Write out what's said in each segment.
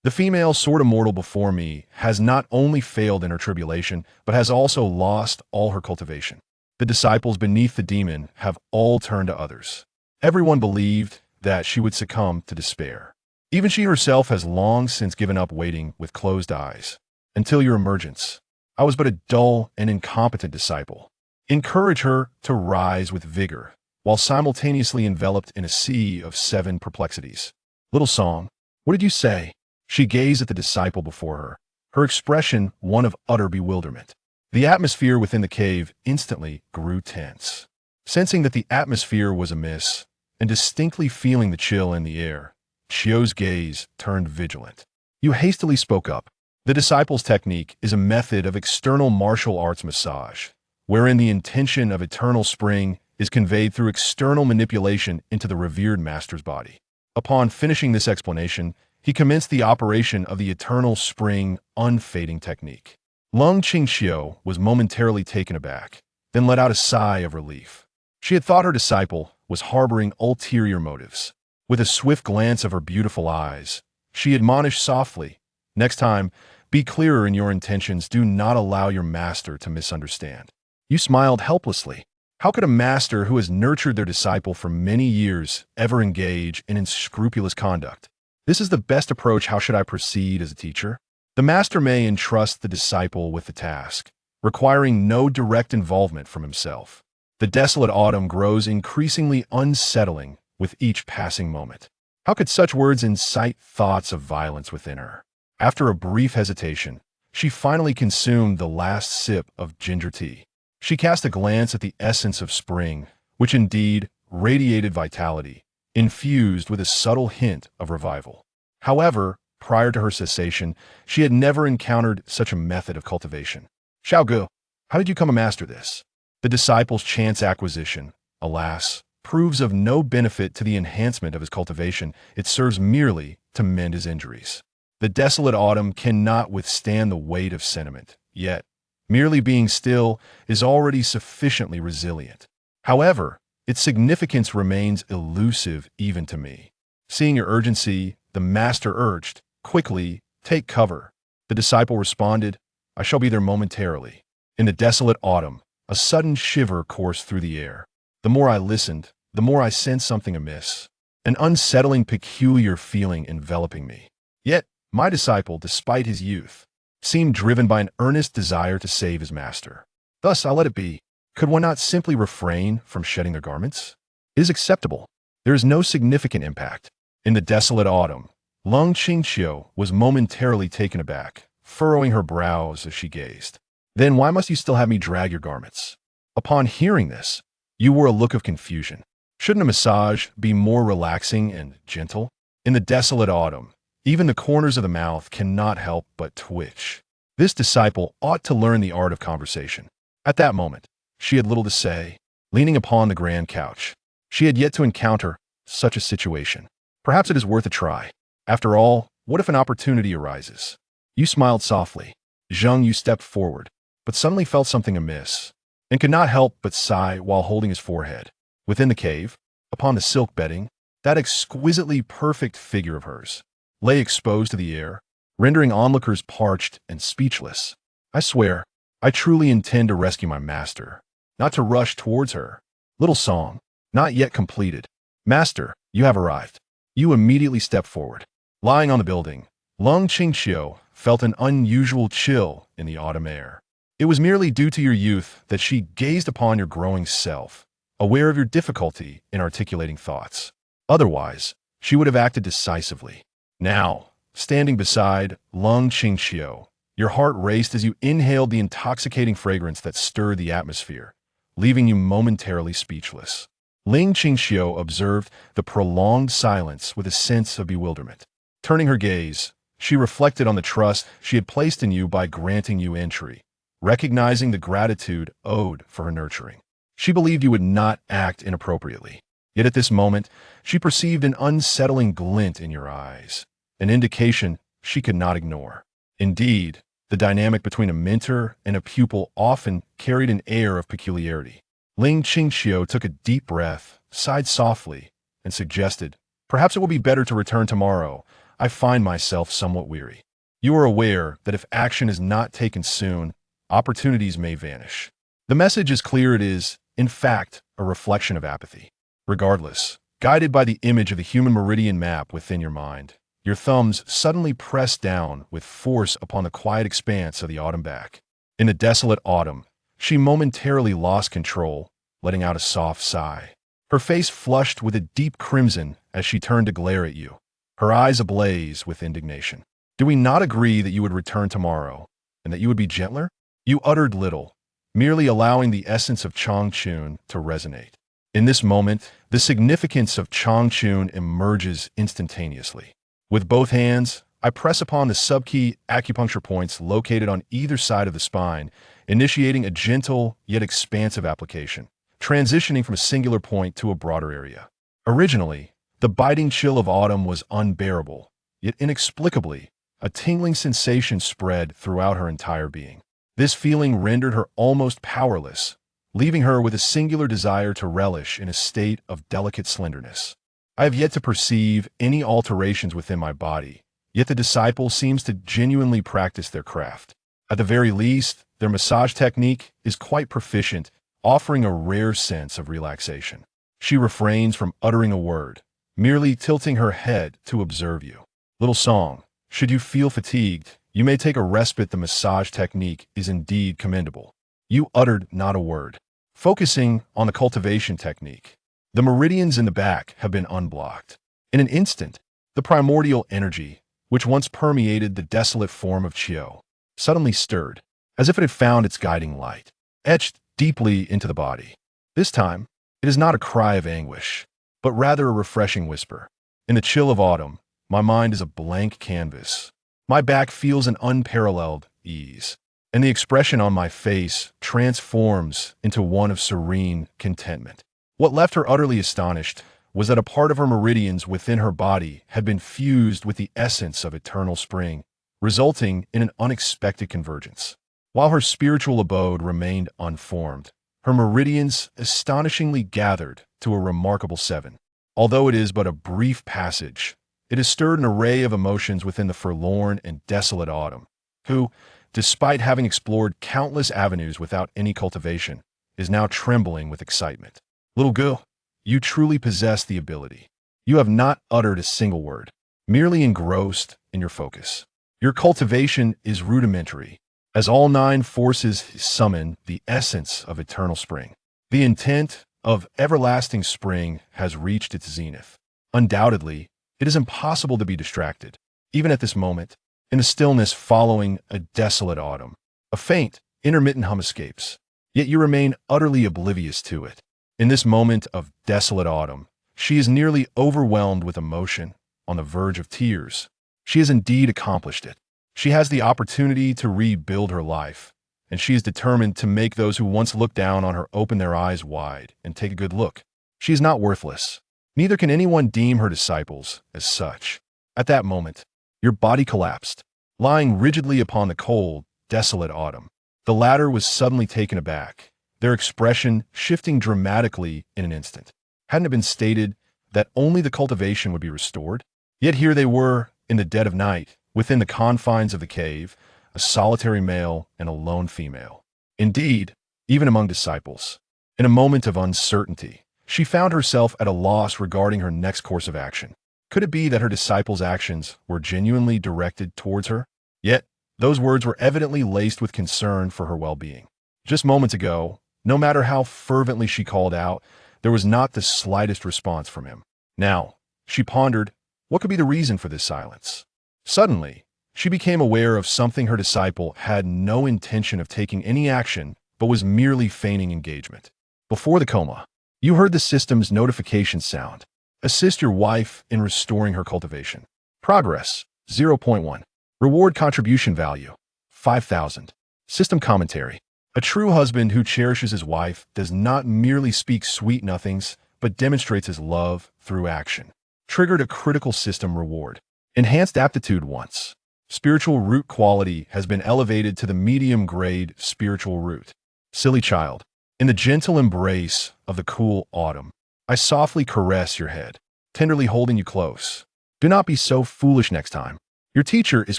The female sword immortal before me has not only failed in her tribulation, but has also lost all her cultivation. The disciples beneath the demon have all turned to others. Everyone believed that she would succumb to despair. Even she herself has long since given up waiting with closed eyes. Until your emergence, I was but a dull and incompetent disciple. Encourage her to rise with vigor, while simultaneously enveloped in a sea of 7 perplexities. Little song, what did you say? She gazed at the disciple before her expression one of utter bewilderment. The atmosphere within the cave instantly grew tense. Sensing that the atmosphere was amiss, and distinctly feeling the chill in the air, Chiu's gaze turned vigilant. You hastily spoke up. The disciple's technique is a method of external martial arts massage, wherein the intention of eternal spring is conveyed through external manipulation into the revered master's body. Upon finishing this explanation, he commenced the operation of the eternal spring unfading technique. Lung Qingxiu was momentarily taken aback, then let out a sigh of relief. She had thought her disciple was harboring ulterior motives. With a swift glance of her beautiful eyes, she admonished softly, "Next time, be clearer in your intentions. Do not allow your master to misunderstand." You smiled helplessly. How could a master who has nurtured their disciple for many years ever engage in unscrupulous conduct? This is the best approach. How should I proceed as a teacher? The master may entrust the disciple with the task, requiring no direct involvement from himself. The desolate autumn grows increasingly unsettling with each passing moment. How could such words incite thoughts of violence within her? After a brief hesitation, she finally consumed the last sip of ginger tea. She cast a glance at the essence of spring, which indeed radiated vitality, infused with a subtle hint of revival. However, prior to her cessation, she had never encountered such a method of cultivation. Xiaogu, how did you come to master this? The disciple's chance acquisition, alas, proves of no benefit to the enhancement of his cultivation. It serves merely to mend his injuries. The desolate autumn cannot withstand the weight of sentiment, yet merely being still is already sufficiently resilient. However, its significance remains elusive even to me. Seeing your urgency, the master urged, "Quickly, take cover." The disciple responded, "I shall be there momentarily." In the desolate autumn, a sudden shiver coursed through the air. The more I listened, the more I sensed something amiss, an unsettling, peculiar feeling enveloping me. Yet, my disciple, despite his youth, seemed driven by an earnest desire to save his master. Thus, I let it be. Could one not simply refrain from shedding their garments? It is acceptable. There is no significant impact. In the desolate autumn, Lung Qingxiu was momentarily taken aback, furrowing her brows as she gazed. Then why must you still have me drag your garments? Upon hearing this, you wore a look of confusion. Shouldn't a massage be more relaxing and gentle? In the desolate autumn, even the corners of the mouth cannot help but twitch. This disciple ought to learn the art of conversation. At that moment, she had little to say, leaning upon the grand couch. She had yet to encounter such a situation. Perhaps it is worth a try. After all, what if an opportunity arises? You smiled softly. Zheng Yu stepped forward, but suddenly felt something amiss, and could not help but sigh while holding his forehead. Within the cave, upon the silk bedding, that exquisitely perfect figure of hers lay exposed to the air, rendering onlookers parched and speechless. I swear, I truly intend to rescue my master, not to rush towards her. Little song, not yet completed. Master, you have arrived. You immediately stepped forward. Lying on the building, Lung Qingxiu felt an unusual chill in the autumn air. It was merely due to your youth that she gazed upon your growing self, aware of your difficulty in articulating thoughts. Otherwise, she would have acted decisively. Now, standing beside Lung Qingxiu, your heart raced as you inhaled the intoxicating fragrance that stirred the atmosphere, leaving you momentarily speechless. Ling Qingxiu observed the prolonged silence with a sense of bewilderment. Turning her gaze, she reflected on the trust she had placed in you by granting you entry, recognizing the gratitude owed for her nurturing. She believed you would not act inappropriately. Yet at this moment, she perceived an unsettling glint in your eyes, an indication she could not ignore. Indeed, the dynamic between a mentor and a pupil often carried an air of peculiarity. Ling Qingxiu took a deep breath, sighed softly, and suggested, "Perhaps it will be better to return tomorrow. I find myself somewhat weary. You are aware that if action is not taken soon, opportunities may vanish. The message is clear. It is, in fact, a reflection of apathy. Regardless, guided by the image of the human meridian map within your mind, your thumbs suddenly press down with force upon the quiet expanse of the autumn back. In the desolate autumn, she momentarily lost control, letting out a soft sigh. Her face flushed with a deep crimson as she turned to glare at you, her eyes ablaze with indignation. Do we not agree that you would return tomorrow, and that you would be gentler? You uttered little, merely allowing the essence of Changchun to resonate. In this moment, the significance of Changchun emerges instantaneously. With both hands, I press upon the subkey acupuncture points located on either side of the spine, initiating a gentle yet expansive application, transitioning from a singular point to a broader area. Originally, the biting chill of autumn was unbearable, yet inexplicably, a tingling sensation spread throughout her entire being. This feeling rendered her almost powerless, leaving her with a singular desire to relish in a state of delicate slenderness. I have yet to perceive any alterations within my body, yet the disciple seems to genuinely practice their craft. At the very least, their massage technique is quite proficient, offering a rare sense of relaxation. She refrains from uttering a word, merely tilting her head to observe you. Little song, should you feel fatigued, you may take a respite. The massage technique is indeed commendable. You uttered not a word. Focusing on the cultivation technique, the meridians in the back have been unblocked. In an instant, the primordial energy, which once permeated the desolate form of Chiu, suddenly stirred, as if it had found its guiding light, etched deeply into the body. This time, it is not a cry of anguish, but rather a refreshing whisper. In the chill of autumn, my mind is a blank canvas. My back feels an unparalleled ease, and the expression on my face transforms into one of serene contentment. What left her utterly astonished was that a part of her meridians within her body had been fused with the essence of eternal spring, resulting in an unexpected convergence. While her spiritual abode remained unformed, her meridians astonishingly gathered to a remarkable 7. Although it is but a brief passage, it has stirred an array of emotions within the forlorn and desolate autumn, who, despite having explored countless avenues without any cultivation, is now trembling with excitement. Little girl, you truly possess the ability. You have not uttered a single word, merely engrossed in your focus. Your cultivation is rudimentary, as all 9 forces summon the essence of eternal spring. The intent of everlasting spring has reached its zenith. Undoubtedly, it is impossible to be distracted, even at this moment, in the stillness following a desolate autumn. A faint, intermittent hum escapes, yet you remain utterly oblivious to it. In this moment of desolate autumn, she is nearly overwhelmed with emotion, on the verge of tears. She has indeed accomplished it. She has the opportunity to rebuild her life, and she is determined to make those who once looked down on her open their eyes wide and take a good look. She is not worthless. Neither can anyone deem her disciples as such. At that moment, your body collapsed, lying rigidly upon the cold, desolate autumn. The latter was suddenly taken aback, their expression shifting dramatically in an instant. Hadn't it been stated that only the cultivation would be restored? Yet here they were, in the dead of night, within the confines of the cave, a solitary male and a lone female. Indeed, even among disciples, in a moment of uncertainty, she found herself at a loss regarding her next course of action. Could it be that her disciples' actions were genuinely directed towards her? Yet, those words were evidently laced with concern for her well-being. Just moments ago, no matter how fervently she called out, there was not the slightest response from him. Now, she pondered, what could be the reason for this silence? Suddenly, she became aware of something. Her disciple had no intention of taking any action, but was merely feigning engagement. Before the coma, you heard the system's notification sound. Assist your wife in restoring her cultivation. Progress, 0.1. Reward contribution value, 5,000. System commentary. A true husband who cherishes his wife does not merely speak sweet nothings, but demonstrates his love through action. Triggered a critical system reward. Enhanced aptitude once. Spiritual root quality has been elevated to the medium-grade spiritual root. Silly child. In the gentle embrace of the cool autumn, I softly caress your head, tenderly holding you close. Do not be so foolish next time. Your teacher is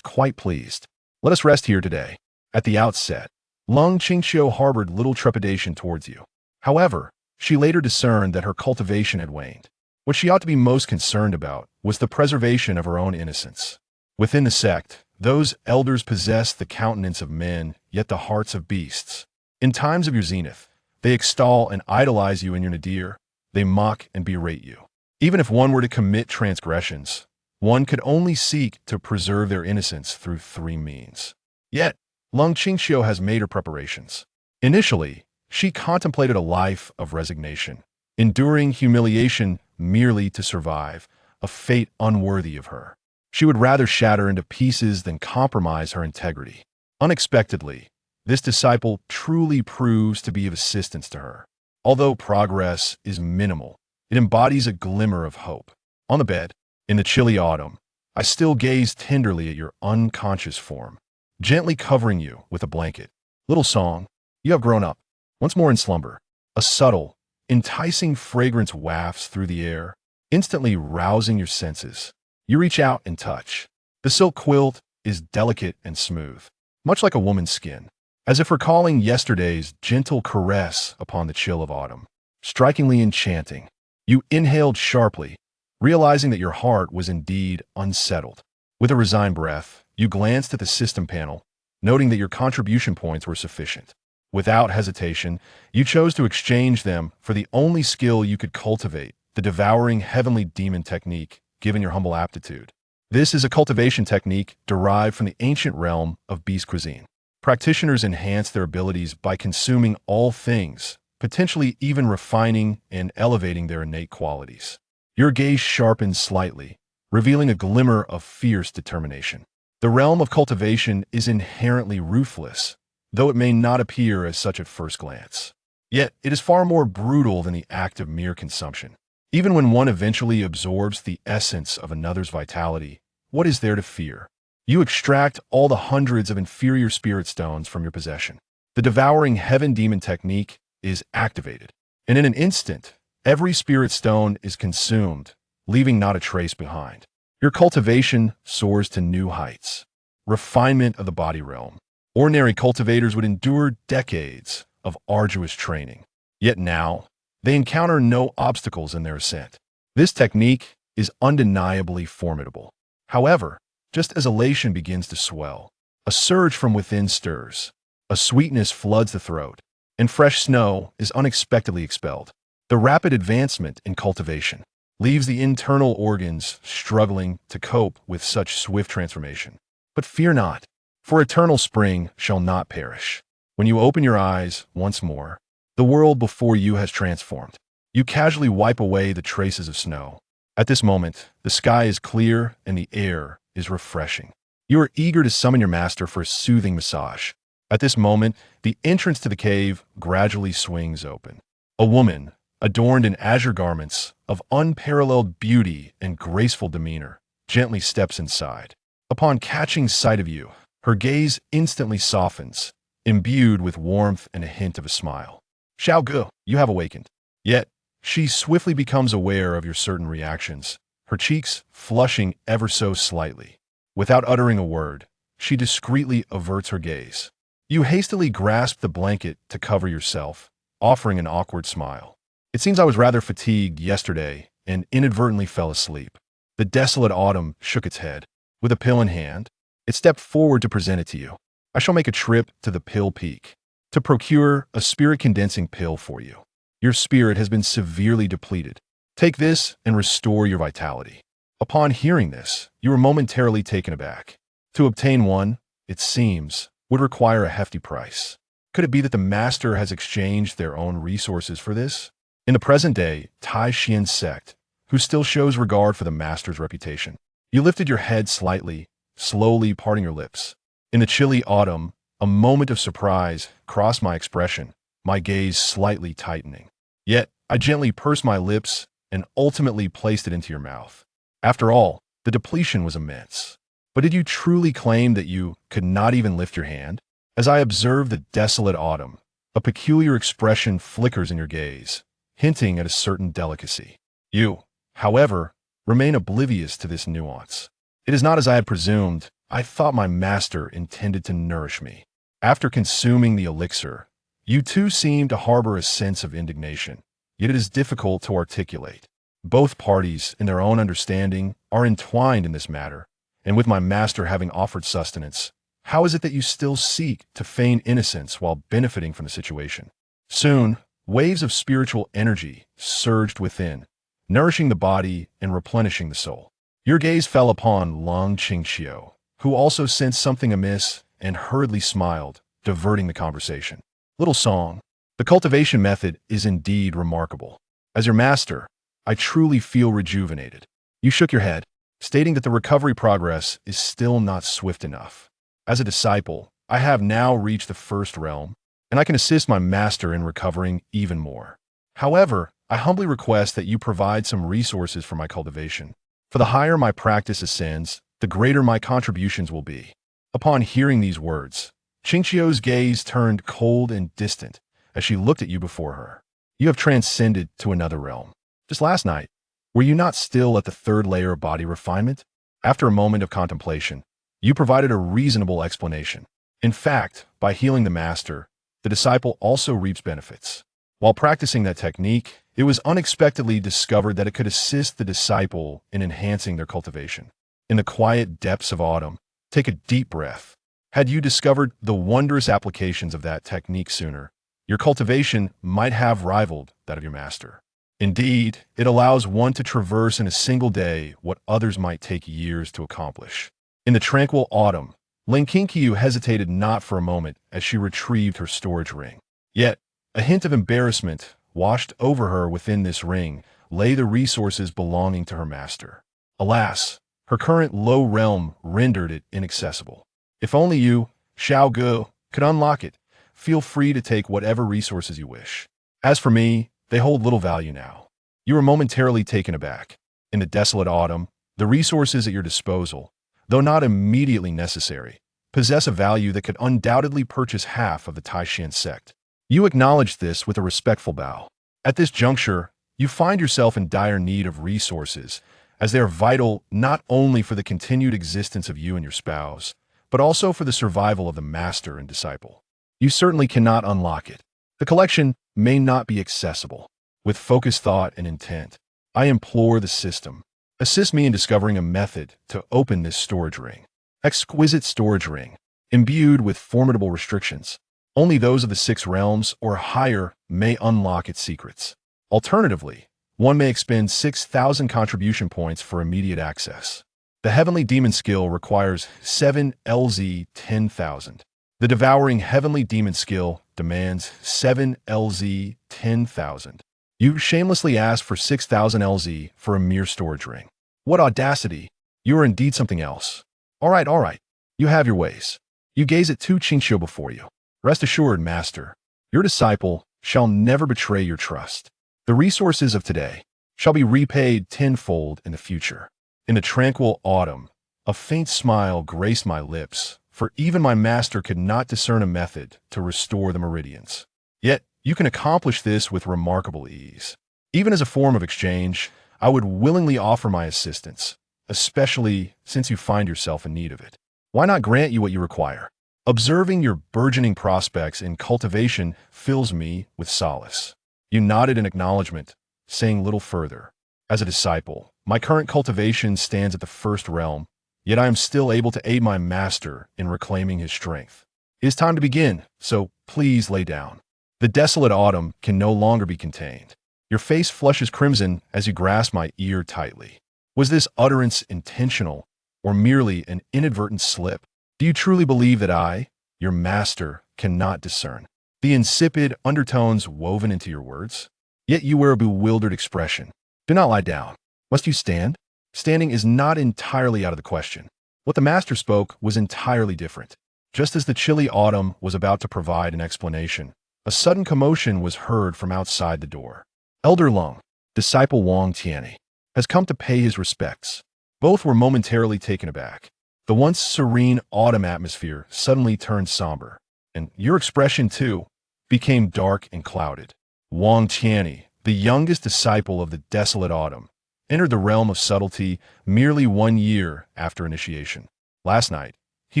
quite pleased. Let us rest here today. At the outset, Lung Qingxiu harbored little trepidation towards you. However, she later discerned that her cultivation had waned. What she ought to be most concerned about was the preservation of her own innocence. Within the sect, those elders possessed the countenance of men, yet the hearts of beasts. In times of your zenith, they extol and idolize you in your nadir. They mock and berate you. Even if one were to commit transgressions, one could only seek to preserve their innocence through three means. Yet, Lung Qingxiu has made her preparations. Initially, she contemplated a life of resignation, enduring humiliation merely to survive, a fate unworthy of her. She would rather shatter into pieces than compromise her integrity. Unexpectedly, this disciple truly proves to be of assistance to her. Although progress is minimal, it embodies a glimmer of hope. On the bed, in the chilly autumn, I still gaze tenderly at your unconscious form, gently covering you with a blanket. Little song, you have grown up. Once more in slumber, a subtle, enticing fragrance wafts through the air, instantly rousing your senses. You reach out and touch. The silk quilt is delicate and smooth, much like a woman's skin, as if recalling yesterday's gentle caress upon the chill of autumn. Strikingly enchanting, you inhaled sharply, realizing that your heart was indeed unsettled. With a resigned breath, you glanced at the system panel, noting that your contribution points were sufficient. Without hesitation, you chose to exchange them for the only skill you could cultivate, the devouring heavenly demon technique, given your humble aptitude. This is a cultivation technique derived from the ancient realm of beast cuisine. Practitioners enhance their abilities by consuming all things, potentially even refining and elevating their innate qualities. Your gaze sharpens slightly, revealing a glimmer of fierce determination. The realm of cultivation is inherently ruthless, though it may not appear as such at first glance. Yet, it is far more brutal than the act of mere consumption. Even when one eventually absorbs the essence of another's vitality, what is there to fear? You extract all the hundreds of inferior spirit stones from your possession. The devouring heaven demon technique is activated, and in an instant, every spirit stone is consumed, leaving not a trace behind. Your cultivation soars to new heights. Refinement of the body realm. Ordinary cultivators would endure decades of arduous training. Yet now, they encounter no obstacles in their ascent. This technique is undeniably formidable. However, just as elation begins to swell, a surge from within stirs, a sweetness floods the throat, and fresh snow is unexpectedly expelled. The rapid advancement in cultivation leaves the internal organs struggling to cope with such swift transformation. But fear not, for eternal spring shall not perish. When you open your eyes once more, the world before you has transformed. You casually wipe away the traces of snow. At this moment, the sky is clear and the air is refreshing. You are eager to summon your master for a soothing massage. At this moment, the entrance to the cave gradually swings open. A woman, adorned in azure garments of unparalleled beauty and graceful demeanor, gently steps inside. Upon catching sight of you, her gaze instantly softens, imbued with warmth and a hint of a smile. Xiao Gu, you have awakened. Yet, she swiftly becomes aware of your certain reactions, her cheeks flushing ever so slightly. Without uttering a word, she discreetly averts her gaze. You hastily grasp the blanket to cover yourself, offering an awkward smile. It seems I was rather fatigued yesterday and inadvertently fell asleep. The desolate autumn shook its head. With a pill in hand, it stepped forward to present it to you. I shall make a trip to the Pill Peak to procure a spirit-condensing pill for you. Your spirit has been severely depleted. Take this and restore your vitality. Upon hearing this, you were momentarily taken aback. To obtain one, it seems, would require a hefty price. Could it be that the master has exchanged their own resources for this? In the present day, Tai Xian's sect, who still shows regard for the master's reputation. You lifted your head slightly, slowly parting your lips. In the chilly autumn, a moment of surprise crossed my expression, my gaze slightly tightening. Yet, I gently pursed my lips and ultimately placed it into your mouth. After all, the depletion was immense. But did you truly claim that you could not even lift your hand? As I observe the desolate autumn, a peculiar expression flickers in your gaze, hinting at a certain delicacy. You, however, remain oblivious to this nuance. It is not as I had presumed. I thought my master intended to nourish me. After consuming the elixir, you too seem to harbor a sense of indignation, yet it is difficult to articulate. Both parties, in their own understanding, are entwined in this matter, and with my master having offered sustenance, how is it that you still seek to feign innocence while benefiting from the situation? Soon, waves of spiritual energy surged within, nourishing the body and replenishing the soul. Your gaze fell upon Long Qingqiu, who also sensed something amiss and hurriedly smiled, diverting the conversation. Little song. The cultivation method is indeed remarkable. As your master, I truly feel rejuvenated. You shook your head, stating that the recovery progress is still not swift enough. As a disciple, I have now reached the first realm, and I can assist my master in recovering even more. However, I humbly request that you provide some resources for my cultivation. For the higher my practice ascends, the greater my contributions will be. Upon hearing these words, Qingqiu's gaze turned cold and distant as she looked at you before her. You have transcended to another realm. Just last night, were you not still at the third layer of body refinement? After a moment of contemplation, you provided a reasonable explanation. In fact, by healing the master, the disciple also reaps benefits. While practicing that technique, it was unexpectedly discovered that it could assist the disciple in enhancing their cultivation. In the quiet depths of autumn, take a deep breath. Had you discovered the wondrous applications of that technique sooner, your cultivation might have rivaled that of your master. Indeed, it allows one to traverse in a single day what others might take years to accomplish. In the tranquil autumn, Ling Qingqiu hesitated not for a moment as she retrieved her storage ring. Yet, a hint of embarrassment washed over her. Within this ring lay the resources belonging to her master. Alas, her current low realm rendered it inaccessible. If only you, Xiao Gu, could unlock it. Feel free to take whatever resources you wish. As for me, they hold little value now. You were momentarily taken aback. In the desolate autumn, the resources at your disposal, though not immediately necessary, possess a value that could undoubtedly purchase half of the Taishan sect. You acknowledged this with a respectful bow. At this juncture, you find yourself in dire need of resources, as they are vital not only for the continued existence of you and your spouse, but also for the survival of the master and disciple. You certainly cannot unlock it. The collection may not be accessible. With focused thought and intent, I implore the system. Assist me in discovering a method to open this storage ring. Exquisite storage ring, imbued with formidable restrictions. Only those of the 6 realms or higher may unlock its secrets. Alternatively, one may expend 6,000 contribution points for immediate access. The Heavenly Demon skill requires 7 LZ 10,000. The Devouring Heavenly Demon skill demands 7 LZ 10,000. You shamelessly ask for 6,000 LZ for a mere storage ring. What audacity! You are indeed something else. All right. You have your ways. You gaze at two Qingqiu before you. Rest assured, master, your disciple shall never betray your trust. The resources of today shall be repaid tenfold in the future. In the tranquil autumn, a faint smile graced my lips, for even my master could not discern a method to restore the meridians. Yet, you can accomplish this with remarkable ease. Even as a form of exchange, I would willingly offer my assistance, especially since you find yourself in need of it. Why not grant you what you require? Observing your burgeoning prospects in cultivation fills me with solace. You nodded in acknowledgement, saying little further. As a disciple, my current cultivation stands at the first realm, yet I am still able to aid my master in reclaiming his strength. It is time to begin, so please lay down. The desolate autumn can no longer be contained. Your face flushes crimson as you grasp my ear tightly. Was this utterance intentional, or merely an inadvertent slip? Do you truly believe that I, your master, cannot discern the insipid undertones woven into your words? Yet you wear a bewildered expression. Do not lie down. Must you stand? Standing is not entirely out of the question. What the master spoke was entirely different. Just as the chilly autumn was about to provide an explanation, a sudden commotion was heard from outside the door. Elder Lung, disciple Wang Tianyi, has come to pay his respects. Both were momentarily taken aback. The once serene autumn atmosphere suddenly turned somber, and your expression, too, became dark and clouded. Wang Tianyi, the youngest disciple of the desolate autumn, entered the realm of subtlety merely 1 year after initiation. Last night, he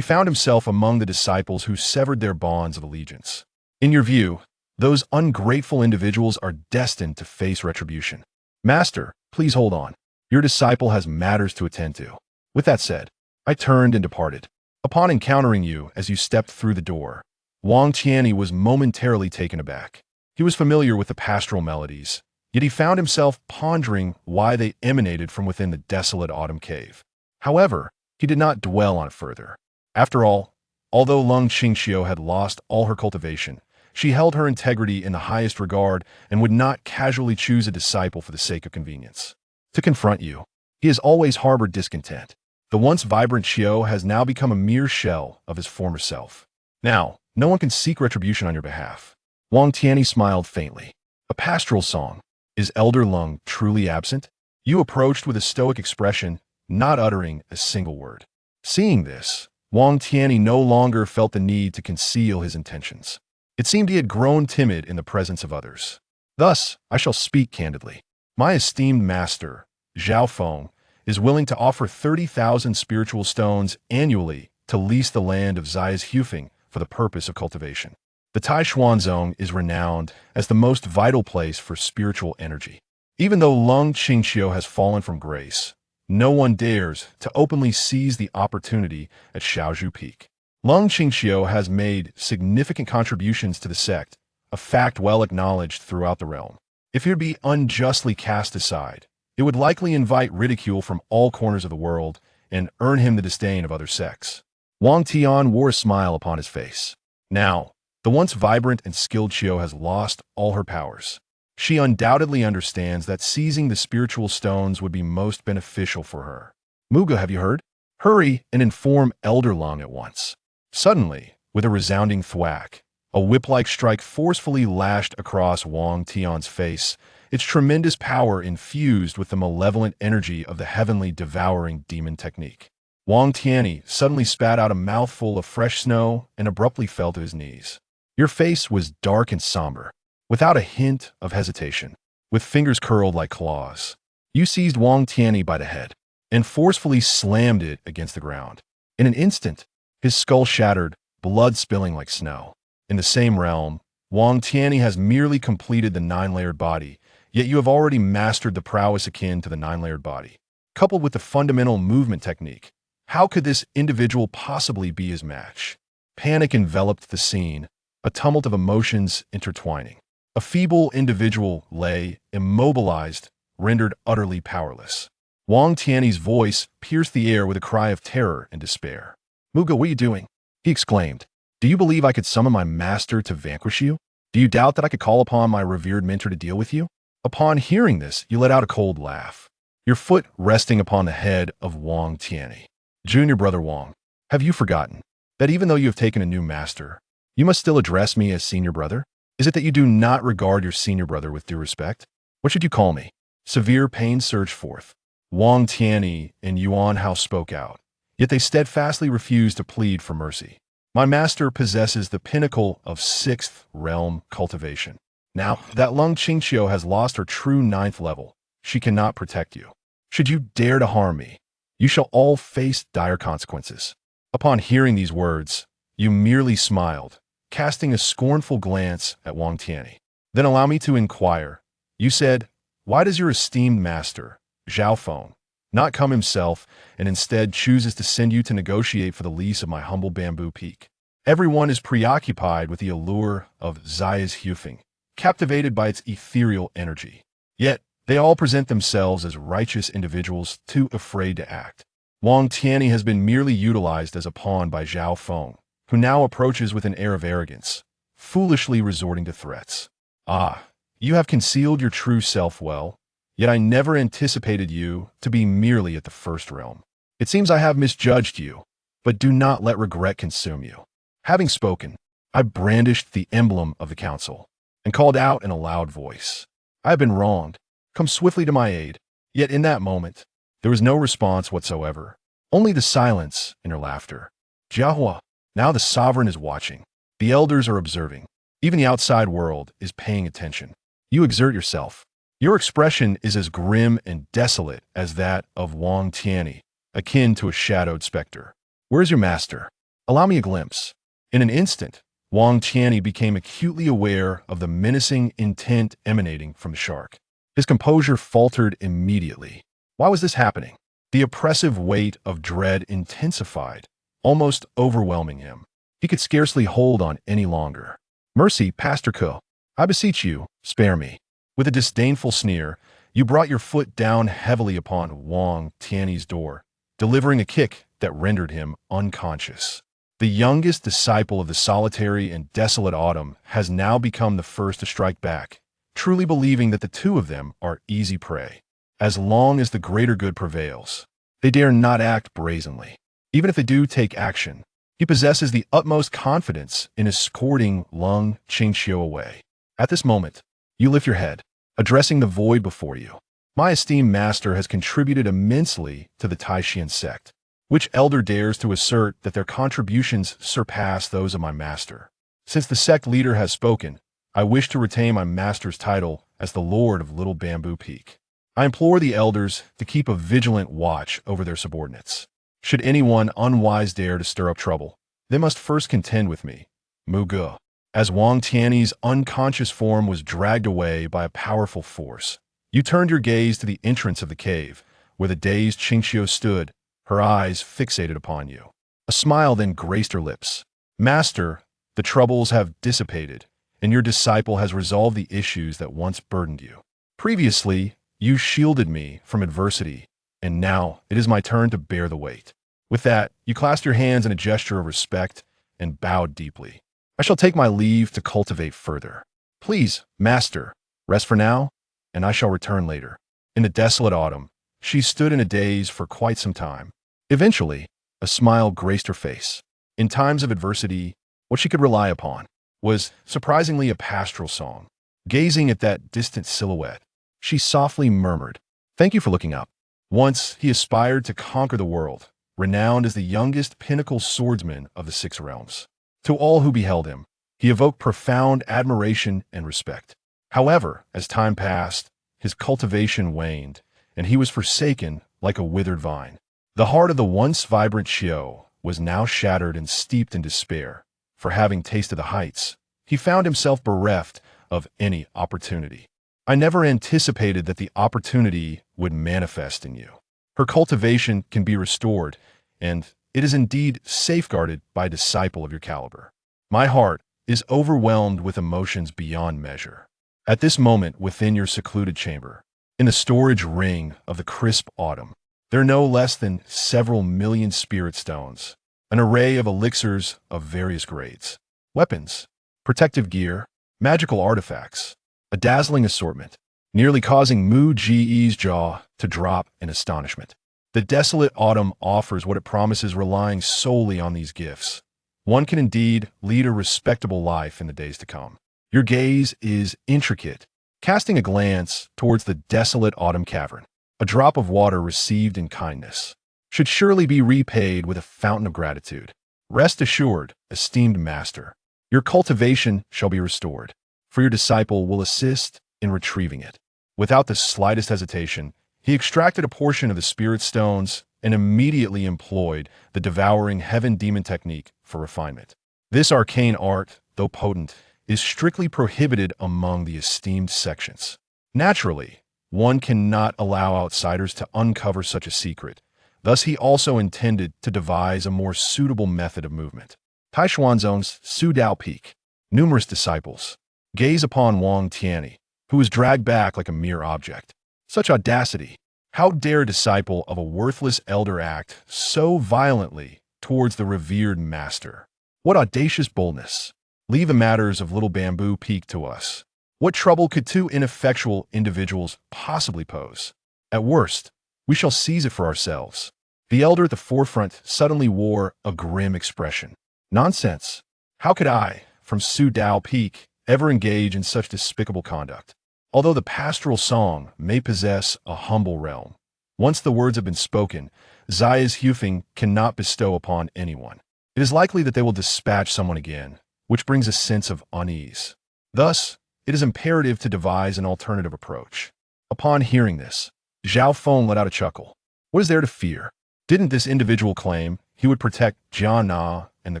found himself among the disciples who severed their bonds of allegiance. In your view, those ungrateful individuals are destined to face retribution. Master, please hold on. Your disciple has matters to attend to. With that said, I turned and departed. Upon encountering you as you stepped through the door, Wang Tianyi was momentarily taken aback. He was familiar with the pastoral melodies, yet he found himself pondering why they emanated from within the desolate autumn cave. However, he did not dwell on it further. After all, although Lung Qingxiu had lost all her cultivation, she held her integrity in the highest regard and would not casually choose a disciple for the sake of convenience. To confront you, he has always harbored discontent. The once vibrant Xiu has now become a mere shell of his former self. Now, no one can seek retribution on your behalf. Wang Tianyi smiled faintly. A pastoral song. Is Elder Lung truly absent? You approached with a stoic expression, not uttering a single word. Seeing this, Wang Tianyi no longer felt the need to conceal his intentions. It seemed he had grown timid in the presence of others. Thus, I shall speak candidly. My esteemed master, Zhao Feng, is willing to offer 30,000 spiritual stones annually to lease the land of Zai's Hufeng for the purpose of cultivation. The Taishuan Zone is renowned as the most vital place for spiritual energy. Even though Lung Qingxiu has fallen from grace, no one dares to openly seize the opportunity at Shaozhu Peak. Lung Qingxiu has made significant contributions to the sect, a fact well acknowledged throughout the realm. If he would be unjustly cast aside, it would likely invite ridicule from all corners of the world and earn him the disdain of other sects. Wang Tian wore a smile upon his face. Now, the once vibrant and skilled Xiu has lost all her powers. She undoubtedly understands that seizing the spiritual stones would be most beneficial for her. Muga, have you heard? Hurry and inform Elder Lung at once. Suddenly, with a resounding thwack, a whip-like strike forcefully lashed across Wang Tian's face, its tremendous power infused with the malevolent energy of the heavenly devouring demon technique. Wang Tianyi suddenly spat out a mouthful of fresh snow and abruptly fell to his knees. Your face was dark and somber, without a hint of hesitation. With fingers curled like claws, you seized Wang Tianyi by the head and forcefully slammed it against the ground. In an instant, his skull shattered, blood spilling like snow. In the same realm, Wang Tianyi has merely completed the 9-layered body, yet you have already mastered the prowess akin to the 9-layered body. Coupled with the fundamental movement technique, how could this individual possibly be his match? Panic enveloped the scene, a tumult of emotions intertwining. A feeble individual lay, immobilized, rendered utterly powerless. Wang Tianyi's voice pierced the air with a cry of terror and despair. Muga, what are you doing? He exclaimed. Do you believe I could summon my master to vanquish you? Do you doubt that I could call upon my revered mentor to deal with you? Upon hearing this, you let out a cold laugh, your foot resting upon the head of Wang Tianyi. Junior brother Wang, have you forgotten that even though you have taken a new master, you must still address me as senior brother? Is it that you do not regard your senior brother with due respect? What should you call me? Severe pain surged forth. Wang Tianyi and Yuan Hao spoke out, yet they steadfastly refused to plead for mercy. My master possesses the pinnacle of 6th realm cultivation. Now that Lung Qingxiu has lost her true 9th level, she cannot protect you. Should you dare to harm me, you shall all face dire consequences. Upon hearing these words, you merely smiled, casting a scornful glance at Wang Tianyi. Then allow me to inquire. You said, why does your esteemed master, Zhao Feng, not come himself and instead chooses to send you to negotiate for the lease of my humble bamboo peak? Everyone is preoccupied with the allure of Zai's Hufeng, captivated by its ethereal energy. Yet, they all present themselves as righteous individuals too afraid to act. Wang Tianyi has been merely utilized as a pawn by Zhao Feng, who now approaches with an air of arrogance, foolishly resorting to threats. Ah, you have concealed your true self well, yet I never anticipated you to be merely at the 1st realm. It seems I have misjudged you, but do not let regret consume you. Having spoken, I brandished the emblem of the council and called out in a loud voice. I have been wronged. Come swiftly to my aid. Yet in that moment, there was no response whatsoever, only the silence and her laughter. Jiahua, now the sovereign is watching. The elders are observing. Even the outside world is paying attention. You exert yourself. Your expression is as grim and desolate as that of Wang Tianyi, akin to a shadowed specter. Where's your master? Allow me a glimpse. In an instant, Wang Tianyi became acutely aware of the menacing intent emanating from the shark. His composure faltered immediately. Why was this happening? The oppressive weight of dread intensified, almost overwhelming him. He could scarcely hold on any longer. Mercy, Pastor Ko. I beseech you, spare me. With a disdainful sneer, you brought your foot down heavily upon Wang Tianyi's door, delivering a kick that rendered him unconscious. The youngest disciple of the solitary and desolate autumn has now become the first to strike back, truly believing that the two of them are easy prey. As long as the greater good prevails, they dare not act brazenly. Even if they do take action, he possesses the utmost confidence in escorting Lung Qingxiu away. At this moment, you lift your head, addressing the void before you. My esteemed master has contributed immensely to the Taishan sect. Which elder dares to assert that their contributions surpass those of my master? Since the sect leader has spoken, I wish to retain my master's title as the Lord of Little Bamboo Peak. I implore the elders to keep a vigilant watch over their subordinates. Should anyone unwise dare to stir up trouble, they must first contend with me, Mu Ge. As Wang Tianyi's unconscious form was dragged away by a powerful force, you turned your gaze to the entrance of the cave, where the dazed Qingxiu stood, her eyes fixated upon you. A smile then graced her lips. Master, the troubles have dissipated, and your disciple has resolved the issues that once burdened you. Previously, you shielded me from adversity, and now it is my turn to bear the weight. With that, you clasped your hands in a gesture of respect and bowed deeply. I shall take my leave to cultivate further. Please, master, rest for now, and I shall return later. In the desolate autumn, she stood in a daze for quite some time. Eventually, a smile graced her face. In times of adversity, what she could rely upon was surprisingly a pastoral song. Gazing at that distant silhouette, she softly murmured, "Thank you for looking up." Once he aspired to conquer the world, renowned as the youngest pinnacle swordsman of the Six Realms. To all who beheld him, he evoked profound admiration and respect. However, as time passed, his cultivation waned, and he was forsaken like a withered vine. The heart of the once vibrant Xiu was now shattered and steeped in despair. For having tasted the heights, he found himself bereft of any opportunity. I never anticipated that the opportunity would manifest in you. Her cultivation can be restored, and it is indeed safeguarded by a disciple of your caliber. My heart is overwhelmed with emotions beyond measure. At this moment within your secluded chamber, in the storage ring of the crisp autumn, there are no less than several million spirit stones, an array of elixirs of various grades, weapons, protective gear, magical artifacts, a dazzling assortment, nearly causing Mu Ji's jaw to drop in astonishment. The desolate autumn offers what it promises relying solely on these gifts. One can indeed lead a respectable life in the days to come. Your gaze is intricate, casting a glance towards the desolate autumn cavern. A drop of water received in kindness should surely be repaid with a fountain of gratitude. Rest assured, esteemed master, your cultivation shall be restored, for your disciple will assist in retrieving it. Without the slightest hesitation, he extracted a portion of the spirit stones and immediately employed the devouring heaven demon technique for refinement. This arcane art, though potent, is strictly prohibited among the esteemed sections. Naturally, one cannot allow outsiders to uncover such a secret. Thus, he also intended to devise a more suitable method of movement. Taishuanzong's Su Dao Peak. Numerous disciples gaze upon Wang Tianyi, who was dragged back like a mere object. Such audacity! How dare a disciple of a worthless elder act so violently towards the revered master? What audacious boldness! Leave the matters of Little Bamboo Peak to us. What trouble could two ineffectual individuals possibly pose? At worst, we shall seize it for ourselves. The elder at the forefront suddenly wore a grim expression. Nonsense! How could I, from Su Dao Peak, ever engage in such despicable conduct? Although the pastoral song may possess a humble realm, once the words have been spoken, Zaya's Hufing cannot bestow upon anyone. It is likely that they will dispatch someone again, which brings a sense of unease. Thus, it is imperative to devise an alternative approach. Upon hearing this, Zhao Feng let out a chuckle. What is there to fear? Didn't this individual claim he would protect Jia Na and the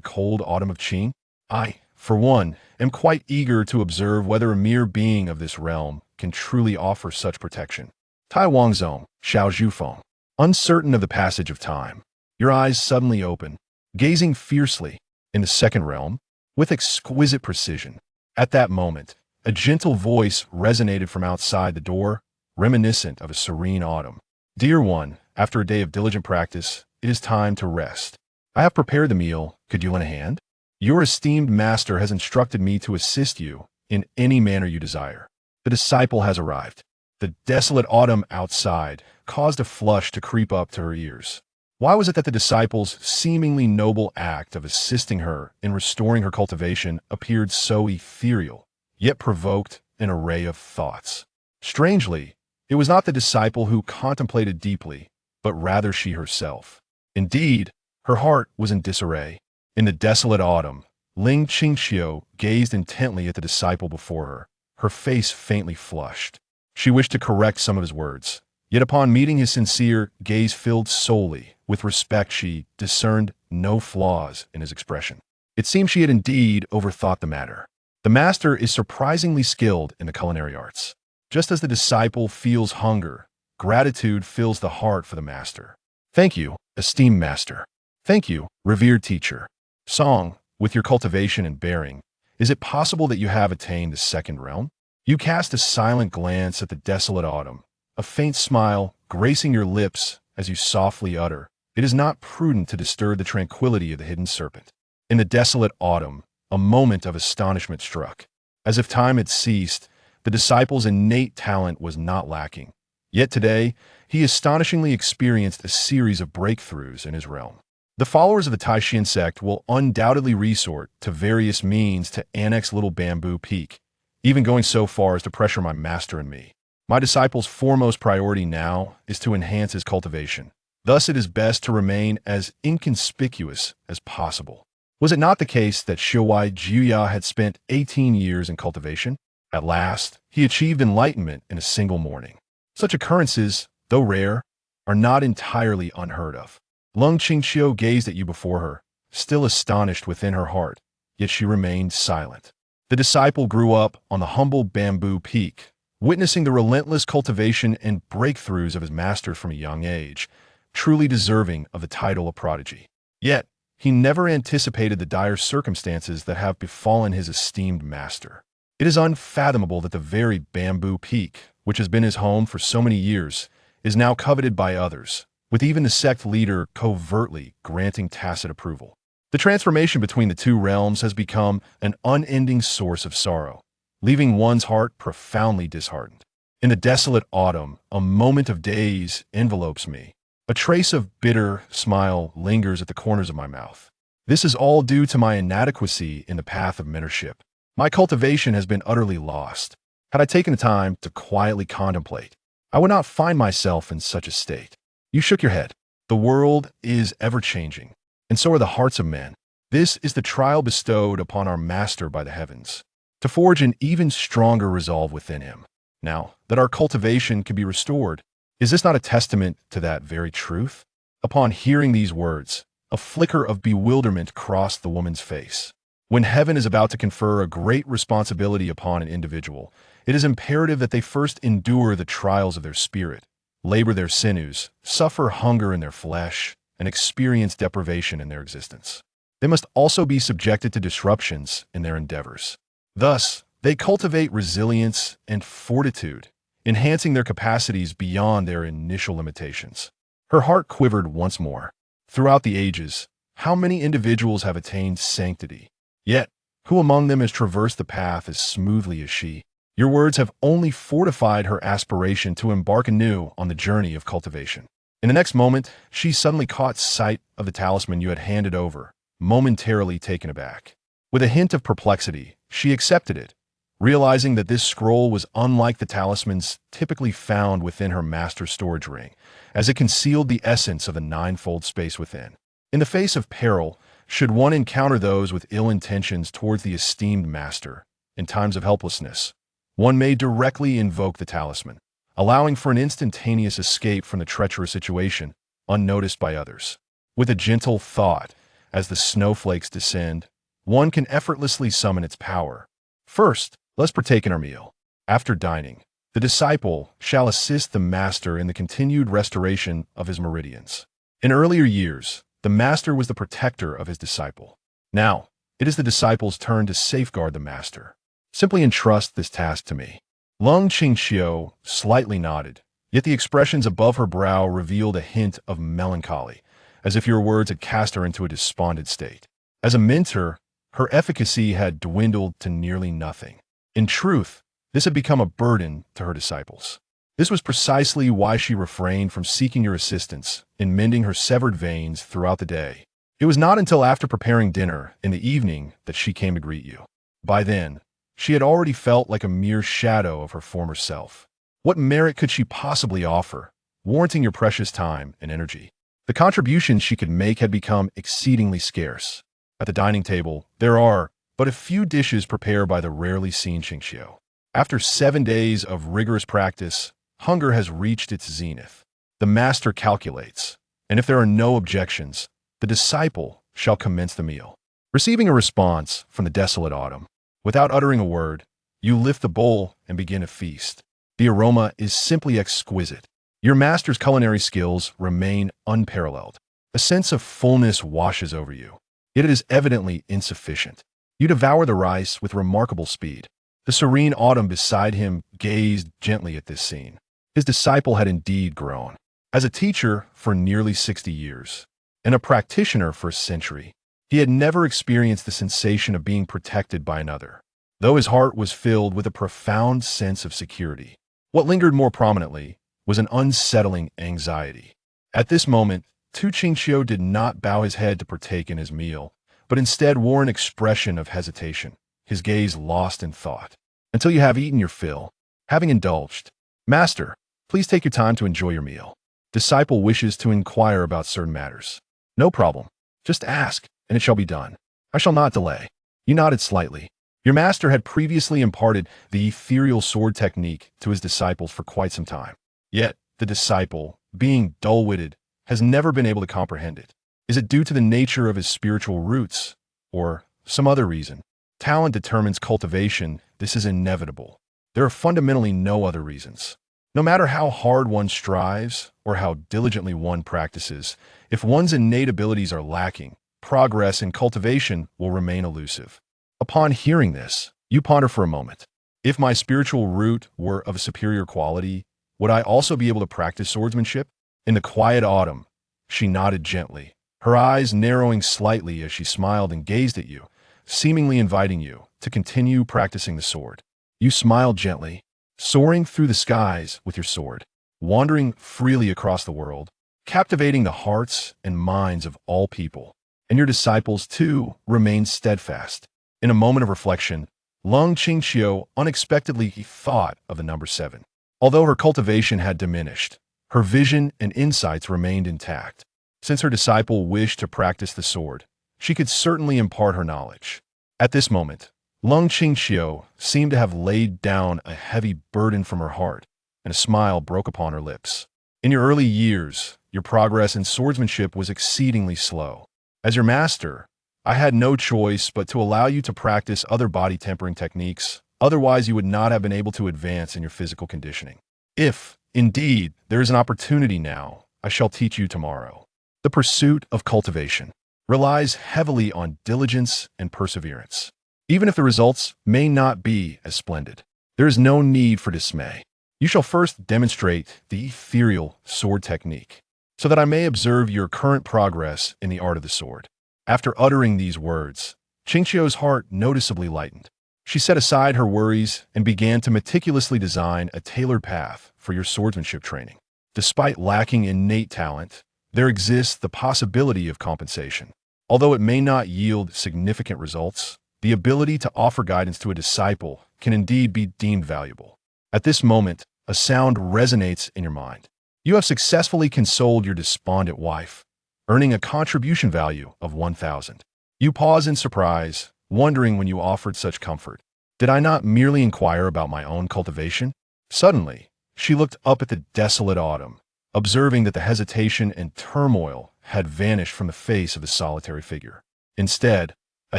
cold autumn of Qing? I, for one, am quite eager to observe whether a mere being of this realm can truly offer such protection. Tai Wangzong, Xiao Zhufeng. Uncertain of the passage of time, your eyes suddenly open, gazing fiercely in the second realm with exquisite precision. At that moment, a gentle voice resonated from outside the door, reminiscent of a serene autumn. Dear one, after a day of diligent practice, it is time to rest. I have prepared the meal. Could you lend a hand? Your esteemed master has instructed me to assist you in any manner you desire. The disciple has arrived. The desolate autumn outside caused a flush to creep up to her ears. Why was it that the disciple's seemingly noble act of assisting her in restoring her cultivation appeared so ethereal, yet provoked an array of thoughts? Strangely, it was not the disciple who contemplated deeply, but rather she herself. Indeed, her heart was in disarray. In the desolate autumn, Ling Qingxiu gazed intently at the disciple before her face faintly flushed. She wished to correct some of his words, yet upon meeting his sincere gaze filled solely with respect, she discerned no flaws in his expression. It seemed she had indeed overthought the matter. The master is surprisingly skilled in the culinary arts. Just as the disciple feels hunger, gratitude fills the heart for the master. Thank you, esteemed master. Thank you, revered teacher. Song, with your cultivation and bearing, is it possible that you have attained the second realm? You cast a silent glance at the desolate autumn, a faint smile gracing your lips as you softly utter, "It is not prudent to disturb the tranquility of the hidden serpent." In the desolate autumn, a moment of astonishment struck. As if time had ceased, the disciple's innate talent was not lacking. Yet today, he astonishingly experienced a series of breakthroughs in his realm. The followers of the Taishan sect will undoubtedly resort to various means to annex Little Bamboo Peak, even going so far as to pressure my master and me. My disciple's foremost priority now is to enhance his cultivation. Thus, it is best to remain as inconspicuous as possible. Was it not the case that Shiwai Jiuya had spent 18 years in cultivation? At last, he achieved enlightenment in a single morning. Such occurrences, though rare, are not entirely unheard of. Lung Qingxiu gazed at you before her, still astonished within her heart, yet she remained silent. The disciple grew up on the humble bamboo peak, witnessing the relentless cultivation and breakthroughs of his master from a young age, truly deserving of the title of prodigy. Yet, he never anticipated the dire circumstances that have befallen his esteemed master. It is unfathomable that the very bamboo peak, which has been his home for so many years, is now coveted by others, with even the sect leader covertly granting tacit approval. The transformation between the two realms has become an unending source of sorrow, leaving one's heart profoundly disheartened. In the desolate autumn, a moment of daze envelopes me. A trace of bitter smile lingers at the corners of my mouth. This is all due to my inadequacy in the path of mentorship. My cultivation has been utterly lost. Had I taken the time to quietly contemplate, I would not find myself in such a state. You shook your head. The world is ever-changing, and so are the hearts of men. This is the trial bestowed upon our master by the heavens, to forge an even stronger resolve within him. Now that our cultivation can be restored, is this not a testament to that very truth? Upon hearing these words, a flicker of bewilderment crossed the woman's face. When heaven is about to confer a great responsibility upon an individual, it is imperative that they first endure the trials of their spirit, labor their sinews, suffer hunger in their flesh, and experience deprivation in their existence. They must also be subjected to disruptions in their endeavors. Thus, they cultivate resilience and fortitude, enhancing their capacities beyond their initial limitations. Her heart quivered once more. Throughout the ages, how many individuals have attained sanctity? Yet, who among them has traversed the path as smoothly as she? Your words have only fortified her aspiration to embark anew on the journey of cultivation. In the next moment, she suddenly caught sight of the talisman you had handed over, momentarily taken aback. With a hint of perplexity, she accepted it, realizing that this scroll was unlike the talismans typically found within her master's storage ring, as it concealed the essence of the ninefold space within. In the face of peril, should one encounter those with ill intentions towards the esteemed master, in times of helplessness, one may directly invoke the talisman. allowing for an instantaneous escape from the treacherous situation, unnoticed by others. With a gentle thought, as the snowflakes descend, one can effortlessly summon its power. First, let's partake in our meal. After dining, the disciple shall assist the master in the continued restoration of his meridians. In earlier years, the master was the protector of his disciple. Now, it is the disciple's turn to safeguard the master. Simply entrust this task to me. Lung Qingxiu slightly nodded, yet the expressions above her brow revealed a hint of melancholy, as if your words had cast her into a despondent state. As a mentor, her efficacy had dwindled to nearly nothing. In truth, this had become a burden to her disciples. This was precisely why she refrained from seeking your assistance in mending her severed veins throughout the day. It was not until after preparing dinner in the evening that she came to greet you. By then, she had already felt like a mere shadow of her former self. What merit could she possibly offer, warranting your precious time and energy? The contributions she could make had become exceedingly scarce. At the dining table, there are but a few dishes prepared by the rarely seen Qingxiu. After 7 days of rigorous practice, hunger has reached its zenith. The master calculates, and if there are no objections, the disciple shall commence the meal. Receiving a response from the desolate autumn, without uttering a word, you lift the bowl and begin a feast. The aroma is simply exquisite. Your master's culinary skills remain unparalleled. A sense of fullness washes over you, yet it is evidently insufficient. You devour the rice with remarkable speed. The serene autumn beside him gazed gently at this scene. His disciple had indeed grown. As a teacher for nearly 60 years, and a practitioner for a century, he had never experienced the sensation of being protected by another, though his heart was filled with a profound sense of security. What lingered more prominently was an unsettling anxiety. At this moment, Tu Qingxiu did not bow his head to partake in his meal, but instead wore an expression of hesitation, his gaze lost in thought. Until you have eaten your fill, having indulged, Master, please take your time to enjoy your meal. Disciple wishes to inquire about certain matters. No problem. Just ask, and it shall be done. I shall not delay. You nodded slightly. Your master had previously imparted the ethereal sword technique to his disciples for quite some time. Yet, the disciple, being dull-witted, has never been able to comprehend it. Is it due to the nature of his spiritual roots, or some other reason? Talent determines cultivation. This is inevitable. There are fundamentally no other reasons. No matter how hard one strives or how diligently one practices, if one's innate abilities are lacking, progress in cultivation will remain elusive. Upon hearing this, you ponder for a moment. If my spiritual root were of a superior quality, would I also be able to practice swordsmanship? In the quiet autumn, she nodded gently, her eyes narrowing slightly as she smiled and gazed at you, seemingly inviting you to continue practicing the sword. You smiled gently, soaring through the skies with your sword, wandering freely across the world, captivating the hearts and minds of all people. And your disciples, too, remained steadfast. In a moment of reflection, Lung Qingxiu unexpectedly thought of the number 7. Although her cultivation had diminished, her vision and insights remained intact. Since her disciple wished to practice the sword, she could certainly impart her knowledge. At this moment, Lung Qingxiu seemed to have laid down a heavy burden from her heart, and a smile broke upon her lips. In your early years, your progress in swordsmanship was exceedingly slow. As your master, I had no choice but to allow you to practice other body tempering techniques, otherwise you would not have been able to advance in your physical conditioning. If, indeed, there is an opportunity now, I shall teach you tomorrow. The pursuit of cultivation relies heavily on diligence and perseverance. Even if the results may not be as splendid, there is no need for dismay. You shall first demonstrate the ethereal sword technique, so that I may observe your current progress in the art of the sword. After uttering these words, Qingxiu's heart noticeably lightened. She set aside her worries and began to meticulously design a tailored path for your swordsmanship training. Despite lacking innate talent, there exists the possibility of compensation. Although it may not yield significant results, the ability to offer guidance to a disciple can indeed be deemed valuable. At this moment, a sound resonates in your mind. You have successfully consoled your despondent wife, earning a contribution value of 1,000. You pause in surprise, wondering when you offered such comfort. Did I not merely inquire about my own cultivation? Suddenly, She looked up at the desolate autumn, observing that the hesitation and turmoil had vanished from the face of the solitary figure. Instead, a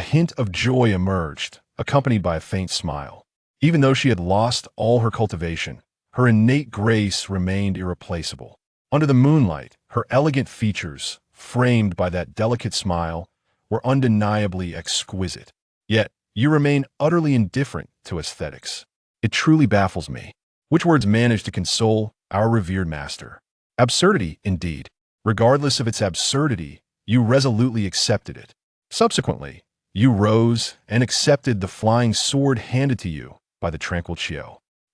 hint of joy emerged, accompanied by a faint smile. Even though she had lost all her cultivation, her innate grace remained irreplaceable. Under the moonlight, her elegant features, framed by that delicate smile, were undeniably exquisite. Yet, you remain utterly indifferent to aesthetics. It truly baffles me. Which words manage to console our revered master? Absurdity, indeed. Regardless of its absurdity, you resolutely accepted it. Subsequently, you rose and accepted the flying sword handed to you by the tranquil Chiu.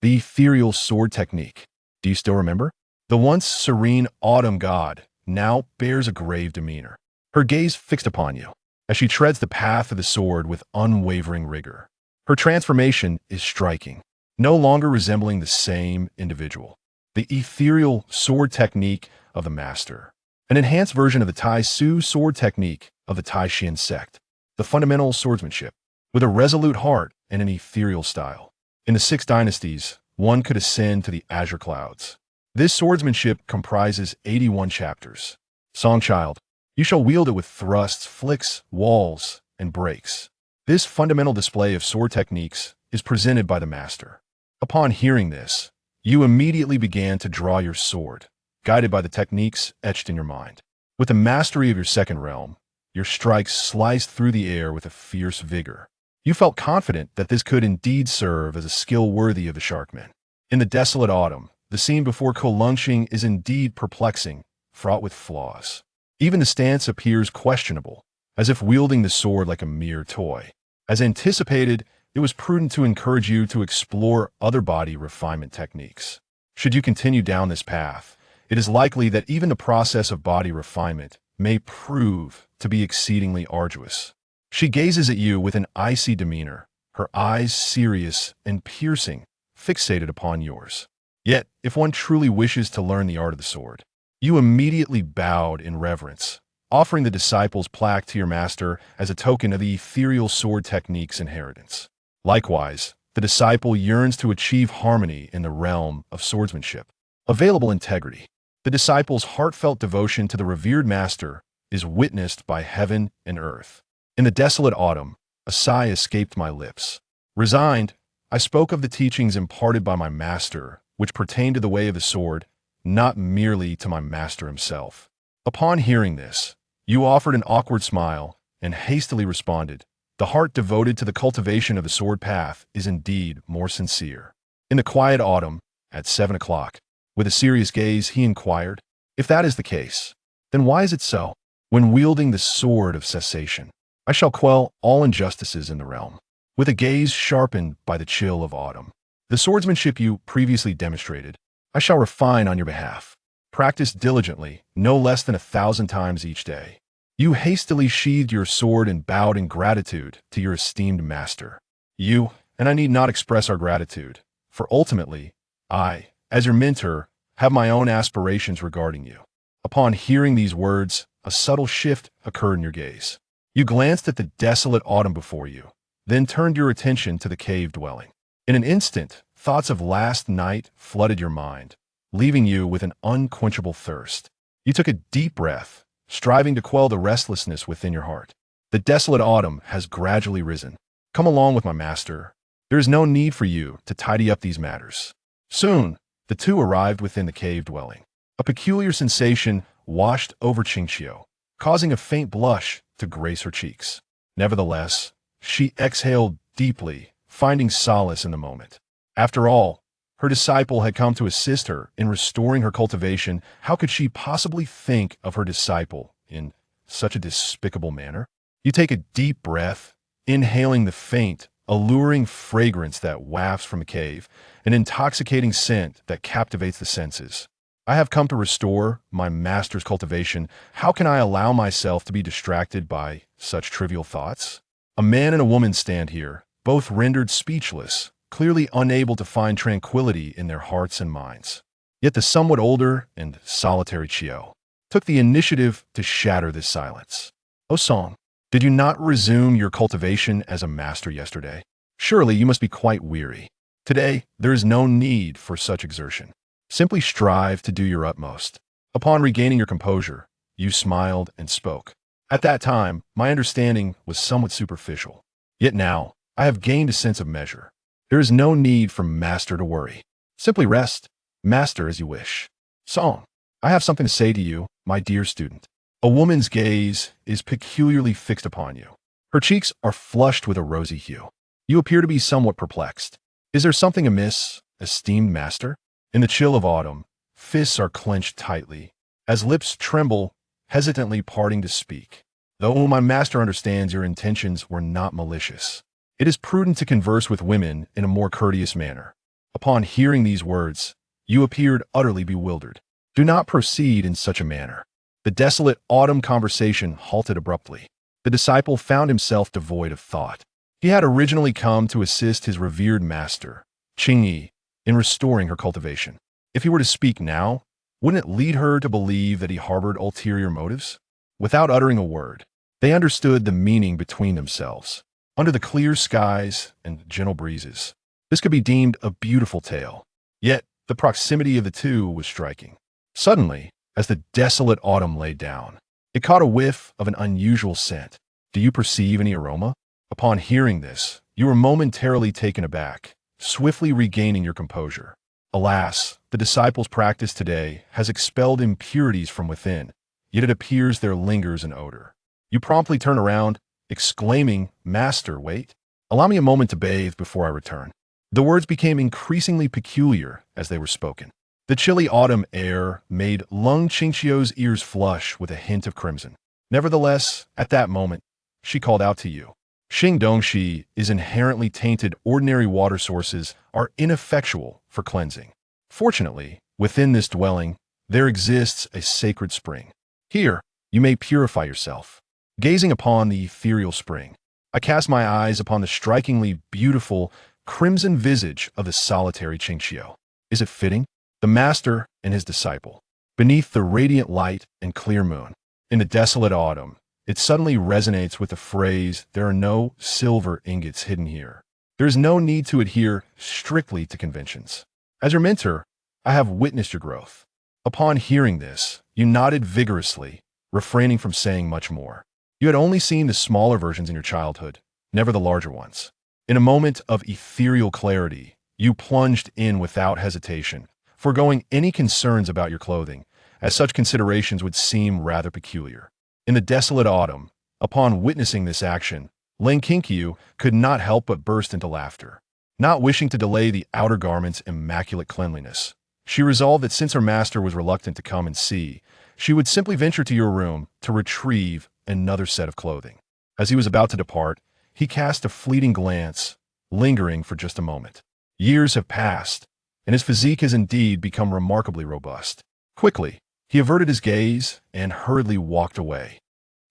The ethereal sword technique. Do you still remember? The once serene autumn god now bears a grave demeanor, her gaze fixed upon you, as she treads the path of the sword with unwavering rigor. Her transformation is striking, no longer resembling the same individual. The ethereal sword technique of the master. An enhanced version of the Tai Su sword technique of the Tai Xian sect. The fundamental swordsmanship, with a resolute heart and an ethereal style. In the 6 dynasties, one could ascend to the azure clouds. This swordsmanship comprises 81 chapters. Songchild, you shall wield it with thrusts, flicks, walls, and breaks. This fundamental display of sword techniques is presented by the master. Upon hearing this, you immediately began to draw your sword, guided by the techniques etched in your mind. With the mastery of your second realm, your strikes sliced through the air with a fierce vigor. You felt confident that this could indeed serve as a skill worthy of the Sharkmen. In the desolate autumn, the scene before Chu Ning is indeed perplexing, fraught with flaws. Even the stance appears questionable, as if wielding the sword like a mere toy. As anticipated, it was prudent to encourage you to explore other body refinement techniques. Should you continue down this path, it is likely that even the process of body refinement may prove to be exceedingly arduous. She gazes at you with an icy demeanor, her eyes serious and piercing, fixated upon yours. Yet, if one truly wishes to learn the art of the sword, you immediately bowed in reverence, offering the disciple's plaque to your master as a token of the ethereal sword technique's inheritance. Likewise, the disciple yearns to achieve harmony in the realm of swordsmanship. Available integrity. The disciple's heartfelt devotion to the revered master is witnessed by heaven and earth. In the desolate autumn, a sigh escaped my lips. Resigned, I spoke of the teachings imparted by my master, which pertain to the way of the sword, not merely to my master himself. Upon hearing this, you offered an awkward smile and hastily responded, "The heart devoted to the cultivation of the sword path is indeed more sincere." In the quiet autumn, at 7 o'clock, with a serious gaze, he inquired, "If that is the case, then why is it so? When wielding the sword of cessation, I shall quell all injustices in the realm." With a gaze sharpened by the chill of autumn, "The swordsmanship you previously demonstrated, I shall refine on your behalf. Practice diligently, no less than 1,000 times each day." You hastily sheathed your sword and bowed in gratitude to your esteemed master. You, and I need not express our gratitude, for ultimately, I, as your mentor, have my own aspirations regarding you. Upon hearing these words, a subtle shift occurred in your gaze. You glanced at the desolate autumn before you, then turned your attention to the cave dwelling. In an instant, thoughts of last night flooded your mind, leaving you with an unquenchable thirst. You took a deep breath, striving to quell the restlessness within your heart. The desolate autumn has gradually risen. Come along with my master. There is no need for you to tidy up these matters. Soon, the two arrived within the cave dwelling. A peculiar sensation washed over Chingqiu, causing a faint blush to grace her cheeks. Nevertheless, she exhaled deeply, finding solace in the moment. After all, her disciple had come to assist her in restoring her cultivation. How could she possibly think of her disciple in such a despicable manner? You take a deep breath, inhaling the faint, alluring fragrance that wafts from the cave, an intoxicating scent that captivates the senses. I have come to restore my master's cultivation. How can I allow myself to be distracted by such trivial thoughts? A man and a woman stand here, both rendered speechless, clearly unable to find tranquility in their hearts and minds. Yet the somewhat older and solitary Chiu took the initiative to shatter this silence. "O Song, did you not resume your cultivation as a master yesterday? Surely you must be quite weary. Today, there is no need for such exertion." Simply strive to do your utmost. Upon regaining your composure, you smiled and spoke. At that time, my understanding was somewhat superficial. Yet now, I have gained a sense of measure. There is no need for master to worry. Simply rest, master as you wish. Song. I have something to say to you, my dear student. A woman's gaze is peculiarly fixed upon you. Her cheeks are flushed with a rosy hue. You appear to be somewhat perplexed. Is there something amiss, esteemed master? In the chill of autumn, fists are clenched tightly, as lips tremble, hesitantly parting to speak. Though my master understands your intentions were not malicious, it is prudent to converse with women in a more courteous manner. Upon hearing these words, you appeared utterly bewildered. Do not proceed in such a manner. The desolate autumn conversation halted abruptly. The disciple found himself devoid of thought. He had originally come to assist his revered master, Qingyi, in restoring her cultivation. If he were to speak now, wouldn't it lead her to believe that he harbored ulterior motives? Without uttering a word, they understood the meaning between themselves. Under the clear skies and gentle breezes, this could be deemed a beautiful tale. Yet, the proximity of the two was striking. Suddenly, as the desolate autumn lay down, it caught a whiff of an unusual scent. Do you perceive any aroma? Upon hearing this, you were momentarily taken aback, swiftly regaining your composure. Alas, the disciple's practice today has expelled impurities from within, yet it appears there lingers an odor. You promptly turn around, exclaiming, "Master, wait. Allow me a moment to bathe before I return." The words became increasingly peculiar as they were spoken. The chilly autumn air made Lung Qingqiu's ears flush with a hint of crimson. Nevertheless, at that moment, she called out to you. Xingdongxi is inherently tainted. Ordinary water sources are ineffectual for cleansing. Fortunately, within this dwelling, there exists a sacred spring. Here, you may purify yourself. Gazing upon the ethereal spring, I cast my eyes upon the strikingly beautiful crimson visage of the solitary Qingqiu. Is it fitting? The master and his disciple, beneath the radiant light and clear moon. In the desolate autumn, it suddenly resonates with the phrase, "There are no silver ingots hidden here." There is no need to adhere strictly to conventions. As your mentor, I have witnessed your growth. Upon hearing this, you nodded vigorously, refraining from saying much more. You had only seen the smaller versions in your childhood, never the larger ones. In a moment of ethereal clarity, you plunged in without hesitation, foregoing any concerns about your clothing, as such considerations would seem rather peculiar. In the desolate autumn, upon witnessing this action, Ling Qinkyu could not help but burst into laughter. Not wishing to delay the outer garment's immaculate cleanliness, she resolved that since her master was reluctant to come and see, she would simply venture to your room to retrieve another set of clothing. As he was about to depart, he cast a fleeting glance, lingering for just a moment. Years have passed, and his physique has indeed become remarkably robust. Quickly, he averted his gaze and hurriedly walked away.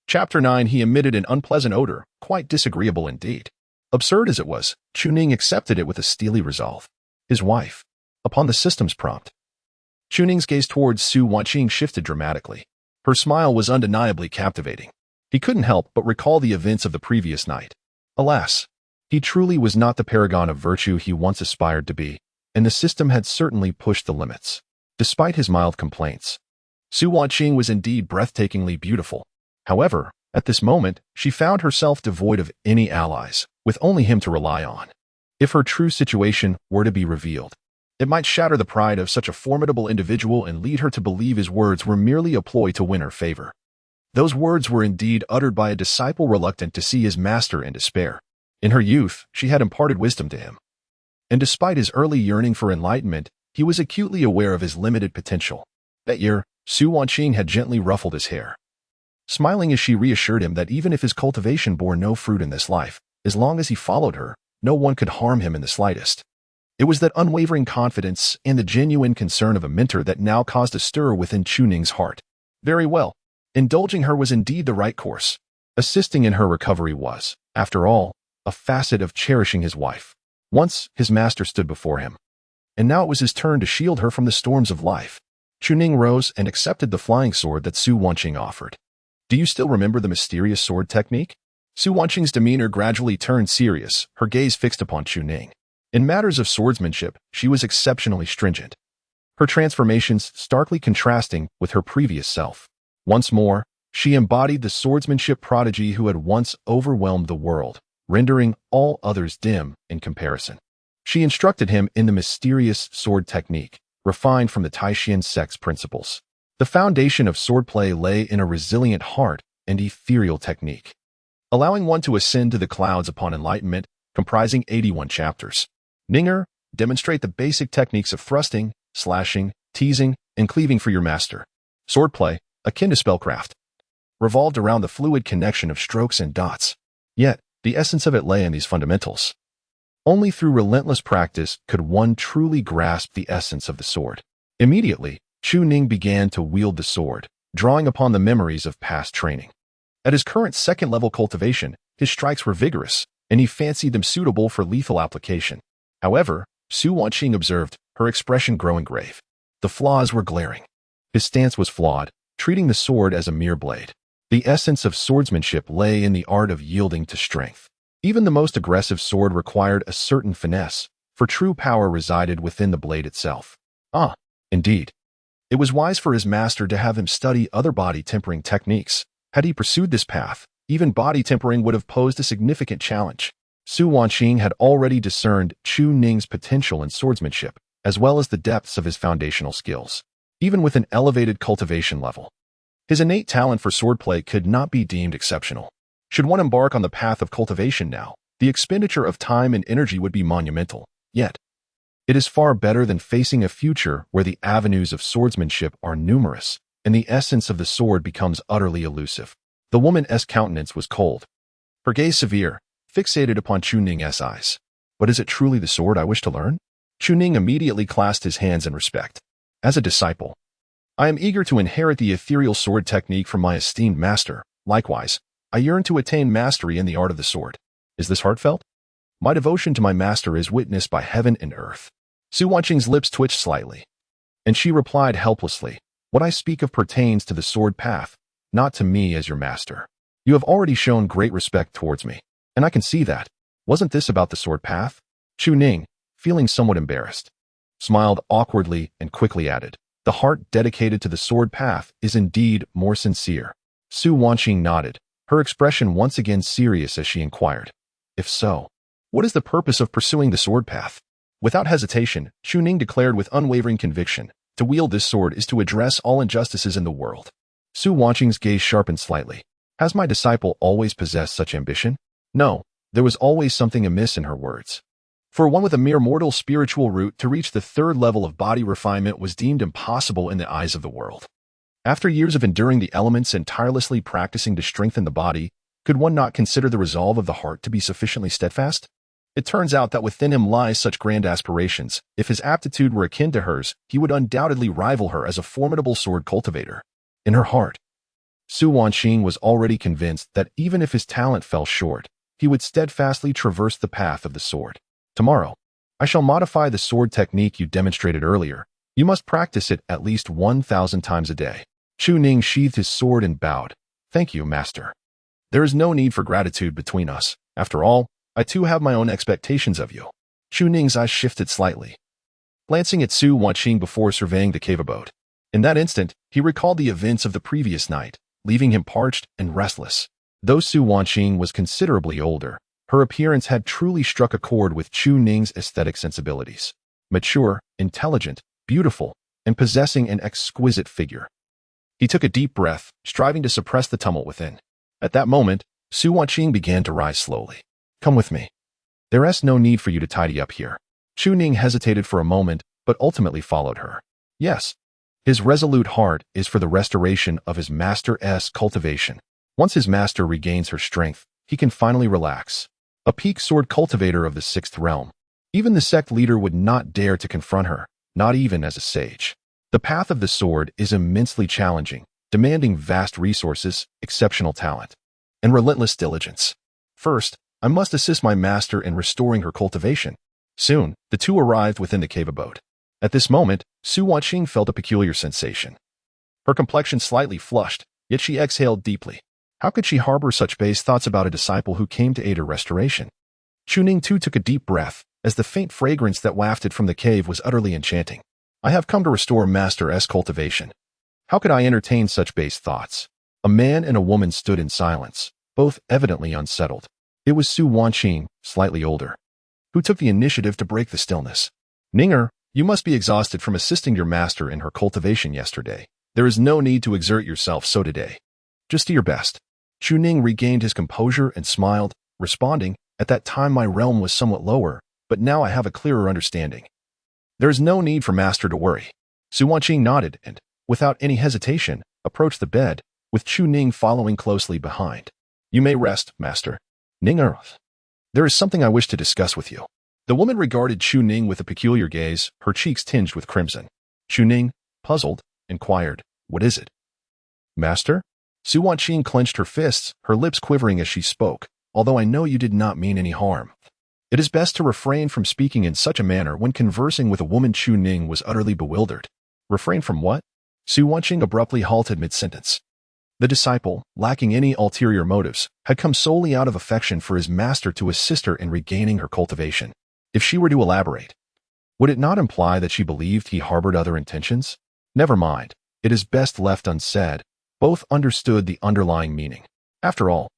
Chapter 9. He emitted an unpleasant odor, quite disagreeable indeed. Absurd as it was, Chu Ning accepted it with a steely resolve. His wife. Upon the system's prompt, Chu Ning's gaze towards Su Wanqing shifted dramatically. Her smile was undeniably captivating. He couldn't help but recall the events of the previous night. Alas, he truly was not the paragon of virtue he once aspired to be, and the system had certainly pushed the limits. Despite his mild complaints, Su Wanqing was indeed breathtakingly beautiful. However, at this moment, she found herself devoid of any allies, with only him to rely on. If her true situation were to be revealed, it might shatter the pride of such a formidable individual and lead her to believe his words were merely a ploy to win her favor. Those words were indeed uttered by a disciple reluctant to see his master in despair. In her youth, she had imparted wisdom to him. And despite his early yearning for enlightenment, he was acutely aware of his limited potential. That year, Su Wanqing had gently ruffled his hair, smiling as she reassured him that even if his cultivation bore no fruit in this life, as long as he followed her, no one could harm him in the slightest. It was that unwavering confidence and the genuine concern of a mentor that now caused a stir within Chu Ning's heart. Very well. Indulging her was indeed the right course. Assisting in her recovery was, after all, a facet of cherishing his wife. Once, his master stood before him, and now it was his turn to shield her from the storms of life. Chu Ning rose and accepted the flying sword that Su Wanqing offered. Do you still remember the mysterious sword technique? Su Wanqing's demeanor gradually turned serious, her gaze fixed upon Chu Ning. In matters of swordsmanship, she was exceptionally stringent. her transformations starkly contrasting with her previous self. Once more, she embodied the swordsmanship prodigy who had once overwhelmed the world, rendering all others dim in comparison. She instructed him in the mysterious sword technique, refined from the Taishan sect's principles. The foundation of swordplay lay in a resilient heart and ethereal technique, allowing one to ascend to the clouds upon enlightenment, comprising 81 chapters. Ninger, demonstrate the basic techniques of thrusting, slashing, teasing, and cleaving for your master. Swordplay, akin to spellcraft, revolved around the fluid connection of strokes and dots. Yet, the essence of it lay in these fundamentals. Only through relentless practice could one truly grasp the essence of the sword. Immediately, Chu Ning began to wield the sword, drawing upon the memories of past training. At his current second-level cultivation, his strikes were vigorous, and he fancied them suitable for lethal application. However, Su Wanqing observed, her expression growing grave. The flaws were glaring. His stance was flawed, treating the sword as a mere blade. The essence of swordsmanship lay in the art of yielding to strength. Even the most aggressive sword required a certain finesse, for true power resided within the blade itself. Indeed. It was wise for his master to have him study other body tempering techniques. Had he pursued this path, even body tempering would have posed a significant challenge. Su Wanqing had already discerned Chu Ning's potential in swordsmanship, as well as the depths of his foundational skills. Even with an elevated cultivation level, his innate talent for swordplay could not be deemed exceptional. Should one embark on the path of cultivation now, the expenditure of time and energy would be monumental. Yet, it is far better than facing a future where the avenues of swordsmanship are numerous, and the essence of the sword becomes utterly elusive. The woman's countenance was cold, her gaze severe, fixated upon Chu Ning's eyes. But is it truly the sword I wish to learn? Chu Ning immediately clasped his hands in respect. As a disciple, I am eager to inherit the ethereal sword technique from my esteemed master. Likewise, I yearn to attain mastery in the art of the sword. Is this heartfelt? My devotion to my master is witnessed by heaven and earth. Su Wanqing's lips twitched slightly, and she replied helplessly, what I speak of pertains to the sword path, not to me as your master. You have already shown great respect towards me, and I can see that. Wasn't this about the sword path? Chu Ning, feeling somewhat embarrassed, smiled awkwardly and quickly added, the heart dedicated to the sword path is indeed more sincere. Su Wanqing nodded, her expression once again serious as she inquired, if so, what is the purpose of pursuing the sword path? Without hesitation, Chu Ning declared with unwavering conviction, to wield this sword is to address all injustices in the world. Su Wanqing's gaze sharpened slightly. Has my disciple always possessed such ambition? No, there was always something amiss in her words. For one with a mere mortal spiritual root to reach the third level of body refinement was deemed impossible in the eyes of the world. After years of enduring the elements and tirelessly practicing to strengthen the body, could one not consider the resolve of the heart to be sufficiently steadfast? It turns out that within him lies such grand aspirations. If his aptitude were akin to hers, he would undoubtedly rival her as a formidable sword cultivator. In her heart, Su Wanqing was already convinced that even if his talent fell short, he would steadfastly traverse the path of the sword. Tomorrow, I shall modify the sword technique you demonstrated earlier. You must practice it at least 1,000 times a day. Chu Ning sheathed his sword and bowed. Thank you, master. There is no need for gratitude between us. After all, I too have my own expectations of you. Chu Ning's eyes shifted slightly, glancing at Su Wanqing before surveying the cave abode. In that instant, he recalled the events of the previous night, leaving him parched and restless. Though Su Wanqing was considerably older, her appearance had truly struck a chord with Chu Ning's aesthetic sensibilities. Mature, intelligent, beautiful, and possessing an exquisite figure. He took a deep breath, striving to suppress the tumult within. At that moment, Su Wanqing began to rise slowly. Come with me. There is no need for you to tidy up here. Chu Ning hesitated for a moment, but ultimately followed her. Yes, his resolute heart is for the restoration of his master's cultivation. Once his master regains her strength, he can finally relax. A peak sword cultivator of the sixth realm. Even the sect leader would not dare to confront her, not even as a sage. The path of the sword is immensely challenging, demanding vast resources, exceptional talent, and relentless diligence. First, I must assist my master in restoring her cultivation. Soon, the two arrived within the cave abode. At this moment, Su Wanqing felt a peculiar sensation. Her complexion slightly flushed, yet she exhaled deeply. How could she harbor such base thoughts about a disciple who came to aid her restoration? Chu Ning too took a deep breath, as the faint fragrance that wafted from the cave was utterly enchanting. I have come to restore Master S cultivation. How could I entertain such base thoughts? A man and a woman stood in silence, both evidently unsettled. It was Su Wanqing, slightly older, who took the initiative to break the stillness. Ninger, you must be exhausted from assisting your master in her cultivation yesterday. There is no need to exert yourself so today. Just do your best. Chu Ning regained his composure and smiled, responding, at that time my realm was somewhat lower, but now I have a clearer understanding. There is no need for master to worry. Su Wanqing nodded and, without any hesitation, approached the bed, with Chu Ning following closely behind. You may rest, master. Ninger, there is something I wish to discuss with you. The woman regarded Chu Ning with a peculiar gaze, her cheeks tinged with crimson. Chu Ning, puzzled, inquired, what is it? Master? Su Wanqing clenched her fists, her lips quivering as she spoke, although I know you did not mean any harm. It is best to refrain from speaking in such a manner when conversing with a woman. Chu Ning was utterly bewildered. Refrain from what? Su Wanqing abruptly halted mid-sentence. The disciple, lacking any ulterior motives, had come solely out of affection for his master to assist her in regaining her cultivation. If she were to elaborate, would it not imply that she believed he harbored other intentions? Never mind, it is best left unsaid. Both understood the underlying meaning. After all,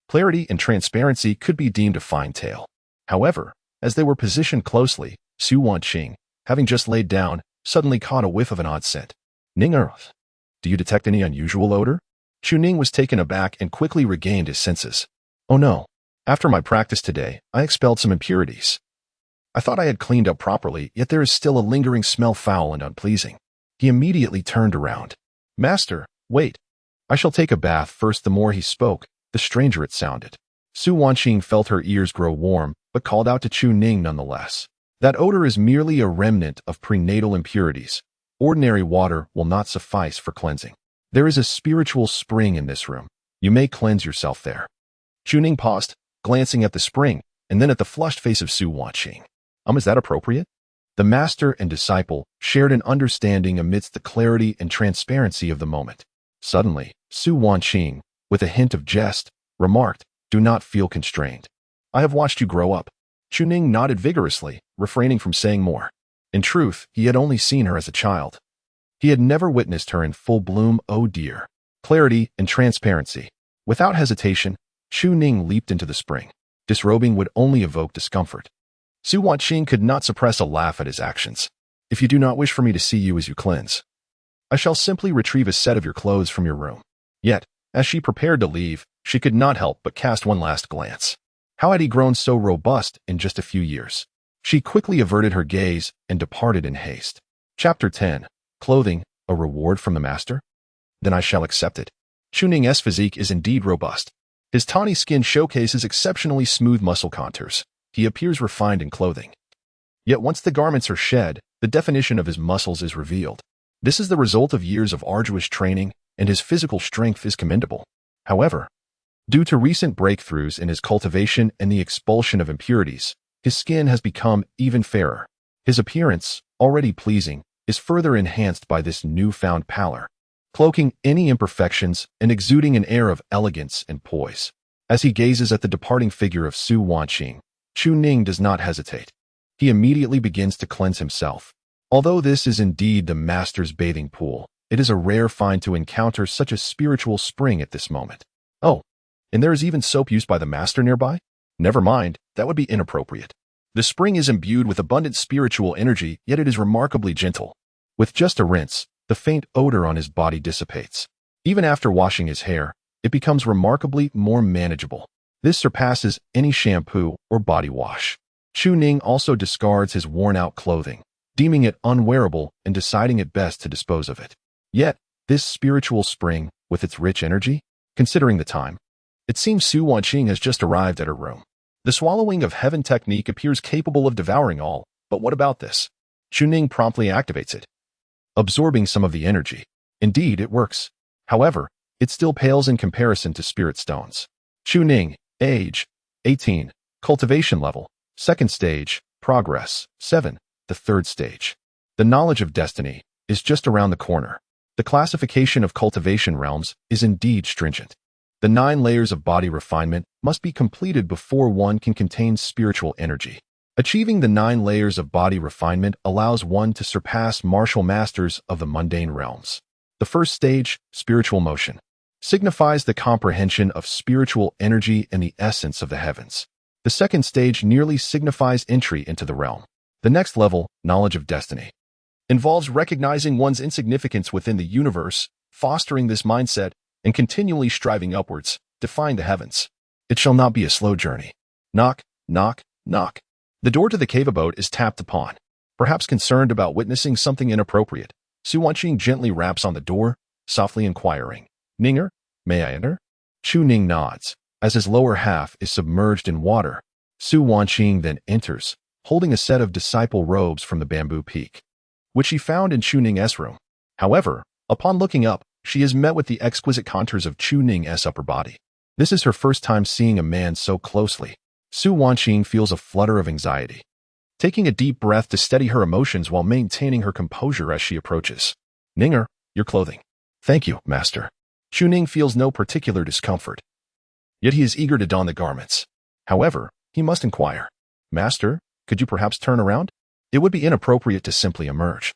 clarity and transparency could be deemed a fine tale. However, as they were positioned closely, Su Wanqing, having just laid down, suddenly caught a whiff of an odd scent. Ninger, do you detect any unusual odor? Chu Ning was taken aback and quickly regained his senses. Oh no. After my practice today, I expelled some impurities. I thought I had cleaned up properly, yet there is still a lingering smell, foul and unpleasing. He immediately turned around. Master, wait. I shall take a bath first. The more he spoke, the stranger it sounded. Su Wanqing felt her ears grow warm, but called out to Chu Ning nonetheless. That odor is merely a remnant of prenatal impurities. Ordinary water will not suffice for cleansing. There is a spiritual spring in this room. You may cleanse yourself there. Chu Ning paused, glancing at the spring, and then at the flushed face of Su Wanqing. Is that appropriate? The master and disciple shared an understanding amidst the clarity and transparency of the moment. Suddenly, Su Wanqing, with a hint of jest, remarked, do not feel constrained. I have watched you grow up. Chu Ning nodded vigorously, refraining from saying more. In truth, he had only seen her as a child. He had never witnessed her in full bloom. Oh dear. Clarity and transparency. Without hesitation, Chu Ning leaped into the spring. Disrobing would only evoke discomfort. Su Wanqing could not suppress a laugh at his actions. If you do not wish for me to see you as you cleanse, I shall simply retrieve a set of your clothes from your room. Yet, as she prepared to leave, she could not help but cast one last glance. How had he grown so robust in just a few years? She quickly averted her gaze and departed in haste. Chapter 10. Clothing, a reward from the master? Then I shall accept it. Chu Ning's physique is indeed robust. His tawny skin showcases exceptionally smooth muscle contours. He appears refined in clothing. Yet once the garments are shed, the definition of his muscles is revealed. This is the result of years of arduous training, and his physical strength is commendable. However, due to recent breakthroughs in his cultivation and the expulsion of impurities, his skin has become even fairer. His appearance, already pleasing, is further enhanced by this newfound pallor, cloaking any imperfections and exuding an air of elegance and poise. As he gazes at the departing figure of Su Wanqing, Chu Ning does not hesitate. He immediately begins to cleanse himself. Although this is indeed the master's bathing pool, it is a rare find to encounter such a spiritual spring at this moment. Oh, and there is even soap used by the master nearby? Never mind, that would be inappropriate. The spring is imbued with abundant spiritual energy, yet it is remarkably gentle. With just a rinse, the faint odor on his body dissipates. Even after washing his hair, it becomes remarkably more manageable. This surpasses any shampoo or body wash. Chu Ning also discards his worn-out clothing, deeming it unwearable and deciding it best to dispose of it. Yet, this spiritual spring, with its rich energy, considering the time, it seems Su Wanqing has just arrived at her room. The swallowing of heaven technique appears capable of devouring all, but what about this? Chu Ning promptly activates it, absorbing some of the energy. Indeed, it works. However, it still pales in comparison to spirit stones. Chu Ning, age, 18, cultivation level, 2nd stage, progress, 7, the 3rd stage. The knowledge of destiny is just around the corner. The classification of cultivation realms is indeed stringent. The 9 layers of body refinement must be completed before one can contain spiritual energy. Achieving the 9 layers of body refinement allows one to surpass martial masters of the mundane realms. The first stage, spiritual motion, signifies the comprehension of spiritual energy and the essence of the heavens. The second stage nearly signifies entry into the realm. The next level, knowledge of destiny, involves recognizing one's insignificance within the universe, fostering this mindset, and continually striving upwards, defying the heavens. It shall not be a slow journey. Knock, knock, knock. The door to the cave abode is tapped upon. Perhaps concerned about witnessing something inappropriate, Su Wanqing gently raps on the door, softly inquiring, "Ninger, may I enter?" Chu Ning nods. As his lower half is submerged in water, Su Wanqing then enters, holding a set of disciple robes from the bamboo peak, which she found in Chu Ning's room. However, upon looking up, she is met with the exquisite contours of Chu Ning's upper body. This is her first time seeing a man so closely. Su Wanqing feels a flutter of anxiety, taking a deep breath to steady her emotions while maintaining her composure as she approaches. "Ninger, your clothing." "Thank you, master." Chu Ning feels no particular discomfort, yet he is eager to don the garments. However, he must inquire, "Master, could you perhaps turn around?" It would be inappropriate to simply emerge,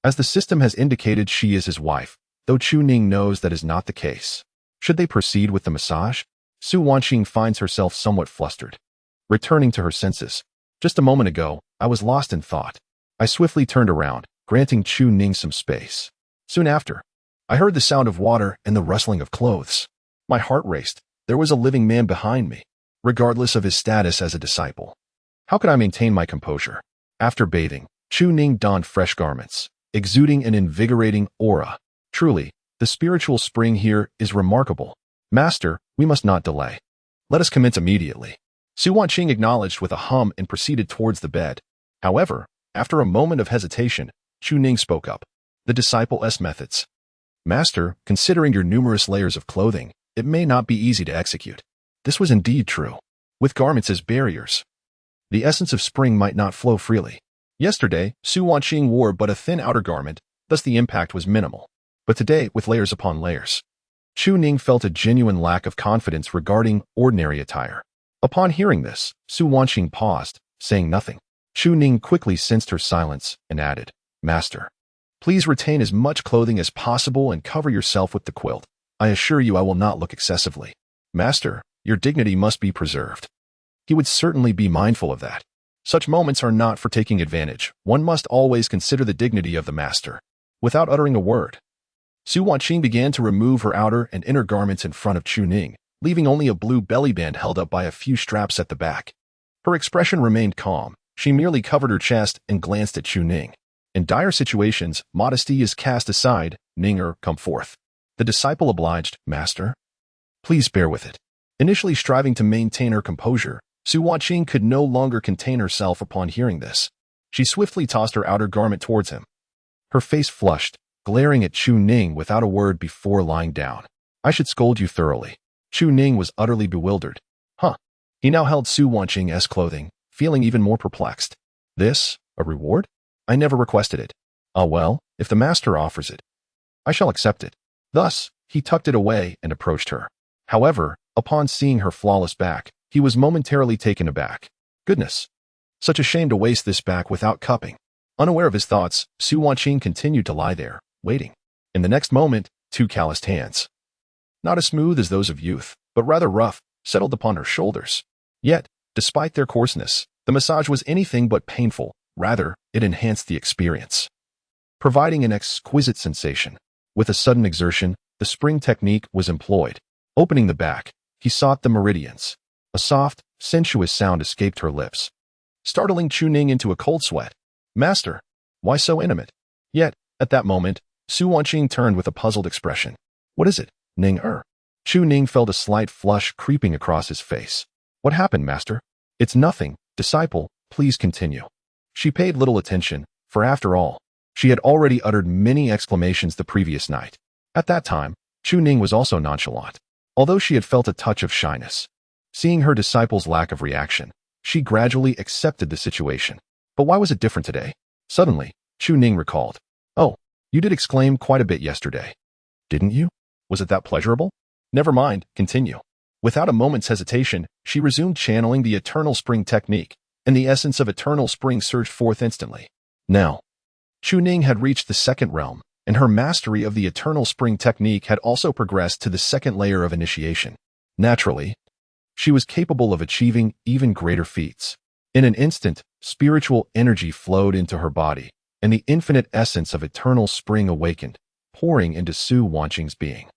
as the system has indicated she is his wife, though Chu Ning knows that is not the case. Should they proceed with the massage? Su Wanqing finds herself somewhat flustered. Returning to her senses. "Just a moment ago, I was lost in thought. I swiftly turned around, granting Chu Ning some space. Soon after, I heard the sound of water and the rustling of clothes. My heart raced. There was a living man behind me, regardless of his status as a disciple. How could I maintain my composure? After bathing, Chu Ning donned fresh garments, exuding an invigorating aura. Truly, the spiritual spring here is remarkable. Master, we must not delay. Let us commence immediately." Su Wanqing acknowledged with a hum and proceeded towards the bed. However, after a moment of hesitation, Chu Ning spoke up. "The disciple's methods. Master, considering your numerous layers of clothing, it may not be easy to execute." This was indeed true. With garments as barriers, the essence of spring might not flow freely. Yesterday, Su Wanqing wore but a thin outer garment, thus the impact was minimal. But today, with layers upon layers, Chu Ning felt a genuine lack of confidence regarding ordinary attire. Upon hearing this, Su Wanqing paused, saying nothing. Chu Ning quickly sensed her silence and added, "Master, please retain as much clothing as possible and cover yourself with the quilt. I assure you I will not look excessively. Master, your dignity must be preserved." He would certainly be mindful of that. Such moments are not for taking advantage. One must always consider the dignity of the master. Without uttering a word, Su Wanqing began to remove her outer and inner garments in front of Chu Ning, leaving only a blue belly band held up by a few straps at the back. Her expression remained calm. She merely covered her chest and glanced at Chu Ning. In dire situations, modesty is cast aside. "Ninger, come forth." The disciple obliged, "Master, please bear with it." Initially striving to maintain her composure, Su Wanqing could no longer contain herself upon hearing this. She swiftly tossed her outer garment towards him. Her face flushed, glaring at Chu Ning without a word before lying down. "I should scold you thoroughly." Chu Ning was utterly bewildered. He now held Su Wanqing's clothing, feeling even more perplexed. "This, a reward? I never requested it." "Ah well, if the master offers it, I shall accept it." Thus, he tucked it away and approached her. However, upon seeing her flawless back, he was momentarily taken aback. Goodness! Such a shame to waste this back without cupping. Unaware of his thoughts, Su Wanqing continued to lie there, waiting. In the next moment, 2 calloused hands, not as smooth as those of youth, but rather rough, settled upon her shoulders. Yet, despite their coarseness, the massage was anything but painful. Rather, it enhanced the experience, providing an exquisite sensation. With a sudden exertion, the spring technique was employed. Opening the back, he sought the meridians. A soft, sensuous sound escaped her lips, startling Chu Ning into a cold sweat. "Master, why so intimate?" Yet, at that moment, Su Wanqing turned with a puzzled expression. "What is it, Ning-er?" Chu Ning felt a slight flush creeping across his face. "What happened, master?" "It's nothing, disciple, please continue." She paid little attention, for after all, she had already uttered many exclamations the previous night. At that time, Chu Ning was also nonchalant, although she had felt a touch of shyness. Seeing her disciple's lack of reaction, she gradually accepted the situation. But why was it different today? Suddenly, Chu Ning recalled. "Oh, you did exclaim quite a bit yesterday. Didn't you? Was it that pleasurable? Never mind, continue." Without a moment's hesitation, she resumed channeling the eternal spring technique, and the essence of eternal spring surged forth instantly. Now, Chu Ning had reached the second realm, and her mastery of the eternal spring technique had also progressed to the second layer of initiation. Naturally, she was capable of achieving even greater feats. In an instant, spiritual energy flowed into her body, and the infinite essence of eternal spring awakened, pouring into Su Wanqing's being.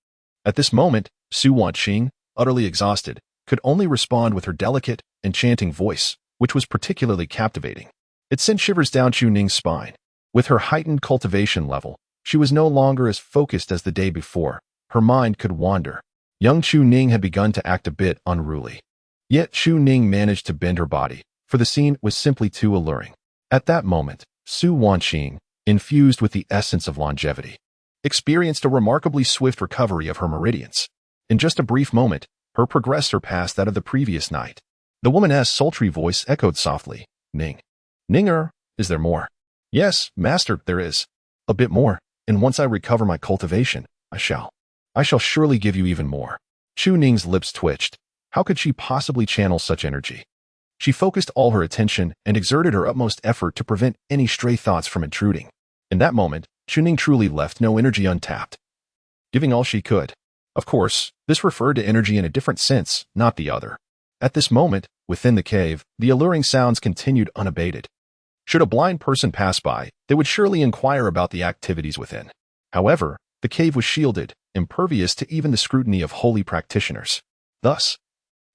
At this moment, Su Wanqing, utterly exhausted, could only respond with her delicate, enchanting voice, which was particularly captivating. It sent shivers down Chu Ning's spine. With her heightened cultivation level, she was no longer as focused as the day before. Her mind could wander. Young Chu Ning had begun to act a bit unruly. Yet Chu Ning managed to bend her body, for the scene was simply too alluring. At that moment, Su Wanqing, infused with the essence of longevity, experienced a remarkably swift recovery of her meridians. In just a brief moment, her progress surpassed that of the previous night. The woman's sultry voice echoed softly, "Ning. Ninger, is there more?" "Yes, master, there is. A bit more, and once I recover my cultivation, I shall surely give you even more." Chu Ning's lips twitched. How could she possibly channel such energy? She focused all her attention and exerted her utmost effort to prevent any stray thoughts from intruding. In that moment, Chu Ning truly left no energy untapped, giving all she could. Of course, this referred to energy in a different sense, not the other. At this moment, within the cave, the alluring sounds continued unabated. Should a blind person pass by, they would surely inquire about the activities within. However, the cave was shielded, impervious to even the scrutiny of holy practitioners. Thus,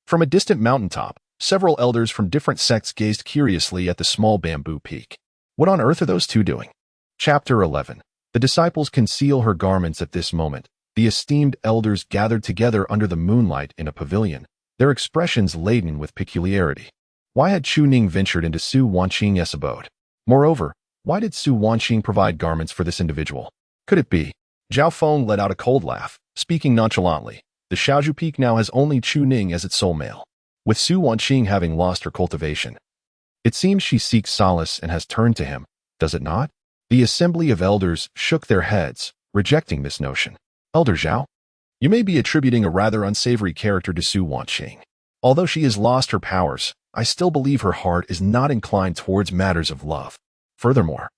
from a distant mountaintop, several elders from different sects gazed curiously at the small bamboo peak. What on earth are those two doing? Chapter 11. The disciples conceal her garments at this moment. The esteemed elders gathered together under the moonlight in a pavilion, their expressions laden with peculiarity. Why had Chu Ning ventured into Su Wanqing's abode? Moreover, why did Su Wanqing provide garments for this individual? Could it be? Zhao Feng let out a cold laugh, speaking nonchalantly. The Shaoju Peak now has only Chu Ning as its sole male. With Su Wanqing having lost her cultivation, it seems she seeks solace and has turned to him, does it not? The assembly of elders shook their heads, rejecting this notion. Elder Zhao, you may be attributing a rather unsavory character to Su Wanqing. Although she has lost her powers, I still believe her heart is not inclined towards matters of love. Furthermore,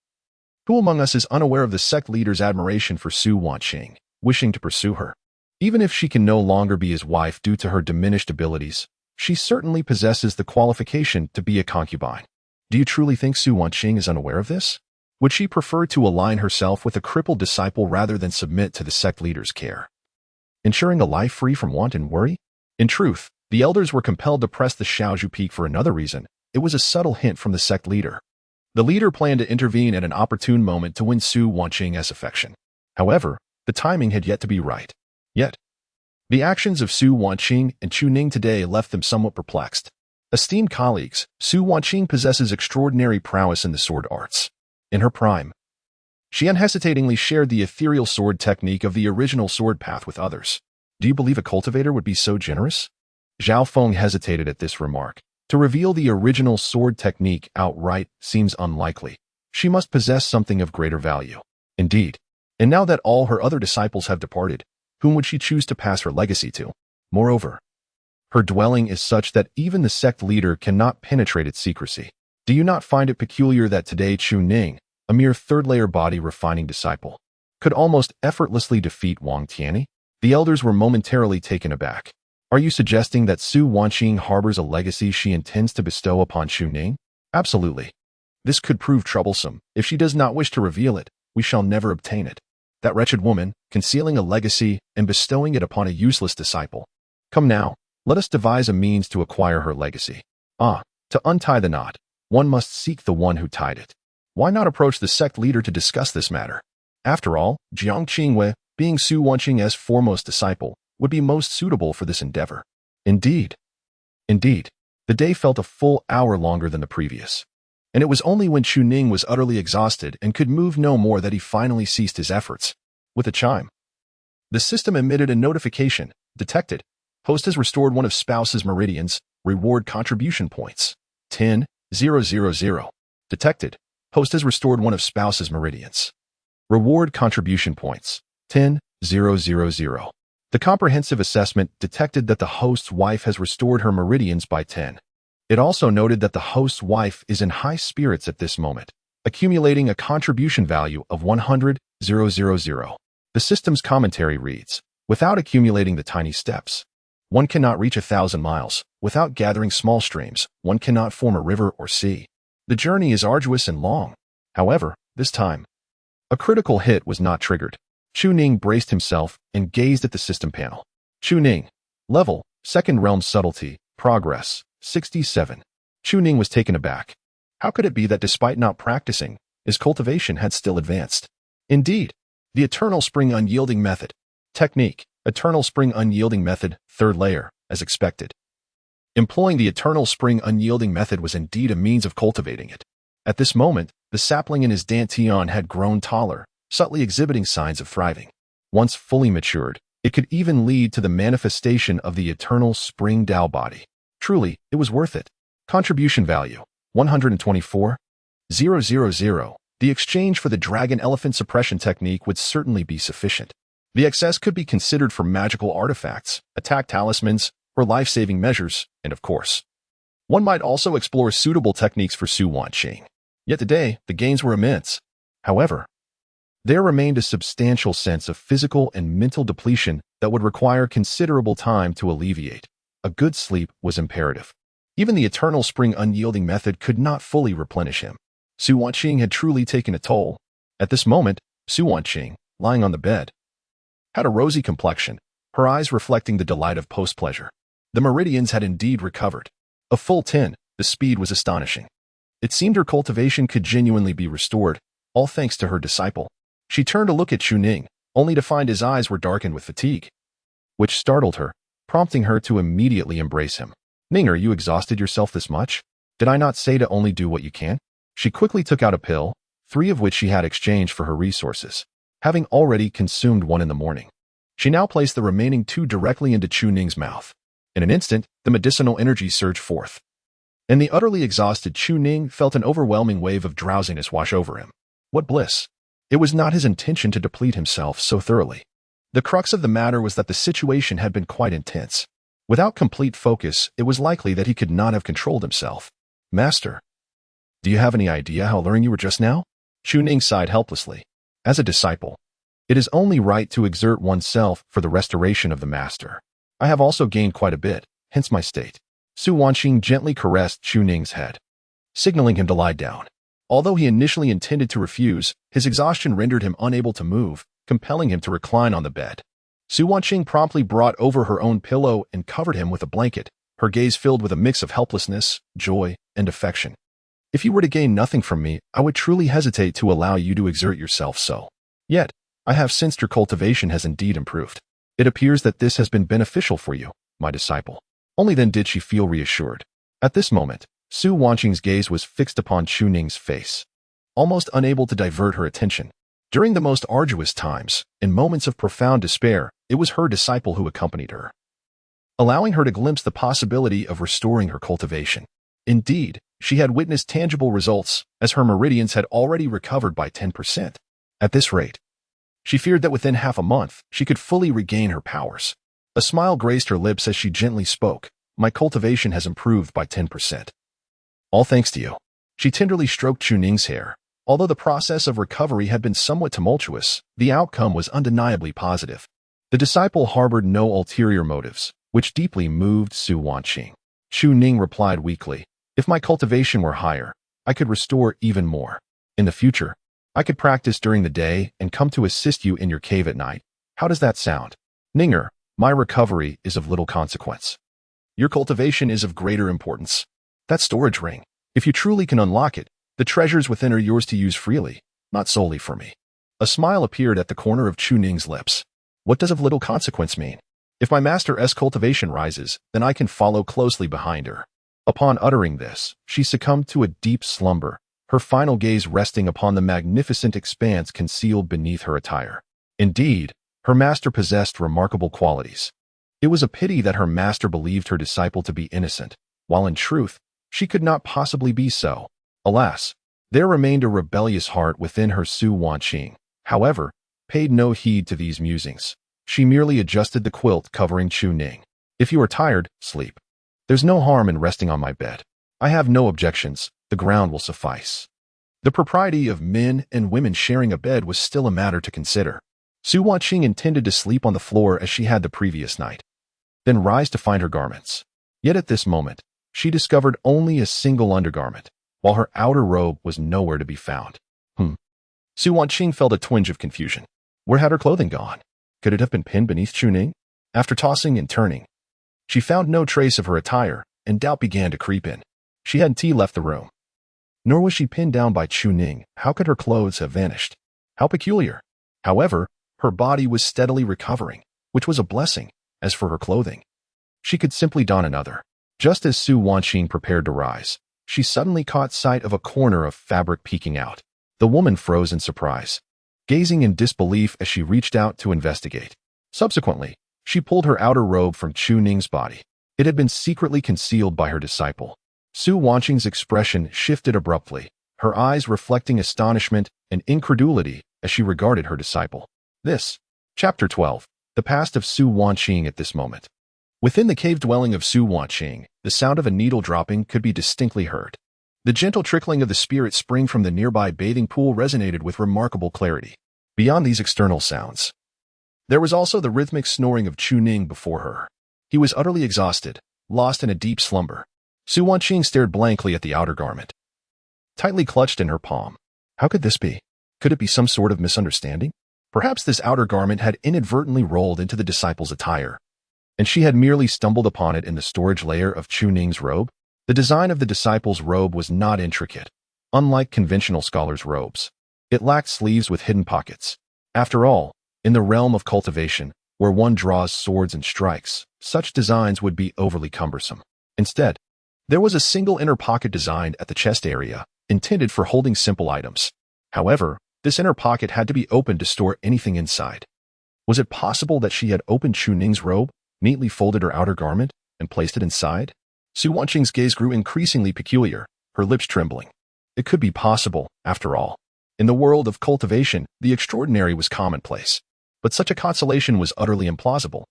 who among us is unaware of the sect leader's admiration for Su Wanqing, wishing to pursue her? Even if she can no longer be his wife due to her diminished abilities, she certainly possesses the qualification to be a concubine. Do you truly think Su Wanqing is unaware of this? Would she prefer to align herself with a crippled disciple rather than submit to the sect leader's care, ensuring a life free from want and worry? In truth, the elders were compelled to press the Shaoju Peak for another reason. It was a subtle hint from the sect leader. The leader planned to intervene at an opportune moment to win Su Wanqing's affection. However, the timing had yet to be right. Yet, the actions of Su Wanqing and Chu Ning today left them somewhat perplexed. Esteemed colleagues, Su Wanqing possesses extraordinary prowess in the sword arts. In her prime, she unhesitatingly shared the ethereal sword technique of the original sword path with others. Do you believe a cultivator would be so generous? Zhao Feng hesitated at this remark. To reveal the original sword technique outright seems unlikely. She must possess something of greater value. Indeed. And now that all her other disciples have departed, whom would she choose to pass her legacy to? Moreover, her dwelling is such that even the sect leader cannot penetrate its secrecy. Do you not find it peculiar that today Chu Ning, a mere third-layer body refining disciple, could almost effortlessly defeat Wang Tianyi? The elders were momentarily taken aback. Are you suggesting that Su Wanqing harbors a legacy she intends to bestow upon Chu Ning? Absolutely. This could prove troublesome. If she does not wish to reveal it, we shall never obtain it. That wretched woman, concealing a legacy and bestowing it upon a useless disciple. Come now, let us devise a means to acquire her legacy. To untie the knot, one must seek the one who tied it. Why not approach the sect leader to discuss this matter? After all, Jiang Qingwei, being Su Wanqing's foremost disciple, would be most suitable for this endeavor. Indeed. The day felt a full hour longer than the previous. And it was only when Chu Ning was utterly exhausted and could move no more that he finally ceased his efforts. With a chime, the system emitted a notification. Detected. Host has restored one of spouse's meridians. Reward contribution points. 10,000. Detected. Host has restored one of spouse's meridians. Reward contribution points. 10,000. The comprehensive assessment detected that the host's wife has restored her meridians by 10. It also noted that the host's wife is in high spirits at this moment, accumulating a contribution value of 100,000. The system's commentary reads, without accumulating the tiny steps, one cannot reach 1,000 miles. Without gathering small streams, one cannot form a river or sea. The journey is arduous and long. However, this time, a critical hit was not triggered. Chu Ning braced himself and gazed at the system panel. Chu Ning. Level, Second Realm Subtlety, Progress, 67. Chu Ning was taken aback. How could it be that despite not practicing, his cultivation had still advanced? Indeed, the Eternal Spring Unyielding Method. Technique, Eternal Spring Unyielding Method, third layer, as expected. Employing the Eternal Spring Unyielding Method was indeed a means of cultivating it. At this moment, the sapling in his dantian had grown taller, subtly exhibiting signs of thriving. Once fully matured, it could even lead to the manifestation of the Eternal Spring Tao body. Truly, it was worth it. Contribution value, 124,000. The exchange for the Dragon Elephant Suppression Technique would certainly be sufficient. The excess could be considered for magical artifacts, attack talismans, or life-saving measures, and of course, one might also explore suitable techniques for Su Wanqing. Yet today, the gains were immense. However, there remained a substantial sense of physical and mental depletion that would require considerable time to alleviate. A good sleep was imperative. Even the Eternal Spring Unyielding Method could not fully replenish him. Su Wanqing had truly taken a toll. At this moment, Su Wanqing, lying on the bed, had a rosy complexion, her eyes reflecting the delight of post-pleasure. The meridians had indeed recovered. A full 10, the speed was astonishing. It seemed her cultivation could genuinely be restored, all thanks to her disciple. She turned to look at Chu Ning, only to find his eyes were darkened with fatigue, which startled her, prompting her to immediately embrace him. Ning, are you exhausted yourself this much? Did I not say to only do what you can? She quickly took out a pill, 3 of which she had exchanged for her resources, having already consumed 1 in the morning. She now placed the remaining 2 directly into Chu Ning's mouth. In an instant, the medicinal energy surged forth, and the utterly exhausted Chu Ning felt an overwhelming wave of drowsiness wash over him. What bliss! It was not his intention to deplete himself so thoroughly. The crux of the matter was that the situation had been quite intense. Without complete focus, it was likely that he could not have controlled himself. Master, do you have any idea how alluring you were just now? Chu Ning sighed helplessly. As a disciple, it is only right to exert oneself for the restoration of the master. I have also gained quite a bit, hence my state. Su Wanqing gently caressed Chu Ning's head, signaling him to lie down. Although he initially intended to refuse, his exhaustion rendered him unable to move, compelling him to recline on the bed. Su Wanqing promptly brought over her own pillow and covered him with a blanket, her gaze filled with a mix of helplessness, joy, and affection. If you were to gain nothing from me, I would truly hesitate to allow you to exert yourself so. Yet, I have sensed your cultivation has indeed improved. It appears that this has been beneficial for you, my disciple. Only then did she feel reassured. At this moment, Su Wanqing's gaze was fixed upon Chu Ning's face, almost unable to divert her attention. During the most arduous times, in moments of profound despair, it was her disciple who accompanied her, allowing her to glimpse the possibility of restoring her cultivation. Indeed, she had witnessed tangible results, as her meridians had already recovered by 10%. At this rate, she feared that within half a month, she could fully regain her powers. A smile graced her lips as she gently spoke. My cultivation has improved by 10%. All thanks to you. She tenderly stroked Chu Ning's hair. Although the process of recovery had been somewhat tumultuous, the outcome was undeniably positive. The disciple harbored no ulterior motives, which deeply moved Su Wanqing. Chu Ning replied weakly, if my cultivation were higher, I could restore even more. In the future, I could practice during the day and come to assist you in your cave at night. How does that sound? Ninger, my recovery is of little consequence. Your cultivation is of greater importance. That storage ring, if you truly can unlock it, the treasures within are yours to use freely, not solely for me. A smile appeared at the corner of Chu Ning's lips. What does of little consequence mean? If my master's cultivation rises, then I can follow closely behind her. Upon uttering this, she succumbed to a deep slumber, her final gaze resting upon the magnificent expanse concealed beneath her attire. Indeed, her master possessed remarkable qualities. It was a pity that her master believed her disciple to be innocent, while in truth, she could not possibly be so. Alas, there remained a rebellious heart within her. Su Wanqing, however, paid no heed to these musings. She merely adjusted the quilt covering Chu Ning. If you are tired, sleep. There's no harm in resting on my bed. I have no objections. The ground will suffice. The propriety of men and women sharing a bed was still a matter to consider. Su Wanqing intended to sleep on the floor as she had the previous night, then rise to find her garments. Yet at this moment, she discovered only a single undergarment, while her outer robe was nowhere to be found. Su Wanqing felt a twinge of confusion. Where had her clothing gone? Could it have been pinned beneath Chu Ning? After tossing and turning, she found no trace of her attire, and doubt began to creep in. She hadn't left the room. Nor was she pinned down by Chu Ning. How could her clothes have vanished? How peculiar. However, her body was steadily recovering, which was a blessing. As for her clothing, she could simply don another. Just as Su Wanqing prepared to rise, she suddenly caught sight of a corner of fabric peeking out. The woman froze in surprise, gazing in disbelief as she reached out to investigate. Subsequently, she pulled her outer robe from Chu Ning's body. It had been secretly concealed by her disciple. Su Wanqing's expression shifted abruptly, her eyes reflecting astonishment and incredulity as she regarded her disciple. Chapter 12. The past of Su Wanqing at this moment. Within the cave dwelling of Su Wanqing, the sound of a needle dropping could be distinctly heard. The gentle trickling of the spirit spring from the nearby bathing pool resonated with remarkable clarity. Beyond these external sounds, there was also the rhythmic snoring of Chu Ning before her. He was utterly exhausted, lost in a deep slumber. Su Wanqing stared blankly at the outer garment, tightly clutched in her palm. How could this be? Could it be some sort of misunderstanding? Perhaps this outer garment had inadvertently rolled into the disciple's attire, and she had merely stumbled upon it in the storage layer of Chu Ning's robe. The design of the disciple's robe was not intricate, unlike conventional scholars' robes. It lacked sleeves with hidden pockets. After all, in the realm of cultivation, where one draws swords and strikes, such designs would be overly cumbersome. Instead, there was a single inner pocket designed at the chest area, intended for holding simple items. However, this inner pocket had to be opened to store anything inside. Was it possible that she had opened Chu Ning's robe, neatly folded her outer garment, and placed it inside? Su Wanqing's gaze grew increasingly peculiar, her lips trembling. It could be possible, after all. In the world of cultivation, the extraordinary was commonplace. But such a consolation was utterly implausible.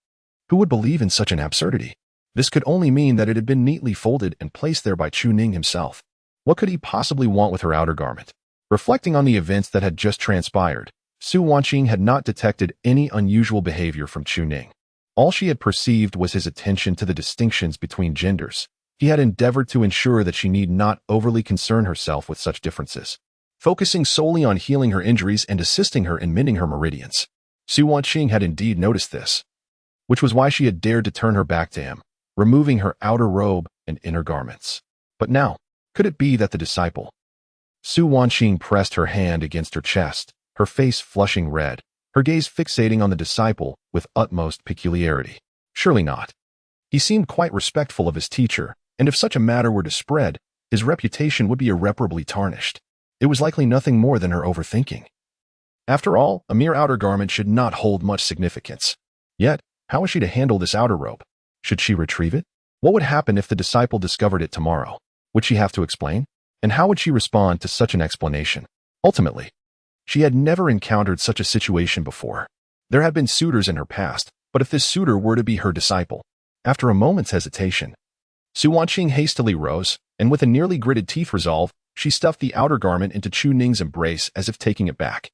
Who would believe in such an absurdity? This could only mean that it had been neatly folded and placed there by Chu Ning himself. What could he possibly want with her outer garment? Reflecting on the events that had just transpired, Su Wanqing had not detected any unusual behavior from Chu Ning. All she had perceived was his attention to the distinctions between genders. He had endeavored to ensure that she need not overly concern herself with such differences, focusing solely on healing her injuries and assisting her in mending her meridians. Su Wanqing had indeed noticed this, which was why she had dared to turn her back to him, removing her outer robe and inner garments. But now, could it be that the disciple? Su Wanqing pressed her hand against her chest, her face flushing red, her gaze fixating on the disciple with utmost peculiarity. Surely not. He seemed quite respectful of his teacher, and if such a matter were to spread, his reputation would be irreparably tarnished. It was likely nothing more than her overthinking. After all, a mere outer garment should not hold much significance. Yet, how was she to handle this outer robe? Should she retrieve it? What would happen if the disciple discovered it tomorrow? Would she have to explain? And how would she respond to such an explanation? Ultimately, she had never encountered such a situation before. There had been suitors in her past, but if this suitor were to be her disciple? After a moment's hesitation, Su Wanqing hastily rose, and with a nearly gritted teeth resolve, she stuffed the outer garment into Chu Ning's embrace as if taking it back.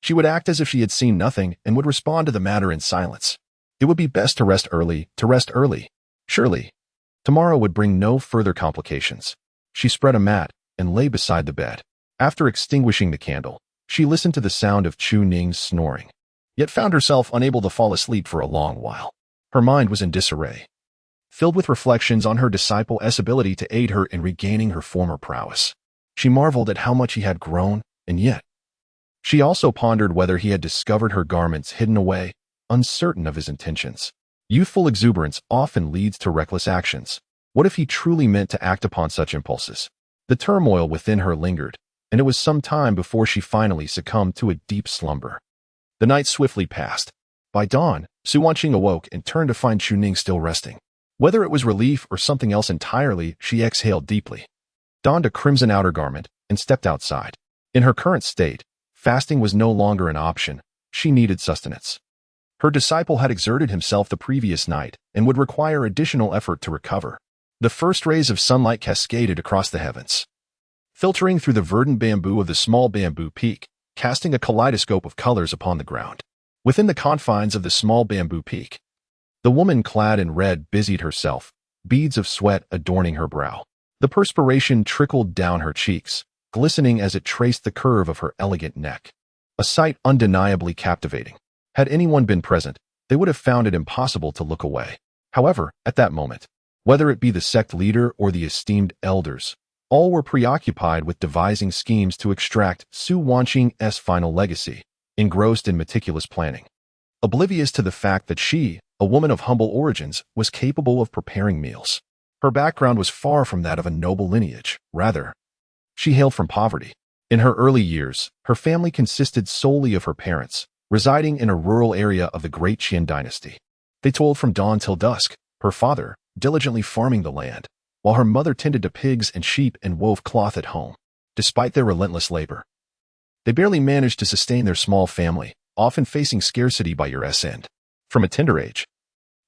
She would act as if she had seen nothing and would respond to the matter in silence. It would be best to rest early. Surely, tomorrow would bring no further complications. She spread a mat and lay beside the bed. After extinguishing the candle, she listened to the sound of Chu Ning's snoring, yet found herself unable to fall asleep for a long while. Her mind was in disarray, filled with reflections on her disciple's ability to aid her in regaining her former prowess. She marveled at how much he had grown, and yet she also pondered whether he had discovered her garments hidden away, uncertain of his intentions. Youthful exuberance often leads to reckless actions. What if he truly meant to act upon such impulses? The turmoil within her lingered, and it was some time before she finally succumbed to a deep slumber. The night swiftly passed. By dawn, Su Wanqing awoke and turned to find Chu Ning still resting. Whether it was relief or something else entirely, she exhaled deeply, donned a crimson outer garment, and stepped outside. In her current state, fasting was no longer an option. She needed sustenance. Her disciple had exerted himself the previous night and would require additional effort to recover. The first rays of sunlight cascaded across the heavens, filtering through the verdant bamboo of the small bamboo peak, casting a kaleidoscope of colors upon the ground. Within the confines of the small bamboo peak, the woman clad in red busied herself, beads of sweat adorning her brow. The perspiration trickled down her cheeks, glistening as it traced the curve of her elegant neck. A sight undeniably captivating. Had anyone been present, they would have found it impossible to look away. However, at that moment, whether it be the sect leader or the esteemed elders, all were preoccupied with devising schemes to extract Su Wanqing's final legacy, engrossed in meticulous planning. Oblivious to the fact that she, a woman of humble origins, was capable of preparing meals. Her background was far from that of a noble lineage. Rather, she hailed from poverty. In her early years, her family consisted solely of her parents, residing in a rural area of the Great Qian dynasty. They toiled from dawn till dusk, her father diligently farming the land, while her mother tended to pigs and sheep and wove cloth at home. Despite their relentless labor, they barely managed to sustain their small family, often facing scarcity by year's end. From a tender age,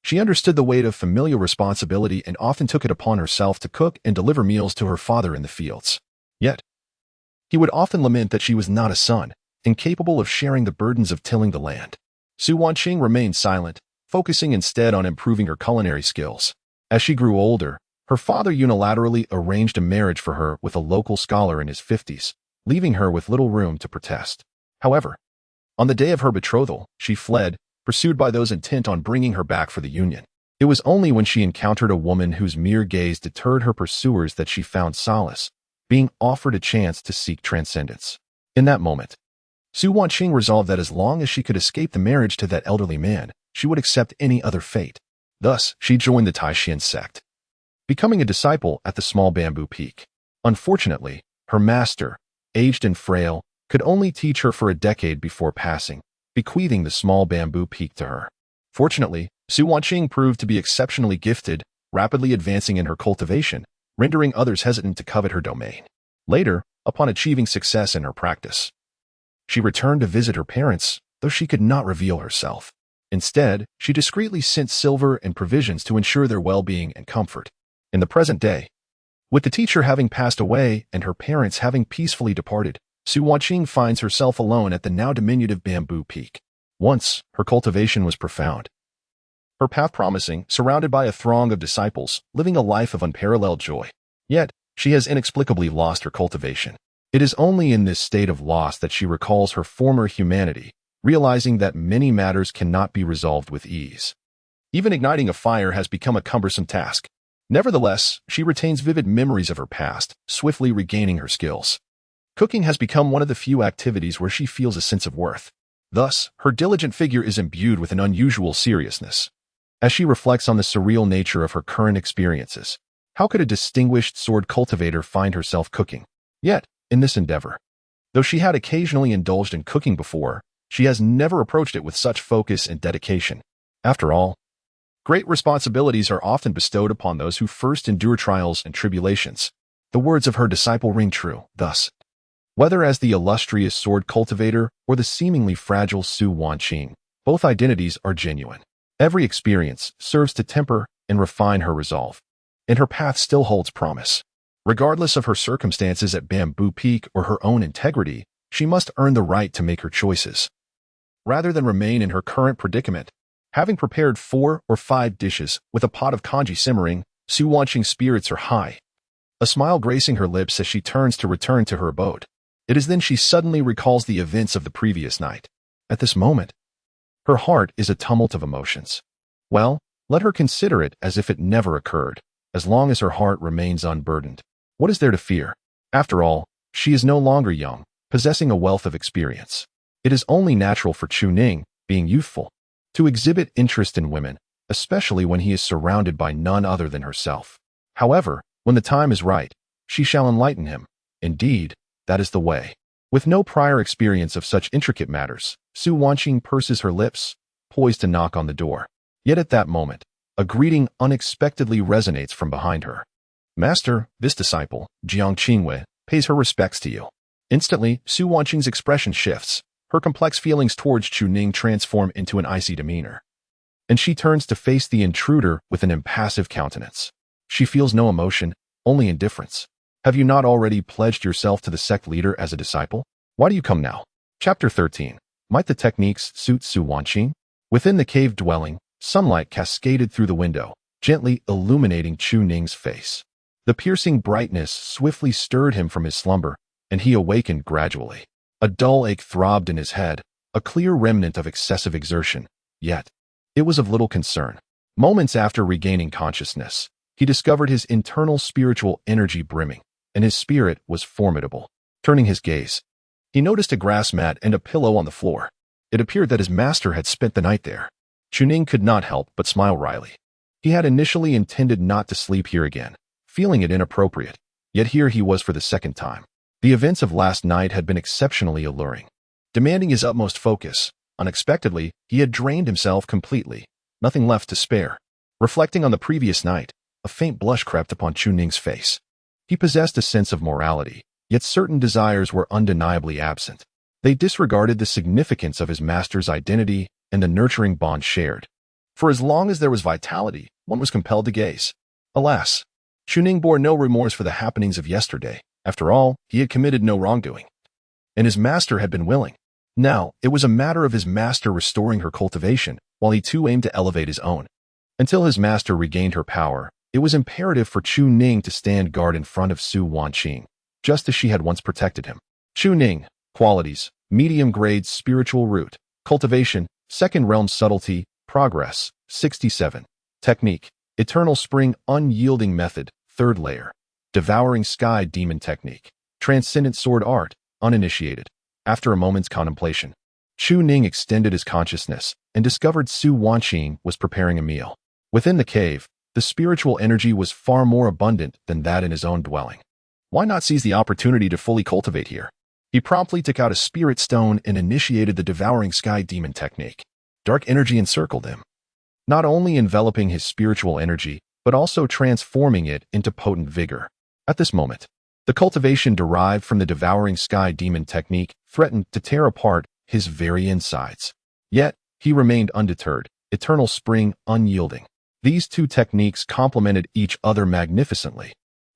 she understood the weight of familial responsibility and often took it upon herself to cook and deliver meals to her father in the fields. Yet, he would often lament that she was not a son, incapable of sharing the burdens of tilling the land. Su Wanqing remained silent, focusing instead on improving her culinary skills. As she grew older, her father unilaterally arranged a marriage for her with a local scholar in his 50s, leaving her with little room to protest. However, on the day of her betrothal, she fled, pursued by those intent on bringing her back for the union. It was only when she encountered a woman whose mere gaze deterred her pursuers that she found solace, being offered a chance to seek transcendence. In that moment, Su Wanqing resolved that as long as she could escape the marriage to that elderly man, she would accept any other fate. Thus, she joined the Taishan sect, becoming a disciple at the small bamboo peak. Unfortunately, her master, aged and frail, could only teach her for a decade before passing, bequeathing the small bamboo peak to her. Fortunately, Su Wanqing proved to be exceptionally gifted, rapidly advancing in her cultivation, rendering others hesitant to covet her domain. Later, upon achieving success in her practice, she returned to visit her parents, though she could not reveal herself. Instead, she discreetly sent silver and provisions to ensure their well-being and comfort. In the present day, with the teacher having passed away and her parents having peacefully departed, Su Wanqing finds herself alone at the now diminutive bamboo peak. Once, her cultivation was profound, her path promising, surrounded by a throng of disciples, living a life of unparalleled joy. Yet, she has inexplicably lost her cultivation. It is only in this state of loss that she recalls her former humanity, realizing that many matters cannot be resolved with ease. Even igniting a fire has become a cumbersome task. Nevertheless, she retains vivid memories of her past, swiftly regaining her skills. Cooking has become one of the few activities where she feels a sense of worth. Thus, her diligent figure is imbued with an unusual seriousness. As she reflects on the surreal nature of her current experiences, how could a distinguished sword cultivator find herself cooking? Yet, in this endeavor, though she had occasionally indulged in cooking before, she has never approached it with such focus and dedication. After all, great responsibilities are often bestowed upon those who first endure trials and tribulations. The words of her disciple ring true, thus, whether as the illustrious sword cultivator or the seemingly fragile Su Wanqing, both identities are genuine. Every experience serves to temper and refine her resolve, and her path still holds promise. Regardless of her circumstances at Bamboo Peak or her own integrity, she must earn the right to make her choices. Rather than remain in her current predicament, having prepared 4 or 5 dishes with a pot of congee simmering, Su Wanqing's spirits are high, a smile gracing her lips as she turns to return to her abode. It is then she suddenly recalls the events of the previous night. At this moment, her heart is a tumult of emotions. Well, let her consider it as if it never occurred. As long as her heart remains unburdened, what is there to fear? After all, she is no longer young, possessing a wealth of experience. It is only natural for Chu Ning, being youthful, to exhibit interest in women, especially when he is surrounded by none other than herself. However, when the time is right, she shall enlighten him. Indeed, that is the way. With no prior experience of such intricate matters, Su Wanqing purses her lips, poised to knock on the door. Yet at that moment, a greeting unexpectedly resonates from behind her. Master, this disciple, Jiang Qingwei, pays her respects to you. Instantly, Su Wanqing's expression shifts. Her complex feelings towards Chu Ning transform into an icy demeanor, and she turns to face the intruder with an impassive countenance. She feels no emotion, only indifference. Have you not already pledged yourself to the sect leader as a disciple? Why do you come now? Chapter 13. Might the techniques suit Su Wanqing? Within the cave dwelling, sunlight cascaded through the window, gently illuminating Chu Ning's face. The piercing brightness swiftly stirred him from his slumber, and he awakened gradually. A dull ache throbbed in his head, a clear remnant of excessive exertion, yet it was of little concern. Moments after regaining consciousness, he discovered his internal spiritual energy brimming, and his spirit was formidable. Turning his gaze, he noticed a grass mat and a pillow on the floor. It appeared that his master had spent the night there. Chu Ning could not help but smile wryly. He had initially intended not to sleep here again, feeling it inappropriate, yet here he was for the second time. The events of last night had been exceptionally alluring, demanding his utmost focus. Unexpectedly, he had drained himself completely, nothing left to spare. Reflecting on the previous night, a faint blush crept upon Chu Ning's face. He possessed a sense of morality, yet certain desires were undeniably absent. They disregarded the significance of his master's identity and the nurturing bond shared. For as long as there was vitality, one was compelled to gaze. Alas, Chu Ning bore no remorse for the happenings of yesterday. After all, he had committed no wrongdoing, and his master had been willing. Now, it was a matter of his master restoring her cultivation, while he too aimed to elevate his own. Until his master regained her power, it was imperative for Chu Ning to stand guard in front of Su Wanqing, just as she had once protected him. Chu Ning, qualities, medium-grade spiritual root, cultivation, second realm subtlety, progress, 67. Technique, eternal spring unyielding method, third layer. Devouring sky demon technique, transcendent sword art, uninitiated. After a moment's contemplation, Chu Ning extended his consciousness and discovered Su Wanqing was preparing a meal. Within the cave, the spiritual energy was far more abundant than that in his own dwelling. Why not seize the opportunity to fully cultivate here? He promptly took out a spirit stone and initiated the devouring sky demon technique. Dark energy encircled him, not only enveloping his spiritual energy, but also transforming it into potent vigor. At this moment, the cultivation derived from the devouring sky demon technique threatened to tear apart his very insides. Yet, he remained undeterred, eternal spring unyielding. These two techniques complemented each other magnificently.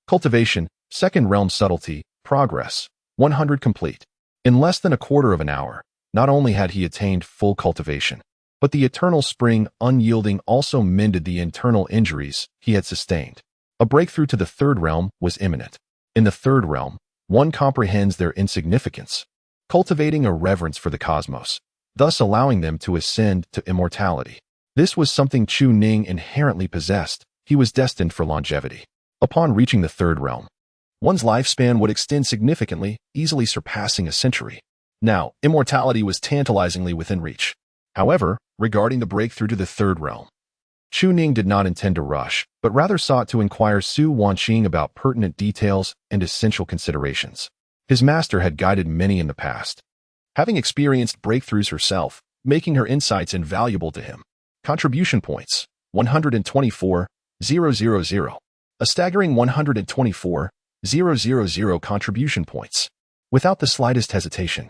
Cultivation, second realm subtlety, progress, 100 complete. In less than a quarter of an hour, not only had he attained full cultivation, but the eternal spring unyielding also mended the internal injuries he had sustained. A breakthrough to the third realm was imminent. In the third realm, one comprehends their insignificance, cultivating a reverence for the cosmos, thus allowing them to ascend to immortality. This was something Chu Ning inherently possessed. He was destined for longevity. Upon reaching the third realm, one's lifespan would extend significantly, easily surpassing a century. Now, immortality was tantalizingly within reach. However, regarding the breakthrough to the third realm, Chu Ning did not intend to rush, but rather sought to inquire Su Wanqing about pertinent details and essential considerations. His master had guided many in the past, having experienced breakthroughs herself, making her insights invaluable to him. Contribution points, 124,000. A staggering 124,000 contribution points. Without the slightest hesitation,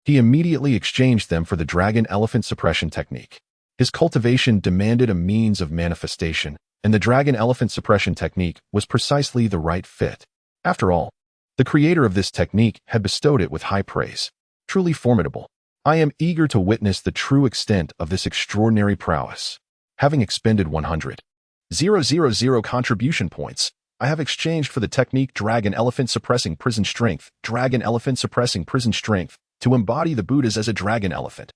he immediately exchanged them for the dragon elephant suppression technique. His cultivation demanded a means of manifestation, and the dragon elephant suppression technique was precisely the right fit. After all, the creator of this technique had bestowed it with high praise. Truly formidable. I am eager to witness the true extent of this extraordinary prowess. Having expended 100,000 contribution points, I have exchanged for the technique dragon elephant suppressing prison strength, dragon elephant suppressing prison strength, to embody the Buddhas as a dragon elephant.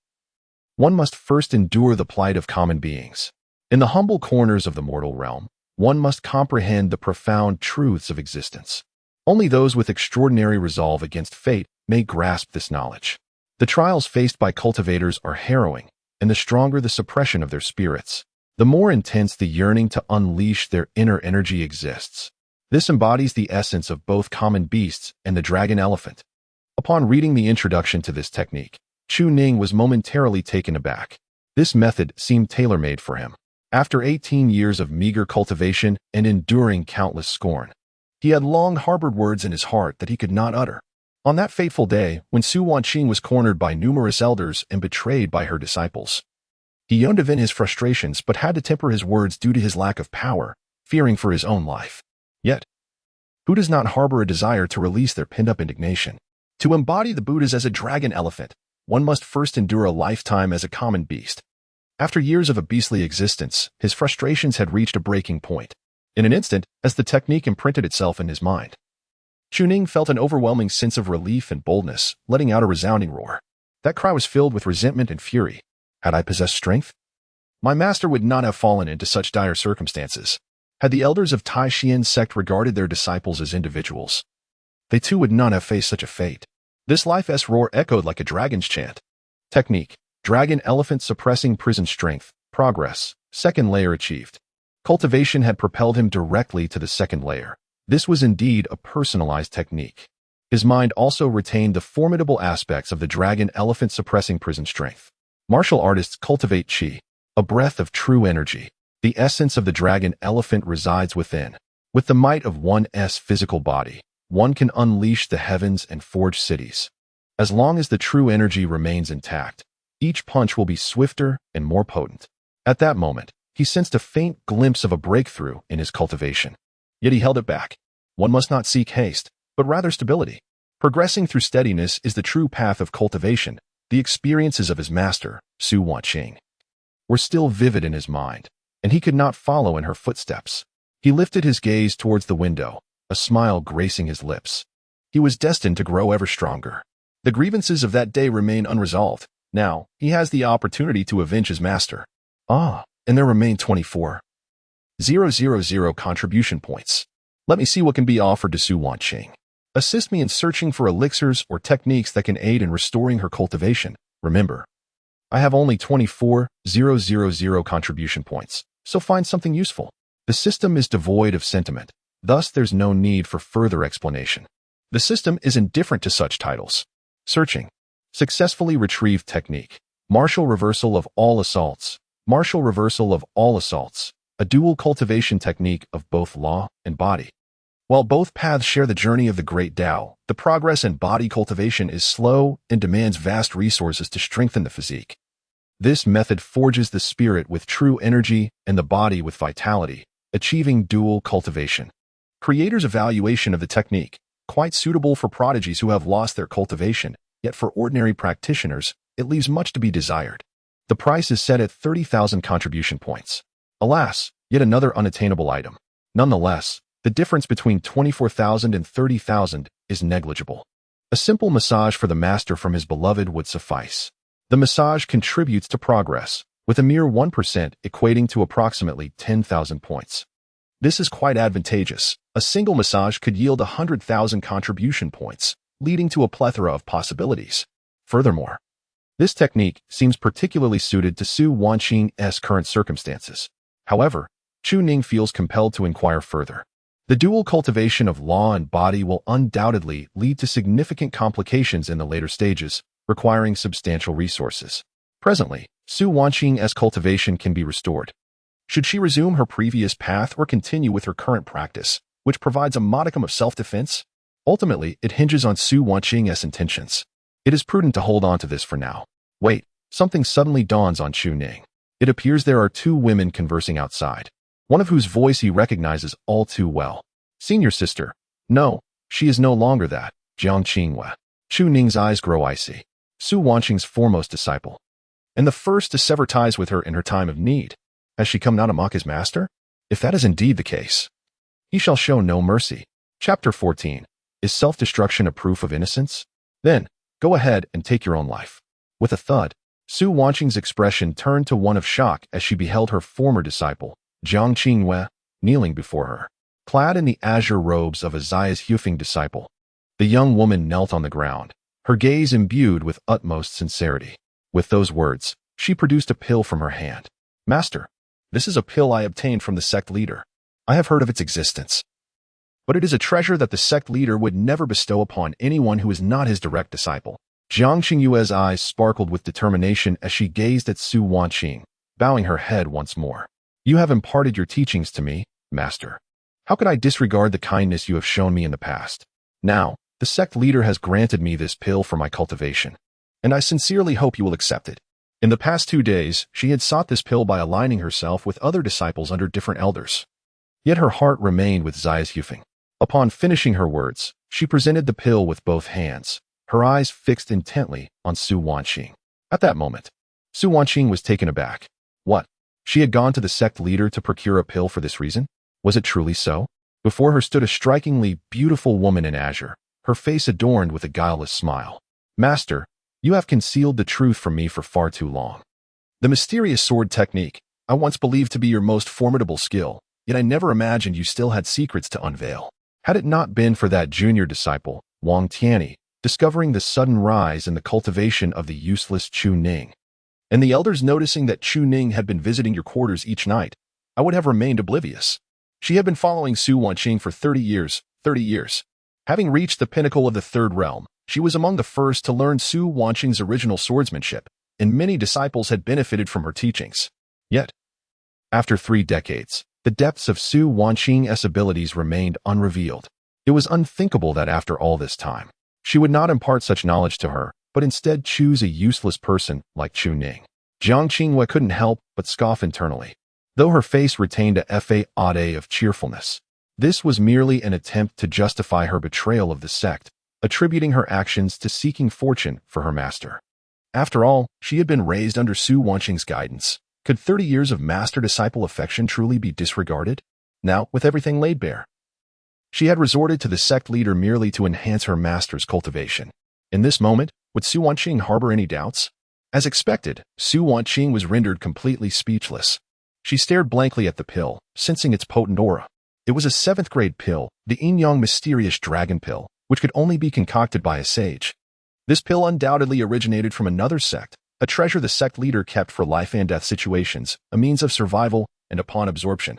One must first endure the plight of common beings. In the humble corners of the mortal realm, one must comprehend the profound truths of existence. Only those with extraordinary resolve against fate may grasp this knowledge. The trials faced by cultivators are harrowing, and the stronger the suppression of their spirits, the more intense the yearning to unleash their inner energy exists. This embodies the essence of both common beasts and the dragon elephant. Upon reading the introduction to this technique, Chu Ning was momentarily taken aback. This method seemed tailor-made for him. After 18 years of meager cultivation and enduring countless scorn, he had long harbored words in his heart that he could not utter. On that fateful day, when Su Wanqing was cornered by numerous elders and betrayed by her disciples, he yearned to vent his frustrations but had to temper his words due to his lack of power, fearing for his own life. Yet, who does not harbor a desire to release their pinned-up indignation? To embody the Buddhas as a dragon elephant, one must first endure a lifetime as a common beast. After years of a beastly existence, his frustrations had reached a breaking point. In an instant, as the technique imprinted itself in his mind, Chu Ning felt an overwhelming sense of relief and boldness, letting out a resounding roar. That cry was filled with resentment and fury. Had I possessed strength? My master would not have fallen into such dire circumstances. Had the elders of Tai Xian's sect regarded their disciples as individuals, they too would not have faced such a fate. This life-s roar echoed like a dragon's chant. Technique: dragon elephant suppressing prison strength. Progress: second layer achieved. Cultivation had propelled him directly to the second layer. This was indeed a personalized technique. His mind also retained the formidable aspects of the dragon elephant suppressing prison strength. Martial artists cultivate qi, a breath of true energy. The essence of the dragon elephant resides within. With the might of one's physical body, one can unleash the heavens and forge cities. As long as the true energy remains intact, each punch will be swifter and more potent. At that moment, he sensed a faint glimpse of a breakthrough in his cultivation. Yet he held it back. One must not seek haste, but rather stability. Progressing through steadiness is the true path of cultivation. The experiences of his master, Su Wanqing, were still vivid in his mind, and he could not follow in her footsteps. He lifted his gaze towards the window, a smile gracing his lips. He was destined to grow ever stronger. The grievances of that day remain unresolved. Now, he has the opportunity to avenge his master. And there remain 24,000 contribution points. Let me see what can be offered to Su Wanqing. Assist me in searching for elixirs or techniques that can aid in restoring her cultivation. Remember, I have only 24,000 contribution points, so find something useful. The system is devoid of sentiment. Thus, there's no need for further explanation. The system is indifferent to such titles. Searching. Successfully retrieved technique. Martial reversal of all assaults. Martial reversal of all assaults. A dual cultivation technique of both law and body. While both paths share the journey of the Great Tao, the progress in body cultivation is slow and demands vast resources to strengthen the physique. This method forges the spirit with true energy and the body with vitality, achieving dual cultivation. Creators' evaluation of the technique, quite suitable for prodigies who have lost their cultivation, yet for ordinary practitioners, it leaves much to be desired. The price is set at 30,000 contribution points. Alas, yet another unattainable item. Nonetheless, the difference between 24,000 and 30,000 is negligible. A simple massage for the master from his beloved would suffice. The massage contributes to progress, with a mere 1% equating to approximately 10,000 points. This is quite advantageous. A single massage could yield 100,000 contribution points, leading to a plethora of possibilities. Furthermore, this technique seems particularly suited to Su Wanqing's current circumstances. However, Chu Ning feels compelled to inquire further. The dual cultivation of law and body will undoubtedly lead to significant complications in the later stages, requiring substantial resources. Presently, Su Wanqing's cultivation can be restored. Should she resume her previous path or continue with her current practice, which provides a modicum of self-defense? Ultimately, it hinges on Su Wanqing's intentions. It is prudent to hold on to this for now. Wait, something suddenly dawns on Chu Ning. It appears there are two women conversing outside, one of whose voice he recognizes all too well. Senior sister. No, she is no longer that. Jiang Qingwe. Chu Ning's eyes grow icy. Su Wanqing's foremost disciple, and the first to sever ties with her in her time of need. Has she come now to mock his master? If that is indeed the case, he shall show no mercy. Chapter 14. Is self-destruction a proof of innocence? Then, go ahead and take your own life. With a thud, Su Wanqing's expression turned to one of shock as she beheld her former disciple, Jiang Qingwe, kneeling before her. Clad in the azure robes of a Zai's Hufeng disciple, the young woman knelt on the ground, her gaze imbued with utmost sincerity. With those words, she produced a pill from her hand. Master, this is a pill I obtained from the sect leader. I have heard of its existence, but it is a treasure that the sect leader would never bestow upon anyone who is not his direct disciple. Jiang Qingyue's eyes sparkled with determination as she gazed at Su Wanqing, bowing her head once more. You have imparted your teachings to me, master. How could I disregard the kindness you have shown me in the past? Now, the sect leader has granted me this pill for my cultivation, and I sincerely hope you will accept it. In the past 2 days, she had sought this pill by aligning herself with other disciples under different elders. Yet her heart remained with Zai's Yufeng. Upon finishing her words, she presented the pill with both hands, her eyes fixed intently on Su Wanqing. At that moment, Su Wanqing was taken aback. What? She had gone to the sect leader to procure a pill for this reason? Was it truly so? Before her stood a strikingly beautiful woman in azure, her face adorned with a guileless smile. Master, you have concealed the truth from me for far too long. The mysterious sword technique, I once believed to be your most formidable skill, yet I never imagined you still had secrets to unveil. Had it not been for that junior disciple, Wang Tianyi, discovering the sudden rise in the cultivation of the useless Chu Ning, and the elders noticing that Chu Ning had been visiting your quarters each night, I would have remained oblivious. She had been following Su Wanqing for 30 years. Having reached the pinnacle of the third realm, she was among the first to learn Su Wanqing's original swordsmanship, and many disciples had benefited from her teachings. Yet, after 3 decades, the depths of Su Wanqing's abilities remained unrevealed. It was unthinkable that after all this time, she would not impart such knowledge to her, but instead choose a useless person like Chu Ning. Jiang Qingwei couldn't help but scoff internally, though her face retained a facade of cheerfulness. This was merely an attempt to justify her betrayal of the sect, attributing her actions to seeking fortune for her master. After all, she had been raised under Su Wanqing's guidance. Could 30 years of master-disciple affection truly be disregarded? Now, with everything laid bare, she had resorted to the sect leader merely to enhance her master's cultivation. In this moment, would Su Wanqing harbor any doubts? As expected, Su Wanqing was rendered completely speechless. She stared blankly at the pill, sensing its potent aura. It was a 7th-grade pill, the Yin-Yang mysterious dragon pill, which could only be concocted by a sage. This pill undoubtedly originated from another sect, a treasure the sect leader kept for life and death situations, a means of survival, and upon absorption,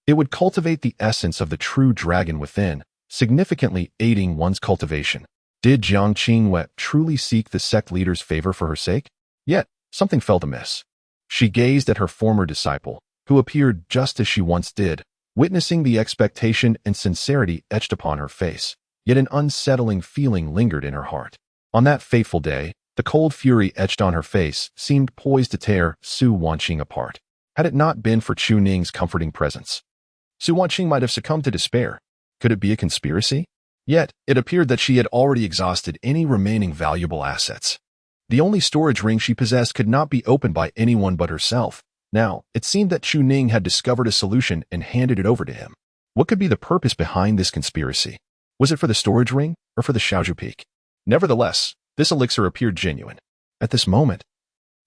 it would cultivate the essence of the true dragon within, significantly aiding one's cultivation. Did Jiang Qingwei truly seek the sect leader's favor for her sake? Yet, something felt amiss. She gazed at her former disciple, who appeared just as she once did, witnessing the expectation and sincerity etched upon her face. Yet an unsettling feeling lingered in her heart. On that fateful day, the cold fury etched on her face seemed poised to tear Su Wanqing apart. Had it not been for Chu Ning's comforting presence, Su Wanqing might have succumbed to despair. Could it be a conspiracy? Yet, it appeared that she had already exhausted any remaining valuable assets. The only storage ring she possessed could not be opened by anyone but herself. Now, it seemed that Chu Ning had discovered a solution and handed it over to him. What could be the purpose behind this conspiracy? Was it for the storage ring or for the Shaozhu Peak? Nevertheless, this elixir appeared genuine. At this moment,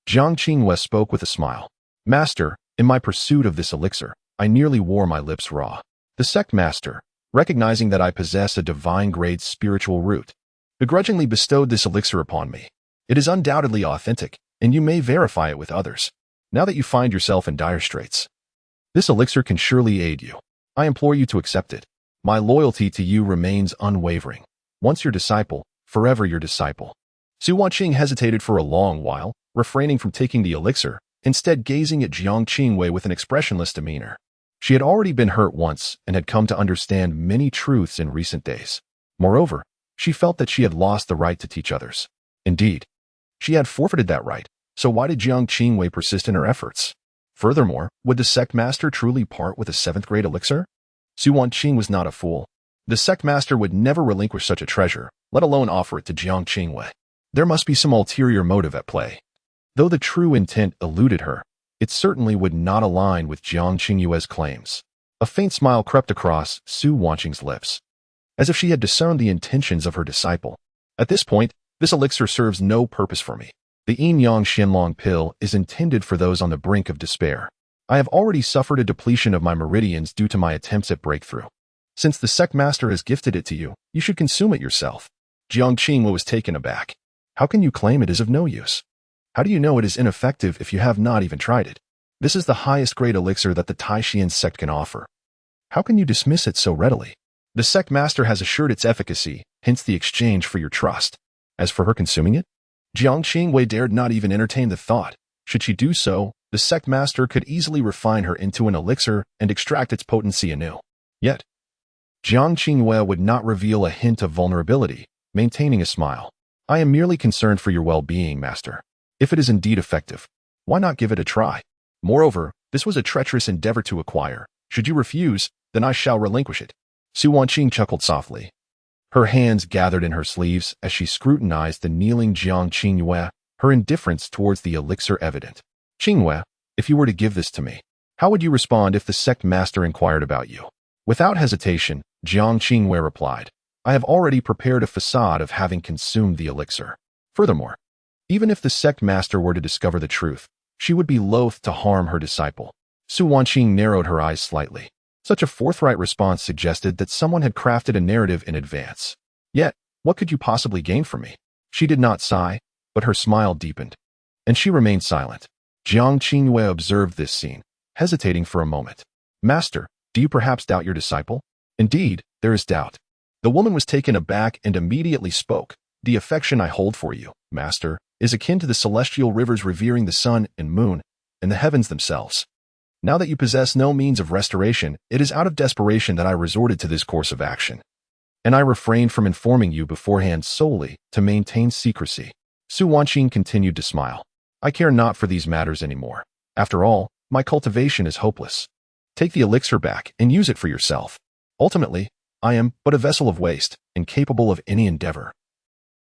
Jiang Qingwei spoke with a smile. Master, in my pursuit of this elixir, I nearly wore my lips raw. The sect master, recognizing that I possess a divine-grade spiritual root, begrudgingly bestowed this elixir upon me. It is undoubtedly authentic, and you may verify it with others. Now that you find yourself in dire straits, this elixir can surely aid you. I implore you to accept it. My loyalty to you remains unwavering. Once your disciple, forever your disciple. Su Wanqing hesitated for a long while, refraining from taking the elixir, instead gazing at Jiang Qingwei with an expressionless demeanor. She had already been hurt once and had come to understand many truths in recent days. Moreover, she felt that she had lost the right to teach others. Indeed, she had forfeited that right, so why did Jiang Qingwei persist in her efforts? Furthermore, would the sect master truly part with a 7th-grade elixir? Su Wanqing was not a fool. The sect master would never relinquish such a treasure, let alone offer it to Jiang Qingwei. There must be some ulterior motive at play. Though the true intent eluded her, it certainly would not align with Jiang Qingwei's claims. A faint smile crept across Su Wanqing's lips, as if she had discerned the intentions of her disciple. At this point, this elixir serves no purpose for me. The Yin-Yang Xianlong pill is intended for those on the brink of despair. I have already suffered a depletion of my meridians due to my attempts at breakthrough. Since the sect master has gifted it to you, you should consume it yourself. Jiang Qingwei was taken aback. How can you claim it is of no use? How do you know it is ineffective if you have not even tried it? This is the highest grade elixir that the Taishian sect can offer. How can you dismiss it so readily? The sect master has assured its efficacy, hence the exchange for your trust. As for her consuming it, Jiang Qingwei dared not even entertain the thought. Should she do so, the sect master could easily refine her into an elixir and extract its potency anew. Yet, Jiang Qingwei would not reveal a hint of vulnerability, maintaining a smile. I am merely concerned for your well-being, master. If it is indeed effective, why not give it a try? Moreover, this was a treacherous endeavor to acquire. Should you refuse, then I shall relinquish it." Su Wanqing chuckled softly. Her hands gathered in her sleeves as she scrutinized the kneeling Jiang Qingyue, her indifference towards the elixir evident. "Qingyue, if you were to give this to me, how would you respond if the sect master inquired about you?" Without hesitation, Jiang Qingyue replied, "I have already prepared a facade of having consumed the elixir. Furthermore, even if the sect master were to discover the truth, she would be loath to harm her disciple." Su Wanqing narrowed her eyes slightly. Such a forthright response suggested that someone had crafted a narrative in advance. Yet, what could you possibly gain from me? She did not sigh, but her smile deepened, and she remained silent. Jiang Qingyue observed this scene, hesitating for a moment. "Master, do you perhaps doubt your disciple?" "Indeed, there is doubt." The woman was taken aback and immediately spoke. "The affection I hold for you, Master, is akin to the celestial rivers revering the sun and moon and the heavens themselves. Now that you possess no means of restoration, it is out of desperation that I resorted to this course of action. And I refrained from informing you beforehand solely to maintain secrecy." Su Wanqing continued to smile. "I care not for these matters anymore. After all, my cultivation is hopeless. Take the elixir back and use it for yourself. Ultimately, I am but a vessel of waste, incapable of any endeavor,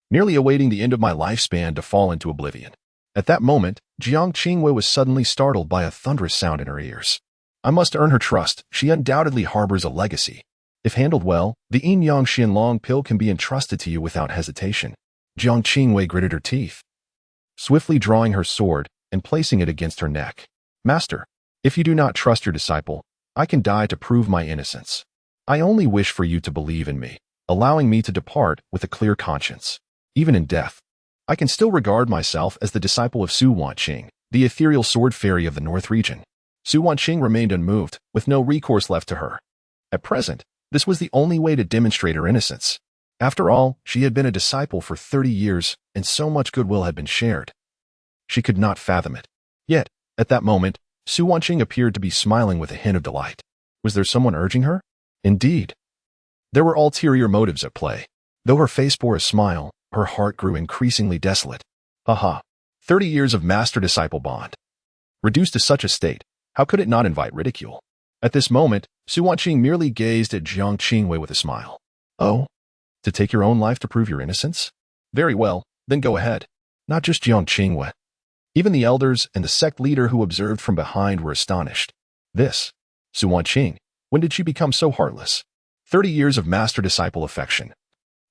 merely awaiting the end of my lifespan to fall into oblivion." At that moment, Jiang Qingyue was suddenly startled by a thunderous sound in her ears. "I must earn her trust. She undoubtedly harbors a legacy. If handled well, the Yin Yang Xianlong pill can be entrusted to you without hesitation." Jiang Qingyue gritted her teeth, swiftly drawing her sword and placing it against her neck. "Master, if you do not trust your disciple, I can die to prove my innocence. I only wish for you to believe in me, allowing me to depart with a clear conscience. Even in death, I can still regard myself as the disciple of Su Wanqing, the ethereal sword fairy of the North region." Su Wanqing remained unmoved, with no recourse left to her. At present, this was the only way to demonstrate her innocence. After all, she had been a disciple for 30 years, and so much goodwill had been shared. She could not fathom it. Yet, at that moment, Su Wanqing appeared to be smiling with a hint of delight. Was there someone urging her? Indeed. There were ulterior motives at play. Though her face bore a smile, her heart grew increasingly desolate. Haha, 30 years of master-disciple bond. Reduced to such a state, how could it not invite ridicule? At this moment, Su Wanqing merely gazed at Jiang Qingyue with a smile. "Oh? To take your own life to prove your innocence? Very well, then go ahead." Not just Jiang Qingyue. Even the elders and the sect leader who observed from behind were astonished. Su Wanqing, when did she become so heartless? 30 years of master-disciple affection.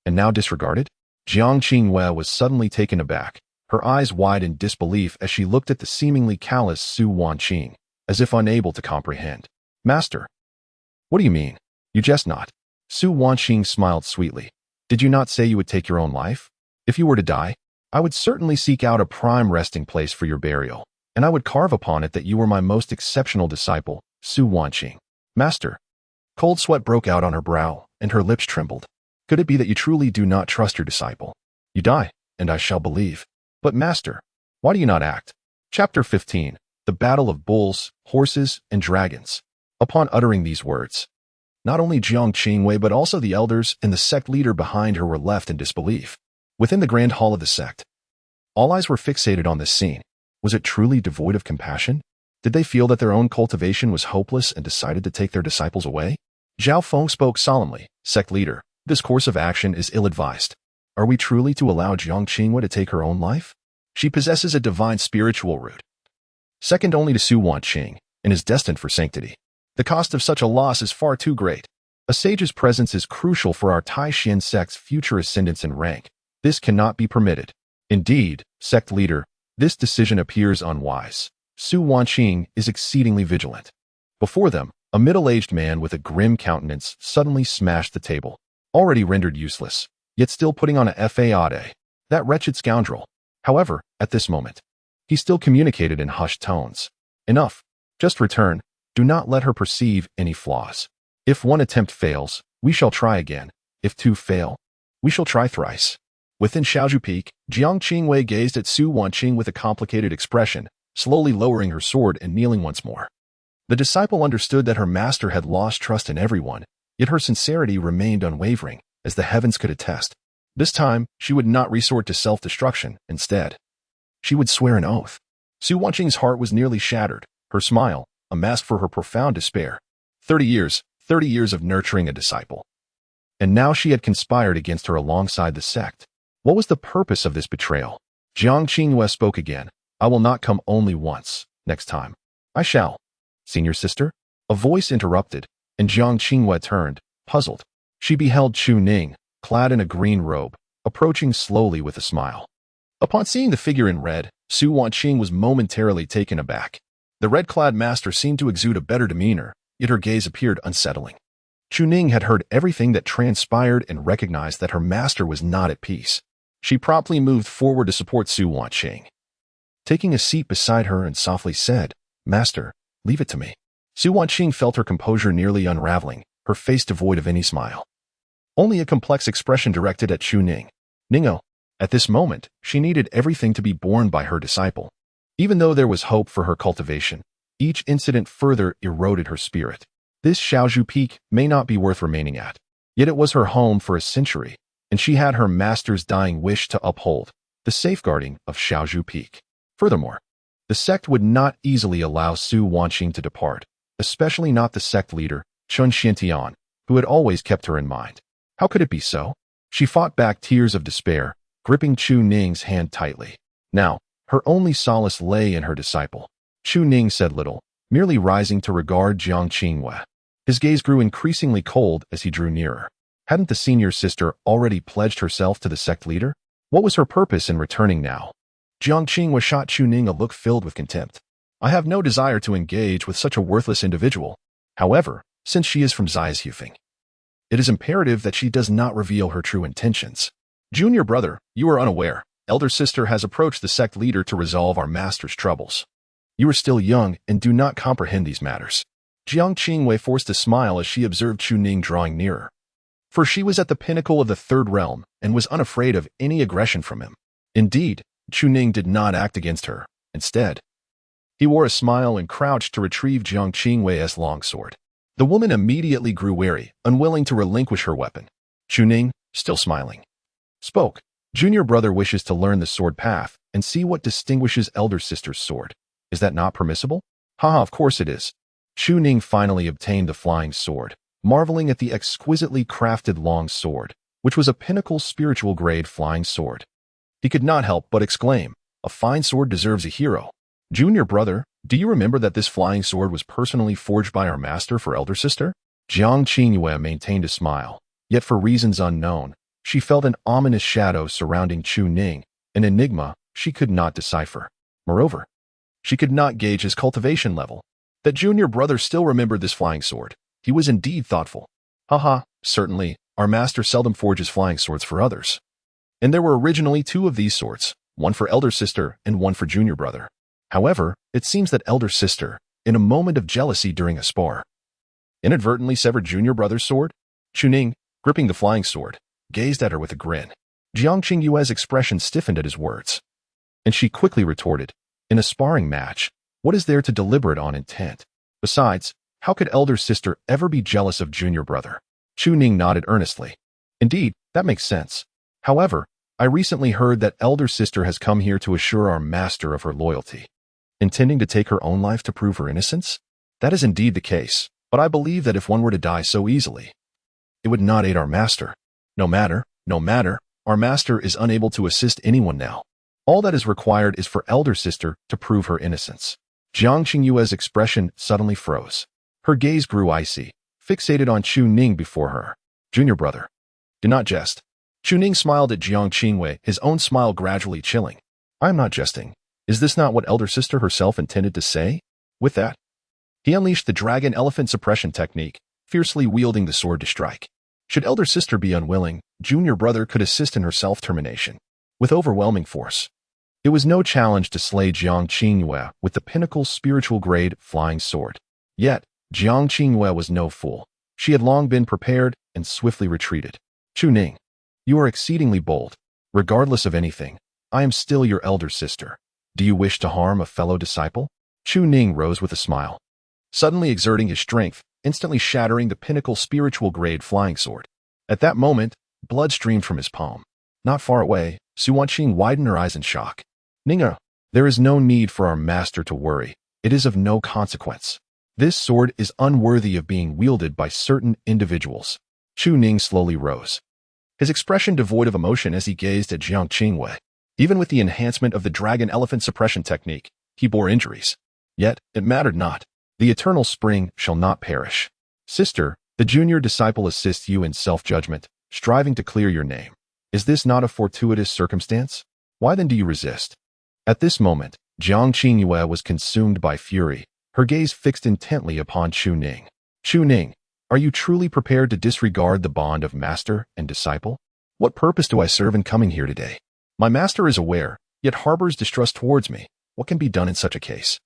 And now disregarded? Jiang Qingyue was suddenly taken aback, her eyes wide in disbelief as she looked at the seemingly callous Su Wanqing, as if unable to comprehend. "Master, what do you mean? You jest not." Su Wanqing smiled sweetly. "Did you not say you would take your own life? If you were to die, I would certainly seek out a prime resting place for your burial, and I would carve upon it that you were my most exceptional disciple, Su Wanqing." "Master." Cold sweat broke out on her brow, and her lips trembled. "Could it be that you truly do not trust your disciple? You die, and I shall believe. But master, why do you not act?" Chapter 15. The Battle of Bulls, Horses, and Dragons. Upon uttering these words, not only Jiang Qingyue but also the elders and the sect leader behind her were left in disbelief. Within the grand hall of the sect, all eyes were fixated on this scene. Was it truly devoid of compassion? Did they feel that their own cultivation was hopeless and decided to take their disciples away? Zhao Feng spoke solemnly. "Sect leader, this course of action is ill-advised. Are we truly to allow Jiang Qingyue to take her own life? She possesses a divine spiritual root, second only to Su Wanqing, and is destined for sanctity. The cost of such a loss is far too great. A sage's presence is crucial for our Taishan sect's future ascendance in rank. This cannot be permitted. Indeed, sect leader, this decision appears unwise. Su Wanqing is exceedingly vigilant." Before them, a middle-aged man with a grim countenance suddenly smashed the table, already rendered useless, yet still putting on a fade. That wretched scoundrel. However, at this moment, he still communicated in hushed tones. "Enough. Just return. Do not let her perceive any flaws. If one attempt fails, we shall try again. If two fail, we shall try thrice." Within Shaozhu Peak, Jiang Qingyue gazed at Su Wanqing with a complicated expression, slowly lowering her sword and kneeling once more. The disciple understood that her master had lost trust in everyone, yet her sincerity remained unwavering, as the heavens could attest. This time, she would not resort to self-destruction. Instead, she would swear an oath. Su Wanqing's heart was nearly shattered, her smile, a mask for her profound despair. 30 years, 30 years of nurturing a disciple. And now she had conspired against her alongside the sect. What was the purpose of this betrayal? Jiang Qingyue spoke again. I will not come only once. Next time. I shall. Senior sister? A voice interrupted, and Jiang Qingyue turned, puzzled. She beheld Chu Ning, clad in a green robe, approaching slowly with a smile. Upon seeing the figure in red, Su Wanqing was momentarily taken aback. The red-clad master seemed to exude a better demeanor, yet her gaze appeared unsettling. Chu Ning had heard everything that transpired and recognized that her master was not at peace. She promptly moved forward to support Su Wanqing, taking a seat beside her and softly said, Master, leave it to me. Su Wanqing felt her composure nearly unraveling, her face devoid of any smile. Only a complex expression directed at Chu Ning. Ningo. At this moment, she needed everything to be borne by her disciple. Even though there was hope for her cultivation, each incident further eroded her spirit. This Shaozhu Peak may not be worth remaining at, yet it was her home for a century, and she had her master's dying wish to uphold, the safeguarding of Shaozhu Peak. Furthermore, the sect would not easily allow Su Wanqing to depart, especially not the sect leader, Chun Xiantian, who had always kept her in mind. How could it be so? She fought back tears of despair, gripping Chu Ning's hand tightly. Now, her only solace lay in her disciple. Chu Ning said little, merely rising to regard Jiang Qingyue. His gaze grew increasingly cold as he drew nearer. Hadn't the senior sister already pledged herself to the sect leader? What was her purpose in returning now? Jiang Qingyue shot Chu Ning a look filled with contempt. I have no desire to engage with such a worthless individual. However, since she is from Ziyufeng, it is imperative that she does not reveal her true intentions. Junior brother, you are unaware. Elder sister has approached the sect leader to resolve our master's troubles. You are still young and do not comprehend these matters. Jiang Qingyue forced a smile as she observed Chu Ning drawing nearer. For she was at the pinnacle of the third realm and was unafraid of any aggression from him. Indeed, Chu Ning did not act against her. Instead, he wore a smile and crouched to retrieve Jiang Qingyue's longsword. The woman immediately grew wary, unwilling to relinquish her weapon. Chu Ning, still smiling, spoke. Junior brother wishes to learn the sword path and see what distinguishes elder sister's sword. Is that not permissible? Haha, of course it is. Chu Ning finally obtained the flying sword, marveling at the exquisitely crafted long sword, which was a pinnacle spiritual grade flying sword. He could not help but exclaim, a fine sword deserves a hero. Junior brother, do you remember that this flying sword was personally forged by our master for elder sister? Jiang Qingyue maintained a smile, yet for reasons unknown, she felt an ominous shadow surrounding Chu Ning, an enigma she could not decipher. Moreover, she could not gauge his cultivation level. That junior brother still remembered this flying sword. He was indeed thoughtful. Haha, certainly, our master seldom forges flying swords for others. And there were originally 2 of these swords, one for elder sister and one for junior brother. However, it seems that elder sister, in a moment of jealousy during a spar, inadvertently severed junior brother's sword. Chu Ning, gripping the flying sword, gazed at her with a grin. Jiang Qingyue's expression stiffened at his words, and she quickly retorted, in a sparring match, what is there to deliberate on intent? Besides, how could elder sister ever be jealous of junior brother? Chu Ning nodded earnestly. Indeed, that makes sense. However, I recently heard that elder sister has come here to assure our master of her loyalty, intending to take her own life to prove her innocence? That is indeed the case, but I believe that if one were to die so easily, it would not aid our master. No matter, our master is unable to assist anyone now. All that is required is for elder sister to prove her innocence. Jiang Qingyue's expression suddenly froze. Her gaze grew icy, fixated on Chu Ning before her. Junior brother, do not jest. Chu Ning smiled at Jiang Qingyue, his own smile gradually chilling. I am not jesting. Is this not what elder sister herself intended to say? With that, he unleashed the dragon elephant suppression technique, fiercely wielding the sword to strike. Should elder sister be unwilling, junior brother could assist in her self-termination. With overwhelming force, it was no challenge to slay Jiang Qingyue with the pinnacle spiritual grade flying sword. Yet, Jiang Qingyue was no fool. She had long been prepared and swiftly retreated. Chu Ning, you are exceedingly bold. Regardless of anything, I am still your elder sister. Do you wish to harm a fellow disciple? Chu Ning rose with a smile, suddenly exerting his strength, instantly shattering the pinnacle spiritual grade flying sword. At that moment, blood streamed from his palm. Not far away, Su Wanqing widened her eyes in shock. Ninga, there is no need for our master to worry. It is of no consequence. This sword is unworthy of being wielded by certain individuals. Chu Ning slowly rose, his expression devoid of emotion as he gazed at Jiang Qingwei. Even with the enhancement of the dragon-elephant suppression technique, he bore injuries. Yet, it mattered not. The eternal spring shall not perish. Sister, the junior disciple assists you in self-judgment, striving to clear your name. Is this not a fortuitous circumstance? Why then do you resist? At this moment, Jiang Qingyue was consumed by fury, her gaze fixed intently upon Chu Ning. Chu Ning, are you truly prepared to disregard the bond of master and disciple? What purpose do I serve in coming here today? My master is aware, yet harbors distrust towards me. What can be done in such a case?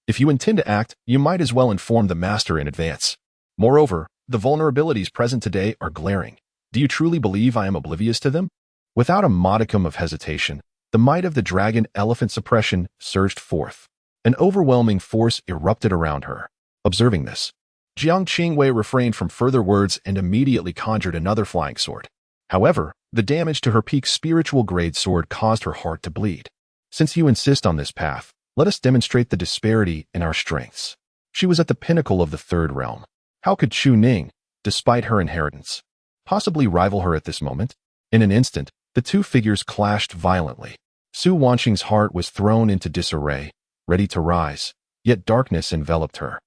If you intend to act, you might as well inform the master in advance. Moreover, the vulnerabilities present today are glaring. Do you truly believe I am oblivious to them? Without a modicum of hesitation, the might of the dragon-elephant suppression surged forth. An overwhelming force erupted around her. Observing this, Jiang Qingwei refrained from further words and immediately conjured another flying sword. However, the damage to her peak spiritual grade sword caused her heart to bleed. Since you insist on this path, let us demonstrate the disparity in our strengths. She was at the pinnacle of the third realm. How could Chu Ning, despite her inheritance, possibly rival her at this moment? In an instant, the two figures clashed violently. Su Wanqing's heart was thrown into disarray, ready to rise, yet darkness enveloped her,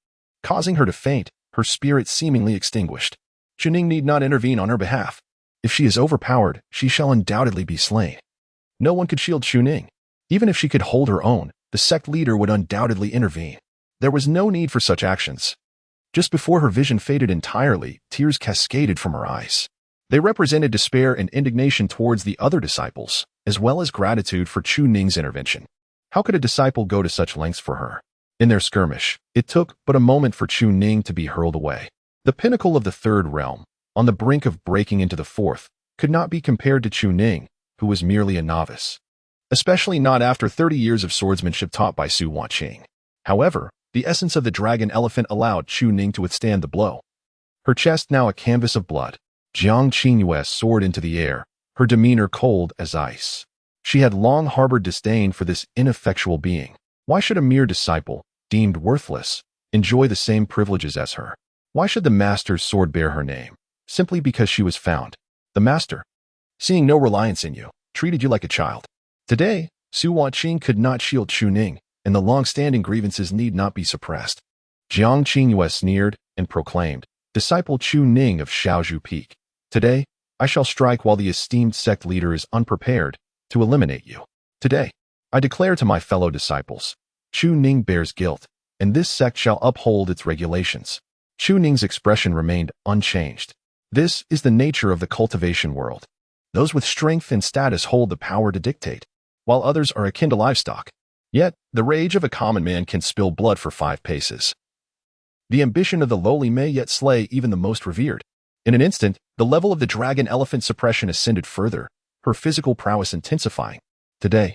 causing her to faint, her spirit seemingly extinguished. Chu Ning need not intervene on her behalf. If she is overpowered, she shall undoubtedly be slain. No one could shield Chu Ning. Even if she could hold her own, the sect leader would undoubtedly intervene. There was no need for such actions. Just before her vision faded entirely, tears cascaded from her eyes. They represented despair and indignation towards the other disciples, as well as gratitude for Chu Ning's intervention. How could a disciple go to such lengths for her? In their skirmish, it took but a moment for Chu Ning to be hurled away. The pinnacle of the third realm, on the brink of breaking into the fourth, could not be compared to Chu Ning, who was merely a novice. Especially not after 30 years of swordsmanship taught by Su Wanqing. However, the essence of the dragon elephant allowed Chu Ning to withstand the blow. Her chest now a canvas of blood, Jiang Qingyue soared into the air, her demeanor cold as ice. She had long harbored disdain for this ineffectual being. Why should a mere disciple, deemed worthless, enjoy the same privileges as her? Why should the master's sword bear her name? Simply because she was found. The master, seeing no reliance in you, treated you like a child. Today, Su Wanqing could not shield Chu Ning, and the long-standing grievances need not be suppressed. Jiang Qingyue sneered and proclaimed, Disciple Chu Ning of Shaozhu Peak, today, I shall strike while the esteemed sect leader is unprepared to eliminate you. Today, I declare to my fellow disciples, Chu Ning bears guilt, and this sect shall uphold its regulations. Chu Ning's expression remained unchanged. This is the nature of the cultivation world. Those with strength and status hold the power to dictate, while others are akin to livestock. Yet, the rage of a common man can spill blood for 5 paces. The ambition of the lowly may yet slay even the most revered. In an instant, the level of the dragon-elephant suppression ascended further, her physical prowess intensifying. Today,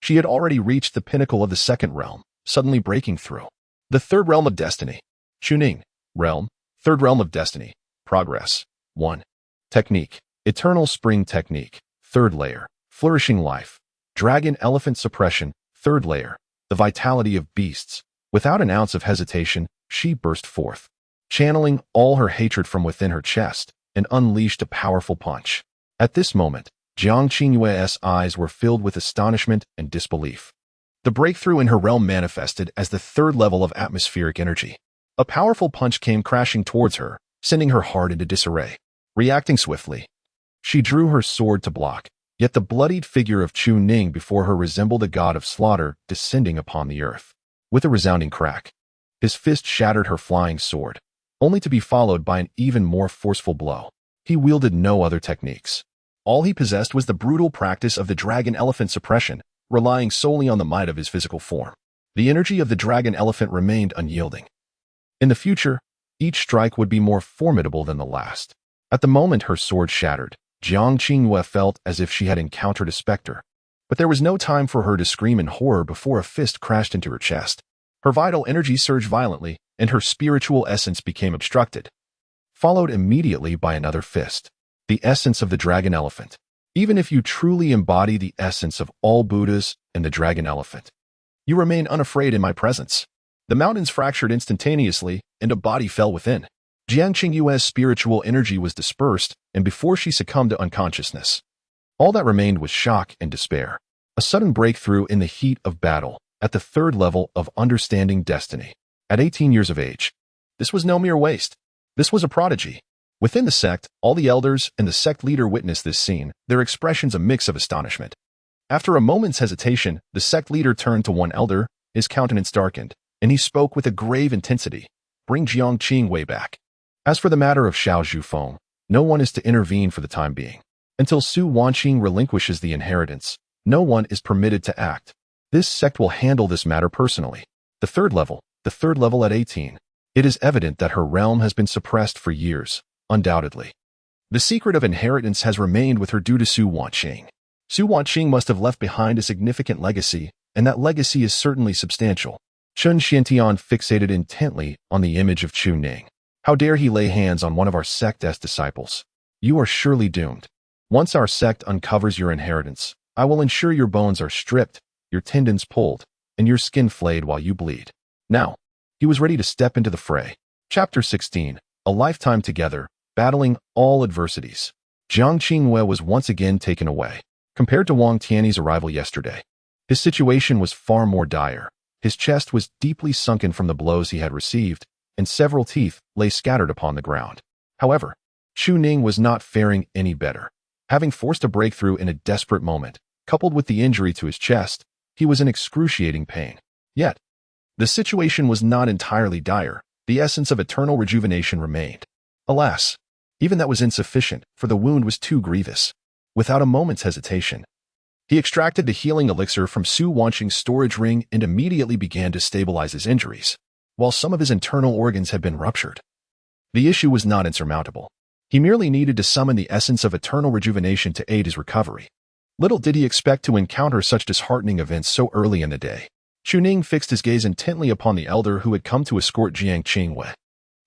she had already reached the pinnacle of the second realm, suddenly breaking through. The third realm of destiny. Chu Ning, realm, third realm of destiny. Progress. 1. Technique. Eternal spring technique. Third layer. Flourishing life. Dragon-elephant suppression. Third layer. The vitality of beasts. Without an ounce of hesitation, she burst forth, channeling all her hatred from within her chest, and unleashed a powerful punch. At this moment, Jiang Qingyue's eyes were filled with astonishment and disbelief. The breakthrough in her realm manifested as the third level of atmospheric energy. A powerful punch came crashing towards her, sending her heart into disarray. Reacting swiftly, she drew her sword to block, yet the bloodied figure of Chu Ning before her resembled a god of slaughter descending upon the earth. With a resounding crack, his fist shattered her flying sword, only to be followed by an even more forceful blow. He wielded no other techniques. All he possessed was the brutal practice of the dragon-elephant suppression, relying solely on the might of his physical form. The energy of the dragon-elephant remained unyielding. In the future, each strike would be more formidable than the last. At the moment her sword shattered, Jiang Qingyue felt as if she had encountered a specter. But there was no time for her to scream in horror before a fist crashed into her chest. Her vital energy surged violently, and her spiritual essence became obstructed, followed immediately by another fist. The essence of the dragon elephant. Even if you truly embody the essence of all Buddhas and the dragon elephant, you remain unafraid in my presence. The mountains fractured instantaneously, and a body fell within. Jiang Qingyue's spiritual energy was dispersed, and before she succumbed to unconsciousness, all that remained was shock and despair. A sudden breakthrough in the heat of battle, at the third level of understanding destiny. At 18 years of age, this was no mere waste. This was a prodigy. Within the sect, all the elders and the sect leader witnessed this scene, their expressions a mix of astonishment. After a moment's hesitation, the sect leader turned to one elder, his countenance darkened, and he spoke with a grave intensity. Bring Jiang Qingwei back. As for the matter of Xiao Zhufeng, no one is to intervene for the time being. Until Su Wanqing relinquishes the inheritance, no one is permitted to act. This sect will handle this matter personally. The third level at 18. It is evident that her realm has been suppressed for years, undoubtedly. The secret of inheritance has remained with her due to Su Wanqing. Su Wanqing must have left behind a significant legacy, and that legacy is certainly substantial. Chun Xiantian fixated intently on the image of Chu Ning. How dare he lay hands on one of our sect's disciples? You are surely doomed. Once our sect uncovers your inheritance, I will ensure your bones are stripped, your tendons pulled, and your skin flayed while you bleed. Now, he was ready to step into the fray. Chapter 16. A lifetime together, battling all adversities. Jiang Qingwei was once again taken away. Compared to Wang Tianyi's arrival yesterday, his situation was far more dire. His chest was deeply sunken from the blows he had received, and several teeth lay scattered upon the ground. However, Chu Ning was not faring any better. Having forced a breakthrough in a desperate moment, coupled with the injury to his chest, he was in excruciating pain. Yet, the situation was not entirely dire. The essence of eternal rejuvenation remained. Alas, even that was insufficient, for the wound was too grievous. Without a moment's hesitation, he extracted the healing elixir from Su Wanqing's storage ring and immediately began to stabilize his injuries, while some of his internal organs had been ruptured. The issue was not insurmountable. He merely needed to summon the essence of eternal rejuvenation to aid his recovery. Little did he expect to encounter such disheartening events so early in the day. Chu Ning fixed his gaze intently upon the elder who had come to escort Jiang Qingwei.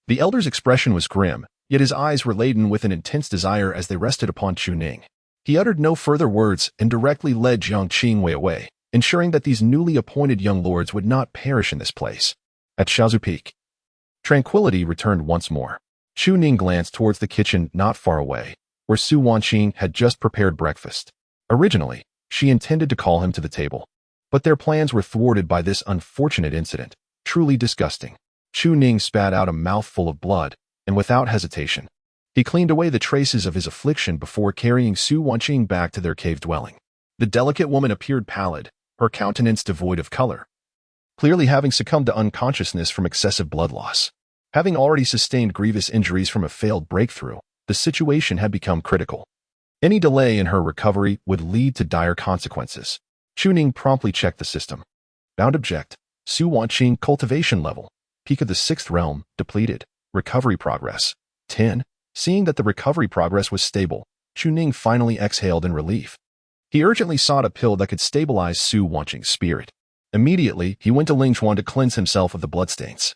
The elder's expression was grim, yet his eyes were laden with an intense desire as they rested upon Chu Ning. He uttered no further words and directly led Jiang Qingwei away, ensuring that these newly appointed young lords would not perish in this place. At Shaozu Peak, tranquility returned once more. Chu Ning glanced towards the kitchen not far away, where Su Wanqing had just prepared breakfast. Originally, she intended to call him to the table, but their plans were thwarted by this unfortunate incident. Truly disgusting. Chu Ning spat out a mouthful of blood, and without hesitation, he cleaned away the traces of his affliction before carrying Su Wanqing back to their cave dwelling. The delicate woman appeared pallid, her countenance devoid of color, clearly having succumbed to unconsciousness from excessive blood loss. Having already sustained grievous injuries from a failed breakthrough, the situation had become critical. Any delay in her recovery would lead to dire consequences. Chu Ning promptly checked the system. Bound object, Su Wanqing cultivation level, peak of the 6th realm, depleted, recovery progress, 10. Seeing that the recovery progress was stable, Chu Ning finally exhaled in relief. He urgently sought a pill that could stabilize Su Wanqing's spirit. Immediately, he went to Lingchuan to cleanse himself of the bloodstains.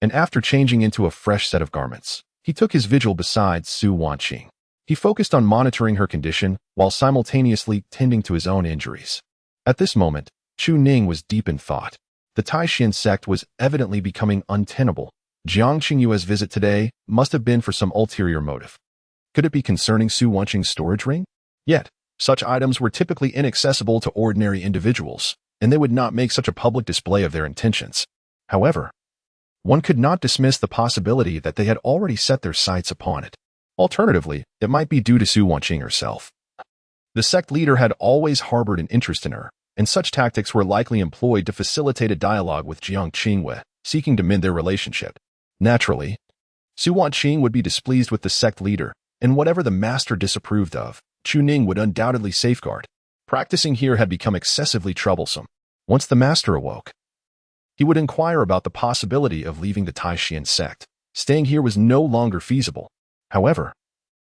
And after changing into a fresh set of garments, he took his vigil beside Su Wanqing. He focused on monitoring her condition while simultaneously tending to his own injuries. At this moment, Chu Ning was deep in thought. The Taishan sect was evidently becoming untenable. Jiang Qingyue's visit today must have been for some ulterior motive. Could it be concerning Su Wanqing's storage ring? Yet, such items were typically inaccessible to ordinary individuals, and they would not make such a public display of their intentions. However, one could not dismiss the possibility that they had already set their sights upon it. Alternatively, it might be due to Su Wanqing herself. The sect leader had always harbored an interest in her, and such tactics were likely employed to facilitate a dialogue with Jiang Qingwei, seeking to mend their relationship. Naturally, Su Wanqing would be displeased with the sect leader, and whatever the master disapproved of, Chu Ning would undoubtedly safeguard. Practicing here had become excessively troublesome. Once the master awoke, he would inquire about the possibility of leaving the Taishan sect. Staying here was no longer feasible. However,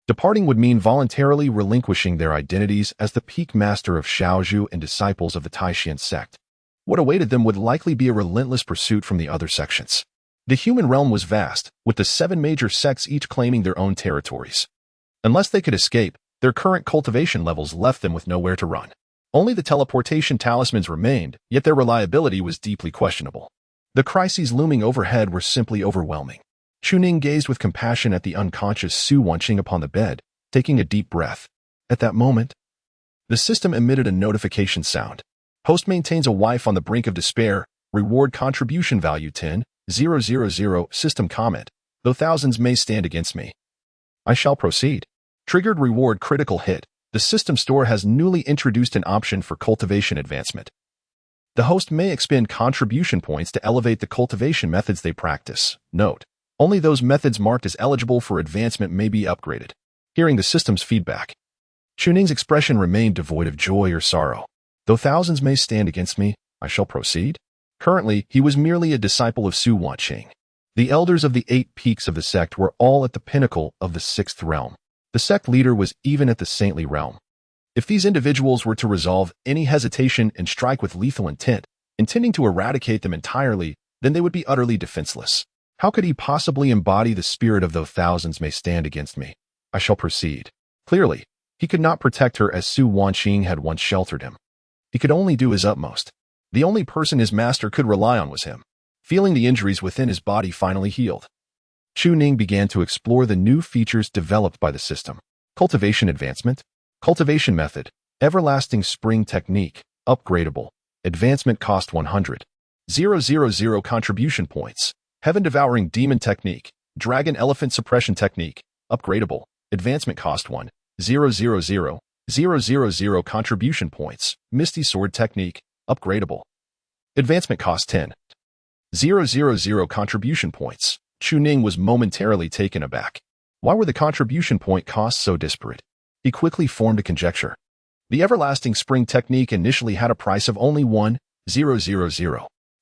departing would mean voluntarily relinquishing their identities as the peak master of Shaozhu and disciples of the Taishan sect. What awaited them would likely be a relentless pursuit from the other sections. The human realm was vast, with the 7 major sects each claiming their own territories. Unless they could escape, their current cultivation levels left them with nowhere to run. Only the teleportation talismans remained, yet their reliability was deeply questionable. The crises looming overhead were simply overwhelming. Chu Ning gazed with compassion at the unconscious Su Wanqing upon the bed, taking a deep breath. At that moment, the system emitted a notification sound. Host maintains a wife on the brink of despair. Reward contribution value 10,000. System comment. Though thousands may stand against me, I shall proceed. Triggered reward critical hit. The system store has newly introduced an option for cultivation advancement. The host may expend contribution points to elevate the cultivation methods they practice. Note: only those methods marked as eligible for advancement may be upgraded. Hearing the system's feedback, Chu Ning's expression remained devoid of joy or sorrow. Though thousands may stand against me, I shall proceed. Currently, he was merely a disciple of Su Wanqing. The elders of the 8 peaks of the sect were all at the pinnacle of the 6th realm. The sect leader was even at the saintly realm. If these individuals were to resolve any hesitation and strike with lethal intent, intending to eradicate them entirely, then they would be utterly defenseless. How could he possibly embody the spirit of "though thousands may stand against me, I shall proceed"? Clearly, he could not protect her as Su Wanqing had once sheltered him. He could only do his utmost. The only person his master could rely on was him. Feeling the injuries within his body finally healed, Chu Ning began to explore the new features developed by the system. Cultivation advancement. Cultivation method. Everlasting spring technique. Upgradable. Advancement cost 100,000 contribution points. Heaven-devouring demon technique. Dragon elephant suppression technique. Upgradable. Advancement cost 1,000,000 contribution points. Misty sword technique. Upgradable. Advancement cost 10,000 contribution points. Chu Ning was momentarily taken aback. Why were the contribution point costs so disparate? He quickly formed a conjecture. The everlasting spring technique initially had a price of only 1,000.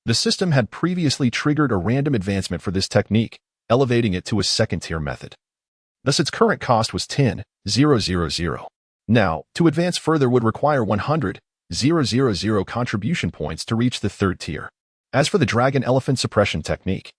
The system had previously triggered a random advancement for this technique, elevating it to a second-tier method. Thus its current cost was 10,000. Now, to advance further would require 100,000 contribution points to reach the 3rd tier. As for the dragon elephant suppression technique,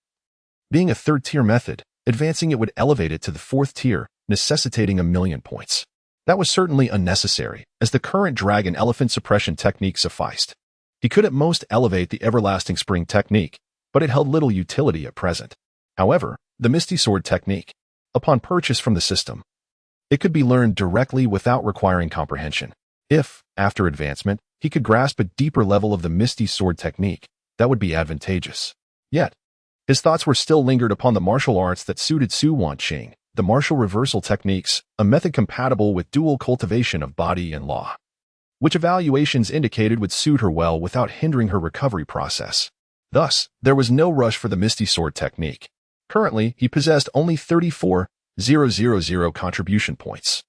being a 3rd-tier method, advancing it would elevate it to the 4th tier, necessitating 1,000,000 points. That was certainly unnecessary, as the current dragon elephant suppression technique sufficed. He could at most elevate the everlasting spring technique, but it held little utility at present. However, the misty sword technique, upon purchase from the system, it could be learned directly without requiring comprehension. If, after advancement, he could grasp a deeper level of the misty sword technique, that would be advantageous. Yet, his thoughts were still lingered upon the martial arts that suited Su Wanqing, the martial reversal techniques, a method compatible with dual cultivation of body and law, which evaluations indicated would suit her well without hindering her recovery process. Thus, there was no rush for the misty sword technique. Currently, he possessed only 34,000 contribution points.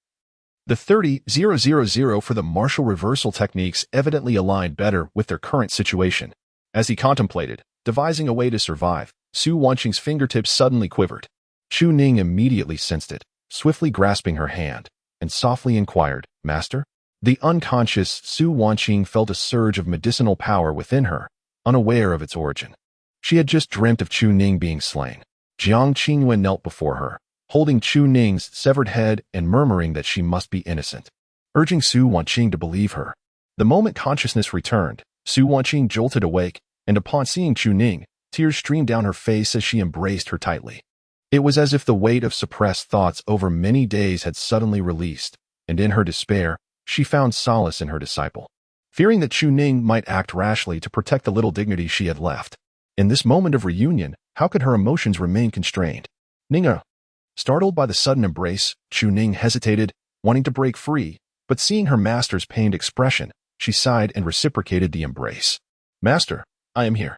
The 30,000 for the martial reversal techniques evidently aligned better with their current situation. As he contemplated, devising a way to survive, Su Wanqing's fingertips suddenly quivered. Chu Ning immediately sensed it, swiftly grasping her hand, and softly inquired, "Master?" The unconscious Su Wanqing felt a surge of medicinal power within her, unaware of its origin. She had just dreamt of Chu Ning being slain. Jiang Qingyuan knelt before her, holding Chu Ning's severed head and murmuring that she must be innocent, urging Su Wanqing to believe her. The moment consciousness returned, Su Wanqing jolted awake, and upon seeing Chu Ning, tears streamed down her face as she embraced her tightly. It was as if the weight of suppressed thoughts over many days had suddenly released, and in her despair, she found solace in her disciple. Fearing that Chu Ning might act rashly to protect the little dignity she had left, in this moment of reunion, how could her emotions remain constrained? "Ninga." Startled by the sudden embrace, Chu Ning hesitated, wanting to break free, but seeing her master's pained expression, she sighed and reciprocated the embrace. "Master, I am here."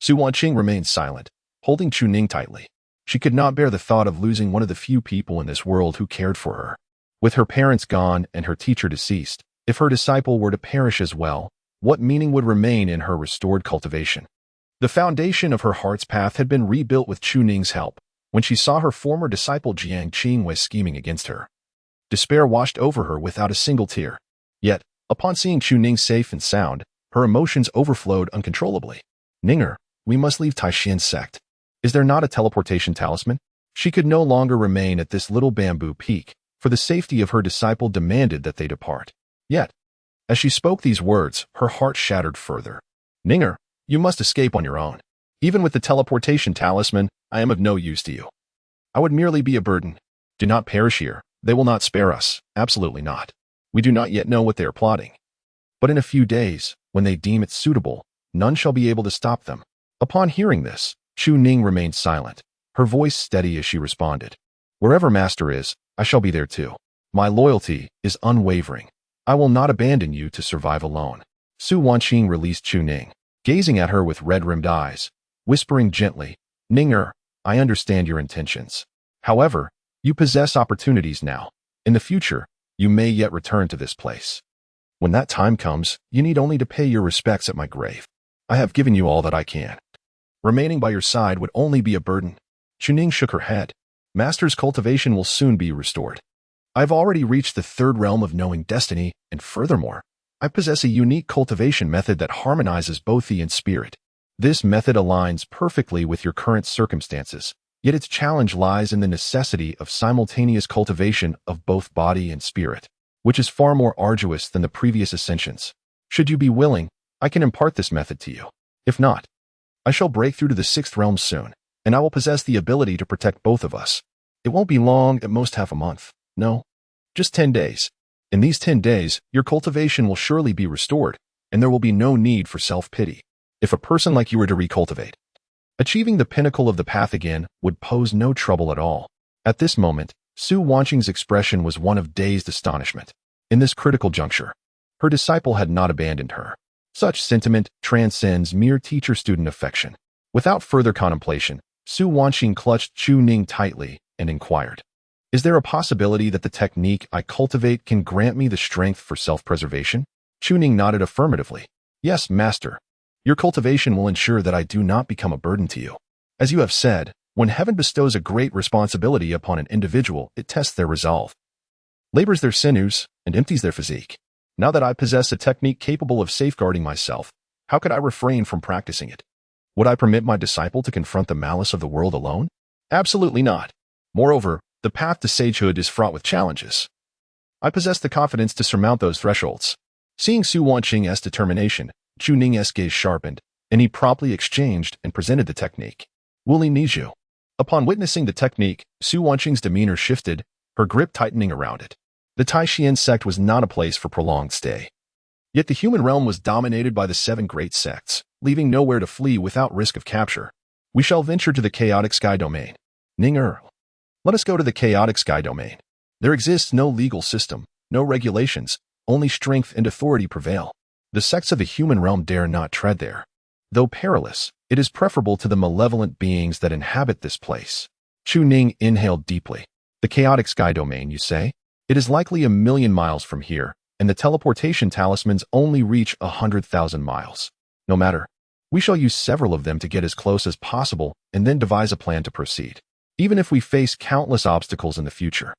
Su Wanqing remained silent, holding Chu Ning tightly. She could not bear the thought of losing one of the few people in this world who cared for her. With her parents gone and her teacher deceased, if her disciple were to perish as well, what meaning would remain in her restored cultivation? The foundation of her heart's path had been rebuilt with Chu Ning's help, when she saw her former disciple Jiang Qingyuan scheming against her. Despair washed over her without a single tear. Yet, upon seeing Chu Ning safe and sound, her emotions overflowed uncontrollably. "Ninger, we must leave Taishian's sect. Is there not a teleportation talisman?" She could no longer remain at this little bamboo peak, for the safety of her disciple demanded that they depart. Yet, as she spoke these words, her heart shattered further. "Ninger, you must escape on your own. Even with the teleportation talisman, I am of no use to you. I would merely be a burden. Do not perish here. They will not spare us. Absolutely not. We do not yet know what they are plotting. But in a few days, when they deem it suitable, none shall be able to stop them. Upon hearing this, Chu Ning remained silent, her voice steady as she responded. Wherever Master is, I shall be there too. My loyalty is unwavering. I will not abandon you to survive alone. Su Wanqing released Chu Ning, gazing at her with red-rimmed eyes, whispering gently, Ninger, I understand your intentions. However, you possess opportunities now. In the future, you may yet return to this place. When that time comes, you need only to pay your respects at my grave. I have given you all that I can. Remaining by your side would only be a burden. Chu Ning shook her head. Master's cultivation will soon be restored. I've already reached the third realm of knowing destiny, and furthermore, I possess a unique cultivation method that harmonizes both the and spirit. This method aligns perfectly with your current circumstances, yet its challenge lies in the necessity of simultaneous cultivation of both body and spirit, which is far more arduous than the previous ascensions. Should you be willing, I can impart this method to you. If not, I shall break through to the sixth realm soon, and I will possess the ability to protect both of us. It won't be long, at most half a month. No, just 10 days. In these 10 days, your cultivation will surely be restored, and there will be no need for self-pity. If a person like you were to recultivate, achieving the pinnacle of the path again would pose no trouble at all. At this moment, Su Wanqing's expression was one of dazed astonishment. In this critical juncture, her disciple had not abandoned her. Such sentiment transcends mere teacher-student affection. Without further contemplation, Su Wanqing clutched Chu Ning tightly and inquired, Is there a possibility that the technique I cultivate can grant me the strength for self-preservation? Chu Ning nodded affirmatively. Yes, Master. Your cultivation will ensure that I do not become a burden to you. As you have said, when heaven bestows a great responsibility upon an individual, it tests their resolve, labors their sinews, and empties their physique. Now that I possess a technique capable of safeguarding myself, how could I refrain from practicing it? Would I permit my disciple to confront the malice of the world alone? Absolutely not. Moreover, the path to sagehood is fraught with challenges. I possess the confidence to surmount those thresholds. Seeing Su Wanqing's determination, Chu Ning's gaze sharpened, and he promptly exchanged and presented the technique. Wuli Niju. Upon witnessing the technique, Su Wanqing's demeanor shifted, her grip tightening around it. The Taishian sect was not a place for prolonged stay. Yet the human realm was dominated by the 7 great sects, leaving nowhere to flee without risk of capture. We shall venture to the chaotic sky domain. Ninger. Let us go to the chaotic sky domain. There exists no legal system, no regulations, only strength and authority prevail. The sects of the human realm dare not tread there. Though perilous, it is preferable to the malevolent beings that inhabit this place. Chu Ning inhaled deeply. The chaotic sky domain, you say? It is likely 1,000,000 miles from here, and the teleportation talismans only reach 100,000 miles. No matter. We shall use several of them to get as close as possible and then devise a plan to proceed. Even if we face countless obstacles in the future.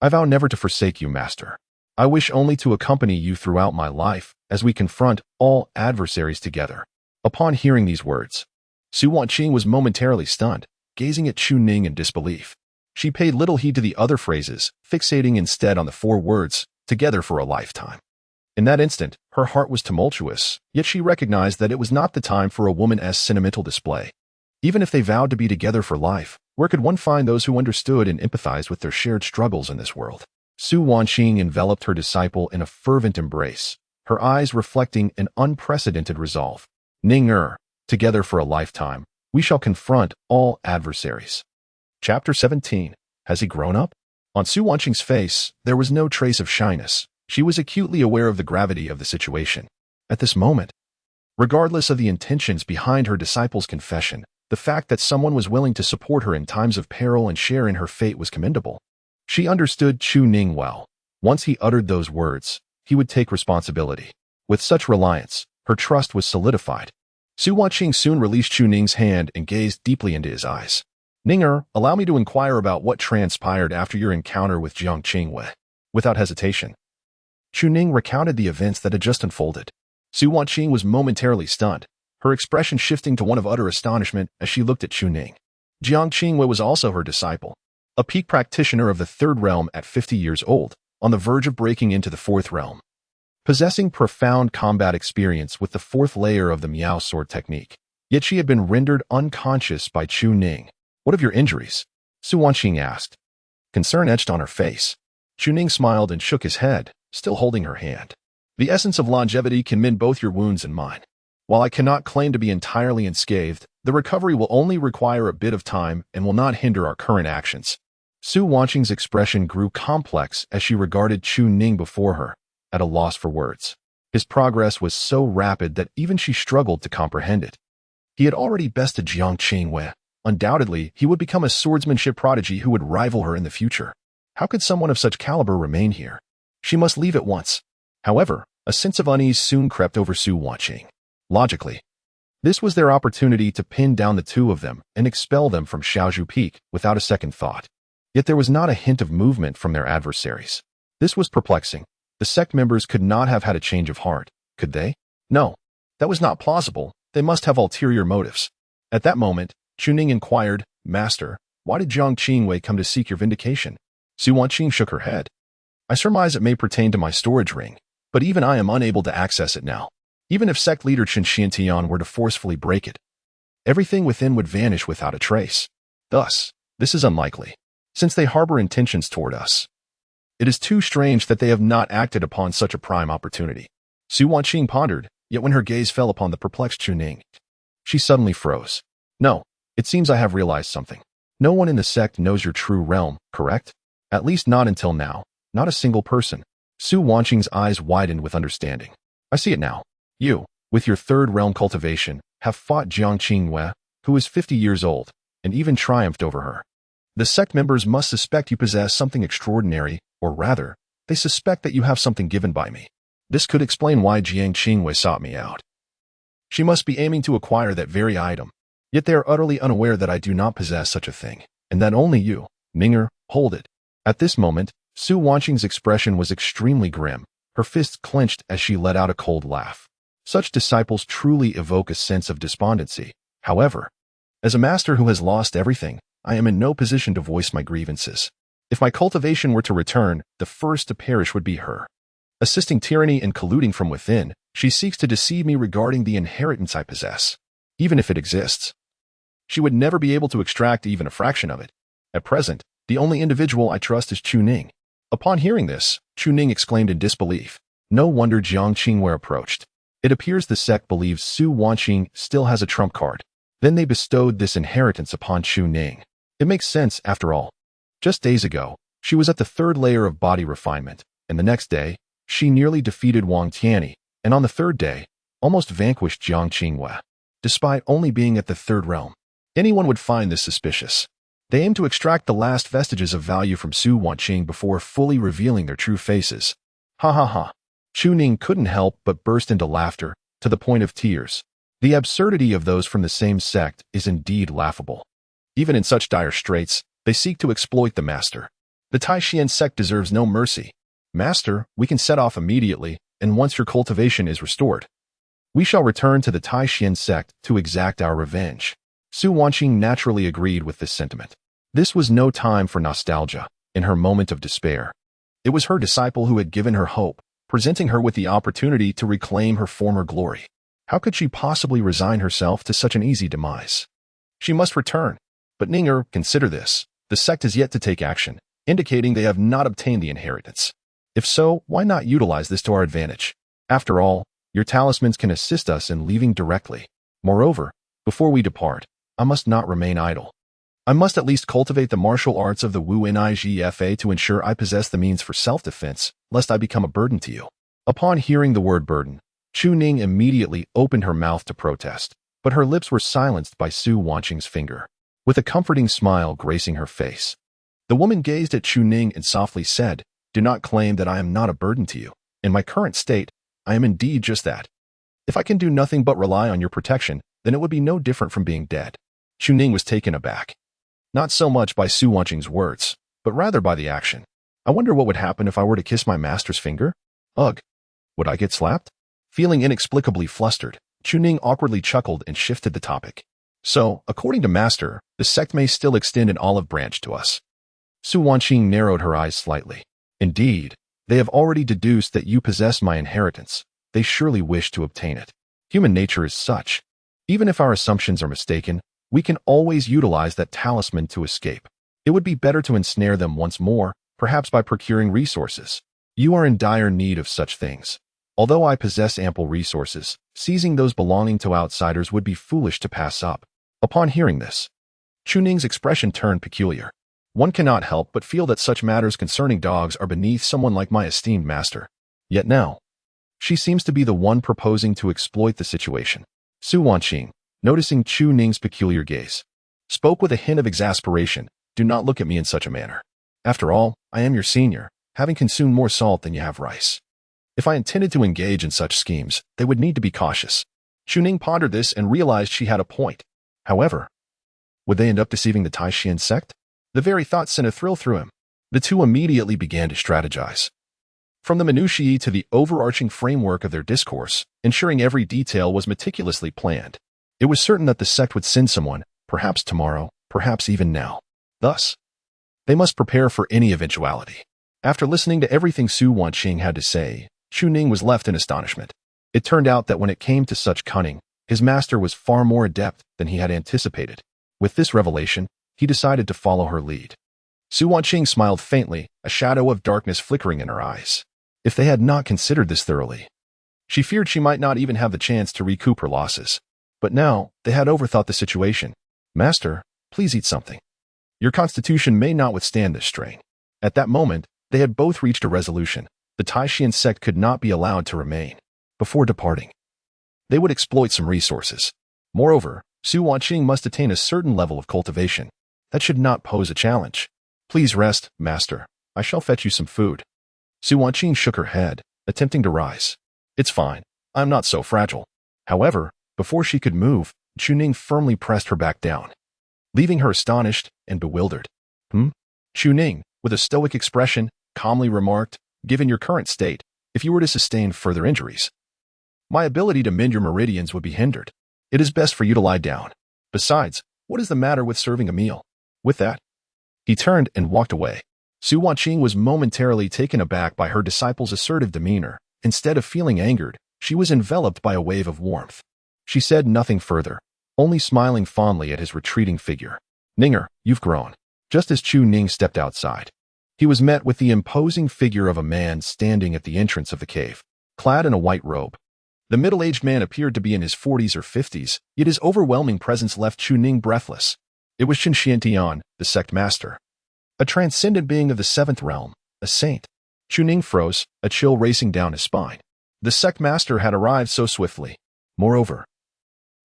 I vow never to forsake you, Master. I wish only to accompany you throughout my life as we confront all adversaries together. Upon hearing these words, Su Wanqing was momentarily stunned, gazing at Chu Ning in disbelief. She paid little heed to the other phrases, fixating instead on the 4 words, together for a lifetime. In that instant, her heart was tumultuous, yet she recognized that it was not the time for a woman's sentimental display. Even if they vowed to be together for life, where could one find those who understood and empathized with their shared struggles in this world? Su Wanqing enveloped her disciple in a fervent embrace, her eyes reflecting an unprecedented resolve. Ninger, together for a lifetime, we shall confront all adversaries. Chapter 17. Has he grown up? On Su Wanqing's face, there was no trace of shyness. She was acutely aware of the gravity of the situation. At this moment, regardless of the intentions behind her disciple's confession, the fact that someone was willing to support her in times of peril and share in her fate was commendable. She understood Chu Ning well. Once he uttered those words, he would take responsibility. With such reliance, her trust was solidified. Su Wanqing soon released Chu Ning's hand and gazed deeply into his eyes. Ninger, allow me to inquire about what transpired after your encounter with Jiang Qingwei. Without hesitation, Chu Ning recounted the events that had just unfolded. Su Wanqing was momentarily stunned, her expression shifting to one of utter astonishment as she looked at Chu Ning. Jiang Qingwei was also her disciple, a peak practitioner of the 3rd realm at 50 years old, on the verge of breaking into the 4th realm. Possessing profound combat experience with the 4th layer of the Miao sword technique, Yet she had been rendered unconscious by Chu Ning. "What of your injuries?" Su Wanqing asked. Concern etched on her face. Chu Ning smiled and shook his head, still holding her hand. "The essence of longevity can mend both your wounds and mine. While I cannot claim to be entirely unscathed, the recovery will only require a bit of time and will not hinder our current actions." Su Wanqing's expression grew complex as she regarded Chu Ning before her, at a loss for words. His progress was so rapid that even she struggled to comprehend it. He had already bested Jiang Qingwei. Undoubtedly, he would become a swordsmanship prodigy who would rival her in the future. How could someone of such caliber remain here? She must leave at once. However, a sense of unease soon crept over Su Wanqing. Logically, this was their opportunity to pin down the two of them and expel them from Shaozhu Peak without a second thought. Yet there was not a hint of movement from their adversaries. This was perplexing. The sect members could not have had a change of heart, could they? No, that was not plausible. They must have ulterior motives. At that moment, Chu Ning inquired, "Master, why did Jiang Qingwei come to seek your vindication?" Su Wanqing shook her head. "I surmise it may pertain to my storage ring, but even I am unable to access it now. Even if sect leader Chen Xiantian were to forcefully break it, everything within would vanish without a trace. Thus, this is unlikely, since they harbor intentions toward us. It is too strange that they have not acted upon such a prime opportunity." Su Wanqing pondered, yet when her gaze fell upon the perplexed Chu Ning, she suddenly froze. "No, it seems I have realized something. No one in the sect knows your true realm, correct? At least not until now. Not a single person." Su Wanqing's eyes widened with understanding. "I see it now. You, with your third realm cultivation, have fought Jiang Qingwei, who is 50 years old, and even triumphed over her. The sect members must suspect you possess something extraordinary, or rather, they suspect that you have something given by me. This could explain why Jiang Qingwei sought me out. She must be aiming to acquire that very item. Yet they are utterly unaware that I do not possess such a thing, and that only you, Ninger, hold it." At this moment, Su Wanqing's expression was extremely grim. Her fists clenched as she let out a cold laugh. Such disciples truly evoke a sense of despondency. However, as a master who has lost everything, I am in no position to voice my grievances. If my cultivation were to return, the first to perish would be her. Assisting tyranny and colluding from within, she seeks to deceive me regarding the inheritance I possess. Even if it exists, she would never be able to extract even a fraction of it. At present, the only individual I trust is Chu Ning." Upon hearing this, Chu Ning exclaimed in disbelief. No wonder Jiang Qingwei approached. It appears the sect believes Su Wanqing still has a trump card. Then they bestowed this inheritance upon Chu Ning. It makes sense, after all. Just days ago, she was at the third layer of body refinement, and the next day, she nearly defeated Wang Tianyi, and on the third day, almost vanquished Jiang Qingwei. Despite only being at the third realm, anyone would find this suspicious. They aim to extract the last vestiges of value from Su Wanqing before fully revealing their true faces. Ha ha ha. Chu Ning couldn't help but burst into laughter, to the point of tears. The absurdity of those from the same sect is indeed laughable. Even in such dire straits, they seek to exploit the master. The Taishan sect deserves no mercy. "Master, we can set off immediately, and once your cultivation is restored, we shall return to the Taishan sect to exact our revenge." Su Wanqing naturally agreed with this sentiment. This was no time for nostalgia. In her moment of despair, it was her disciple who had given her hope, presenting her with the opportunity to reclaim her former glory. How could she possibly resign herself to such an easy demise? She must return. But Ninger, consider this. The sect has yet to take action, indicating they have not obtained the inheritance. If so, why not utilize this to our advantage? After all, your talismans can assist us in leaving directly. Moreover, before we depart, I must not remain idle. I must at least cultivate the martial arts of the Wu Nigfa to ensure I possess the means for self-defense, lest I become a burden to you. Upon hearing the word burden, Chu Ning immediately opened her mouth to protest, but her lips were silenced by Su Wanqing's finger. With a comforting smile gracing her face, the woman gazed at Chu Ning and softly said, "Do not claim that I am not a burden to you. In my current state, I am indeed just that. If I can do nothing but rely on your protection, then it would be no different from being dead." Chu Ning was taken aback. Not so much by Su Wanqing's words, but rather by the action. "I wonder what would happen if I were to kiss my master's finger? Ugh. Would I get slapped?" Feeling inexplicably flustered, Chu Ning awkwardly chuckled and shifted the topic. "So, according to master, the sect may still extend an olive branch to us." Su Wanqing narrowed her eyes slightly. "Indeed, they have already deduced that you possess my inheritance. They surely wish to obtain it. Human nature is such. Even if our assumptions are mistaken, we can always utilize that talisman to escape. It would be better to ensnare them once more, perhaps by procuring resources. You are in dire need of such things. Although I possess ample resources, seizing those belonging to outsiders would be foolish to pass up. Upon hearing this, Chu Ning's expression turned peculiar. One cannot help but feel that such matters concerning dogs are beneath someone like my esteemed master. Yet now, she seems to be the one proposing to exploit the situation. Su Wanqing, noticing Chu Ning's peculiar gaze, spoke with a hint of exasperation. Do not look at me in such a manner. After all, I am your senior, having consumed more salt than you have rice. If I intended to engage in such schemes, they would need to be cautious. Chu Ning pondered this and realized she had a point. However, would they end up deceiving the Taishan sect? The very thought sent a thrill through him. The two immediately began to strategize. From the minutiae to the overarching framework of their discourse, ensuring every detail was meticulously planned. It was certain that the sect would send someone, perhaps tomorrow, perhaps even now. Thus, they must prepare for any eventuality. After listening to everything Su Wanqing had to say, Chu Ning was left in astonishment. It turned out that when it came to such cunning, his master was far more adept than he had anticipated. With this revelation, he decided to follow her lead. Su Wanqing smiled faintly, a shadow of darkness flickering in her eyes. If they had not considered this thoroughly, she feared she might not even have the chance to recoup her losses. But now, they had overthought the situation. Master, please eat something. Your constitution may not withstand this strain. At that moment, they had both reached a resolution. The Taishan sect could not be allowed to remain. Before departing, they would exploit some resources. Moreover, Su Wanqing must attain a certain level of cultivation. That should not pose a challenge. Please rest, master. I shall fetch you some food. Su Wanqing shook her head, attempting to rise. It's fine. I'm not so fragile. However, before she could move, Chu Ning firmly pressed her back down, leaving her astonished and bewildered. Chu Ning, with a stoic expression, calmly remarked, given your current state, if you were to sustain further injuries, my ability to mend your meridians would be hindered. It is best for you to lie down. Besides, what is the matter with serving a meal? With that, he turned and walked away. Su Wanqing was momentarily taken aback by her disciple's assertive demeanor. Instead of feeling angered, she was enveloped by a wave of warmth. She said nothing further, only smiling fondly at his retreating figure. Ninger, you've grown. Just as Chu Ning stepped outside, he was met with the imposing figure of a man standing at the entrance of the cave, clad in a white robe. The middle-aged man appeared to be in his 40s or 50s, yet his overwhelming presence left Chu Ning breathless. It was Changchun Hand, the sect master, a transcendent being of the seventh realm, a saint. Chu Ning froze, a chill racing down his spine. The sect master had arrived so swiftly. Moreover,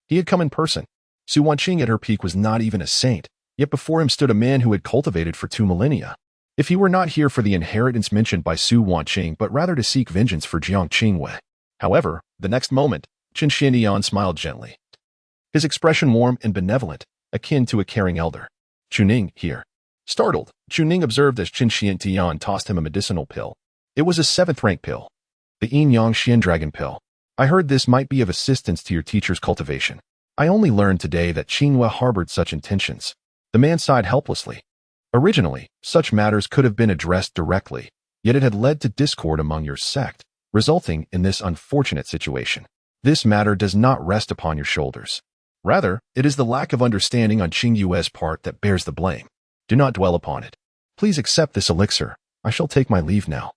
he had come in person. Su Wanqing at her peak was not even a saint, yet before him stood a man who had cultivated for 2 millennia. If he were not here for the inheritance mentioned by Su Wanqing, but rather to seek vengeance for Jiang Qingwei. However, the next moment, Changchun Hand smiled gently, his expression warm and benevolent, akin to a caring elder. Chu Ning, here. Startled, Chu Ning observed as Changchun Hand tossed him a medicinal pill. It was a 7th-rank pill, the Yin Yang Xian Dragon pill. I heard this might be of assistance to your teacher's cultivation. I only learned today that Qingwei harbored such intentions. The man sighed helplessly. Originally, such matters could have been addressed directly, yet it had led to discord among your sect, resulting in this unfortunate situation. This matter does not rest upon your shoulders. Rather, it is the lack of understanding on Qing Yue's part that bears the blame. Do not dwell upon it. Please accept this elixir. I shall take my leave now.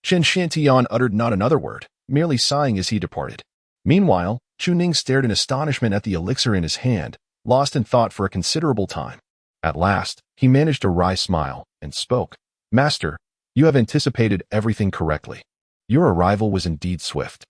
Changchun Hand uttered not another word, merely sighing as he departed. Meanwhile, Chu Ning stared in astonishment at the elixir in his hand, lost in thought for a considerable time. At last, he managed a wry smile and spoke. Master, you have anticipated everything correctly. Your arrival was indeed swift,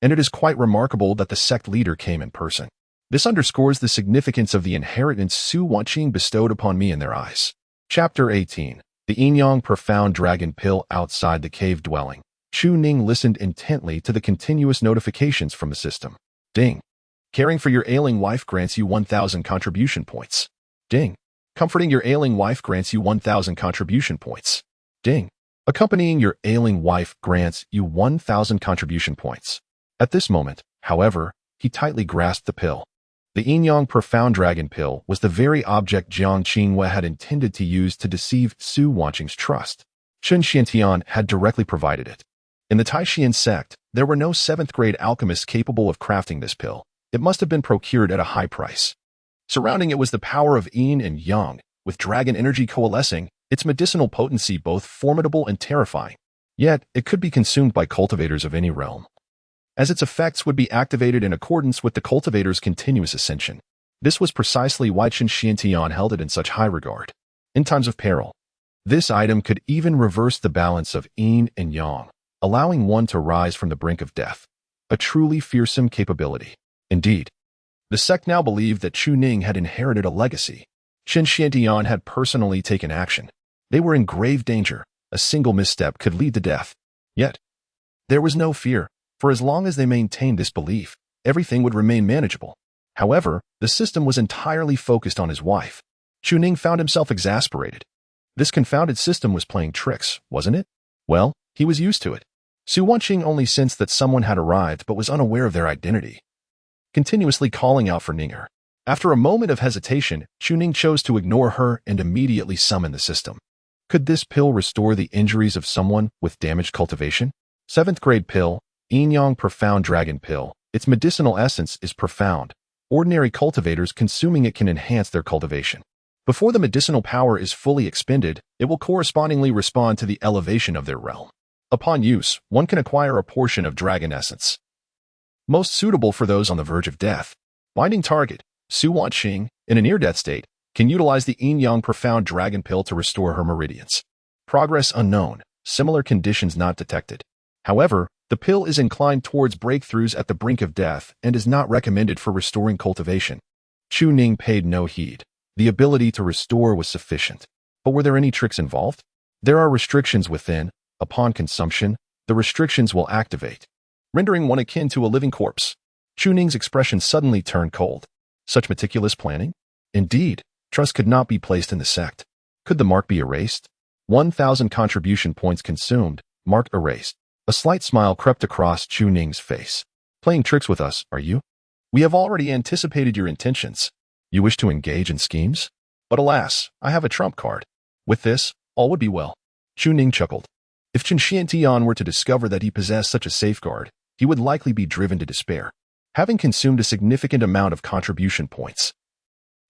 and it is quite remarkable that the sect leader came in person. This underscores the significance of the inheritance Su Wanqing bestowed upon me in their eyes. Chapter 18. The Yin Yang Profound Dragon Pill Outside the Cave Dwelling. Chu Ning listened intently to the continuous notifications from the system. Ding. Caring for your ailing wife grants you 1,000 contribution points. Ding. Comforting your ailing wife grants you 1,000 contribution points. Ding. Accompanying your ailing wife grants you 1,000 contribution points. At this moment, however, he tightly grasped the pill. The Yin Yang Profound Dragon Pill was the very object Jiang Qingwei had intended to use to deceive Su Wanqing's trust. Changchun Hand had directly provided it. In the Taishan sect, there were no 7th-grade alchemists capable of crafting this pill. It must have been procured at a high price. Surrounding it was the power of yin and yang, with dragon energy coalescing, its medicinal potency both formidable and terrifying. Yet, it could be consumed by cultivators of any realm, as its effects would be activated in accordance with the cultivator's continuous ascension. This was precisely why Changchun held it in such high regard. In times of peril, this item could even reverse the balance of yin and yang, allowing one to rise from the brink of death. A truly fearsome capability. Indeed, the sect now believed that Chu Ning had inherited a legacy. Changchun had personally taken action. They were in grave danger. A single misstep could lead to death. Yet, there was no fear, for as long as they maintained this belief, everything would remain manageable. However, the system was entirely focused on his wife. Chu Ning found himself exasperated. This confounded system was playing tricks, wasn't it? Well, he was used to it. Su Wanqing only sensed that someone had arrived but was unaware of their identity, continuously calling out for Ninger. After a moment of hesitation, Chu Ning chose to ignore her and immediately summon the system. Could this pill restore the injuries of someone with damaged cultivation? 7th grade pill, Yin-Yang Profound Dragon Pill. Its medicinal essence is profound. Ordinary cultivators consuming it can enhance their cultivation. Before the medicinal power is fully expended, it will correspondingly respond to the elevation of their realm. Upon use, one can acquire a portion of dragon essence, most suitable for those on the verge of death. Binding target, Su Wanqing, in a near-death state, can utilize the Yin-Yang Profound Dragon Pill to restore her meridians. Progress unknown, similar conditions not detected. However, the pill is inclined towards breakthroughs at the brink of death and is not recommended for restoring cultivation. Chu Ning paid no heed. The ability to restore was sufficient. But were there any tricks involved? There are restrictions within. Upon consumption, the restrictions will activate, rendering one akin to a living corpse. Chu Ning's expression suddenly turned cold. Such meticulous planning? Indeed, trust could not be placed in the sect. Could the mark be erased? 1,000 contribution points consumed, mark erased. A slight smile crept across Chu Ning's face. Playing tricks with us, are you? We have already anticipated your intentions. You wish to engage in schemes? But alas, I have a trump card. With this, all would be well. Chu Ning chuckled. If Changchun were to discover that he possessed such a safeguard, he would likely be driven to despair, having consumed a significant amount of contribution points.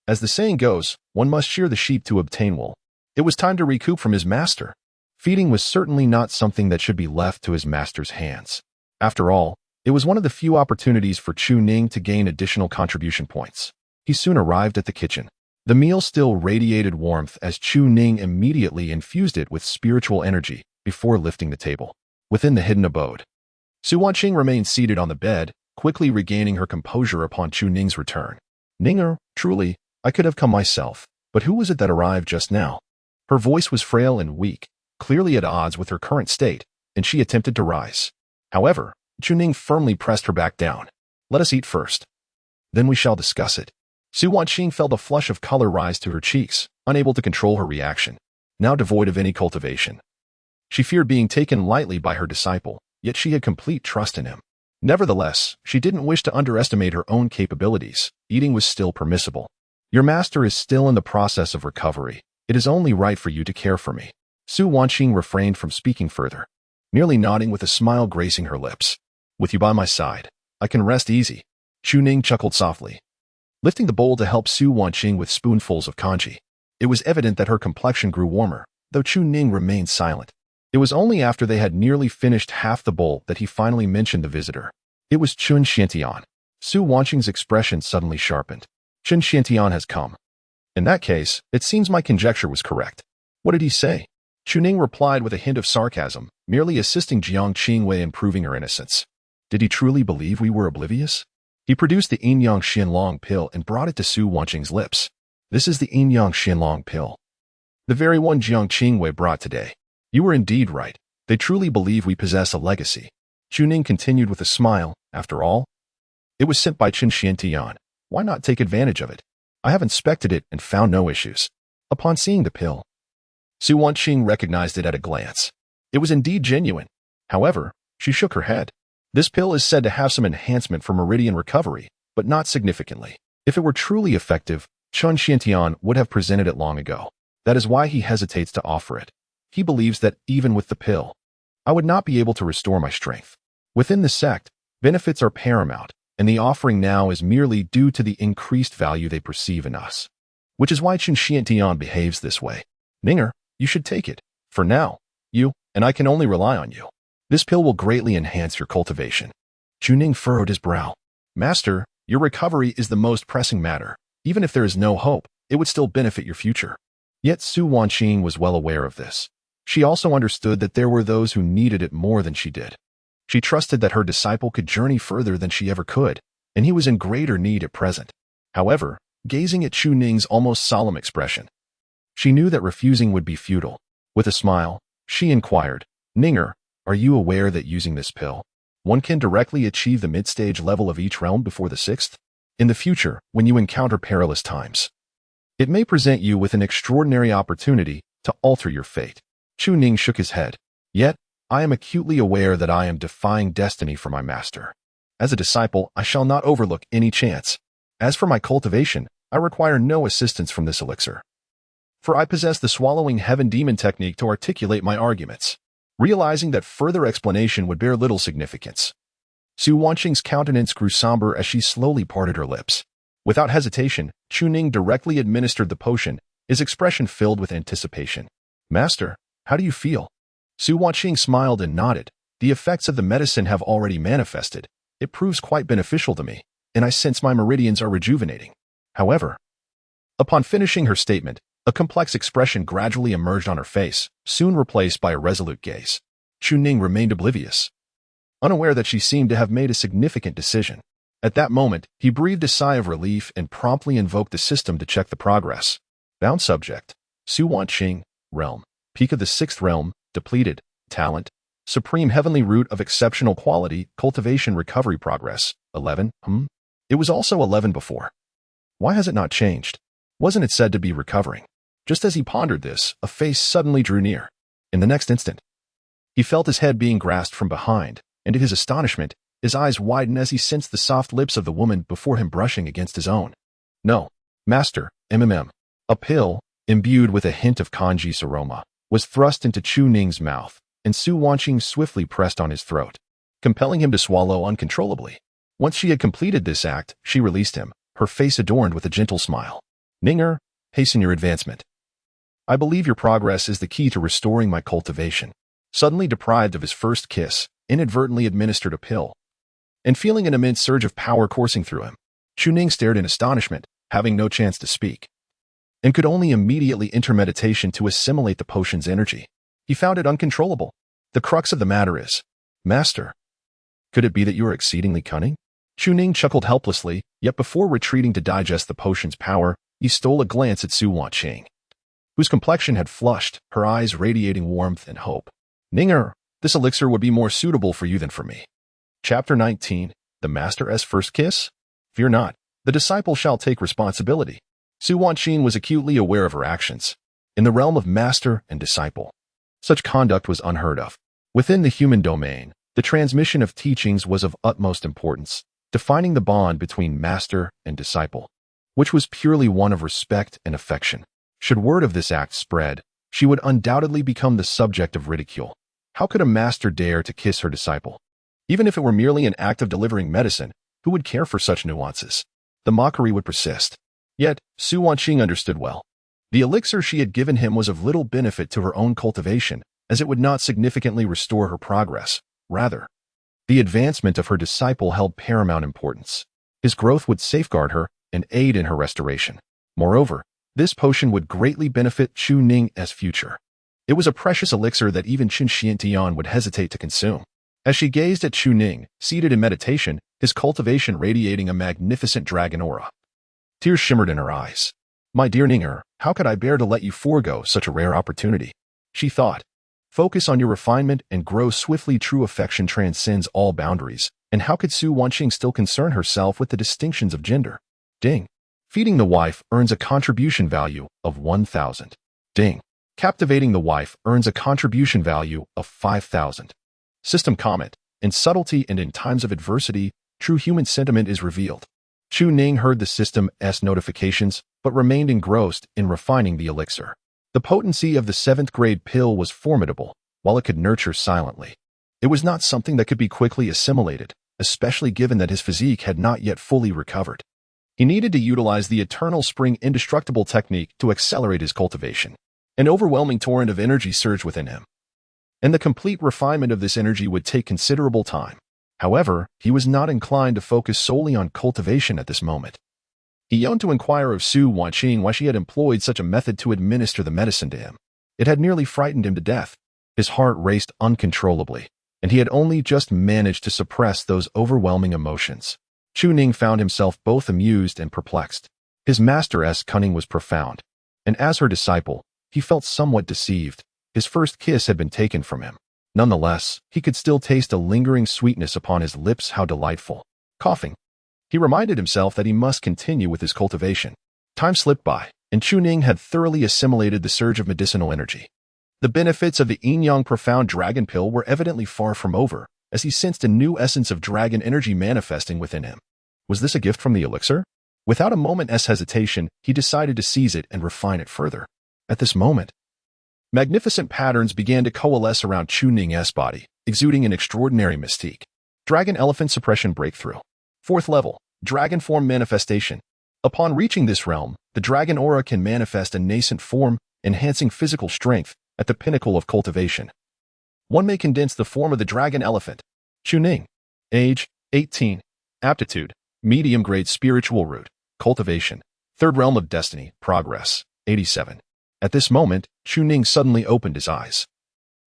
As the saying goes, one must shear the sheep to obtain wool. It was time to recoup from his master. Feeding was certainly not something that should be left to his master's hands. After all, it was one of the few opportunities for Chu Ning to gain additional contribution points. He soon arrived at the kitchen. The meal still radiated warmth as Chu Ning immediately infused it with spiritual energy before lifting the table. Within the hidden abode, Su Wanqing remained seated on the bed, quickly regaining her composure upon Chu Ning's return. Ninger, truly, I could have come myself, but who was it that arrived just now? Her voice was frail and weak, clearly at odds with her current state, and she attempted to rise. However, Chu Ning firmly pressed her back down. Let us eat first. Then we shall discuss it. Su Wanqing felt a flush of color rise to her cheeks, unable to control her reaction, now devoid of any cultivation. She feared being taken lightly by her disciple, yet she had complete trust in him. Nevertheless, she didn't wish to underestimate her own capabilities. Eating was still permissible. Your master is still in the process of recovery. It is only right for you to care for me. Su Wanqing refrained from speaking further, merely nodding with a smile gracing her lips. With you by my side, I can rest easy. Chu Ning chuckled softly, lifting the bowl to help Su Wanqing with spoonfuls of congee. It was evident that her complexion grew warmer, though Chu Ning remained silent. It was only after they had nearly finished half the bowl that he finally mentioned the visitor. It was Changchun. Su Wanqing's expression suddenly sharpened. Changchun has come. In that case, it seems my conjecture was correct. What did he say? Chu Ning replied with a hint of sarcasm, merely assisting Jiang Qingwei in proving her innocence. Did he truly believe we were oblivious? He produced the Yin-Yang Xianlong pill and brought it to Su Wanqing's lips. This is the Yin-Yang Xianlong pill, the very one Jiang Qingwei brought today. You were indeed right. They truly believe we possess a legacy. Chu Ning continued with a smile. After all, it was sent by Changchun. Why not take advantage of it? I have inspected it and found no issues. Upon seeing the pill, Su Wanqing recognized it at a glance. It was indeed genuine. However, she shook her head. This pill is said to have some enhancement for meridian recovery, but not significantly. If it were truly effective, Changchun would have presented it long ago. That is why he hesitates to offer it. He believes that even with the pill, I would not be able to restore my strength. Within the sect, benefits are paramount. and the offering now is merely due to the increased value they perceive in us. Which is why Changchun behaves this way. Ninger, you should take it. For now, you and I can only rely on you. This pill will greatly enhance your cultivation. Chu Ning furrowed his brow. Master, your recovery is the most pressing matter. Even if there is no hope, it would still benefit your future. Yet Su Wanqing was well aware of this. She also understood that there were those who needed it more than she did. She trusted that her disciple could journey further than she ever could, and he was in greater need at present. However, gazing at Chu Ning's almost solemn expression, she knew that refusing would be futile. With a smile, she inquired, Ninger, are you aware that using this pill, one can directly achieve the mid-stage level of each realm before the sixth? In the future, when you encounter perilous times, it may present you with an extraordinary opportunity to alter your fate. Chu Ning shook his head. Yet, I am acutely aware that I am defying destiny for my master. As a disciple, I shall not overlook any chance. As for my cultivation, I require no assistance from this elixir. For I possess the swallowing heaven demon technique to articulate my arguments. Realizing that further explanation would bear little significance, Su Wanqing's countenance grew somber as she slowly parted her lips. Without hesitation, Chu Ning directly administered the potion, his expression filled with anticipation. Master, how do you feel? Su Wanqing smiled and nodded. The effects of the medicine have already manifested. It proves quite beneficial to me, and I sense my meridians are rejuvenating. However, upon finishing her statement, a complex expression gradually emerged on her face, soon replaced by a resolute gaze. Chu Ning remained oblivious, unaware that she seemed to have made a significant decision. At that moment, he breathed a sigh of relief and promptly invoked the system to check the progress. Bound subject, Su Wanqing, realm, peak of the sixth realm, depleted, talent, supreme heavenly root of exceptional quality, cultivation recovery progress, 11, It was also 11 before. Why has it not changed? Wasn't it said to be recovering? Just as he pondered this, a face suddenly drew near. In the next instant, he felt his head being grasped from behind, and to his astonishment, his eyes widened as he sensed the soft lips of the woman before him brushing against his own. No, Master, a pill, imbued with a hint of kanji's aroma, was thrust into Chu Ning's mouth, and Su Wanqing swiftly pressed on his throat, compelling him to swallow uncontrollably. Once she had completed this act, she released him, her face adorned with a gentle smile. Ninger, hasten your advancement. I believe your progress is the key to restoring my cultivation. Suddenly deprived of his first kiss, inadvertently administered a pill, and feeling an immense surge of power coursing through him, Chu Ning stared in astonishment, having no chance to speak, and could only immediately enter meditation to assimilate the potion's energy. He found it uncontrollable. The crux of the matter is, Master, could it be that you are exceedingly cunning? Chu Ning chuckled helplessly, yet before retreating to digest the potion's power, he stole a glance at Su Wanqing, whose complexion had flushed, her eyes radiating warmth and hope. Ninger, this elixir would be more suitable for you than for me. Chapter 19, The Master's First Kiss? Fear not, the disciple shall take responsibility. Su Wanqing was acutely aware of her actions. In the realm of master and disciple, such conduct was unheard of. Within the human domain, the transmission of teachings was of utmost importance, defining the bond between master and disciple, which was purely one of respect and affection. Should word of this act spread, she would undoubtedly become the subject of ridicule. How could a master dare to kiss her disciple? Even if it were merely an act of delivering medicine, who would care for such nuances? The mockery would persist. Yet, Su Wanqing understood well. The elixir she had given him was of little benefit to her own cultivation, as it would not significantly restore her progress. Rather, the advancement of her disciple held paramount importance. His growth would safeguard her and aid in her restoration. Moreover, this potion would greatly benefit Chu Ning's future. It was a precious elixir that even Changchun would hesitate to consume. As she gazed at Chu Ning, seated in meditation, his cultivation radiating a magnificent dragon aura, tears shimmered in her eyes. My dear Ninger, how could I bear to let you forego such a rare opportunity? She thought. Focus on your refinement and grow swiftly. True affection transcends all boundaries. And how could Su Wanqing still concern herself with the distinctions of gender? Ding. Feeding the wife earns a contribution value of 1,000. Ding. Captivating the wife earns a contribution value of 5,000. System comment. In subtlety and in times of adversity, true human sentiment is revealed. Chu Ning heard the system's notifications, but remained engrossed in refining the elixir. The potency of the 7th grade pill was formidable, while it could nurture silently. It was not something that could be quickly assimilated. especially given that his physique had not yet fully recovered. He needed to utilize the eternal spring indestructible technique to accelerate his cultivation. An overwhelming torrent of energy surged within him, and the complete refinement of this energy would take considerable time. However, he was not inclined to focus solely on cultivation at this moment. He yearned to inquire of Su Wanqing why she had employed such a method to administer the medicine to him. It had nearly frightened him to death. His heart raced uncontrollably, and he had only just managed to suppress those overwhelming emotions. Chu Ning found himself both amused and perplexed. His master's cunning was profound, and as her disciple, he felt somewhat deceived. His first kiss had been taken from him. Nonetheless, he could still taste a lingering sweetness upon his lips. How delightful. Coughing, he reminded himself that he must continue with his cultivation. Time slipped by, and Chu Ning had thoroughly assimilated the surge of medicinal energy. The benefits of the Yin-Yang Profound Dragon Pill were evidently far from over, as he sensed a new essence of dragon energy manifesting within him. Was this a gift from the elixir? Without a moment's hesitation, he decided to seize it and refine it further. At this moment, magnificent patterns began to coalesce around Chu Ning's body, exuding an extraordinary mystique. Dragon Elephant Suppression Breakthrough. 4th level, Dragon Form Manifestation. Upon reaching this realm, the dragon aura can manifest a nascent form, enhancing physical strength at the pinnacle of cultivation. One may condense the form of the dragon elephant. Chu Ning. Age, 18. Aptitude, medium-grade spiritual root. Cultivation, 3rd realm of destiny. Progress, 87. At this moment, Chu Ning suddenly opened his eyes.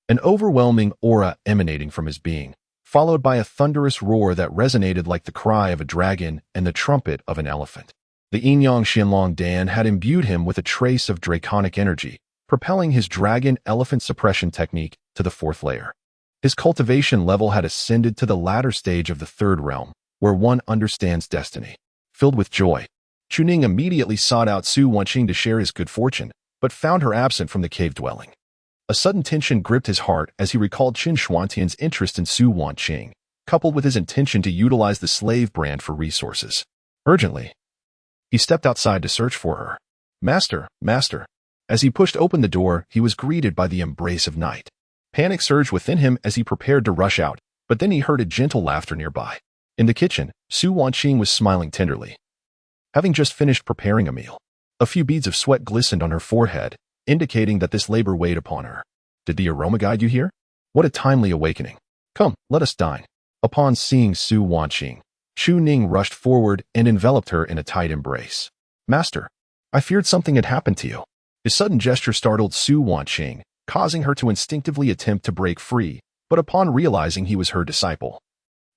An overwhelming aura emanating from his being, followed by a thunderous roar that resonated like the cry of a dragon and the trumpet of an elephant. The Yin-Yang Xianlong Dan had imbued him with a trace of draconic energy, propelling his dragon elephant suppression technique to the 4th layer. His cultivation level had ascended to the latter stage of the 3rd realm, where one understands destiny. Filled with joy, Chu Ning immediately sought out Su Wanqing to share his good fortune, but found her absent from the cave dwelling. A sudden tension gripped his heart as he recalled Qin Shuantian's interest in Su Wanqing, coupled with his intention to utilize the slave brand for resources. Urgently, he stepped outside to search for her. Master, master. As he pushed open the door, he was greeted by the embrace of night. Panic surged within him as he prepared to rush out, but then he heard a gentle laughter nearby. In the kitchen, Su Wanqing was smiling tenderly, having just finished preparing a meal. A few beads of sweat glistened on her forehead, indicating that this labor weighed upon her. Did the aroma guide you here? What a timely awakening. Come, let us dine. Upon seeing Su Wanqing, Chu Ning rushed forward and enveloped her in a tight embrace. Master, I feared something had happened to you. His sudden gesture startled Su Wanqing, causing her to instinctively attempt to break free, but upon realizing he was her disciple,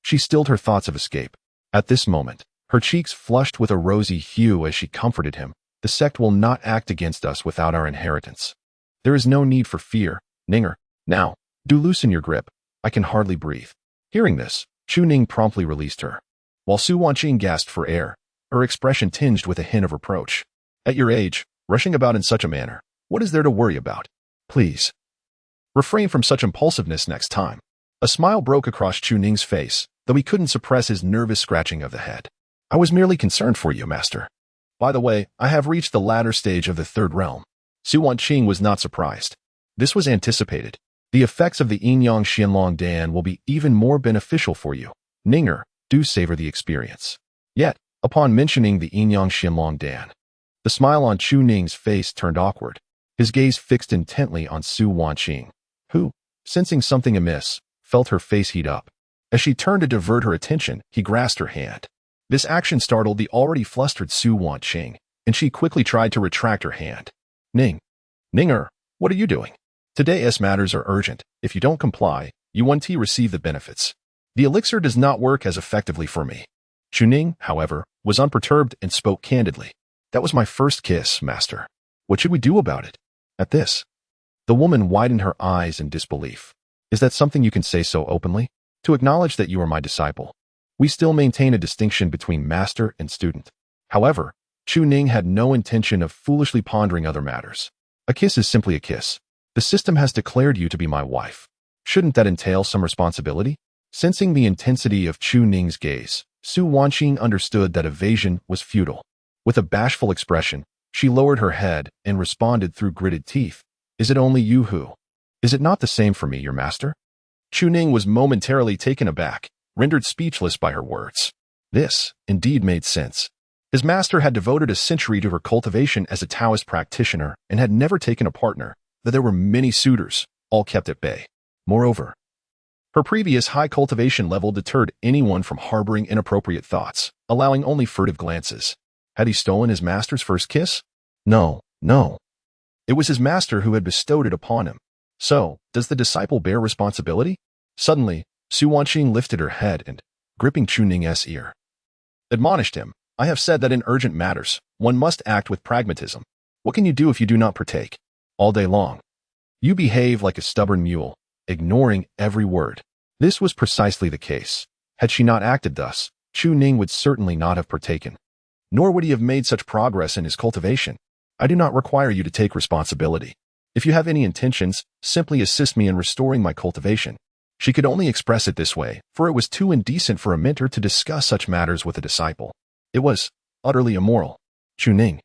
she stilled her thoughts of escape. At this moment, her cheeks flushed with a rosy hue as she comforted him. The sect will not act against us without our inheritance. There is no need for fear, Ninger. Now, do loosen your grip. I can hardly breathe. Hearing this, Chu Ning promptly released her. While Su Wanqing gasped for air, her expression tinged with a hint of reproach. At your age, rushing about in such a manner, what is there to worry about? Please, refrain from such impulsiveness next time. A smile broke across Chu Ning's face, though he couldn't suppress his nervous scratching of the head. I was merely concerned for you, master. By the way, I have reached the latter stage of the 3rd realm. Su Wanqing was not surprised. This was anticipated. The effects of the Yin-Yang Xianlong Dan will be even more beneficial for you. Ninger, do savor the experience. Yet, upon mentioning the Yin-Yang Xianlong Dan, the smile on Chu Ning's face turned awkward. His gaze fixed intently on Su Wanqing, who, sensing something amiss, felt her face heat up. As she turned to divert her attention, he grasped her hand. This action startled the already flustered Su Wanqing, and she quickly tried to retract her hand. Ninger, what are you doing? Today's matters are urgent. If you don't comply, you won't receive the benefits. The elixir does not work as effectively for me. Chu Ning, however, was unperturbed and spoke candidly. That was my first kiss, master. What should we do about it? At this, the woman widened her eyes in disbelief. Is that something you can say so openly? To acknowledge that you are my disciple. We still maintain a distinction between master and student. However, Chu Ning had no intention of foolishly pondering other matters. A kiss is simply a kiss. The system has declared you to be my wife. Shouldn't that entail some responsibility? Sensing the intensity of Chu Ning's gaze, Su Wanqing understood that evasion was futile. With a bashful expression, she lowered her head and responded through gritted teeth. Is it only you who? Is it not the same for me, your master? Chu Ning was momentarily taken aback. rendered speechless by her words. This, indeed, made sense. His master had devoted a century to her cultivation as a Taoist practitioner and had never taken a partner, though there were many suitors, all kept at bay. Moreover, her previous high cultivation level deterred anyone from harboring inappropriate thoughts, allowing only furtive glances. Had he stolen his master's first kiss? No. It was his master who had bestowed it upon him. So, does the disciple bear responsibility? Suddenly, Su Wanqing lifted her head and, gripping Chu Ning's ear, admonished him, I have said that in urgent matters, one must act with pragmatism. What can you do if you do not partake? All day long, you behave like a stubborn mule, ignoring every word. This was precisely the case. Had she not acted thus, Chu Ning would certainly not have partaken. Nor would he have made such progress in his cultivation. I do not require you to take responsibility. If you have any intentions, simply assist me in restoring my cultivation. She could only express it this way, for it was too indecent for a mentor to discuss such matters with a disciple. It was utterly immoral. Chu Ning,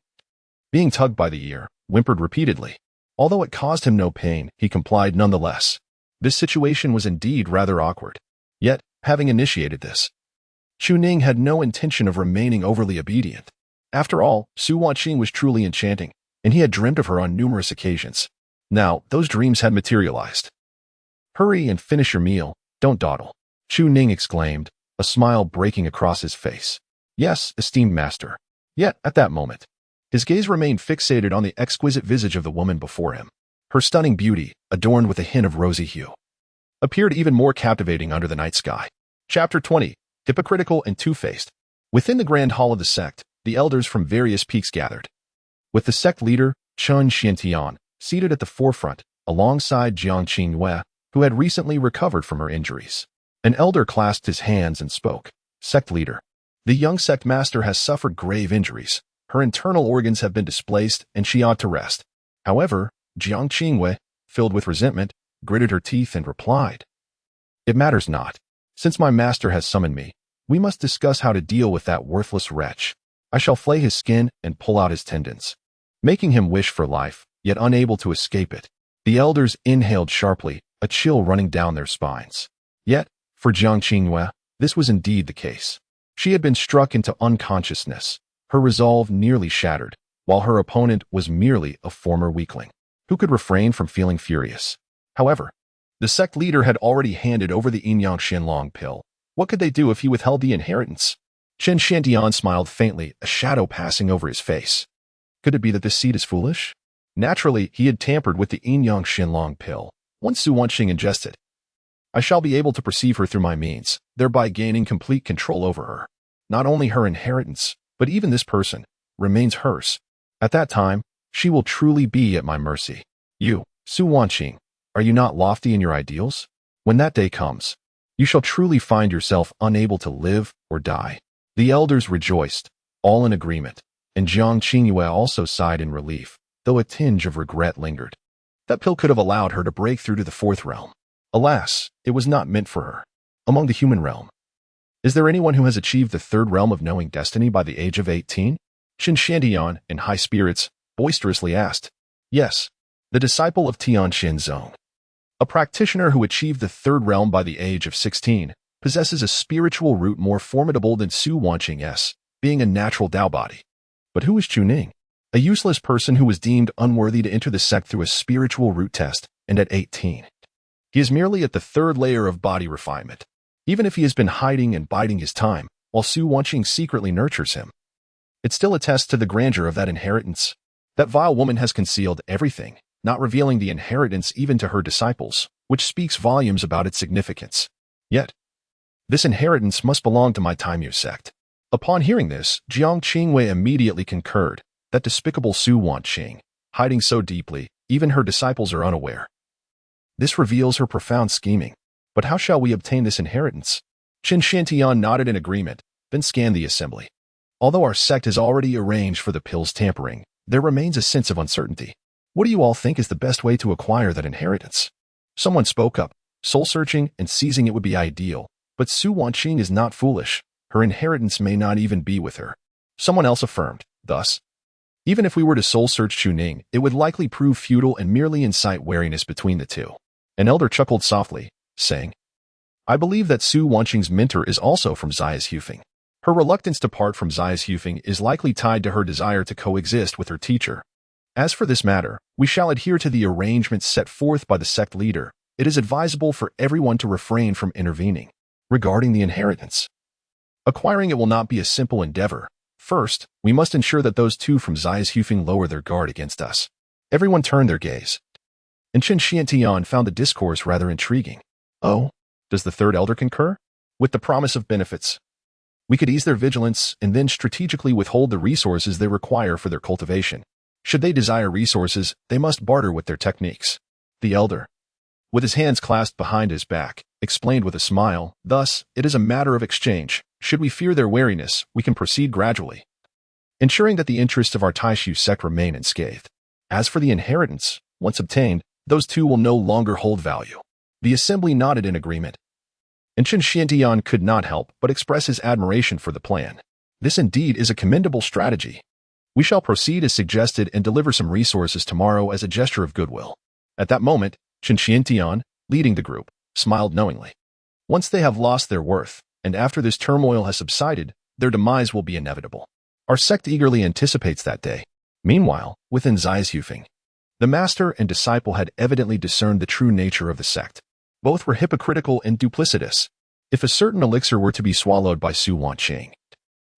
being tugged by the ear, whimpered repeatedly. Although it caused him no pain, he complied nonetheless. This situation was indeed rather awkward. Yet, having initiated this, Chu Ning had no intention of remaining overly obedient. After all, Su Wanqing was truly enchanting, and he had dreamt of her on numerous occasions. Now, those dreams had materialized. Hurry and finish your meal, don't dawdle, Chu Ning exclaimed, a smile breaking across his face. Yes, esteemed master. Yet, at that moment, his gaze remained fixated on the exquisite visage of the woman before him. Her stunning beauty, adorned with a hint of rosy hue, appeared even more captivating under the night sky. Chapter 20. Hypocritical and Two-Faced. Within the grand hall of the sect, the elders from various peaks gathered, with the sect leader, Chun Ning, seated at the forefront, alongside Jiang Qingyue, who had recently recovered from her injuries. An elder clasped his hands and spoke. Sect leader. The young sect master has suffered grave injuries. Her internal organs have been displaced, and she ought to rest. However, Jiang Qingyue, filled with resentment, gritted her teeth and replied, It matters not. Since my master has summoned me, we must discuss how to deal with that worthless wretch. I shall flay his skin and pull out his tendons, making him wish for life, yet unable to escape it. The elders inhaled sharply, a chill running down their spines. Yet, for Jiang Qingyue, this was indeed the case. She had been struck into unconsciousness, her resolve nearly shattered, while her opponent was merely a former weakling. Who could refrain from feeling furious? However, the sect leader had already handed over the Yin Yang Shenlong pill. What could they do if he withheld the inheritance? Chen Shantian smiled faintly, a shadow passing over his face. Could it be that this seed is foolish? Naturally, he had tampered with the Yin Yang Shenlong pill. Once Su Wanqing ingested, I shall be able to perceive her through my means, thereby gaining complete control over her. Not only her inheritance, but even this person, remains hers. At that time, she will truly be at my mercy. You, Su Wanqing, are you not lofty in your ideals? When that day comes, you shall truly find yourself unable to live or die. The elders rejoiced, all in agreement, and Jiang Qingyue also sighed in relief, though a tinge of regret lingered. That pill could have allowed her to break through to the fourth realm. Alas, it was not meant for her. Among the human realm, is there anyone who has achieved the third realm of knowing destiny by the age of 18? Chen Shantian, in high spirits, boisterously asked. Yes, the disciple of Tian Zong. A practitioner who achieved the third realm by the age of 16 possesses a spiritual root more formidable than Su Wanqing's, being a natural Tao body. But who is Chu Ning? A useless person who was deemed unworthy to enter the sect through a spiritual root test, and at 18. He is merely at the third layer of body refinement. Even if he has been hiding and biding his time, while Su Wanqing secretly nurtures him, it still attests to the grandeur of that inheritance. That vile woman has concealed everything, not revealing the inheritance even to her disciples, which speaks volumes about its significance. Yet, this inheritance must belong to my Taimyu sect. Upon hearing this, Jiang Qingyue immediately concurred. That despicable Su Wanqing, hiding so deeply, even her disciples are unaware. This reveals her profound scheming. But how shall we obtain this inheritance? Chen Shantian nodded in agreement, then scanned the assembly. Although our sect has already arranged for the pill's tampering, there remains a sense of uncertainty. What do you all think is the best way to acquire that inheritance? Someone spoke up. Soul-searching and seizing it would be ideal, but Su Wanqing is not foolish. Her inheritance may not even be with her. Someone else affirmed. Thus, even if we were to soul-search Chu Ning, it would likely prove futile and merely incite wariness between the two. An elder chuckled softly, saying, I believe that Su Wanqing's mentor is also from Hufeng. Her reluctance to part from Hufeng is likely tied to her desire to coexist with her teacher. As for this matter, we shall adhere to the arrangements set forth by the sect leader. It is advisable for everyone to refrain from intervening. Regarding the inheritance, acquiring it will not be a simple endeavor. First, we must ensure that those two from Hufeng lower their guard against us. Everyone turned their gaze, and Chen Xiantian found the discourse rather intriguing. Oh, does the third elder concur? With the promise of benefits, we could ease their vigilance and then strategically withhold the resources they require for their cultivation. Should they desire resources, they must barter with their techniques. The elder, with his hands clasped behind his back, explained with a smile, thus, it is a matter of exchange. Should we fear their wariness, we can proceed gradually, ensuring that the interests of our Taishu sect remain unscathed. As for the inheritance, once obtained, those two will no longer hold value. The assembly nodded in agreement, and Chen Xiantian could not help but express his admiration for the plan. This indeed is a commendable strategy. We shall proceed as suggested and deliver some resources tomorrow as a gesture of goodwill. At that moment, Chen Xiantian, leading the group, smiled knowingly. Once they have lost their worth, and after this turmoil has subsided, their demise will be inevitable. Our sect eagerly anticipates that day. Meanwhile, within Hufeng, the master and disciple had evidently discerned the true nature of the sect. Both were hypocritical and duplicitous. If a certain elixir were to be swallowed by Su Wanqing,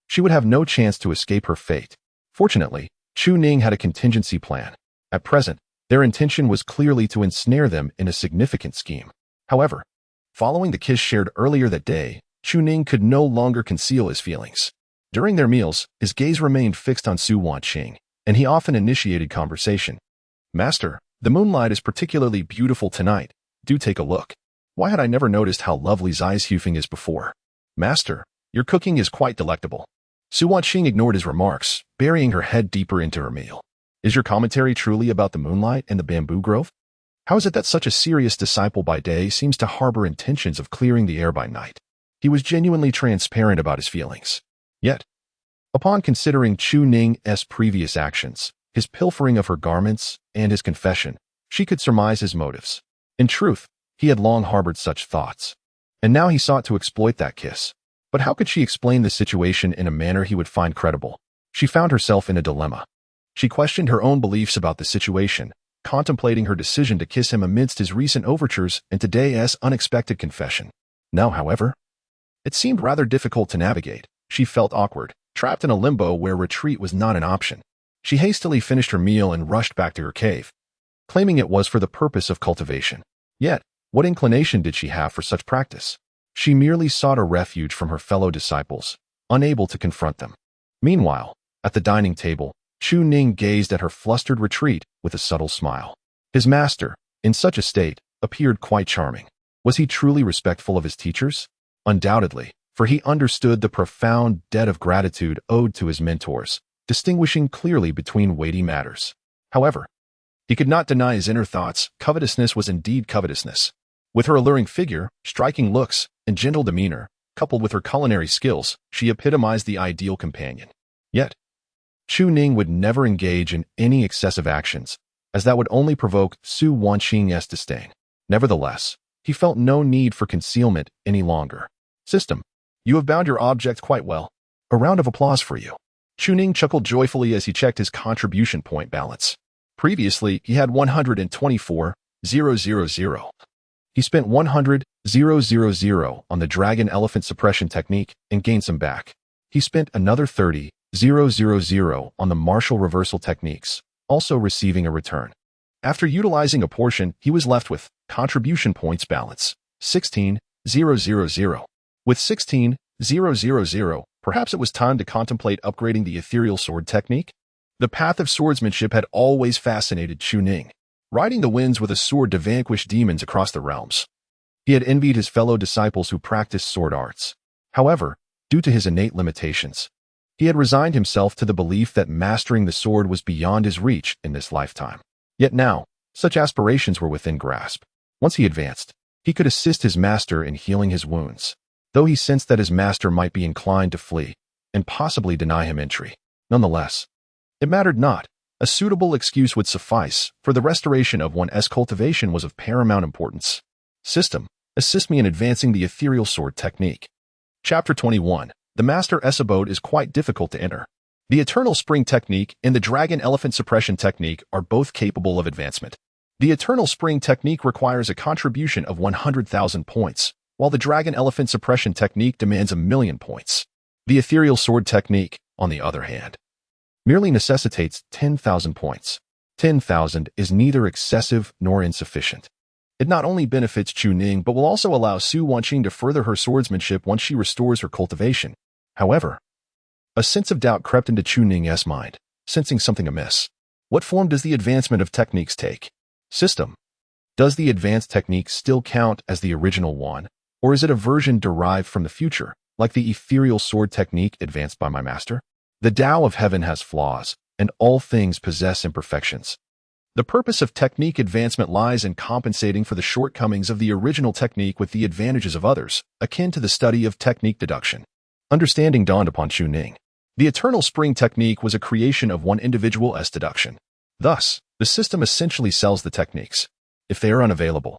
she would have no chance to escape her fate. Fortunately, Chu Ning had a contingency plan. At present, their intention was clearly to ensnare them in a significant scheme. However, following the kiss shared earlier that day, Chu Ning could no longer conceal his feelings. During their meals, his gaze remained fixed on Su Wanqing, and he often initiated conversation. Master, the moonlight is particularly beautiful tonight. Do take a look. Why had I never noticed how lovely Hufeng is before? Master, your cooking is quite delectable. Su Wanqing ignored his remarks, burying her head deeper into her meal. Is your commentary truly about the moonlight and the bamboo grove? How is it that such a serious disciple by day seems to harbor intentions of clearing the air by night? He was genuinely transparent about his feelings. Yet, upon considering Chu Ning's previous actions, his pilfering of her garments, and his confession, she could surmise his motives. In truth, he had long harbored such thoughts. And now he sought to exploit that kiss. But how could she explain the situation in a manner he would find credible? She found herself in a dilemma. She questioned her own beliefs about the situation, contemplating her decision to kiss him amidst his recent overtures and today's unexpected confession. Now, however, it seemed rather difficult to navigate. She felt awkward, trapped in a limbo where retreat was not an option. She hastily finished her meal and rushed back to her cave, claiming it was for the purpose of cultivation. Yet, what inclination did she have for such practice? She merely sought a refuge from her fellow disciples, unable to confront them. Meanwhile, at the dining table, Chu Ning gazed at her flustered retreat with a subtle smile. His master, in such a state, appeared quite charming. Was he truly respectful of his teachers? Undoubtedly, for he understood the profound debt of gratitude owed to his mentors, distinguishing clearly between weighty matters. However, he could not deny his inner thoughts. Covetousness was indeed covetousness. With her alluring figure, striking looks, and gentle demeanor, coupled with her culinary skills, she epitomized the ideal companion. Yet, Chu Ning would never engage in any excessive actions, as that would only provoke Su Wanqing's disdain. Nevertheless, he felt no need for concealment any longer. System, you have bound your object quite well. A round of applause for you. Chu Ning chuckled joyfully as he checked his contribution point balance. Previously, he had 124,000. He spent 100,000 on the dragon elephant suppression technique and gained some back. He spent another 30,000 on the martial reversal techniques, also receiving a return. After utilizing a portion, he was left with contribution points balance 16,000. With 16,000, perhaps it was time to contemplate upgrading the ethereal sword technique. The path of swordsmanship had always fascinated Chu Ning, riding the winds with a sword to vanquish demons across the realms. He had envied his fellow disciples who practiced sword arts. However, due to his innate limitations, he had resigned himself to the belief that mastering the sword was beyond his reach in this lifetime. Yet now, such aspirations were within grasp. Once he advanced, he could assist his master in healing his wounds, though he sensed that his master might be inclined to flee and possibly deny him entry. Nonetheless, it mattered not. A suitable excuse would suffice, for the restoration of one's cultivation was of paramount importance. System, Assist me in advancing the ethereal sword technique. Chapter 21. The Master's Abode is quite difficult to enter. The Eternal Spring Technique and the Dragon Elephant Suppression Technique are both capable of advancement. The Eternal Spring Technique requires a contribution of 100,000 points, while the Dragon Elephant Suppression Technique demands 1,000,000 points. The Ethereal Sword Technique, on the other hand, merely necessitates 10,000 points. 10,000 is neither excessive nor insufficient. It not only benefits Chu Ning but will also allow Su Wanqing to further her swordsmanship once she restores her cultivation. However, a sense of doubt crept into Chu Ning's mind, sensing something amiss. What form does the advancement of techniques take? System. Does the advanced technique still count as the original one, or is it a version derived from the future, like the ethereal sword technique advanced by my master? The Tao of Heaven has flaws, and all things possess imperfections. The purpose of technique advancement lies in compensating for the shortcomings of the original technique with the advantages of others, akin to the study of technique deduction. Understanding dawned upon Chu Ning. The Eternal Spring Technique was a creation of one individual's deduction. Thus, the system essentially sells the techniques. If they are unavailable,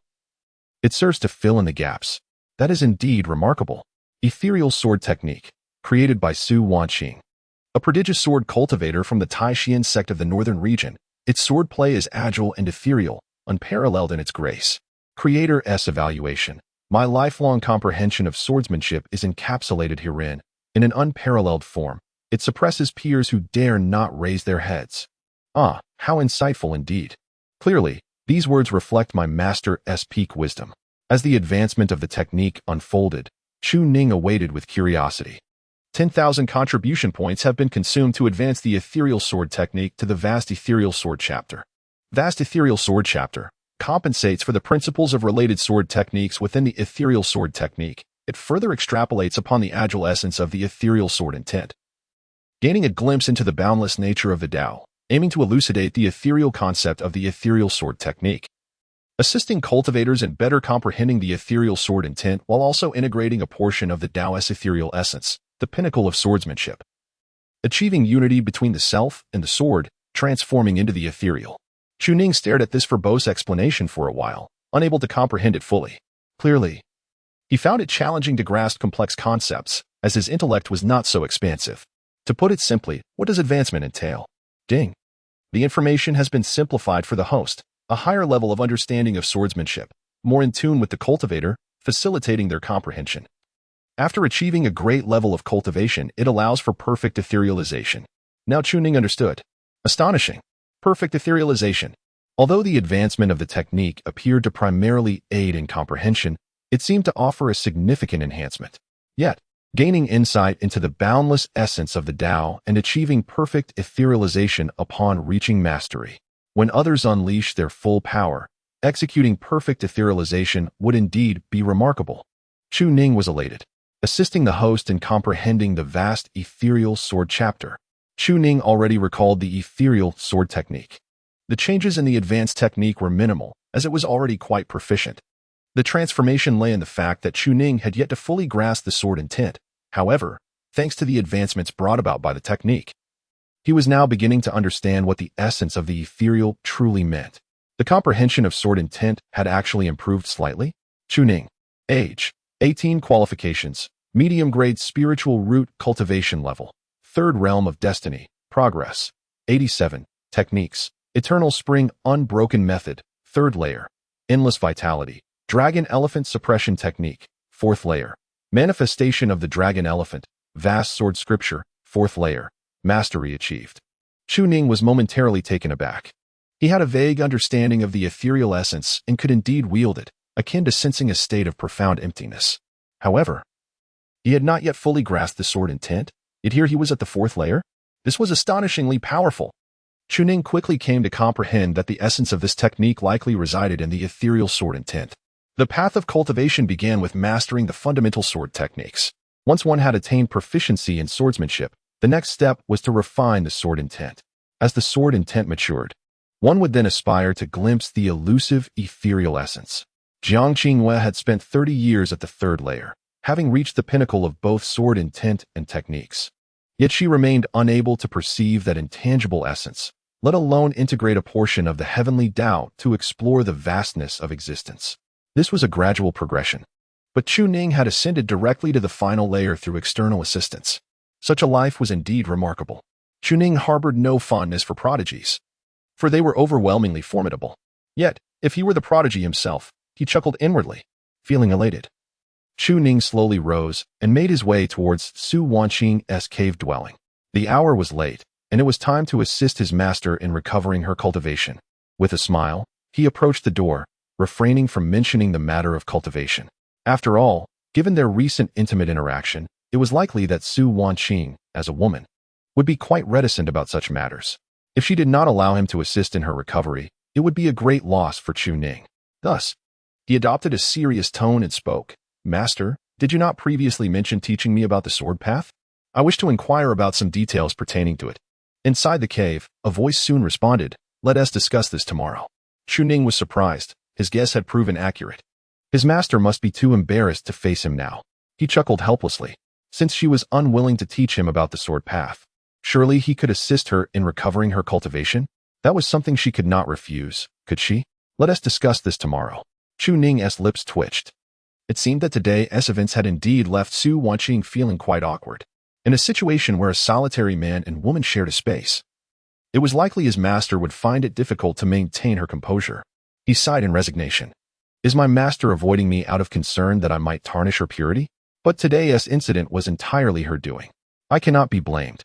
it serves to fill in the gaps. That is indeed remarkable. Ethereal Sword Technique, created by Su Wanqing. A prodigious sword cultivator from the Taishan sect of the northern region, its swordplay is agile and ethereal, unparalleled in its grace. Creator's evaluation. My lifelong comprehension of swordsmanship is encapsulated herein. In an unparalleled form, it suppresses peers who dare not raise their heads. Ah, how insightful indeed. Clearly, these words reflect my master's peak wisdom. As the advancement of the technique unfolded, Chu Ning awaited with curiosity. 10,000 contribution points have been consumed to advance the ethereal sword technique to the vast ethereal sword chapter. Vast ethereal sword chapter compensates for the principles of related sword techniques within the ethereal sword technique. It further extrapolates upon the agile essence of the ethereal sword intent, gaining a glimpse into the boundless nature of the Tao, aiming to elucidate the ethereal concept of the ethereal sword technique, assisting cultivators in better comprehending the ethereal sword intent while also integrating a portion of the Tao's ethereal essence, the pinnacle of swordsmanship, achieving unity between the self and the sword, transforming into the ethereal. Chu Ning stared at this verbose explanation for a while, unable to comprehend it fully. Clearly, he found it challenging to grasp complex concepts, as his intellect was not so expansive. To put it simply, what does advancement entail? Ding. The information has been simplified for the host, a higher level of understanding of swordsmanship, more in tune with the cultivator, facilitating their comprehension. After achieving a great level of cultivation, it allows for perfect etherealization. Now Chu Ning understood. Astonishing. Perfect etherealization. Although the advancement of the technique appeared to primarily aid in comprehension, it seemed to offer a significant enhancement. Yet, gaining insight into the boundless essence of the Tao and achieving perfect etherealization upon reaching mastery. When others unleash their full power, executing perfect etherealization would indeed be remarkable. Chu Ning was elated, assisting the host in comprehending the vast ethereal sword chapter. Chu Ning already recalled the ethereal sword technique. The changes in the advanced technique were minimal, as it was already quite proficient. The transformation lay in the fact that Chu Ning had yet to fully grasp the sword intent. However, thanks to the advancements brought about by the technique, he was now beginning to understand what the essence of the ethereal truly meant. The comprehension of sword intent had actually improved slightly. Chu Ning. Age. 18 qualifications. Medium-grade spiritual root cultivation level. Third realm of destiny. Progress. 87. Techniques. Eternal Spring Unbroken Method. Third layer. Endless Vitality. Dragon Elephant Suppression Technique. Fourth layer. Manifestation of the Dragon Elephant. Vast Sword Scripture. Fourth layer. Mastery achieved. Chu Ning was momentarily taken aback. He had a vague understanding of the ethereal essence and could indeed wield it, akin to sensing a state of profound emptiness. However, he had not yet fully grasped the sword intent, yet here he was at the fourth layer. This was astonishingly powerful. Chu Ning quickly came to comprehend that the essence of this technique likely resided in the ethereal sword intent. The path of cultivation began with mastering the fundamental sword techniques. Once one had attained proficiency in swordsmanship, the next step was to refine the sword intent. As the sword intent matured, one would then aspire to glimpse the elusive ethereal essence. Jiang Qinghua had spent 30 years at the third layer, having reached the pinnacle of both sword intent and techniques. Yet she remained unable to perceive that intangible essence, let alone integrate a portion of the heavenly Tao to explore the vastness of existence. This was a gradual progression. But Chu Ning had ascended directly to the final layer through external assistance. Such a life was indeed remarkable. Chu Ning harbored no fondness for prodigies, for they were overwhelmingly formidable. Yet, if he were the prodigy himself, he chuckled inwardly, feeling elated. Chu Ning slowly rose and made his way towards Su Wanqing's cave dwelling. The hour was late, and it was time to assist his master in recovering her cultivation. With a smile, he approached the door, refraining from mentioning the matter of cultivation. After all, given their recent intimate interaction, it was likely that Su Wanqing, as a woman, would be quite reticent about such matters. If she did not allow him to assist in her recovery, it would be a great loss for Chu Ning. Thus, he adopted a serious tone and spoke, "Master, did you not previously mention teaching me about the sword path? I wish to inquire about some details pertaining to it." Inside the cave, a voice soon responded, "Let us discuss this tomorrow." Chu Ning was surprised. His guess had proven accurate. His master must be too embarrassed to face him now. He chuckled helplessly, since she was unwilling to teach him about the sword path. Surely he could assist her in recovering her cultivation? That was something she could not refuse, could she? "Let us discuss this tomorrow." Chu Ning's lips twitched. It seemed that today's events had indeed left Su Wanqing feeling quite awkward. In a situation where a solitary man and woman shared a space, it was likely his master would find it difficult to maintain her composure. He sighed in resignation. "Is my master avoiding me out of concern that I might tarnish her purity? But today's incident was entirely her doing. I cannot be blamed.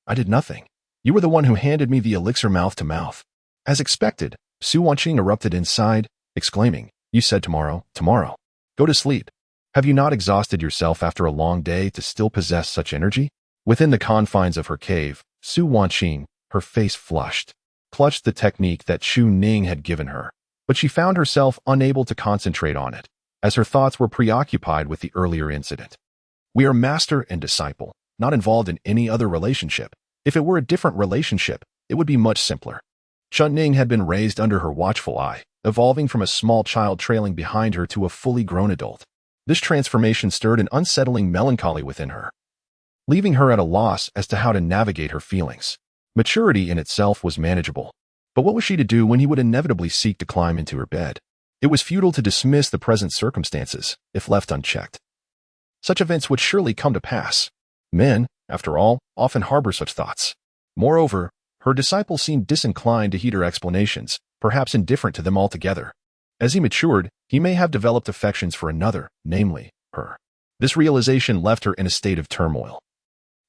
I did nothing. You were the one who handed me the elixir mouth to mouth." As expected, Su Wanqing erupted inside, exclaiming, "You said tomorrow, tomorrow. Go to sleep. Have you not exhausted yourself after a long day to still possess such energy?" Within the confines of her cave, Su Wanqing, her face flushed, clutched the technique that Chu Ning had given her, but she found herself unable to concentrate on it, as her thoughts were preoccupied with the earlier incident. We are master and disciple, not involved in any other relationship. If it were a different relationship, it would be much simpler. Chu Ning had been raised under her watchful eye, evolving from a small child trailing behind her to a fully grown adult. This transformation stirred an unsettling melancholy within her, leaving her at a loss as to how to navigate her feelings. Maturity in itself was manageable, but what was she to do when he would inevitably seek to climb into her bed? It was futile to dismiss the present circumstances, if left unchecked. Such events would surely come to pass. Men, after all, often harbor such thoughts. Moreover, her disciple seemed disinclined to heed her explanations, perhaps indifferent to them altogether. As he matured, he may have developed affections for another, namely, her. This realization left her in a state of turmoil,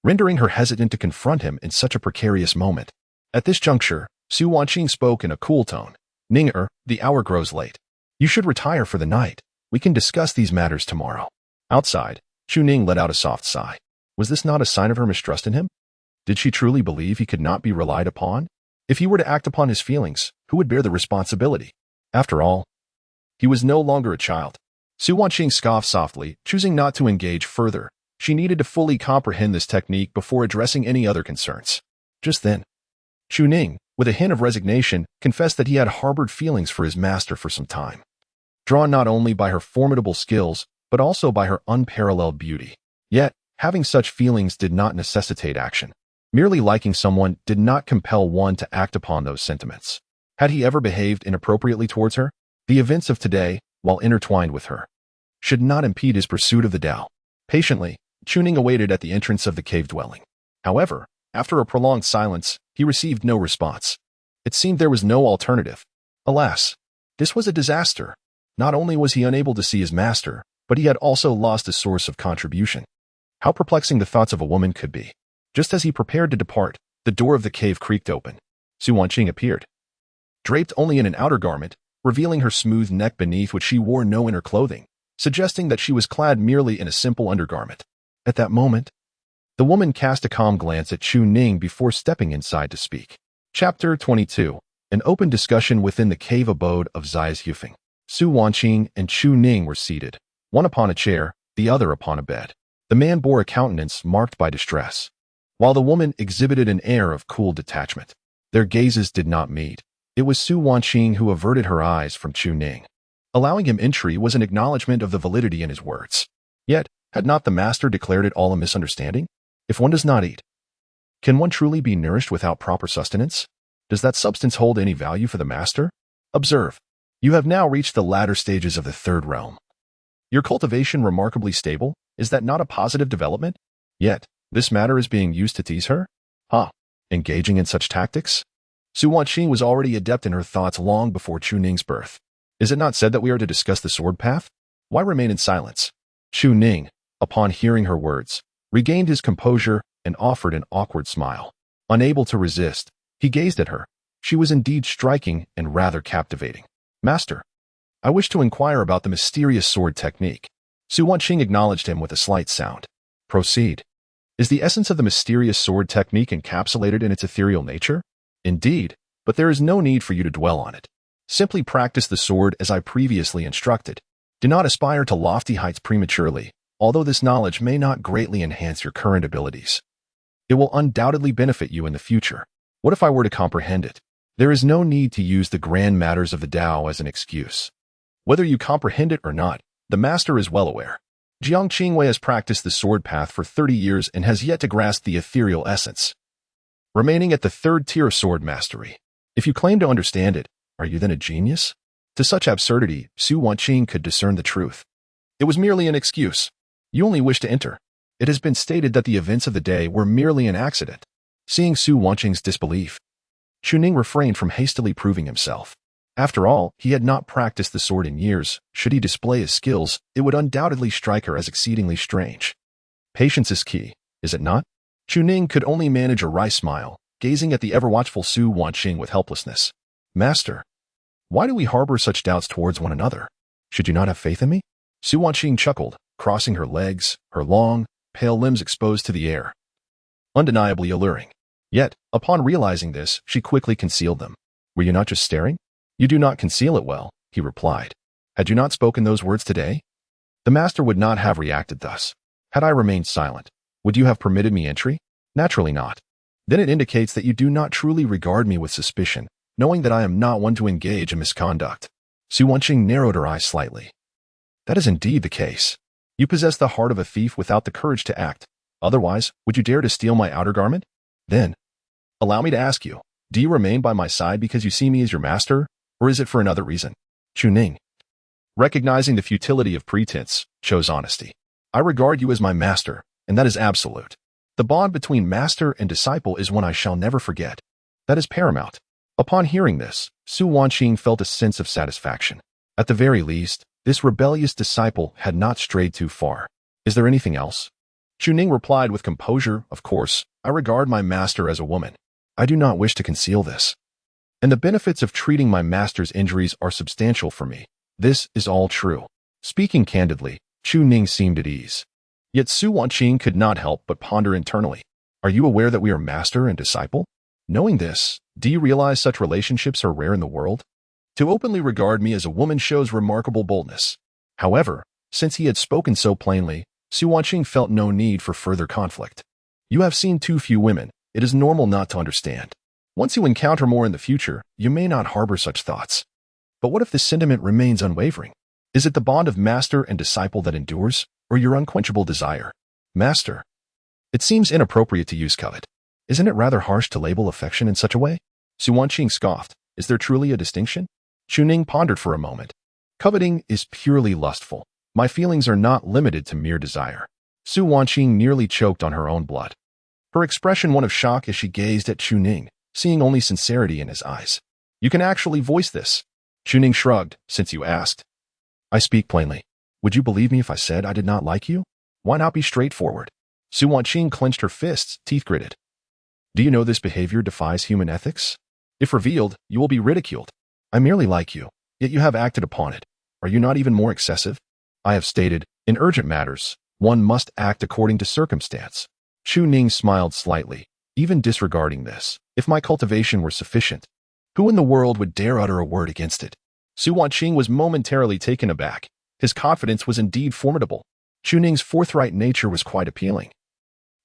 rendering her hesitant to confront him in such a precarious moment. At this juncture, Su Wanqing spoke in a cool tone. "Ning-er, the hour grows late. You should retire for the night. We can discuss these matters tomorrow." Outside, Chu Ning let out a soft sigh. Was this not a sign of her mistrust in him? Did she truly believe he could not be relied upon? If he were to act upon his feelings, who would bear the responsibility? After all, he was no longer a child. Su Wanqing scoffed softly, choosing not to engage further. She needed to fully comprehend this technique before addressing any other concerns. Just then, Chu Ning, with a hint of resignation, confessed that he had harbored feelings for his master for some time, drawn not only by her formidable skills, but also by her unparalleled beauty. Yet, having such feelings did not necessitate action. Merely liking someone did not compel one to act upon those sentiments. Had he ever behaved inappropriately towards her? The events of today, while intertwined with her, should not impede his pursuit of the Tao. Patiently, Chu Ning awaited at the entrance of the cave dwelling. However, after a prolonged silence, he received no response. It seemed there was no alternative. Alas, this was a disaster. Not only was he unable to see his master, but he had also lost a source of contribution. How perplexing the thoughts of a woman could be. Just as he prepared to depart, the door of the cave creaked open. Su Wanqing appeared, draped only in an outer garment, revealing her smooth neck beneath which she wore no inner clothing, suggesting that she was clad merely in a simple undergarment. At that moment, the woman cast a calm glance at Chu Ning before stepping inside to speak. Chapter 22. An open discussion within the cave abode of Zai's Yufeng. Su Wanqing and Chu Ning were seated, one upon a chair, the other upon a bed. The man bore a countenance marked by distress, while the woman exhibited an air of cool detachment. Their gazes did not meet. It was Su Wanqing who averted her eyes from Chu Ning. Allowing him entry was an acknowledgement of the validity in his words. Yet, had not the master declared it all a misunderstanding? If one does not eat, can one truly be nourished without proper sustenance? Does that substance hold any value for the master? Observe. You have now reached the latter stages of the third realm. Your cultivation remarkably stable. Is that not a positive development? Yet, this matter is being used to tease her? Engaging in such tactics? Su Wanqing was already adept in her thoughts long before Chu Ning's birth. Is it not said that we are to discuss the sword path? Why remain in silence? Chu Ning, upon hearing her words, regained his composure and offered an awkward smile. Unable to resist, he gazed at her. She was indeed striking and rather captivating. Master, I wish to inquire about the mysterious sword technique. Su Wanqing acknowledged him with a slight sound. Proceed. Is the essence of the mysterious sword technique encapsulated in its ethereal nature? Indeed, but there is no need for you to dwell on it. Simply practice the sword as I previously instructed. Do not aspire to lofty heights prematurely, although this knowledge may not greatly enhance your current abilities. It will undoubtedly benefit you in the future. What if I were to comprehend it? There is no need to use the grand matters of the Tao as an excuse. Whether you comprehend it or not, the master is well aware. Jiang Qingwei has practiced the sword path for 30 years and has yet to grasp the ethereal essence, remaining at the third tier of sword mastery. If you claim to understand it, are you then a genius? To such absurdity, Su Wanqing could discern the truth. It was merely an excuse. You only wish to enter. It has been stated that the events of the day were merely an accident. Seeing Su Wanqing's disbelief, Chu Ning refrained from hastily proving himself. After all, he had not practiced the sword in years. Should he display his skills, it would undoubtedly strike her as exceedingly strange. Patience is key, is it not? Chu Ning could only manage a wry smile, gazing at the ever-watchful Su Wanqing with helplessness. Master, why do we harbor such doubts towards one another? Should you not have faith in me? Su Wanqing chuckled, crossing her legs, her long, pale limbs exposed to the air. Undeniably alluring. Yet, upon realizing this, she quickly concealed them. Were you not just staring? You do not conceal it well, he replied. Had you not spoken those words today? The master would not have reacted thus. Had I remained silent, would you have permitted me entry? Naturally not. Then it indicates that you do not truly regard me with suspicion, knowing that I am not one to engage in misconduct. Su Wanqing narrowed her eyes slightly. That is indeed the case. You possess the heart of a thief without the courage to act. Otherwise, would you dare to steal my outer garment? Then, allow me to ask you, do you remain by my side because you see me as your master, or is it for another reason? Chu Ning, recognizing the futility of pretense, chose honesty. I regard you as my master, and that is absolute. The bond between master and disciple is one I shall never forget. That is paramount. Upon hearing this, Su Wanqing felt a sense of satisfaction. At the very least, this rebellious disciple had not strayed too far. Is there anything else? Chu Ning replied with composure, of course, I regard my master as a woman. I do not wish to conceal this. And the benefits of treating my master's injuries are substantial for me. This is all true. Speaking candidly, Chu Ning seemed at ease. Yet Su Wanqing could not help but ponder internally. Are you aware that we are master and disciple? Knowing this, do you realize such relationships are rare in the world? To openly regard me as a woman shows remarkable boldness. However, since he had spoken so plainly, Su Wanqing felt no need for further conflict. You have seen too few women. It is normal not to understand. Once you encounter more in the future, you may not harbor such thoughts. But what if this sentiment remains unwavering? Is it the bond of master and disciple that endures, or your unquenchable desire? Master. It seems inappropriate to use covet. Isn't it rather harsh to label affection in such a way? Su Wanqing scoffed. Is there truly a distinction? Chu Ning pondered for a moment. Coveting is purely lustful. My feelings are not limited to mere desire. Su Wanqing nearly choked on her own blood. Her expression one of shock as she gazed at Chu Ning, seeing only sincerity in his eyes. You can actually voice this. Chu Ning shrugged, since you asked. I speak plainly. Would you believe me if I said I did not like you? Why not be straightforward? Su Wanqing clenched her fists, teeth gritted. Do you know this behavior defies human ethics? If revealed, you will be ridiculed. I merely like you, yet you have acted upon it. Are you not even more excessive? I have stated, in urgent matters, one must act according to circumstance. Chu Ning smiled slightly, even disregarding this. If my cultivation were sufficient, who in the world would dare utter a word against it? Su Wanqing was momentarily taken aback. His confidence was indeed formidable. Chu Ning's forthright nature was quite appealing.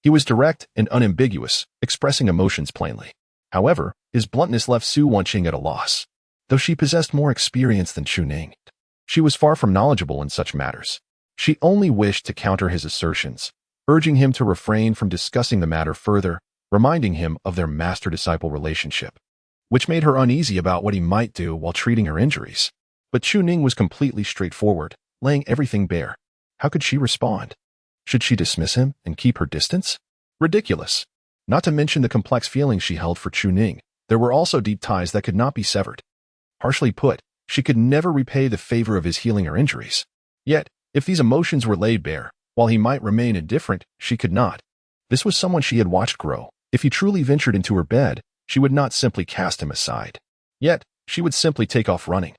He was direct and unambiguous, expressing emotions plainly. However, his bluntness left Su Wanqing at a loss. Though she possessed more experience than Chu Ning, she was far from knowledgeable in such matters. She only wished to counter his assertions, urging him to refrain from discussing the matter further, reminding him of their master-disciple relationship, which made her uneasy about what he might do while treating her injuries. But Chu Ning was completely straightforward, laying everything bare. How could she respond? Should she dismiss him and keep her distance? Ridiculous. Not to mention the complex feelings she held for Chu Ning, there were also deep ties that could not be severed. Harshly put, she could never repay the favor of his healing her injuries. Yet, if these emotions were laid bare, while he might remain indifferent, she could not. This was someone she had watched grow. If he truly ventured into her bed, she would not simply cast him aside. Yet, she would simply take off running.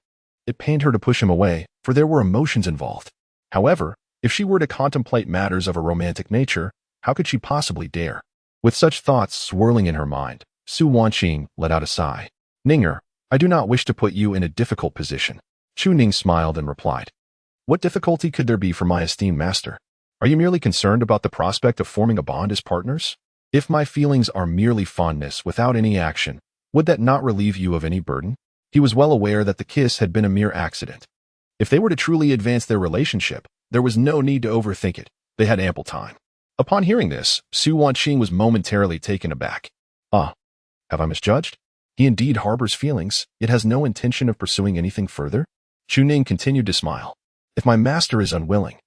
It pained her to push him away, for there were emotions involved. However, if she were to contemplate matters of a romantic nature, how could she possibly dare? With such thoughts swirling in her mind, Su Wanqing let out a sigh. Ninger, I do not wish to put you in a difficult position. Chu Ning smiled and replied. What difficulty could there be for my esteemed master? Are you merely concerned about the prospect of forming a bond as partners? If my feelings are merely fondness without any action, would that not relieve you of any burden? He was well aware that the kiss had been a mere accident. If they were to truly advance their relationship, there was no need to overthink it. They had ample time. Upon hearing this, Su Wanqing was momentarily taken aback. Ah, have I misjudged? He indeed harbors feelings, yet has no intention of pursuing anything further? Chu Ning continued to smile. If my master is unwilling,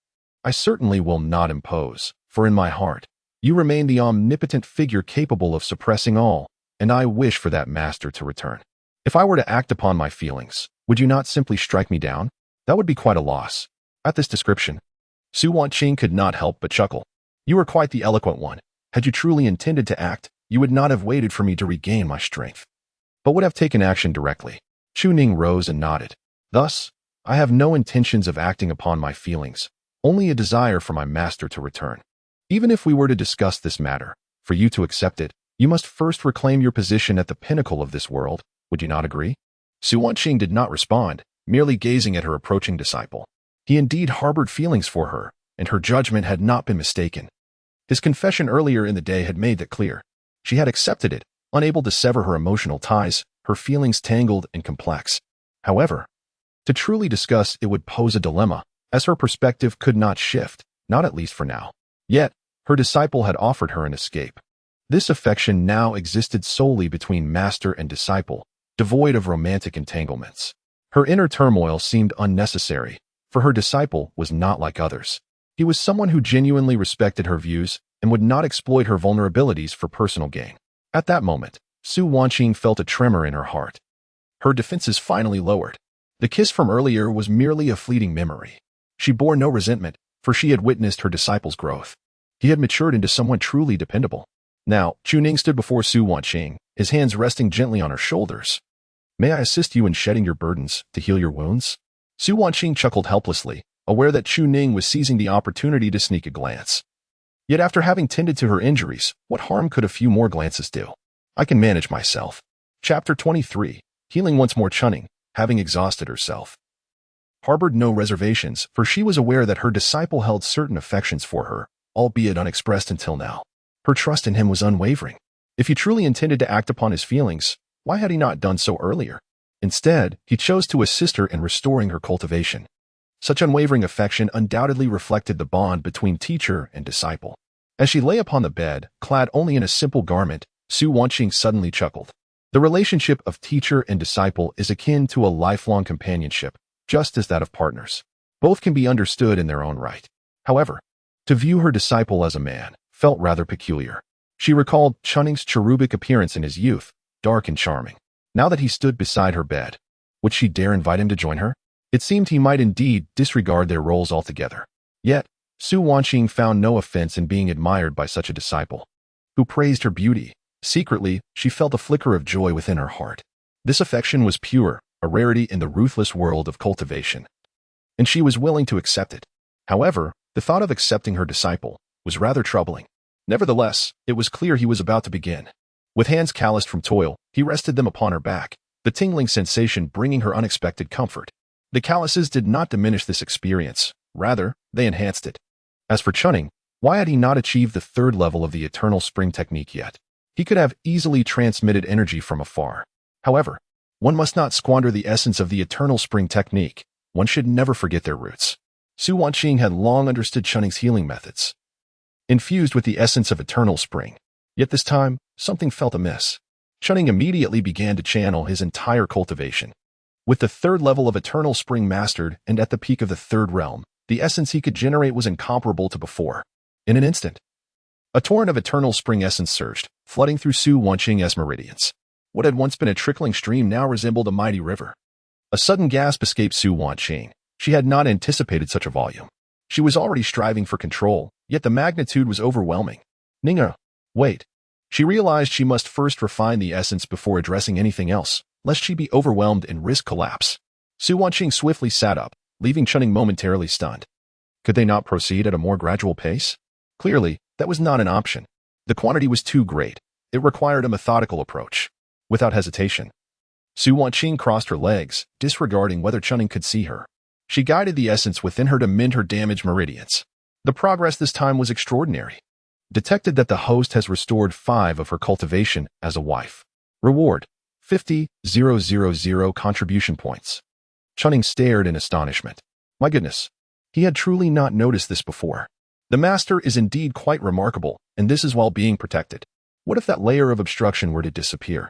I certainly will not impose, for in my heart, you remain the omnipotent figure capable of suppressing all, and I wish for that master to return. If I were to act upon my feelings, would you not simply strike me down? That would be quite a loss. At this description, Su Wanqing could not help but chuckle. You are quite the eloquent one. Had you truly intended to act, you would not have waited for me to regain my strength, but would have taken action directly. Chu Ning rose and nodded. Thus, I have no intentions of acting upon my feelings, only a desire for my master to return. Even if we were to discuss this matter, for you to accept it, you must first reclaim your position at the pinnacle of this world. Would you not agree? Su Wanqing did not respond, merely gazing at her approaching disciple. He indeed harbored feelings for her, and her judgment had not been mistaken. His confession earlier in the day had made that clear. She had accepted it, unable to sever her emotional ties, her feelings tangled and complex. However, to truly discuss it would pose a dilemma, as her perspective could not shift, not at least for now. Yet, her disciple had offered her an escape. This affection now existed solely between master and disciple, devoid of romantic entanglements. Her inner turmoil seemed unnecessary, for her disciple was not like others. He was someone who genuinely respected her views and would not exploit her vulnerabilities for personal gain. At that moment, Su Wanqing felt a tremor in her heart. Her defenses finally lowered. The kiss from earlier was merely a fleeting memory. She bore no resentment, for she had witnessed her disciple's growth. He had matured into someone truly dependable. Now, Chu Ning stood before Su Wanqing, his hands resting gently on her shoulders. May I assist you in shedding your burdens to heal your wounds? Su Wanqing chuckled helplessly, aware that Chu Ning was seizing the opportunity to sneak a glance. Yet after having tended to her injuries, what harm could a few more glances do? I can manage myself. Chapter 23, Healing once more. Chu Ning, having exhausted herself, harbored no reservations, for she was aware that her disciple held certain affections for her, albeit unexpressed until now. Her trust in him was unwavering. If he truly intended to act upon his feelings, why had he not done so earlier? Instead, he chose to assist her in restoring her cultivation. Such unwavering affection undoubtedly reflected the bond between teacher and disciple. As she lay upon the bed, clad only in a simple garment, Su Wanqing suddenly chuckled. The relationship of teacher and disciple is akin to a lifelong companionship, just as that of partners. Both can be understood in their own right. However, to view her disciple as a man felt rather peculiar. She recalled Chu Ning's cherubic appearance in his youth, dark and charming. Now that he stood beside her bed, would she dare invite him to join her? It seemed he might indeed disregard their roles altogether. Yet, Su Wanqing found no offense in being admired by such a disciple, who praised her beauty. Secretly, she felt a flicker of joy within her heart. This affection was pure, a rarity in the ruthless world of cultivation, and she was willing to accept it. However, the thought of accepting her disciple was rather troubling. Nevertheless, it was clear he was about to begin. With hands calloused from toil, he rested them upon her back, the tingling sensation bringing her unexpected comfort. The calluses did not diminish this experience, rather, they enhanced it. As for Chu Ning, why had he not achieved the third level of the eternal spring technique yet? He could have easily transmitted energy from afar. However, one must not squander the essence of the eternal spring technique. One should never forget their roots. Su Wanqing had long understood Chu Ning's healing methods, infused with the essence of eternal spring. Yet this time, something felt amiss. Chu Ning immediately began to channel his entire cultivation. With the third level of Eternal Spring mastered and at the peak of the third realm, the essence he could generate was incomparable to before. In an instant, a torrent of Eternal Spring essence surged, flooding through Su Wanqing's meridians. What had once been a trickling stream now resembled a mighty river. A sudden gasp escaped Su Wanqing. She had not anticipated such a volume. She was already striving for control, yet the magnitude was overwhelming. Ning, wait. She realized she must first refine the essence before addressing anything else, lest she be overwhelmed and risk collapse. Su Wanqing swiftly sat up, leaving Chu Ning momentarily stunned. Could they not proceed at a more gradual pace? Clearly, that was not an option. The quantity was too great. It required a methodical approach. Without hesitation, Su Wanqing crossed her legs, disregarding whether Chu Ning could see her. She guided the essence within her to mend her damaged meridians. The progress this time was extraordinary. Detected that the host has restored 5 of her cultivation as a wife. Reward: 50,000 contribution points. Chu Ning stared in astonishment. My goodness, he had truly not noticed this before. The master is indeed quite remarkable, and this is while being protected. What if that layer of obstruction were to disappear?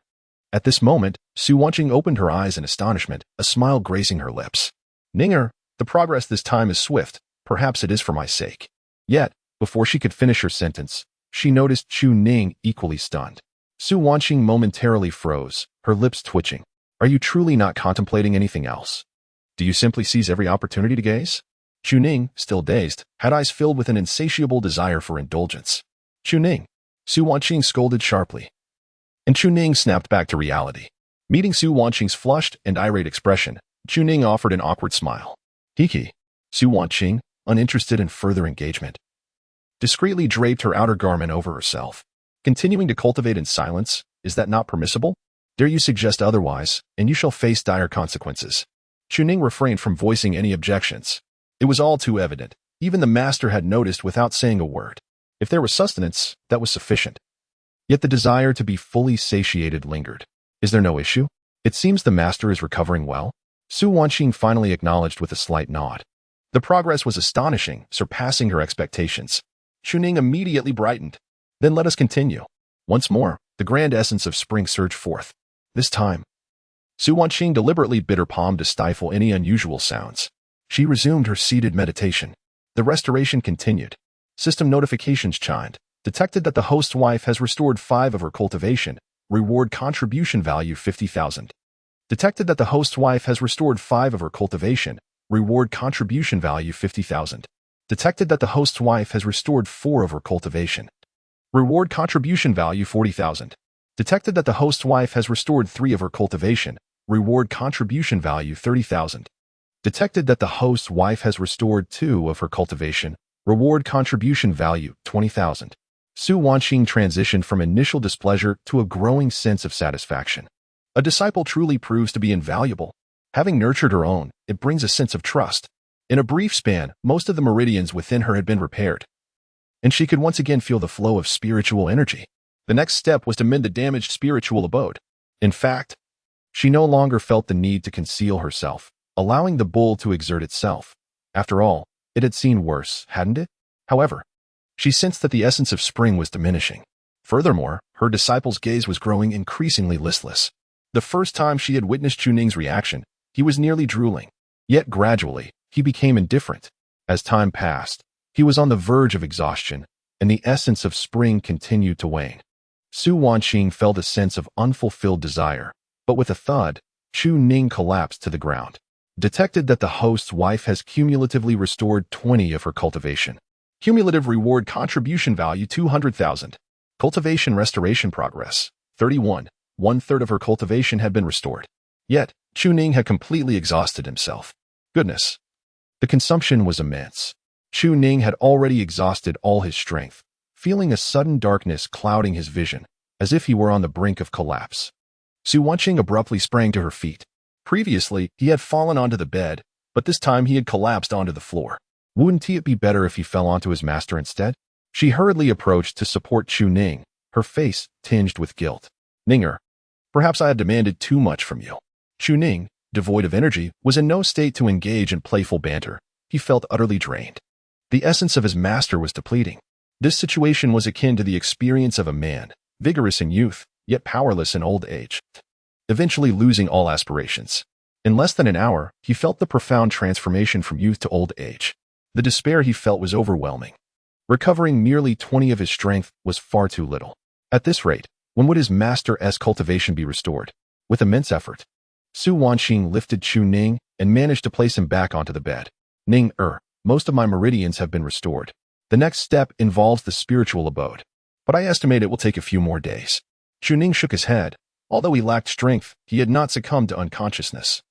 At this moment, Su Wanqing opened her eyes in astonishment, a smile gracing her lips. Ninger, the progress this time is swift, perhaps it is for my sake. Yet, before she could finish her sentence, she noticed Chu Ning equally stunned. Su Wanqing momentarily froze, her lips twitching. Are you truly not contemplating anything else? Do you simply seize every opportunity to gaze? Chu Ning, still dazed, had eyes filled with an insatiable desire for indulgence. Chu Ning, Su Wanqing scolded sharply. And Chu Ning snapped back to reality. Meeting Su Wanqing's flushed and irate expression, Chu Ning offered an awkward smile. Hiki. Su Wanqing, uninterested in further engagement, discreetly draped her outer garment over herself. Continuing to cultivate in silence, is that not permissible? Dare you suggest otherwise, and you shall face dire consequences. Chu Ning refrained from voicing any objections. It was all too evident. Even the master had noticed without saying a word. If there was sustenance, that was sufficient. Yet the desire to be fully satiated lingered. Is there no issue? It seems the master is recovering well. Su Wanqing finally acknowledged with a slight nod. The progress was astonishing, surpassing her expectations. Chu Ning immediately brightened. Then let us continue. Once more, the grand essence of spring surged forth. This time, Su Wanqing deliberately bit her palm to stifle any unusual sounds. She resumed her seated meditation. The restoration continued. System notifications chimed. Detected that the host's wife has restored 5 of her cultivation. Reward contribution value 50,000. Detected that the host's wife has restored 5 of her cultivation. Reward contribution value 50,000. Detected that the host's wife has restored 4 of her cultivation. Reward contribution value 40,000. Detected that the host's wife has restored 3 of her cultivation. Reward contribution value 30,000. Detected that the host's wife has restored 2 of her cultivation. Reward contribution value 20,000. Su Wanqing transitioned from initial displeasure to a growing sense of satisfaction. A disciple truly proves to be invaluable. Having nurtured her own, it brings a sense of trust. In a brief span, most of the meridians within her had been repaired, and she could once again feel the flow of spiritual energy. The next step was to mend the damaged spiritual abode. In fact, she no longer felt the need to conceal herself, allowing the bull to exert itself. After all, it had seen worse, hadn't it? However, she sensed that the essence of spring was diminishing. Furthermore, her disciple's gaze was growing increasingly listless. The first time she had witnessed Chu Ning's reaction, he was nearly drooling. Yet gradually, he became indifferent. As time passed, he was on the verge of exhaustion, and the essence of spring continued to wane. Su Wanqing felt a sense of unfulfilled desire, but with a thud, Chu Ning collapsed to the ground. Detected that the host's wife has cumulatively restored 20 of her cultivation. Cumulative reward contribution value 200,000. Cultivation restoration progress 31. 1/3 of her cultivation had been restored. Yet, Chu Ning had completely exhausted himself. Goodness. The consumption was immense. Chu Ning had already exhausted all his strength, feeling a sudden darkness clouding his vision, as if he were on the brink of collapse. Su Wanqing abruptly sprang to her feet. Previously, he had fallen onto the bed, but this time he had collapsed onto the floor. Wouldn't it be better if he fell onto his master instead? She hurriedly approached to support Chu Ning, her face tinged with guilt. Ninger, perhaps I had demanded too much from you. Chu Ning, devoid of energy, was in no state to engage in playful banter. He felt utterly drained. The essence of his master was depleting. This situation was akin to the experience of a man, vigorous in youth, yet powerless in old age, eventually losing all aspirations. In less than an hour, he felt the profound transformation from youth to old age. The despair he felt was overwhelming. Recovering merely 20 of his strength was far too little. At this rate, when would his master's cultivation be restored? With immense effort, Su Wanqing lifted Chu Ning and managed to place him back onto the bed. Ning, most of my meridians have been restored. The next step involves the spiritual abode, but I estimate it will take a few more days. Chu Ning shook his head. Although he lacked strength, he had not succumbed to unconsciousness,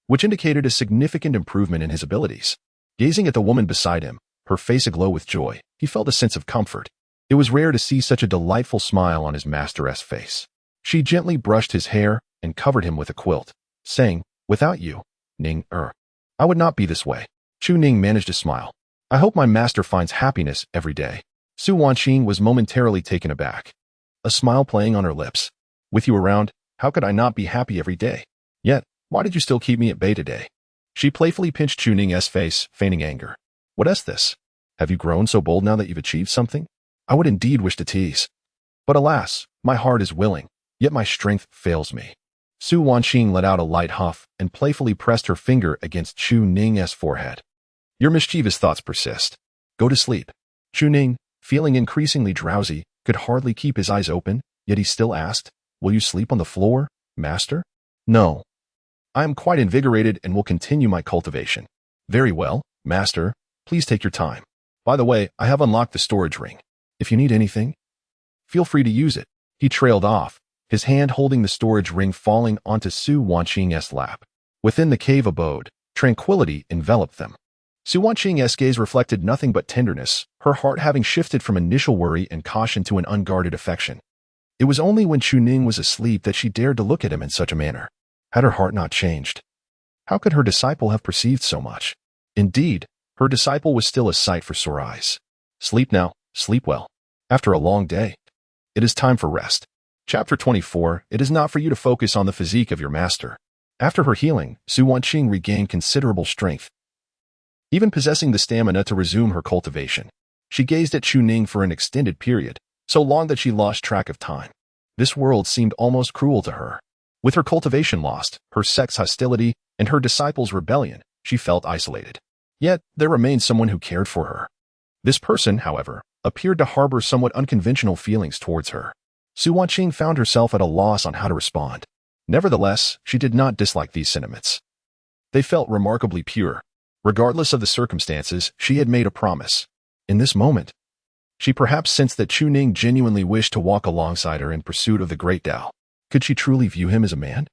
which indicated a significant improvement in his abilities. Gazing at the woman beside him, her face aglow with joy, he felt a sense of comfort. It was rare to see such a delightful smile on his master's face. She gently brushed his hair and covered him with a quilt, saying, "Without you, Ning, I would not be this way." Chu Ning managed to smile. "I hope my master finds happiness every day." Su Wanqing was momentarily taken aback, a smile playing on her lips. "With you around, how could I not be happy every day? Yet, why did you still keep me at bay today?" She playfully pinched Chu Ning's face, feigning anger. "What is this? Have you grown so bold now that you've achieved something? I would indeed wish to tease. But alas, my heart is willing, yet my strength fails me." Su Wanqing let out a light huff and playfully pressed her finger against Chu Ning's forehead. "Your mischievous thoughts persist. Go to sleep." Chu Ning, feeling increasingly drowsy, could hardly keep his eyes open, yet he still asked, "Will you sleep on the floor, master?" "No. I am quite invigorated and will continue my cultivation." "Very well, master. Please take your time. By the way, I have unlocked the storage ring. If you need anything, feel free to use it." He trailed off, his hand holding the storage ring falling onto Su Wanqing's lap. Within the cave abode, tranquility enveloped them. Su Wanqing's gaze reflected nothing but tenderness, her heart having shifted from initial worry and caution to an unguarded affection. It was only when Chu Ning was asleep that she dared to look at him in such a manner. Had her heart not changed? How could her disciple have perceived so much? Indeed, her disciple was still a sight for sore eyes. Sleep now, sleep well. After a long day, it is time for rest. Chapter 24. It is not for you to focus on the physique of your master. After her healing, Su Wanqing regained considerable strength, even possessing the stamina to resume her cultivation. She gazed at Chu Ning for an extended period, so long that she lost track of time. This world seemed almost cruel to her. With her cultivation lost, her sect's hostility, and her disciples' rebellion, she felt isolated. Yet, there remained someone who cared for her. This person, however, appeared to harbor somewhat unconventional feelings towards her. Su Wanqing found herself at a loss on how to respond. Nevertheless, she did not dislike these sentiments. They felt remarkably pure. Regardless of the circumstances, she had made a promise. In this moment, she perhaps sensed that Chu Ning genuinely wished to walk alongside her in pursuit of the great Tao. Could she truly view him as a man?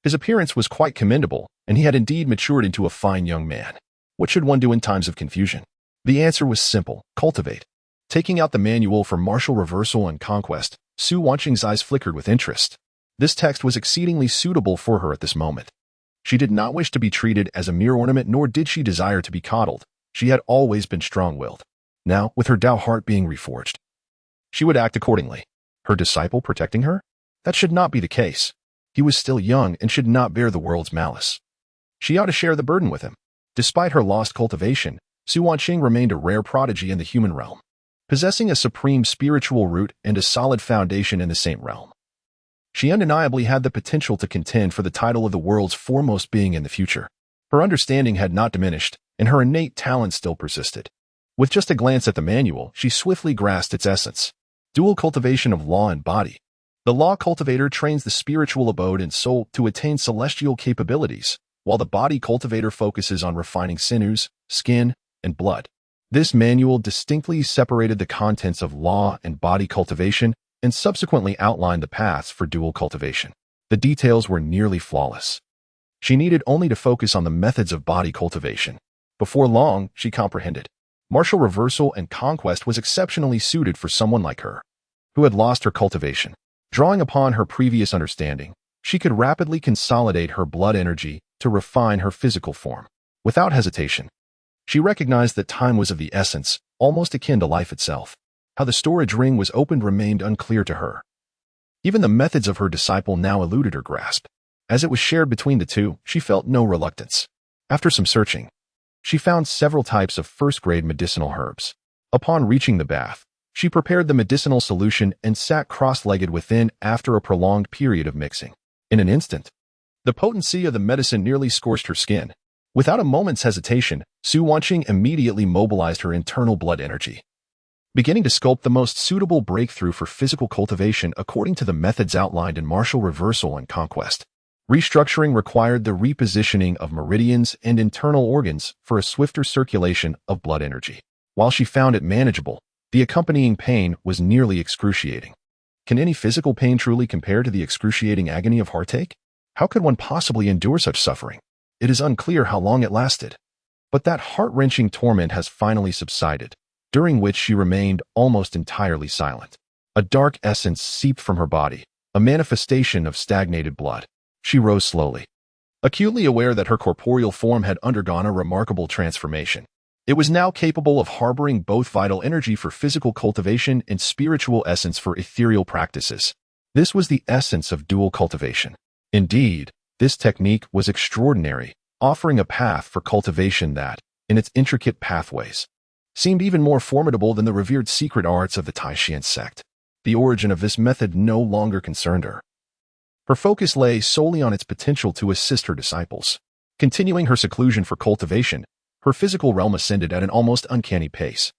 His appearance was quite commendable, and he had indeed matured into a fine young man. What should one do in times of confusion? The answer was simple: cultivate. Taking out the manual for martial reversal and conquest, Su Wanqing's eyes flickered with interest. This text was exceedingly suitable for her at this moment. She did not wish to be treated as a mere ornament, nor did she desire to be coddled. She had always been strong-willed. Now, with her Tao heart being reforged, she would act accordingly. Her disciple protecting her? That should not be the case. He was still young and should not bear the world's malice. She ought to share the burden with him. Despite her lost cultivation, Su Wanqing remained a rare prodigy in the human realm, possessing a supreme spiritual root and a solid foundation in the same realm. She undeniably had the potential to contend for the title of the world's foremost being in the future. Her understanding had not diminished, and her innate talent still persisted. With just a glance at the manual, she swiftly grasped its essence. Dual cultivation of law and body. The law cultivator trains the spiritual abode and soul to attain celestial capabilities, while the body cultivator focuses on refining sinews, skin, and blood. This manual distinctly separated the contents of law and body cultivation and subsequently outlined the paths for dual cultivation. The details were nearly flawless. She needed only to focus on the methods of body cultivation. Before long, she comprehended. Martial reversal and conquest was exceptionally suited for someone like her, who had lost her cultivation. Drawing upon her previous understanding, she could rapidly consolidate her blood energy to refine her physical form. Without hesitation, she recognized that time was of the essence, almost akin to life itself. How the storage ring was opened remained unclear to her. Even the methods of her disciple now eluded her grasp. As it was shared between the two, she felt no reluctance. After some searching, she found several types of first-grade medicinal herbs. Upon reaching the bath, she prepared the medicinal solution and sat cross-legged within after a prolonged period of mixing. In an instant, The potency of the medicine nearly scorched her skin. Without a moment's hesitation, Su Wanqing immediately mobilized her internal blood energy, beginning to sculpt the most suitable breakthrough for physical cultivation according to the methods outlined in Martial Reversal and Conquest. Restructuring required the repositioning of meridians and internal organs for a swifter circulation of blood energy. While she found it manageable, the accompanying pain was nearly excruciating. Can any physical pain truly compare to the excruciating agony of heartache? How could one possibly endure such suffering? It is unclear how long it lasted. But that heart-wrenching torment has finally subsided, during which she remained almost entirely silent. A dark essence seeped from her body, a manifestation of stagnated blood. She rose slowly, acutely aware that her corporeal form had undergone a remarkable transformation. It was now capable of harboring both vital energy for physical cultivation and spiritual essence for ethereal practices. This was the essence of dual cultivation. Indeed, this technique was extraordinary, offering a path for cultivation that, in its intricate pathways, seemed even more formidable than the revered secret arts of the Taishan sect. The origin of this method no longer concerned her. Her focus lay solely on its potential to assist her disciples. Continuing her seclusion for cultivation, her physical realm ascended at an almost uncanny pace,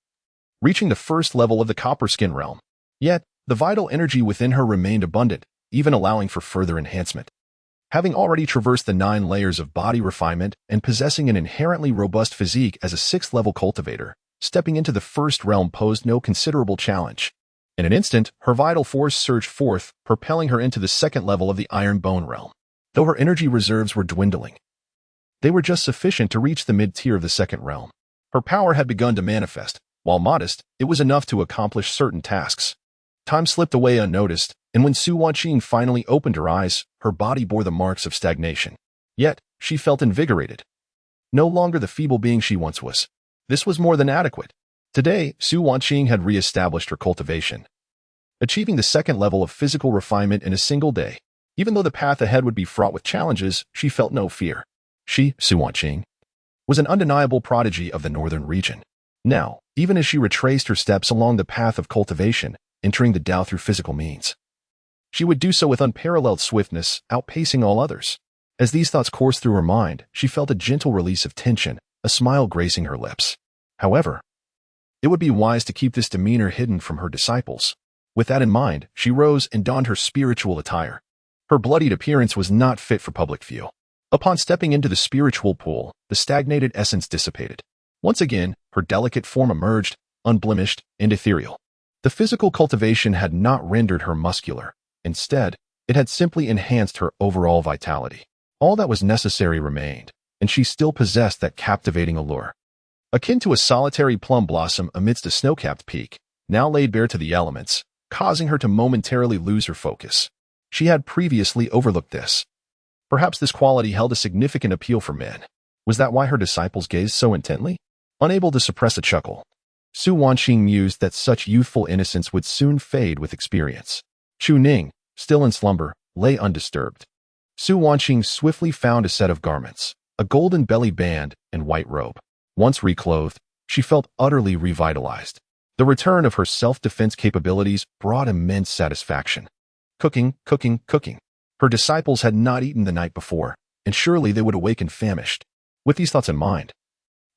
reaching the first level of the copper skin realm. Yet, the vital energy within her remained abundant, even allowing for further enhancement. Having already traversed the 9 layers of body refinement and possessing an inherently robust physique as a 6th-level cultivator, stepping into the first realm posed no considerable challenge. In an instant, her vital force surged forth, propelling her into the 2nd level of the iron bone realm. Though her energy reserves were dwindling, they were just sufficient to reach the mid-tier of the 2nd realm. Her power had begun to manifest. While modest, it was enough to accomplish certain tasks. Time slipped away unnoticed, and when Su Wanqing finally opened her eyes, her body bore the marks of stagnation. Yet, she felt invigorated. No longer the feeble being she once was. This was more than adequate. Today, Su Wanqing had re-established her cultivation, achieving the 2nd level of physical refinement in a single day. Even though the path ahead would be fraught with challenges, she felt no fear. She, Su Wanqing, was an undeniable prodigy of the northern region. Now, even as she retraced her steps along the path of cultivation, entering the Tao through physical means, she would do so with unparalleled swiftness, outpacing all others. As these thoughts coursed through her mind, she felt a gentle release of tension, a smile gracing her lips. However, it would be wise to keep this demeanor hidden from her disciples. With that in mind, she rose and donned her spiritual attire. Her bloodied appearance was not fit for public view. Upon stepping into the spiritual pool, the stagnated essence dissipated. Once again, her delicate form emerged, unblemished and ethereal. The physical cultivation had not rendered her muscular. Instead, it had simply enhanced her overall vitality. All that was necessary remained, and she still possessed that captivating allure. Akin to a solitary plum blossom amidst a snow-capped peak, now laid bare to the elements, causing her to momentarily lose her focus. She had previously overlooked this. Perhaps this quality held a significant appeal for men. Was that why her disciples gazed so intently? Unable to suppress a chuckle, Su Wanqing mused that such youthful innocence would soon fade with experience. Chu Ning, still in slumber, lay undisturbed. Su Wanqing swiftly found a set of garments, a golden belly band and white robe. Once reclothed, she felt utterly revitalized. The return of her self-defense capabilities brought immense satisfaction. Cooking. Her disciples had not eaten the night before, and surely they would awaken famished. With these thoughts in mind,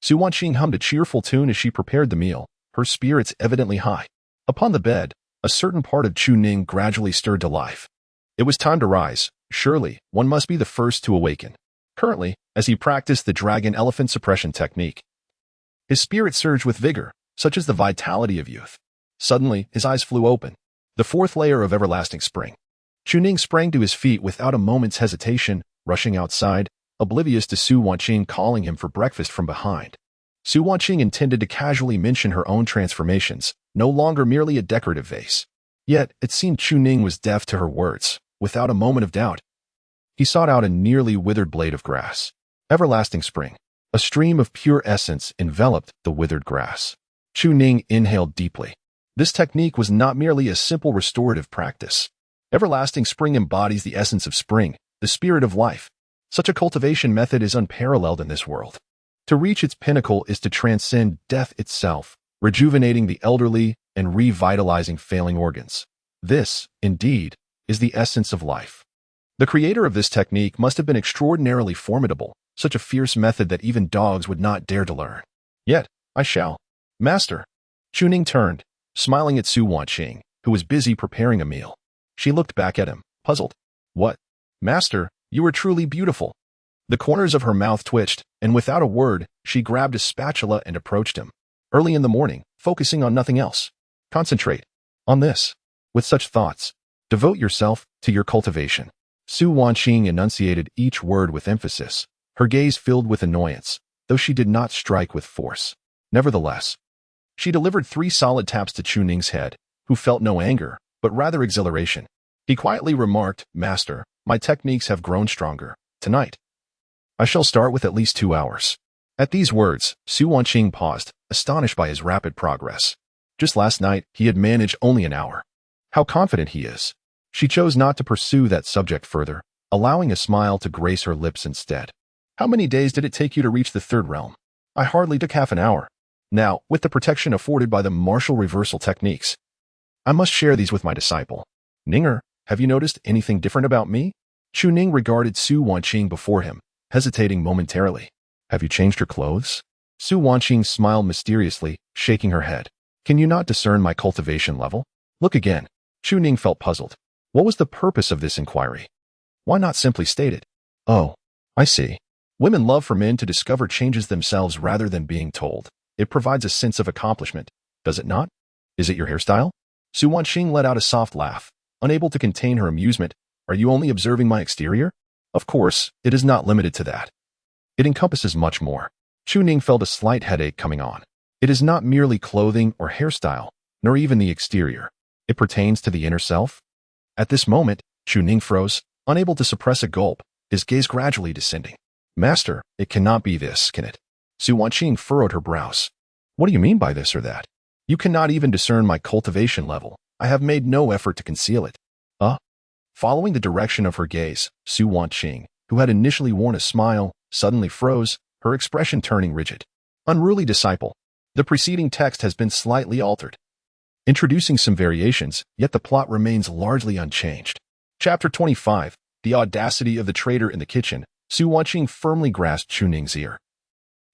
Su Wanqing hummed a cheerful tune as she prepared the meal, her spirits evidently high. Upon the bed, a certain part of Chu Ning gradually stirred to life. It was time to rise. Surely, one must be the first to awaken. Currently, as he practiced the dragon-elephant suppression technique, his spirit surged with vigor, such as the vitality of youth. Suddenly, his eyes flew open. The 4th layer of everlasting spring. Chu Ning sprang to his feet without a moment's hesitation, rushing outside, oblivious to Su Wanqing calling him for breakfast from behind. Su Wanqing intended to casually mention her own transformations, no longer merely a decorative vase. Yet, it seemed Chu Ning was deaf to her words. Without a moment of doubt, he sought out a nearly withered blade of grass. Everlasting spring. A stream of pure essence enveloped the withered grass. Chu Ning inhaled deeply. This technique was not merely a simple restorative practice. Everlasting spring embodies the essence of spring, the spirit of life. Such a cultivation method is unparalleled in this world. To reach its pinnacle is to transcend death itself, rejuvenating the elderly and revitalizing failing organs. This, indeed, is the essence of life. The creator of this technique must have been extraordinarily formidable, such a fierce method that even dogs would not dare to learn. Yet, I shall. Master. Chu Ning turned, smiling at Su Wanqing, who was busy preparing a meal. She looked back at him, puzzled. What? Master, you are truly beautiful. The corners of her mouth twitched, and without a word, she grabbed a spatula and approached him. Early in the morning, focusing on nothing else. Concentrate on this. With such thoughts, devote yourself to your cultivation. Su Wanqing enunciated each word with emphasis, her gaze filled with annoyance, though she did not strike with force. Nevertheless, she delivered 3 solid taps to Chu Ning's head, who felt no anger, but rather exhilaration. He quietly remarked, Master, my techniques have grown stronger. Tonight, I shall start with at least 2 hours. At these words, Su Wanqing paused, astonished by his rapid progress. Just last night, he had managed only an hour. How confident he is. She chose not to pursue that subject further, allowing a smile to grace her lips instead. How many days did it take you to reach the 3rd realm? I hardly took half an hour. Now, with the protection afforded by the martial reversal techniques, I must share these with my disciple. Ninger, have you noticed anything different about me? Chu Ning regarded Su Wanqing before him, hesitating momentarily. Have you changed your clothes? Su Wanqing smiled mysteriously, shaking her head. Can you not discern my cultivation level? Look again. Chu Ning felt puzzled. What was the purpose of this inquiry? Why not simply state it? Oh, I see. Women love for men to discover changes themselves rather than being told. It provides a sense of accomplishment, does it not? Is it your hairstyle? Su Wanqing let out a soft laugh, unable to contain her amusement. Are you only observing my exterior? Of course, it is not limited to that. It encompasses much more. Chu Ning felt a slight headache coming on. It is not merely clothing or hairstyle, nor even the exterior. It pertains to the inner self. At this moment, Chu Ning froze, unable to suppress a gulp, his gaze gradually descending. Master, it cannot be this, can it? Su Wanqing furrowed her brows. What do you mean by this or that? You cannot even discern my cultivation level. I have made no effort to conceal it. Following the direction of her gaze, Su Wanqing, who had initially worn a smile, suddenly froze, her expression turning rigid. Unruly disciple. The preceding text has been slightly altered, introducing some variations, yet the plot remains largely unchanged. Chapter 25, The Audacity of the Traitor in the Kitchen. Su Wanqing firmly grasped Chu Ning's ear.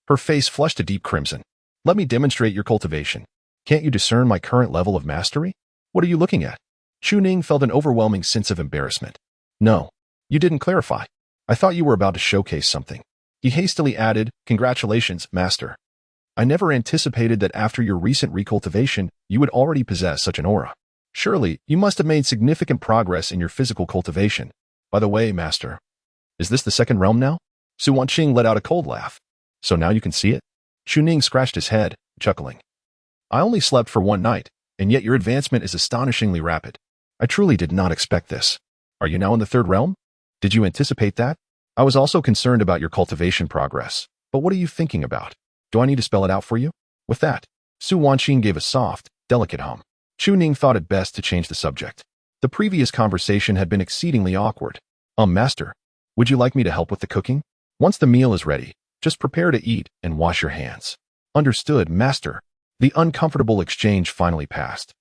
Her face flushed a deep crimson. Let me demonstrate your cultivation. Can't you discern my current level of mastery? What are you looking at? Chu Ning felt an overwhelming sense of embarrassment. No, you didn't clarify. I thought you were about to showcase something. He hastily added, Congratulations, Master. I never anticipated that after your recent recultivation, you would already possess such an aura. Surely, you must have made significant progress in your physical cultivation. By the way, Master, is this the 2nd realm now? Su Wanqing let out a cold laugh. So now you can see it? Chu Ning scratched his head, chuckling. I only slept for 1 night, and yet your advancement is astonishingly rapid. I truly did not expect this. Are you now in the 3rd realm? Did you anticipate that? I was also concerned about your cultivation progress. But what are you thinking about? Do I need to spell it out for you? With that, Su Wanqing gave a soft, delicate hum. Chu Ning thought it best to change the subject. The previous conversation had been exceedingly awkward. Master, would you like me to help with the cooking? Once the meal is ready, just prepare to eat and wash your hands. Understood, Master. The uncomfortable exchange finally passed,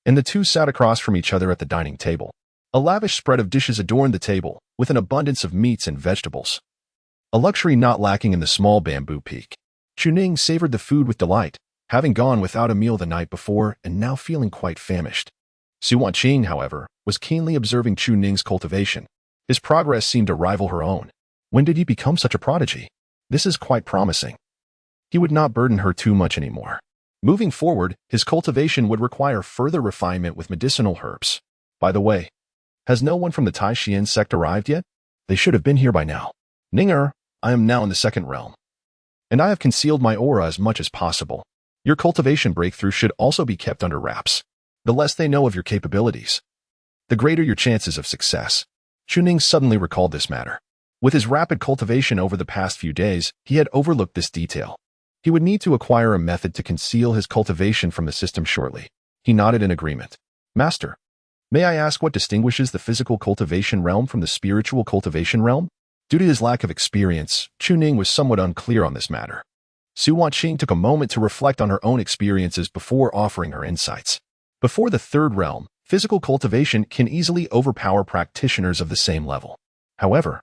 and the two sat across from each other at the dining table. A lavish spread of dishes adorned the table, with an abundance of meats and vegetables, a luxury not lacking in the small bamboo peak. Chu Ning savored the food with delight, having gone without a meal the night before and now feeling quite famished. Su Wanqing, however, was keenly observing Chu Ning's cultivation. His progress seemed to rival her own. When did he become such a prodigy? This is quite promising. He would not burden her too much anymore. Moving forward, his cultivation would require further refinement with medicinal herbs. By the way, has no one from the Tai Xian sect arrived yet? They should have been here by now. Ninger, I am now in the 2nd realm, and I have concealed my aura as much as possible. Your cultivation breakthrough should also be kept under wraps. The less they know of your capabilities, the greater your chances of success. Chu Ning suddenly recalled this matter. With his rapid cultivation over the past few days, he had overlooked this detail. He would need to acquire a method to conceal his cultivation from the system shortly. He nodded in agreement. Master, may I ask what distinguishes the physical cultivation realm from the spiritual cultivation realm? Due to his lack of experience, Chu Ning was somewhat unclear on this matter. Su Wanqing took a moment to reflect on her own experiences before offering her insights. Before the 3rd realm, physical cultivation can easily overpower practitioners of the same level. However,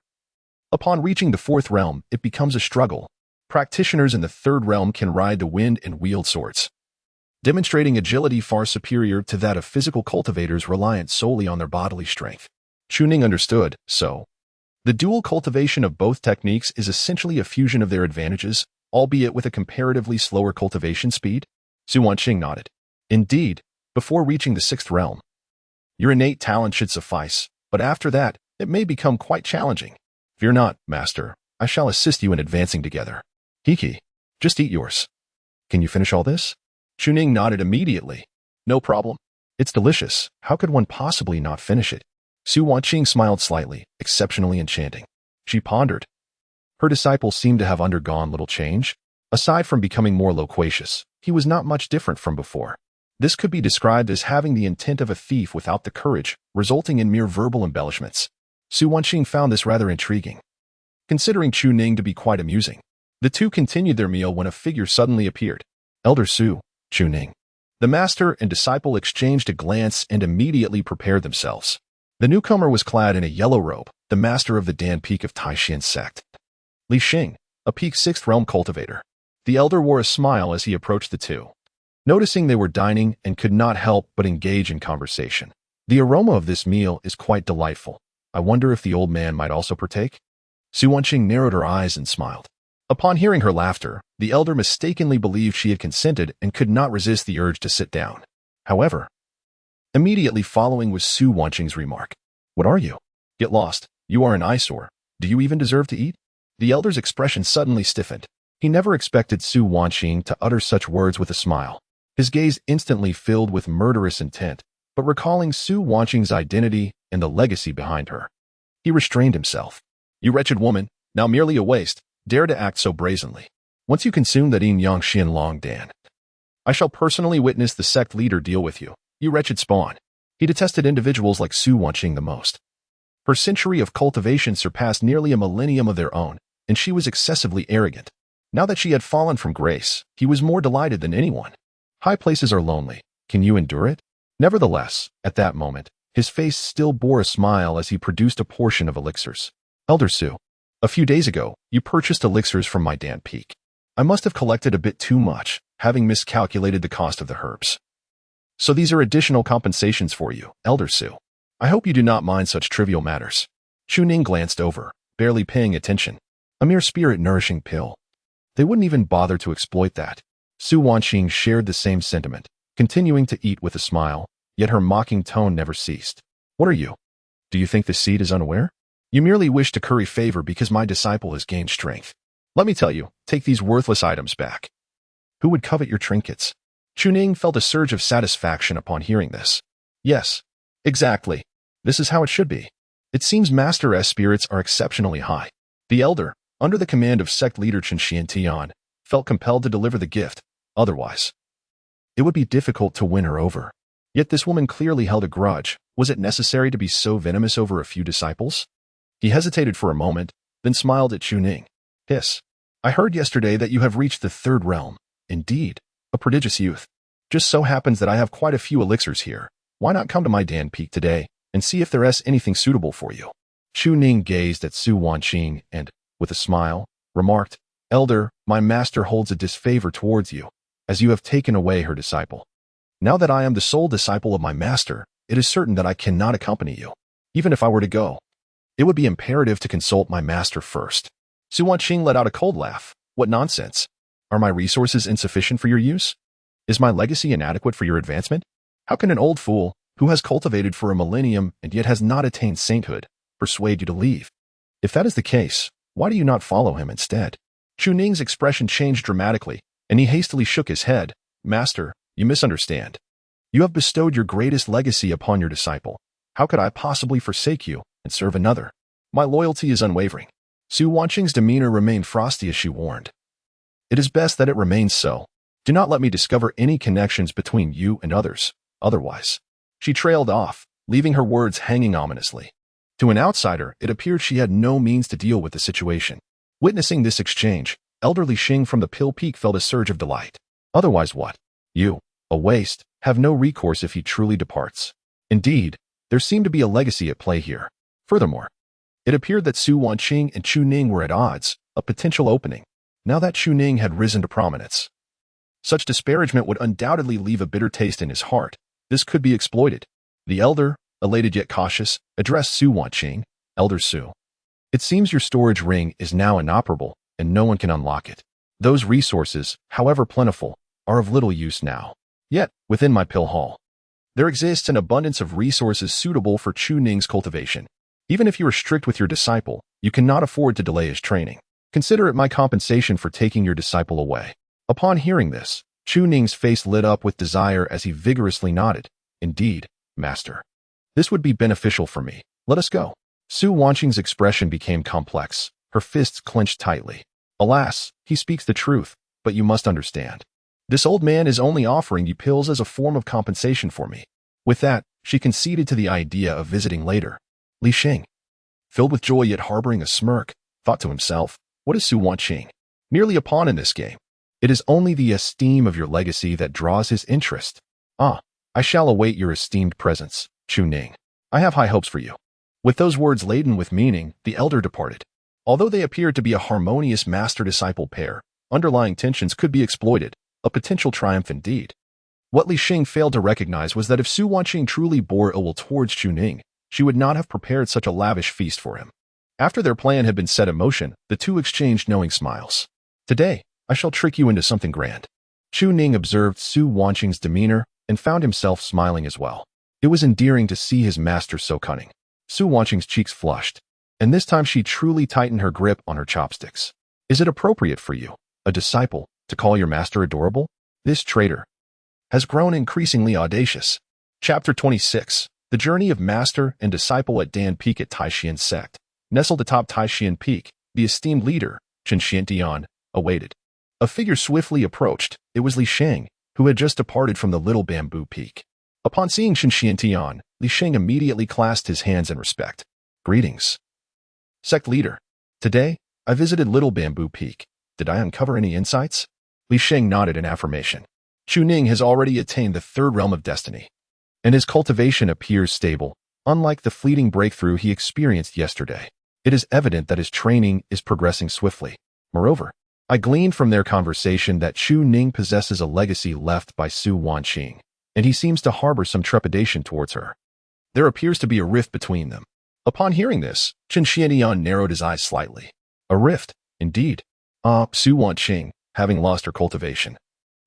upon reaching the fourth realm, it becomes a struggle. Practitioners in the third realm can ride the wind and wield swords, demonstrating agility far superior to that of physical cultivators reliant solely on their bodily strength. Chu Ning understood, so the dual cultivation of both techniques is essentially a fusion of their advantages, albeit with a comparatively slower cultivation speed. Su Wanqing nodded. Indeed, before reaching the sixth realm, your innate talent should suffice, but after that, it may become quite challenging. Fear not, master. I shall assist you in advancing together. Hiki, just eat yours. Can you finish all this? Chu Ning nodded immediately. No problem. It's delicious. How could one possibly not finish it? Su Wanqing smiled slightly, exceptionally enchanting. She pondered. Her disciple seemed to have undergone little change. Aside from becoming more loquacious, he was not much different from before. This could be described as having the intent of a thief without the courage, resulting in mere verbal embellishments. Su Wanqing found this rather intriguing, considering Chu Ning to be quite amusing. The two continued their meal when a figure suddenly appeared. Elder Su, Chu Ning. The master and disciple exchanged a glance and immediately prepared themselves. The newcomer was clad in a yellow robe, the master of the Dan Peak of Taishan sect. Li Xing, a Peak 6th realm cultivator. The elder wore a smile as he approached the two, noticing they were dining and could not help but engage in conversation. The aroma of this meal is quite delightful. I wonder if the old man might also partake? Su Wanqing narrowed her eyes and smiled. Upon hearing her laughter, the elder mistakenly believed she had consented and could not resist the urge to sit down. However, immediately following was Su Wanqing's remark. What are you? Get lost. You are an eyesore. Do you even deserve to eat? The elder's expression suddenly stiffened. He never expected Su Wanqing to utter such words with a smile. His gaze instantly filled with murderous intent, but recalling Su Wanqing's identity and the legacy behind her, he restrained himself. You wretched woman, now merely a waste, dare to act so brazenly. Once you consume that Yang Xin Long Dan, I shall personally witness the sect leader deal with you, you wretched spawn. He detested individuals like Su Wanqing the most. Her century of cultivation surpassed nearly a millennium of their own, and she was excessively arrogant. Now that she had fallen from grace, he was more delighted than anyone. High places are lonely. Can you endure it? Nevertheless, at that moment, his face still bore a smile as he produced a portion of elixirs. Elder Su, a few days ago, you purchased elixirs from my Dan Peak. I must have collected a bit too much, having miscalculated the cost of the herbs. So these are additional compensations for you, Elder Su. I hope you do not mind such trivial matters. Chu Ning glanced over, barely paying attention. A mere spirit-nourishing pill. They wouldn't even bother to exploit that. Su Wanqing shared the same sentiment, continuing to eat with a smile, yet her mocking tone never ceased. What are you? Do you think the seed is unaware? You merely wish to curry favor because my disciple has gained strength. Let me tell you, take these worthless items back. Who would covet your trinkets? Chu Ning felt a surge of satisfaction upon hearing this. Yes, exactly. This is how it should be. It seems Master S spirits are exceptionally high. The elder, under the command of sect leader Changchun Hand, felt compelled to deliver the gift. Otherwise, it would be difficult to win her over. Yet this woman clearly held a grudge. Was it necessary to be so venomous over a few disciples? He hesitated for a moment, then smiled at Chu Ning. Hiss. I heard yesterday that you have reached the third realm. Indeed, a prodigious youth. Just so happens that I have quite a few elixirs here. Why not come to my Dan Peak today and see if there is anything suitable for you? Chu Ning gazed at Su Wanqing and, with a smile, remarked, Elder, my master holds a disfavor towards you, as you have taken away her disciple. Now that I am the sole disciple of my master, it is certain that I cannot accompany you. Even if I were to go, it would be imperative to consult my master first. Su Wanqing let out a cold laugh. What nonsense. Are my resources insufficient for your use? Is my legacy inadequate for your advancement? How can an old fool, who has cultivated for a millennium and yet has not attained sainthood, persuade you to leave? If that is the case, why do you not follow him instead? Chu Ning's expression changed dramatically, and he hastily shook his head. Master, you misunderstand. You have bestowed your greatest legacy upon your disciple. How could I possibly forsake you and serve another? My loyalty is unwavering. Su Wanqing's demeanor remained frosty as she warned. It is best that it remains so. Do not let me discover any connections between you and others. Otherwise, she trailed off, leaving her words hanging ominously. To an outsider, it appeared she had no means to deal with the situation. Witnessing this exchange, Elder Li Xing from the Pill Peak felt a surge of delight. Otherwise what? You, a waste, have no recourse if he truly departs. Indeed, there seemed to be a legacy at play here. Furthermore, It appeared that Su Wanqing and Chu Ning were at odds, a potential opening, now that Chu Ning had risen to prominence. Such disparagement would undoubtedly leave a bitter taste in his heart. This could be exploited. The elder, elated yet cautious, addressed Su Wanqing. Elder Su, it seems your storage ring is now inoperable, and no one can unlock it. Those resources, however plentiful, are of little use now. Yet, within my pill hall, there exists an abundance of resources suitable for Chu Ning's cultivation. Even if you are strict with your disciple, you cannot afford to delay his training. Consider it my compensation for taking your disciple away. Upon hearing this, Chu Ning's face lit up with desire as he vigorously nodded. Indeed, master. This would be beneficial for me. Let us go. Su Wanqing's expression became complex, her fists clenched tightly. Alas, he speaks the truth, but you must understand. This old man is only offering you pills as a form of compensation for me. With that, she conceded to the idea of visiting later. Li Xing, filled with joy yet harboring a smirk, thought to himself, what is Su Wanqing? Merely a pawn in this game. It is only the esteem of your legacy that draws his interest. Ah, I shall await your esteemed presence, Chu Ning. I have high hopes for you. With those words laden with meaning, the elder departed. Although they appeared to be a harmonious master-disciple pair, underlying tensions could be exploited, a potential triumph indeed. What Li Xing failed to recognize was that if Su Wanqing truly bore ill will towards Chu Ning, she would not have prepared such a lavish feast for him. After their plan had been set in motion, the two exchanged knowing smiles. Today, I shall trick you into something grand. Chu Ning observed Su Wanqing's demeanor and found himself smiling as well. It was endearing to see his master so cunning. Su Wanqing's cheeks flushed, and this time she truly tightened her grip on her chopsticks. Is it appropriate for you, a disciple, to call your master adorable? This traitor has grown increasingly audacious. Chapter 26. The Journey of Master and Disciple at Dan Peak at Taishan Sect. Nestled atop Taishan Peak, the esteemed leader, Changchun, awaited. A figure swiftly approached. It was Li Xing, who had just departed from the Little Bamboo Peak. Upon seeing Changchun, Li Xing immediately clasped his hands in respect. Greetings, sect leader. Today, I visited Little Bamboo Peak. Did I uncover any insights? Li Xing nodded in affirmation. Chu Ning has already attained the third realm of destiny, and his cultivation appears stable, unlike the fleeting breakthrough he experienced yesterday. It is evident that his training is progressing swiftly. Moreover, I gleaned from their conversation that Chu Ning possesses a legacy left by Su Wanqing, and he seems to harbor some trepidation towards her. There appears to be a rift between them. Upon hearing this, Changchun narrowed his eyes slightly. A rift, indeed. Su Wanqing, having lost her cultivation.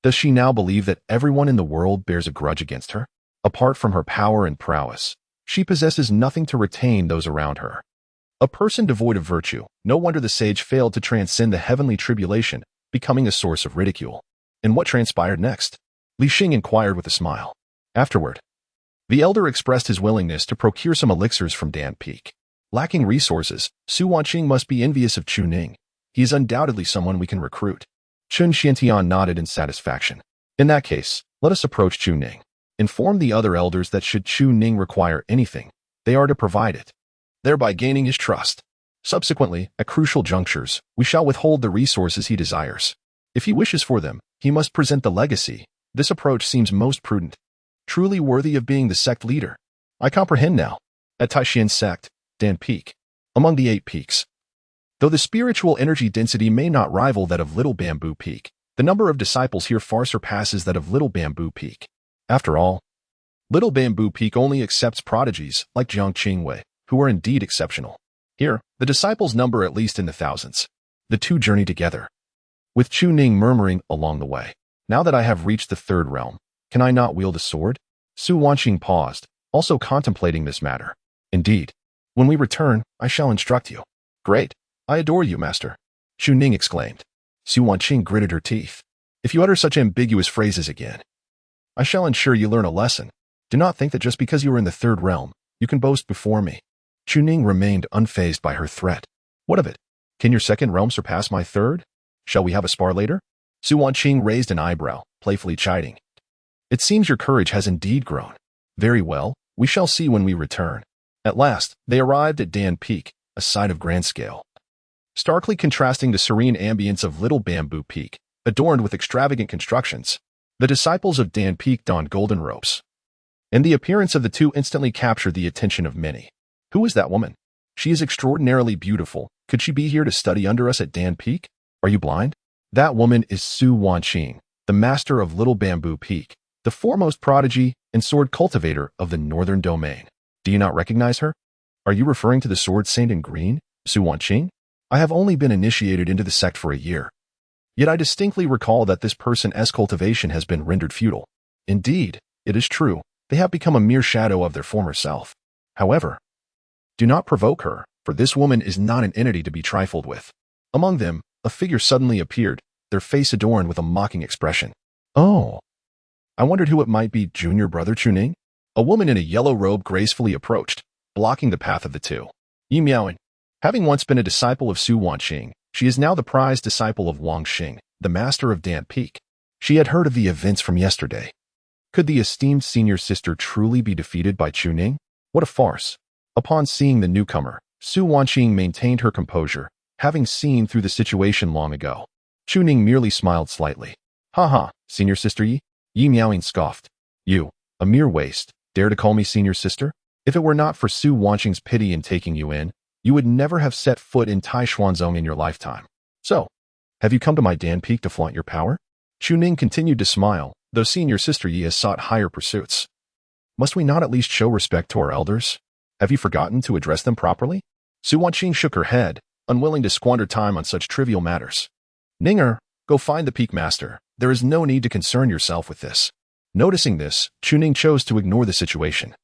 Does she now believe that everyone in the world bears a grudge against her? Apart from her power and prowess, she possesses nothing to retain those around her. A person devoid of virtue, no wonder the sage failed to transcend the heavenly tribulation, becoming a source of ridicule. And what transpired next? Li Xing inquired with a smile. Afterward, the elder expressed his willingness to procure some elixirs from Dan Peak. Lacking resources, Su Wanqing must be envious of Chu Ning. He is undoubtedly someone we can recruit. Changchun nodded in satisfaction. In that case, let us approach Chu Ning. Inform the other elders that should Chu Ning require anything, they are to provide it, thereby gaining his trust. Subsequently, at crucial junctures, we shall withhold the resources he desires. If he wishes for them, he must present the legacy. This approach seems most prudent, truly worthy of being the sect leader. I comprehend now. At Taishan Sect, Dan Peak, among the 8 peaks. Though the spiritual energy density may not rival that of Little Bamboo Peak, the number of disciples here far surpasses that of Little Bamboo Peak. After all, Little Bamboo Peak only accepts prodigies like Jiang Qingwei, who are indeed exceptional. Here, the disciples number at least in the thousands. The two journey together, with Chu Ning murmuring along the way. Now that I have reached the third realm, can I not wield a sword? Su Wanqing paused, also contemplating this matter. Indeed, when we return, I shall instruct you. Great. I adore you, master, Chu Ning exclaimed. Su Wanqing gritted her teeth. If you utter such ambiguous phrases again, I shall ensure you learn a lesson. Do not think that just because you are in the third realm, you can boast before me. Chu Ning remained unfazed by her threat. What of it? Can your second realm surpass my third? Shall we have a spar later? Su Wanqing raised an eyebrow, playfully chiding. It seems your courage has indeed grown. Very well, we shall see when we return. At last, they arrived at Dan Peak, a site of grand scale, starkly contrasting the serene ambience of Little Bamboo Peak, adorned with extravagant constructions. The disciples of Dan Peak donned golden robes, and the appearance of the two instantly captured the attention of many. Who is that woman? She is extraordinarily beautiful. Could she be here to study under us at Dan Peak? Are you blind? That woman is Su Wanqing, the master of Little Bamboo Peak, the foremost prodigy and sword cultivator of the northern domain. Do you not recognize her? Are you referring to the sword saint in green, Su Wanqing? I have only been initiated into the sect for a year. Yet I distinctly recall that this person's cultivation has been rendered futile. Indeed, it is true, they have become a mere shadow of their former self. However, do not provoke her, for this woman is not an entity to be trifled with. Among them, a figure suddenly appeared, their face adorned with a mocking expression. Oh, I wondered who it might be. Junior brother Chu Ning? A woman in a yellow robe gracefully approached, blocking the path of the two. Yi Miaoing. Having once been a disciple of Su Wanqing, she is now the prized disciple of Wang Xing, the master of Dan Peak. She had heard of the events from yesterday. Could the esteemed senior sister truly be defeated by Chu Ning? What a farce. Upon seeing the newcomer, Su Wanqing maintained her composure, having seen through the situation long ago. Chu Ning merely smiled slightly. Ha, senior sister Yi? Yi Miaoing scoffed. You, a mere waste, dare to call me senior sister? If it were not for Su Wanqing's pity in taking you in, you would never have set foot in Taishuanzong in your lifetime. So, have you come to my Dan Peak to flaunt your power? Chu Ning continued to smile, though senior sister Yi has sought higher pursuits. Must we not at least show respect to our elders? Have you forgotten to address them properly? Su Wanqing shook her head, unwilling to squander time on such trivial matters. Ninger, go find the Peak Master. There is no need to concern yourself with this. Noticing this, Chu Ning chose to ignore the situation.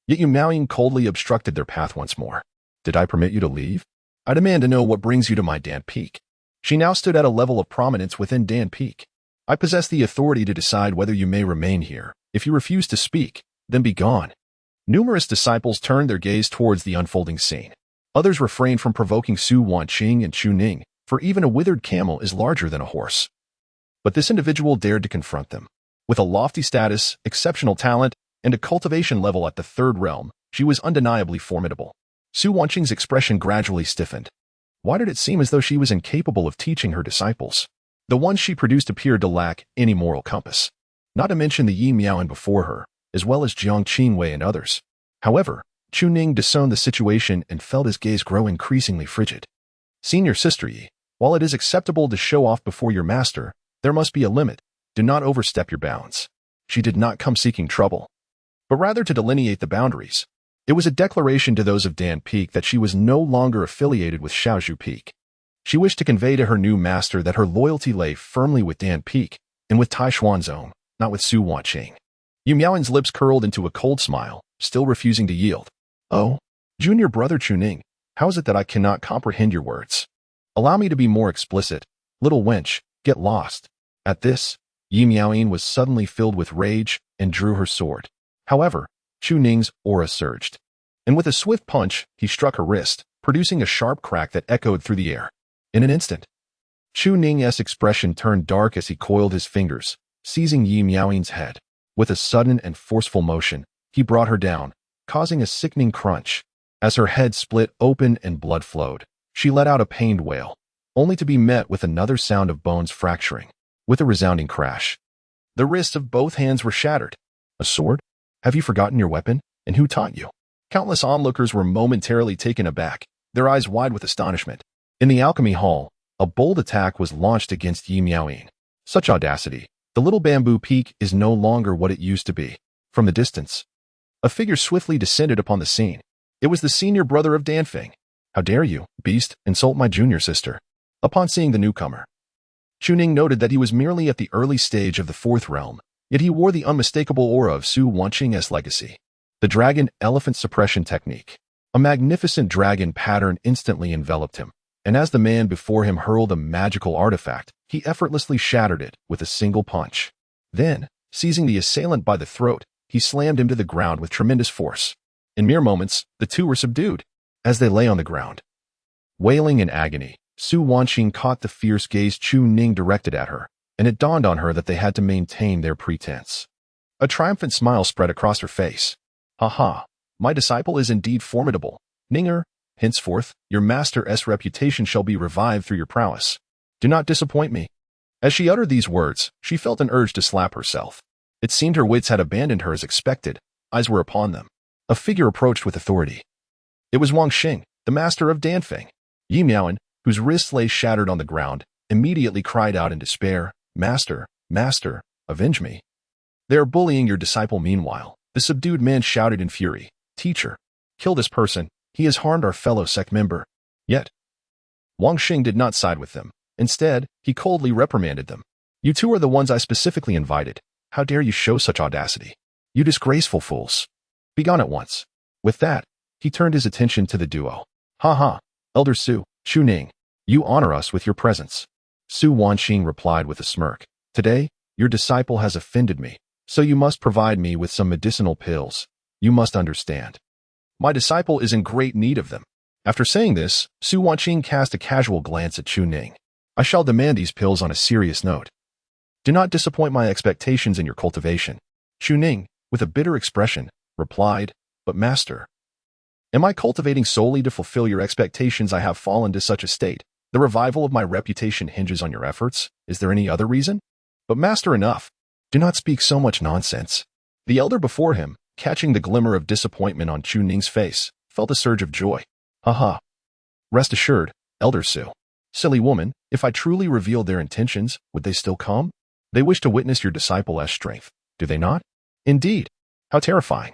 Yet Yi Miaoing coldly obstructed their path once more. Did I permit you to leave? I demand to know what brings you to my Dan Peak. She now stood at a level of prominence within Dan Peak. I possess the authority to decide whether you may remain here. If you refuse to speak, then be gone. Numerous disciples turned their gaze towards the unfolding scene. Others refrained from provoking Su Wanqing and Chu Ning, for even a withered camel is larger than a horse. But this individual dared to confront them. With a lofty status, exceptional talent, and a cultivation level at the third realm, she was undeniably formidable. Su Wanqing's expression gradually stiffened. Why did it seem as though she was incapable of teaching her disciples? The ones she produced appeared to lack any moral compass. Not to mention the Yi Miaoing before her, as well as Jiang Qingwei and others. However, Chu Ning discerned the situation and felt his gaze grow increasingly frigid. Senior sister Yi, while it is acceptable to show off before your master, there must be a limit. Do not overstep your bounds. She did not come seeking trouble, but rather to delineate the boundaries. It was a declaration to those of Dan Peak that she was no longer affiliated with Shaozhou Peak. She wished to convey to her new master that her loyalty lay firmly with Dan Peak and with Taishuanzong, not with Su Wanqing. Yi Miaoing's lips curled into a cold smile, still refusing to yield. Oh, junior brother Chu Ning, how is it that I cannot comprehend your words? Allow me to be more explicit. Little wench, get lost. At this, Yi Miaoing was suddenly filled with rage and drew her sword. However, Chu Ning's aura surged, and with a swift punch, he struck her wrist, producing a sharp crack that echoed through the air. In an instant, Chu Ning's expression turned dark as he coiled his fingers, seizing Yi Miaoing's head. With a sudden and forceful motion, he brought her down, causing a sickening crunch. As her head split open and blood flowed, she let out a pained wail, only to be met with another sound of bones fracturing. With a resounding crash, the wrists of both hands were shattered. A sword? Have you forgotten your weapon? And who taught you? Countless onlookers were momentarily taken aback, their eyes wide with astonishment. In the alchemy hall, a bold attack was launched against Yi Miaoing. Such audacity! The Little Bamboo Peak is no longer what it used to be. From the distance, a figure swiftly descended upon the scene. It was the senior brother of Danfeng. How dare you, beast, insult my junior sister? Upon seeing the newcomer, Chu Ning noted that he was merely at the early stage of the fourth realm, yet he wore the unmistakable aura of Su Wanqing's legacy. The dragon elephant suppression technique. A magnificent dragon pattern instantly enveloped him, and as the man before him hurled a magical artifact, he effortlessly shattered it with a single punch. Then, seizing the assailant by the throat, he slammed him to the ground with tremendous force. In mere moments, the two were subdued. As they lay on the ground, wailing in agony, Su Wanqing caught the fierce gaze Chu Ning directed at her, and it dawned on her that they had to maintain their pretense. A triumphant smile spread across her face. Ha, my disciple is indeed formidable. Ninger, henceforth, your master's reputation shall be revived through your prowess. Do not disappoint me. As she uttered these words, she felt an urge to slap herself. It seemed her wits had abandoned her as expected. Eyes were upon them. A figure approached with authority. It was Wang Xing, the master of Danfeng. Yi Miaoan, whose wrists lay shattered on the ground, immediately cried out in despair, Master, Master, avenge me. They are bullying your disciple. Meanwhile, the subdued man shouted in fury, Teacher, kill this person. He has harmed our fellow sect member. Yet, Wanqing did not side with them. Instead, he coldly reprimanded them. You two are the ones I specifically invited. How dare you show such audacity? You disgraceful fools. Be gone at once. With that, he turned his attention to the duo. Ha ha, Elder Su, Chu Ning, you honor us with your presence. Su Wanqing replied with a smirk. Today, your disciple has offended me, so you must provide me with some medicinal pills. You must understand. My disciple is in great need of them. After saying this, Su Wanqing cast a casual glance at Chu Ning. I shall demand these pills on a serious note. Do not disappoint my expectations in your cultivation. Chu Ning, with a bitter expression, replied, But master, am I cultivating solely to fulfill your expectations? I have fallen to such a state. The revival of my reputation hinges on your efforts. Is there any other reason? But master, enough. Do not speak so much nonsense. The elder before him, catching the glimmer of disappointment on Chu Ning's face, felt a surge of joy. Haha. Rest assured, Elder Su. Silly woman, if I truly revealed their intentions, would they still come? They wish to witness your disciple's strength, do they not? Indeed. How terrifying.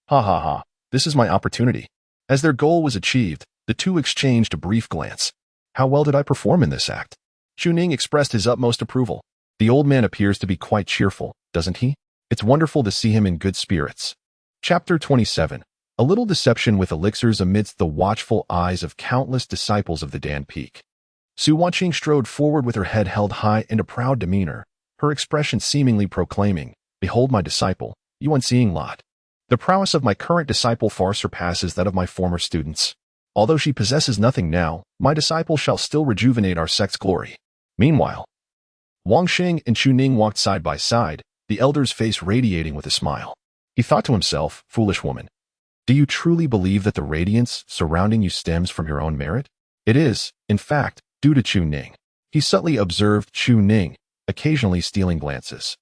Ha ha ha, this is my opportunity. As their goal was achieved, the two exchanged a brief glance. How well did I perform in this act? Chu Ning expressed his utmost approval. The old man appears to be quite cheerful, doesn't he? It's wonderful to see him in good spirits. Chapter 27. A little deception with elixirs amidst the watchful eyes of countless disciples of the Dan Peak. Su Wanqing strode forward with her head held high and a proud demeanor, her expression seemingly proclaiming, Behold my disciple, you unseeing lot. The prowess of my current disciple far surpasses that of my former students. Although she possesses nothing now, my disciple shall still rejuvenate our sect's glory. Meanwhile, Wanqing and Chu Ning walked side by side, the elder's face radiating with a smile. He thought to himself, Foolish woman, do you truly believe that the radiance surrounding you stems from your own merit? It is, in fact, due to Chu Ning. He subtly observed Chu Ning, occasionally stealing glances.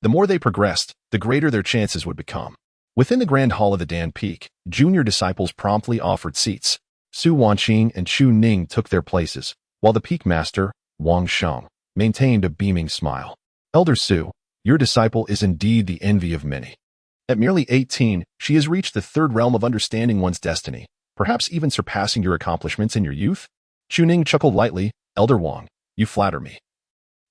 The more they progressed, the greater their chances would become. Within the grand hall of the Dan Peak, junior disciples promptly offered seats. Su Wanqing and Chu Ning took their places, while the peak master, Wang Sheng, maintained a beaming smile. Elder Su, your disciple is indeed the envy of many. At merely 18, she has reached the third realm of understanding one's destiny, perhaps even surpassing your accomplishments in your youth. Chu Ning chuckled lightly, Elder Wang, you flatter me.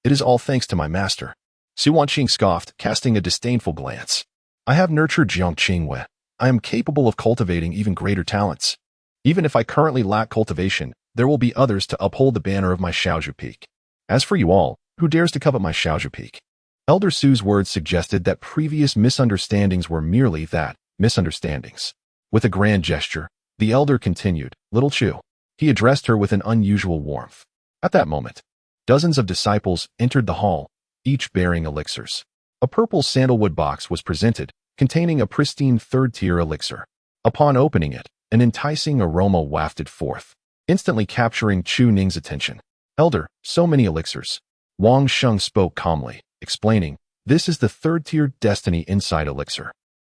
It is all thanks to my master. Su Wanqing scoffed, casting a disdainful glance. I have nurtured Jiang Qingwen. I am capable of cultivating even greater talents. Even if I currently lack cultivation, there will be others to uphold the banner of my Shaozhu Peak. As for you all, who dares to covet my Shaozhu Peak? Elder Su's words suggested that previous misunderstandings were merely that, misunderstandings. With a grand gesture, the elder continued, Little Chu. He addressed her with an unusual warmth. At that moment, dozens of disciples entered the hall, each bearing elixirs. A purple sandalwood box was presented, containing a pristine third-tier elixir. Upon opening it, an enticing aroma wafted forth, instantly capturing Chu Ning's attention. Elder, so many elixirs. Wang Sheng spoke calmly, explaining, This is the third-tier Destiny Insight Elixir,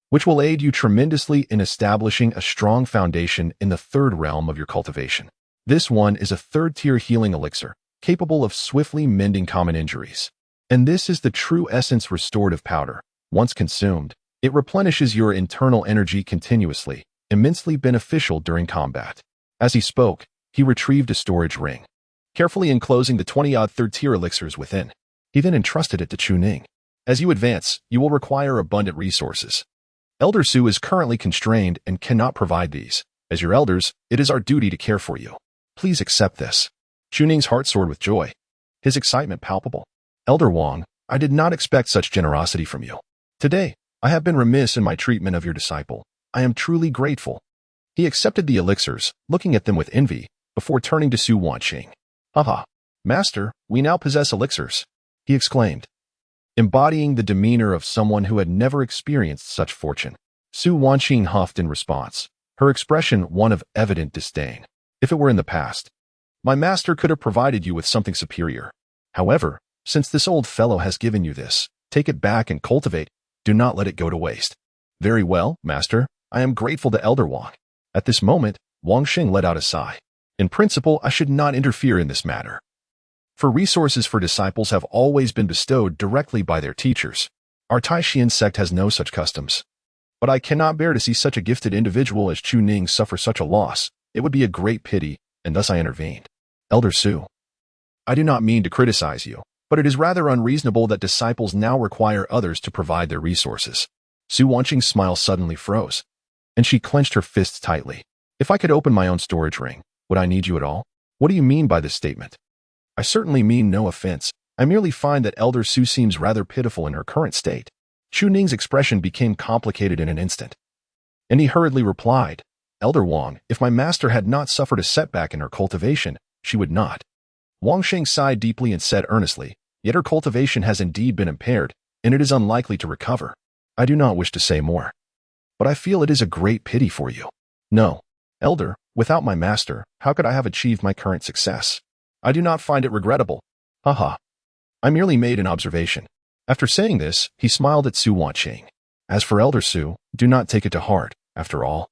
which will aid you tremendously in establishing a strong foundation in the third realm of your cultivation. This one is a third-tier healing elixir, capable of swiftly mending common injuries. And this is the true essence restorative powder. Once consumed, it replenishes your internal energy continuously, immensely beneficial during combat. As he spoke, he retrieved a storage ring, carefully enclosing the 20-odd third-tier elixirs within. He then entrusted it to Chu Ning. As you advance, you will require abundant resources. Elder Su is currently constrained and cannot provide these. As your elders, it is our duty to care for you. Please accept this. Chu Ning's heart soared with joy, his excitement palpable. Elder Wang, I did not expect such generosity from you. Today, I have been remiss in my treatment of your disciple. I am truly grateful. He accepted the elixirs, looking at them with envy, before turning to Su Wanqing. Haha, Master, we now possess elixirs, he exclaimed, embodying the demeanor of someone who had never experienced such fortune. Su Wanqing huffed in response, her expression one of evident disdain. If it were in the past, my master could have provided you with something superior. However, since this old fellow has given you this, take it back and cultivate. Do not let it go to waste. Very well, master. I am grateful to Elder Wang. At this moment, Wanqing let out a sigh. In principle, I should not interfere in this matter. For resources for disciples have always been bestowed directly by their teachers. Our Taishian sect has no such customs. But I cannot bear to see such a gifted individual as Chu Ning suffer such a loss. It would be a great pity, and thus I intervened. Elder Su, I do not mean to criticize you, but it is rather unreasonable that disciples now require others to provide their resources. Su Wanqing's smile suddenly froze, and she clenched her fists tightly. If I could open my own storage ring, would I need you at all? What do you mean by this statement? I certainly mean no offense. I merely find that Elder Su seems rather pitiful in her current state. Chu Ning's expression became complicated in an instant, and he hurriedly replied, Elder Wang, if my master had not suffered a setback in her cultivation, she would not. Wanqing sighed deeply and said earnestly, yet her cultivation has indeed been impaired, and it is unlikely to recover. I do not wish to say more, but I feel it is a great pity for you. No, Elder, without my master, how could I have achieved my current success? I do not find it regrettable. Haha. I merely made an observation. After saying this, he smiled at Su Wanqing. As for Elder Su, do not take it to heart, after all.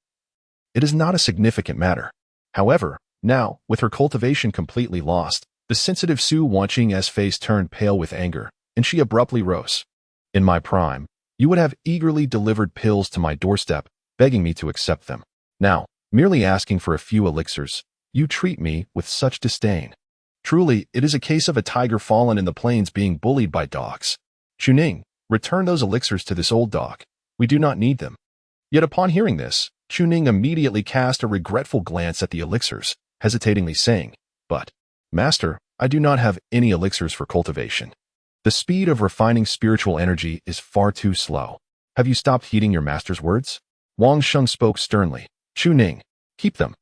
It is not a significant matter. However, now, with her cultivation completely lost, the sensitive Su Wanqing's face turned pale with anger, and she abruptly rose. In my prime, you would have eagerly delivered pills to my doorstep, begging me to accept them. Now, merely asking for a few elixirs, you treat me with such disdain. Truly, it is a case of a tiger fallen in the plains being bullied by dogs. Chu Ning, return those elixirs to this old dog. We do not need them. Yet upon hearing this, Chu Ning immediately cast a regretful glance at the elixirs, hesitatingly saying, But, Master, I do not have any elixirs for cultivation. The speed of refining spiritual energy is far too slow. Have you stopped heeding your master's words? Wanqing spoke sternly. Chu Ning, keep them.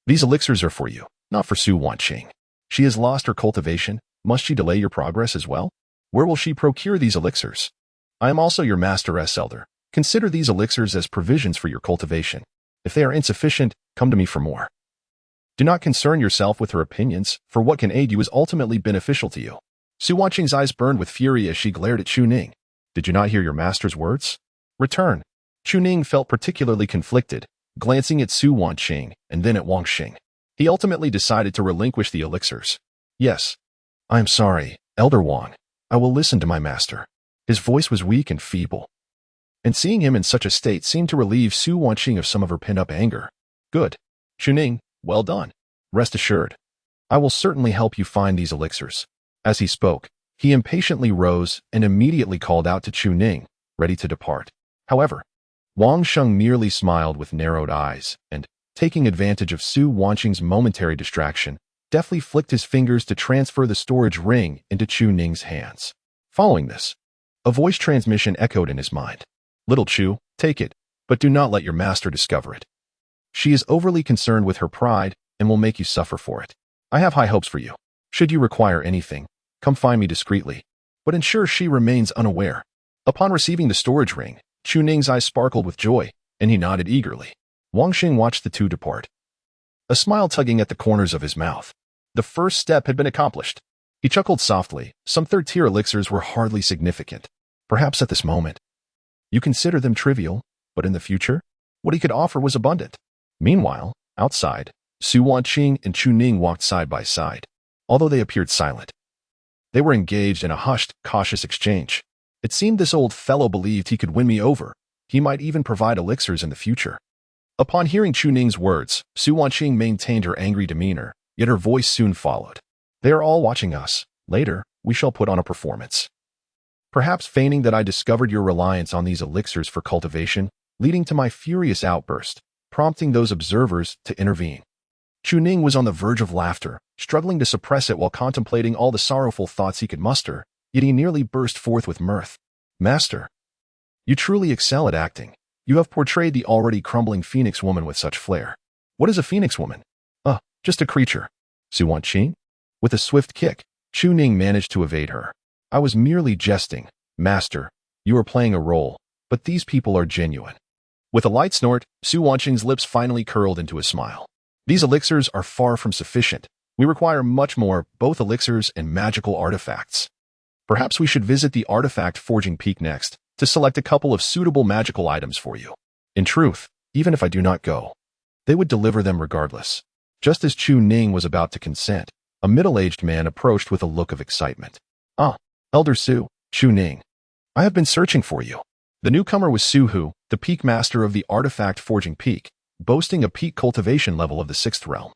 These elixirs are for you, not for Su Wanqing. She has lost her cultivation. Must she delay your progress as well? Where will she procure these elixirs? I am also your master's elder. Consider these elixirs as provisions for your cultivation. If they are insufficient, come to me for more. Do not concern yourself with her opinions, for what can aid you is ultimately beneficial to you. Su Wanqing's eyes burned with fury as she glared at Chu Ning. Did you not hear your master's words? Return. Chu Ning felt particularly conflicted, glancing at Su Wanqing and then at Wanqing. He ultimately decided to relinquish the elixirs. Yes. I am sorry, Elder Wang. I will listen to my master. His voice was weak and feeble, and seeing him in such a state seemed to relieve Su Wanqing of some of her pent-up anger. Good. Chu Ning, well done. Rest assured. I will certainly help you find these elixirs. As he spoke, he impatiently rose and immediately called out to Chu Ning, ready to depart. However, Wanqing merely smiled with narrowed eyes and, taking advantage of Su Wanqing's momentary distraction, deftly flicked his fingers to transfer the storage ring into Chu Ning's hands. Following this, a voice transmission echoed in his mind. Little Chu, take it, but do not let your master discover it. She is overly concerned with her pride and will make you suffer for it. I have high hopes for you. Should you require anything, come find me discreetly, but ensure she remains unaware. Upon receiving the storage ring, Chu Ning's eyes sparkled with joy, and he nodded eagerly. Wanqing watched the two depart, a smile tugging at the corners of his mouth. The first step had been accomplished. He chuckled softly. Some third-tier elixirs were hardly significant. Perhaps at this moment, you consider them trivial, but in the future, what he could offer was abundant. Meanwhile, outside, Su Wanqing and Chu Ning walked side by side. Although they appeared silent, they were engaged in a hushed, cautious exchange. It seemed this old fellow believed he could win me over. He might even provide elixirs in the future. Upon hearing Chu Ning's words, Su Wanqing maintained her angry demeanor, yet her voice soon followed. They are all watching us. Later, we shall put on a performance. Perhaps feigning that I discovered your reliance on these elixirs for cultivation, leading to my furious outburst, prompting those observers to intervene. Chu Ning was on the verge of laughter, struggling to suppress it while contemplating all the sorrowful thoughts he could muster, yet he nearly burst forth with mirth. Master, you truly excel at acting. You have portrayed the already crumbling phoenix woman with such flair. What is a phoenix woman? Just a creature. Su Wanqing? With a swift kick, Chu Ning managed to evade her. I was merely jesting. Master, you are playing a role, but these people are genuine. With a light snort, Su Wanqing's lips finally curled into a smile. These elixirs are far from sufficient. We require much more, both elixirs and magical artifacts. Perhaps we should visit the artifact forging peak next, to select a couple of suitable magical items for you. In truth, even if I do not go, They would deliver them regardless. Just as Chu Ning was about to consent, a middle-aged man approached with a look of excitement. "Ah, Elder Su, Chu Ning. I have been searching for you." The newcomer was Su Hu, the peak master of the artifact forging peak, boasting a peak cultivation level of the 6th realm.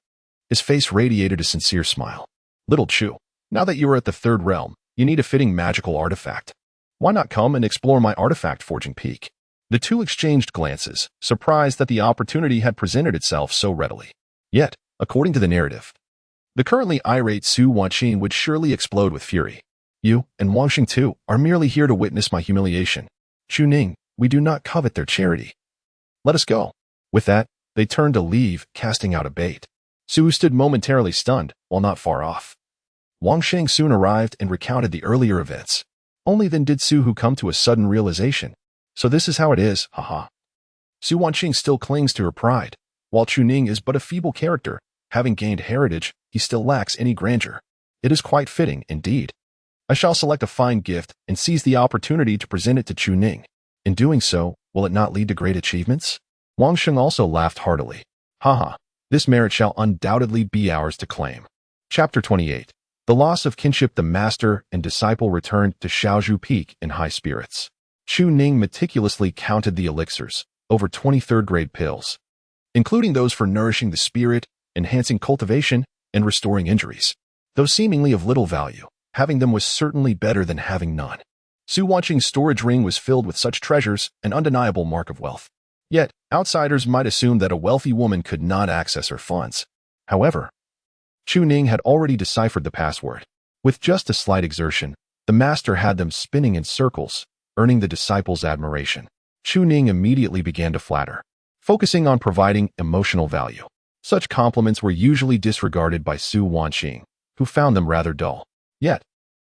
His face radiated a sincere smile. "Little Chu, now that you are at the 3rd realm, you need a fitting magical artifact. Why not come and explore my artifact forging peak?" The two exchanged glances, surprised that the opportunity had presented itself so readily. Yet, according to the narrative, the currently irate Su Wanqing would surely explode with fury. "You, and Wanqing too, are merely here to witness my humiliation. Chu Ning, we do not covet their charity. Let us go." With that, they turned to leave, casting out a bait. Su stood momentarily stunned, while not far off. Wanqing soon arrived and recounted the earlier events. Only then did Su Hu come to a sudden realization. So this is how it is, haha. Su Wanqing still clings to her pride. While Chu Ning is but a feeble character, having gained heritage, he still lacks any grandeur. It is quite fitting, indeed. I shall select a fine gift and seize the opportunity to present it to Chu Ning. In doing so, will it not lead to great achievements? Wanqing also laughed heartily. Haha, this merit shall undoubtedly be ours to claim. Chapter 28. The loss of kinship. The master and disciple returned to Shaozhu Peak in high spirits. Chu Ning meticulously counted the elixirs, over 20 third-grade pills, including those for nourishing the spirit, enhancing cultivation, and restoring injuries. Though seemingly of little value, having them was certainly better than having none. Su Wanqing's storage ring was filled with such treasures, an undeniable mark of wealth. Yet, outsiders might assume that a wealthy woman could not access her funds. However, Chu Ning had already deciphered the password. With just a slight exertion, the master had them spinning in circles, earning the disciple's admiration. Chu Ning immediately began to flatter, focusing on providing emotional value. Such compliments were usually disregarded by Su Wanqing, who found them rather dull. Yet,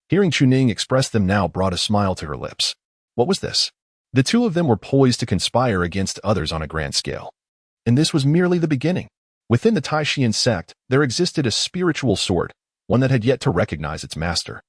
hearing Chu Ning express them now brought a smile to her lips. What was this? The two of them were poised to conspire against others on a grand scale. And this was merely the beginning. Within the Taishian sect, there existed a spiritual sword, one that had yet to recognize its master.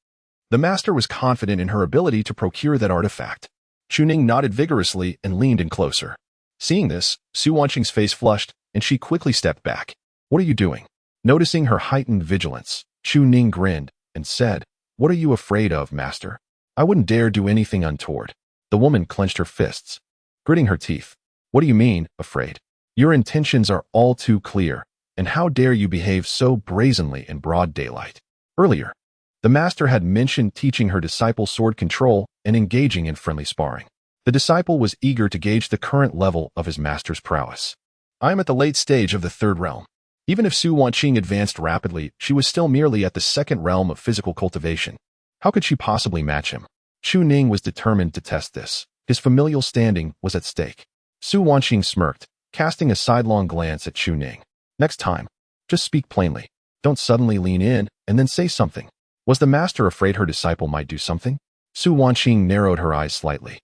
The master was confident in her ability to procure that artifact. Chu Ning nodded vigorously and leaned in closer. Seeing this, Su Wanqing's face flushed, and she quickly stepped back. What are you doing? Noticing her heightened vigilance, Chu Ning grinned and said, What are you afraid of, master? I wouldn't dare do anything untoward. The woman clenched her fists, gritting her teeth. What do you mean, afraid? Your intentions are all too clear, and how dare you behave so brazenly in broad daylight? Earlier, the master had mentioned teaching her disciple sword control and engaging in friendly sparring. The disciple was eager to gauge the current level of his master's prowess. I am at the late stage of the 3rd realm. Even if Su Wanqing advanced rapidly, she was still merely at the 2nd realm of physical cultivation. How could she possibly match him? Chu Ning was determined to test this. His familial standing was at stake. Su Wanqing smirked, casting a sidelong glance at Chu Ning. Next time, just speak plainly. Don't suddenly lean in and then say something. Was the master afraid her disciple might do something? Su Wanqing narrowed her eyes slightly,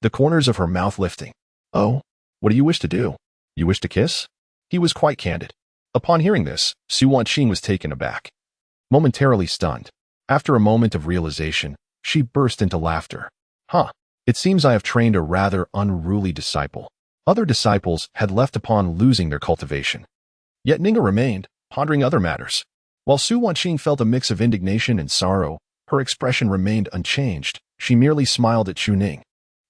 the corners of her mouth lifting. Oh, what do you wish to do? You wish to kiss? He was quite candid. Upon hearing this, Su Wanqing was taken aback, momentarily stunned. After a moment of realization, she burst into laughter. It seems I have trained a rather unruly disciple. Other disciples had left upon losing their cultivation. Yet Ning'er remained, pondering other matters. While Su Wanqing felt a mix of indignation and sorrow, her expression remained unchanged. She merely smiled at Chu Ning.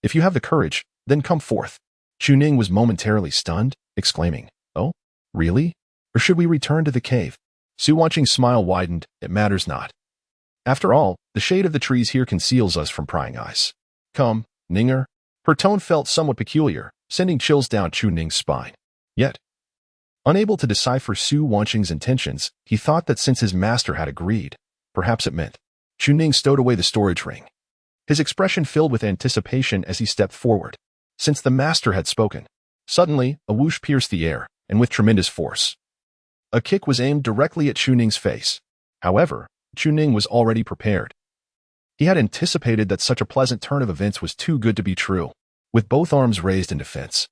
If you have the courage, then come forth. Chu Ning was momentarily stunned, exclaiming, Oh, really? Or should we return to the cave? Su Wanqing's smile widened. It matters not. After all, the shade of the trees here conceals us from prying eyes. Come, Ning'er. Her tone felt somewhat peculiar, sending chills down Chu Ning's spine. Yet, unable to decipher Su Wanqing's intentions, he thought that since his master had agreed, perhaps it meant. Chu Ning stowed away the storage ring, his expression filled with anticipation as he stepped forward. Since the master had spoken, suddenly a whoosh pierced the air, and with tremendous force, a kick was aimed directly at Chu Ning's face. However, Chu Ning was already prepared. He had anticipated that such a pleasant turn of events was too good to be true. With both arms raised in defense,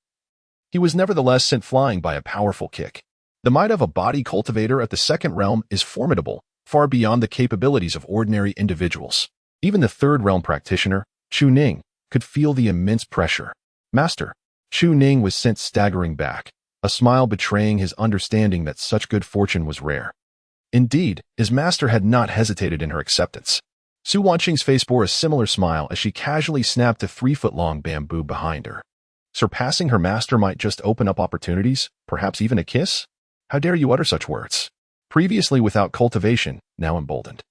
he was nevertheless sent flying by a powerful kick. The might of a body cultivator at the 2nd realm is formidable, far beyond the capabilities of ordinary individuals. Even the 3rd realm practitioner, Chu Ning, could feel the immense pressure. Master, Chu Ning was sent staggering back, a smile betraying his understanding that such good fortune was rare. Indeed, his master had not hesitated in her acceptance. Su Wanqing's face bore a similar smile as she casually snapped a 3-foot-long bamboo behind her. Surpassing her master might just open up opportunities, perhaps even a kiss? How dare you utter such words? Previously without cultivation, now emboldened.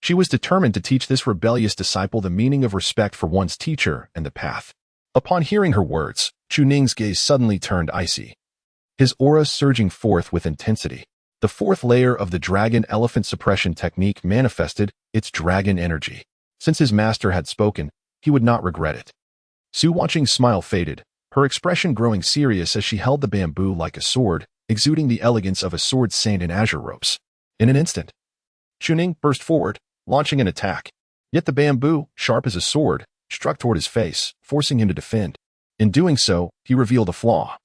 She was determined to teach this rebellious disciple the meaning of respect for one's teacher and the path. Upon hearing her words, Chu Ning's gaze suddenly turned icy, his aura surging forth with intensity. The fourth layer of the dragon elephant suppression technique manifested its dragon energy. Since his master had spoken, he would not regret it. Su Wanqing's smile faded, her expression growing serious as she held the bamboo like a sword, exuding the elegance of a sword saint in azure ropes. In an instant, Chu Ning burst forward, launching an attack. Yet the bamboo, sharp as a sword, struck toward his face, forcing him to defend. In doing so, he revealed a flaw,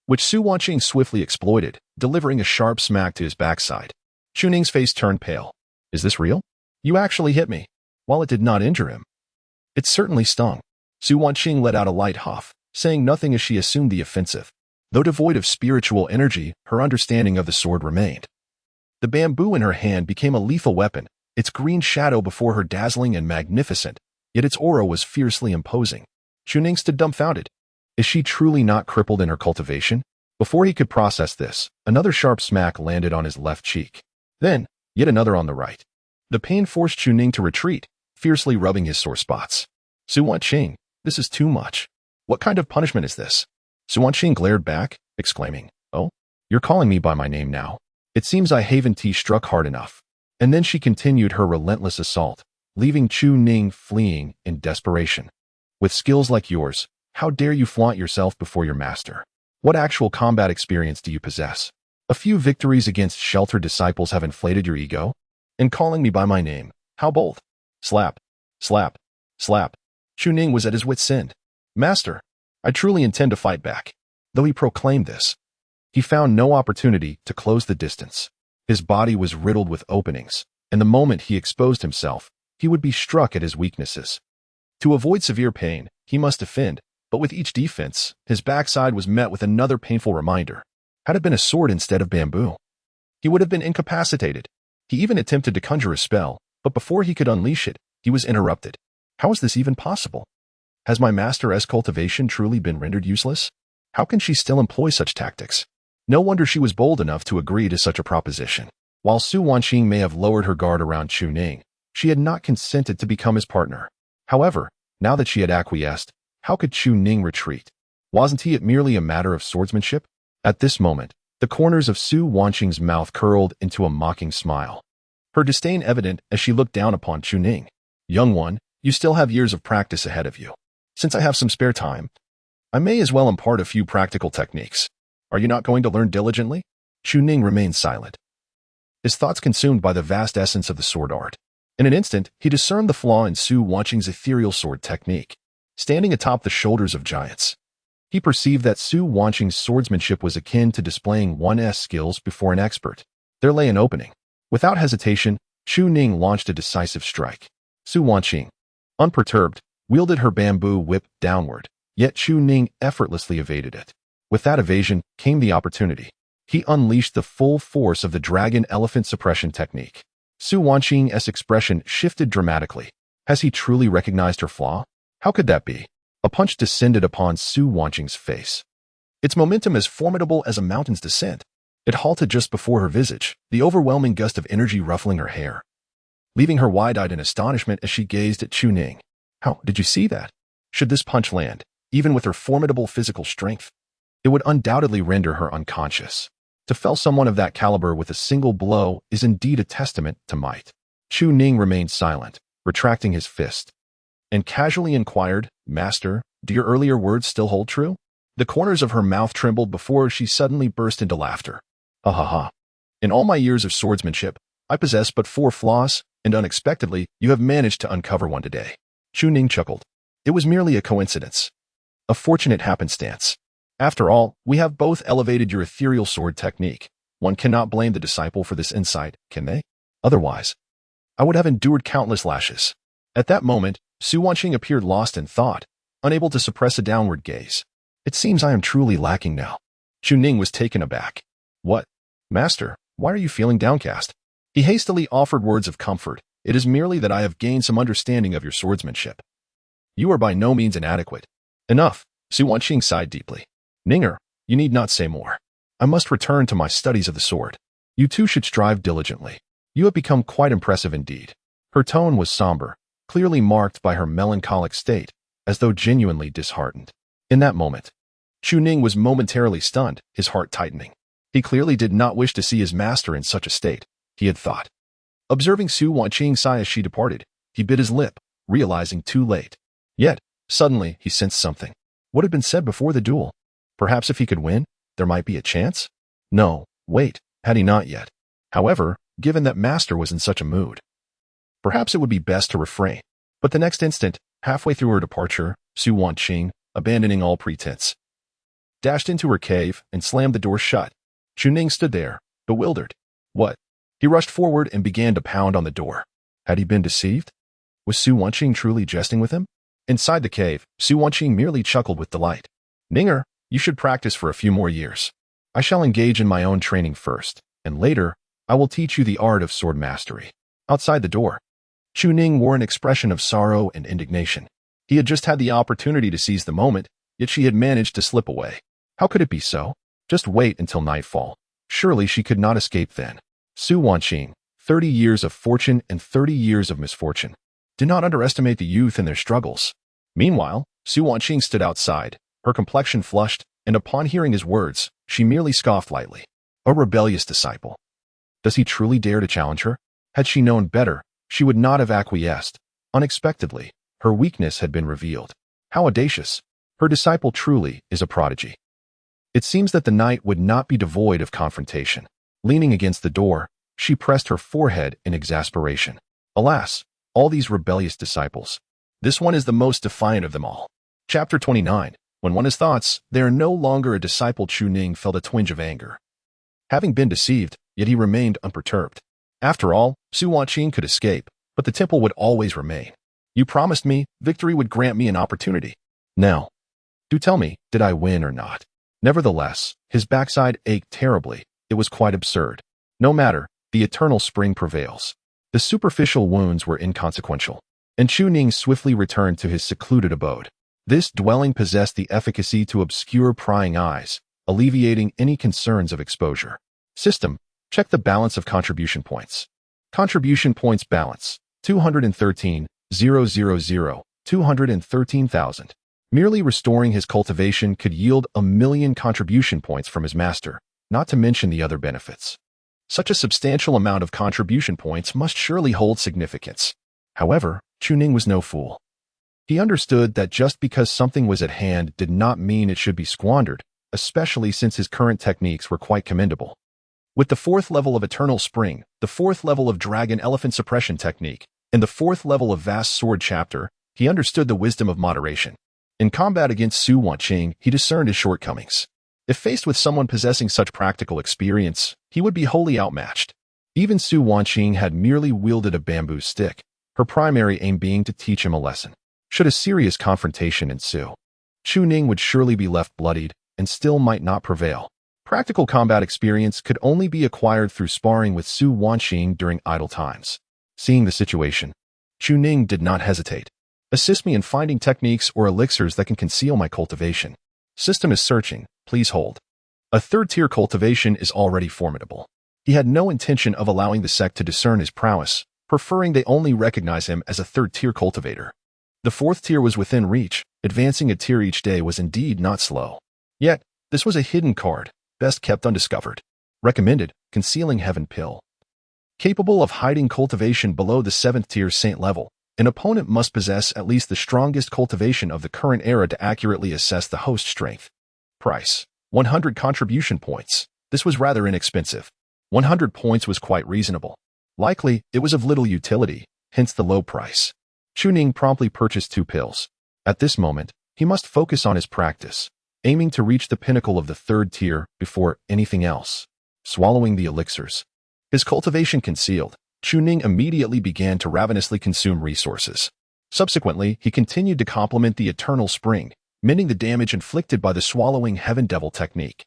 which Su Wanqing swiftly exploited, delivering a sharp smack to his backside. Chu Ning's face turned pale. Is this real? You actually hit me. While it did not injure him, it certainly stung. Su Wanqing let out a light huff, saying nothing as she assumed the offensive. Though devoid of spiritual energy, her understanding of the sword remained. The bamboo in her hand became a lethal weapon, its green shadow before her dazzling and magnificent, yet its aura was fiercely imposing. Chu Ning stood dumbfounded. Is she truly not crippled in her cultivation? Before he could process this, another sharp smack landed on his left cheek. Then, yet another on the right. The pain forced Chu Ning to retreat, fiercely rubbing his sore spots. Su Wanqing, this is too much. What kind of punishment is this? Su Wanqing glared back, exclaiming, Oh, you're calling me by my name now. It seems I haven't struck hard enough. And then she continued her relentless assault, leaving Chu Ning fleeing in desperation. With skills like yours, how dare you flaunt yourself before your master? What actual combat experience do you possess? A few victories against sheltered disciples have inflated your ego? In calling me by my name, how bold? Slap, slap, slap. Chu Ning was at his wit's end. Master, I truly intend to fight back. Though he proclaimed this, he found no opportunity to close the distance. His body was riddled with openings, and the moment he exposed himself, he would be struck at his weaknesses. To avoid severe pain, he must defend, but with each defense, his backside was met with another painful reminder. Had it been a sword instead of bamboo, he would have been incapacitated. He even attempted to conjure a spell, but before he could unleash it, he was interrupted. How is this even possible? Has my master's cultivation truly been rendered useless? How can she still employ such tactics? No wonder she was bold enough to agree to such a proposition. While Su Wanqing may have lowered her guard around Chu Ning, she had not consented to become his partner. However, now that she had acquiesced, how could Chu Ning retreat? Wasn't it merely a matter of swordsmanship? At this moment, the corners of Su Wanqing's mouth curled into a mocking smile, her disdain evident as she looked down upon Chu Ning. Young one, you still have years of practice ahead of you. Since I have some spare time, I may as well impart a few practical techniques. Are you not going to learn diligently? Chu Ning remained silent, his thoughts consumed by the vast essence of the sword art. In an instant, he discerned the flaw in Su Wanqing's ethereal sword technique. Standing atop the shoulders of giants, he perceived that Su Wanqing's swordsmanship was akin to displaying one's skills before an expert. There lay an opening. Without hesitation, Chu Ning launched a decisive strike. Su Wanqing, unperturbed, wielded her bamboo whip downward, yet Chu Ning effortlessly evaded it. With that evasion came the opportunity. He unleashed the full force of the dragon elephant suppression technique. Su Wanqing's expression shifted dramatically. Has he truly recognized her flaw? How could that be? A punch descended upon Su Wanqing's face, its momentum as formidable as a mountain's descent. It halted just before her visage, the overwhelming gust of energy ruffling her hair, leaving her wide-eyed in astonishment as she gazed at Chu Ning. How did you see that? Should this punch land, even with her formidable physical strength, it would undoubtedly render her unconscious. To fell someone of that caliber with a single blow is indeed a testament to might. Chu Ning remained silent, retracting his fist, and casually inquired, Master, do your earlier words still hold true? The corners of her mouth trembled before she suddenly burst into laughter. Ha ha ha. In all my years of swordsmanship, I possess but 4 flaws, and unexpectedly, you have managed to uncover one today. Chu Ning chuckled. It was merely a coincidence. A fortunate happenstance. After all, we have both elevated your ethereal sword technique. One cannot blame the disciple for this insight, can they? Otherwise, I would have endured countless lashes. At that moment, Su Wanqing appeared lost in thought, unable to suppress a downward gaze. It seems I am truly lacking now. Chu Ning was taken aback. What? Master, why are you feeling downcast? He hastily offered words of comfort. It is merely that I have gained some understanding of your swordsmanship. You are by no means inadequate. Enough. Su Wanqing sighed deeply. Ninger, you need not say more. I must return to my studies of the sword. You too should strive diligently. You have become quite impressive indeed. Her tone was somber, clearly marked by her melancholic state, as though genuinely disheartened. In that moment, Chu Ning was momentarily stunned, his heart tightening. He clearly did not wish to see his master in such a state, he had thought. Observing Su Wanqing sigh as she departed, he bit his lip, realizing too late. Yet, suddenly, he sensed something. What had been said before the duel? Perhaps if he could win, there might be a chance? No, wait, had he not yet. However, given that master was in such a mood, perhaps it would be best to refrain. But the next instant, halfway through her departure, Su Wanqing, abandoning all pretense, dashed into her cave and slammed the door shut. Chu Ning stood there, bewildered. What? He rushed forward and began to pound on the door. Had he been deceived? Was Su Wanqing truly jesting with him? Inside the cave, Su Wanqing merely chuckled with delight. Ninger, you should practice for a few more years. I shall engage in my own training first, and later, I will teach you the art of sword mastery. Outside the door, Chu Ning wore an expression of sorrow and indignation. He had just had the opportunity to seize the moment, yet she had managed to slip away. How could it be so? Just wait until nightfall. Surely she could not escape then. Su Wanqing, 30 years of fortune and 30 years of misfortune. Do not underestimate the youth and their struggles. Meanwhile, Su Wanqing stood outside, her complexion flushed, and upon hearing his words, she merely scoffed lightly. A rebellious disciple. Does he truly dare to challenge her? Had she known better, she would not have acquiesced. Unexpectedly, her weakness had been revealed. How audacious! Her disciple truly is a prodigy. It seems that the night would not be devoid of confrontation. Leaning against the door, she pressed her forehead in exasperation. Alas, all these rebellious disciples. This one is the most defiant of them all. Chapter 29. When one has thoughts, they are no longer a disciple. Chu Ning felt a twinge of anger. Having been deceived, yet he remained unperturbed. After all, Su Wanqing could escape, but the temple would always remain. You promised me victory would grant me an opportunity. Now, do tell me, did I win or not? Nevertheless, his backside ached terribly. It was quite absurd. No matter, the eternal spring prevails. The superficial wounds were inconsequential, and Chu Ning swiftly returned to his secluded abode. This dwelling possessed the efficacy to obscure prying eyes, alleviating any concerns of exposure. System, check the balance of contribution points. Contribution points balance, 213,000, 213,000. Merely restoring his cultivation could yield 1,000,000 contribution points from his master, not to mention the other benefits. Such a substantial amount of contribution points must surely hold significance. However, Chu Ning was no fool. He understood that just because something was at hand did not mean it should be squandered, especially since his current techniques were quite commendable. With the 4th level of Eternal Spring, the 4th level of Dragon Elephant Suppression Technique, and the 4th level of Vast Sword Chapter, he understood the wisdom of moderation. In combat against Su Wanqing, he discerned his shortcomings. If faced with someone possessing such practical experience, he would be wholly outmatched. Even Su Wanqing had merely wielded a bamboo stick, her primary aim being to teach him a lesson. Should a serious confrontation ensue, Chu Ning would surely be left bloodied and still might not prevail. Practical combat experience could only be acquired through sparring with Su Wanqing during idle times. Seeing the situation, Chu Ning did not hesitate. Assist me in finding techniques or elixirs that can conceal my cultivation. System is searching, please hold. A 3rd-tier cultivation is already formidable. He had no intention of allowing the sect to discern his prowess, preferring they only recognize him as a 3rd-tier cultivator. The 4th tier was within reach. Advancing a tier each day was indeed not slow. Yet, this was a hidden card, best kept undiscovered. Recommended, Concealing Heaven Pill. Capable of hiding cultivation below the 7th tier saint level, an opponent must possess at least the strongest cultivation of the current era to accurately assess the host strength. Price, 100 contribution points. This was rather inexpensive. 100 points was quite reasonable. Likely, it was of little utility, hence the low price. Chu Ning promptly purchased 2 pills. At this moment, he must focus on his practice, aiming to reach the pinnacle of the 3rd tier before anything else. Swallowing the elixirs. His cultivation concealed, Chu Ning immediately began to ravenously consume resources. Subsequently, he continued to complement the Eternal Spring, mending the damage inflicted by the Swallowing Heaven Devil technique.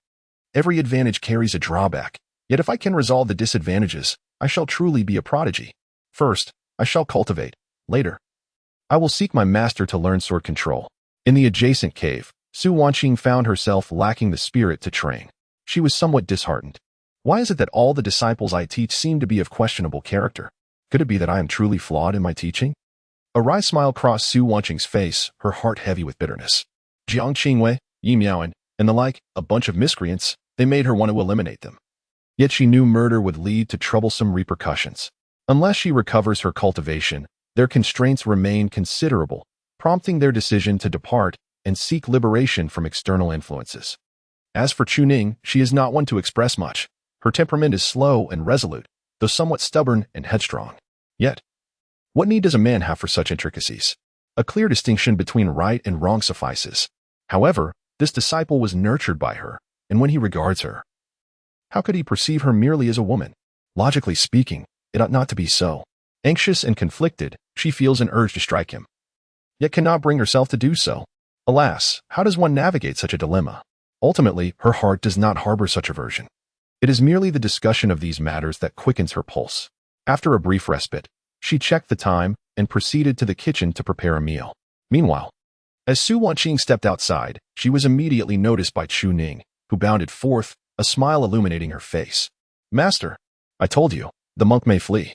Every advantage carries a drawback, yet if I can resolve the disadvantages, I shall truly be a prodigy. First, I shall cultivate. Later, I will seek my master to learn sword control. In the adjacent cave, Su Wanqing found herself lacking the spirit to train. She was somewhat disheartened. Why is it that all the disciples I teach seem to be of questionable character? Could it be that I am truly flawed in my teaching? A wry smile crossed Su Wanqing's face, her heart heavy with bitterness. Jiang Qingwei, Yi Miaoan, and the like, a bunch of miscreants, they made her want to eliminate them. Yet she knew murder would lead to troublesome repercussions. Unless she recovers her cultivation, their constraints remain considerable, prompting their decision to depart and seek liberation from external influences. As for Chu Ning, she is not one to express much. Her temperament is slow and resolute, though somewhat stubborn and headstrong. Yet, what need does a man have for such intricacies? A clear distinction between right and wrong suffices. However, this disciple was nurtured by her, and when he regards her, how could he perceive her merely as a woman? Logically speaking, it ought not to be so. Anxious and conflicted, she feels an urge to strike him, yet cannot bring herself to do so. Alas, how does one navigate such a dilemma? Ultimately, her heart does not harbor such aversion. It is merely the discussion of these matters that quickens her pulse. After a brief respite, she checked the time and proceeded to the kitchen to prepare a meal. Meanwhile, as Su Wanqing stepped outside, she was immediately noticed by Chu Ning, who bounded forth, a smile illuminating her face. Master, I told you, the monk may flee,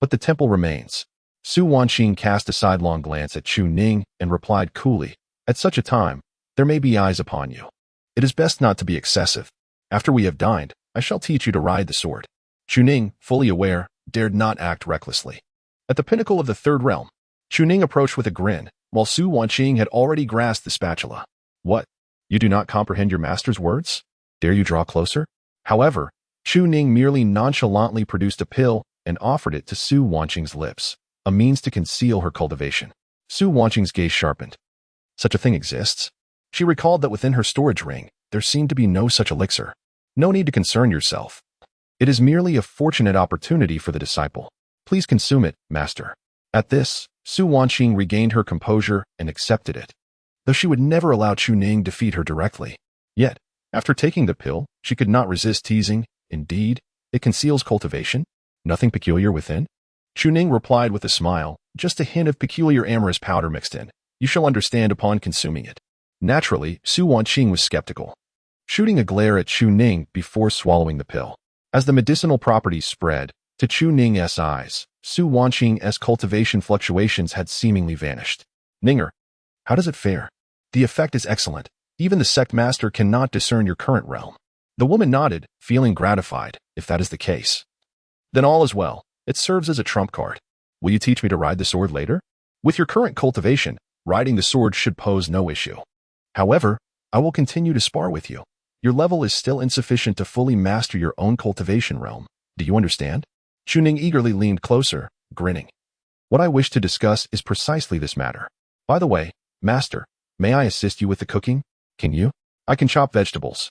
but the temple remains. Su Wanqing cast a sidelong glance at Chu Ning and replied coolly, at such a time, there may be eyes upon you. It is best not to be excessive. After we have dined, I shall teach you to ride the sword. Chu Ning, fully aware, dared not act recklessly. At the pinnacle of the third realm, Chu Ning approached with a grin, while Su Wanqing had already grasped the spatula. What? You do not comprehend your master's words? Dare you draw closer? However, Chu Ning merely nonchalantly produced a pill and offered it to Su Wanqing's lips, a means to conceal her cultivation. Su Wanqing's gaze sharpened. Such a thing exists? She recalled that within her storage ring, there seemed to be no such elixir. No need to concern yourself. It is merely a fortunate opportunity for the disciple. Please consume it, master. At this, Su Wanqing regained her composure and accepted it, though she would never allow Chu Ning to feed her directly. Yet, after taking the pill, she could not resist teasing. Indeed, it conceals cultivation. Nothing peculiar within? Chu Ning replied with a smile, just a hint of peculiar amorous powder mixed in. You shall understand upon consuming it. Naturally, Su Wanqing was skeptical, shooting a glare at Chu Ning before swallowing the pill. As the medicinal properties spread to Chu Ning's eyes, Su Wanqing's cultivation fluctuations had seemingly vanished. Ninger, how does it fare? The effect is excellent. Even the sect master cannot discern your current realm. The woman nodded, feeling gratified, if that is the case. Then all is well. It serves as a trump card. Will you teach me to ride the sword later? With your current cultivation, riding the sword should pose no issue. However, I will continue to spar with you. Your level is still insufficient to fully master your own cultivation realm. Do you understand? Chu Ning eagerly leaned closer, grinning. What I wish to discuss is precisely this matter. By the way, master, may I assist you with the cooking? Can you? I can chop vegetables.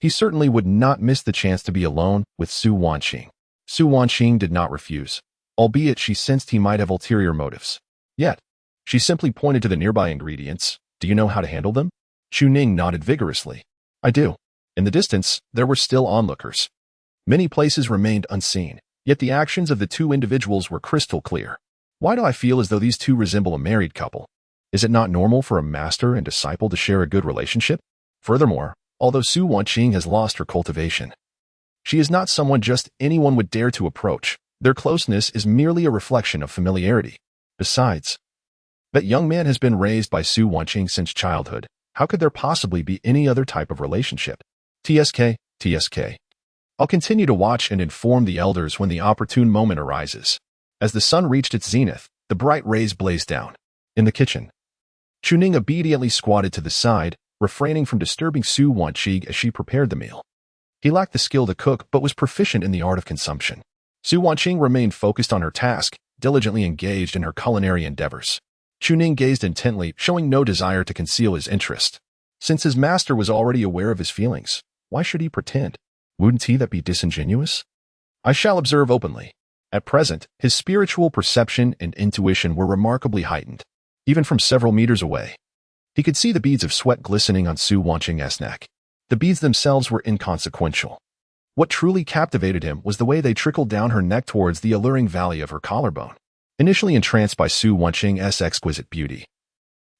He certainly would not miss the chance to be alone with Su Wanqing. Su Wanqing did not refuse, albeit she sensed he might have ulterior motives. Yet, she simply pointed to the nearby ingredients. Do you know how to handle them? Chu Ning nodded vigorously. I do. In the distance, there were still onlookers. Many places remained unseen, yet the actions of the two individuals were crystal clear. Why do I feel as though these two resemble a married couple? Is it not normal for a master and disciple to share a good relationship? Furthermore, although Su Wanqing has lost her cultivation, she is not someone just anyone would dare to approach. Their closeness is merely a reflection of familiarity. Besides, that young man has been raised by Su Wanqing since childhood. How could there possibly be any other type of relationship? TSK. I'll continue to watch and inform the elders when the opportune moment arises. As the sun reached its zenith, the bright rays blazed down. In the kitchen, Chu Ning obediently squatted to the side, refraining from disturbing Su Wanqing as she prepared the meal. He lacked the skill to cook but was proficient in the art of consumption. Su Wanqing remained focused on her task, diligently engaged in her culinary endeavors. Chu Ning gazed intently, showing no desire to conceal his interest. Since his master was already aware of his feelings, why should he pretend? Wouldn't he that be disingenuous? I shall observe openly. At present, his spiritual perception and intuition were remarkably heightened. Even from several meters away, he could see the beads of sweat glistening on Su Wanqing's neck. The beads themselves were inconsequential. What truly captivated him was the way they trickled down her neck towards the alluring valley of her collarbone. Initially entranced by Su Wanqing's exquisite beauty,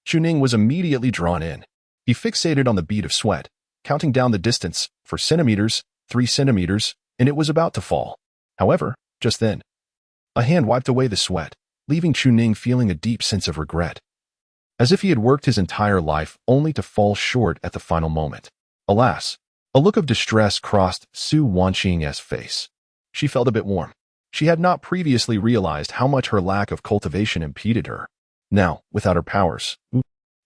Chu Ning was immediately drawn in. He fixated on the bead of sweat, counting down the distance, 4 centimeters, 3 centimeters, and it was about to fall. However, just then, a hand wiped away the sweat, leaving Chu Ning feeling a deep sense of regret. As if he had worked his entire life only to fall short at the final moment. Alas, a look of distress crossed Su Wanqing's face. She felt a bit warm. She had not previously realized how much her lack of cultivation impeded her. Now, without her powers,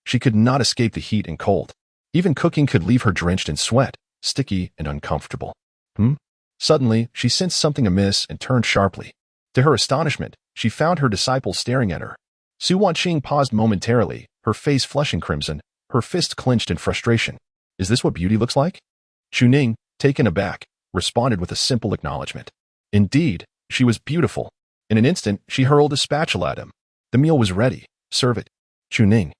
she could not escape the heat and cold. Even cooking could leave her drenched in sweat, sticky and uncomfortable. Suddenly, she sensed something amiss and turned sharply. To her astonishment, she found her disciple staring at her. Su Wanqing paused momentarily, her face flushing crimson, her fist clenched in frustration. Is this what beauty looks like? Chu Ning, taken aback, responded with a simple acknowledgement. Indeed, she was beautiful. In an instant, she hurled a spatula at him. The meal was ready. Serve it. Chu Ning,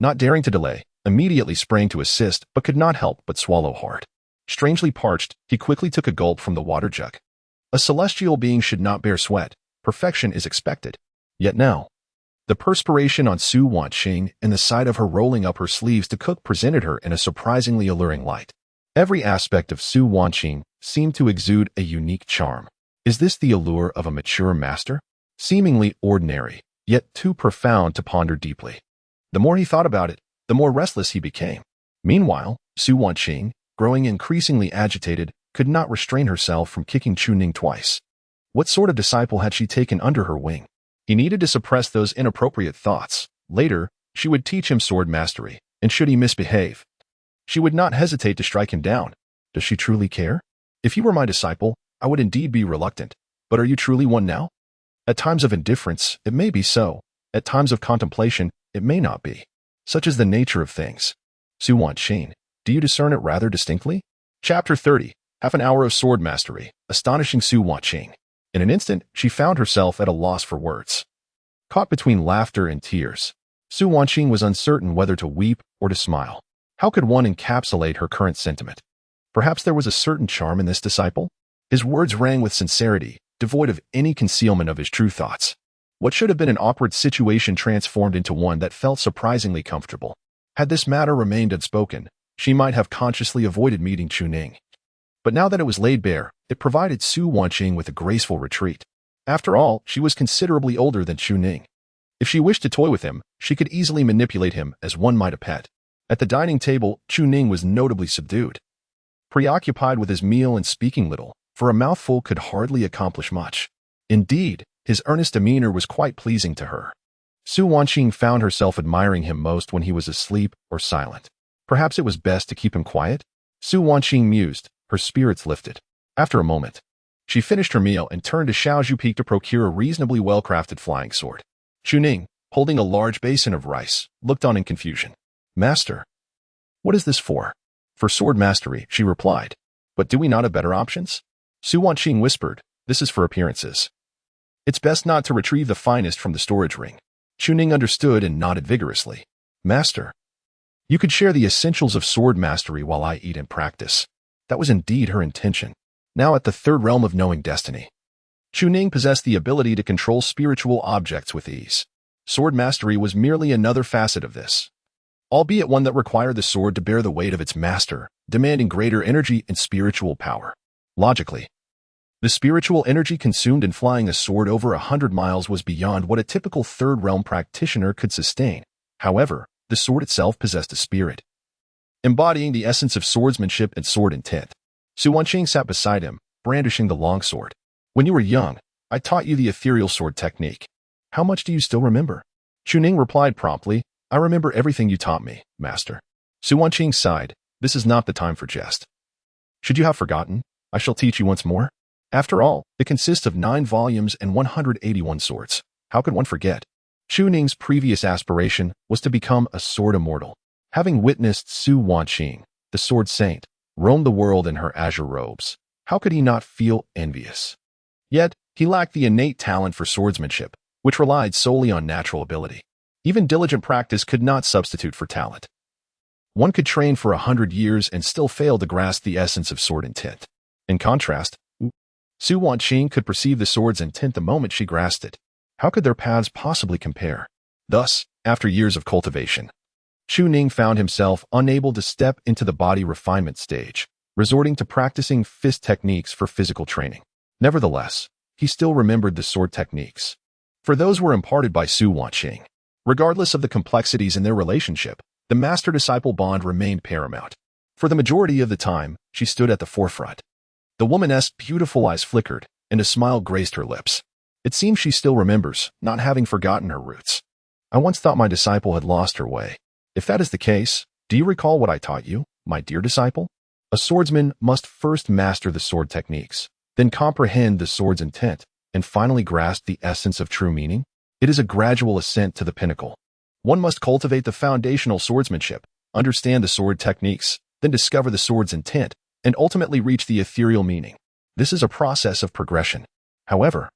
not daring to delay, immediately sprang to assist but could not help but swallow hard. Strangely parched, he quickly took a gulp from the water jug. A celestial being should not bear sweat. Perfection is expected. Yet now, the perspiration on Su Wanqing and the sight of her rolling up her sleeves to cook presented her in a surprisingly alluring light. Every aspect of Su Wanqing seemed to exude a unique charm. Is this the allure of a mature master? Seemingly ordinary, yet too profound to ponder deeply. The more he thought about it, the more restless he became. Meanwhile, Su Wanqing, growing increasingly agitated, could not restrain herself from kicking Chu Ning twice. What sort of disciple had she taken under her wing? He needed to suppress those inappropriate thoughts. Later, she would teach him sword mastery, and should he misbehave, she would not hesitate to strike him down. Does she truly care? If you were my disciple, I would indeed be reluctant. But are you truly one now? At times of indifference, it may be so. At times of contemplation, it may not be. Such is the nature of things. Su Wanqing, do you discern it rather distinctly? Chapter 30. Half an hour of sword mastery, astonishing Su Wanqing. In an instant, she found herself at a loss for words. Caught between laughter and tears, Su Wanqing was uncertain whether to weep or to smile. How could one encapsulate her current sentiment? Perhaps there was a certain charm in this disciple? His words rang with sincerity, devoid of any concealment of his true thoughts. What should have been an awkward situation transformed into one that felt surprisingly comfortable. Had this matter remained unspoken, she might have consciously avoided meeting Chu Ning. But now that it was laid bare, it provided Su Wanqing with a graceful retreat. After all, she was considerably older than Chu Ning. If she wished to toy with him, she could easily manipulate him as one might a pet. At the dining table, Chu Ning was notably subdued. Preoccupied with his meal and speaking little, for a mouthful could hardly accomplish much. Indeed, his earnest demeanor was quite pleasing to her. Su Wanqing found herself admiring him most when he was asleep or silent. Perhaps it was best to keep him quiet? Su Wanqing mused, her spirits lifted. After a moment, she finished her meal and turned to Xiaozhu Peak to procure a reasonably well-crafted flying sword. Chu Ning, holding a large basin of rice, looked on in confusion. Master, what is this for? For sword mastery, she replied. But do we not have better options? Su Wanqing whispered, this is for appearances. It's best not to retrieve the finest from the storage ring. Chu Ning understood and nodded vigorously. Master, you could share the essentials of sword mastery while I eat and practice. That was indeed her intention. Now at the third realm of knowing destiny, Chu Ning possessed the ability to control spiritual objects with ease. Sword mastery was merely another facet of this, albeit one that required the sword to bear the weight of its master, demanding greater energy and spiritual power. Logically, the spiritual energy consumed in flying a sword over 100 miles was beyond what a typical third realm practitioner could sustain. However, the sword itself possessed a spirit, embodying the essence of swordsmanship and sword intent. Su Wanqing sat beside him, brandishing the longsword. When you were young, I taught you the ethereal sword technique. How much do you still remember? Chu Ning replied promptly, I remember everything you taught me, master. Su Wanqing sighed, this is not the time for jest. Should you have forgotten, I shall teach you once more. After all, it consists of 9 volumes and 181 swords. How could one forget? Chu Ning's previous aspiration was to become a sword immortal. Having witnessed Su Wanqing, the sword saint, roam the world in her azure robes, how could he not feel envious? Yet, he lacked the innate talent for swordsmanship, which relied solely on natural ability. Even diligent practice could not substitute for talent. One could train for 100 years and still fail to grasp the essence of sword intent. In contrast, Su Wanqing could perceive the sword's intent the moment she grasped it. How could their paths possibly compare? Thus, after years of cultivation, Chu Ning found himself unable to step into the body refinement stage, resorting to practicing fist techniques for physical training. Nevertheless, he still remembered the sword techniques, for those were imparted by Su Wanqing. Regardless of the complexities in their relationship, the master-disciple bond remained paramount. For the majority of the time, she stood at the forefront. The woman's beautiful eyes flickered, and a smile graced her lips. It seems she still remembers, not having forgotten her roots. I once thought my disciple had lost her way. If that is the case, do you recall what I taught you, my dear disciple? A swordsman must first master the sword techniques, then comprehend the sword's intent, and finally grasp the essence of true meaning. It is a gradual ascent to the pinnacle. One must cultivate the foundational swordsmanship, understand the sword techniques, then discover the sword's intent, and ultimately reach the ethereal meaning. This is a process of progression. However,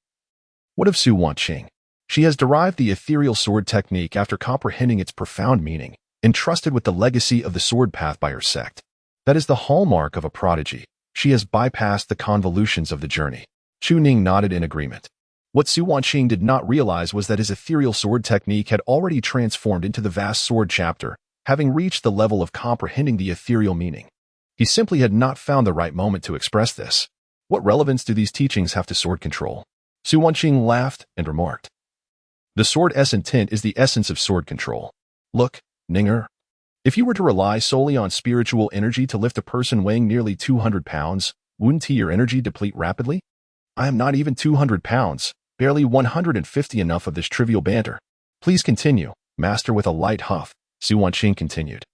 what of Su Wanqing? She has derived the ethereal sword technique after comprehending its profound meaning, entrusted with the legacy of the sword path by her sect. That is the hallmark of a prodigy. She has bypassed the convolutions of the journey. Chu Ning nodded in agreement. What Su Wanqing did not realize was that his ethereal sword technique had already transformed into the vast sword chapter, having reached the level of comprehending the ethereal meaning. He simply had not found the right moment to express this. What relevance do these teachings have to sword control? Su Wanqing laughed and remarked, "The sword's intent is the essence of sword control. Look, Ninger, if you were to rely solely on spiritual energy to lift a person weighing nearly 200 pounds, wouldn't your energy deplete rapidly? I am not even 200 pounds, barely 150. Enough of this trivial banter. Please continue, master." With a light huff, Su Wanqing continued.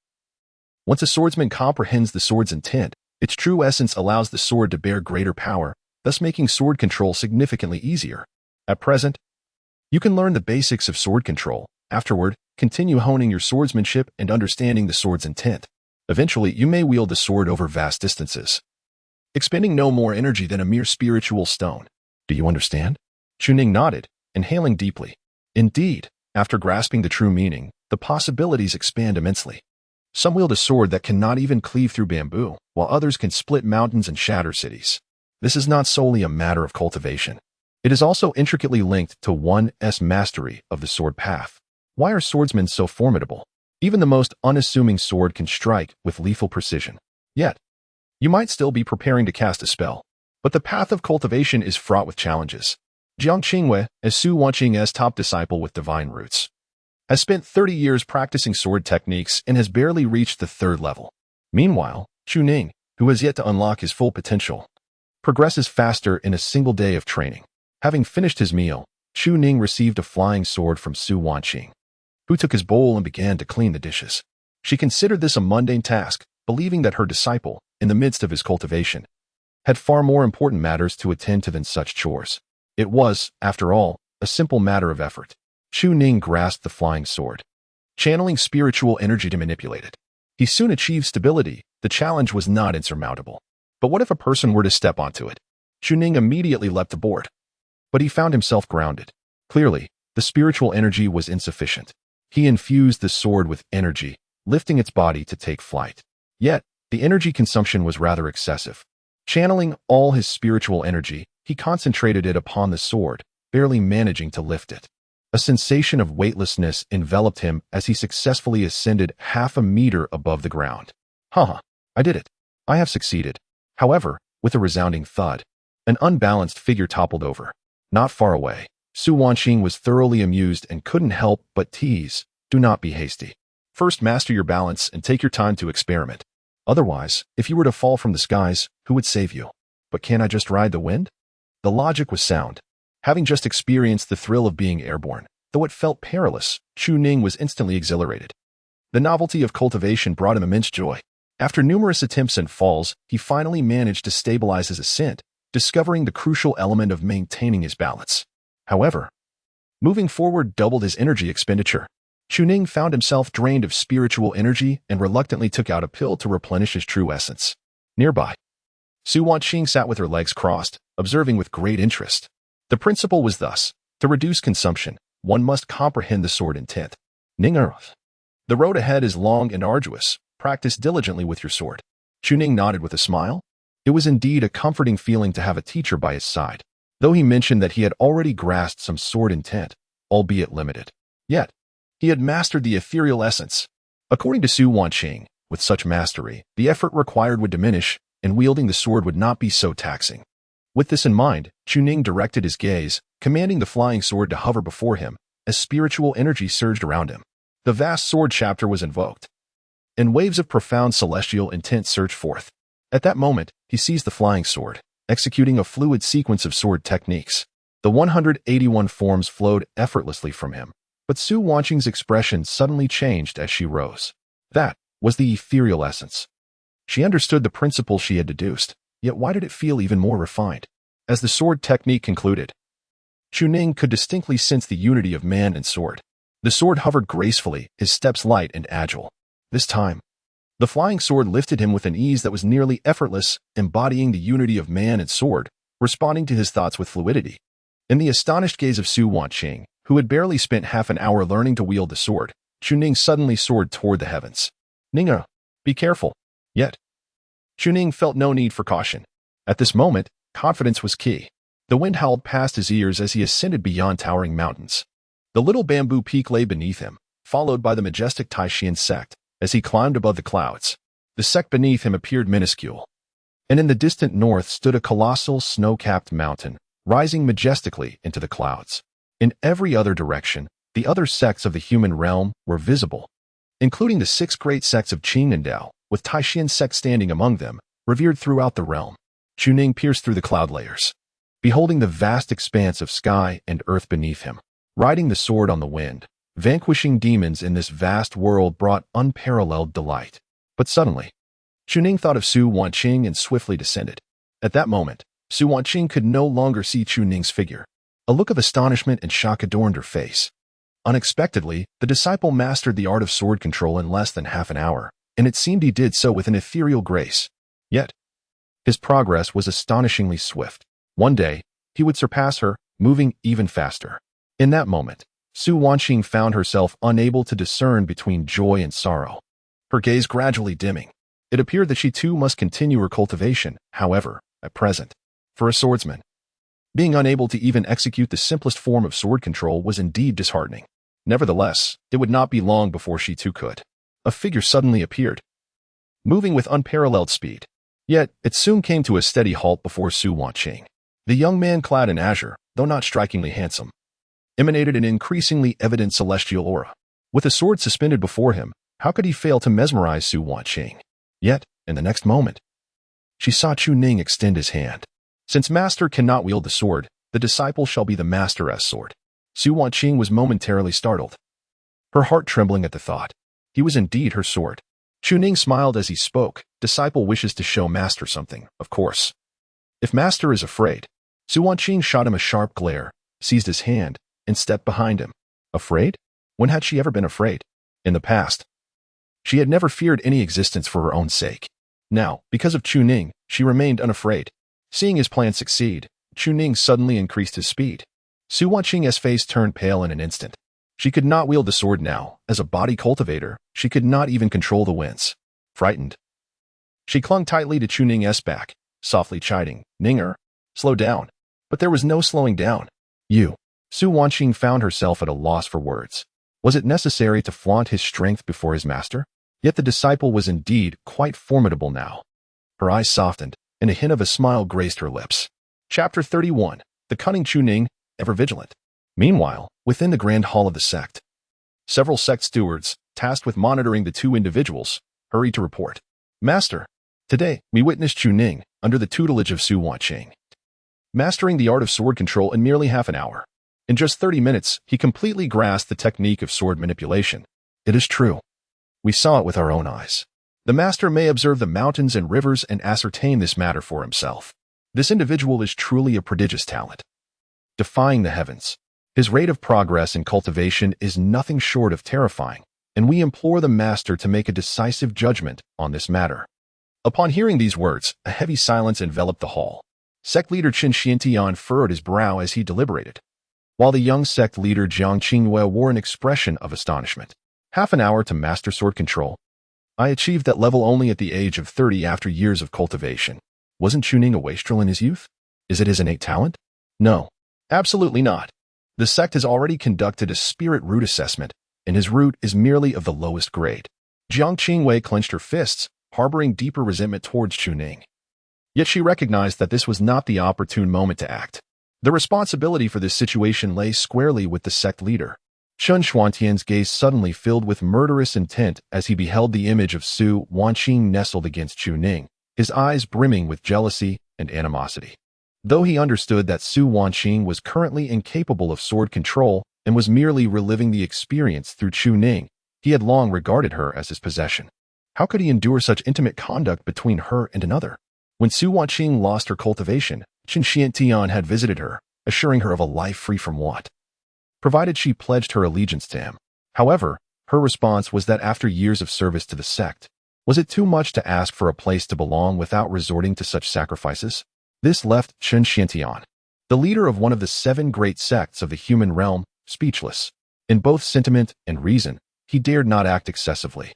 Once a swordsman comprehends the sword's intent, its true essence allows the sword to bear greater power, thus making sword control significantly easier. At present, you can learn the basics of sword control. Afterward, continue honing your swordsmanship and understanding the sword's intent. Eventually, you may wield the sword over vast distances, expending no more energy than a mere spiritual stone. Do you understand? Chu Ning nodded, inhaling deeply. Indeed, after grasping the true meaning, the possibilities expand immensely. Some wield a sword that cannot even cleave through bamboo, while others can split mountains and shatter cities. This is not solely a matter of cultivation. It is also intricately linked to one's mastery of the sword path. Why are swordsmen so formidable? Even the most unassuming sword can strike with lethal precision. Yet, you might still be preparing to cast a spell. But the path of cultivation is fraught with challenges. Jiang Qingwei, as Su Wanqing's top disciple with divine roots, has spent 30 years practicing sword techniques and has barely reached the 3rd level. Meanwhile, Chu Ning, who has yet to unlock his full potential, progresses faster in a single day of training. Having finished his meal, Chu Ning received a flying sword from Su Wanqing, who took his bowl and began to clean the dishes. She considered this a mundane task, believing that her disciple, in the midst of his cultivation, had far more important matters to attend to than such chores. It was, after all, a simple matter of effort. Chu Ning grasped the flying sword, channeling spiritual energy to manipulate it. He soon achieved stability. The challenge was not insurmountable. But what if a person were to step onto it? Chu Ning immediately leapt aboard. But he found himself grounded. Clearly, the spiritual energy was insufficient. He infused the sword with energy, lifting its body to take flight. Yet, the energy consumption was rather excessive. Channeling all his spiritual energy, he concentrated it upon the sword, barely managing to lift it. A sensation of weightlessness enveloped him as he successfully ascended half a meter above the ground. I did it. I have succeeded. However, with a resounding thud, an unbalanced figure toppled over. Not far away, Su Wanqing was thoroughly amused and couldn't help but tease, "Do not be hasty. First master your balance and take your time to experiment. Otherwise, if you were to fall from the skies, who would save you? But can't I just ride the wind?" The logic was sound. Having just experienced the thrill of being airborne, though it felt perilous, Chu Ning was instantly exhilarated. The novelty of cultivation brought him immense joy. After numerous attempts and falls, he finally managed to stabilize his ascent, discovering the crucial element of maintaining his balance. However, moving forward doubled his energy expenditure. Chu Ning found himself drained of spiritual energy and reluctantly took out a pill to replenish his true essence. Nearby, Su Wanqing sat with her legs crossed, observing with great interest. The principle was thus: to reduce consumption, one must comprehend the sword intent. Ninger. The road ahead is long and arduous, Practice diligently with your sword. Chu Ning nodded with a smile. It was indeed a comforting feeling to have a teacher by his side, though he mentioned that he had already grasped some sword intent, albeit limited. Yet, he had mastered the ethereal essence. According to Su Wanqing, with such mastery, the effort required would diminish, and wielding the sword would not be so taxing. With this in mind, Chu Ning directed his gaze, commanding the flying sword to hover before him, as spiritual energy surged around him. The vast sword chapter was invoked, and waves of profound celestial intent surged forth. At that moment, he seized the flying sword, executing a fluid sequence of sword techniques. The 181 forms flowed effortlessly from him, but Su Wanqing's expression suddenly changed as she rose. That was the ethereal essence. She understood the principle she had deduced, yet why did it feel even more refined? As the sword technique concluded, Chu Ning could distinctly sense the unity of man and sword. The sword hovered gracefully, his steps light and agile. This time, the flying sword lifted him with an ease that was nearly effortless, embodying the unity of man and sword, responding to his thoughts with fluidity. In the astonished gaze of Su Wanqing, who had barely spent half an hour learning to wield the sword, Chu Ning suddenly soared toward the heavens. Ninga, be careful. Yet, Chu Ning felt no need for caution. At this moment, confidence was key. The wind howled past his ears as he ascended beyond towering mountains. The little bamboo peak lay beneath him, followed by the majestic Taishan sect. As he climbed above the clouds, the sect beneath him appeared minuscule. And in the distant north stood a colossal snow-capped mountain, rising majestically into the clouds. In every other direction, the other sects of the human realm were visible, including the 6 great sects of Qing and Dao, with Taishan sect standing among them, revered throughout the realm. Chu Ning pierced through the cloud layers, beholding the vast expanse of sky and earth beneath him. Riding the sword on the wind, vanquishing demons in this vast world brought unparalleled delight. But suddenly, Chu Ning thought of Su Wanqing and swiftly descended. At that moment, Su Wanqing could no longer see Chu Ning's figure. A look of astonishment and shock adorned her face. Unexpectedly, the disciple mastered the art of sword control in less than half an hour, and it seemed he did so with an ethereal grace. Yet, his progress was astonishingly swift. One day, he would surpass her, moving even faster. In that moment, Su Wanqing found herself unable to discern between joy and sorrow, her gaze gradually dimming. It appeared that she too must continue her cultivation, however, at present. For a swordsman, being unable to even execute the simplest form of sword control was indeed disheartening. Nevertheless, it would not be long before she too could. A figure suddenly appeared, moving with unparalleled speed. Yet, it soon came to a steady halt before Su Wanqing. The young man clad in azure, though not strikingly handsome, emanated an increasingly evident celestial aura. With a sword suspended before him, how could he fail to mesmerize Su Wanqing? Yet, in the next moment, she saw Chu Ning extend his hand. Since master cannot wield the sword, the disciple shall be the master as sword. Su Wanqing was momentarily startled, her heart trembling at the thought. He was indeed her sword. Chu Ning smiled as he spoke. Disciple wishes to show master something, of course. If master is afraid. Su Wanqing shot him a sharp glare, seized his hand, and stepped behind him. Afraid? When had she ever been afraid? In the past, she had never feared any existence for her own sake. Now, because of Chu Ning, she remained unafraid. Seeing his plan succeed, Chu Ning suddenly increased his speed. Su Wanqing's face turned pale in an instant. She could not wield the sword now. As a body cultivator, she could not even control the winds. Frightened, she clung tightly to Chu Ning's back, softly chiding, Ninger, slow down. But there was no slowing down. Su Wanqing found herself at a loss for words. Was it necessary to flaunt his strength before his master? Yet the disciple was indeed quite formidable now. Her eyes softened, and a hint of a smile graced her lips. Chapter 31. The cunning Chu Ning, ever vigilant. Meanwhile, within the grand hall of the sect, several sect stewards, tasked with monitoring the 2 individuals, hurried to report. Master, today, we witnessed Chu Ning, under the tutelage of Su Wanqing, mastering the art of sword control in merely half an hour. In just 30 minutes, he completely grasped the technique of sword manipulation. It is true. We saw it with our own eyes. The master may observe the mountains and rivers and ascertain this matter for himself. This individual is truly a prodigious talent, defying the heavens. His rate of progress in cultivation is nothing short of terrifying, and we implore the master to make a decisive judgment on this matter. Upon hearing these words, a heavy silence enveloped the hall. Sect leader Qin Xiantian furrowed his brow as he deliberated, while the young sect leader Jiang Qingyue wore an expression of astonishment. Half an hour to master sword control. I achieved that level only at the age of 30 after years of cultivation. Wasn't Chu Ning a wastrel in his youth? Is it his innate talent? No, absolutely not. The sect has already conducted a spirit root assessment, and his root is merely of the lowest grade. Jiang Qingwei clenched her fists, harboring deeper resentment towards Chu Ning. Yet she recognized that this was not the opportune moment to act. The responsibility for this situation lay squarely with the sect leader. Chen Xuantian's gaze suddenly filled with murderous intent as he beheld the image of Su Wanqing nestled against Chu Ning, his eyes brimming with jealousy and animosity. Though he understood that Su Wanqing was currently incapable of sword control and was merely reliving the experience through Chu Ning, he had long regarded her as his possession. How could he endure such intimate conduct between her and another? When Su Wanqing lost her cultivation, Chen Xiantian had visited her, assuring her of a life free from want, provided she pledged her allegiance to him. However, her response was that after years of service to the sect, was it too much to ask for a place to belong without resorting to such sacrifices? This left Chen Xiantian, the leader of one of the 7 great sects of the human realm, speechless. In both sentiment and reason, he dared not act excessively.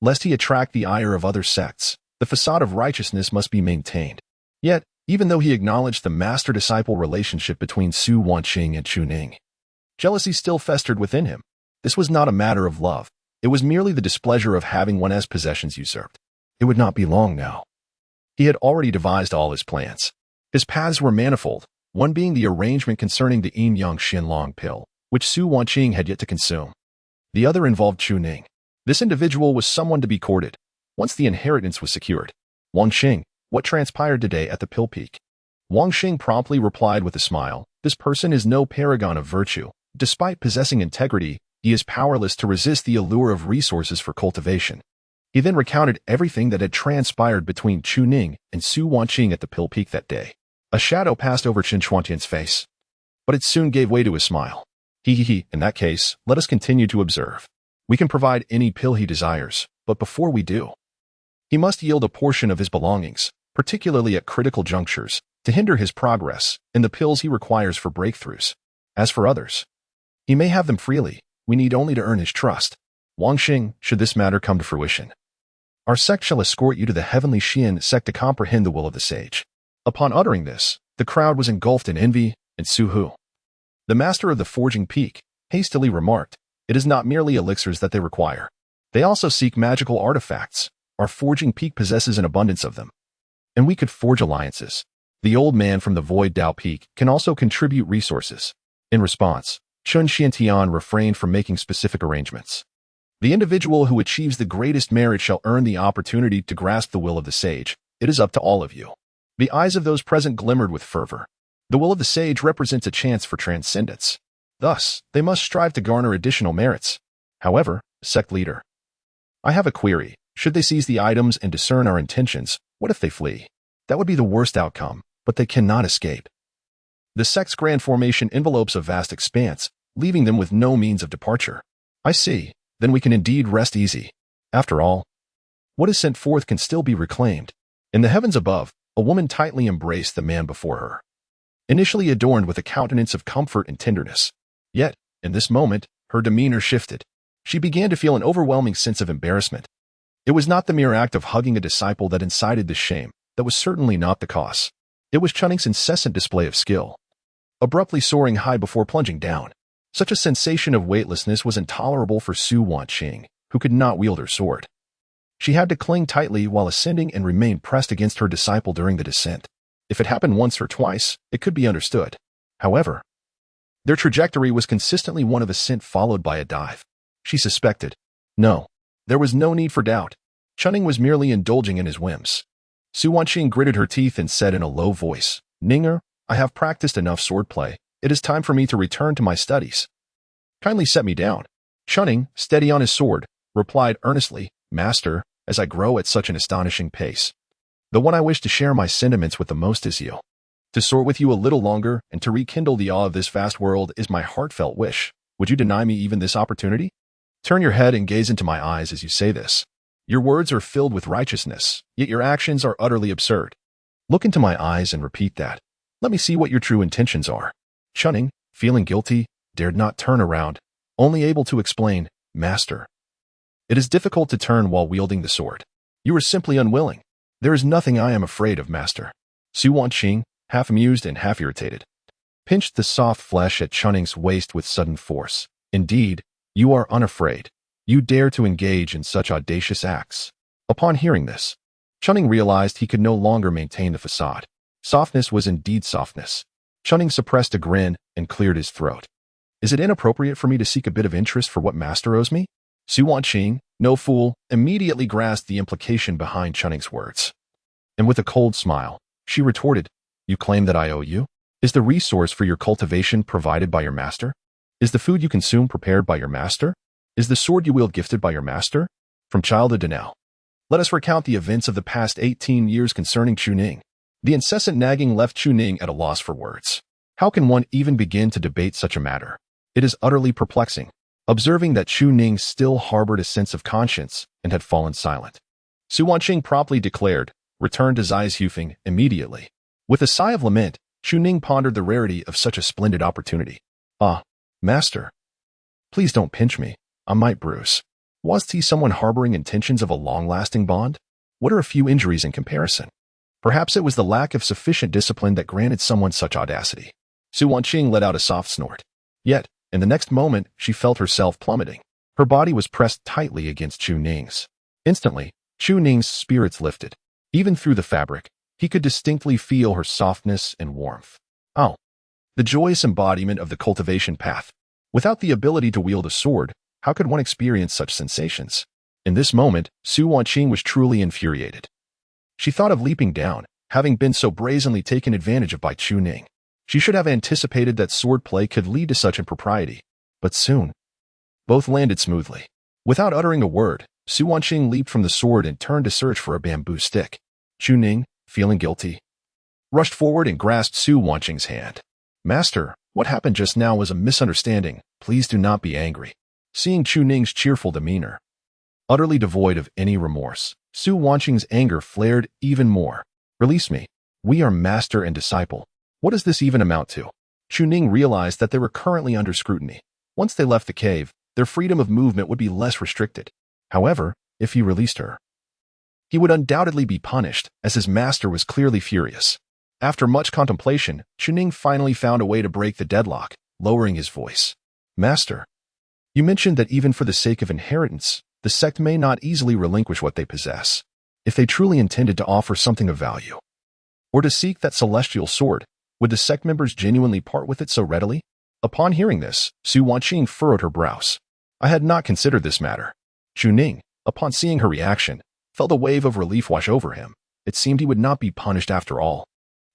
Lest he attract the ire of other sects, the facade of righteousness must be maintained. Yet, even though he acknowledged the master-disciple relationship between Su Wanqing and Chu Ning, jealousy still festered within him. This was not a matter of love. It was merely the displeasure of having one's possessions usurped. It would not be long now. He had already devised all his plans. His paths were manifold, one being the arrangement concerning the yin-yang Xinlong pill, which Su Wanqing had yet to consume. The other involved Chu Ning. This individual was someone to be courted, once the inheritance was secured. Wanqing, what transpired today at the pill peak? Wanqing promptly replied with a smile, this person is no paragon of virtue. Despite possessing integrity, he is powerless to resist the allure of resources for cultivation. He then recounted everything that had transpired between Chu Ning and Su Wanqing at the pill peak that day. A shadow passed over Chen Xuantian's face, but it soon gave way to a smile. In that case, let us continue to observe. We can provide any pill he desires, but before we do, he must yield a portion of his belongings, particularly at critical junctures, to hinder his progress in the pills he requires for breakthroughs. As for others, he may have them freely. We need only to earn his trust. Wanqing, should this matter come to fruition, our sect shall escort you to the heavenly Xian sect to comprehend the will of the sage. Upon uttering this, the crowd was engulfed in envy, and Su Hu, the master of the forging peak, hastily remarked, it is not merely elixirs that they require. They also seek magical artifacts. Our forging peak possesses an abundance of them, and we could forge alliances. The old man from the Void Dao Peak can also contribute resources. In response, Chen Xiantian refrained from making specific arrangements. The individual who achieves the greatest merit shall earn the opportunity to grasp the will of the sage. It is up to all of you. The eyes of those present glimmered with fervor. The will of the sage represents a chance for transcendence. Thus, they must strive to garner additional merits. However, sect leader, I have a query. Should they seize the items and discern our intentions, what if they flee? That would be the worst outcome, but they cannot escape. The sect's grand formation envelopes a vast expanse, leaving them with no means of departure. I see. Then we can indeed rest easy. After all, what is sent forth can still be reclaimed. In the heavens above, a woman tightly embraced the man before her, initially adorned with a countenance of comfort and tenderness. Yet, in this moment, her demeanor shifted. She began to feel an overwhelming sense of embarrassment. It was not the mere act of hugging a disciple that incited this shame. That was certainly not the cause. It was Chu Ning's incessant display of skill, abruptly soaring high before plunging down. Such a sensation of weightlessness was intolerable for Su Wanqing, who could not wield her sword. She had to cling tightly while ascending and remain pressed against her disciple during the descent. If it happened once or twice, it could be understood. However, their trajectory was consistently one of ascent followed by a dive. She suspected. No, there was no need for doubt. Chu Ning was merely indulging in his whims. Su Wanqing gritted her teeth and said in a low voice, Ninger, I have practiced enough swordplay. It is time for me to return to my studies. Kindly set me down. Chu Ning, steady on his sword, replied earnestly, Master, as I grow at such an astonishing pace, the one I wish to share my sentiments with the most is you. To soar with you a little longer and to rekindle the awe of this vast world is my heartfelt wish. Would you deny me even this opportunity? Turn your head and gaze into my eyes as you say this. Your words are filled with righteousness, yet your actions are utterly absurd. Look into my eyes and repeat that. Let me see what your true intentions are. Chu Ning, feeling guilty, dared not turn around, only able to explain, Master, It is difficult to turn while wielding the sword. You are simply unwilling. There is nothing I am afraid of, master. Su Wanqing, half amused and half irritated, pinched the soft flesh at Chu Ning's waist with sudden force. Indeed, you are unafraid. You dare to engage in such audacious acts. Upon hearing this, Chu Ning realized he could no longer maintain the facade. Softness was indeed softness. Chu Ning suppressed a grin and cleared his throat. Is it inappropriate for me to seek a bit of interest for what master owes me? Su Wanqing, no fool, immediately grasped the implication behind Chu Ning's words. And with a cold smile, she retorted, you claim that I owe you? Is the resource for your cultivation provided by your master? Is the food you consume prepared by your master? Is the sword you wield gifted by your master? From childhood to now, let us recount the events of the past 18 years concerning Chu Ning. The incessant nagging left Chu Ning at a loss for words. How can one even begin to debate such a matter? It is utterly perplexing. Observing that Chu Ning still harbored a sense of conscience and had fallen silent, Su Wanqing promptly declared, "Return to Zhuifeng immediately." With a sigh of lament, Chu Ning pondered the rarity of such a splendid opportunity. Ah, master, please don't pinch me. I might bruise. Was he someone harboring intentions of a long-lasting bond? What are a few injuries in comparison? Perhaps it was the lack of sufficient discipline that granted someone such audacity. Su Wanqing let out a soft snort. Yet, in the next moment, she felt herself plummeting. Her body was pressed tightly against Chu Ning's. Instantly, Chu Ning's spirits lifted. Even through the fabric, he could distinctly feel her softness and warmth. Oh, the joyous embodiment of the cultivation path. Without the ability to wield a sword, how could one experience such sensations? In this moment, Su Wanqing was truly infuriated. She thought of leaping down, having been so brazenly taken advantage of by Chu Ning. She should have anticipated that swordplay could lead to such impropriety. But soon, both landed smoothly. Without uttering a word, Su Wanqing leaped from the sword and turned to search for a bamboo stick. Chu Ning, feeling guilty, rushed forward and grasped Su Wanqing's hand. Master, what happened just now was a misunderstanding. Please do not be angry. Seeing Chu Ning's cheerful demeanor, utterly devoid of any remorse, Su Wanqing's anger flared even more. Release me. We are master and disciple. What does this even amount to? Chu Ning realized that they were currently under scrutiny. Once they left the cave, their freedom of movement would be less restricted. However, if he released her, he would undoubtedly be punished, as his master was clearly furious. After much contemplation, Chu Ning finally found a way to break the deadlock, lowering his voice. Master, you mentioned that even for the sake of inheritance, the sect may not easily relinquish what they possess. If they truly intended to offer something of value, or to seek that celestial sword, would the sect members genuinely part with it so readily? Upon hearing this, Su Wanqing furrowed her brows. I had not considered this matter. Chu Ning, upon seeing her reaction, felt a wave of relief wash over him. It seemed he would not be punished after all.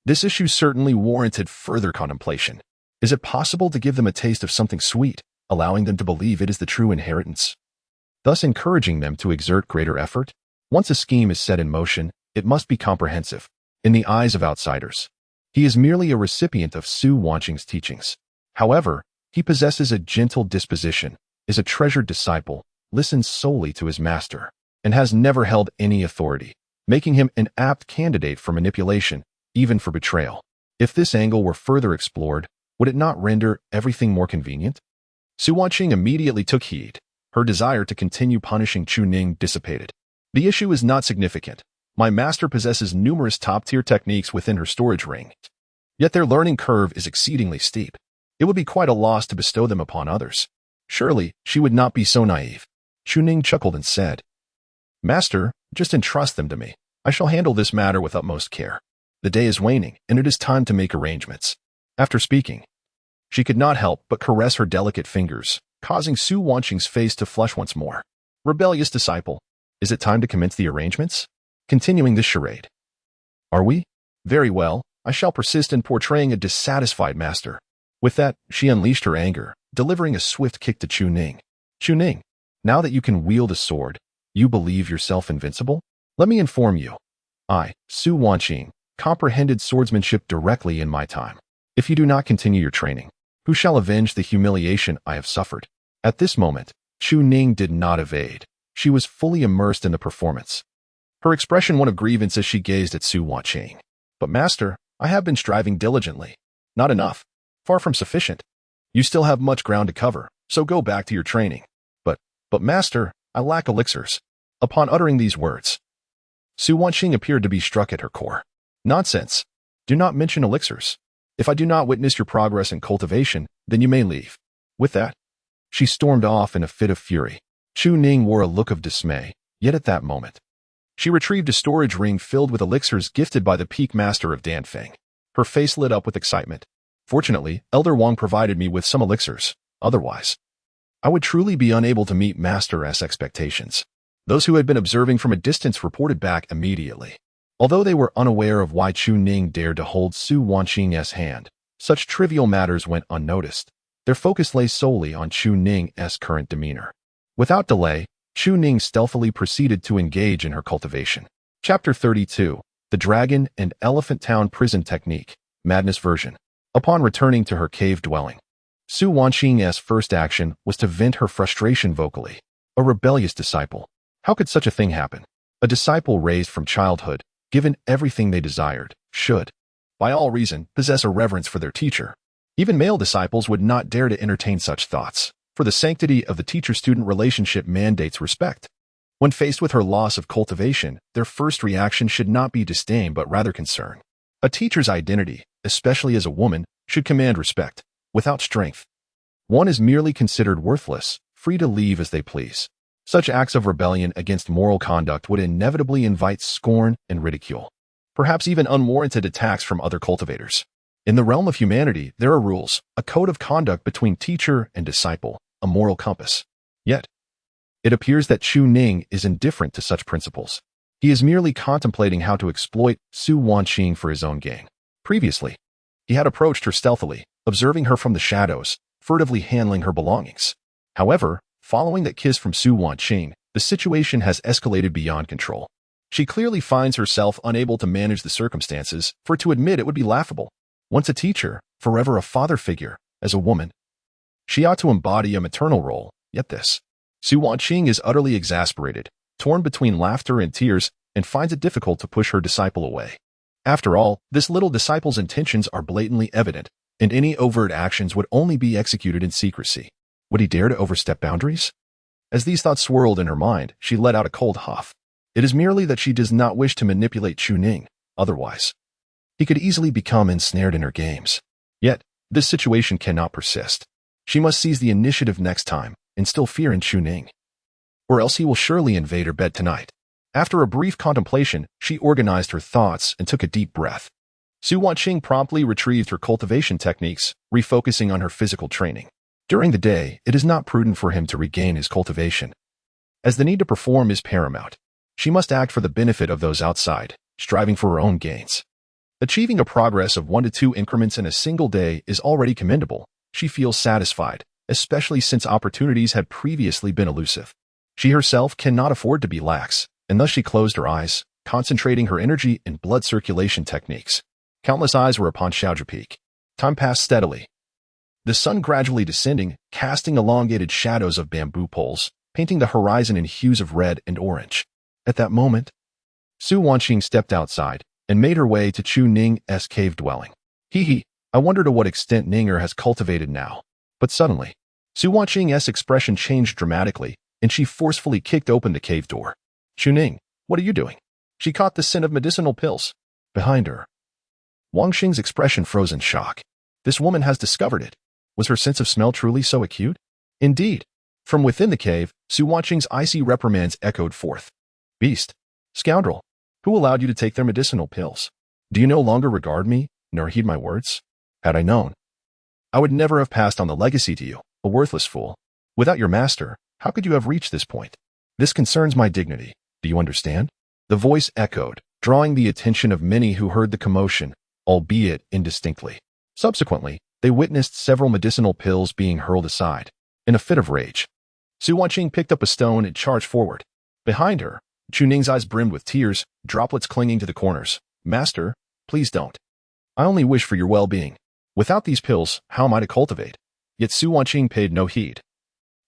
This issue certainly warranted further contemplation. Is it possible to give them a taste of something sweet, allowing them to believe it is the true inheritance, thus encouraging them to exert greater effort? Once a scheme is set in motion, it must be comprehensive. In the eyes of outsiders, he is merely a recipient of Su Wanqing's teachings. However, he possesses a gentle disposition, is a treasured disciple, listens solely to his master, and has never held any authority, making him an apt candidate for manipulation, even for betrayal. If this angle were further explored, would it not render everything more convenient? Su Wanqing immediately took heed. Her desire to continue punishing Chu Ning dissipated. The issue is not significant. My master possesses numerous top-tier techniques within her storage ring, yet their learning curve is exceedingly steep. It would be quite a loss to bestow them upon others. Surely, she would not be so naive. Chu Ning chuckled and said, Master, just entrust them to me. I shall handle this matter with utmost care. The day is waning, and it is time to make arrangements. After speaking, she could not help but caress her delicate fingers, causing Su Wanqing's face to flush once more. Rebellious disciple, is it time to commence the arrangements? Continuing this charade. Are we? Very well, I shall persist in portraying a dissatisfied master. With that, she unleashed her anger, delivering a swift kick to Chu Ning. Chu Ning, now that you can wield a sword, you believe yourself invincible? Let me inform you. I, Su Wanqing, comprehended swordsmanship directly in my time. If you do not continue your training, who shall avenge the humiliation I have suffered? At this moment, Chu Ning did not evade. She was fully immersed in the performance. Her expression one of grievance as she gazed at Su Wanqing. But master, I have been striving diligently. Not enough. Far from sufficient. You still have much ground to cover, so go back to your training. But master, I lack elixirs. Upon uttering these words, Su Wanqing appeared to be struck at her core. Nonsense. Do not mention elixirs. If I do not witness your progress in cultivation, then you may leave. With that, she stormed off in a fit of fury. Chu Ning wore a look of dismay, yet at that moment, she retrieved a storage ring filled with elixirs gifted by the peak master of Danfeng. Her face lit up with excitement. Fortunately, Elder Wang provided me with some elixirs. Otherwise, I would truly be unable to meet Master S expectations. Those who had been observing from a distance reported back immediately. Although they were unaware of why Chu Ning dared to hold Su Wanqing's hand, such trivial matters went unnoticed. Their focus lay solely on Chu Ning's current demeanor. Without delay, Chu Ning stealthily proceeded to engage in her cultivation. Chapter 32, The Dragon and Elephant Town Prison Technique, Madness Version. Upon returning to her cave dwelling, Su Wanqing's first action was to vent her frustration vocally. A rebellious disciple. How could such a thing happen? A disciple raised from childhood, given everything they desired, should, by all reason, possess a reverence for their teacher. Even male disciples would not dare to entertain such thoughts, for the sanctity of the teacher-student relationship mandates respect. When faced with her loss of cultivation, their first reaction should not be disdain but rather concern. A teacher's identity, especially as a woman, should command respect. Without strength, one is merely considered worthless, free to leave as they please. Such acts of rebellion against moral conduct would inevitably invite scorn and ridicule, perhaps even unwarranted attacks from other cultivators. In the realm of humanity, there are rules, a code of conduct between teacher and disciple, a moral compass. Yet, it appears that Chu Ning is indifferent to such principles. He is merely contemplating how to exploit Su Wanqing for his own gain. Previously, he had approached her stealthily, observing her from the shadows, furtively handling her belongings. However, following that kiss from Su Wanqing, the situation has escalated beyond control. She clearly finds herself unable to manage the circumstances, for to admit it would be laughable. Once a teacher, forever a father figure, as a woman, she ought to embody a maternal role, yet this. Su Wanqing is utterly exasperated, torn between laughter and tears, and finds it difficult to push her disciple away. After all, this little disciple's intentions are blatantly evident, and any overt actions would only be executed in secrecy. Would he dare to overstep boundaries? As these thoughts swirled in her mind, she let out a cold huff. It is merely that she does not wish to manipulate Chu Ning, otherwise he could easily become ensnared in her games. Yet, this situation cannot persist. She must seize the initiative next time, instill fear in Chu Ning, or else he will surely invade her bed tonight. After a brief contemplation, she organized her thoughts and took a deep breath. Su Wanqing promptly retrieved her cultivation techniques, refocusing on her physical training. During the day, it is not prudent for him to regain his cultivation, as the need to perform is paramount. She must act for the benefit of those outside, striving for her own gains. Achieving a progress of 1 to 2 increments in a single day is already commendable. She feels satisfied, especially since opportunities had previously been elusive. She herself cannot afford to be lax, and thus she closed her eyes, concentrating her energy in blood circulation techniques. Countless eyes were upon Xiaozhi Peak. Time passed steadily. The sun gradually descending, casting elongated shadows of bamboo poles, painting the horizon in hues of red and orange. At that moment, Su Wanqing stepped outside and made her way to Chu Ning's cave dwelling. I wonder to what extent Ninger has cultivated now. But suddenly, Su Wanqing's expression changed dramatically, and she forcefully kicked open the cave door. Chu Ning, what are you doing? She caught the scent of medicinal pills. Behind her, Wanqing's expression froze in shock. This woman has discovered it. Was her sense of smell truly so acute? Indeed. From within the cave, Su Wanqing's icy reprimands echoed forth. Beast! Scoundrel! Who allowed you to take their medicinal pills? Do you no longer regard me, nor heed my words? Had I known, I would never have passed on the legacy to you, a worthless fool. Without your master, how could you have reached this point? This concerns my dignity. Do you understand? The voice echoed, drawing the attention of many who heard the commotion, albeit indistinctly. Subsequently, they witnessed several medicinal pills being hurled aside. In a fit of rage, Su Wanqing picked up a stone and charged forward. Behind her, Chu Ning's eyes brimmed with tears, droplets clinging to the corners. Master, please don't. I only wish for your well-being. Without these pills, how am I to cultivate? Yet Su Wanqing paid no heed,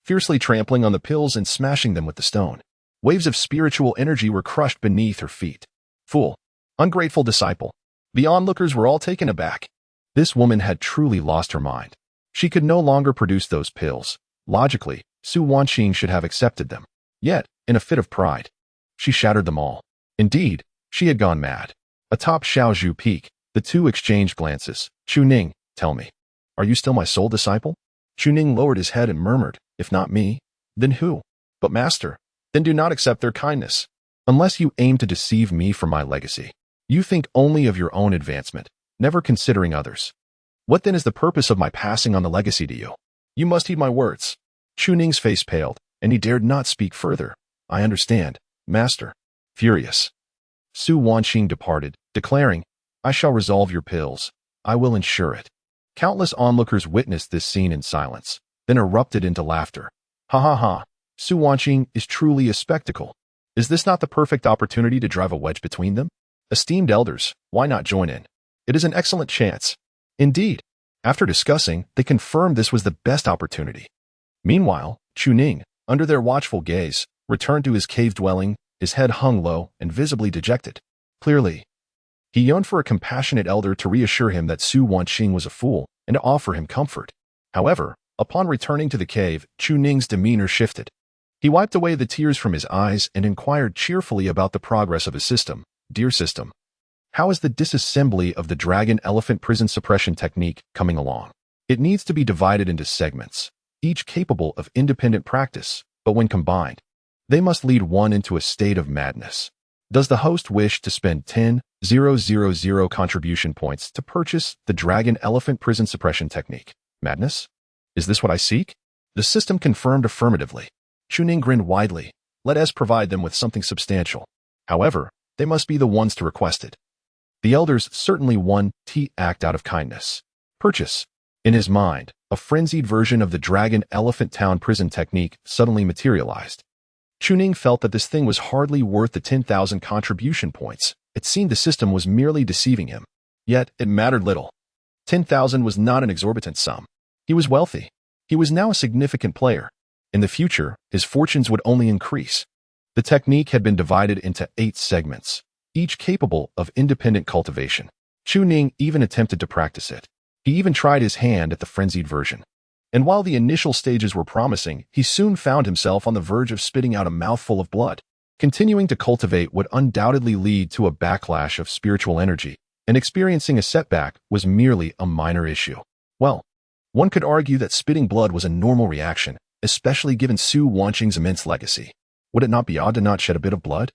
fiercely trampling on the pills and smashing them with the stone. Waves of spiritual energy were crushed beneath her feet. Fool! Ungrateful disciple! The onlookers were all taken aback. This woman had truly lost her mind. She could no longer produce those pills. Logically, Su Wanqing should have accepted them. Yet, in a fit of pride, she shattered them all. Indeed, she had gone mad. Atop Xiaozhu Peak, the two exchanged glances. Chu Ning, tell me, are you still my sole disciple? Chu Ning lowered his head and murmured, if not me, then who? But master, then do not accept their kindness. Unless you aim to deceive me for my legacy. You think only of your own advancement, never considering others. What then is the purpose of my passing on the legacy to you? You must heed my words. Chu Ning's face paled, and he dared not speak further. I understand, master. Furious, Su Wanqing departed, declaring, I shall resolve your pills. I will ensure it. Countless onlookers witnessed this scene in silence, then erupted into laughter. Ha ha ha, Su Wanqing is truly a spectacle. Is this not the perfect opportunity to drive a wedge between them? Esteemed elders, why not join in? It is an excellent chance. Indeed, after discussing, they confirmed this was the best opportunity. Meanwhile, Chu Ning, under their watchful gaze, returned to his cave dwelling, his head hung low and visibly dejected. Clearly, he yearned for a compassionate elder to reassure him that Su Wanqing was a fool and to offer him comfort. However, upon returning to the cave, Chu Ning's demeanor shifted. He wiped away the tears from his eyes and inquired cheerfully about the progress of his system. Dear system, how is the disassembly of the dragon-elephant prison suppression technique coming along? It needs to be divided into segments, each capable of independent practice, but when combined, they must lead one into a state of madness. Does the host wish to spend 10,000 contribution points to purchase the dragon-elephant prison suppression technique? Madness? Is this what I seek? The system confirmed affirmatively. Chu Ning grinned widely. Let us provide them with something substantial. However, they must be the ones to request it. The elders certainly won act out of kindness. Purchase. In his mind, a frenzied version of the dragon-elephant town prison technique suddenly materialized. Chu Ning felt that this thing was hardly worth the 10,000 contribution points. It seemed the system was merely deceiving him. Yet, it mattered little. 10,000 was not an exorbitant sum. He was wealthy. He was now a significant player. In the future, his fortunes would only increase. The technique had been divided into 8 segments, each capable of independent cultivation. Chu Ning even attempted to practice it. He even tried his hand at the frenzied version. And while the initial stages were promising, he soon found himself on the verge of spitting out a mouthful of blood. Continuing to cultivate would undoubtedly lead to a backlash of spiritual energy, and experiencing a setback was merely a minor issue. Well, one could argue that spitting blood was a normal reaction, especially given Su Wanqing's immense legacy. Would it not be odd to not shed a bit of blood?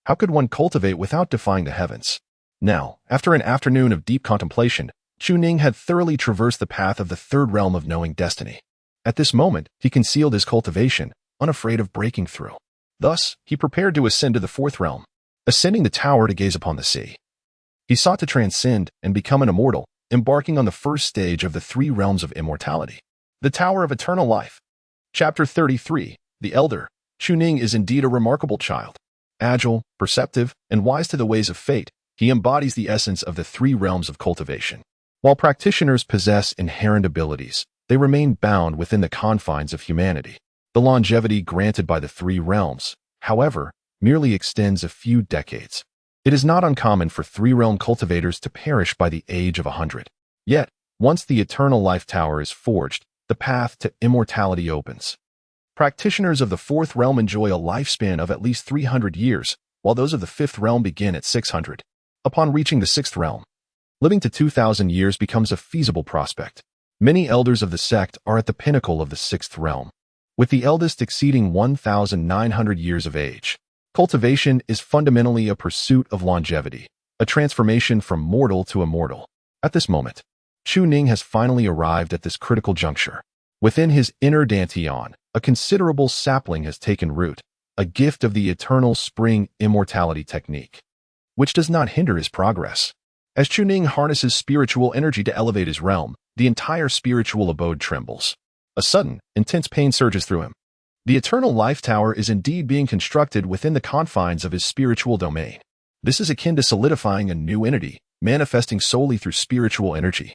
How could one cultivate without defying the heavens? Now, after an afternoon of deep contemplation, Chu Ning had thoroughly traversed the path of the third realm of knowing destiny. At this moment, he concealed his cultivation, unafraid of breaking through. Thus, he prepared to ascend to the fourth realm, ascending the tower to gaze upon the sea. He sought to transcend and become an immortal, embarking on the first stage of the 3 realms of immortality. The Tower of Eternal Life. Chapter 33. The Elder. Chu Ning is indeed a remarkable child. Agile, perceptive, and wise to the ways of fate, he embodies the essence of the 3 realms of cultivation. While practitioners possess inherent abilities, they remain bound within the confines of humanity. The longevity granted by the 3 realms, however, merely extends a few decades. It is not uncommon for 3-realm cultivators to perish by the age of 100. Yet, once the Eternal Life Tower is forged, the path to immortality opens. Practitioners of the 4th realm enjoy a lifespan of at least 300 years, while those of the 5th realm begin at 600. Upon reaching the 6th realm, living to 2,000 years becomes a feasible prospect. Many elders of the sect are at the pinnacle of the 6th realm, with the eldest exceeding 1,900 years of age. Cultivation is fundamentally a pursuit of longevity, a transformation from mortal to immortal. At this moment, Chu Ning has finally arrived at this critical juncture. Within his inner dantian, a considerable sapling has taken root, a gift of the eternal spring immortality technique, which does not hinder his progress. As Chu Ning harnesses spiritual energy to elevate his realm, the entire spiritual abode trembles. A sudden, intense pain surges through him. The Eternal Life Tower is indeed being constructed within the confines of his spiritual domain. This is akin to solidifying a new entity, manifesting solely through spiritual energy,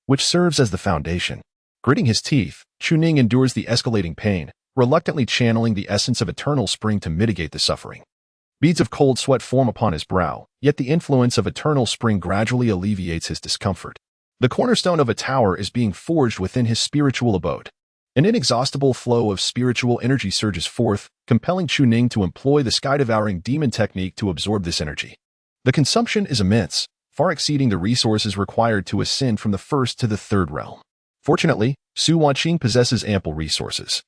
which serves as the foundation. Gritting his teeth, Chu Ning endures the escalating pain, reluctantly channeling the essence of eternal spring to mitigate the suffering. Beads of cold sweat form upon his brow, yet the influence of eternal spring gradually alleviates his discomfort. The cornerstone of a tower is being forged within his spiritual abode. An inexhaustible flow of spiritual energy surges forth, compelling Chu Ning to employ the sky-devouring demon technique to absorb this energy. The consumption is immense, far exceeding the resources required to ascend from the first to the third realm. Fortunately, Su Wanqing possesses ample resources.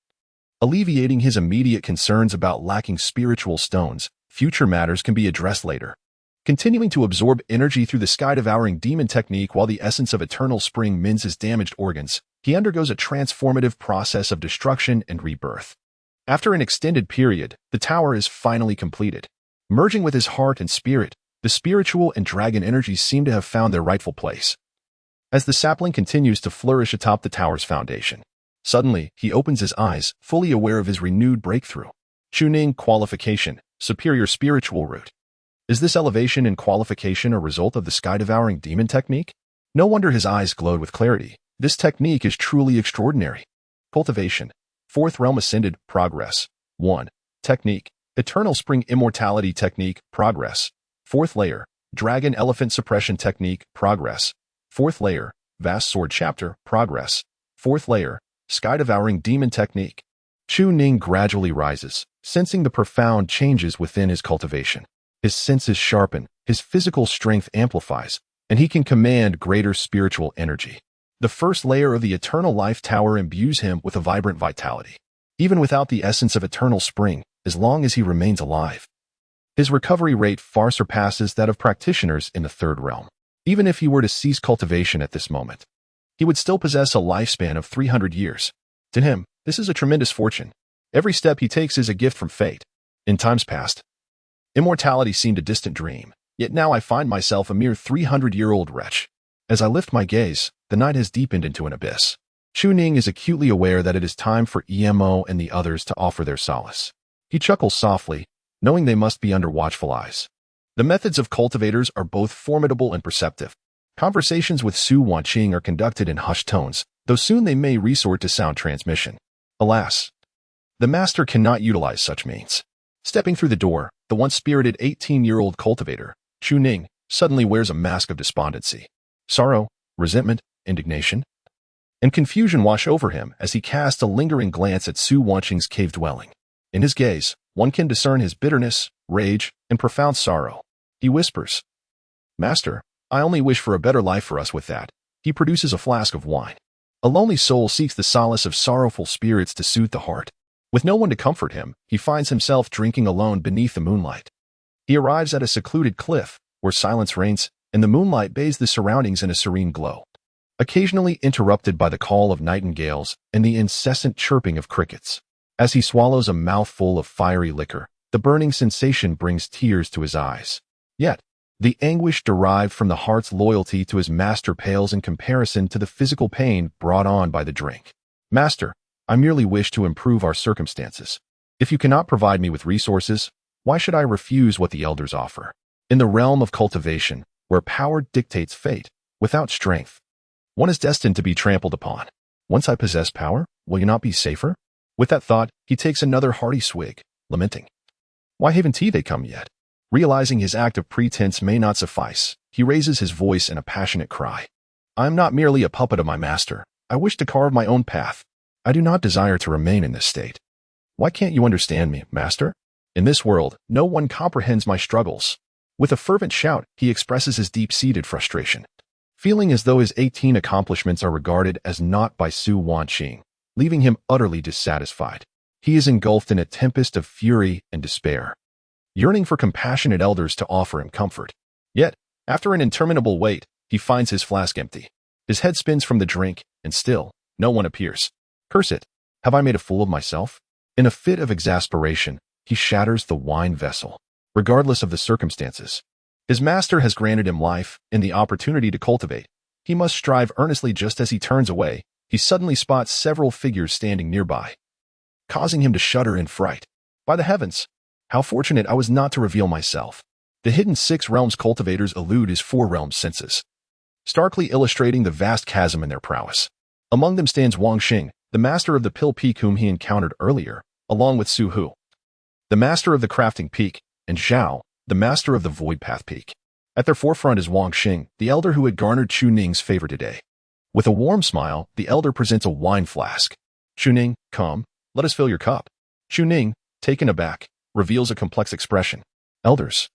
Alleviating his immediate concerns about lacking spiritual stones, future matters can be addressed later. Continuing to absorb energy through the sky-devouring demon technique while the essence of eternal spring mends his damaged organs, he undergoes a transformative process of destruction and rebirth. After an extended period, the tower is finally completed. Merging with his heart and spirit, the spiritual and dragon energies seem to have found their rightful place. As the sapling continues to flourish atop the tower's foundation, suddenly he opens his eyes, fully aware of his renewed breakthrough. Chu Ning qualification, superior spiritual root. Is this elevation and qualification a result of the sky-devouring demon technique? No wonder his eyes glowed with clarity. This technique is truly extraordinary. Cultivation. Fourth realm ascended, progress. 1. Technique. Eternal spring immortality technique, progress. Fourth layer. Dragon elephant suppression technique, progress. Fourth layer. Vast sword chapter, progress. Fourth layer. Sky-devouring demon technique. Chu Ning gradually rises, sensing the profound changes within his cultivation. His senses sharpen, his physical strength amplifies, and he can command greater spiritual energy. The first layer of the Eternal Life Tower imbues him with a vibrant vitality. Even without the essence of eternal spring, as long as he remains alive, his recovery rate far surpasses that of practitioners in the third realm. Even if he were to cease cultivation at this moment, he would still possess a lifespan of 300 years. To him, this is a tremendous fortune. Every step he takes is a gift from fate. In times past, immortality seemed a distant dream, yet now I find myself a mere 300-year-old wretch. As I lift my gaze, the night has deepened into an abyss. Chu Ning is acutely aware that it is time for EMO and the others to offer their solace. He chuckles softly, knowing they must be under watchful eyes. The methods of cultivators are both formidable and perceptive. Conversations with Su Wanqing are conducted in hushed tones, though soon they may resort to sound transmission. Alas, the master cannot utilize such means. Stepping through the door, the once spirited 18-year-old cultivator, Chu Ning, suddenly wears a mask of despondency. Sorrow, resentment, indignation, and confusion wash over him as he casts a lingering glance at Su Wanqing's cave dwelling. In his gaze, one can discern his bitterness, rage, and profound sorrow. He whispers, "Master, I only wish for a better life for us with that." He produces a flask of wine. A lonely soul seeks the solace of sorrowful spirits to soothe the heart. With no one to comfort him, he finds himself drinking alone beneath the moonlight. He arrives at a secluded cliff, where silence reigns, and the moonlight bathes the surroundings in a serene glow, occasionally interrupted by the call of nightingales and the incessant chirping of crickets. As he swallows a mouthful of fiery liquor, the burning sensation brings tears to his eyes. Yet, the anguish derived from the heart's loyalty to his master pales in comparison to the physical pain brought on by the drink. "Master, I merely wish to improve our circumstances. If you cannot provide me with resources, why should I refuse what the elders offer?" In the realm of cultivation, where power dictates fate, without strength, one is destined to be trampled upon. Once I possess power, will you not be safer? With that thought, he takes another hearty swig, lamenting, "Why haven't they come yet?" Realizing his act of pretense may not suffice, he raises his voice in a passionate cry. "I am not merely a puppet of my master. I wish to carve my own path. I do not desire to remain in this state. Why can't you understand me, master? In this world, no one comprehends my struggles." With a fervent shout, he expresses his deep-seated frustration, feeling as though his 18 accomplishments are regarded as naught by Su Wanqing, leaving him utterly dissatisfied. He is engulfed in a tempest of fury and despair, yearning for compassionate elders to offer him comfort. Yet, after an interminable wait, he finds his flask empty. His head spins from the drink, and still, no one appears. Curse it! Have I made a fool of myself? In a fit of exasperation, he shatters the wine vessel. Regardless of the circumstances, his master has granted him life and the opportunity to cultivate. He must strive earnestly. Just as he turns away, he suddenly spots several figures standing nearby, causing him to shudder in fright. By the heavens! How fortunate I was not to reveal myself. The hidden 6 realms cultivators elude his 4 realms senses, starkly illustrating the vast chasm in their prowess. Among them stands Wanqing, the master of the Pill Peak whom he encountered earlier, along with Su Hu, the master of the Crafting Peak, and Zhao, the master of the Void Path Peak. At their forefront is Wanqing, the elder who had garnered Chu Ning's favor today. With a warm smile, the elder presents a wine flask. "Chu Ning, come, let us fill your cup." Chu Ning, taken aback, reveals a complex expression. Elders.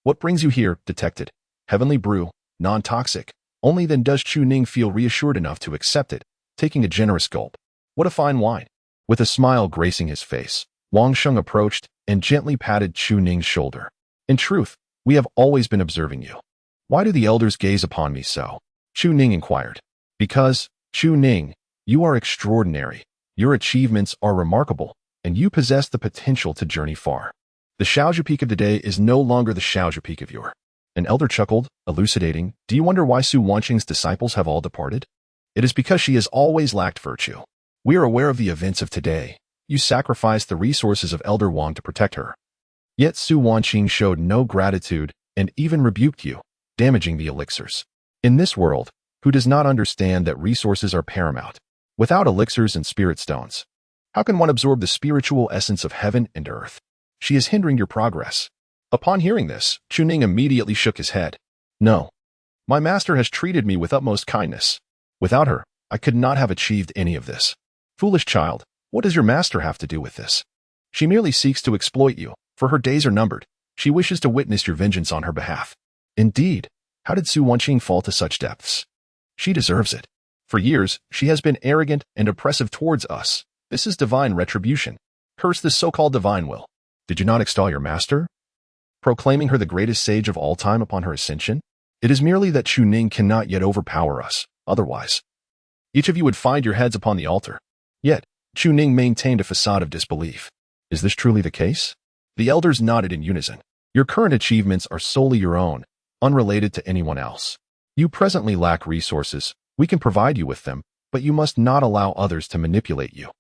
What brings you here, detected? Heavenly brew, non-toxic. Only then does Chu Ning feel reassured enough to accept it, taking a generous gulp. What a fine wine. With a smile gracing his face, Wang Sheng approached and gently patted Chu Ning's shoulder. In truth, we have always been observing you. Why do the elders gaze upon me so? Chu Ning inquired. Because, Chu Ning, you are extraordinary. Your achievements are remarkable, and you possess the potential to journey far. The Shaozhu Peak of today is no longer the Shaozhu Peak of yore. An elder chuckled, elucidating, do you wonder why Su Wanqing's disciples have all departed? It is because she has always lacked virtue. We are aware of the events of today. You sacrificed the resources of Elder Wang to protect her. Yet Su Wanqing showed no gratitude and even rebuked you, damaging the elixirs. In this world, who does not understand that resources are paramount? Without elixirs and spirit stones, how can one absorb the spiritual essence of heaven and earth? She is hindering your progress. Upon hearing this, Chu Ning immediately shook his head. No. My master has treated me with utmost kindness. Without her, I could not have achieved any of this. Foolish child, what does your master have to do with this? She merely seeks to exploit you, for her days are numbered. She wishes to witness your vengeance on her behalf. Indeed, how did Su Wanqing fall to such depths? She deserves it. For years, she has been arrogant and oppressive towards us. This is divine retribution. Curse this so-called divine will. Did you not extol your master? Proclaiming her the greatest sage of all time upon her ascension? It is merely that Chu Ning cannot yet overpower us. Otherwise, each of you would find your heads upon the altar. Yet, Chu Ning maintained a facade of disbelief. Is this truly the case? The elders nodded in unison. Your current achievements are solely your own, unrelated to anyone else. You presently lack resources. We can provide you with them, but you must not allow others to manipulate you.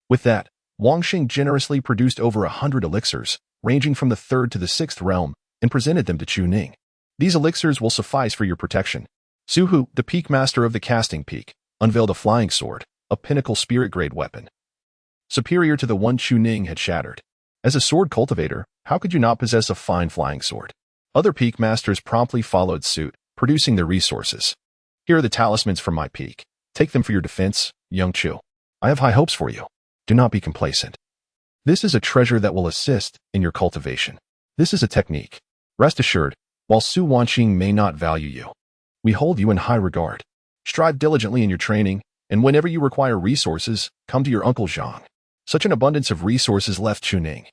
With that, Wang Xing generously produced over 100 elixirs, ranging from the 3rd to the 6th realm, and presented them to Chu Ning. These elixirs will suffice for your protection. Su Hu, the peak master of the casting peak, unveiled a flying sword, a pinnacle spirit-grade weapon, superior to the one Chu Ning had shattered. As a sword cultivator, how could you not possess a fine flying sword? Other peak masters promptly followed suit, producing their resources. Here are the talismans from my peak. Take them for your defense, young Chu. I have high hopes for you. Do not be complacent. This is a treasure that will assist in your cultivation. This is a technique. Rest assured, while Su Wanqing may not value you, we hold you in high regard. Strive diligently in your training, and whenever you require resources, come to your Uncle Zhang. Such an abundance of resources left Chu Ning,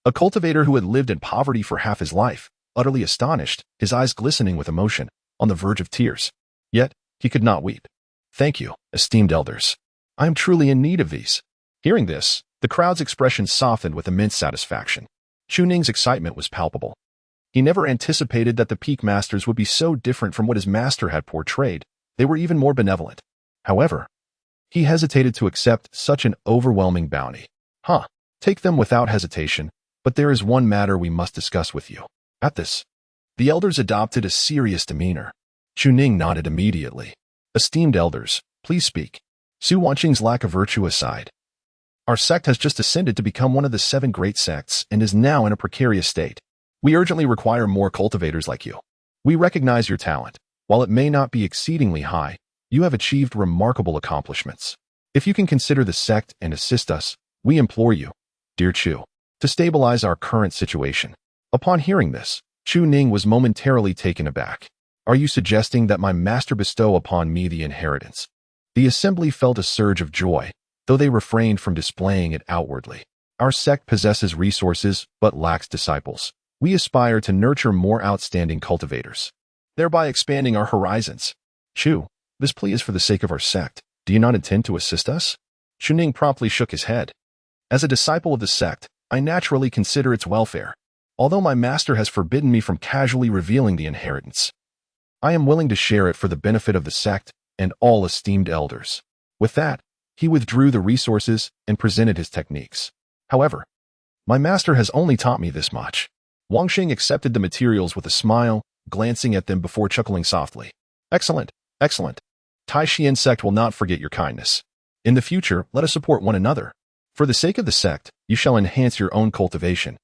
a cultivator who had lived in poverty for half his life, utterly astonished, his eyes glistening with emotion, on the verge of tears. Yet, he could not weep. Thank you, esteemed elders. I am truly in need of these. Hearing this, the crowd's expression softened with immense satisfaction. Chu Ning's excitement was palpable. He never anticipated that the peak masters would be so different from what his master had portrayed. They were even more benevolent. However, he hesitated to accept such an overwhelming bounty. Take them without hesitation, but there is one matter we must discuss with you. At this, the elders adopted a serious demeanor. Chu Ning nodded immediately. Esteemed elders, please speak. Su Wanqing's lack of virtue aside, our sect has just ascended to become one of the 7 great sects and is now in a precarious state. We urgently require more cultivators like you. We recognize your talent. While it may not be exceedingly high, you have achieved remarkable accomplishments. If you can consider the sect and assist us, we implore you, dear Chu, to stabilize our current situation. Upon hearing this, Chu Ning was momentarily taken aback. Are you suggesting that my master bestow upon me the inheritance? The assembly felt a surge of joy, though they refrained from displaying it outwardly. Our sect possesses resources but lacks disciples. We aspire to nurture more outstanding cultivators, thereby expanding our horizons. Chu, this plea is for the sake of our sect. Do you not intend to assist us? Chu Ning promptly shook his head. As a disciple of the sect, I naturally consider its welfare. Although my master has forbidden me from casually revealing the inheritance, I am willing to share it for the benefit of the sect and all esteemed elders. With that, he withdrew the resources and presented his techniques. However, my master has only taught me this much. Wang Xing accepted the materials with a smile, glancing at them before chuckling softly. Excellent, excellent. Tai Xian sect will not forget your kindness. In the future, let us support one another. For the sake of the sect, you shall enhance your own cultivation.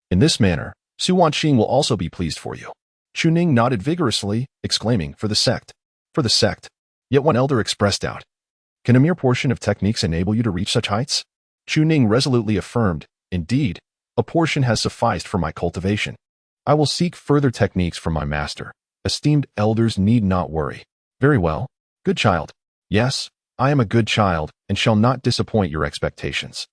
In this manner, Su Wanqing will also be pleased for you. Chu Ning nodded vigorously, exclaiming, for the sect. For the sect. Yet one elder expressed doubt. Can a mere portion of techniques enable you to reach such heights? Chu Ning resolutely affirmed, Indeed, a portion has sufficed for my cultivation. I will seek further techniques from my master. Esteemed elders need not worry. Very well, good child. Yes, I am a good child and shall not disappoint your expectations.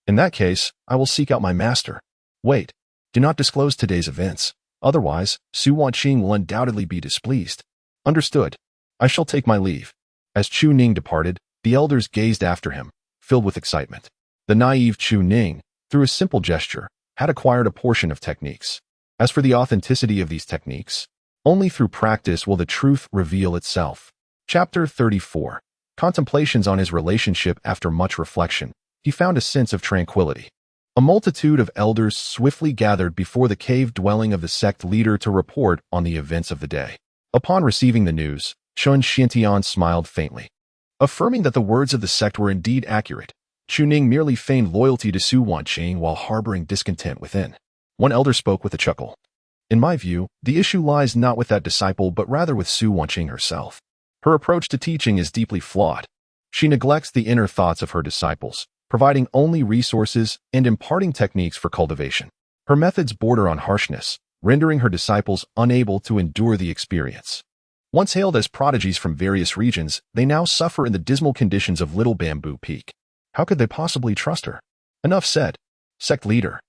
In that case, I will seek out my master. Wait, do not disclose today's events. Otherwise, Su Wanqing will undoubtedly be displeased. Understood. I shall take my leave. As Chu Ning departed, the elders gazed after him, filled with excitement. The naive Chu Ning, through a simple gesture, had acquired a portion of techniques. As for the authenticity of these techniques, only through practice will the truth reveal itself. Chapter 34. Contemplations on his relationship. After much reflection, he found a sense of tranquility. A multitude of elders swiftly gathered before the cave dwelling of the sect leader to report on the events of the day. Upon receiving the news, Changchun smiled faintly. Affirming that the words of the sect were indeed accurate, Chu Ning merely feigned loyalty to Su Wanqing while harboring discontent within. One elder spoke with a chuckle. In my view, the issue lies not with that disciple but rather with Su Wanqing herself. Her approach to teaching is deeply flawed. She neglects the inner thoughts of her disciples, providing only resources and imparting techniques for cultivation. Her methods border on harshness, rendering her disciples unable to endure the experience. Once hailed as prodigies from various regions, they now suffer in the dismal conditions of Little Bamboo Peak. How could they possibly trust her? Enough said. Sect leader.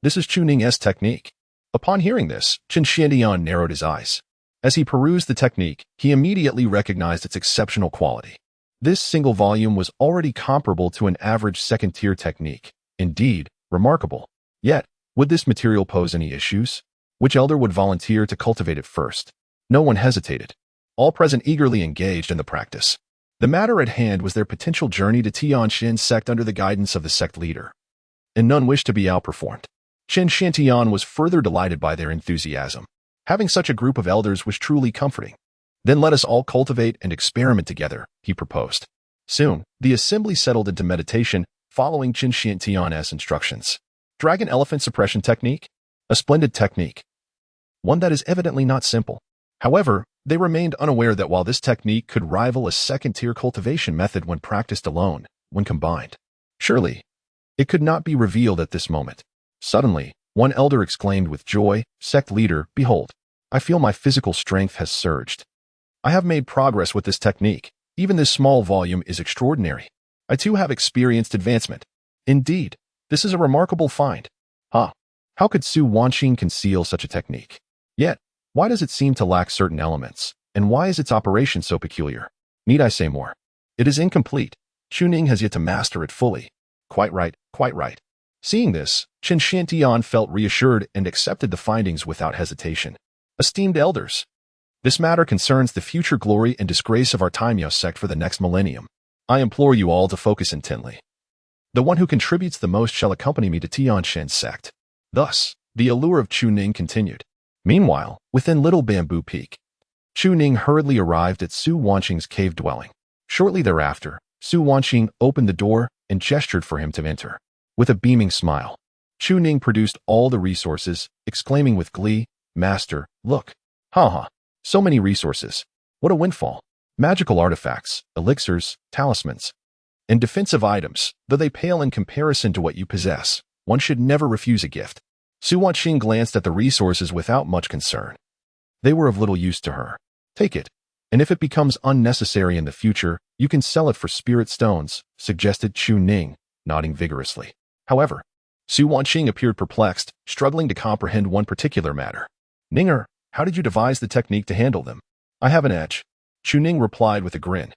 This is Chu Ning's technique. Upon hearing this, Changchun narrowed his eyes. As he perused the technique, he immediately recognized its exceptional quality. This single volume was already comparable to an average second-tier technique. Indeed, remarkable. Yet, would this material pose any issues? Which elder would volunteer to cultivate it first? No one hesitated. All present eagerly engaged in the practice. The matter at hand was their potential journey to Tianjin sect under the guidance of the sect leader. And none wished to be outperformed. Changchun was further delighted by their enthusiasm. Having such a group of elders was truly comforting. Then let us all cultivate and experiment together, he proposed. Soon, the assembly settled into meditation, following Changchun's instructions. Dragon elephant suppression technique? A splendid technique. One that is evidently not simple. However, they remained unaware that while this technique could rival a second-tier cultivation method when practiced alone, when combined, surely, it could not be revealed at this moment. Suddenly, one elder exclaimed with joy, "Sect leader, behold, I feel my physical strength has surged. I have made progress with this technique. Even this small volume is extraordinary. I too have experienced advancement. Indeed, this is a remarkable find. How could Su Wanqing conceal such a technique? Yet, why does it seem to lack certain elements, and why is its operation so peculiar? Need I say more? It is incomplete. Chu Ning has yet to master it fully." Quite right, quite right. Seeing this, Changchun felt reassured and accepted the findings without hesitation. Esteemed elders, this matter concerns the future glory and disgrace of our Taimyo sect for the next millennium. I implore you all to focus intently. The one who contributes the most shall accompany me to Tianjin sect. Thus, the allure of Chu Ning continued. Meanwhile, within Little Bamboo Peak, Chu Ning hurriedly arrived at Su Wanqing's cave dwelling. Shortly thereafter, Su Wanqing opened the door and gestured for him to enter. With a beaming smile, Chu Ning produced all the resources, exclaiming with glee, "Master, look. So many resources. What a windfall. Magical artifacts, elixirs, talismans, and defensive items, though they pale in comparison to what you possess. One should never refuse a gift." Su Wanqing glanced at the resources without much concern. They were of little use to her. Take it, and if it becomes unnecessary in the future, you can sell it for spirit stones, suggested Chu Ning, nodding vigorously. However, Su Wanqing appeared perplexed, struggling to comprehend one particular matter. "Ninger, how did you devise the technique to handle them?" "I have an edge," Chu Ning replied with a grin.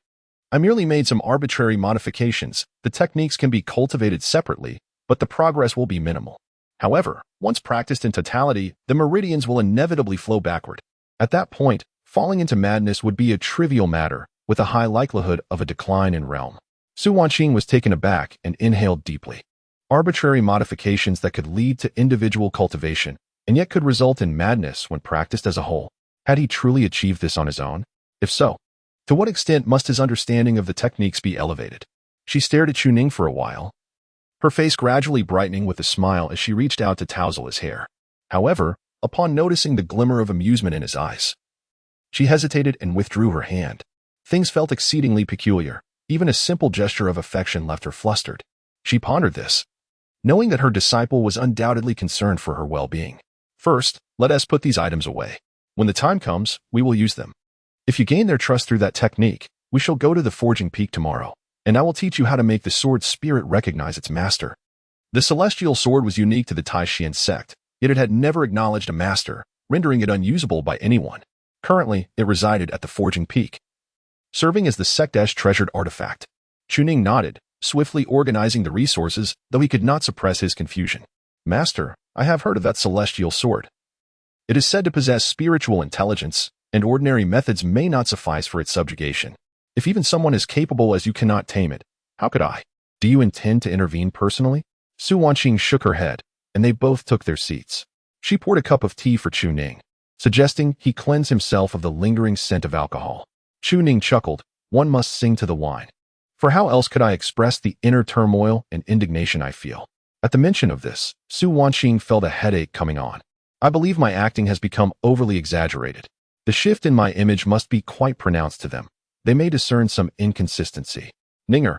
"I merely made some arbitrary modifications. The techniques can be cultivated separately, but the progress will be minimal. However, once practiced in totality, the meridians will inevitably flow backward. At that point, falling into madness would be a trivial matter, with a high likelihood of a decline in realm." Su Wanqing was taken aback and inhaled deeply. Arbitrary modifications that could lead to individual cultivation, and yet could result in madness when practiced as a whole. Had he truly achieved this on his own? If so, to what extent must his understanding of the techniques be elevated? She stared at Chu Ning for a while, her face gradually brightening with a smile as she reached out to tousle his hair. However, upon noticing the glimmer of amusement in his eyes, she hesitated and withdrew her hand. Things felt exceedingly peculiar. Even a simple gesture of affection left her flustered. She pondered this. knowing that her disciple was undoubtedly concerned for her well-being. First, let us put these items away. When the time comes, we will use them. If you gain their trust through that technique, we shall go to the forging peak tomorrow, and I will teach you how to make the sword spirit recognize its master. The celestial sword was unique to the Taishan sect, yet it had never acknowledged a master, rendering it unusable by anyone. Currently, it resided at the forging peak, serving as the sect's treasured artifact. Chu Ning nodded, swiftly organizing the resources, though he could not suppress his confusion. Master, I have heard of that celestial sword. It is said to possess spiritual intelligence, and ordinary methods may not suffice for its subjugation. If even someone as capable as you cannot tame it, how could I? Do you intend to intervene personally? Su Wanqing shook her head, and they both took their seats. She poured a cup of tea for Chu Ning, suggesting he cleanse himself of the lingering scent of alcohol. Chu Ning chuckled, one must sing to the wine. For how else could I express the inner turmoil and indignation I feel? At the mention of this, Su Wanqing felt a headache coming on. I believe my acting has become overly exaggerated. The shift in my image must be quite pronounced to them. They may discern some inconsistency. Ninger,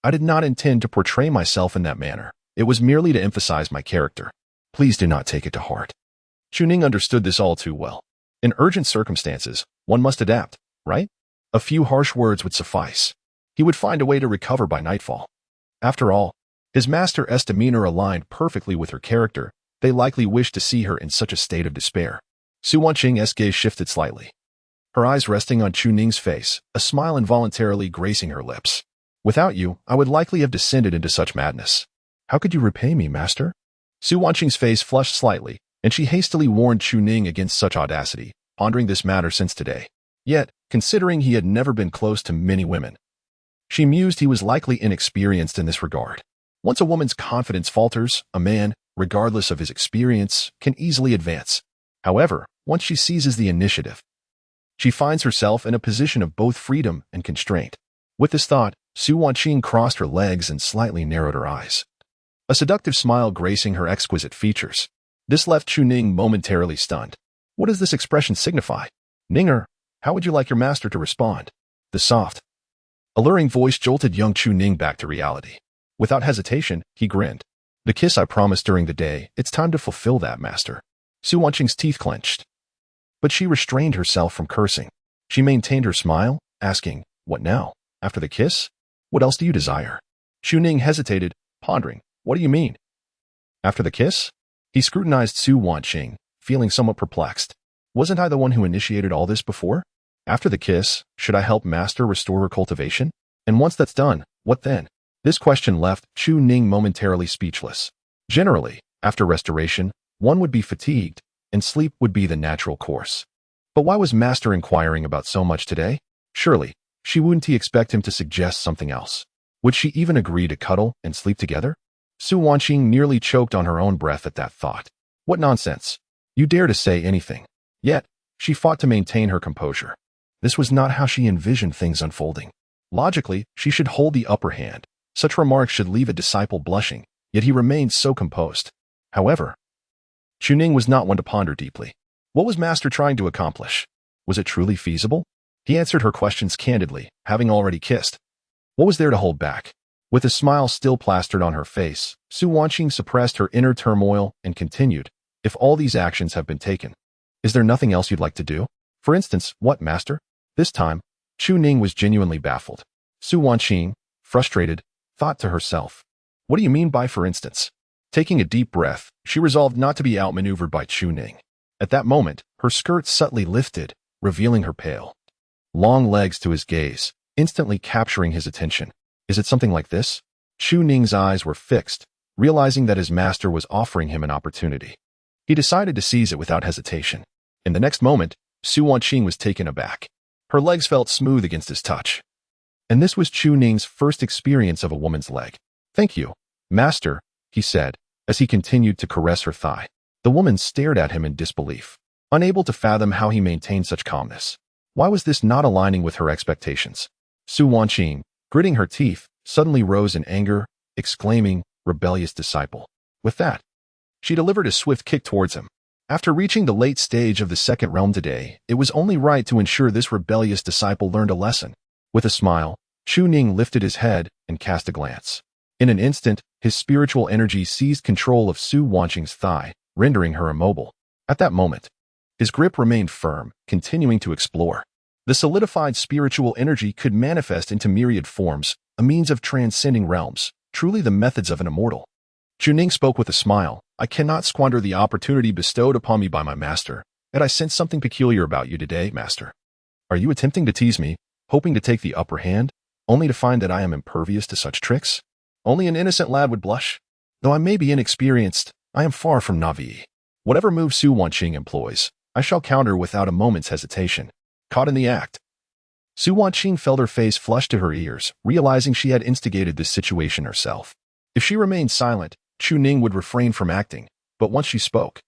I did not intend to portray myself in that manner. It was merely to emphasize my character. Please do not take it to heart. Chu Ning understood this all too well. In urgent circumstances, one must adapt, right? A few harsh words would suffice. He would find a way to recover by nightfall. After all, his master's demeanor aligned perfectly with her character. They likely wished to see her in such a state of despair. Su Wanqing's gaze shifted slightly, her eyes resting on Chu Ning's face, a smile involuntarily gracing her lips. Without you, I would likely have descended into such madness. How could you repay me, master? Su Wanqing's face flushed slightly, and she hastily warned Chu Ning against such audacity, pondering this matter since today. Yet, considering he had never been close to many women, she mused he was likely inexperienced in this regard. Once a woman's confidence falters, a man, regardless of his experience, can easily advance. However, once she seizes the initiative, she finds herself in a position of both freedom and constraint. With this thought, Su Wanqing crossed her legs and slightly narrowed her eyes, a seductive smile gracing her exquisite features. This left Chu Ning momentarily stunned. What does this expression signify? Ninger, how would you like your master to respond? The soft, alluring voice jolted young Chu Ning back to reality. Without hesitation, he grinned. The kiss I promised during the day, it's time to fulfill that, master. Su Wanqing's teeth clenched, but she restrained herself from cursing. She maintained her smile, asking, what now? After the kiss? What else do you desire? Chu Ning hesitated, pondering. What do you mean? After the kiss? He scrutinized Su Wanqing, feeling somewhat perplexed. Wasn't I the one who initiated all this before? After the kiss, should I help master restore her cultivation? And once that's done, what then? This question left Chu Ning momentarily speechless. Generally, after restoration, one would be fatigued, and sleep would be the natural course. But why was master inquiring about so much today? Surely, wouldn't he expect him to suggest something else? Would she even agree to cuddle and sleep together? Su Wanqing nearly choked on her own breath at that thought. What nonsense! You dare to say anything. Yet, she fought to maintain her composure. This was not how she envisioned things unfolding. Logically, she should hold the upper hand. Such remarks should leave a disciple blushing, yet he remained so composed. However, Chu Ning was not one to ponder deeply. What was master trying to accomplish? Was it truly feasible? He answered her questions candidly, having already kissed. What was there to hold back? With a smile still plastered on her face, Su Wanqing suppressed her inner turmoil and continued, if all these actions have been taken, is there nothing else you'd like to do? For instance, what, master? This time, Chu Ning was genuinely baffled. Su Wanqing, frustrated, thought to herself, what do you mean by for instance? Taking a deep breath, she resolved not to be outmaneuvered by Chu Ning. At that moment, her skirt subtly lifted, revealing her pale, long legs to his gaze, instantly capturing his attention. Is it something like this? Chu Ning's eyes were fixed, realizing that his master was offering him an opportunity. He decided to seize it without hesitation. In the next moment, Su Wanqing was taken aback. Her legs felt smooth against his touch. And this was Chu Ning's first experience of a woman's leg. Thank you, master, he said, as he continued to caress her thigh. The woman stared at him in disbelief, unable to fathom how he maintained such calmness. Why was this not aligning with her expectations? Su Wanqing, gritting her teeth, suddenly rose in anger, exclaiming, rebellious disciple. With that, she delivered a swift kick towards him. After reaching the late stage of the second realm today, it was only right to ensure this rebellious disciple learned a lesson. With a smile, Chu Ning lifted his head and cast a glance In an instant, his spiritual energy seized control of Su Wanqing's thigh, rendering her immobile. At that moment, his grip remained firm, continuing to explore. The solidified spiritual energy could manifest into myriad forms, a means of transcending realms, truly the methods of an immortal. Chu Ning spoke with a smile. I cannot squander the opportunity bestowed upon me by my master, and I sense something peculiar about you today, master. Are you attempting to tease me, hoping to take the upper hand, only to find that I am impervious to such tricks? Only an innocent lad would blush. Though I may be inexperienced, I am far from naive. Whatever move Su Wanqing employs, I shall counter without a moment's hesitation. Caught in the act. Su Wanqing felt her face flush to her ears, realizing she had instigated this situation herself. If she remained silent, Chu Ning would refrain from acting, but once she spoke,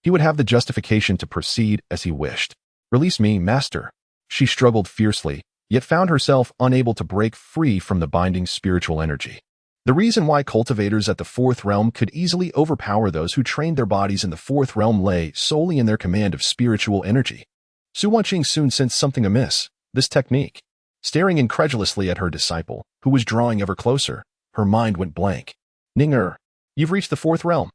he would have the justification to proceed as he wished. Release me, master. She struggled fiercely, yet found herself unable to break free from the binding spiritual energy. The reason why cultivators at the fourth realm could easily overpower those who trained their bodies in the fourth realm lay solely in their command of spiritual energy. Su Wanqing soon sensed something amiss. This technique. Staring incredulously at her disciple, who was drawing ever closer, her mind went blank. Ning, you've reached the fourth realm.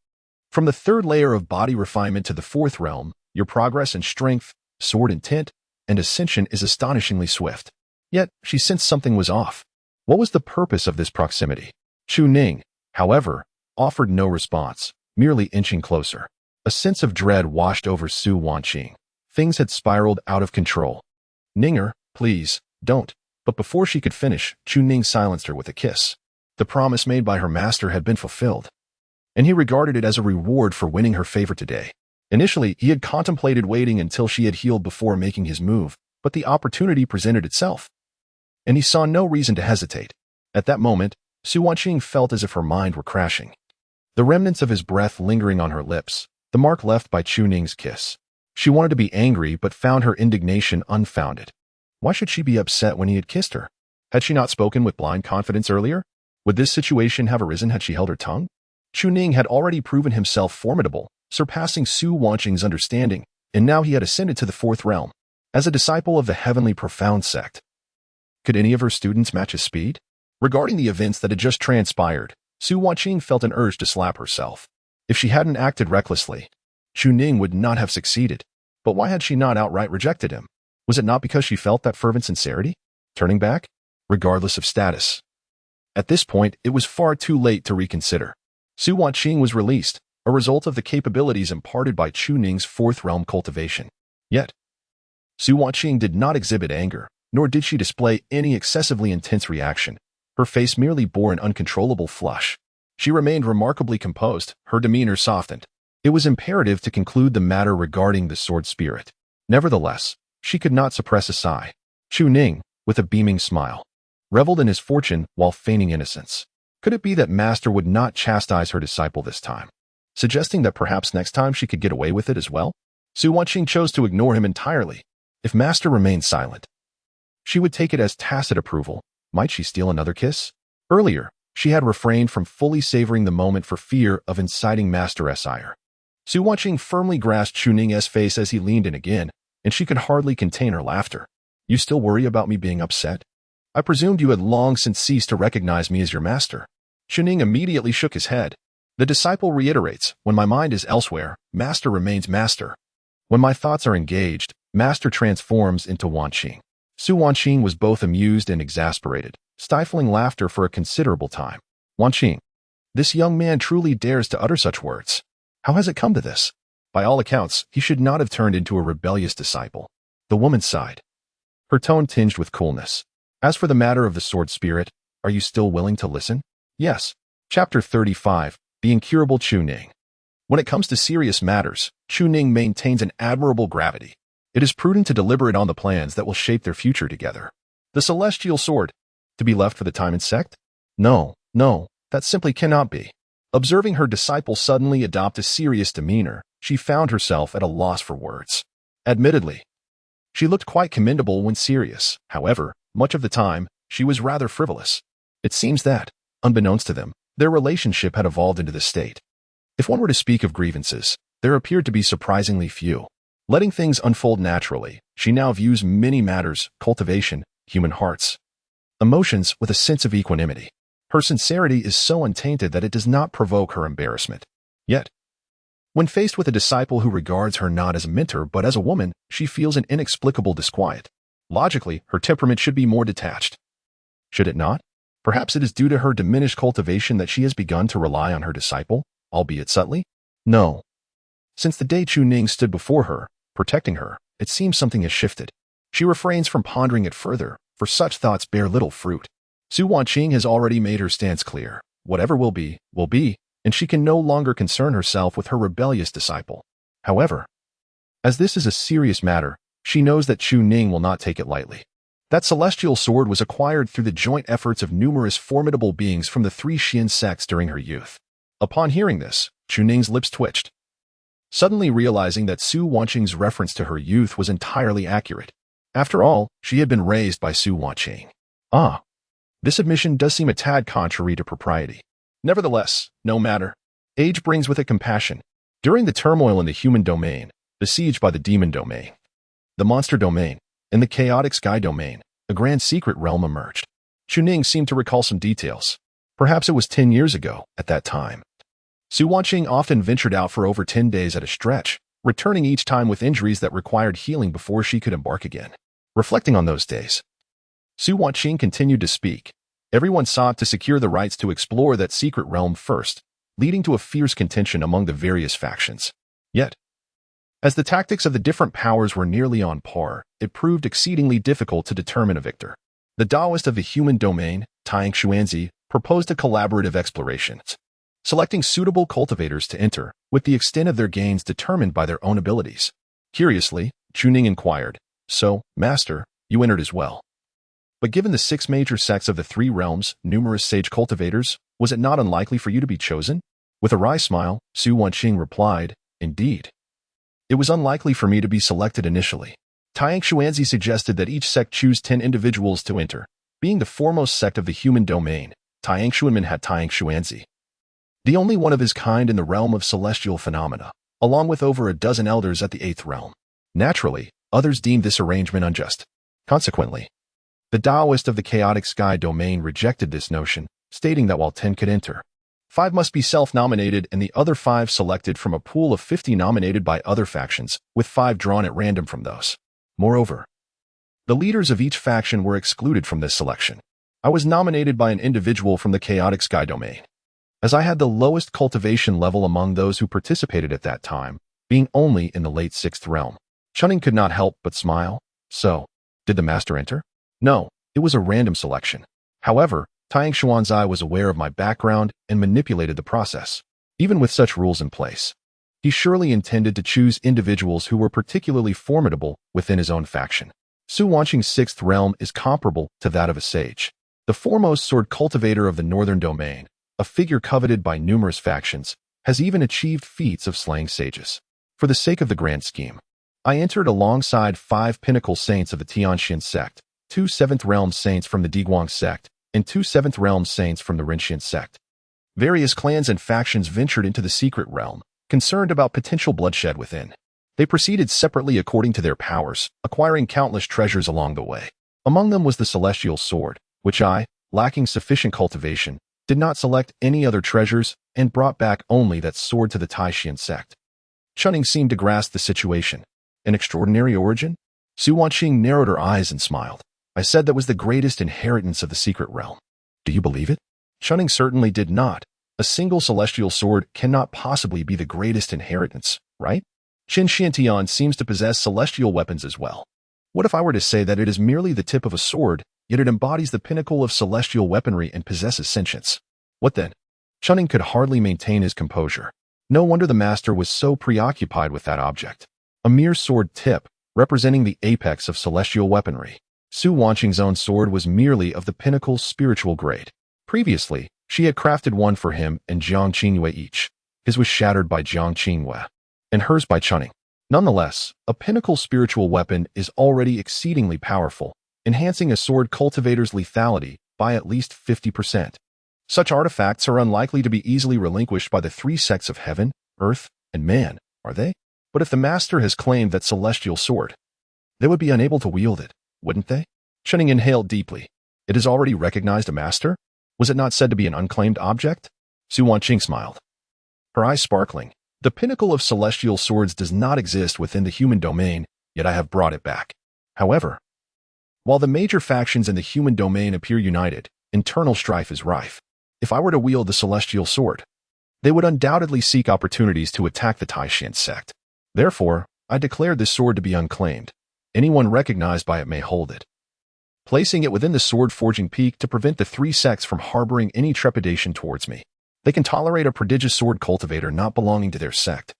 From the third layer of body refinement to the fourth realm, your progress in strength, sword intent, and ascension is astonishingly swift. Yet, she sensed something was off. What was the purpose of this proximity? Chu Ning, however, offered no response, merely inching closer. A sense of dread washed over Su Wanqing. Things had spiraled out of control. Ning, please, don't. But before she could finish, Chu Ning silenced her with a kiss. The promise made by her master had been fulfilled, and he regarded it as a reward for winning her favor today. Initially, he had contemplated waiting until she had healed before making his move, but the opportunity presented itself, and he saw no reason to hesitate. At that moment, Su Wanqing felt as if her mind were crashing. The remnants of his breath lingering on her lips, the mark left by Chu Ning's kiss. She wanted to be angry but found her indignation unfounded. Why should she be upset when he had kissed her? Had she not spoken with blind confidence earlier? Would this situation have arisen had she held her tongue? Chu Ning had already proven himself formidable, surpassing Su Wanqing's understanding, and now he had ascended to the fourth realm. As a disciple of the heavenly profound sect, could any of her students match his speed? Regarding the events that had just transpired, Su Wanqing felt an urge to slap herself. If she hadn't acted recklessly, Chu Ning would not have succeeded. But why had she not outright rejected him? Was it not because she felt that fervent sincerity? Turning back? Regardless of status. At this point, it was far too late to reconsider. Su Wanqing was released, a result of the capabilities imparted by Chu Ning's fourth realm cultivation. Yet, Su Wanqing did not exhibit anger, nor did she display any excessively intense reaction. Her face merely bore an uncontrollable flush. She remained remarkably composed, her demeanor softened. It was imperative to conclude the matter regarding the sword spirit. Nevertheless, she could not suppress a sigh. Chu Ning, with a beaming smile, reveled in his fortune while feigning innocence. Could it be that Master would not chastise her disciple this time, suggesting that perhaps next time she could get away with it as well? Su Wanqing chose to ignore him entirely. If Master remained silent, she would take it as tacit approval. Might she steal another kiss? Earlier, she had refrained from fully savoring the moment for fear of inciting Master's ire. Su Wanqing firmly grasped Chu Ning's face as he leaned in again, and she could hardly contain her laughter. You still worry about me being upset? I presumed you had long since ceased to recognize me as your master. Chu Ning immediately shook his head. The disciple reiterates, when my mind is elsewhere, Master remains Master. When my thoughts are engaged, Master transforms into Wanqing. Su Wanqing was both amused and exasperated, stifling laughter for a considerable time. Wanqing, this young man truly dares to utter such words. How has it come to this? By all accounts, he should not have turned into a rebellious disciple. The woman sighed, her tone tinged with coolness. As for the matter of the sword spirit, are you still willing to listen? Yes. Chapter 35, The Incurable Chu Ning. When it comes to serious matters, Chu Ning maintains an admirable gravity. It is prudent to deliberate on the plans that will shape their future together. The celestial sword, to be left for the time and sect? No, that simply cannot be. Observing her disciple suddenly adopt a serious demeanor, she found herself at a loss for words. Admittedly, she looked quite commendable when serious. However, much of the time, she was rather frivolous. It seems that, unbeknownst to them, their relationship had evolved into this state. If one were to speak of grievances, there appeared to be surprisingly few. Letting things unfold naturally, she now views many matters, cultivation, human hearts, emotions with a sense of equanimity. Her sincerity is so untainted that it does not provoke her embarrassment. Yet, when faced with a disciple who regards her not as a mentor but as a woman, she feels an inexplicable disquiet. Logically, her temperament should be more detached. Should it not? Perhaps it is due to her diminished cultivation that she has begun to rely on her disciple, albeit subtly? No. Since the day Chu Ning stood before her, protecting her, it seems something has shifted. She refrains from pondering it further, for such thoughts bear little fruit. Su Wanqing has already made her stance clear. Whatever will be, and she can no longer concern herself with her rebellious disciple. However, as this is a serious matter, she knows that Chu Ning will not take it lightly. That celestial sword was acquired through the joint efforts of numerous formidable beings from the three Xian sects during her youth. Upon hearing this, Chu Ning's lips twitched, suddenly realizing that Su Wanqing's reference to her youth was entirely accurate. After all, she had been raised by Su Wanqing. This admission does seem a tad contrary to propriety. Nevertheless, no matter. Age brings with it compassion. During the turmoil in the human domain, besieged by the demon domain, the monster domain, and the chaotic sky domain, a grand secret realm emerged. Chu Ning seemed to recall some details. Perhaps it was 10 years ago, at that time. Su Wanqing often ventured out for over 10 days at a stretch, returning each time with injuries that required healing before she could embark again. Reflecting on those days, Su Wanqing continued to speak. Everyone sought to secure the rights to explore that secret realm first, leading to a fierce contention among the various factions. Yet, as the tactics of the different powers were nearly on par, it proved exceedingly difficult to determine a victor. The Taoist of the human domain, Tang Xuanzi, proposed a collaborative exploration, selecting suitable cultivators to enter, with the extent of their gains determined by their own abilities. Curiously, Chu Ning inquired, "So, Master, you entered as well. But given the 6 major sects of the 3 realms, numerous sage cultivators, was it not unlikely for you to be chosen?" With a wry smile, Su Wanqing replied, "Indeed. It was unlikely for me to be selected initially. Tang Xuanzi suggested that each sect choose 10 individuals to enter. Being the foremost sect of the human domain, Tang Xuanmin had Tang Xuanzi, the only one of his kind in the realm of celestial phenomena, along with over a dozen elders at the 8th realm. Naturally, others deemed this arrangement unjust. Consequently, the Taoist of the chaotic sky domain rejected this notion, stating that while 10 could enter, 5 must be self-nominated and the other 5 selected from a pool of 50 nominated by other factions, with 5 drawn at random from those. Moreover, the leaders of each faction were excluded from this selection. I was nominated by an individual from the chaotic sky domain, as I had the lowest cultivation level among those who participated at that time, being only in the late 6th realm. Chu Ning could not help but smile. So, did the master enter? No, it was a random selection. However, Tang Xuanzi was aware of my background and manipulated the process. Even with such rules in place, he surely intended to choose individuals who were particularly formidable within his own faction. Su Wanqing's 6th realm is comparable to that of a sage. The foremost sword cultivator of the northern domain, a figure coveted by numerous factions, has even achieved feats of slaying sages. For the sake of the grand scheme, I entered alongside 5 pinnacle saints of the Tianxian sect, 2 7th realm saints from the Diguang sect, and 2 7th realm saints from the Rinxian sect. Various clans and factions ventured into the secret realm, concerned about potential bloodshed within. They proceeded separately according to their powers, acquiring countless treasures along the way. Among them was the celestial sword, which I, lacking sufficient cultivation, did not select any other treasures and brought back only that sword to the Taishian sect. Chu Ning seemed to grasp the situation. An extraordinary origin? Su Wanqing narrowed her eyes and smiled. I said that was the greatest inheritance of the secret realm. Do you believe it? Chu Ning certainly did not. A single celestial sword cannot possibly be the greatest inheritance, right? Qin Xiantian seems to possess celestial weapons as well. What if I were to say that it is merely the tip of a sword, yet it embodies the pinnacle of celestial weaponry and possesses sentience? What then? Chu Ning could hardly maintain his composure. No wonder the master was so preoccupied with that object. A mere sword tip, representing the apex of celestial weaponry. Su Wanqing's own sword was merely of the pinnacle spiritual grade. Previously, she had crafted one for him and Jiang Qingyue each. His was shattered by Jiang Qingyue, and hers by Chu Ning. Nonetheless, a pinnacle spiritual weapon is already exceedingly powerful, enhancing a sword cultivator's lethality by at least 50%. Such artifacts are unlikely to be easily relinquished by the 3 sects of heaven, earth, and man, are they? But if the master has claimed that celestial sword, they would be unable to wield it, wouldn't they? Chu Ning inhaled deeply. It has already recognized a master? Was it not said to be an unclaimed object? Su Wanqing smiled, her eyes sparkling. The pinnacle of celestial swords does not exist within the human domain, yet I have brought it back. However, while the major factions in the human domain appear united, internal strife is rife. If I were to wield the celestial sword, they would undoubtedly seek opportunities to attack the Taishan sect. Therefore, I declared this sword to be unclaimed. Anyone recognized by it may hold it, placing it within the sword-forging peak to prevent the three sects from harboring any trepidation towards me. They can tolerate a prodigious sword cultivator not belonging to their sect,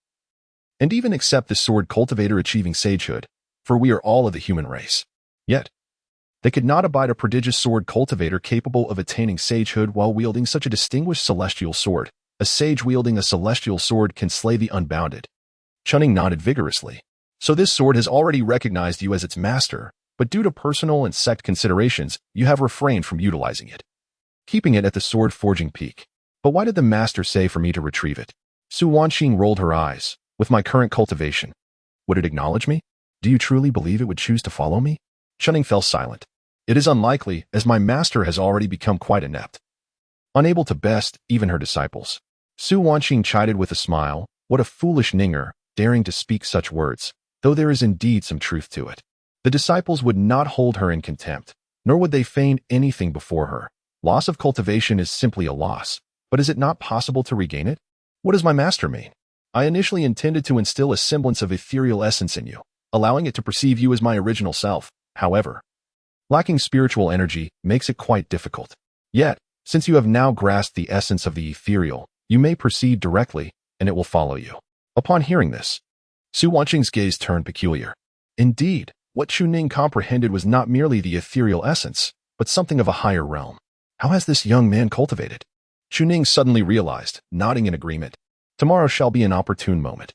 and even accept the sword cultivator achieving sagehood, for we are all of the human race. Yet, they could not abide a prodigious sword cultivator capable of attaining sagehood while wielding such a distinguished celestial sword. A sage wielding a celestial sword can slay the unbounded. Chu Ning nodded vigorously. So this sword has already recognized you as its master, but due to personal and sect considerations, you have refrained from utilizing it, keeping it at the sword-forging peak. But why did the master say for me to retrieve it? Su Wanqing rolled her eyes. With my current cultivation, would it acknowledge me? Do you truly believe it would choose to follow me? Chu Ning fell silent. It is unlikely, as my master has already become quite inept, unable to best even her disciples. Su Wanqing chided with a smile. What a foolish Ninger, daring to speak such words, though there is indeed some truth to it. The disciples would not hold her in contempt, nor would they feign anything before her. Loss of cultivation is simply a loss, but is it not possible to regain it? What does my master mean? I initially intended to instill a semblance of ethereal essence in you, allowing it to perceive you as my original self. However, lacking spiritual energy makes it quite difficult. Yet, since you have now grasped the essence of the ethereal, you may proceed directly, and it will follow you. Upon hearing this, Su Wanqing's gaze turned peculiar. Indeed, what Chu Ning comprehended was not merely the ethereal essence, but something of a higher realm. How has this young man cultivated? Chu Ning suddenly realized, nodding in agreement. Tomorrow shall be an opportune moment.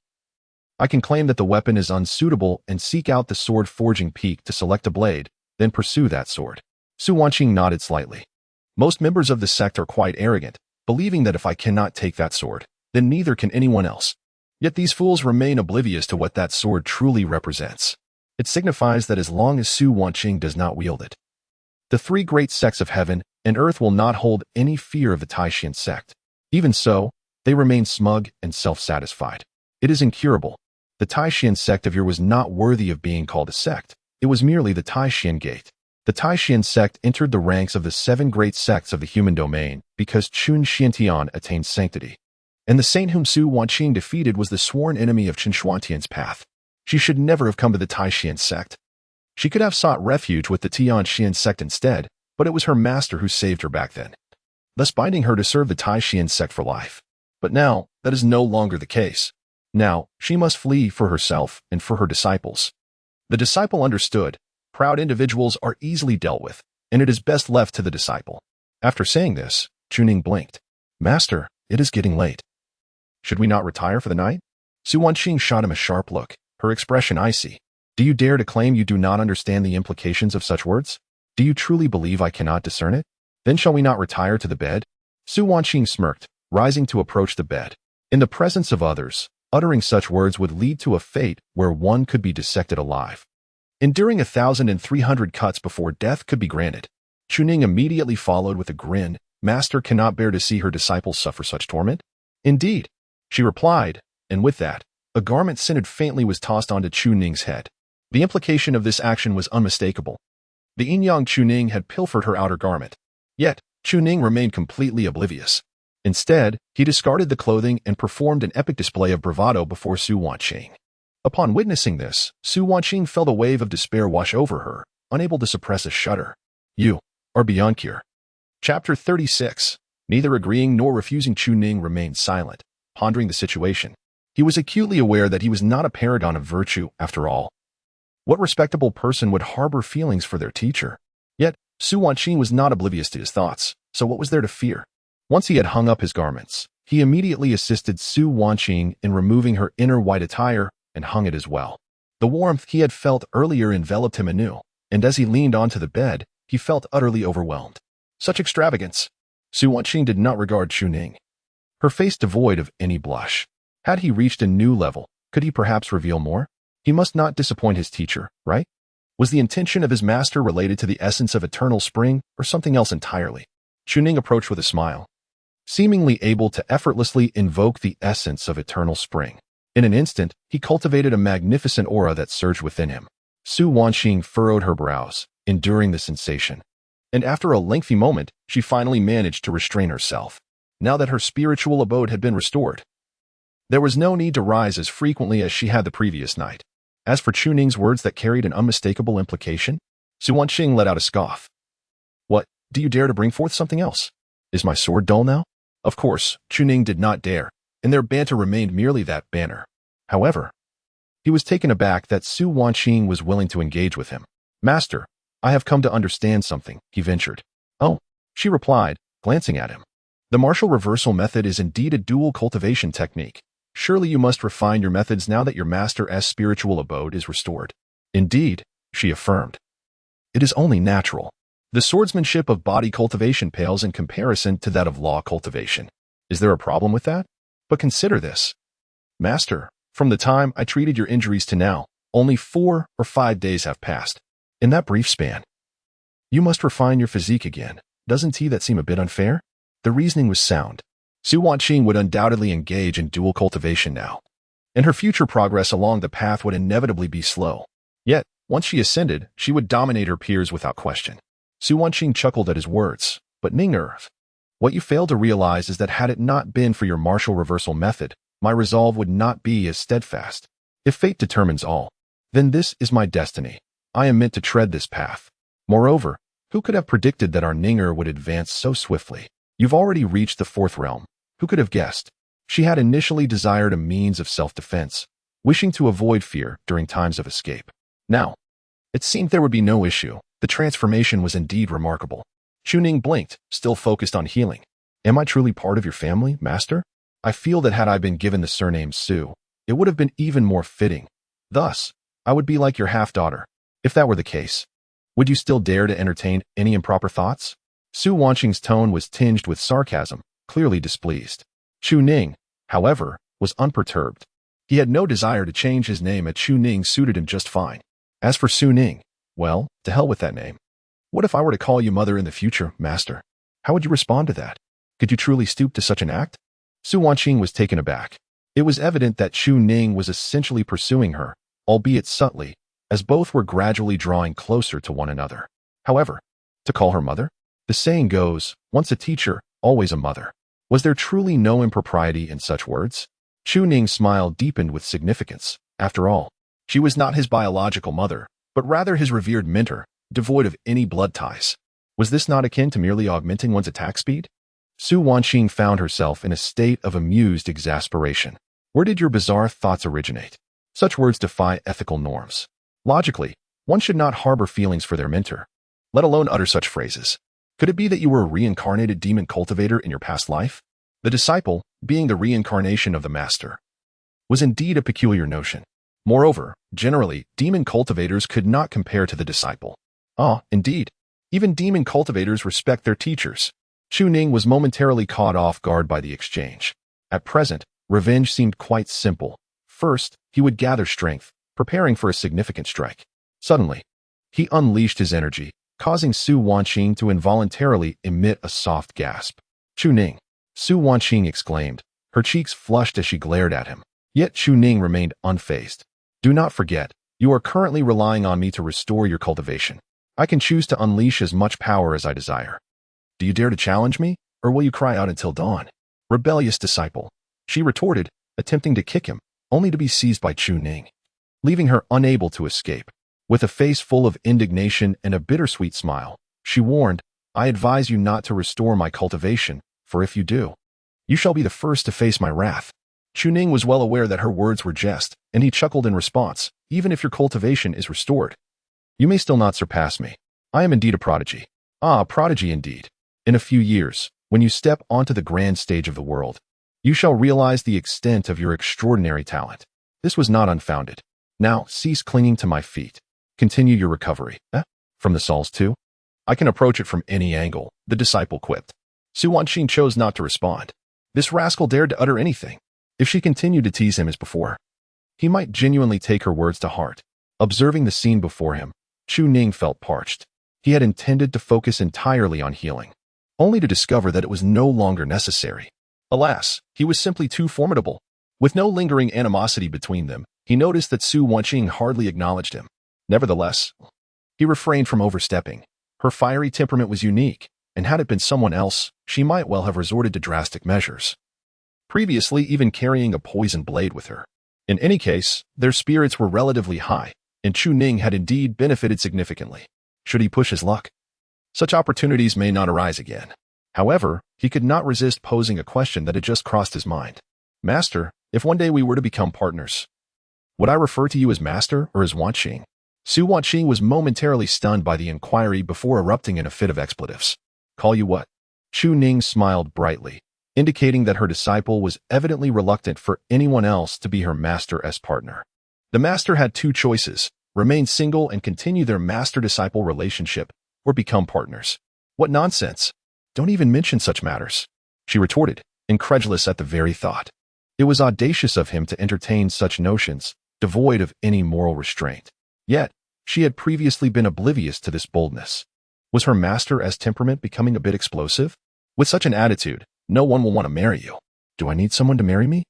I can claim that the weapon is unsuitable and seek out the sword-forging peak to select a blade, then pursue that sword. Su Wanqing nodded slightly. Most members of the sect are quite arrogant, believing that if I cannot take that sword, then neither can anyone else. Yet these fools remain oblivious to what that sword truly represents. It signifies that as long as Su Wanqing does not wield it, the three great sects of heaven and earth will not hold any fear of the Taishan sect. Even so, they remain smug and self-satisfied. It is incurable. The Taishan sect of yours was not worthy of being called a sect. It was merely the Taishan gate. The Taishan sect entered the ranks of the seven great sects of the human domain because Chun Xiantian attained sanctity. And the saint whom Su Wanqing defeated was the sworn enemy of Chen Xuantian's path. She should never have come to the Taishan sect. She could have sought refuge with the Tianxian sect instead, but it was her master who saved her back then, thus binding her to serve the Taishan sect for life. But now, that is no longer the case. Now, she must flee for herself and for her disciples. The disciple understood. Proud individuals are easily dealt with, and it is best left to the disciple. After saying this, Chu Ning blinked. Master, it is getting late. Should we not retire for the night? Su Wanqing shot him a sharp look, her expression icy. Do you dare to claim you do not understand the implications of such words? Do you truly believe I cannot discern it? Then shall we not retire to the bed? Su Wanqing smirked, rising to approach the bed. In the presence of others, uttering such words would lead to a fate where one could be dissected alive, enduring 1,300 cuts before death could be granted. Chu Ning immediately followed with a grin. Master cannot bear to see her disciples suffer such torment? Indeed, she replied, and with that, a garment scented faintly was tossed onto Chu Ning's head. The implication of this action was unmistakable. The yin-yang Chu Ning had pilfered her outer garment. Yet, Chu Ning remained completely oblivious. Instead, he discarded the clothing and performed an epic display of bravado before Su Wanqing. Upon witnessing this, Su Wanqing felt a wave of despair wash over her, unable to suppress a shudder. You are beyond cure. Chapter 36. Neither agreeing nor refusing, Chu Ning remained silent, pondering the situation. He was acutely aware that he was not a paragon of virtue, after all. What respectable person would harbor feelings for their teacher? Yet, Su Wanqing was not oblivious to his thoughts, so what was there to fear? Once he had hung up his garments, he immediately assisted Su Wanqing in removing her inner white attire and hung it as well. The warmth he had felt earlier enveloped him anew, and as he leaned onto the bed, he felt utterly overwhelmed. Such extravagance! Su Wanqing did not regard Chu Ning, her face devoid of any blush. Had he reached a new level, could he perhaps reveal more? He must not disappoint his teacher, right? Was the intention of his master related to the essence of eternal spring or something else entirely? Chu Ning approached with a smile, seemingly able to effortlessly invoke the essence of eternal spring. In an instant, he cultivated a magnificent aura that surged within him. Su Wanqing furrowed her brows, enduring the sensation. And after a lengthy moment, she finally managed to restrain herself. Now that her spiritual abode had been restored, there was no need to rise as frequently as she had the previous night. As for Chu Ning's words that carried an unmistakable implication, Su Wanqing let out a scoff. What, do you dare to bring forth something else? Is my sword dull now? Of course, Chu Ning did not dare, and their banter remained merely that banter. However, he was taken aback that Su Wanqing was willing to engage with him. Master, I have come to understand something, he ventured. Oh, she replied, glancing at him. The martial reversal method is indeed a dual cultivation technique. Surely you must refine your methods now that your master's spiritual abode is restored. Indeed, she affirmed. It is only natural. The swordsmanship of body cultivation pales in comparison to that of law cultivation. Is there a problem with that? But consider this. Master, from the time I treated your injuries to now, only 4 or 5 days have passed. In that brief span, you must refine your physique again. Doesn't that seem a bit unfair? The reasoning was sound. Su Wanqing would undoubtedly engage in dual cultivation now, and her future progress along the path would inevitably be slow. Yet, once she ascended, she would dominate her peers without question. Su Wanqing chuckled at his words, but Ning, what you fail to realize is that had it not been for your martial reversal method, my resolve would not be as steadfast. If fate determines all, then this is my destiny. I am meant to tread this path. Moreover, who could have predicted that our Ninger would advance so swiftly? You've already reached the 4th realm. Who could have guessed? She had initially desired a means of self-defense, wishing to avoid fear during times of escape. Now, it seemed there would be no issue. The transformation was indeed remarkable. Chu Ning blinked, still focused on healing. Am I truly part of your family, master? I feel that had I been given the surname Su, it would have been even more fitting. Thus, I would be like your half-daughter. If that were the case, would you still dare to entertain any improper thoughts? Su Wanqing's tone was tinged with sarcasm, clearly displeased. Chu Ning, however, was unperturbed. He had no desire to change his name, as Chu Ning suited him just fine. As for Su Ning, well, to hell with that name. What if I were to call you mother in the future, master? How would you respond to that? Could you truly stoop to such an act? Su Wanqing was taken aback. It was evident that Chu Ning was essentially pursuing her, albeit subtly, as both were gradually drawing closer to one another. However, to call her mother? The saying goes, once a teacher, always a mother. Was there truly no impropriety in such words? Chu Ning's smile deepened with significance. After all, she was not his biological mother, but rather his revered mentor, devoid of any blood ties. Was this not akin to merely augmenting one's attack speed? Su Wanqing found herself in a state of amused exasperation. Where did your bizarre thoughts originate? Such words defy ethical norms. Logically, one should not harbor feelings for their mentor, let alone utter such phrases. Could it be that you were a reincarnated demon cultivator in your past life? The disciple, being the reincarnation of the master, was indeed a peculiar notion. Moreover, generally, demon cultivators could not compare to the disciple. Ah, indeed. Even demon cultivators respect their teachers. Chu Ning was momentarily caught off guard by the exchange. At present, revenge seemed quite simple. First, he would gather strength, preparing for a significant strike. Suddenly, he unleashed his energy, causing Su Wanqing to involuntarily emit a soft gasp. Chu Ning, Su Wanqing exclaimed, her cheeks flushed as she glared at him. Yet Chu Ning remained unfazed. Do not forget, you are currently relying on me to restore your cultivation. I can choose to unleash as much power as I desire. Do you dare to challenge me, or will you cry out until dawn? Rebellious disciple, she retorted, attempting to kick him, only to be seized by Chu Ning, leaving her unable to escape. With a face full of indignation and a bittersweet smile, she warned, I advise you not to restore my cultivation, for if you do, you shall be the first to face my wrath. Chu Ning was well aware that her words were jest, and he chuckled in response, even if your cultivation is restored, you may still not surpass me. I am indeed a prodigy. Ah, a prodigy indeed. In a few years, when you step onto the grand stage of the world, you shall realize the extent of your extraordinary talent. This was not unfounded. Now, cease clinging to my feet. Continue your recovery. From the Sauls too? I can approach it from any angle, the disciple quipped. Su Wanqing chose not to respond. This rascal dared to utter anything. If she continued to tease him as before, he might genuinely take her words to heart. Observing the scene before him, Chu Ning felt parched. He had intended to focus entirely on healing. only to discover that it was no longer necessary. Alas, he was simply too formidable. With no lingering animosity between them, he noticed that Su Wanqing hardly acknowledged him. Nevertheless, he refrained from overstepping. Her fiery temperament was unique, and had it been someone else, she might well have resorted to drastic measures, previously even carrying a poisoned blade with her. In any case, their spirits were relatively high, and Chu Ning had indeed benefited significantly. Should he push his luck? Such opportunities may not arise again. However, he could not resist posing a question that had just crossed his mind. Master, if one day we were to become partners, would I refer to you as Master or as Wanqing? Su Wanqing was momentarily stunned by the inquiry before erupting in a fit of expletives. Call you what? Chu Ning smiled brightly, indicating that her disciple was evidently reluctant for anyone else to be her master-s partner. The master had two choices: remain single and continue their master-disciple relationship, or become partners. What nonsense! Don't even mention such matters, she retorted, incredulous at the very thought. It was audacious of him to entertain such notions, devoid of any moral restraint. Yet, she had previously been oblivious to this boldness. Was her master-s temperament becoming a bit explosive? With such an attitude, no one will want to marry you. Do I need someone to marry me?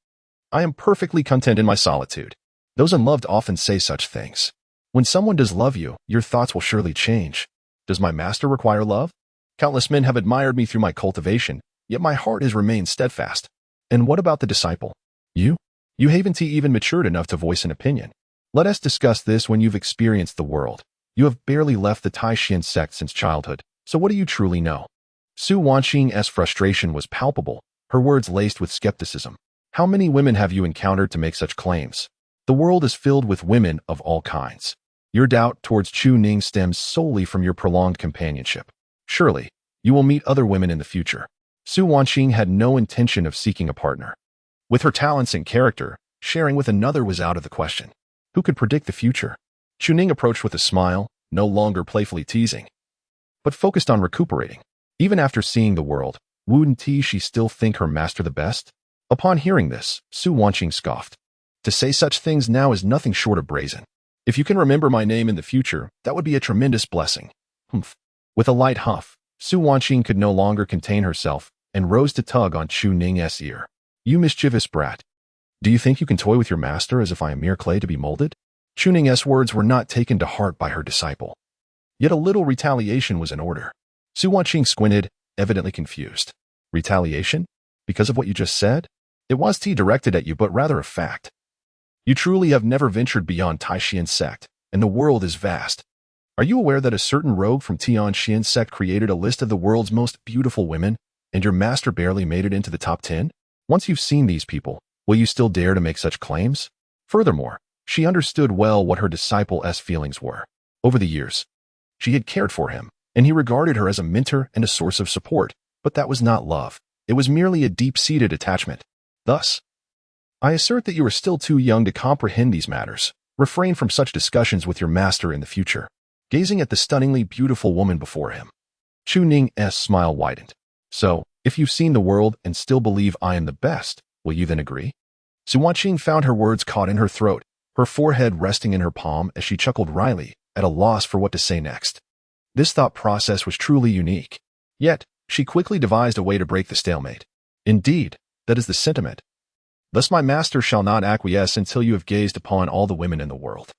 I am perfectly content in my solitude. Those unloved often say such things. When someone does love you, your thoughts will surely change. Does my master require love? Countless men have admired me through my cultivation, yet my heart has remained steadfast. And what about the disciple? You? You haven't even matured enough to voice an opinion. Let us discuss this when you've experienced the world. You have barely left the Taishan sect since childhood, so what do you truly know? Su Wanqing's frustration was palpable, her words laced with skepticism. How many women have you encountered to make such claims? The world is filled with women of all kinds. Your doubt towards Chu Ning stems solely from your prolonged companionship. Surely, you will meet other women in the future. Su Wanqing had no intention of seeking a partner. With her talents and character, sharing with another was out of the question. Who could predict the future? Chu Ning approached with a smile, no longer playfully teasing, but focused on recuperating. Even after seeing the world, wouldn't she still think her master the best? Upon hearing this, Su Wanqing scoffed. To say such things now is nothing short of brazen. If you can remember my name in the future, that would be a tremendous blessing. Humph. With a light huff, Su Wanqing could no longer contain herself and rose to tug on Chu Ning's ear. You mischievous brat. Do you think you can toy with your master as if I am mere clay to be molded? Chu Ning's words were not taken to heart by her disciple. Yet a little retaliation was in order. Su Wanqing squinted, evidently confused. Retaliation? Because of what you just said? It wasn't directed at you, but rather a fact. You truly have never ventured beyond Taishan sect, and the world is vast. Are you aware that a certain rogue from Tianxian sect created a list of the world's most beautiful women, and your master barely made it into the top 10? Once you've seen these people, will you still dare to make such claims? Furthermore, she understood well what her disciple's feelings were. Over the years, she had cared for him, and he regarded her as a mentor and a source of support, but that was not love. It was merely a deep-seated attachment. Thus, I assert that you are still too young to comprehend these matters. Refrain from such discussions with your master in the future. Gazing at the stunningly beautiful woman before him, Chu Ning's smile widened. So, if you've seen the world and still believe I am the best, will you then agree? Su Wanqing found her words caught in her throat, her forehead resting in her palm as she chuckled wryly, at a loss for what to say next. This thought process was truly unique. Yet, she quickly devised a way to break the stalemate. Indeed, that is the sentiment. Thus my master shall not acquiesce until you have gazed upon all the women in the world.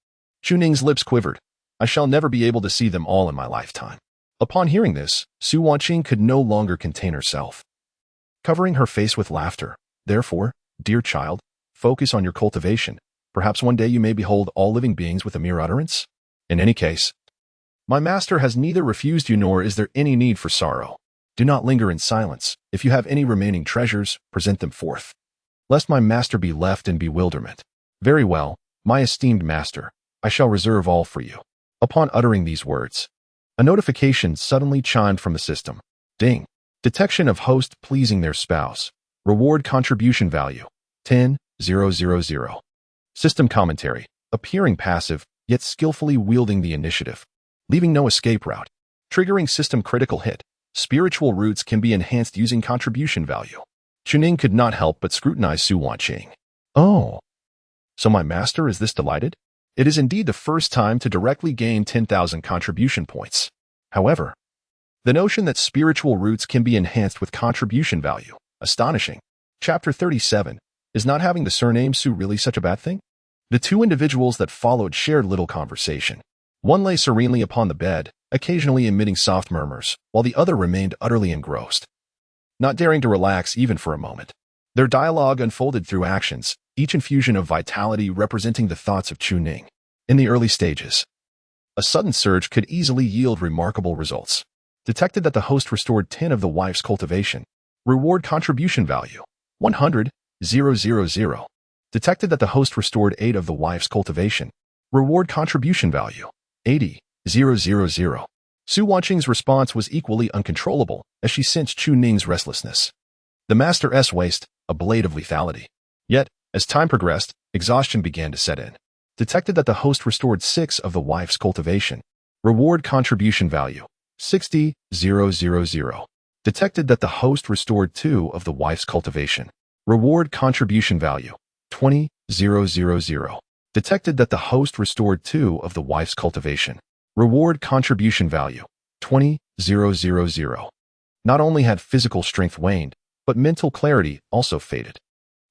Chu Ning's lips quivered. I shall never be able to see them all in my lifetime. Upon hearing this, Su Wanqing could no longer contain herself, covering her face with laughter. Therefore, dear child, focus on your cultivation. Perhaps one day you may behold all living beings with a mere utterance. In any case, my master has neither refused you nor is there any need for sorrow. Do not linger in silence. If you have any remaining treasures, present them forth, lest my master be left in bewilderment. Very well, my esteemed master, I shall reserve all for you. Upon uttering these words, a notification suddenly chimed from the system. Ding. Detection of host pleasing their spouse. Reward contribution value. 10,000. System commentary. Appearing passive, yet skillfully wielding the initiative, leaving no escape route. Triggering system critical hit. Spiritual roots can be enhanced using contribution value. Chu Ning could not help but scrutinize Su Wanqing. Oh. So my master is this delighted? It is indeed the first time to directly gain 10,000 contribution points. However, The notion that spiritual roots can be enhanced with contribution value. Astonishing. Chapter 37. Is not having the surname Su really such a bad thing? The two individuals that followed shared little conversation. One lay serenely upon the bed, occasionally emitting soft murmurs, while the other remained utterly engrossed, not daring to relax even for a moment. Their dialogue unfolded through actions, each infusion of vitality representing the thoughts of Chu Ning. In the early stages, a sudden surge could easily yield remarkable results. Detected that the host restored 10 of the wife's cultivation. Reward contribution value 100,000. Detected that the host restored 8 of the wife's cultivation. Reward contribution value 80,000. Su Wanqing's response was equally uncontrollable as she sensed Chu Ning's restlessness. The master's waste, a blade of lethality. Yet, as time progressed, exhaustion began to set in. Detected that the host restored 6 of the wife's cultivation. Reward contribution value 60,000. Detected that the host restored 2 of the wife's cultivation. Reward contribution value 20,000. Detected that the host restored 2 of the wife's cultivation. Reward contribution value 20,000. Not only had physical strength waned, but mental clarity also faded.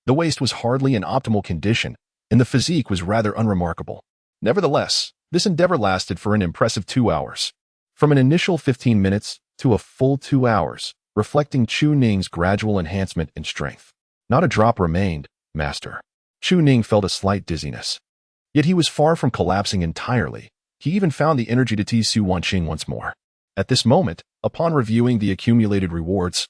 The waist was hardly in optimal condition, and the physique was rather unremarkable. Nevertheless, this endeavor lasted for an impressive 2 hours. From an initial 15 minutes to a full 2 hours, reflecting Chu Ning's gradual enhancement in strength. Not a drop remained, master. Chu Ning felt a slight dizziness. Yet he was far from collapsing entirely. He even found the energy to tease Su Wanqing once more. At this moment, upon reviewing the accumulated rewards,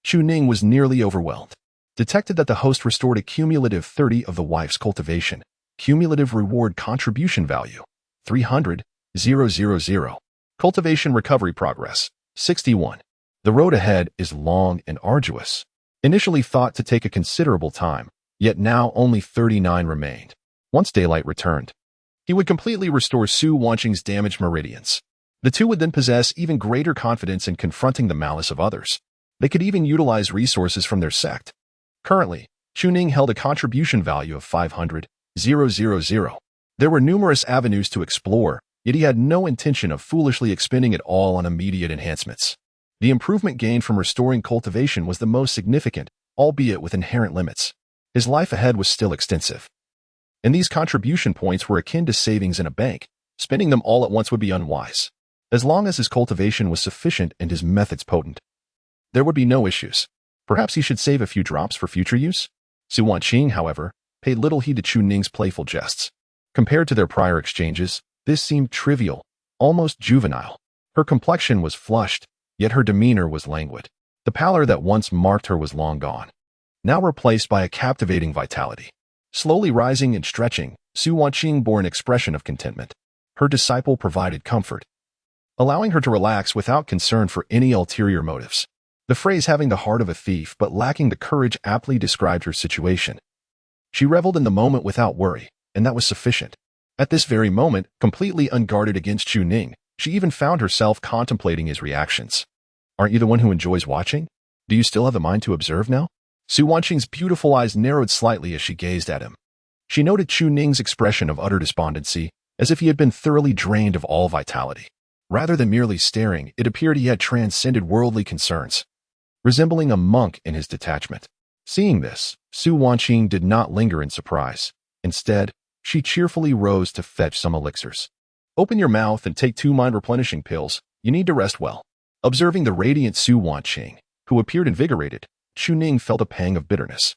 Chu Ning was nearly overwhelmed. Detected that the host restored a cumulative 30 of the wife's cultivation. Cumulative reward contribution value 300,000. Cultivation recovery progress 61. The road ahead is long and arduous. Initially thought to take a considerable time, yet now only 39 remained. Once daylight returned, he would completely restore Su Wanqing's damaged meridians. The two would then possess even greater confidence in confronting the malice of others. They could even utilize resources from their sect. Currently, Chu Ning held a contribution value of 500,000. There were numerous avenues to explore, yet he had no intention of foolishly expending it all on immediate enhancements. The improvement gained from restoring cultivation was the most significant, albeit with inherent limits. His life ahead was still extensive, and these contribution points were akin to savings in a bank. Spending them all at once would be unwise. As long as his cultivation was sufficient and his methods potent, there would be no issues. Perhaps he should save a few drops for future use? Su Wanqing, however, paid little heed to Chu Ning's playful jests. Compared to their prior exchanges, this seemed trivial, almost juvenile. Her complexion was flushed, yet her demeanor was languid. The pallor that once marked her was long gone, now replaced by a captivating vitality. Slowly rising and stretching, Su Wanqing bore an expression of contentment. Her disciple provided comfort, allowing her to relax without concern for any ulterior motives. The phrase having the heart of a thief but lacking the courage aptly described her situation. She reveled in the moment without worry, and that was sufficient. At this very moment, completely unguarded against Chu Ning, she even found herself contemplating his reactions. Aren't you the one who enjoys watching? Do you still have the mind to observe now? Su Wanqing's beautiful eyes narrowed slightly as she gazed at him. She noted Chu Ning's expression of utter despondency, as if he had been thoroughly drained of all vitality. Rather than merely staring, it appeared he had transcended worldly concerns, resembling a monk in his detachment. Seeing this, Su Wanqing did not linger in surprise. Instead, she cheerfully rose to fetch some elixirs. Open your mouth and take 2 mind-replenishing pills. You need to rest well. Observing the radiant Su Wanqing, who appeared invigorated, Chu Ning felt a pang of bitterness.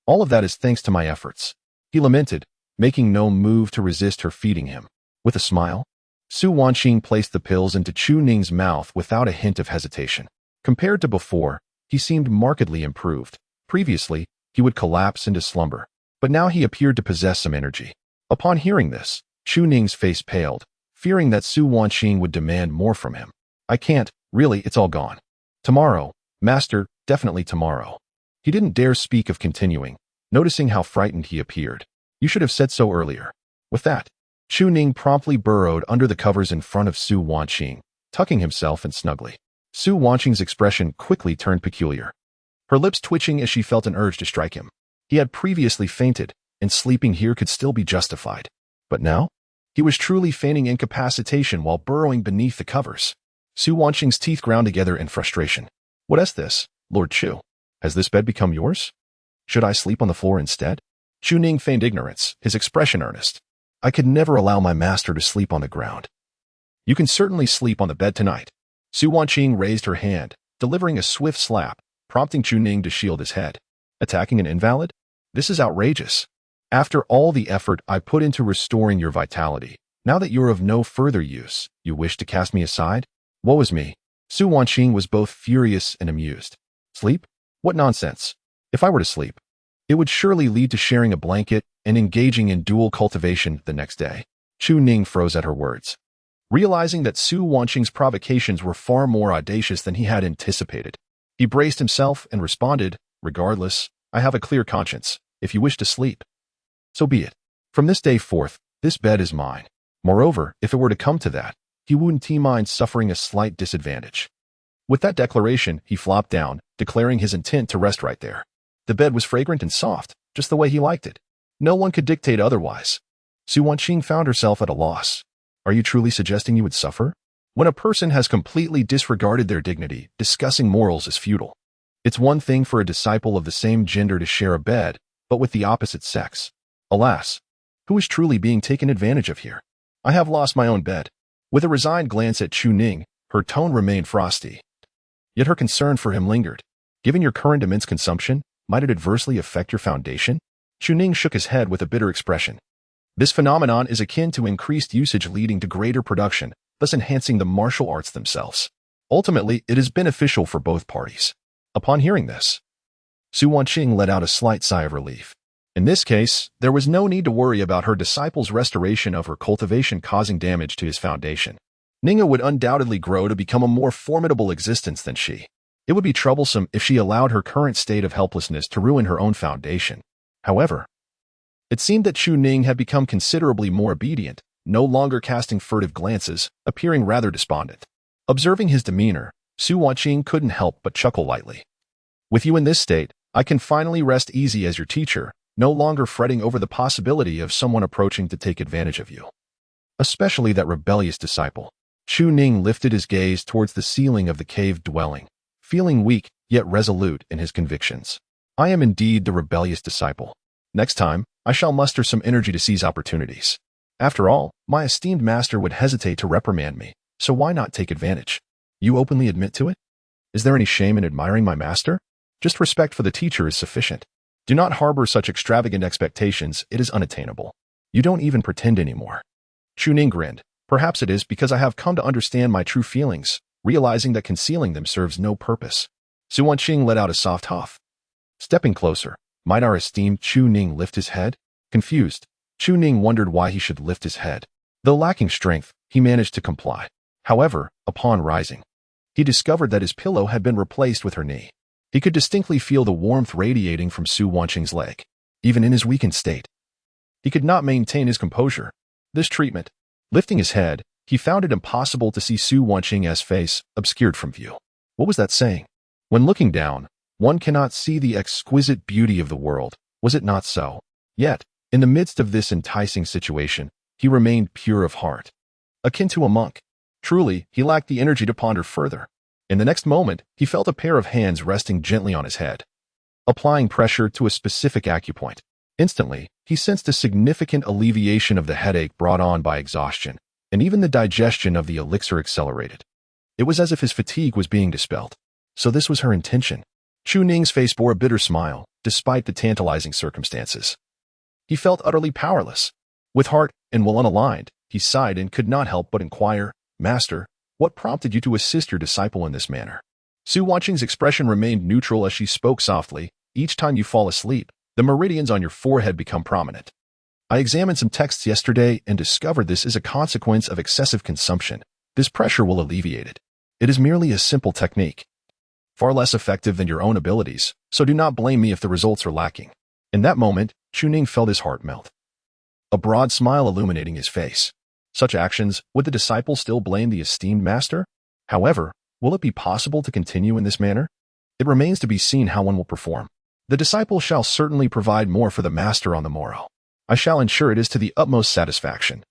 All of that is thanks to my efforts, he lamented, making no move to resist her feeding him. With a smile, Su Wanqing placed the pills into Chu Ning's mouth without a hint of hesitation. Compared to before, he seemed markedly improved. Previously, he would collapse into slumber, but now he appeared to possess some energy. Upon hearing this, Chu Ning's face paled, fearing that Su Wanqing would demand more from him. I can't, really, it's all gone. Tomorrow, master, definitely tomorrow. He didn't dare speak of continuing, noticing how frightened he appeared. You should have said so earlier. With that, Chu Ning promptly burrowed under the covers in front of Su Wanqing, tucking himself in snugly. Su Wanqing's expression quickly turned peculiar, her lips twitching as she felt an urge to strike him. He had previously fainted, and sleeping here could still be justified. But now, he was truly feigning incapacitation while burrowing beneath the covers. Su Wanqing's teeth ground together in frustration. What is this, Lord Chu? Has this bed become yours? Should I sleep on the floor instead? Chu Ning feigned ignorance, his expression earnest. I could never allow my master to sleep on the ground. You can certainly sleep on the bed tonight. Su Wanqing raised her hand, delivering a swift slap, prompting Chu Ning to shield his head. Attacking an invalid? This is outrageous. After all the effort I put into restoring your vitality, now that you're of no further use, you wish to cast me aside? Woe is me. Su Wanqing was both furious and amused. Sleep? What nonsense. If I were to sleep, it would surely lead to sharing a blanket and engaging in dual cultivation the next day. Chu Ning froze at her words. Realizing that Su Wanqing's provocations were far more audacious than he had anticipated, he braced himself and responded, regardless, I have a clear conscience. If you wish to sleep, so be it. From this day forth, this bed is mine. Moreover, if it were to come to that, he wouldn't mind suffering a slight disadvantage. With that declaration, he flopped down, declaring his intent to rest right there. The bed was fragrant and soft, just the way he liked it. No one could dictate otherwise. Su Wanqing found herself at a loss. Are you truly suggesting you would suffer? When a person has completely disregarded their dignity, discussing morals is futile. It's one thing for a disciple of the same gender to share a bed, but with the opposite sex. Alas, who is truly being taken advantage of here? I have lost my own bed. With a resigned glance at Chu Ning, her tone remained frosty. Yet her concern for him lingered. Given your current immense consumption, might it adversely affect your foundation? Chu Ning shook his head with a bitter expression. This phenomenon is akin to increased usage leading to greater production, thus enhancing the martial arts themselves. Ultimately, it is beneficial for both parties. Upon hearing this, Su Wanqing let out a slight sigh of relief. In this case, there was no need to worry about her disciple's restoration of her cultivation causing damage to his foundation. Ningha would undoubtedly grow to become a more formidable existence than she. It would be troublesome if she allowed her current state of helplessness to ruin her own foundation. However, it seemed that Chu Ning had become considerably more obedient, no longer casting furtive glances, appearing rather despondent. Observing his demeanor, Su Wanqing couldn't help but chuckle lightly. With you in this state, I can finally rest easy as your teacher, no longer fretting over the possibility of someone approaching to take advantage of you. Especially that rebellious disciple. Chu Ning lifted his gaze towards the ceiling of the cave dwelling, feeling weak yet resolute in his convictions. I am indeed the rebellious disciple. Next time, I shall muster some energy to seize opportunities. After all, my esteemed master would hesitate to reprimand me, so why not take advantage? You openly admit to it? Is there any shame in admiring my master? Just respect for the teacher is sufficient. Do not harbor such extravagant expectations, it is unattainable. You don't even pretend anymore. Chu Ning grinned. Perhaps it is because I have come to understand my true feelings, realizing that concealing them serves no purpose. Su Wanqing let out a soft huff. Stepping closer, might our esteemed Chu Ning lift his head? Confused, Chu Ning wondered why he should lift his head. Though lacking strength, he managed to comply. However, upon rising, he discovered that his pillow had been replaced with her knee. He could distinctly feel the warmth radiating from Su Wanqing's leg. Even in his weakened state, he could not maintain his composure. This treatment, lifting his head, he found it impossible to see Su Wanqing's face, obscured from view. What was that saying? When looking down, one cannot see the exquisite beauty of the world, was it not so? Yet, in the midst of this enticing situation, he remained pure of heart. Akin to a monk. Truly, he lacked the energy to ponder further. In the next moment, he felt a pair of hands resting gently on his head, applying pressure to a specific acupoint. Instantly, he sensed a significant alleviation of the headache brought on by exhaustion, and even the digestion of the elixir accelerated. It was as if his fatigue was being dispelled. So this was her intention. Chu Ning's face bore a bitter smile, despite the tantalizing circumstances. He felt utterly powerless. With heart and will unaligned, he sighed and could not help but inquire, Master, what prompted you to assist your disciple in this manner? Su Wanqing's expression remained neutral as she spoke softly. Each time you fall asleep, the meridians on your forehead become prominent. I examined some texts yesterday and discovered this is a consequence of excessive consumption. This pressure will alleviate it. It is merely a simple technique, far less effective than your own abilities, so do not blame me if the results are lacking. In that moment, Chu Ning felt his heart melt, a broad smile illuminating his face. Such actions, would the disciple still blame the esteemed master? However, will it be possible to continue in this manner? It remains to be seen how one will perform. The disciple shall certainly provide more for the master on the morrow. I shall ensure it is to the utmost satisfaction.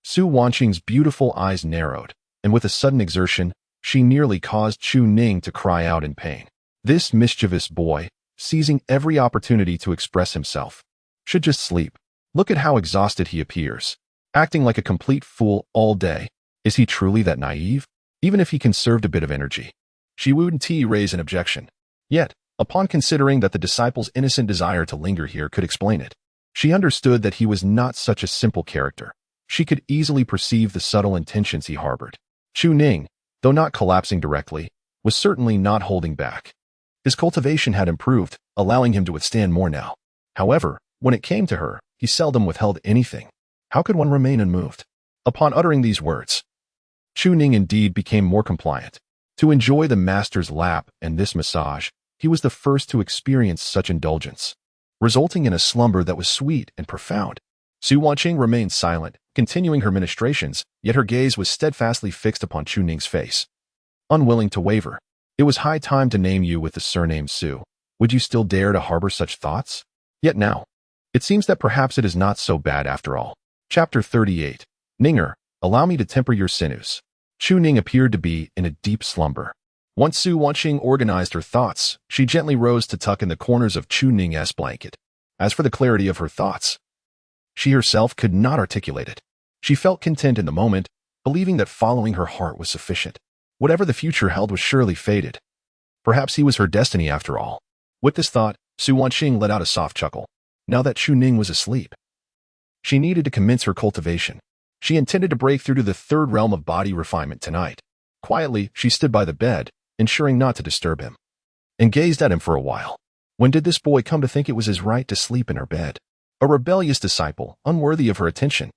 Su Wanqing's beautiful eyes narrowed, and with a sudden exertion, She nearly caused Chu Ning to cry out in pain. This mischievous boy, seizing every opportunity to express himself, should just sleep. Look at how exhausted he appears, acting like a complete fool all day. Is he truly that naive? Even if he conserved a bit of energy. She wouldn't raise an objection. Yet, upon considering that the disciple's innocent desire to linger here could explain it, she understood that he was not such a simple character. She could easily perceive the subtle intentions he harbored. Chu Ning, though not collapsing directly, was certainly not holding back. His cultivation had improved, allowing him to withstand more now. However, when it came to her, he seldom withheld anything. How could one remain unmoved? Upon uttering these words, Chu Ning indeed became more compliant. To enjoy the master's lap and this massage, he was the first to experience such indulgence, resulting in a slumber that was sweet and profound. Su Wanqing remained silent, continuing her ministrations, yet her gaze was steadfastly fixed upon Chu Ning's face. Unwilling to waver, it was high time to name you with the surname Su. Would you still dare to harbor such thoughts? Yet now, it seems that perhaps it is not so bad after all. Chapter 38. Ninger, allow me to temper your sinews. Chu Ning appeared to be in a deep slumber. Once Su Wanqing organized her thoughts, she gently rose to tuck in the corners of Chu Ning's blanket. As for the clarity of her thoughts, she herself could not articulate it. She felt content in the moment, believing that following her heart was sufficient. Whatever the future held was surely fated. Perhaps he was her destiny after all. With this thought, Su Wanqing let out a soft chuckle. Now that Chu Ning was asleep, she needed to commence her cultivation. She intended to break through to the third realm of body refinement tonight. Quietly, she stood by the bed, ensuring not to disturb him, and gazed at him for a while. When did this boy come to think it was his right to sleep in her bed? A rebellious disciple, unworthy of her attention.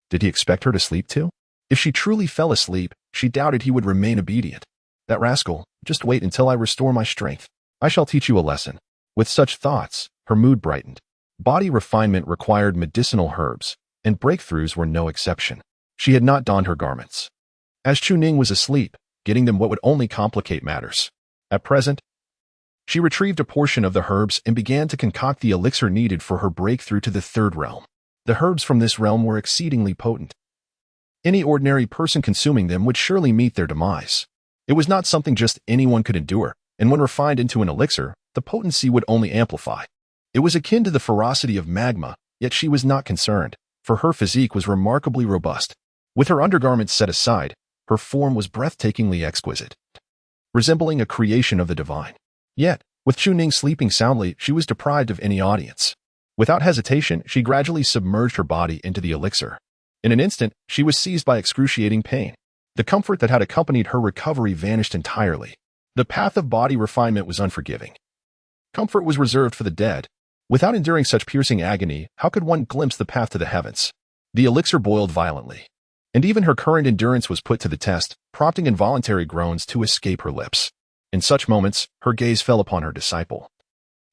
Did he expect her to sleep too? If she truly fell asleep, she doubted he would remain obedient. That rascal, just wait until I restore my strength. I shall teach you a lesson. With such thoughts, her mood brightened. Body refinement required medicinal herbs, and breakthroughs were no exception. She had not donned her garments, as Chu Ning was asleep, getting them what would only complicate matters. At present, she retrieved a portion of the herbs and began to concoct the elixir needed for her breakthrough to the third realm. The herbs from this realm were exceedingly potent. Any ordinary person consuming them would surely meet their demise. It was not something just anyone could endure, and when refined into an elixir, the potency would only amplify. It was akin to the ferocity of magma, yet she was not concerned, for her physique was remarkably robust. With her undergarments set aside, her form was breathtakingly exquisite, resembling a creation of the divine. Yet, with Chu Ning sleeping soundly, she was deprived of any audience. Without hesitation, she gradually submerged her body into the elixir. In an instant, she was seized by excruciating pain. The comfort that had accompanied her recovery vanished entirely. The path of body refinement was unforgiving. Comfort was reserved for the dead. Without enduring such piercing agony, how could one glimpse the path to the heavens? The elixir boiled violently, and even her current endurance was put to the test, prompting involuntary groans to escape her lips. In such moments, her gaze fell upon her disciple,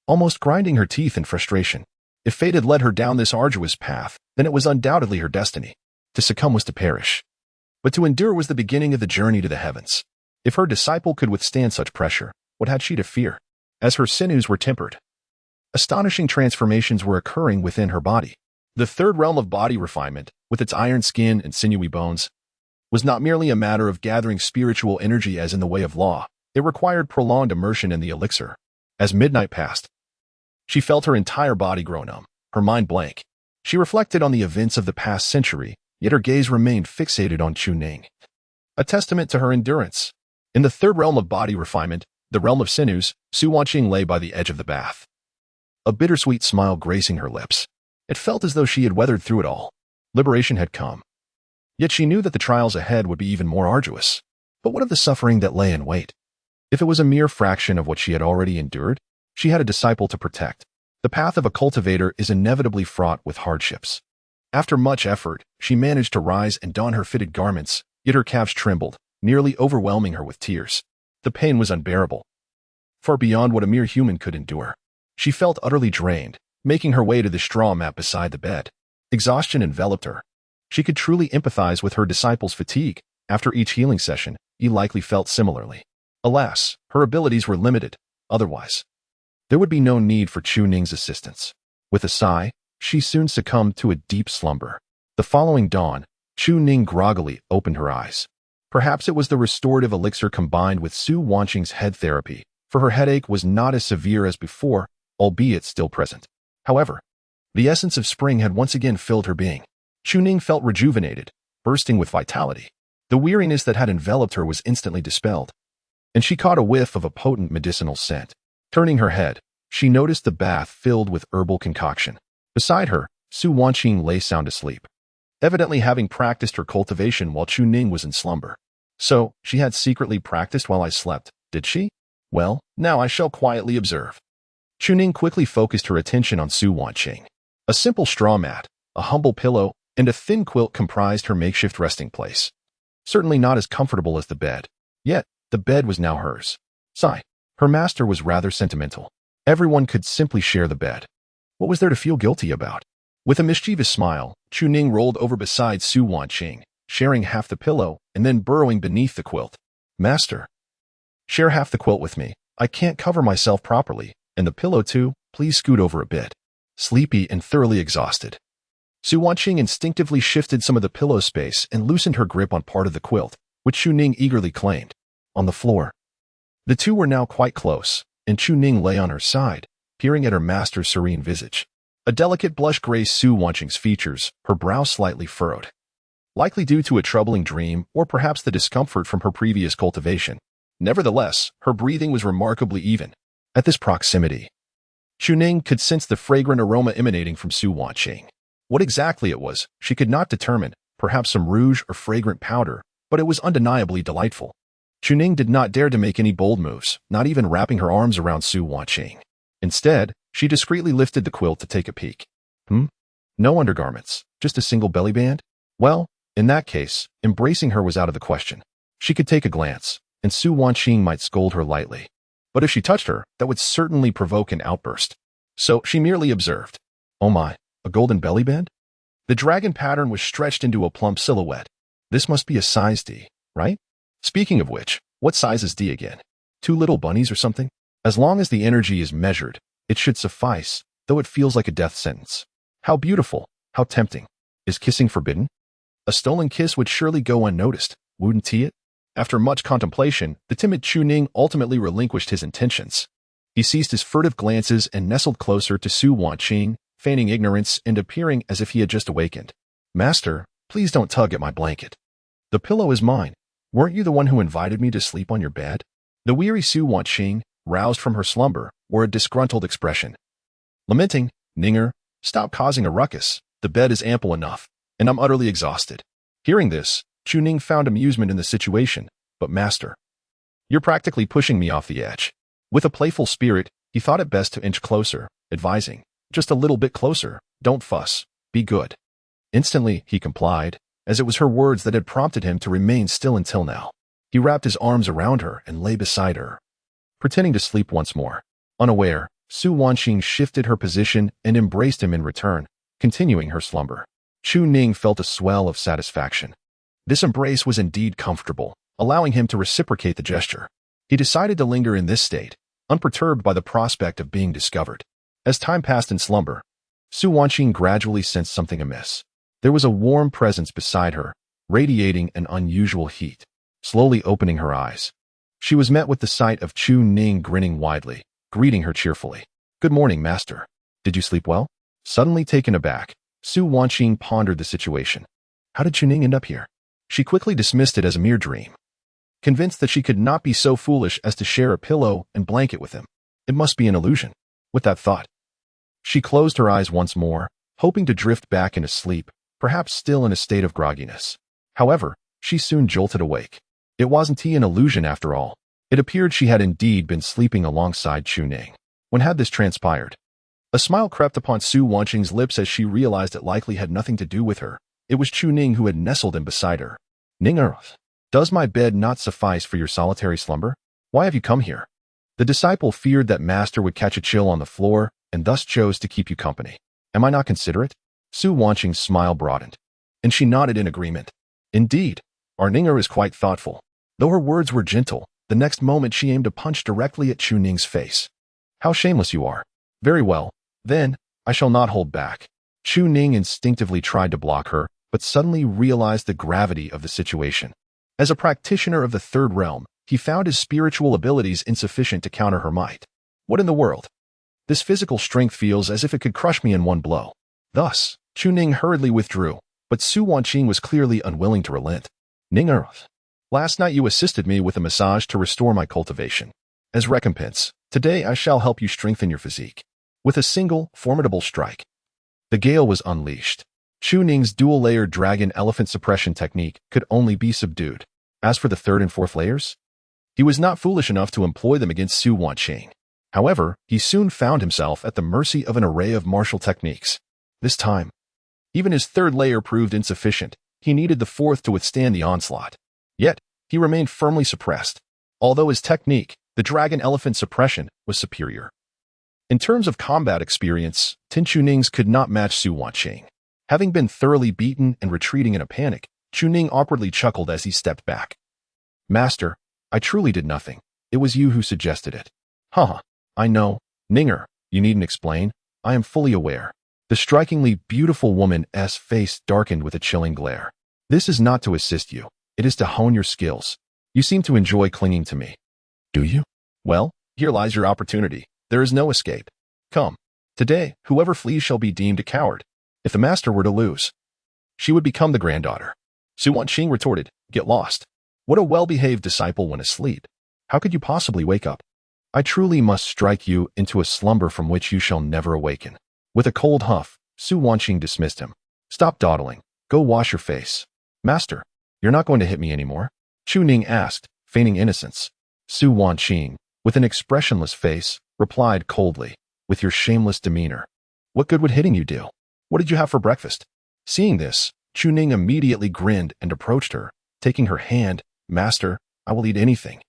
almost grinding her teeth in frustration. If fate had led her down this arduous path, then it was undoubtedly her destiny. To succumb was to perish, but to endure was the beginning of the journey to the heavens. If her disciple could withstand such pressure, what had she to fear? As her sinews were tempered, astonishing transformations were occurring within her body. The third realm of body refinement, with its iron skin and sinewy bones, was not merely a matter of gathering spiritual energy as in the way of law. It required prolonged immersion in the elixir. As midnight passed, she felt her entire body grow numb, her mind blank. She reflected on the events of the past century, yet her gaze remained fixated on Chu Ning, a testament to her endurance. In the third realm of body refinement, the realm of sinews, Su Wanqing lay by the edge of the bath, a bittersweet smile gracing her lips. It felt as though she had weathered through it all. Liberation had come. Yet she knew that the trials ahead would be even more arduous. But what of the suffering that lay in wait? If it was a mere fraction of what she had already endured, she had a disciple to protect. The path of a cultivator is inevitably fraught with hardships. After much effort, she managed to rise and don her fitted garments, yet her calves trembled, nearly overwhelming her with tears. The pain was unbearable, far beyond what a mere human could endure. She felt utterly drained, making her way to the straw mat beside the bed. Exhaustion enveloped her. She could truly empathize with her disciple's fatigue. After each healing session, he likely felt similarly. Alas, her abilities were limited. Otherwise, there would be no need for Chu Ning's assistance. With a sigh, she soon succumbed to a deep slumber. The following dawn, Chu Ning groggily opened her eyes. Perhaps it was the restorative elixir combined with Su Wanqing's head therapy, for her headache was not as severe as before, albeit still present. However, the essence of spring had once again filled her being. Chu Ning felt rejuvenated, bursting with vitality. The weariness that had enveloped her was instantly dispelled, and she caught a whiff of a potent medicinal scent. Turning her head, she noticed the bath filled with herbal concoction. Beside her, Su Wanqing lay sound asleep, evidently having practiced her cultivation while Chu Ning was in slumber. So, she had secretly practiced while I slept, did she? Well, now I shall quietly observe. Chu Ning quickly focused her attention on Su Wanqing. A simple straw mat, a humble pillow, and a thin quilt comprised her makeshift resting place. Certainly not as comfortable as the bed. Yet, the bed was now hers. Sigh. Her master was rather sentimental. Everyone could simply share the bed. What was there to feel guilty about? With a mischievous smile, Chu Ning rolled over beside Su Wanqing, sharing half the pillow and then burrowing beneath the quilt. Master, share half the quilt with me. I can't cover myself properly, and the pillow too. Please scoot over a bit. Sleepy and thoroughly exhausted, Su Wanqing instinctively shifted some of the pillow space and loosened her grip on part of the quilt, which Chu Ning eagerly claimed. On the floor, the two were now quite close, and Chu Ning lay on her side, peering at her master's serene visage. A delicate blush graced Su Wanqing's features, her brow slightly furrowed. Likely due to a troubling dream or perhaps the discomfort from her previous cultivation. Nevertheless, her breathing was remarkably even. At this proximity, Chu Ning could sense the fragrant aroma emanating from Su Wanqing. What exactly it was, she could not determine, perhaps some rouge or fragrant powder, but it was undeniably delightful. Chu Ning did not dare to make any bold moves, not even wrapping her arms around Su Wanqing. Instead, she discreetly lifted the quilt to take a peek. No undergarments, just a single belly band? Well, in that case, embracing her was out of the question. She could take a glance, and Su Wanqing might scold her lightly. But if she touched her, that would certainly provoke an outburst. So she merely observed. Oh my, a golden belly band? The dragon pattern was stretched into a plump silhouette. This must be a size D, right? Speaking of which, what size is D again? 2 little bunnies or something? As long as the energy is measured, it should suffice, though it feels like a death sentence. How beautiful, how tempting. Is kissing forbidden? A stolen kiss would surely go unnoticed, wouldn't it? After much contemplation, the timid Chu Ning ultimately relinquished his intentions. He ceased his furtive glances and nestled closer to Su Wanqing, feigning ignorance and appearing as if he had just awakened. Master, please don't tug at my blanket. The pillow is mine. Weren't you the one who invited me to sleep on your bed? The weary Su Wanqing, roused from her slumber, wore a disgruntled expression. Lamenting, Ninger, stop causing a ruckus. The bed is ample enough, and I'm utterly exhausted. Hearing this, Chu Ning found amusement in the situation, but master, you're practically pushing me off the edge. With a playful spirit, he thought it best to inch closer, advising, just a little bit closer, don't fuss, be good. Instantly, he complied, as it was her words that had prompted him to remain still until now. He wrapped his arms around her and lay beside her, pretending to sleep once more. Unaware, Su Wanqing shifted her position and embraced him in return, continuing her slumber. Chu Ning felt a swell of satisfaction. This embrace was indeed comfortable, allowing him to reciprocate the gesture. He decided to linger in this state, unperturbed by the prospect of being discovered. As time passed in slumber, Su Wanqing gradually sensed something amiss. There was a warm presence beside her, radiating an unusual heat. Slowly opening her eyes, she was met with the sight of Chu Ning grinning widely, greeting her cheerfully. Good morning, master. Did you sleep well? Suddenly taken aback, Su Wanqing pondered the situation. How did Chu Ning end up here? She quickly dismissed it as a mere dream, convinced that she could not be so foolish as to share a pillow and blanket with him. It must be an illusion. With that thought, she closed her eyes once more, hoping to drift back into sleep, perhaps still in a state of grogginess. However, she soon jolted awake. It wasn't an illusion after all. It appeared she had indeed been sleeping alongside Chu Ning. When had this transpired? A smile crept upon Su Wanqing's lips as she realized it likely had nothing to do with her. It was Chu Ning who had nestled in beside her. Ninger, does my bed not suffice for your solitary slumber? Why have you come here? The disciple feared that master would catch a chill on the floor and thus chose to keep you company. Am I not considerate? Su Wanqing's smile broadened, and she nodded in agreement. Indeed, our Ninger is quite thoughtful. Though her words were gentle, the next moment she aimed a punch directly at Chu Ning's face. How shameless you are. Very well, then, I shall not hold back. Chu Ning instinctively tried to block her, but suddenly realized the gravity of the situation. As a practitioner of the third realm, he found his spiritual abilities insufficient to counter her might. What in the world? This physical strength feels as if it could crush me in one blow. Thus, Chu Ning hurriedly withdrew, but Su Wanqing was clearly unwilling to relent. Ninger, last night you assisted me with a massage to restore my cultivation. As recompense, today I shall help you strengthen your physique. With a single, formidable strike, the gale was unleashed. Chu Ning's dual-layered dragon elephant suppression technique could only be subdued. As for the third and fourth layers, he was not foolish enough to employ them against Su Wanqing. However, he soon found himself at the mercy of an array of martial techniques. This time, even his third layer proved insufficient. He needed the fourth to withstand the onslaught. Yet, he remained firmly suppressed. Although his technique, the dragon elephant suppression, was superior. In terms of combat experience, Chu Ning's could not match Su Wanqing. Having been thoroughly beaten and retreating in a panic, Chu Ning awkwardly chuckled as he stepped back. Master, I truly did nothing. It was you who suggested it. Haha, I know. Ninger, you needn't explain. I am fully aware. The strikingly beautiful woman's face darkened with a chilling glare. This is not to assist you. It is to hone your skills. You seem to enjoy clinging to me. Do you? Well, here lies your opportunity. There is no escape. Come. Today, whoever flees shall be deemed a coward. If the master were to lose, she would become the granddaughter. Su Wanqing retorted, Get lost. What a well-behaved disciple when asleep. How could you possibly wake up? I truly must strike you into a slumber from which you shall never awaken. With a cold huff, Su Wanqing dismissed him. Stop dawdling. Go wash your face. Master, you're not going to hit me anymore? Chu Ning asked, feigning innocence. Su Wanqing, with an expressionless face, replied coldly, with your shameless demeanor. What good would hitting you do? What did you have for breakfast? Seeing this, Chu Ning immediately grinned and approached her, taking her hand. Master, I will eat anything,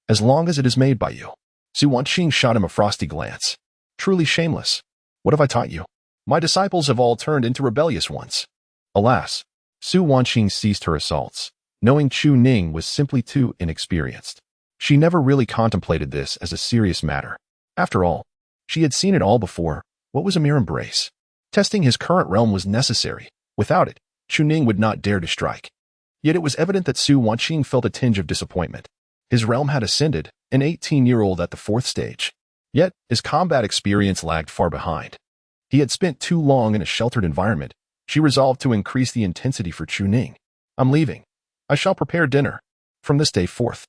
as long as it is made by you. Su Wanqing shot him a frosty glance. Truly shameless. What have I taught you? My disciples have all turned into rebellious ones. Alas, Su Wanqing ceased her assaults, knowing Chu Ning was simply too inexperienced. She never really contemplated this as a serious matter. After all, she had seen it all before. What was a mere embrace? Testing his current realm was necessary. Without it, Chu Ning would not dare to strike. Yet it was evident that Su Wanqing felt a tinge of disappointment. His realm had ascended, an 18-year-old at the fourth stage. Yet, his combat experience lagged far behind. He had spent too long in a sheltered environment. She resolved to increase the intensity for Chu Ning. I'm leaving. I shall prepare dinner. From this day forth,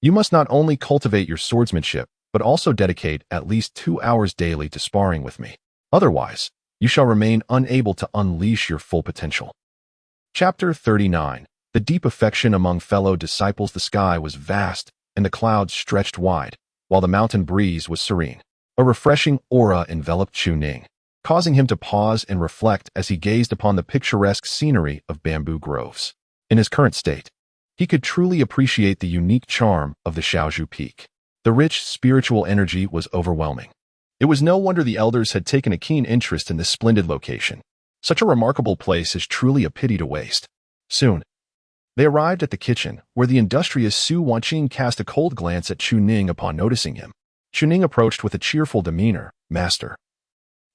you must not only cultivate your swordsmanship, but also dedicate at least 2 hours daily to sparring with me. Otherwise, you shall remain unable to unleash your full potential. Chapter 39. The deep affection among fellow disciples. The sky was vast, and the clouds stretched wide, while the mountain breeze was serene. A refreshing aura enveloped Chu Ning, causing him to pause and reflect as he gazed upon the picturesque scenery of bamboo groves. In his current state, he could truly appreciate the unique charm of the Shaozhu Peak. The rich spiritual energy was overwhelming. It was no wonder the elders had taken a keen interest in this splendid location. Such a remarkable place is truly a pity to waste. Soon, they arrived at the kitchen, where the industrious Su Wanqing cast a cold glance at Chu Ning upon noticing him. Chu Ning approached with a cheerful demeanor. Master,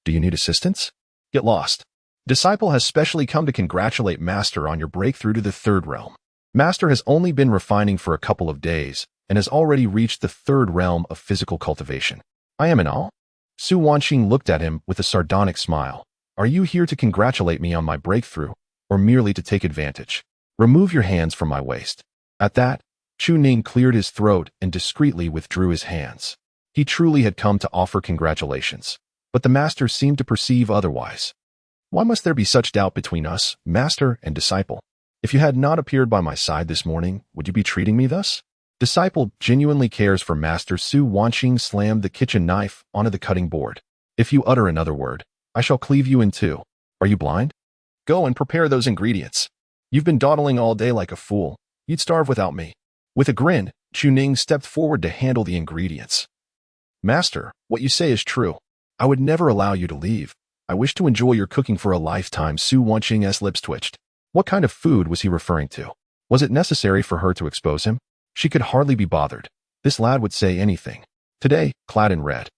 do you need assistance? Get lost. Disciple has specially come to congratulate Master on your breakthrough to the third realm. Master has only been refining for a couple of days, and has already reached the third realm of physical cultivation. I am in awe. Su Wanqing looked at him with a sardonic smile. Are you here to congratulate me on my breakthrough, or merely to take advantage? Remove your hands from my waist. At that, Chu Ning cleared his throat and discreetly withdrew his hands. He truly had come to offer congratulations, but the master seemed to perceive otherwise. Why must there be such doubt between us, master and disciple? If you had not appeared by my side this morning, would you be treating me thus? Disciple genuinely cares for master. Su Wanqing slammed the kitchen knife onto the cutting board. If you utter another word, I shall cleave you in two. Are you blind? Go and prepare those ingredients. You've been dawdling all day like a fool. You'd starve without me. With a grin, Chu Ning stepped forward to handle the ingredients. Master, what you say is true. I would never allow you to leave. I wish to enjoy your cooking for a lifetime. Su Wanqing's lips twitched. What kind of food was he referring to? Was it necessary for her to expose him? She could hardly be bothered. This lad would say anything. Today, clad in red.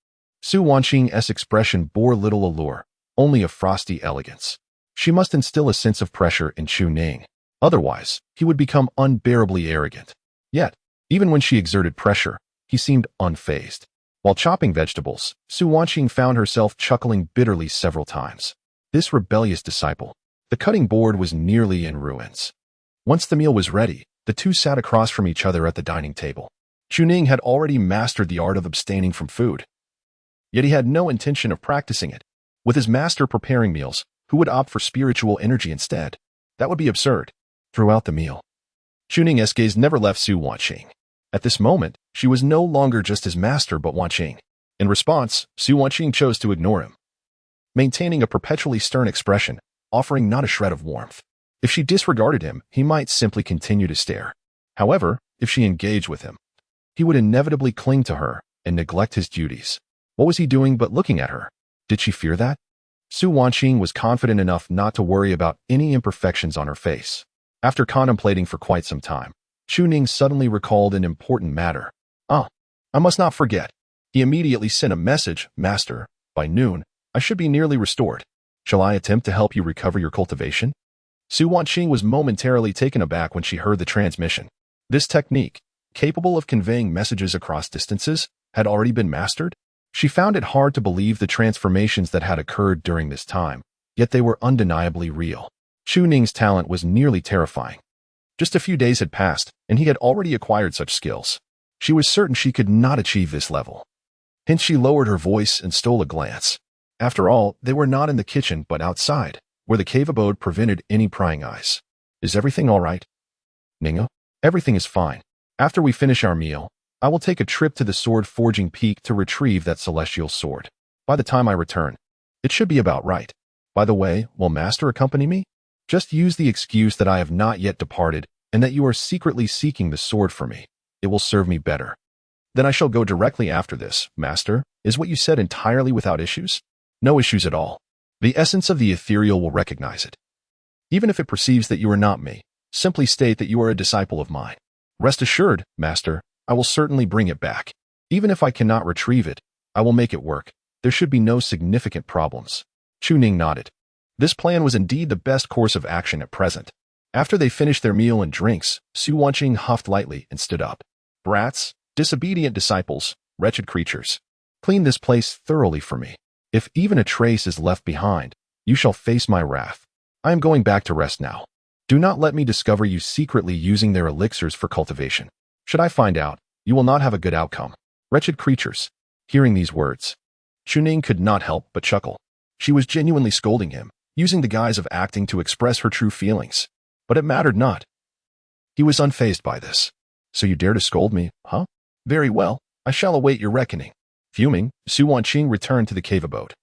Su Wanqing's expression bore little allure, only a frosty elegance. She must instill a sense of pressure in Chu Ning. Otherwise, he would become unbearably arrogant. Yet, even when she exerted pressure, he seemed unfazed. While chopping vegetables, Su Wanqing found herself chuckling bitterly several times. This rebellious disciple. The cutting board was nearly in ruins. Once the meal was ready, the two sat across from each other at the dining table. Chu Ning had already mastered the art of abstaining from food. Yet he had no intention of practicing it. With his master preparing meals, who would opt for spiritual energy instead? That would be absurd. Throughout the meal, Chu Ning's gaze never left Su Wanqing. At this moment, she was no longer just his master but Wanqing. In response, Su Wanqing chose to ignore him, maintaining a perpetually stern expression, offering not a shred of warmth. If she disregarded him, he might simply continue to stare. However, if she engaged with him, he would inevitably cling to her and neglect his duties. What was he doing but looking at her? Did she fear that? Su Wanqing was confident enough not to worry about any imperfections on her face. After contemplating for quite some time, Chu Ning suddenly recalled an important matter. I must not forget. He immediately sent a message, Master, by noon, I should be nearly restored. Shall I attempt to help you recover your cultivation? Su Wanqing was momentarily taken aback when she heard the transmission. This technique, capable of conveying messages across distances, had already been mastered? She found it hard to believe the transformations that had occurred during this time, yet they were undeniably real. Chu Ning's talent was nearly terrifying. Just a few days had passed, and he had already acquired such skills. She was certain she could not achieve this level. Hence she lowered her voice and stole a glance. After all, they were not in the kitchen but outside, where the cave abode prevented any prying eyes. Is everything all right? Ninga? Everything is fine. After we finish our meal, I will take a trip to the sword forging peak to retrieve that celestial sword. By the time I return, it should be about right. By the way, will Master accompany me? Just use the excuse that I have not yet departed and that you are secretly seeking the sword for me. It will serve me better. Then I shall go directly after this, Master. Is what you said entirely without issues? No issues at all. The essence of the ethereal will recognize it. Even if it perceives that you are not me, simply state that you are a disciple of mine. Rest assured, Master, I will certainly bring it back. Even if I cannot retrieve it, I will make it work. There should be no significant problems. Chu Ning nodded. This plan was indeed the best course of action at present. After they finished their meal and drinks, Su Wanqing huffed lightly and stood up. Brats, disobedient disciples, wretched creatures. Clean this place thoroughly for me. If even a trace is left behind, you shall face my wrath. I am going back to rest now. Do not let me discover you secretly using their elixirs for cultivation. Should I find out, you will not have a good outcome. Wretched creatures. Hearing these words, Chu Ning could not help but chuckle. She was genuinely scolding him, using the guise of acting to express her true feelings. But it mattered not. He was unfazed by this. So you dare to scold me, huh? Very well, I shall await your reckoning. Fuming, Su Wanqing returned to the cave abode,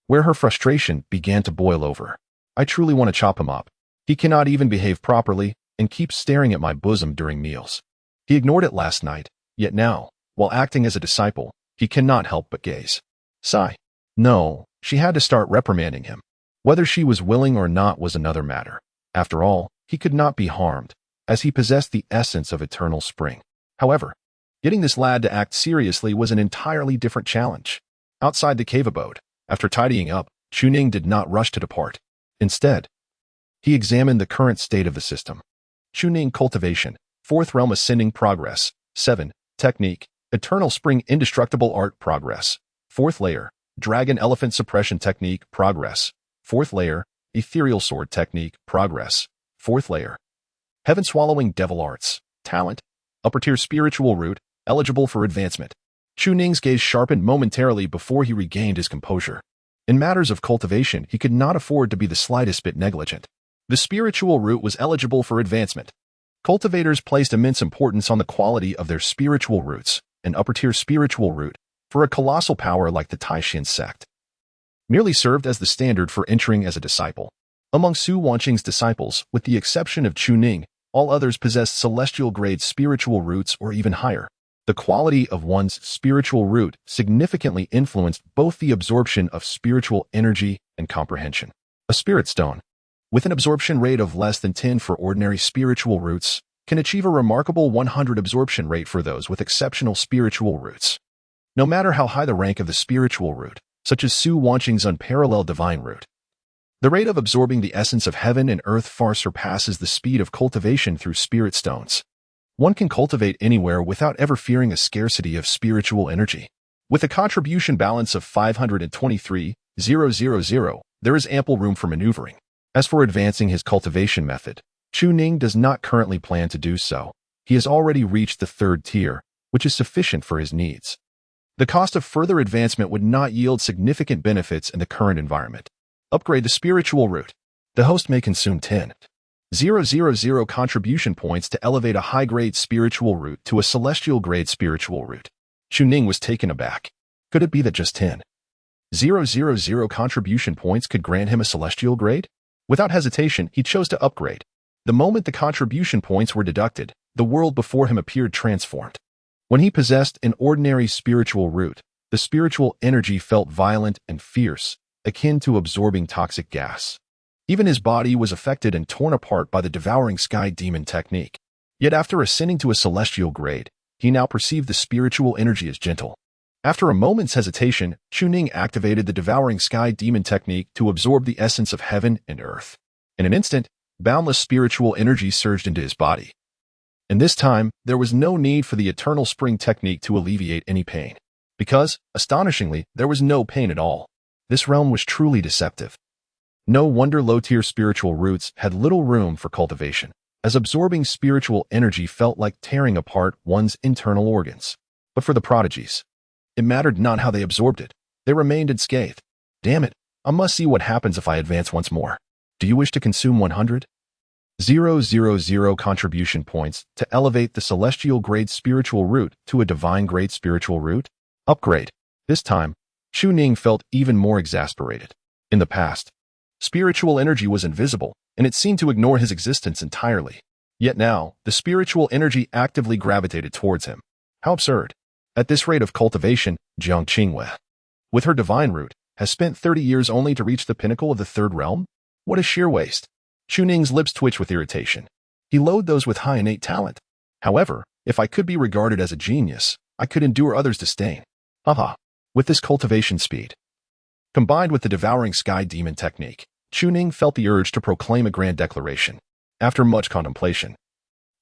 where her frustration began to boil over. I truly want to chop him up. He cannot even behave properly and keeps staring at my bosom during meals. He ignored it last night, yet now, while acting as a disciple, he cannot help but gaze. Sigh. No, she had to start reprimanding him. Whether she was willing or not was another matter. After all, he could not be harmed, as he possessed the essence of eternal spring. However, getting this lad to act seriously was an entirely different challenge. Outside the cave abode, after tidying up, Chu Ning did not rush to depart. Instead, he examined the current state of the system. Chu Ning cultivation, 4th realm ascending progress, 7, technique, eternal spring indestructible art progress, 4th layer, dragon elephant suppression technique progress, 4th layer, ethereal sword technique progress, 4th layer, heaven swallowing devil arts, talent, upper tier spiritual root, eligible for advancement. Chu Ning's gaze sharpened momentarily before he regained his composure. In matters of cultivation, he could not afford to be the slightest bit negligent. The spiritual root was eligible for advancement. Cultivators placed immense importance on the quality of their spiritual roots, an upper-tier spiritual root, for a colossal power like the Taishan sect, merely served as the standard for entering as a disciple. Among Su Wanqing's disciples, with the exception of Chu Ning, all others possessed celestial-grade spiritual roots or even higher. The quality of one's spiritual root significantly influenced both the absorption of spiritual energy and comprehension. A spirit stone, with an absorption rate of less than 10 for ordinary spiritual roots, can achieve a remarkable 100 absorption rate for those with exceptional spiritual roots. No matter how high the rank of the spiritual root, such as Su Wanqing's unparalleled divine root, The rate of absorbing the essence of heaven and earth far surpasses the speed of cultivation through spirit stones. One can cultivate anywhere without ever fearing a scarcity of spiritual energy. With a contribution balance of 523,000, there is ample room for maneuvering. As for advancing his cultivation method, Chu Ning does not currently plan to do so. He has already reached the 3rd tier, which is sufficient for his needs. The cost of further advancement would not yield significant benefits in the current environment. Upgrade the spiritual root. The host may consume 10,000 contribution points to elevate a high-grade spiritual root to a celestial-grade spiritual root. Chu Ning was taken aback. Could it be that just 10,000 contribution points could grant him a celestial grade? Without hesitation, he chose to upgrade. The moment the contribution points were deducted, the world before him appeared transformed. When he possessed an ordinary spiritual root, the spiritual energy felt violent and fierce, akin to absorbing toxic gas. Even his body was affected and torn apart by the devouring sky demon technique. Yet after ascending to a celestial grade, he now perceived the spiritual energy as gentle. After a moment's hesitation, Chu Ning activated the devouring sky demon technique to absorb the essence of heaven and earth. In an instant, boundless spiritual energy surged into his body. And this time, there was no need for the eternal spring technique to alleviate any pain. Because, astonishingly, there was no pain at all. This realm was truly deceptive. No wonder low-tier spiritual roots had little room for cultivation, as absorbing spiritual energy felt like tearing apart one's internal organs. But for the prodigies, it mattered not how they absorbed it. They remained unscathed. Damn it, I must see what happens if I advance once more. Do you wish to consume 100,000 contribution points to elevate the celestial grade spiritual root to a divine grade spiritual root? Upgrade. This time, Chu Ning felt even more exasperated. In the past, spiritual energy was invisible, and it seemed to ignore his existence entirely. Yet now, the spiritual energy actively gravitated towards him. How absurd. At this rate of cultivation, Jiang Qingwei, with her divine root, has spent 30 years only to reach the pinnacle of the 3rd realm? What a sheer waste. Chu Ning's lips twitched with irritation. He loathed those with high innate talent. However, if I could be regarded as a genius, I could endure others' disdain. Haha. With this cultivation speed, combined with the devouring sky demon technique, Chu Ning felt the urge to proclaim a grand declaration. After much contemplation,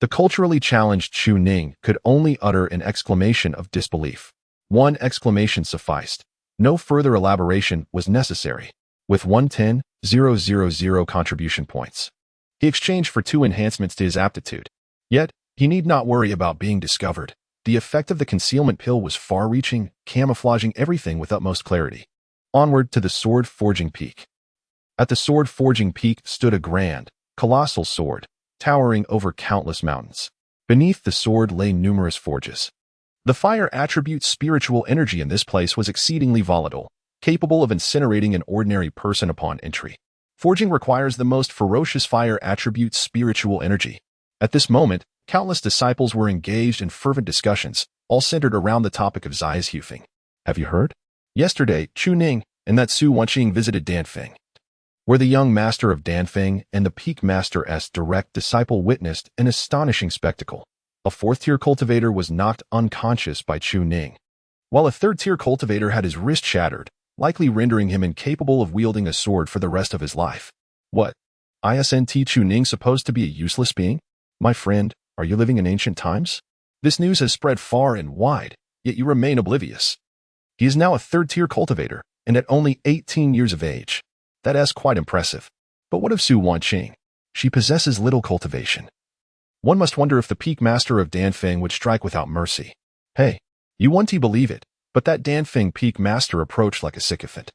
the culturally challenged Chu Ning could only utter an exclamation of disbelief. One exclamation sufficed. No further elaboration was necessary. With 110,000 contribution points, he exchanged for 2 enhancements to his aptitude. Yet, he need not worry about being discovered. The effect of the concealment pill was far-reaching, camouflaging everything with utmost clarity. Onward to the sword forging peak. At the sword forging peak stood a grand, colossal sword, towering over countless mountains. Beneath the sword lay numerous forges. The fire attribute's spiritual energy in this place was exceedingly volatile, capable of incinerating an ordinary person upon entry. Forging requires the most ferocious fire attribute's spiritual energy. At this moment, countless disciples were engaged in fervent discussions, all centered around the topic of Zai's Hufeng. Have you heard? Yesterday, Chu Ning and that Su Wanqing visited Danfeng, where the young master of Danfeng and the peak master's direct disciple witnessed an astonishing spectacle. A 4th-tier cultivator was knocked unconscious by Chu Ning, while a 3rd-tier cultivator had his wrist shattered, likely rendering him incapable of wielding a sword for the rest of his life. What? Isn't Chu Ning supposed to be a useless being? My friend, are you living in ancient times? This news has spread far and wide, yet you remain oblivious. He is now a 3rd-tier cultivator, and at only 18 years of age. That is quite impressive. But what of Su Wanqing? She possesses little cultivation. One must wonder if the peak master of Danfeng would strike without mercy. Hey, you won't believe it, but that Danfeng peak master approached like a sycophant,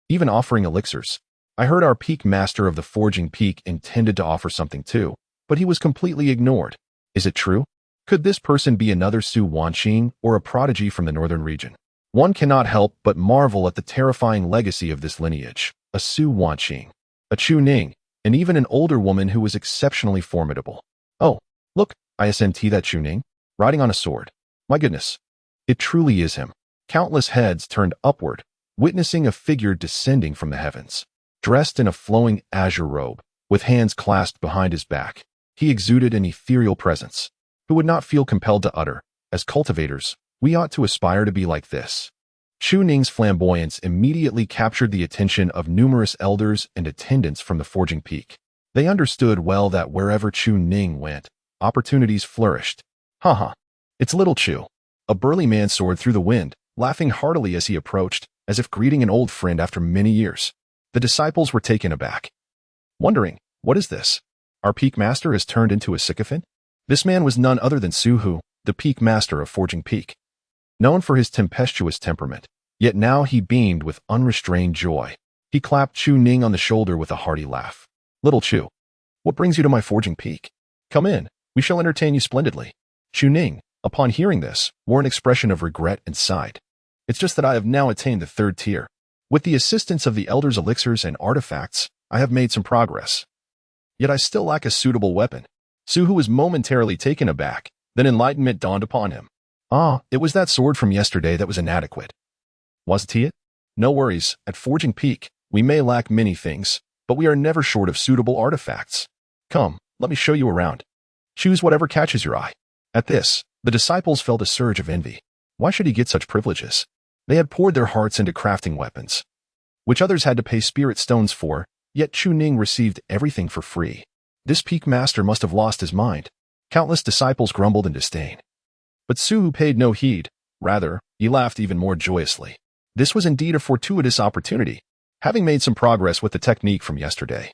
even offering elixirs. I heard our peak master of the forging peak intended to offer something too, but he was completely ignored. Is it true? Could this person be another Su Wanqing or a prodigy from the northern region? One cannot help but marvel at the terrifying legacy of this lineage. A Su Wanqing, a Chu Ning, and even an older woman who was exceptionally formidable. Oh, look, isn't that Chu Ning, riding on a sword? My goodness, it truly is him. Countless heads turned upward, witnessing a figure descending from the heavens. Dressed in a flowing azure robe, with hands clasped behind his back, he exuded an ethereal presence. Who would not feel compelled to utter, as cultivators, we ought to aspire to be like this? Chu Ning's flamboyance immediately captured the attention of numerous elders and attendants from the forging peak. They understood well that wherever Chu Ning went, opportunities flourished. Haha. It's little Chu. A burly man soared through the wind, laughing heartily as he approached, as if greeting an old friend after many years. The disciples were taken aback, wondering, what is this? Our peak master has turned into a sycophant? This man was none other than Su Hu, the peak master of Forging Peak. Known for his tempestuous temperament, yet now he beamed with unrestrained joy. He clapped Chu Ning on the shoulder with a hearty laugh. Little Chu, what brings you to my Forging Peak? Come in, we shall entertain you splendidly. Chu Ning, upon hearing this, wore an expression of regret and sighed. It's just that I have now attained the 3rd tier. With the assistance of the elders' elixirs and artifacts, I have made some progress. Yet I still lack a suitable weapon. Su Hu was momentarily taken aback, then enlightenment dawned upon him. It was that sword from yesterday that was inadequate. Wasn't it? No worries, at Forging Peak, we may lack many things, but we are never short of suitable artifacts. Come, let me show you around. Choose whatever catches your eye. At this, the disciples felt a surge of envy. Why should he get such privileges? They had poured their hearts into crafting weapons, which others had to pay spirit stones for, yet Chu Ning received everything for free. This peak master must have lost his mind. Countless disciples grumbled in disdain. But Su Hu paid no heed. Rather, he laughed even more joyously. This was indeed a fortuitous opportunity, having made some progress with the technique from yesterday.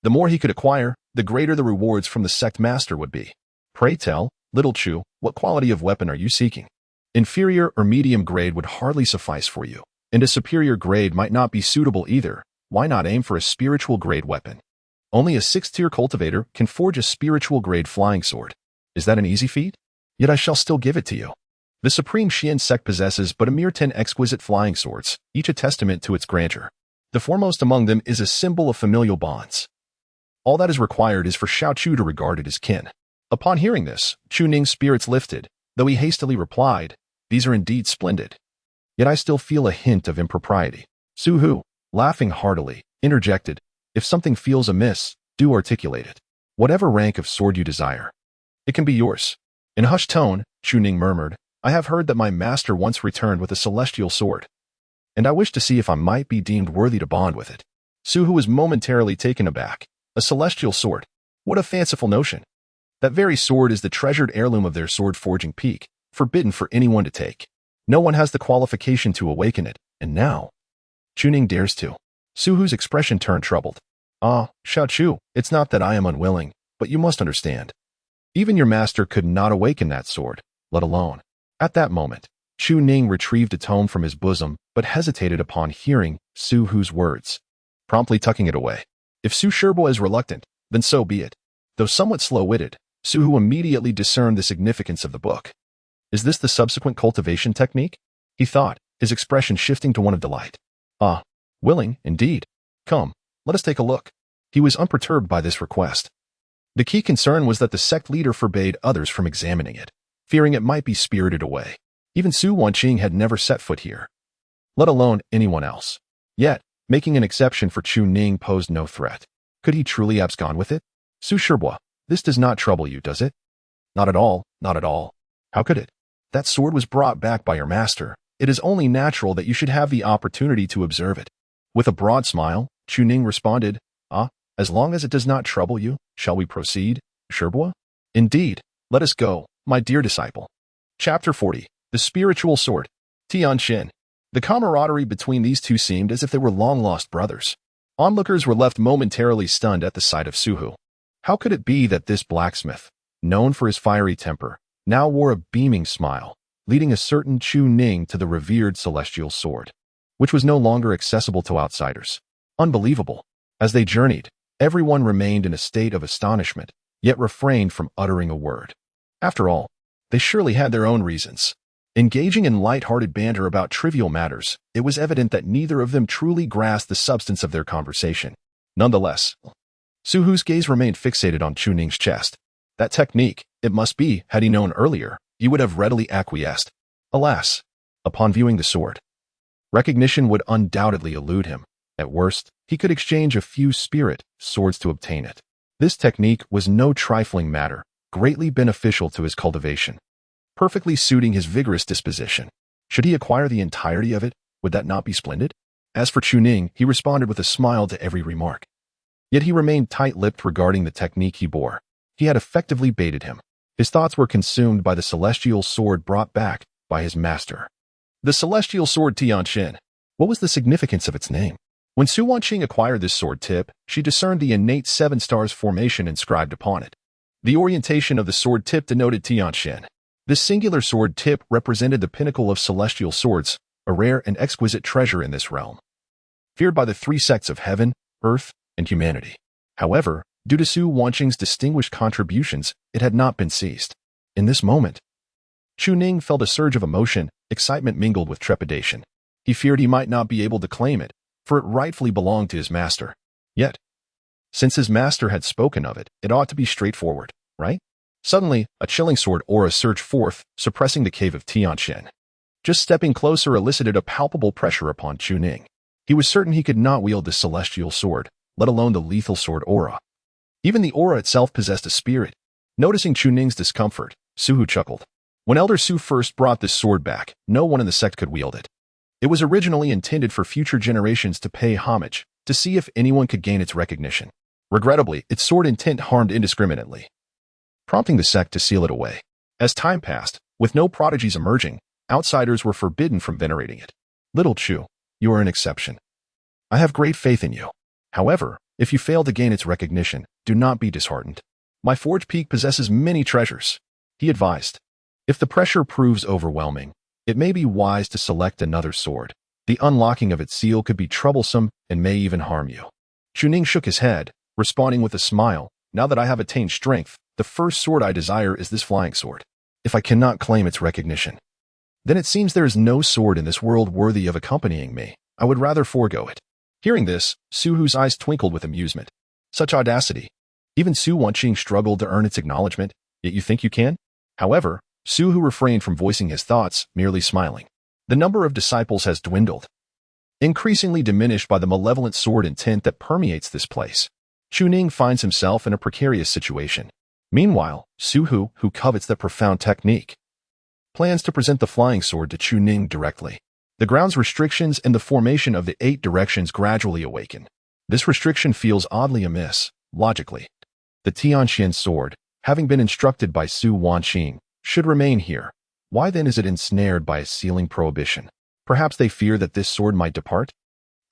The more he could acquire, the greater the rewards from the sect master would be. Pray tell, little Chu, what quality of weapon are you seeking? Inferior or medium grade would hardly suffice for you, and a superior grade might not be suitable either. Why not aim for a spiritual grade weapon? Only a 6th-tier cultivator can forge a spiritual grade flying sword. Is that an easy feat? Yet I shall still give it to you. The Supreme Xian sect possesses but a mere 10 exquisite flying swords, each a testament to its grandeur. The foremost among them is a symbol of familial bonds. All that is required is for Xiao Chu to regard it as kin. Upon hearing this, Chu Ning's spirits lifted, though he hastily replied, these are indeed splendid. Yet I still feel a hint of impropriety. Su Hu, laughing heartily, interjected, if something feels amiss, do articulate it. Whatever rank of sword you desire, it can be yours. In a hushed tone, Chu Ning murmured, I have heard that my master once returned with a celestial sword, and I wish to see if I might be deemed worthy to bond with it. Su Hu was momentarily taken aback. A celestial sword? What a fanciful notion. That very sword is the treasured heirloom of their sword forging peak, forbidden for anyone to take. No one has the qualification to awaken it, and now Chu Ning dares to. Su Hu's expression turned troubled. Xiao Chu, it's not that I am unwilling, but you must understand. Even your master could not awaken that sword, let alone. At that moment, Chu Ning retrieved a tome from his bosom, but hesitated upon hearing Su Hu's words, promptly tucking it away. If Su Sherbo is reluctant, then so be it. Though somewhat slow-witted, Su Hu immediately discerned the significance of the book. Is this the subsequent cultivation technique? He thought, his expression shifting to one of delight. Willing, indeed. Come, let us take a look. He was unperturbed by this request. The key concern was that the sect leader forbade others from examining it, fearing it might be spirited away. Even Su Wanqing had never set foot here, let alone anyone else. Yet, making an exception for Chu Ning posed no threat. Could he truly abscond with it? Su Sherbo, this does not trouble you, does it? Not at all, not at all. How could it? That sword was brought back by your master. It is only natural that you should have the opportunity to observe it. With a broad smile, Chu Ning responded, as long as it does not trouble you, shall we proceed, Sherbo? Indeed, let us go, my dear disciple. Chapter 40, The Spiritual Sword. Tianxin. The camaraderie between these two seemed as if they were long-lost brothers. Onlookers were left momentarily stunned at the sight of Su Hu. How could it be that this blacksmith, known for his fiery temper, now wore a beaming smile, leading a certain Chu Ning to the revered celestial sword, which was no longer accessible to outsiders? Unbelievable. As they journeyed, everyone remained in a state of astonishment, yet refrained from uttering a word. After all, they surely had their own reasons. Engaging in light-hearted banter about trivial matters, it was evident that neither of them truly grasped the substance of their conversation. Nonetheless, Su Hu's gaze remained fixated on Chu Ning's chest. That technique, it must be, had he known earlier, he would have readily acquiesced. Alas, upon viewing the sword, recognition would undoubtedly elude him. At worst, he could exchange a few spirit swords to obtain it. This technique was no trifling matter, greatly beneficial to his cultivation, perfectly suiting his vigorous disposition. Should he acquire the entirety of it, Would that not be splendid? As for Chu Ning, he responded with a smile to every remark. Yet he remained tight-lipped regarding the technique he bore. He had effectively baited him. His thoughts were consumed by the celestial sword brought back by his master. The celestial sword Tianqian. What was the significance of its name? When Su Wanqing acquired this sword tip, she discerned the innate 7 stars formation inscribed upon it. The orientation of the sword tip denoted Tianqian. This singular sword tip represented the pinnacle of celestial swords, a rare and exquisite treasure in this realm, feared by the 3 sects of heaven, earth, and humanity. However, due to Su Wanqing's distinguished contributions, it had not been seized. In this moment, Chu Ning felt a surge of emotion, excitement mingled with trepidation. He feared he might not be able to claim it, for it rightfully belonged to his master. Yet, since his master had spoken of it, it ought to be straightforward, right? Suddenly, a chilling sword aura surged forth, suppressing the cave of Tianqian. Just stepping closer elicited a palpable pressure upon Chu Ning. He was certain he could not wield this celestial sword, let alone the lethal sword aura. Even the aura itself possessed a spirit. Noticing Chu Ning's discomfort, Su chuckled. When Elder Su first brought this sword back, no one in the sect could wield it. It was originally intended for future generations to pay homage, to see if anyone could gain its recognition. Regrettably, its sword intent harmed indiscriminately, prompting the sect to seal it away. As time passed, with no prodigies emerging, outsiders were forbidden from venerating it. Little Chu, you are an exception. I have great faith in you. However, if you fail to gain its recognition, do not be disheartened. My forge peak possesses many treasures, he advised. If the pressure proves overwhelming, it may be wise to select another sword. The unlocking of its seal could be troublesome and may even harm you. Chu Ning shook his head, responding with a smile. Now that I have attained strength, the first sword I desire is this flying sword. If I cannot claim its recognition, then it seems there is no sword in this world worthy of accompanying me. I would rather forego it. Hearing this, Su Hu's eyes twinkled with amusement. Such audacity. Even Su Wanqing struggled to earn its acknowledgement, yet you think you can? However, Su Hu refrained from voicing his thoughts, merely smiling. The number of disciples has dwindled, increasingly diminished by the malevolent sword intent that permeates this place. Chu Ning finds himself in a precarious situation. Meanwhile, Su Hu, who covets that profound technique, plans to present the flying sword to Chu Ning directly. The ground's restrictions and the formation of the 8 directions gradually awaken. This restriction feels oddly amiss, logically. The Tianqian sword, having been instructed by Su Wanqing, should remain here. Why then is it ensnared by a sealing prohibition? Perhaps they fear that this sword might depart?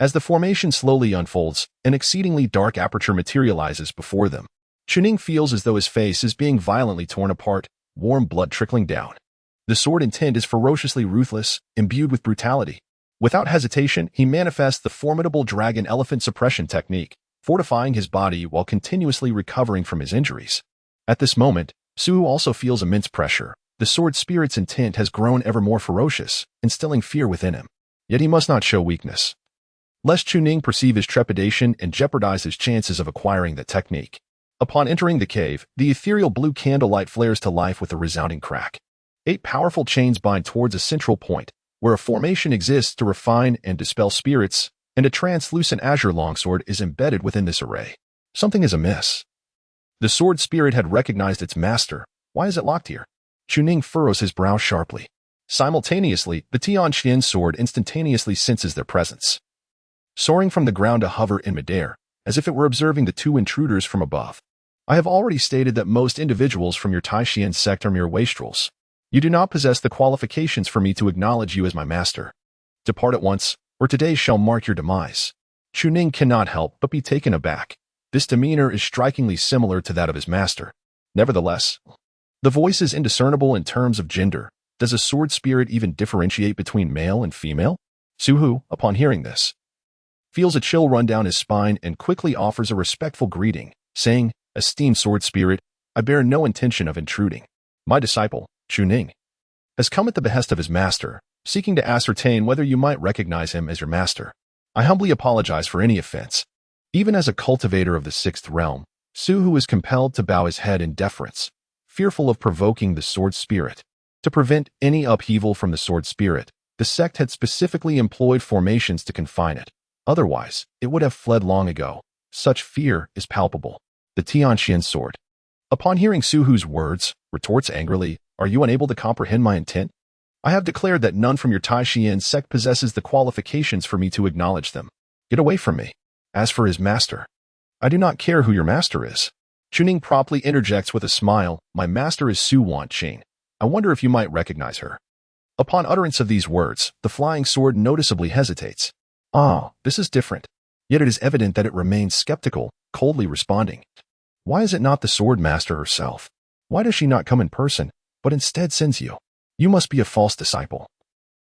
As the formation slowly unfolds, an exceedingly dark aperture materializes before them. Chu Ning feels as though his face is being violently torn apart, warm blood trickling down. The sword intent is ferociously ruthless, imbued with brutality. Without hesitation, he manifests the formidable dragon elephant suppression technique, fortifying his body while continuously recovering from his injuries. At this moment, Su also feels immense pressure. The sword spirit's intent has grown ever more ferocious, instilling fear within him. Yet he must not show weakness, lest Chu Ning perceive his trepidation and jeopardize his chances of acquiring the technique. Upon entering the cave, the ethereal blue candlelight flares to life with a resounding crack. 8 powerful chains bind towards a central point, where a formation exists to refine and dispel spirits, and a translucent azure longsword is embedded within this array. Something is amiss. The sword spirit had recognized its master. Why is it locked here? Chu Ning furrows his brow sharply. Simultaneously, the Tianqian sword instantaneously senses their presence, soaring from the ground to hover in midair, as if it were observing the 2 intruders from above. I have already stated that most individuals from your Taishian sect are mere wastrels. You do not possess the qualifications for me to acknowledge you as my master. Depart at once, or today shall mark your demise. Chu Ning cannot help but be taken aback. This demeanor is strikingly similar to that of his master. Nevertheless, the voice is indiscernible in terms of gender. Does a sword spirit even differentiate between male and female? Su Hu, upon hearing this, feels a chill run down his spine and quickly offers a respectful greeting, saying, "Esteemed sword spirit, I bear no intention of intruding. My disciple, Chu Ning, has come at the behest of his master, seeking to ascertain whether you might recognize him as your master. I humbly apologize for any offense." Even as a cultivator of the 6th realm, Su Hu is compelled to bow his head in deference, fearful of provoking the sword spirit. To prevent any upheaval from the sword spirit, the sect had specifically employed formations to confine it. Otherwise, it would have fled long ago. Such fear is palpable. The Tianqian sword, upon hearing Su Hu's words, retorts angrily, "Are you unable to comprehend my intent? I have declared that none from your Taishian sect possesses the qualifications for me to acknowledge them. Get away from me. As for his master, I do not care who your master is. Chu Ning promptly interjects with a smile, my master is Su Wanqing. I wonder if you might recognize her. Upon utterance of these words, the flying sword noticeably hesitates. Ah, this is different. Yet it is evident that it remains skeptical, coldly responding. Why is it not the sword master herself? Why does she not come in person, but instead sends you? You must be a false disciple.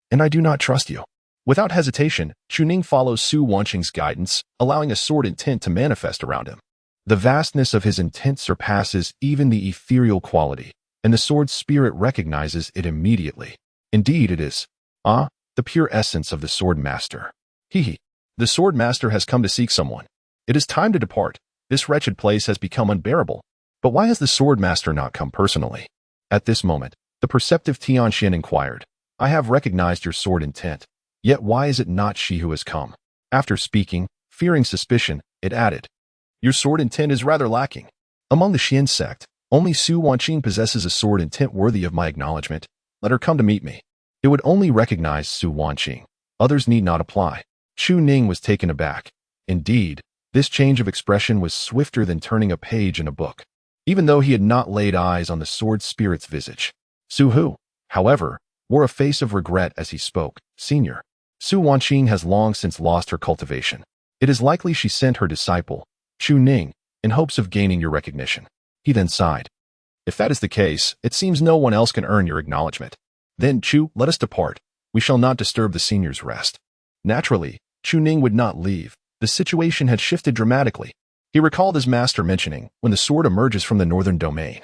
And I do not trust you. Without hesitation, Chu Ning follows Su Wanqing's guidance, allowing a sword intent to manifest around him. The vastness of his intent surpasses even the ethereal quality, and the sword's spirit recognizes it immediately. Indeed it is. The pure essence of the sword master. The sword master has come to seek someone. It is time to depart. This wretched place has become unbearable. But why has the sword master not come personally? At this moment, the perceptive Tianxian inquired, I have recognized your sword intent. Yet why is it not she who has come? After speaking, fearing suspicion, it added, your sword intent is rather lacking. Among the Xian sect, only Su Wanqing possesses a sword intent worthy of my acknowledgement. Let her come to meet me. It would only recognize Su Wanqing. Others need not apply. Chu Ning was taken aback. Indeed, this change of expression was swifter than turning a page in a book. Even though he had not laid eyes on the sword spirit's visage. Su Hu, however, wore a face of regret as he spoke. Senior, Su Wanqing has long since lost her cultivation. It is likely she sent her disciple, Chu Ning, in hopes of gaining your recognition. He then sighed. If that is the case, it seems no one else can earn your acknowledgement. Then, Chu, let us depart. We shall not disturb the senior's rest. Naturally, Chu Ning would not leave. The situation had shifted dramatically. He recalled his master mentioning, when the sword emerges from the northern domain,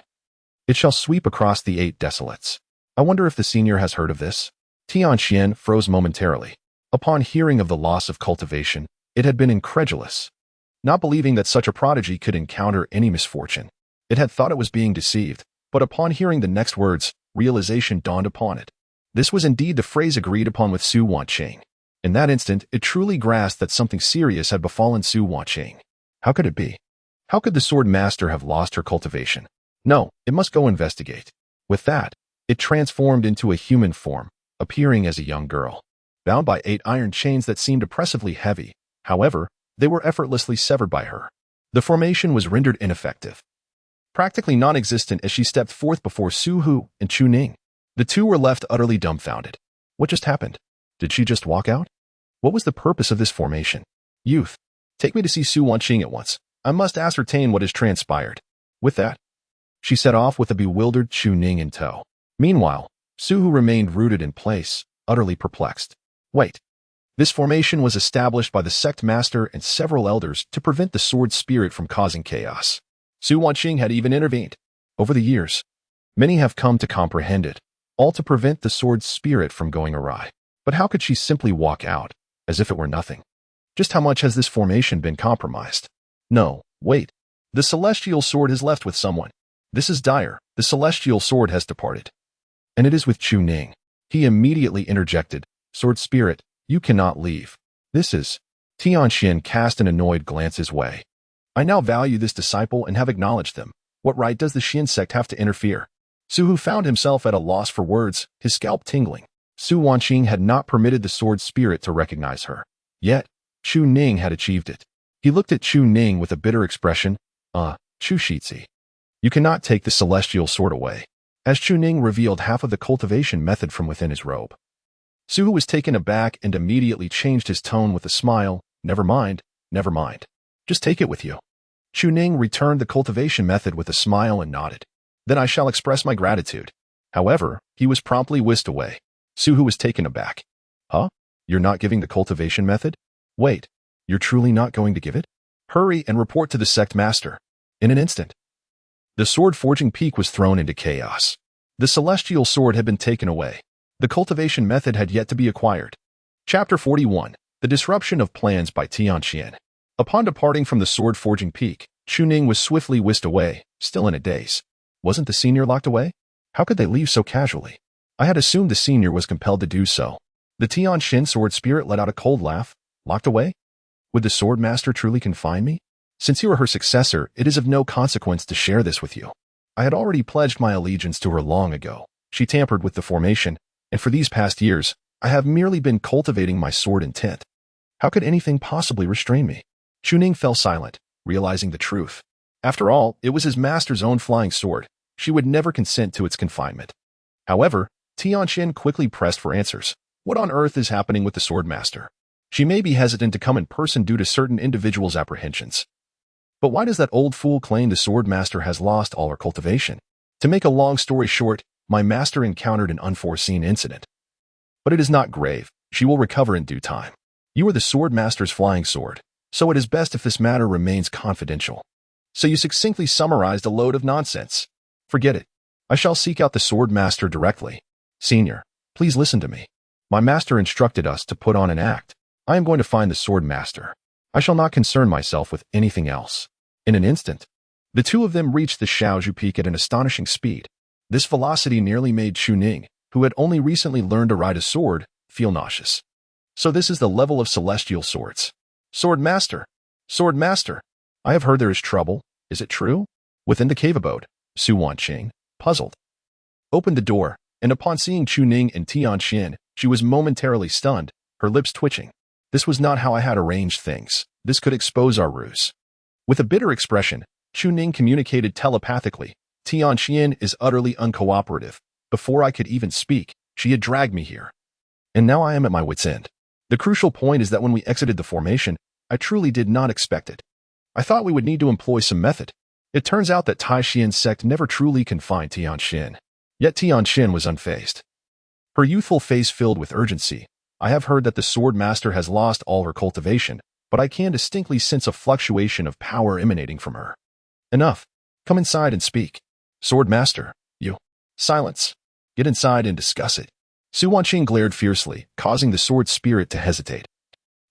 it shall sweep across the 8 desolates. I wonder if the senior has heard of this? Tianxian froze momentarily. Upon hearing of the loss of cultivation, it had been incredulous. Not believing that such a prodigy could encounter any misfortune. It had thought it was being deceived, but upon hearing the next words, realization dawned upon it. This was indeed the phrase agreed upon with Su Wanqing. In that instant, it truly grasped that something serious had befallen Su Wanqing. How could it be? How could the sword master have lost her cultivation? No, it must go investigate. With that, it transformed into a human form, appearing as a young girl. Bound by 8 iron chains that seemed oppressively heavy, however, they were effortlessly severed by her. The formation was rendered ineffective, practically non-existent as she stepped forth before Su Hu and Chu Ning. The two were left utterly dumbfounded. What just happened? Did she just walk out? What was the purpose of this formation? Youth, take me to see Su Wanqing at once. I must ascertain what has transpired. With that, she set off with a bewildered Chu Ning in tow. Meanwhile, Su Hu remained rooted in place, utterly perplexed. Wait. This formation was established by the sect master and several elders to prevent the sword spirit from causing chaos. Su Wanqing had even intervened. Over the years, many have come to comprehend it, all to prevent the sword spirit from going awry. But how could she simply walk out, as if it were nothing? Just how much has this formation been compromised? No, wait. The celestial sword has left with someone. This is dire. The celestial sword has departed. And it is with Chu Ning. He immediately interjected, Sword spirit, you cannot leave. This is... Tianxian cast an annoyed glance his way. I now value this disciple and have acknowledged them. What right does the Xian sect have to interfere? Su Hu found himself at a loss for words, his scalp tingling. Su Wanqing had not permitted the sword spirit to recognize her. Yet, Chu Ning had achieved it. He looked at Chu Ning with a bitter expression. Chu Shitzi. You cannot take the celestial sword away. As Chu Ning revealed half of the cultivation method from within his robe. Su Hu was taken aback and immediately changed his tone with a smile. Never mind, never mind. Just take it with you. Chu Ning returned the cultivation method with a smile and nodded. Then I shall express my gratitude. However, he was promptly whisked away. Su Hu was taken aback. Huh? You're not giving the cultivation method? Wait, you're truly not going to give it? Hurry and report to the sect master. In an instant. The sword forging peak was thrown into chaos. The celestial sword had been taken away. The cultivation method had yet to be acquired. Chapter 41. The Disruption of Plans by Tianxian. Upon departing from the sword forging peak, Chu Ning was swiftly whisked away, still in a daze. Wasn't the senior locked away? How could they leave so casually? I had assumed the senior was compelled to do so. The Tianxian sword spirit let out a cold laugh. Locked away? Would the sword master truly confine me? Since you are her successor, it is of no consequence to share this with you. I had already pledged my allegiance to her long ago. She tampered with the formation, and for these past years, I have merely been cultivating my sword intent. How could anything possibly restrain me? Chu Ning fell silent, realizing the truth. After all, it was his master's own flying sword. She would never consent to its confinement. However, Tianxian quickly pressed for answers. What on earth is happening with the sword master? She may be hesitant to come in person due to certain individuals' apprehensions. But why does that old fool claim the sword master has lost all her cultivation? To make a long story short, my master encountered an unforeseen incident. But it is not grave. She will recover in due time. You are the sword master's flying sword, so it is best if this matter remains confidential. So you succinctly summarized a load of nonsense. Forget it. I shall seek out the sword master directly. Senior, please listen to me. My master instructed us to put on an act. I am going to find the sword master. I shall not concern myself with anything else. In an instant, the two of them reached the Shaozhu Peak at an astonishing speed. This velocity nearly made Chu Ning, who had only recently learned to ride a sword, feel nauseous. So this is the level of celestial swords. Sword master! Sword master! I have heard there is trouble. Is it true? Within the cave abode, Su Wanqing, puzzled, opened the door, and upon seeing Chu Ning and Tianxian, she was momentarily stunned, her lips twitching. This was not how I had arranged things. This could expose our ruse. With a bitter expression, Chu Ning communicated telepathically. Tianxian is utterly uncooperative. Before I could even speak, she had dragged me here. And now I am at my wit's end. The crucial point is that when we exited the formation, I truly did not expect it. I thought we would need to employ some method. It turns out that Taishian's sect never truly confined Tianxian. Yet Tianxian was unfazed. Her youthful face filled with urgency. I have heard that the sword master has lost all her cultivation, but I can distinctly sense a fluctuation of power emanating from her. Enough. Come inside and speak. Sword master, you. Silence. Get inside and discuss it. Su Wanqing glared fiercely, causing the sword spirit to hesitate.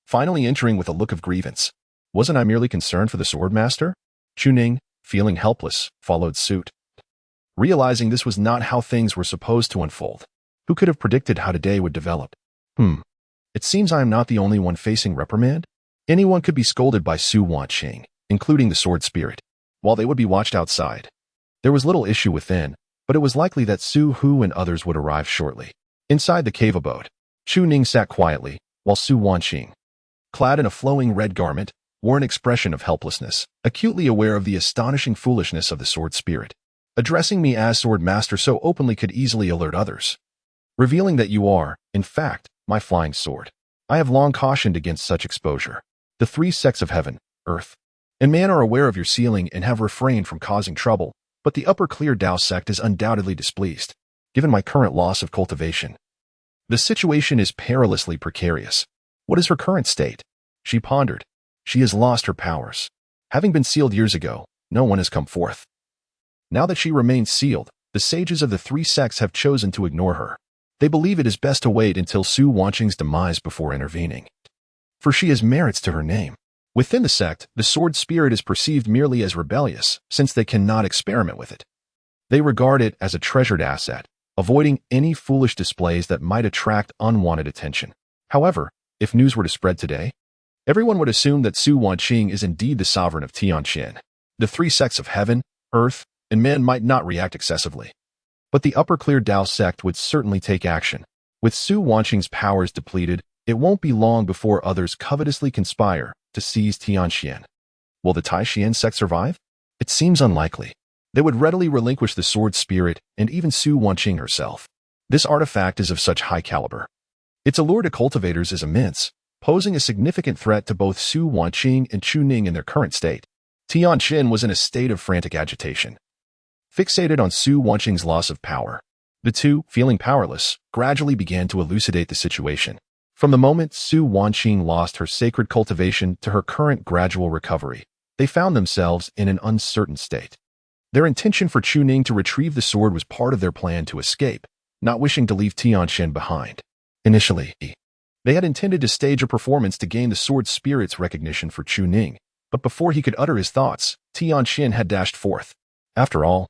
Finally entering with a look of grievance. Wasn't I merely concerned for the sword master? Chu Ning, feeling helpless, followed suit. Realizing this was not how things were supposed to unfold. Who could have predicted how today would develop? It seems I am not the only one facing reprimand. Anyone could be scolded by Su Wanqing, including the sword spirit, while they would be watched outside. There was little issue within, but it was likely that Su Hu and others would arrive shortly. Inside the cave abode, Chu Ning sat quietly, while Su Wanqing, clad in a flowing red garment, wore an expression of helplessness, acutely aware of the astonishing foolishness of the sword spirit. Addressing me as sword master so openly could easily alert others, revealing that you are, in fact, my flying sword. I have long cautioned against such exposure. The three sects of heaven, earth, and man are aware of your sealing and have refrained from causing trouble, but the upper clear Tao sect is undoubtedly displeased, given my current loss of cultivation. The situation is perilously precarious. What is her current state? She pondered. She has lost her powers. Having been sealed years ago, no one has come forth. Now that she remains sealed, the sages of the three sects have chosen to ignore her. They believe it is best to wait until Su Wanqing's demise before intervening. For she has merits to her name. Within the sect, the sword spirit is perceived merely as rebellious, since they cannot experiment with it. They regard it as a treasured asset, avoiding any foolish displays that might attract unwanted attention. However, if news were to spread today, everyone would assume that Su Wanqing is indeed the sovereign of Tianxian. The three sects of heaven, earth, and man might not react excessively. But the upper clear Tao sect would certainly take action. With Su Wanqing's powers depleted, it won't be long before others covetously conspire to seize Tianxian. Will the Taishian sect survive? It seems unlikely. They would readily relinquish the sword spirit and even Su Wanqing herself. This artifact is of such high caliber. Its allure to cultivators is immense, posing a significant threat to both Su Wanqing and Chu Ning in their current state. Tianxian was in a state of frantic agitation. Fixated on Su Wanqing's loss of power, the two, feeling powerless, gradually began to elucidate the situation. From the moment Su Wanqing lost her sacred cultivation to her current gradual recovery, they found themselves in an uncertain state. Their intention for Chu Ning to retrieve the sword was part of their plan to escape, not wishing to leave Tianxian behind. Initially, they had intended to stage a performance to gain the sword spirit's recognition for Chu Ning, but before he could utter his thoughts, Tianxian had dashed forth. After all,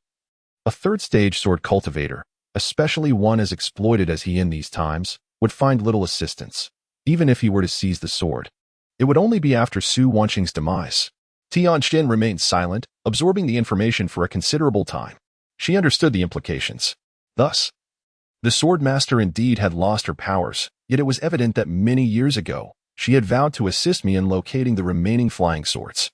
a third-stage sword cultivator, especially one as exploited as he in these times, would find little assistance, even if he were to seize the sword. It would only be after Su Wanqing's demise. Tianxian remained silent, absorbing the information for a considerable time. She understood the implications. Thus, The sword master indeed had lost her powers, yet it was evident that many years ago, she had vowed to assist me in locating the remaining flying swords.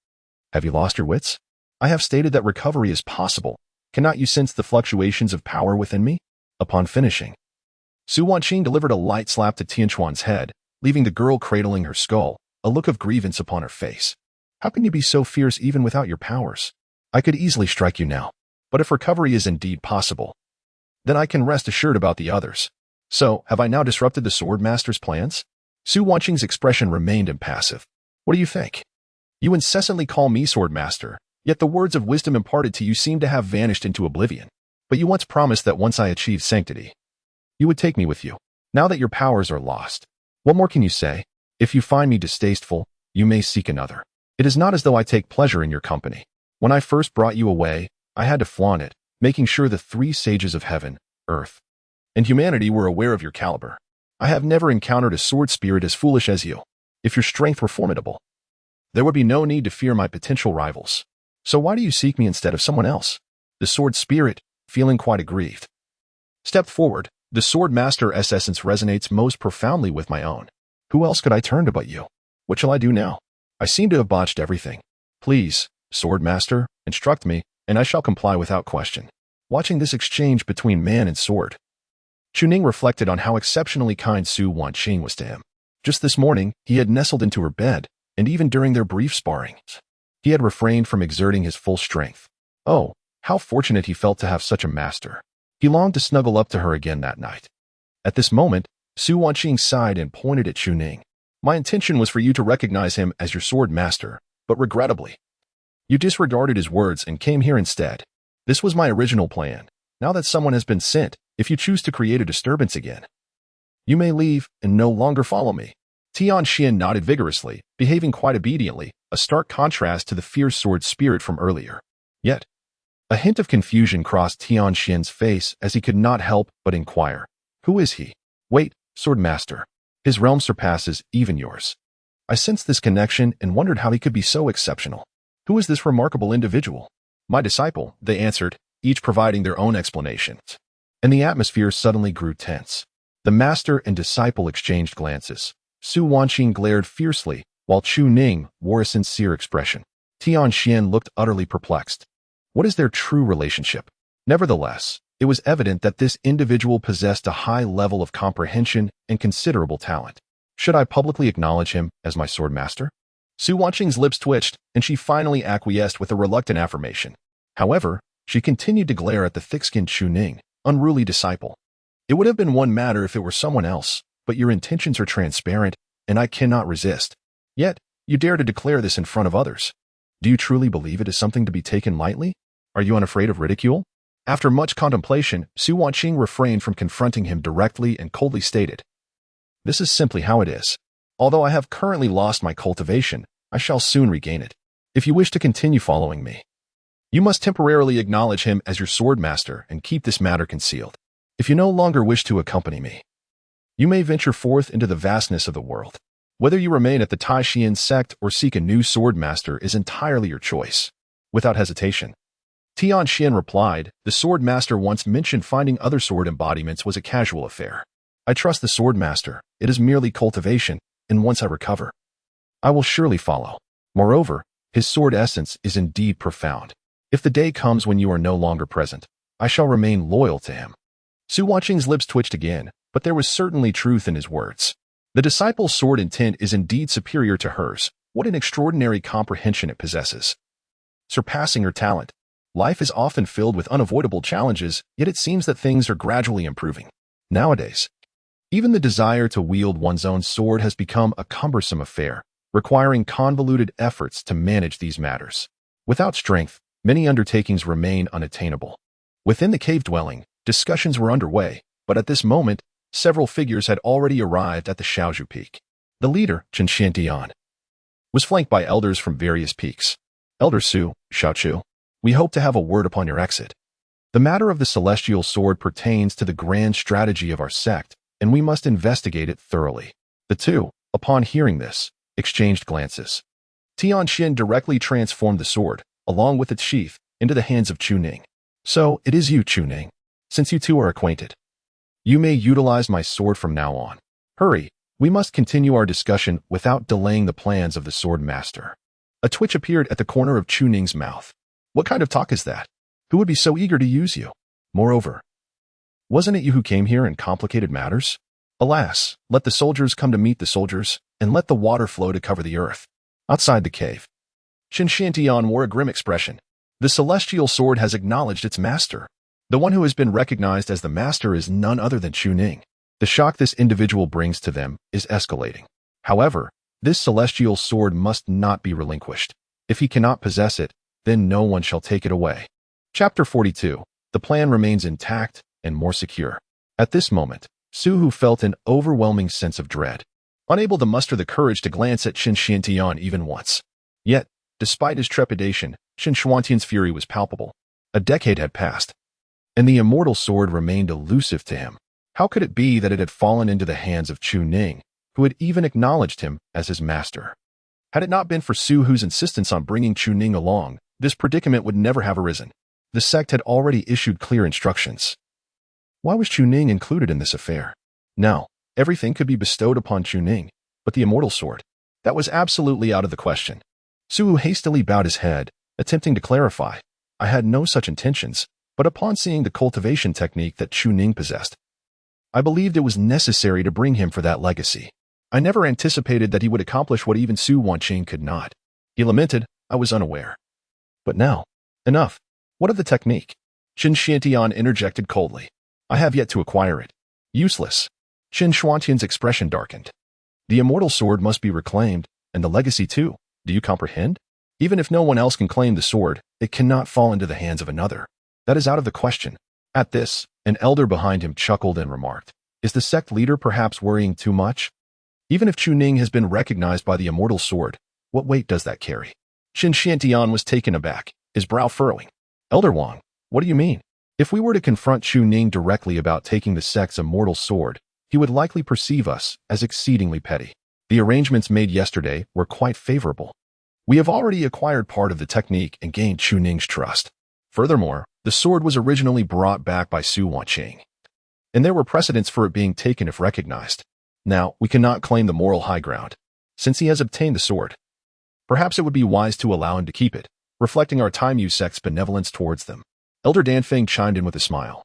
Have you lost your wits? I have stated that recovery is possible. Cannot you sense the fluctuations of power within me? Upon finishing, Su Wanqing delivered a light slap to Tianquan's head, leaving the girl cradling her skull, a look of grievance upon her face. How can you be so fierce even without your powers? I could easily strike you now, but if recovery is indeed possible, then I can rest assured about the others. So, have I now disrupted the sword master's plans? Su Wanqing's expression remained impassive. What do you think? You incessantly call me sword master, yet the words of wisdom imparted to you seem to have vanished into oblivion. But you once promised that once I achieved sanctity, you would take me with you. Now that your powers are lost, what more can you say? If you find me distasteful, you may seek another. It is not as though I take pleasure in your company. When I first brought you away, I had to flaunt it, making sure the three sages of heaven, earth, and humanity were aware of your caliber. I have never encountered a sword spirit as foolish as you. If your strength were formidable, there would be no need to fear my potential rivals. So why do you seek me instead of someone else? The sword spirit, feeling quite aggrieved, stepped forward. The sword master's essence resonates most profoundly with my own. Who else could I turn to but you? What shall I do now? I seem to have botched everything. Please, sword master, instruct me, and I shall comply without question. Watching this exchange between man and sword, Chu Ning reflected on how exceptionally kind Su Wanqing was to him. Just this morning, he had nestled into her bed, and even during their brief sparring, he had refrained from exerting his full strength. Oh, how fortunate he felt to have such a master. He longed to snuggle up to her again that night. At this moment, Su Wanqing sighed and pointed at Chu Ning. My intention was for you to recognize him as your sword master, but regrettably, you disregarded his words and came here instead. This was my original plan. Now that someone has been sent, if you choose to create a disturbance again, you may leave and no longer follow me. Tianxian nodded vigorously, behaving quite obediently, a stark contrast to the fierce sword spirit from earlier. Yet, a hint of confusion crossed Tianxian's face as he could not help but inquire. Who is he? Wait, sword master. His realm surpasses even yours. I sensed this connection and wondered how he could be so exceptional. Who is this remarkable individual? My disciple, they answered, each providing their own explanations. And the atmosphere suddenly grew tense. The master and disciple exchanged glances. Su Wanqing glared fiercely, while Chu Ning wore a sincere expression. Tianxian looked utterly perplexed. What is their true relationship? Nevertheless, it was evident that this individual possessed a high level of comprehension and considerable talent. Should I publicly acknowledge him as my sword master? Su Wanqing's lips twitched, and she finally acquiesced with a reluctant affirmation. However, she continued to glare at the thick-skinned Chu Ning, unruly disciple. It would have been one matter if it were someone else, but your intentions are transparent, and I cannot resist. Yet, you dare to declare this in front of others. Do you truly believe it is something to be taken lightly? Are you unafraid of ridicule? After much contemplation, Su Wanqing refrained from confronting him directly and coldly stated, This is simply how it is. Although I have currently lost my cultivation, I shall soon regain it. If you wish to continue following me, you must temporarily acknowledge him as your sword master and keep this matter concealed. If you no longer wish to accompany me, you may venture forth into the vastness of the world. Whether you remain at the Taishian sect or seek a new sword master is entirely your choice. Without hesitation, Tianxian replied, the sword master once mentioned finding other sword embodiments was a casual affair. I trust the sword master. It is merely cultivation, and once I recover, I will surely follow. Moreover, his sword essence is indeed profound. If the day comes when you are no longer present, I shall remain loyal to him. Su Wanqing's lips twitched again, but there was certainly truth in his words. The disciple's sword intent is indeed superior to hers. What an extraordinary comprehension it possesses. Surpassing her talent. Life is often filled with unavoidable challenges, yet it seems that things are gradually improving. Nowadays, even the desire to wield one's own sword has become a cumbersome affair, requiring convoluted efforts to manage these matters. Without strength, many undertakings remain unattainable. Within the cave dwelling, discussions were underway, but at this moment, several figures had already arrived at the Shaozhu Peak. The leader, Changchun Hand, was flanked by elders from various peaks. Elder Su, Shaochu, we hope to have a word upon your exit. The matter of the celestial sword pertains to the grand strategy of our sect, and we must investigate it thoroughly. The two, upon hearing this, exchanged glances. Tianxian directly transformed the sword, along with its sheath, into the hands of Chu Ning. So, it is you, Chu Ning. Since you two are acquainted, You may utilize my sword from now on. Hurry, we must continue our discussion without delaying the plans of the sword master. A twitch appeared at the corner of Chu Ning's mouth. What kind of talk is that? Who would be so eager to use you? Moreover, wasn't it you who came here in complicated matters? Alas, let the soldiers come to meet the soldiers, and let the water flow to cover the earth. Outside the cave, Changchun wore a grim expression. The celestial sword has acknowledged its master. The one who has been recognized as the master is none other than Chu Ning. The shock this individual brings to them is escalating. However, this celestial sword must not be relinquished. If he cannot possess it, then no one shall take it away. Chapter 42. The plan remains intact and more secure. At this moment, Su Hu felt an overwhelming sense of dread, unable to muster the courage to glance at Changchun even once. Yet, despite his trepidation, Changchun's fury was palpable. A decade had passed, and the immortal sword remained elusive to him. How could it be that it had fallen into the hands of Chu Ning, who had even acknowledged him as his master? Had it not been for Su Hu's insistence on bringing Chu Ning along, this predicament would never have arisen. The sect had already issued clear instructions. Why was Chu Ning included in this affair? Now, everything could be bestowed upon Chu Ning, but the immortal sword, that was absolutely out of the question. Su Hu hastily bowed his head, attempting to clarify. I had no such intentions, but upon seeing the cultivation technique that Chu Ning possessed, I believed it was necessary to bring him for that legacy. I never anticipated that he would accomplish what even Su Wanqing could not. He lamented, I was unaware. But now, enough. What of the technique? Changchun interjected coldly. I have yet to acquire it. Useless. Changchun's expression darkened. The immortal sword must be reclaimed, and the legacy too. Do you comprehend? Even if no one else can claim the sword, it cannot fall into the hands of another. That is out of the question. At this, an elder behind him chuckled and remarked, is the sect leader perhaps worrying too much? Even if Chu Ning has been recognized by the immortal sword, what weight does that carry? Changchun was taken aback, his brow furrowing. Elder Wang, what do you mean? If we were to confront Chu Ning directly about taking the sect's immortal sword, he would likely perceive us as exceedingly petty. The arrangements made yesterday were quite favorable. We have already acquired part of the technique and gained Chu Ning's trust. Furthermore, the sword was originally brought back by Su Wanqing, and there were precedents for it being taken if recognized. Now, we cannot claim the moral high ground, since he has obtained the sword. Perhaps it would be wise to allow him to keep it, reflecting our Taimu sect's benevolence towards them. Elder Danfeng chimed in with a smile.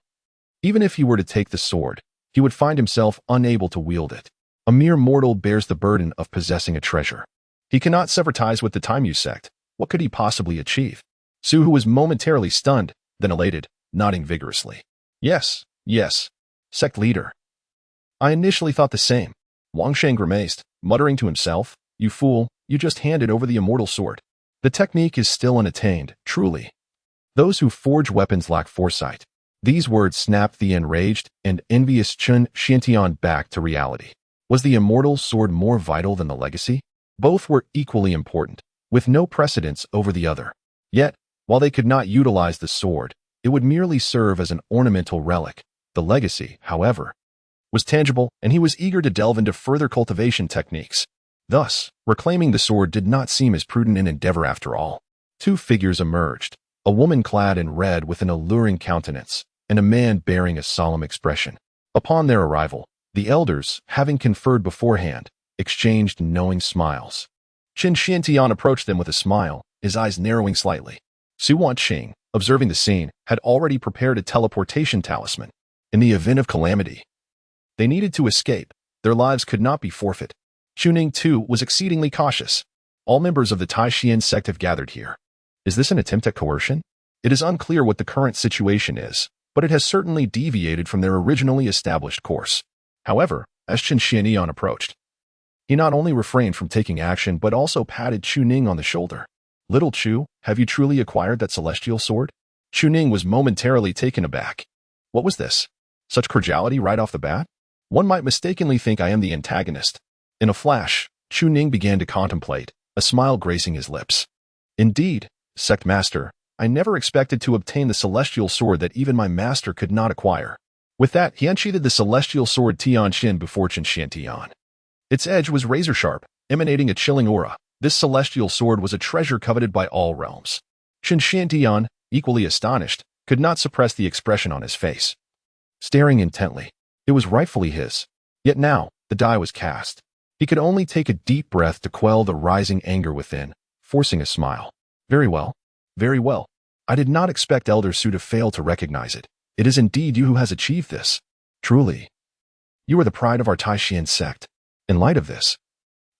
Even if he were to take the sword, he would find himself unable to wield it. A mere mortal bears the burden of possessing a treasure. He cannot sever ties with the Taimu sect. What could he possibly achieve? Su Hu was momentarily stunned, then elated, nodding vigorously. Yes, yes, sect leader. I initially thought the same. Wang Sheng grimaced, muttering to himself, you fool, you just handed over the immortal sword. The technique is still unattained, truly. Those who forge weapons lack foresight. These words snapped the enraged and envious Changchun back to reality. Was the immortal sword more vital than the legacy? Both were equally important, with no precedence over the other. Yet, while they could not utilize the sword, it would merely serve as an ornamental relic. The legacy, however, was tangible, and he was eager to delve into further cultivation techniques. Thus, reclaiming the sword did not seem as prudent an endeavor after all. Two figures emerged, a woman clad in red with an alluring countenance, and a man bearing a solemn expression. Upon their arrival, the elders, having conferred beforehand, exchanged knowing smiles. Changchun approached them with a smile, his eyes narrowing slightly. Su Wanqing, observing the scene, had already prepared a teleportation talisman. In the event of calamity, they needed to escape. Their lives could not be forfeit. Chu Ning, too, was exceedingly cautious. All members of the Taishian sect have gathered here. Is this an attempt at coercion? It is unclear what the current situation is, but it has certainly deviated from their originally established course. However, as Changchun approached, he not only refrained from taking action but also patted Chu Ning on the shoulder. Little Chu, have you truly acquired that celestial sword? Chu Ning was momentarily taken aback. What was this? Such cordiality right off the bat? One might mistakenly think I am the antagonist. In a flash, Chu Ning began to contemplate, a smile gracing his lips. Indeed, sect master, I never expected to obtain the celestial sword that even my master could not acquire. With that, he unsheathed the celestial sword Tianxin before Changchun. Its edge was razor-sharp, emanating a chilling aura. This celestial sword was a treasure coveted by all realms. Changchun, equally astonished, could not suppress the expression on his face. Staring intently, It was rightfully his. Yet now, the die was cast. He could only take a deep breath to quell the rising anger within, forcing a smile. Very well. Very well. I did not expect Elder Su to fail to recognize it. It is indeed you who has achieved this. Truly. You are the pride of our Taishan sect. In light of this,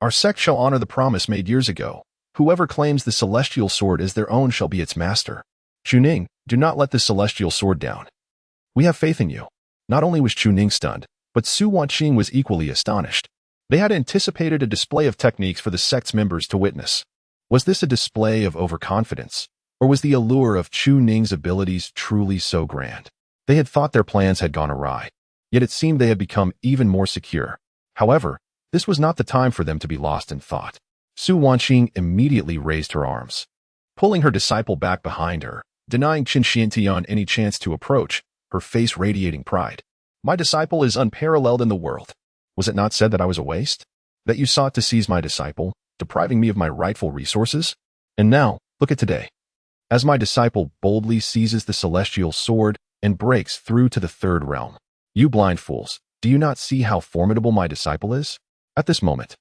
our sect shall honor the promise made years ago. Whoever claims the celestial sword as their own shall be its master. Chu Ning, do not let this celestial sword down. We have faith in you. Not only was Chu Ning stunned, but Su Wanqing was equally astonished. They had anticipated a display of techniques for the sect's members to witness. Was this a display of overconfidence, or was the allure of Chu Ning's abilities truly so grand? They had thought their plans had gone awry, yet it seemed they had become even more secure. However, this was not the time for them to be lost in thought. Su Wanqing immediately raised her arms, pulling her disciple back behind her, denying Qin Xiantian any chance to approach, her face radiating pride. My disciple is unparalleled in the world. Was it not said that I was a waste? That you sought to seize my disciple, depriving me of my rightful resources? And now, look at today. As my disciple boldly seizes the celestial sword and breaks through to the third realm. You blind fools, do you not see how formidable my disciple is? At this moment,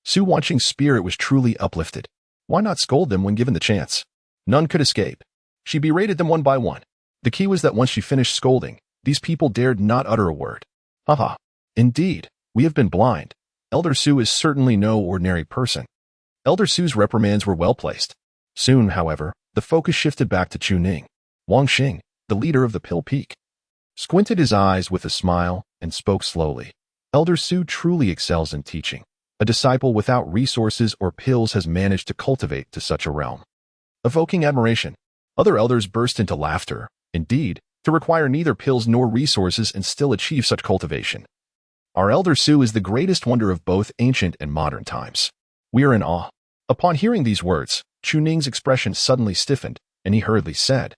Su Wanqing's spirit was truly uplifted. Why not scold them when given the chance? None could escape. She berated them one by one. The key was that once she finished scolding, these people dared not utter a word. Haha. Indeed, we have been blind. Elder Su is certainly no ordinary person. Elder Su's reprimands were well placed. Soon, however, the focus shifted back to Chu Ning. Wanqing, the leader of the Pill Peak, squinted his eyes with a smile and spoke slowly. Elder Su truly excels in teaching. A disciple without resources or pills has managed to cultivate to such a realm. Evoking admiration, other elders burst into laughter. Indeed, to require neither pills nor resources and still achieve such cultivation. Our Elder Su is the greatest wonder of both ancient and modern times. We are in awe. Upon hearing these words, Chu Ning's expression suddenly stiffened, and he hurriedly said,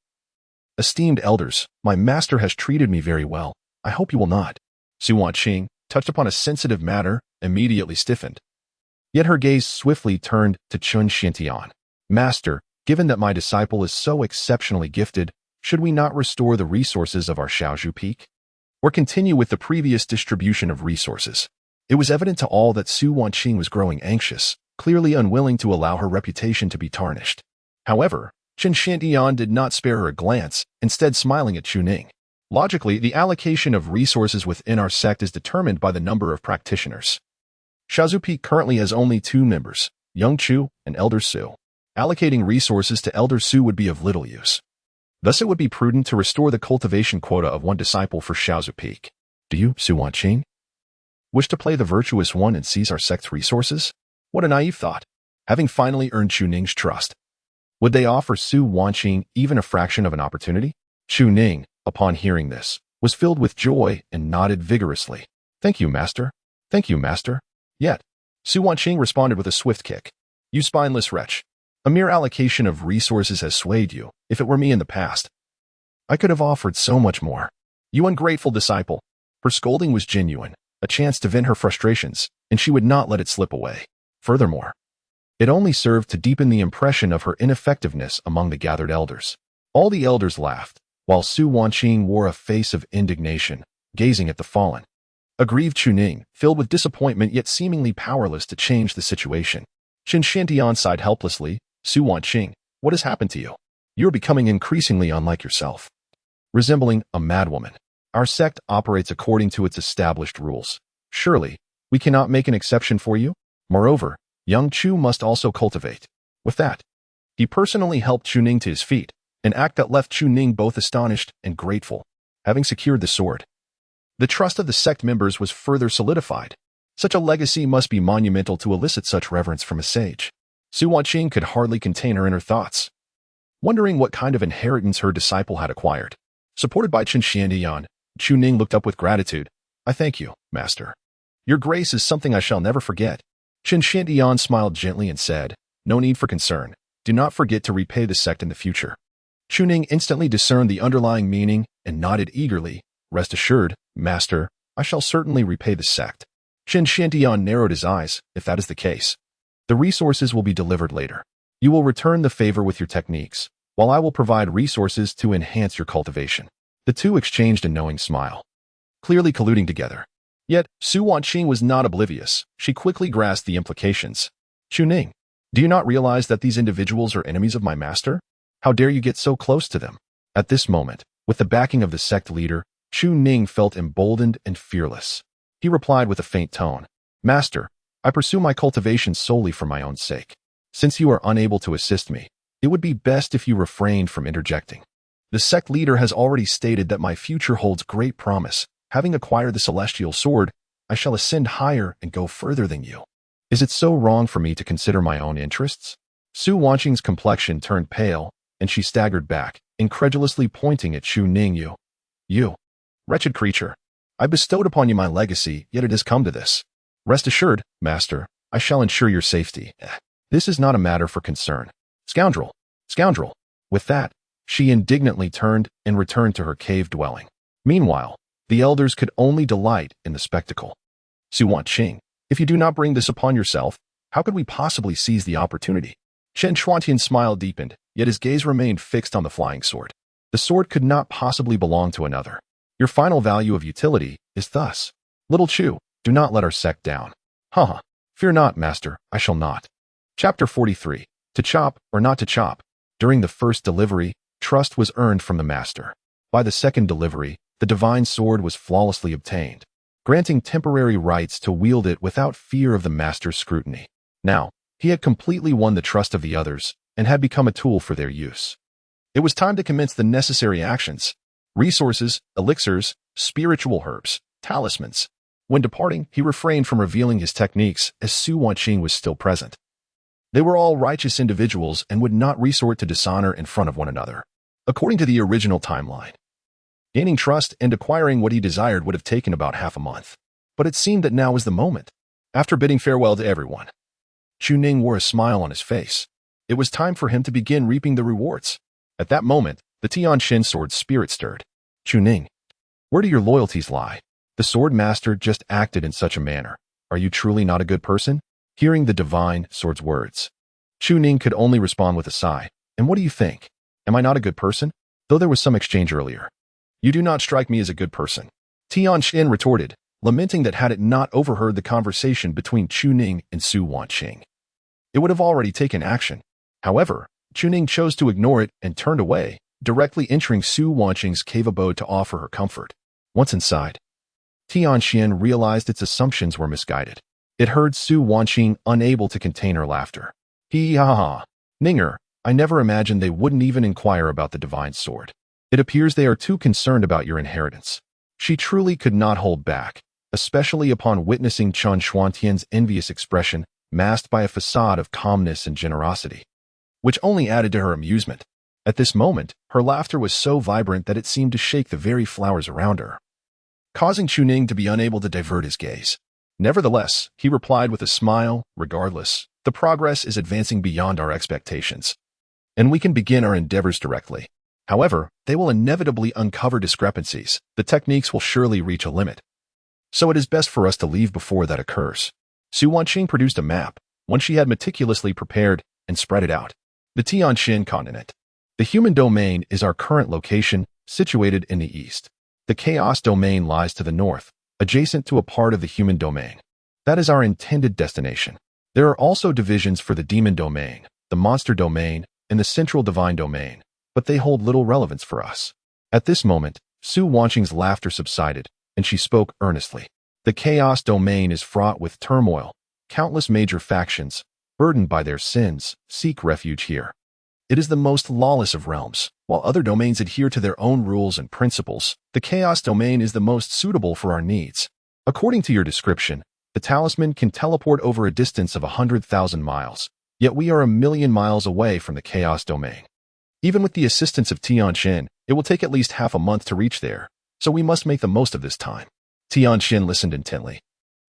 Esteemed elders, my master has treated me very well. I hope you will not. Su Wanqing, touched upon a sensitive matter, immediately stiffened. Yet her gaze swiftly turned to Qin Xiantian. Master, given that my disciple is so exceptionally gifted, should we not restore the resources of our Shaozhu Peak? Or continue with the previous distribution of resources? It was evident to all that Su Wanqing was growing anxious, clearly unwilling to allow her reputation to be tarnished. However, Qin Xiantian did not spare her a glance, instead smiling at Chu Ning. Logically, the allocation of resources within our sect is determined by the number of practitioners. Shaozhu Peak currently has only 2 members, Young Chu and Elder Su. Allocating resources to Elder Su would be of little use. Thus it would be prudent to restore the cultivation quota of 1 disciple for Shaozhu Peak. Do you, Su Wanqing, wish to play the virtuous one and seize our sect's resources? What a naive thought. Having finally earned Chu Ning's trust, would they offer Su Wanqing even a fraction of an opportunity? Chu Ning, upon hearing this, was filled with joy and nodded vigorously. Thank you, master. Thank you, master. Yet, Su Wanqing responded with a swift kick. You spineless wretch. A mere allocation of resources has swayed you. If it were me in the past, I could have offered so much more. You ungrateful disciple. Her scolding was genuine, a chance to vent her frustrations, and she would not let it slip away. Furthermore, it only served to deepen the impression of her ineffectiveness among the gathered elders. All the elders laughed, while Su Wanqing wore a face of indignation, gazing at the fallen. Aggrieved Chu Ning, filled with disappointment yet seemingly powerless to change the situation. Qin Xiantian sighed helplessly. Su Wanqing, what has happened to you? You are becoming increasingly unlike yourself, resembling a madwoman. Our sect operates according to its established rules. Surely, we cannot make an exception for you? Moreover, young Chu must also cultivate. With that, he personally helped Chu Ning to his feet, an act that left Chu Ning both astonished and grateful. Having secured the sword, the trust of the sect members was further solidified. Such a legacy must be monumental to elicit such reverence from a sage. Su Wanqing could hardly contain her inner thoughts, wondering what kind of inheritance her disciple had acquired. Supported by Qin Xiantian, Chu Ning looked up with gratitude. I thank you, master. Your grace is something I shall never forget. Qin Xiantian smiled gently and said, No need for concern. Do not forget to repay the sect in the future. Chu Ning instantly discerned the underlying meaning and nodded eagerly. Rest assured, master, I shall certainly repay the sect. Qin Xiantian narrowed his eyes. If that is the case, the resources will be delivered later. You will return the favor with your techniques, while I will provide resources to enhance your cultivation. The two exchanged a knowing smile. clearly colluding together. Yet, Su Wanqing was not oblivious. She quickly grasped the implications. Chu Ning, do you not realize that these individuals are enemies of my master? How dare you get so close to them? At this moment, with the backing of the sect leader, Chu Ning felt emboldened and fearless. He replied with a faint tone, Master, I pursue my cultivation solely for my own sake. Since you are unable to assist me, it would be best if you refrained from interjecting. The sect leader has already stated that my future holds great promise. Having acquired the celestial sword, I shall ascend higher and go further than you. Is it so wrong for me to consider my own interests? Su Wanqing's complexion turned pale, and she staggered back, incredulously pointing at Chu Ning. You, wretched creature. I bestowed upon you my legacy, yet it has come to this. Rest assured, master, I shall ensure your safety. This is not a matter for concern. Scoundrel! Scoundrel! With that, she indignantly turned and returned to her cave dwelling. Meanwhile, the elders could only delight in the spectacle. Su Wanqing, if you do not bring this upon yourself, how could we possibly seize the opportunity? Changchun Hand's smile deepened, yet his gaze remained fixed on the flying sword. The sword could not possibly belong to another. Your final value of utility is thus. Little Chu, do not let our sect down. Haha, fear not, master, I shall not. Chapter 43. To chop or not to chop. During the first delivery, trust was earned from the master. By the second delivery, the divine sword was flawlessly obtained, granting temporary rights to wield it without fear of the master's scrutiny. Now, he had completely won the trust of the others and had become a tool for their use. It was time to commence the necessary actions: resources, elixirs, spiritual herbs, talismans. When departing, he refrained from revealing his techniques as Su Wanqing was still present. They were all righteous individuals and would not resort to dishonor in front of one another. According to the original timeline, gaining trust and acquiring what he desired would have taken about half a month. But it seemed that now was the moment. After bidding farewell to everyone, Chu Ning wore a smile on his face. It was time for him to begin reaping the rewards. At that moment, the Tianqin sword's spirit stirred. Chu Ning, where do your loyalties lie? The sword master just acted in such a manner. Are you truly not a good person? Hearing the divine sword's words, Chu Ning could only respond with a sigh. And what do you think? Am I not a good person? Though there was some exchange earlier. You do not strike me as a good person. Tianqin retorted, lamenting that had it not overheard the conversation between Chu Ning and Su Wanqing, it would have already taken action. However, Chu Ning chose to ignore it and turned away, directly entering Su Wanqing's cave abode to offer her comfort. Once inside, Tianqin realized its assumptions were misguided. It heard Su Wanqing unable to contain her laughter. Ha! Ninger, I never imagined they wouldn't even inquire about the divine sword. It appears they are too concerned about your inheritance. She truly could not hold back, especially upon witnessing Changchun Hand's envious expression masked by a facade of calmness and generosity, which only added to her amusement. At this moment, her laughter was so vibrant that it seemed to shake the very flowers around her, causing Chu Ning to be unable to divert his gaze. Nevertheless, he replied with a smile, regardless, the progress is advancing beyond our expectations, and we can begin our endeavors directly. However, they will inevitably uncover discrepancies. The techniques will surely reach a limit. So it is best for us to leave before that occurs. Su Wanqing produced a map, one she had meticulously prepared, and spread it out. The Tianqin continent. The human domain is our current location, situated in the east. The chaos domain lies to the north, adjacent to a part of the human domain. That is our intended destination. There are also divisions for the demon domain, the monster domain, and the central divine domain, but they hold little relevance for us. At this moment, Su Wanqing's laughter subsided, and she spoke earnestly. The chaos domain is fraught with turmoil. Countless major factions, burdened by their sins, seek refuge here. It is the most lawless of realms. While other domains adhere to their own rules and principles, the chaos domain is the most suitable for our needs. According to your description, the talisman can teleport over a distance of 100,000 miles, yet we are 1,000,000 miles away from the chaos domain. Even with the assistance of Tianqin, it will take at least half a month to reach there, so we must make the most of this time. Tianqin listened intently,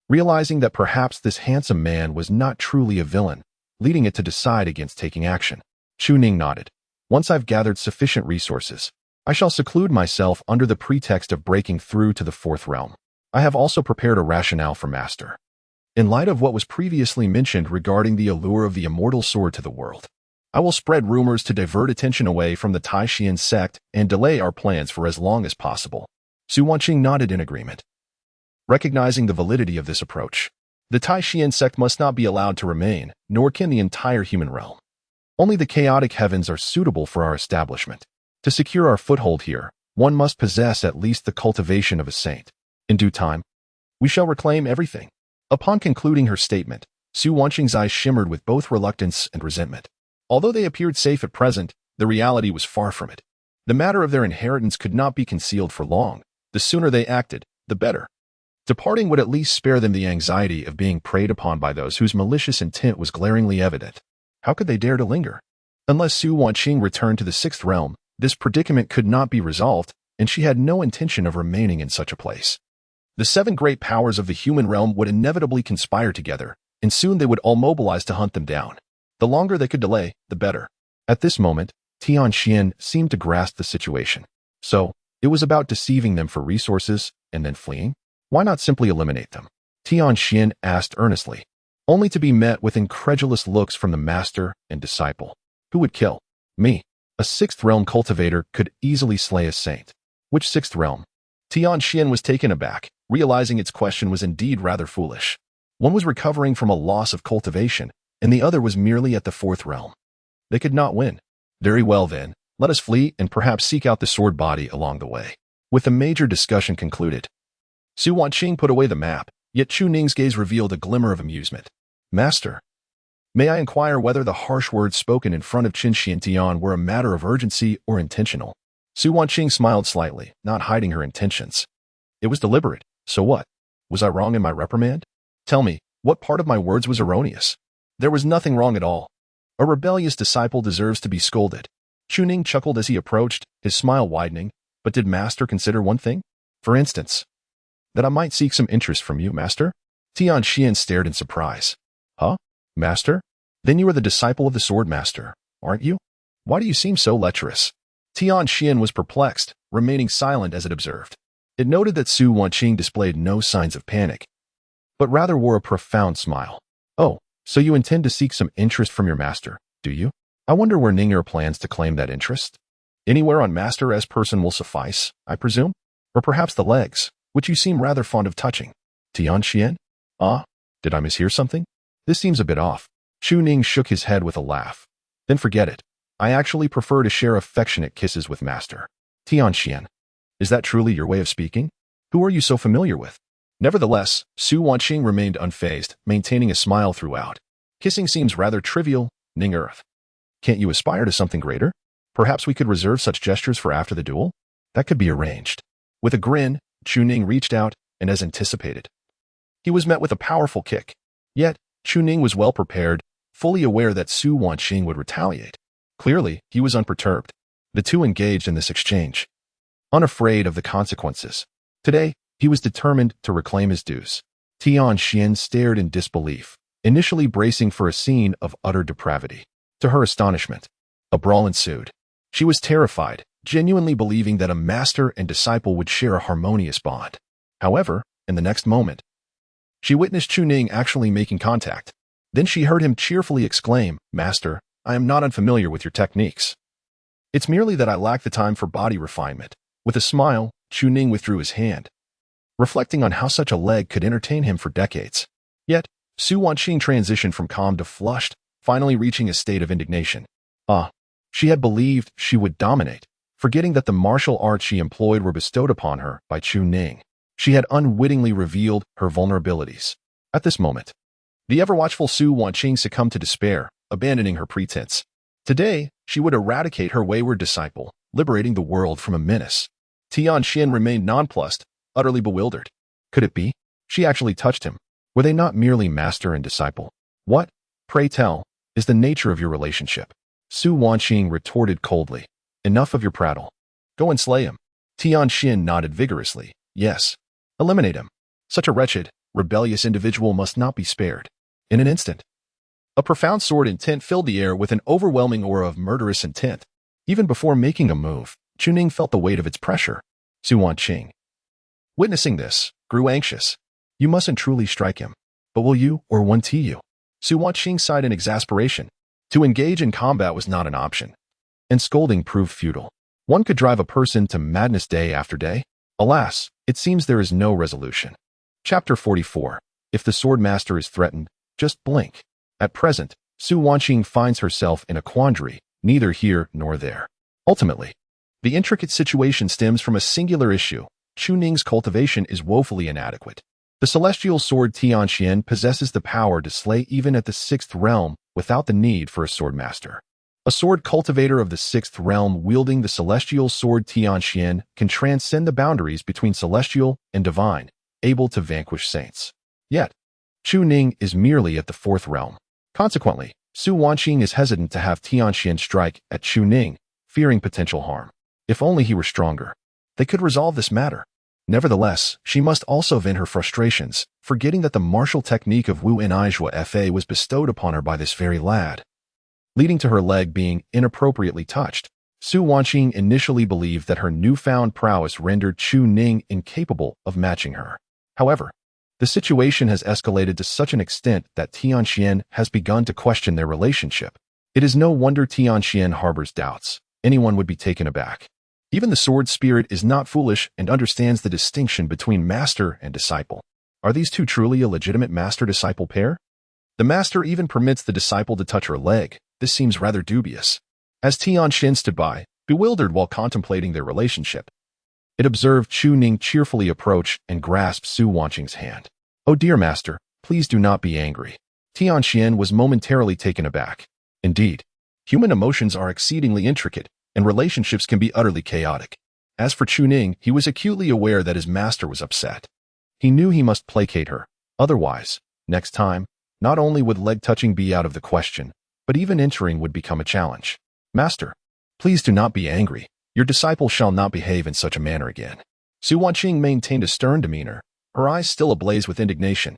realizing that perhaps this handsome man was not truly a villain, leading it to decide against taking action. Chu Ning nodded. Once I've gathered sufficient resources, I shall seclude myself under the pretext of breaking through to the fourth realm. I have also prepared a rationale for Master. In light of what was previously mentioned regarding the allure of the immortal sword to the world, I will spread rumors to divert attention away from the Taishian sect and delay our plans for as long as possible. Su Wanqing nodded in agreement, recognizing the validity of this approach. The Tai Xian sect must not be allowed to remain, nor can the entire human realm. Only the chaotic heavens are suitable for our establishment. To secure our foothold here, one must possess at least the cultivation of a saint. In due time, we shall reclaim everything. Upon concluding her statement, Su Wanqing's eyes shimmered with both reluctance and resentment. Although they appeared safe at present, the reality was far from it. The matter of their inheritance could not be concealed for long. The sooner they acted, the better. Departing would at least spare them the anxiety of being preyed upon by those whose malicious intent was glaringly evident. How could they dare to linger? Unless Su Wanqing returned to the sixth realm, this predicament could not be resolved, and she had no intention of remaining in such a place. The seven great powers of the human realm would inevitably conspire together, and soon they would all mobilize to hunt them down. The longer they could delay, the better. At this moment, Tian Xian seemed to grasp the situation. So, it was about deceiving them for resources and then fleeing? Why not simply eliminate them? Tian Xian asked earnestly, only to be met with incredulous looks from the master and disciple. Who would kill? Me. A sixth realm cultivator could easily slay a saint. Which sixth realm? Tian Xian was taken aback, realizing its question was indeed rather foolish. One was recovering from a loss of cultivation, and the other was merely at the fourth realm. They could not win. Very well then, let us flee and perhaps seek out the sword body along the way. With the major discussion concluded, Su Wanqing put away the map, yet Chu Ning's gaze revealed a glimmer of amusement. Master, may I inquire whether the harsh words spoken in front of Qin Xiantian were a matter of urgency or intentional? Su Wanqing smiled slightly, not hiding her intentions. It was deliberate. So what? Was I wrong in my reprimand? Tell me, what part of my words was erroneous? There was nothing wrong at all. A rebellious disciple deserves to be scolded. Chu Ning chuckled as he approached, his smile widening. But did Master consider one thing? For instance, that I might seek some interest from you, Master? Tian Xian stared in surprise. Huh? Master? Then you are the disciple of the sword master, aren't you? Why do you seem so lecherous? Tian Xian was perplexed, remaining silent as it observed. It noted that Su Wanqing displayed no signs of panic, but rather wore a profound smile. Oh, so you intend to seek some interest from your master, do you? I wonder where Ninger plans to claim that interest. Anywhere on master as person will suffice, I presume? Or perhaps the legs, which you seem rather fond of touching. Tian Xian? Did I mishear something? This seems a bit off. Chu Ning shook his head with a laugh. Then forget it. I actually prefer to share affectionate kisses with master. Tian Xian. Is that truly your way of speaking? Who are you so familiar with? Nevertheless, Su Wanqing remained unfazed, maintaining a smile throughout. Kissing seems rather trivial, Ning Earth. Can't you aspire to something greater? Perhaps we could reserve such gestures for after the duel? That could be arranged. With a grin, Chu Ning reached out, and as anticipated, he was met with a powerful kick. Yet, Chu Ning was well prepared, fully aware that Su Wanqing would retaliate. Clearly, he was unperturbed. The two engaged in this exchange, unafraid of the consequences. Today, he was determined to reclaim his dues. Tian Xian stared in disbelief, initially bracing for a scene of utter depravity. To her astonishment, a brawl ensued. She was terrified, genuinely believing that a master and disciple would share a harmonious bond. However, in the next moment, she witnessed Chu Ning actually making contact. Then she heard him cheerfully exclaim, Master, I am not unfamiliar with your techniques. It's merely that I lack the time for body refinement. With a smile, Chu Ning withdrew his hand, reflecting on how such a leg could entertain him for decades. Yet, Su Wanqing transitioned from calm to flushed, finally reaching a state of indignation. She had believed she would dominate, forgetting that the martial arts she employed were bestowed upon her by Chu Ning. She had unwittingly revealed her vulnerabilities. At this moment, the ever-watchful Su Wanqing succumbed to despair, abandoning her pretense. Today, she would eradicate her wayward disciple, liberating the world from a menace. Tian Xian remained nonplussed, utterly bewildered. Could it be? She actually touched him. Were they not merely master and disciple? What, pray tell, is the nature of your relationship? Su Wanqing retorted coldly. Enough of your prattle. Go and slay him. Tian Xian nodded vigorously. Yes. Eliminate him. Such a wretched, rebellious individual must not be spared. In an instant, a profound sword intent filled the air with an overwhelming aura of murderous intent. Even before making a move, Chu Ning felt the weight of its pressure. Su Wanqing, witnessing this, grew anxious. You mustn't truly strike him. But will you, or won't you? Su Wanqing sighed in exasperation. To engage in combat was not an option, and scolding proved futile. One could drive a person to madness day after day. Alas, it seems there is no resolution. Chapter 44. If the sword master is threatened, just blink. At present, Su Wanqing finds herself in a quandary, neither here nor there. Ultimately, the intricate situation stems from a singular issue. Chu Ning's cultivation is woefully inadequate. The celestial sword Tianxian possesses the power to slay even at the 6th realm without the need for a sword master. A sword cultivator of the 6th realm wielding the celestial sword Tianxian can transcend the boundaries between celestial and divine, able to vanquish saints. Yet, Chu Ning is merely at the 4th realm. Consequently, Su Wanqing is hesitant to have Tianxian strike at Chu Ning, fearing potential harm. If only he were stronger, they could resolve this matter. Nevertheless, she must also vent her frustrations, forgetting that the martial technique of Wu Enijua Fa was bestowed upon her by this very lad. Leading to her leg being inappropriately touched, Su Wanqing initially believed that her newfound prowess rendered Chu Ning incapable of matching her. However, the situation has escalated to such an extent that Tianxian has begun to question their relationship. It is no wonder Tianxian harbors doubts. Anyone would be taken aback. Even the sword spirit is not foolish and understands the distinction between master and disciple. Are these two truly a legitimate master-disciple pair? The master even permits the disciple to touch her leg. This seems rather dubious. As Tianxian stood by, bewildered while contemplating their relationship, it observed Chu Ning cheerfully approach and grasp Su Wanqing's hand. "Oh dear master, please do not be angry." Tianxian was momentarily taken aback. Indeed, human emotions are exceedingly intricate, and relationships can be utterly chaotic. As for Chu Ning, he was acutely aware that his master was upset. He knew he must placate her. Otherwise, next time, not only would leg touching be out of the question, but even entering would become a challenge. "Master, please do not be angry. Your disciple shall not behave in such a manner again." Su Wanqing maintained a stern demeanor, her eyes still ablaze with indignation.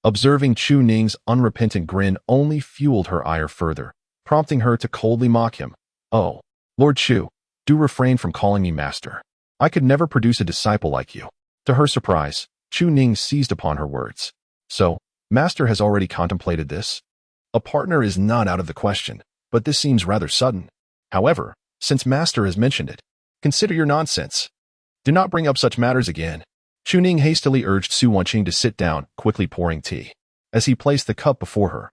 Observing Chu Ning's unrepentant grin only fueled her ire further, prompting her to coldly mock him. "Oh, Lord Chu, do refrain from calling me master. I could never produce a disciple like you." To her surprise, Chu Ning seized upon her words. "So, master has already contemplated this? A partner is not out of the question, but this seems rather sudden. However, since master has mentioned it, consider your nonsense. Do not bring up such matters again." Chu Ning hastily urged Su Wanqing to sit down, quickly pouring tea. As he placed the cup before her,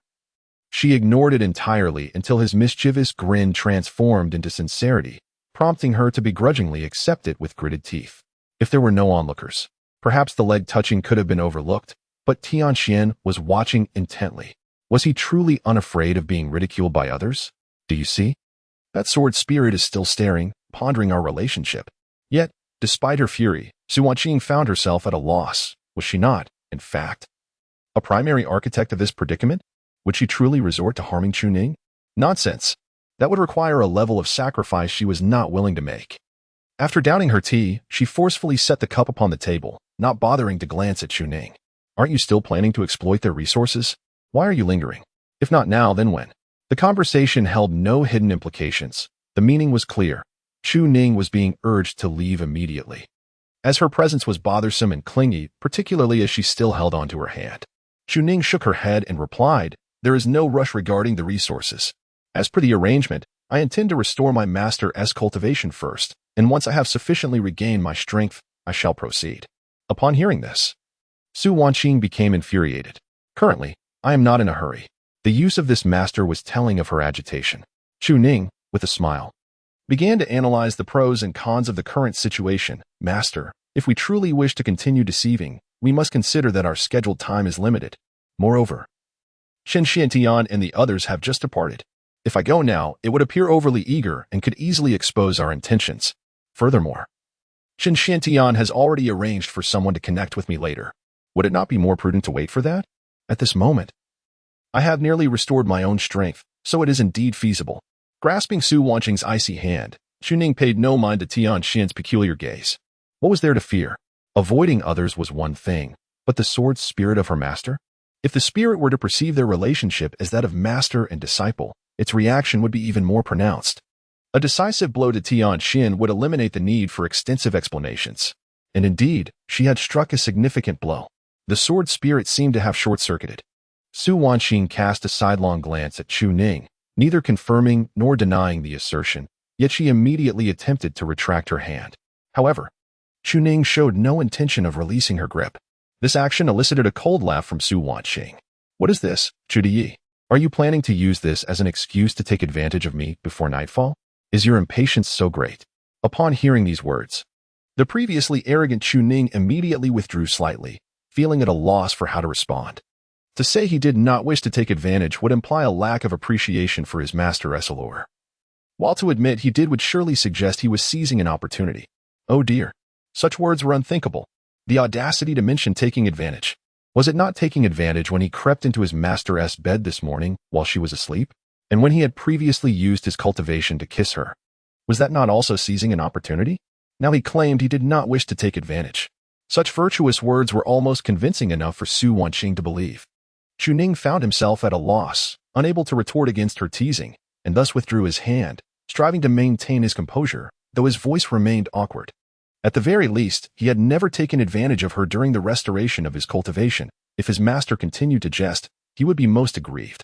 she ignored it entirely until his mischievous grin transformed into sincerity, prompting her to begrudgingly accept it with gritted teeth. If there were no onlookers, perhaps the leg touching could have been overlooked, but Tianxian was watching intently. Was he truly unafraid of being ridiculed by others? "Do you see? That sword spirit is still staring, pondering our relationship." Yet, despite her fury, Su Wanqing found herself at a loss. Was she not, in fact, a primary architect of this predicament? Would she truly resort to harming Chu Ning? Nonsense. That would require a level of sacrifice she was not willing to make. After downing her tea, she forcefully set the cup upon the table, not bothering to glance at Chu Ning. "Aren't you still planning to exploit their resources? Why are you lingering? If not now, then when?" The conversation held no hidden implications. The meaning was clear. Chu Ning was being urged to leave immediately, as her presence was bothersome and clingy, particularly as she still held onto her hand. Chu Ning shook her head and replied, "There is no rush regarding the resources. As per the arrangement, I intend to restore my master's cultivation first, and once I have sufficiently regained my strength, I shall proceed." Upon hearing this, Su Wanqing became infuriated. "Currently, I am not in a hurry." The use of this master was telling of her agitation. Chu Ning, with a smile, began to analyze the pros and cons of the current situation. "Master, if we truly wish to continue deceiving, we must consider that our scheduled time is limited. Moreover, Shen Xiantian and the others have just departed. If I go now, it would appear overly eager and could easily expose our intentions. Furthermore, Shen Xiantian has already arranged for someone to connect with me later. Would it not be more prudent to wait for that? At this moment, I have nearly restored my own strength, so it is indeed feasible." Grasping Su Wanqing's icy hand, Chu Ning paid no mind to Tianxian's peculiar gaze. What was there to fear? Avoiding others was one thing, but the sword spirit of her master? If the spirit were to perceive their relationship as that of master and disciple, its reaction would be even more pronounced. A decisive blow to Tianxian would eliminate the need for extensive explanations. And indeed, she had struck a significant blow. The sword spirit seemed to have short-circuited. Su Wanqing cast a sidelong glance at Chu Ning, neither confirming nor denying the assertion, yet she immediately attempted to retract her hand. However, Chu Ning showed no intention of releasing her grip. This action elicited a cold laugh from Su Wanqing. What is this, Chu Di? Are you planning to use this as an excuse to take advantage of me before nightfall? Is your impatience so great? Upon hearing these words, the previously arrogant Chu Ning immediately withdrew slightly, feeling at a loss for how to respond. To say he did not wish to take advantage would imply a lack of appreciation for his master's allure, while to admit he did would surely suggest he was seizing an opportunity. Oh dear. Such words were unthinkable. The audacity to mention taking advantage. Was it not taking advantage when he crept into his master's bed this morning while she was asleep? And when he had previously used his cultivation to kiss her? Was that not also seizing an opportunity? Now he claimed he did not wish to take advantage. Such virtuous words were almost convincing enough for Su Wanqing to believe. Chu Ning found himself at a loss, unable to retort against her teasing, and thus withdrew his hand, striving to maintain his composure, though his voice remained awkward. At the very least, he had never taken advantage of her during the restoration of his cultivation. If his master continued to jest, he would be most aggrieved.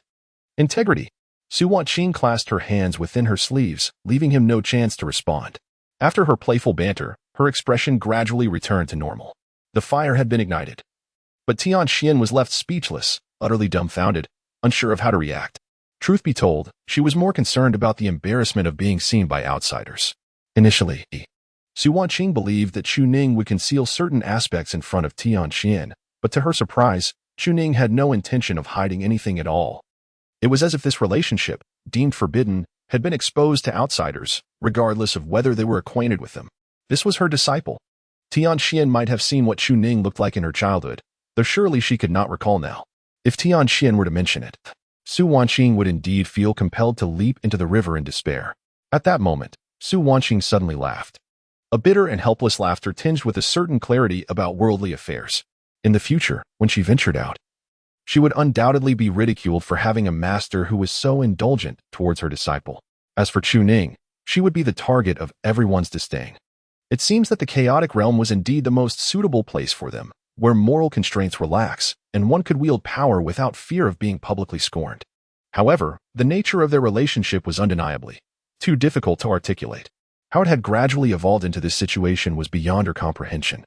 Integrity. Su Wanqing clasped her hands within her sleeves, leaving him no chance to respond. After her playful banter, her expression gradually returned to normal. The fire had been ignited. But Tianxian was left speechless, utterly dumbfounded, unsure of how to react. Truth be told, she was more concerned about the embarrassment of being seen by outsiders. Initially, Su Wanqing believed that Chu Ning would conceal certain aspects in front of Tianxian, but to her surprise, Chu Ning had no intention of hiding anything at all. It was as if this relationship, deemed forbidden, had been exposed to outsiders, regardless of whether they were acquainted with them. This was her disciple. Tianxian might have seen what Chu Ning looked like in her childhood, though surely she could not recall now. If Tianxian were to mention it, Su Wanqing would indeed feel compelled to leap into the river in despair. At that moment, Su Wanqing suddenly laughed. A bitter and helpless laughter tinged with a certain clarity about worldly affairs. In the future, when she ventured out, she would undoubtedly be ridiculed for having a master who was so indulgent towards her disciple. As for Chu Ning, she would be the target of everyone's disdain. It seems that the chaotic realm was indeed the most suitable place for them, where moral constraints relax, and one could wield power without fear of being publicly scorned. However, the nature of their relationship was undeniably too difficult to articulate. How it had gradually evolved into this situation was beyond her comprehension.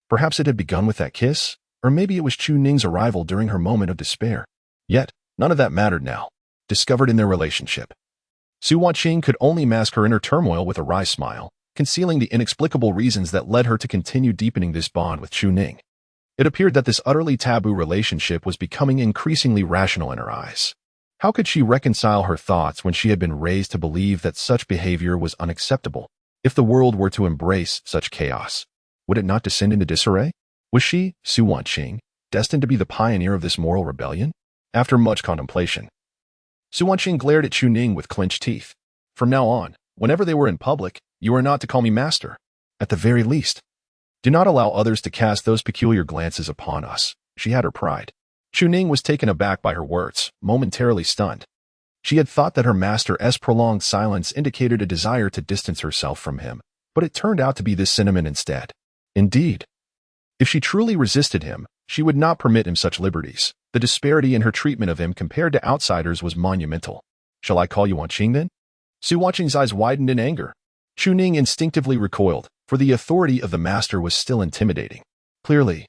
Perhaps it had begun with that kiss, or maybe it was Chu Ning's arrival during her moment of despair. Yet, none of that mattered now. Discovered in their relationship, Su Wanqing could only mask her inner turmoil with a wry smile, concealing the inexplicable reasons that led her to continue deepening this bond with Chu Ning. It appeared that this utterly taboo relationship was becoming increasingly rational in her eyes. How could she reconcile her thoughts when she had been raised to believe that such behavior was unacceptable? If the world were to embrace such chaos, would it not descend into disarray? Was she, Su Wanqing, destined to be the pioneer of this moral rebellion? After much contemplation, Su Wanqing glared at Chu Ning with clenched teeth. From now on, whenever they were in public, you are not to call me master. At the very least, do not allow others to cast those peculiar glances upon us. She had her pride. Chu Ning was taken aback by her words, momentarily stunned. She had thought that her master's prolonged silence indicated a desire to distance herself from him, but it turned out to be this sentiment instead. Indeed, if she truly resisted him, she would not permit him such liberties. The disparity in her treatment of him compared to outsiders was monumental. Shall I call you Wanqing then? Su Wanqing's eyes widened in anger. Chu Ning instinctively recoiled, for the authority of the master was still intimidating. Clearly,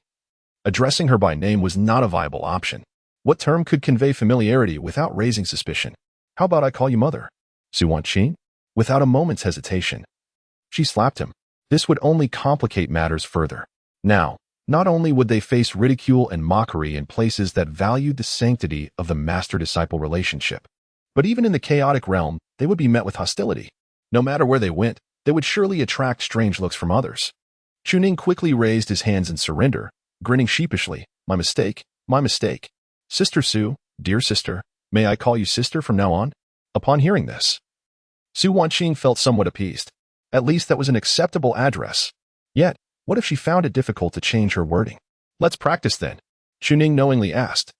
addressing her by name was not a viable option. What term could convey familiarity without raising suspicion? How about I call you mother? Su Wanqing? Without a moment's hesitation, she slapped him. This would only complicate matters further. Now, not only would they face ridicule and mockery in places that valued the sanctity of the master-disciple relationship, but even in the chaotic realm, they would be met with hostility. No matter where they went, they would surely attract strange looks from others. Chu Ning quickly raised his hands in surrender, grinning sheepishly. My mistake, my mistake. Sister Su, dear sister, may I call you sister from now on? Upon hearing this, Su Wanqing felt somewhat appeased. At least that was an acceptable address. Yet, what if she found it difficult to change her wording? Let's practice then, Chu Ning knowingly asked.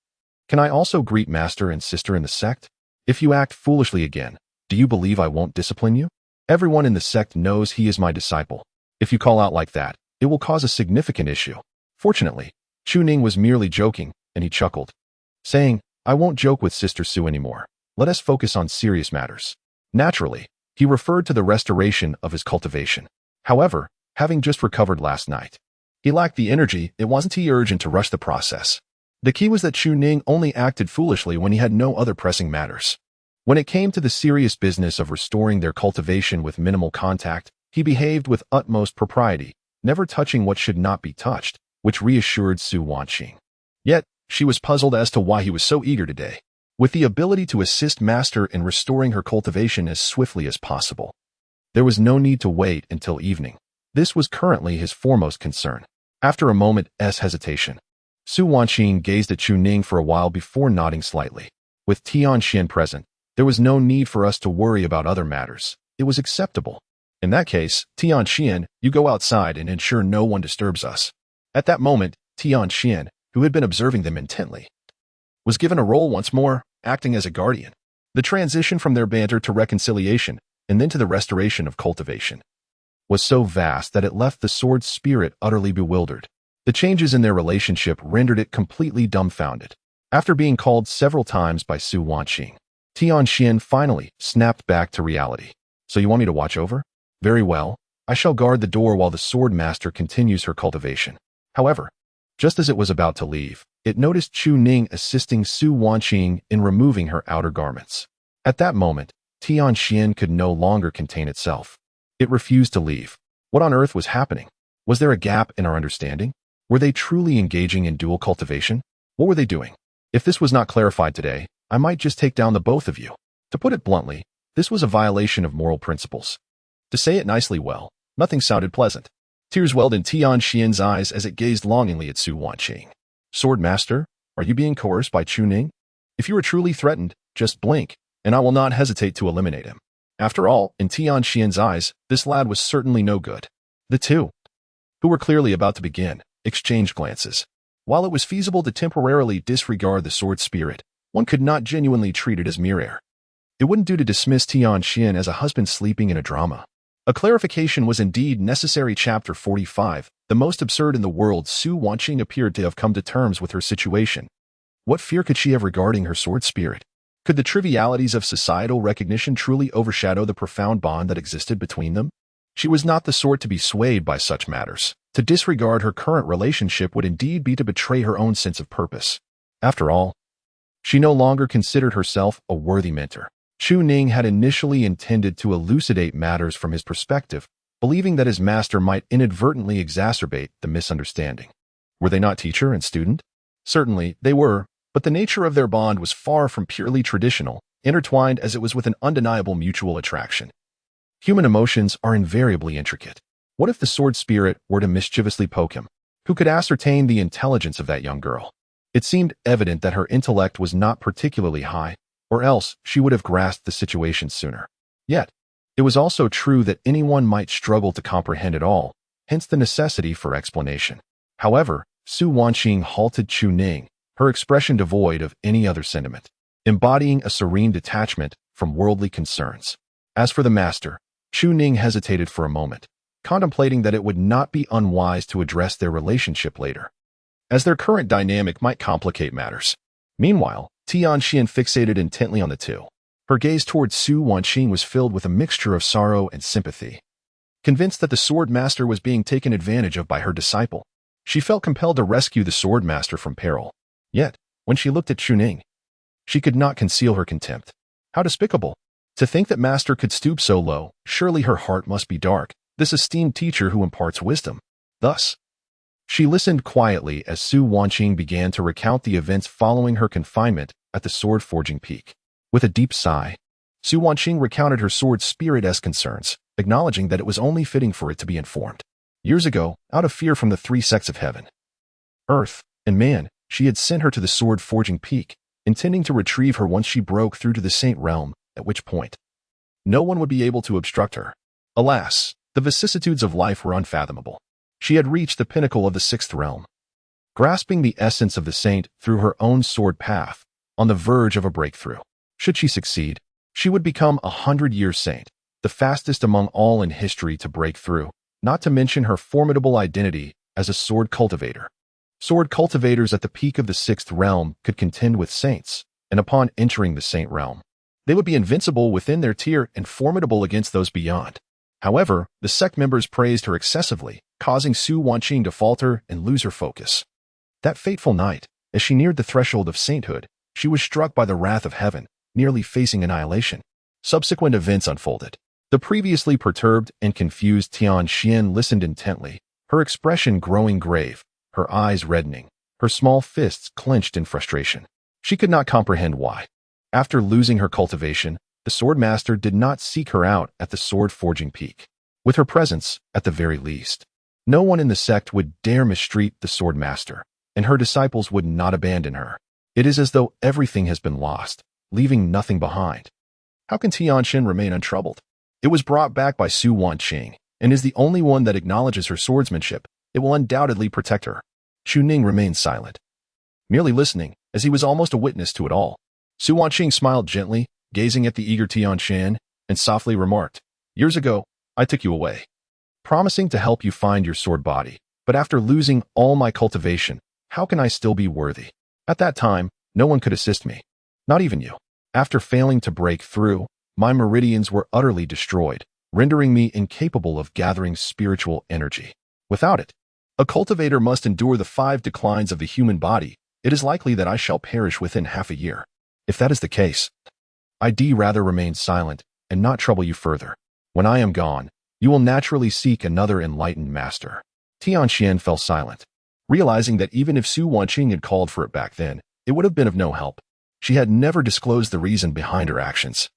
Can I also greet master and sister in the sect? If you act foolishly again, do you believe I won't discipline you? Everyone in the sect knows he is my disciple. If you call out like that, it will cause a significant issue. Fortunately, Chu Ning was merely joking, and he chuckled, saying, I won't joke with Sister Su anymore. Let us focus on serious matters. Naturally, he referred to the restoration of his cultivation. However, having just recovered last night. He lacked the energy, it wasn't too urgent to rush the process. The key was that Chu Ning only acted foolishly when he had no other pressing matters. When it came to the serious business of restoring their cultivation with minimal contact, he behaved with utmost propriety, never touching what should not be touched, which reassured Su Wanqing. Yet, she was puzzled as to why he was so eager today, with the ability to assist Master in restoring her cultivation as swiftly as possible. There was no need to wait until evening. This was currently his foremost concern. After a moment's hesitation, Su Wanqing gazed at Chu Ning for a while before nodding slightly. With Tianxian present, there was no need for us to worry about other matters. It was acceptable. In that case, Tianxian, you go outside and ensure no one disturbs us. At that moment, Tianxian, who had been observing them intently, was given a role once more, acting as a guardian. The transition from their banter to reconciliation, and then to the restoration of cultivation, was so vast that it left the sword spirit utterly bewildered. The changes in their relationship rendered it completely dumbfounded. After being called several times by Su Wanqing, Tianxian finally snapped back to reality. So you want me to watch over? Very well. I shall guard the door while the sword master continues her cultivation. However, just as it was about to leave, it noticed Chu Ning assisting Su Wanqing in removing her outer garments. At that moment, Tianxian could no longer contain itself. It refused to leave. What on earth was happening? Was there a gap in our understanding? Were they truly engaging in dual cultivation? What were they doing? If this was not clarified today, I might just take down the both of you. To put it bluntly, this was a violation of moral principles. To say it nicely, well, nothing sounded pleasant. Tears welled in Tianxian's eyes as it gazed longingly at Su Wanqing. Sword Master, are you being coerced by Chu Ning? If you are truly threatened, just blink, and I will not hesitate to eliminate him. After all, in Tianxian's eyes, this lad was certainly no good. The two, who were clearly about to begin, exchanged glances. While it was feasible to temporarily disregard the sword spirit, one could not genuinely treat it as mere air. It wouldn't do to dismiss Tianxian as a husband sleeping in a drama. A clarification was indeed necessary. Chapter 45, the most absurd in the world. Su Wanqing appeared to have come to terms with her situation. What fear could she have regarding her sword spirit? Could the trivialities of societal recognition truly overshadow the profound bond that existed between them? She was not the sort to be swayed by such matters. To disregard her current relationship would indeed be to betray her own sense of purpose. After all, she no longer considered herself a worthy mentor. Chu Ning had initially intended to elucidate matters from his perspective, believing that his master might inadvertently exacerbate the misunderstanding. Were they not teacher and student? Certainly, they were, but the nature of their bond was far from purely traditional, intertwined as it was with an undeniable mutual attraction. Human emotions are invariably intricate. What if the sword spirit were to mischievously poke him? Who could ascertain the intelligence of that young girl? It seemed evident that her intellect was not particularly high, or else she would have grasped the situation sooner. Yet, it was also true that anyone might struggle to comprehend it all, hence the necessity for explanation. However, Su Wanqing halted Chu Ning, her expression devoid of any other sentiment, embodying a serene detachment from worldly concerns. As for the master, Chu Ning hesitated for a moment, contemplating that it would not be unwise to address their relationship later, as their current dynamic might complicate matters. Meanwhile, Tianxian fixated intently on the two. Her gaze towards Su Wanqing was filled with a mixture of sorrow and sympathy. Convinced that the sword master was being taken advantage of by her disciple, she felt compelled to rescue the sword master from peril. Yet, when she looked at Chu Ning, she could not conceal her contempt. How despicable! To think that master could stoop so low, surely her heart must be dark, this esteemed teacher who imparts wisdom. Thus, she listened quietly as Su Wanqing began to recount the events following her confinement at the sword forging peak. With a deep sigh, Su Wanqing recounted her sword spirit-esque concerns, acknowledging that it was only fitting for it to be informed. Years ago, out of fear from the three sects of heaven, earth, and man, she had sent her to the sword forging peak, intending to retrieve her once she broke through to the saint realm, at which point no one would be able to obstruct her. Alas, the vicissitudes of life were unfathomable. She had reached the pinnacle of the sixth realm, grasping the essence of the saint through her own sword path, on the verge of a breakthrough. Should she succeed, she would become a 100-year saint, the fastest among all in history to break through, not to mention her formidable identity as a sword cultivator. Sword cultivators at the peak of the sixth realm could contend with saints, and upon entering the saint realm, they would be invincible within their tier and formidable against those beyond. However, the sect members praised her excessively, causing Su Wanqing to falter and lose her focus. That fateful night, as she neared the threshold of sainthood, she was struck by the wrath of heaven, nearly facing annihilation. Subsequent events unfolded. The previously perturbed and confused Tian Xian listened intently, her expression growing grave, her eyes reddening, her small fists clenched in frustration. She could not comprehend why. After losing her cultivation, the swordmaster did not seek her out at the sword-forging peak. With her presence, at the very least, no one in the sect would dare mistreat the swordmaster, and her disciples would not abandon her. It is as though everything has been lost, leaving nothing behind. How can Tianxin remain untroubled? It was brought back by Su Wanqing, and is the only one that acknowledges her swordsmanship. It will undoubtedly protect her. Chu Ning remained silent, merely listening, as he was almost a witness to it all. Su Wanqing smiled gently, gazing at the eager Tianxin, and softly remarked, "Years ago, I took you away, promising to help you find your sword body. But after losing all my cultivation, how can I still be worthy? At that time, no one could assist me, not even you. After failing to break through, my meridians were utterly destroyed, rendering me incapable of gathering spiritual energy. Without it, a cultivator must endure the 5 declines of the human body. It is likely that I shall perish within half a year. If that is the case, I'd rather remain silent and not trouble you further. When I am gone, you will naturally seek another enlightened master." Tianxian fell silent, realizing that even if Su Wanqing had called for it back then, it would have been of no help. She had never disclosed the reason behind her actions,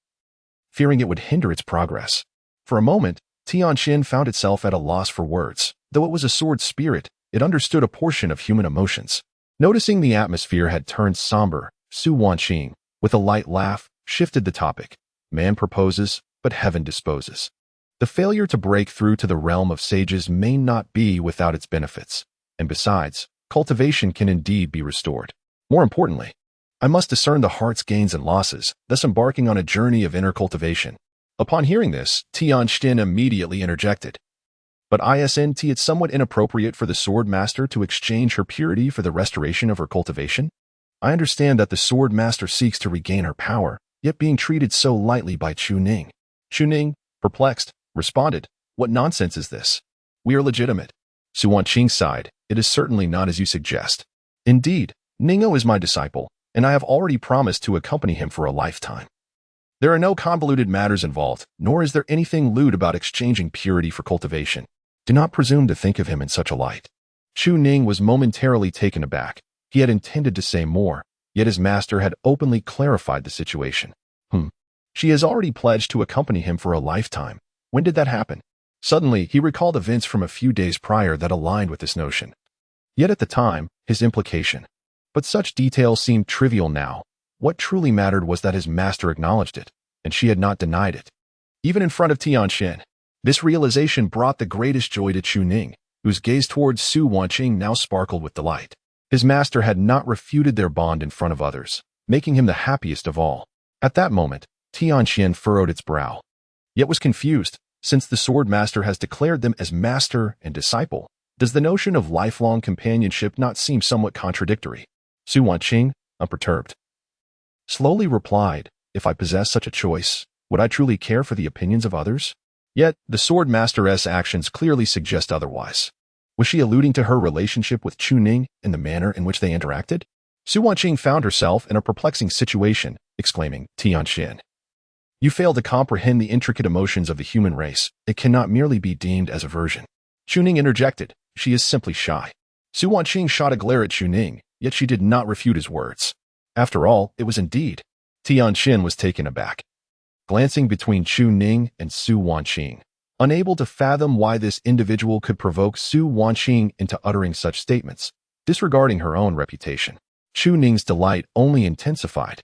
fearing it would hinder its progress. For a moment, Tianxin found itself at a loss for words. Though it was a sword spirit, it understood a portion of human emotions. Noticing the atmosphere had turned somber, Su Wanqing, with a light laugh, shifted the topic. Man proposes, but heaven disposes. The failure to break through to the realm of sages may not be without its benefits. And besides, cultivation can indeed be restored. More importantly, I must discern the heart's gains and losses, thus embarking on a journey of inner cultivation. Upon hearing this, Tianxin immediately interjected. But isn't it somewhat inappropriate for the sword master to exchange her purity for the restoration of her cultivation? I understand that the sword master seeks to regain her power, yet being treated so lightly by Chu Ning. Chu Ning, perplexed, responded, "What nonsense is this? We are legitimate." Su Wanqing sighed, "It is certainly not as you suggest. Indeed, Ning'o is my disciple, and I have already promised to accompany him for a lifetime. There are no convoluted matters involved, nor is there anything lewd about exchanging purity for cultivation. Do not presume to think of him in such a light." Chu Ning was momentarily taken aback. He had intended to say more, yet his master had openly clarified the situation. She has already pledged to accompany him for a lifetime. When did that happen? Suddenly, he recalled events from a few days prior that aligned with this notion. Yet at the time, his implication. But such details seemed trivial now. What truly mattered was that his master acknowledged it, and she had not denied it. Even in front of Tianxin, this realization brought the greatest joy to Chu Ning, whose gaze towards Su Wanqing now sparkled with delight. His master had not refuted their bond in front of others, making him the happiest of all. At that moment, Tianxin furrowed its brow, yet was confused. Since the sword master has declared them as master and disciple, does the notion of lifelong companionship not seem somewhat contradictory? Su Wanqing, unperturbed, slowly replied, "If I possessed such a choice, would I truly care for the opinions of others?" Yet, the sword master's actions clearly suggest otherwise. Was she alluding to her relationship with Chu Ning and the manner in which they interacted? Su Wanqing found herself in a perplexing situation, exclaiming, "Tianxin, you fail to comprehend the intricate emotions of the human race. It cannot merely be deemed as aversion." Chu Ning interjected, "She is simply shy." Su Wanqing shot a glare at Chu Ning, yet she did not refute his words. After all, it was indeed. Tianxin was taken aback, glancing between Chu Ning and Su Wanqing, unable to fathom why this individual could provoke Su Wanqing into uttering such statements, disregarding her own reputation. Chu Ning's delight only intensified.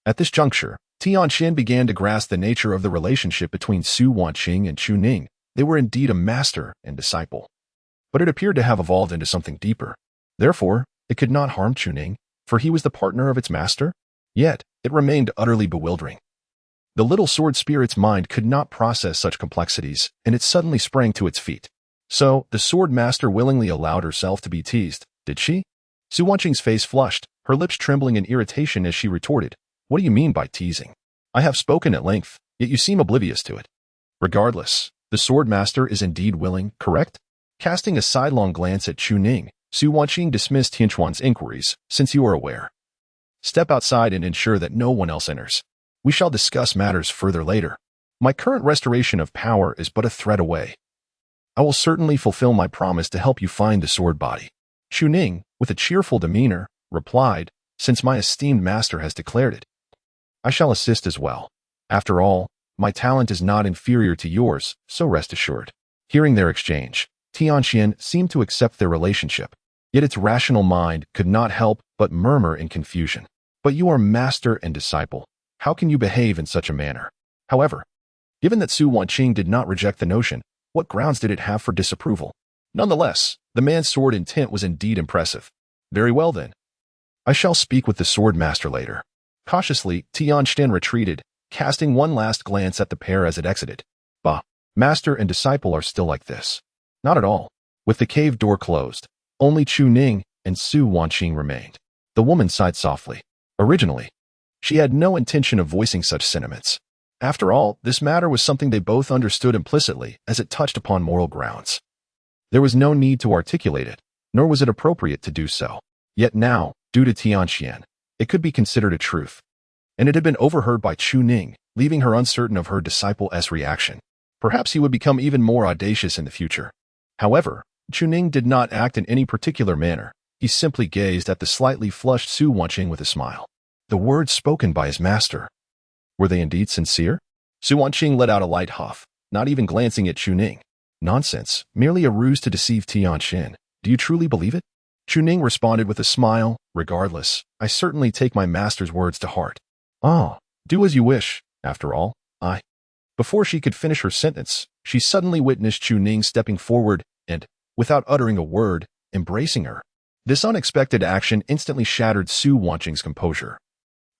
At this juncture, Tianxin began to grasp the nature of the relationship between Su Wanqing and Chu Ning. They were indeed a master and disciple. But it appeared to have evolved into something deeper. Therefore, it could not harm Chu Ning, for he was the partner of its master. Yet, it remained utterly bewildering. The little sword spirit's mind could not process such complexities, and it suddenly sprang to its feet. So, the sword master willingly allowed herself to be teased, did she? Su Wanqing's face flushed, her lips trembling in irritation as she retorted, "What do you mean by teasing? I have spoken at length, yet you seem oblivious to it." "Regardless, The sword master is indeed willing, correct? Casting a sidelong glance at Chu Ning, Su Wanqing dismissed Tianquan's inquiries, since you are aware. Step outside and ensure that no one else enters. We shall discuss matters further later. My current restoration of power is but a thread away. I will certainly fulfill my promise to help you find the sword body. Chu Ning, with a cheerful demeanor, replied, since my esteemed master has declared it. I shall assist as well. After all, my talent is not inferior to yours, so rest assured. Hearing their exchange, Tianxian seemed to accept their relationship, yet its rational mind could not help but murmur in confusion. But you are master and disciple. How can you behave in such a manner? However, given that Su Wanqing did not reject the notion, what grounds did it have for disapproval? Nonetheless, the man's sword intent was indeed impressive. Very well then. I shall speak with the sword master later. Cautiously, Tianxian retreated, casting one last glance at the pair as it exited. Bah, master and disciple are still like this. Not at all. With the cave door closed, only Chu Ning and Su Wanqing remained. The woman sighed softly. Originally, she had no intention of voicing such sentiments. After all, this matter was something they both understood implicitly as it touched upon moral grounds. There was no need to articulate it, nor was it appropriate to do so. Yet now, due to Tianxian, it could be considered a truth. And it had been overheard by Chu Ning, leaving her uncertain of her disciple's reaction. Perhaps he would become even more audacious in the future. However, Chu Ning did not act in any particular manner. He simply gazed at the slightly flushed Su Wanqing with a smile. The words spoken by his master. Were they indeed sincere? Su Wanqing let out a light huff, not even glancing at Chu Ning. Nonsense, merely a ruse to deceive Tianxian. Do you truly believe it? Chu Ning responded with a smile. Regardless, I certainly take my master's words to heart. Ah, do as you wish. After all, I... Before she could finish her sentence, she suddenly witnessed Chu Ning stepping forward and, without uttering a word, embracing her. This unexpected action instantly shattered Su Wanqing's composure,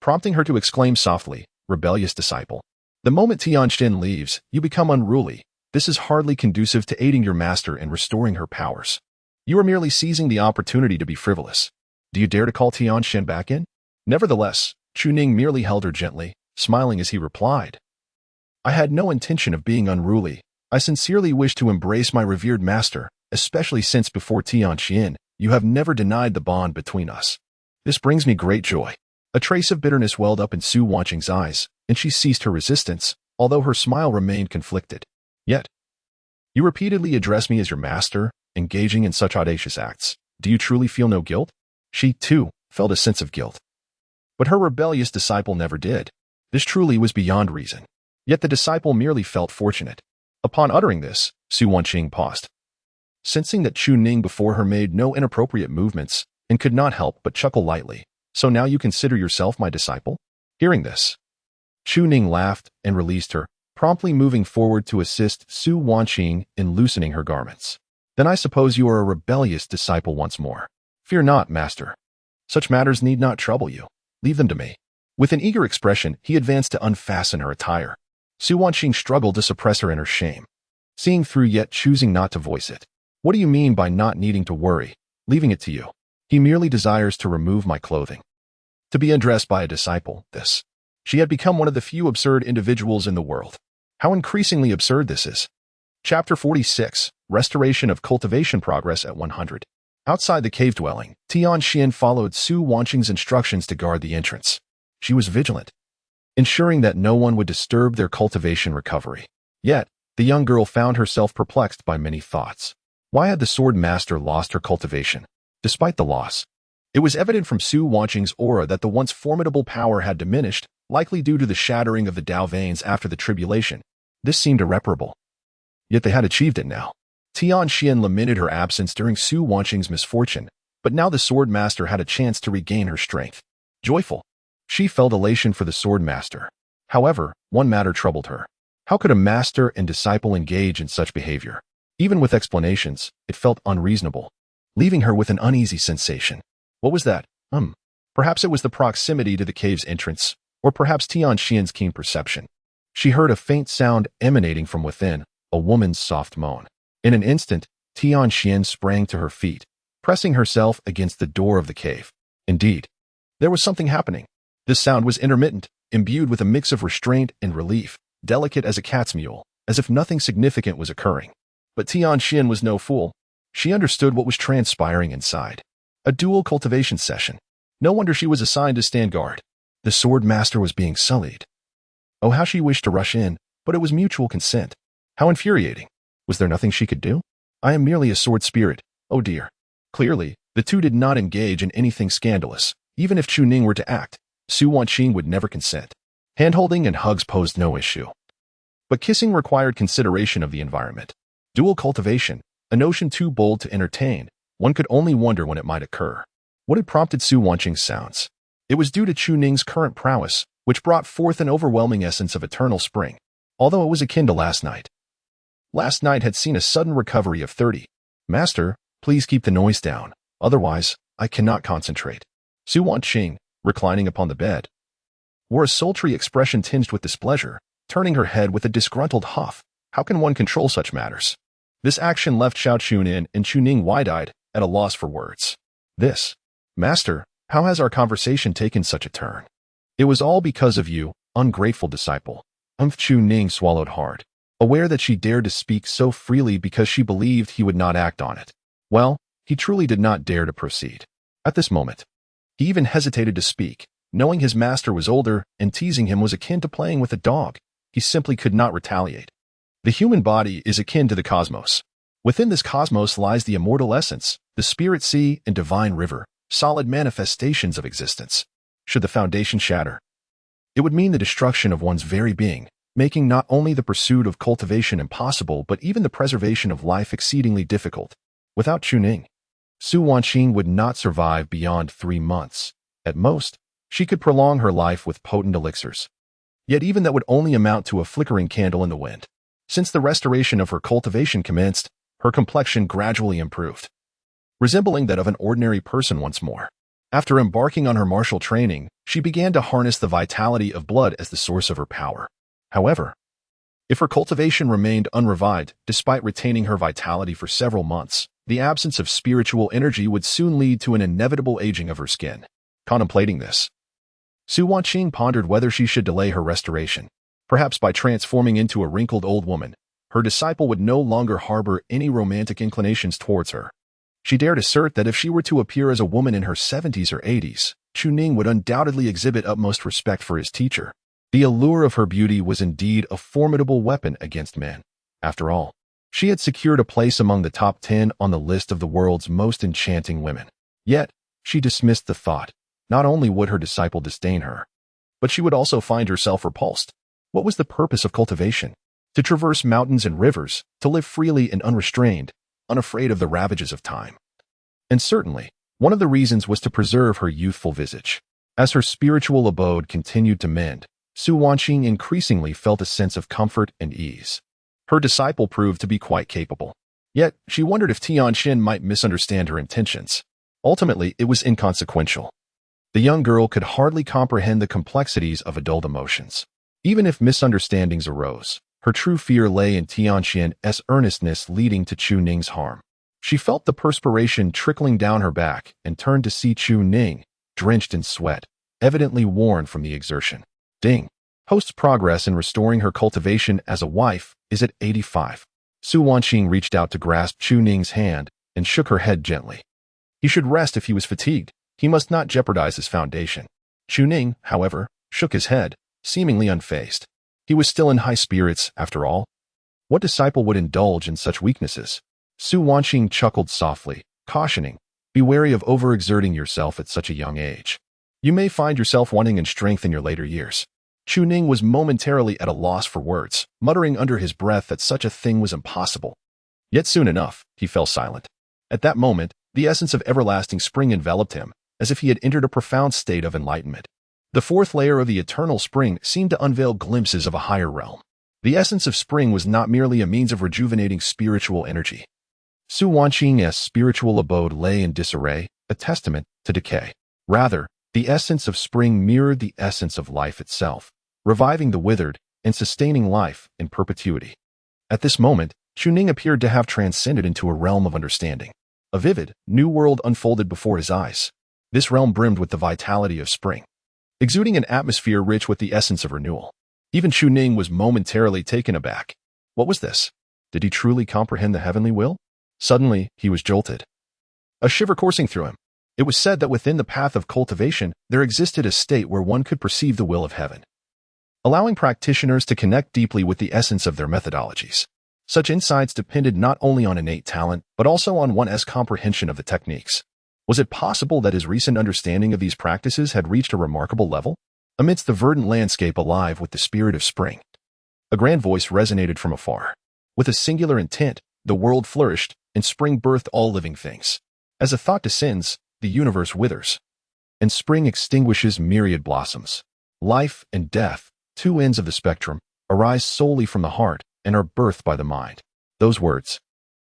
prompting her to exclaim softly, rebellious disciple. The moment Tianxian leaves, you become unruly. This is hardly conducive to aiding your master in restoring her powers. You are merely seizing the opportunity to be frivolous. Do you dare to call Tianxian back in? Nevertheless, Chu Ning merely held her gently, smiling as he replied. I had no intention of being unruly. I sincerely wish to embrace my revered master, especially since before Tianxian, you have never denied the bond between us. This brings me great joy. A trace of bitterness welled up in Su Wanqing's eyes, and she ceased her resistance, although her smile remained conflicted. Yet, you repeatedly address me as your master, engaging in such audacious acts. Do you truly feel no guilt? She, too, felt a sense of guilt. But her rebellious disciple never did. This truly was beyond reason. Yet the disciple merely felt fortunate. Upon uttering this, Su Wanqing paused. Sensing that Chu Ning before her made no inappropriate movements, and could not help but chuckle lightly. So now you consider yourself my disciple? Hearing this, Chu Ning laughed and released her, promptly moving forward to assist Su Wanqing in loosening her garments. Then I suppose you are a rebellious disciple once more. Fear not, master. Such matters need not trouble you. Leave them to me. With an eager expression, he advanced to unfasten her attire. Su Wanqing struggled to suppress her inner shame, seeing through yet choosing not to voice it. What do you mean by not needing to worry? Leaving it to you. He merely desires to remove my clothing. To be undressed by a disciple, this. She had become one of the few absurd individuals in the world. How increasingly absurd this is. Chapter 46, Restoration of Cultivation Progress at 100. Outside the cave dwelling, Tianxian followed Su Wanqing's instructions to guard the entrance. She was vigilant, ensuring that no one would disturb their cultivation recovery. Yet, the young girl found herself perplexed by many thoughts. Why had the sword master lost her cultivation? Despite the loss, it was evident from Su Wanqing's aura that the once formidable power had diminished, likely due to the shattering of the Dao veins after the tribulation. This seemed irreparable. Yet they had achieved it now. Tianxian lamented her absence during Su Wanqing's misfortune, but now the sword master had a chance to regain her strength. Joyful, she felt elation for the sword master. However, one matter troubled her. How could a master and disciple engage in such behavior? Even with explanations, it felt unreasonable, leaving her with an uneasy sensation. What was that? Perhaps it was the proximity to the cave's entrance, or perhaps Tianxian's keen perception. She heard a faint sound emanating from within, a woman's soft moan. In an instant, Tianxian sprang to her feet, pressing herself against the door of the cave. Indeed, there was something happening. This sound was intermittent, imbued with a mix of restraint and relief, delicate as a cat's mewl. as if nothing significant was occurring. But Tianxin was no fool. She understood what was transpiring inside. A dual cultivation session. No wonder she was assigned to stand guard. The sword master was being sullied. Oh, how she wished to rush in, but it was mutual consent. How infuriating. Was there nothing she could do? I am merely a sword spirit. Oh dear. Clearly, the two did not engage in anything scandalous. Even if Chu Ning were to act, Su Wanqing would never consent. Hand-holding and hugs posed no issue. But kissing required consideration of the environment. Dual cultivation, a notion too bold to entertain, one could only wonder when it might occur. What had prompted Su Wanqing's sounds? It was due to Chu Ning's current prowess, which brought forth an overwhelming essence of eternal spring, although it was akin to last night. Last night had seen a sudden recovery of 30. Master, please keep the noise down, otherwise, I cannot concentrate. Su Wanqing, reclining upon the bed, wore a sultry expression tinged with displeasure, turning her head with a disgruntled huff. How can one control such matters? This action left Xiao Chunin and Chu Ning wide-eyed, at a loss for words. This, Master, how has our conversation taken such a turn? It was all because of you, ungrateful disciple. Chu Ning swallowed hard, aware that she dared to speak so freely because she believed he would not act on it. Well, he truly did not dare to proceed. At this moment, he even hesitated to speak, knowing his master was older and teasing him was akin to playing with a dog. He simply could not retaliate. The human body is akin to the cosmos. Within this cosmos lies the immortal essence, the spirit sea and divine river, solid manifestations of existence. Should the foundation shatter, it would mean the destruction of one's very being, making not only the pursuit of cultivation impossible but even the preservation of life exceedingly difficult. Without Chu Ning, Su Wanqing would not survive beyond 3 months. At most, she could prolong her life with potent elixirs. Yet even that would only amount to a flickering candle in the wind. Since the restoration of her cultivation commenced, her complexion gradually improved, resembling that of an ordinary person once more. After embarking on her martial training, she began to harness the vitality of blood as the source of her power. However, if her cultivation remained unrevived, despite retaining her vitality for several months, the absence of spiritual energy would soon lead to an inevitable aging of her skin. Contemplating this, Su Wanqing pondered whether she should delay her restoration. Perhaps by transforming into a wrinkled old woman, her disciple would no longer harbor any romantic inclinations towards her. She dared assert that if she were to appear as a woman in her 70s or 80s, Chu Ning would undoubtedly exhibit utmost respect for his teacher. The allure of her beauty was indeed a formidable weapon against men. After all, she had secured a place among the top 10 on the list of the world's most enchanting women. Yet, she dismissed the thought. Not only would her disciple disdain her, but she would also find herself repulsed. What was the purpose of cultivation? To traverse mountains and rivers, to live freely and unrestrained, unafraid of the ravages of time. And certainly, one of the reasons was to preserve her youthful visage. As her spiritual abode continued to mend, Su Wanqing increasingly felt a sense of comfort and ease. Her disciple proved to be quite capable. Yet, she wondered if Tianxin might misunderstand her intentions. Ultimately, it was inconsequential. The young girl could hardly comprehend the complexities of adult emotions. Even if misunderstandings arose, her true fear lay in Tianxin's earnestness leading to Chu Ning's harm. She felt the perspiration trickling down her back and turned to see Chu Ning, drenched in sweat, evidently worn from the exertion. Ding. Host's progress in restoring her cultivation as a wife is at 85. Su Wanqing reached out to grasp Chu Ning's hand and shook her head gently. He should rest if he was fatigued. He must not jeopardize his foundation. Chu Ning, however, shook his head, seemingly unfazed. He was still in high spirits, after all. What disciple would indulge in such weaknesses? Su Wanqing chuckled softly, cautioning, "Be wary of overexerting yourself at such a young age. You may find yourself wanting in strength in your later years." Chu Ning was momentarily at a loss for words, muttering under his breath that such a thing was impossible. Yet soon enough, he fell silent. At that moment, the essence of everlasting spring enveloped him, as if he had entered a profound state of enlightenment. The fourth layer of the eternal spring seemed to unveil glimpses of a higher realm. The essence of spring was not merely a means of rejuvenating spiritual energy. Su Wanqing's spiritual abode lay in disarray, a testament to decay. Rather, the essence of spring mirrored the essence of life itself, reviving the withered and sustaining life in perpetuity. At this moment, Chu Ning appeared to have transcended into a realm of understanding. A vivid, new world unfolded before his eyes. This realm brimmed with the vitality of spring, exuding an atmosphere rich with the essence of renewal. Even Chu Ning was momentarily taken aback. What was this? Did he truly comprehend the heavenly will? Suddenly, he was jolted. A shiver coursing through him. It was said that within the path of cultivation, there existed a state where one could perceive the will of heaven, allowing practitioners to connect deeply with the essence of their methodologies. Such insights depended not only on innate talent, but also on one's comprehension of the techniques. Was it possible that his recent understanding of these practices had reached a remarkable level? Amidst the verdant landscape alive with the spirit of spring, a grand voice resonated from afar. With a singular intent, the world flourished, and spring birthed all living things. As a thought descends, the universe withers, and spring extinguishes myriad blossoms. Life and death, two ends of the spectrum, arise solely from the heart and are birthed by the mind. Those words,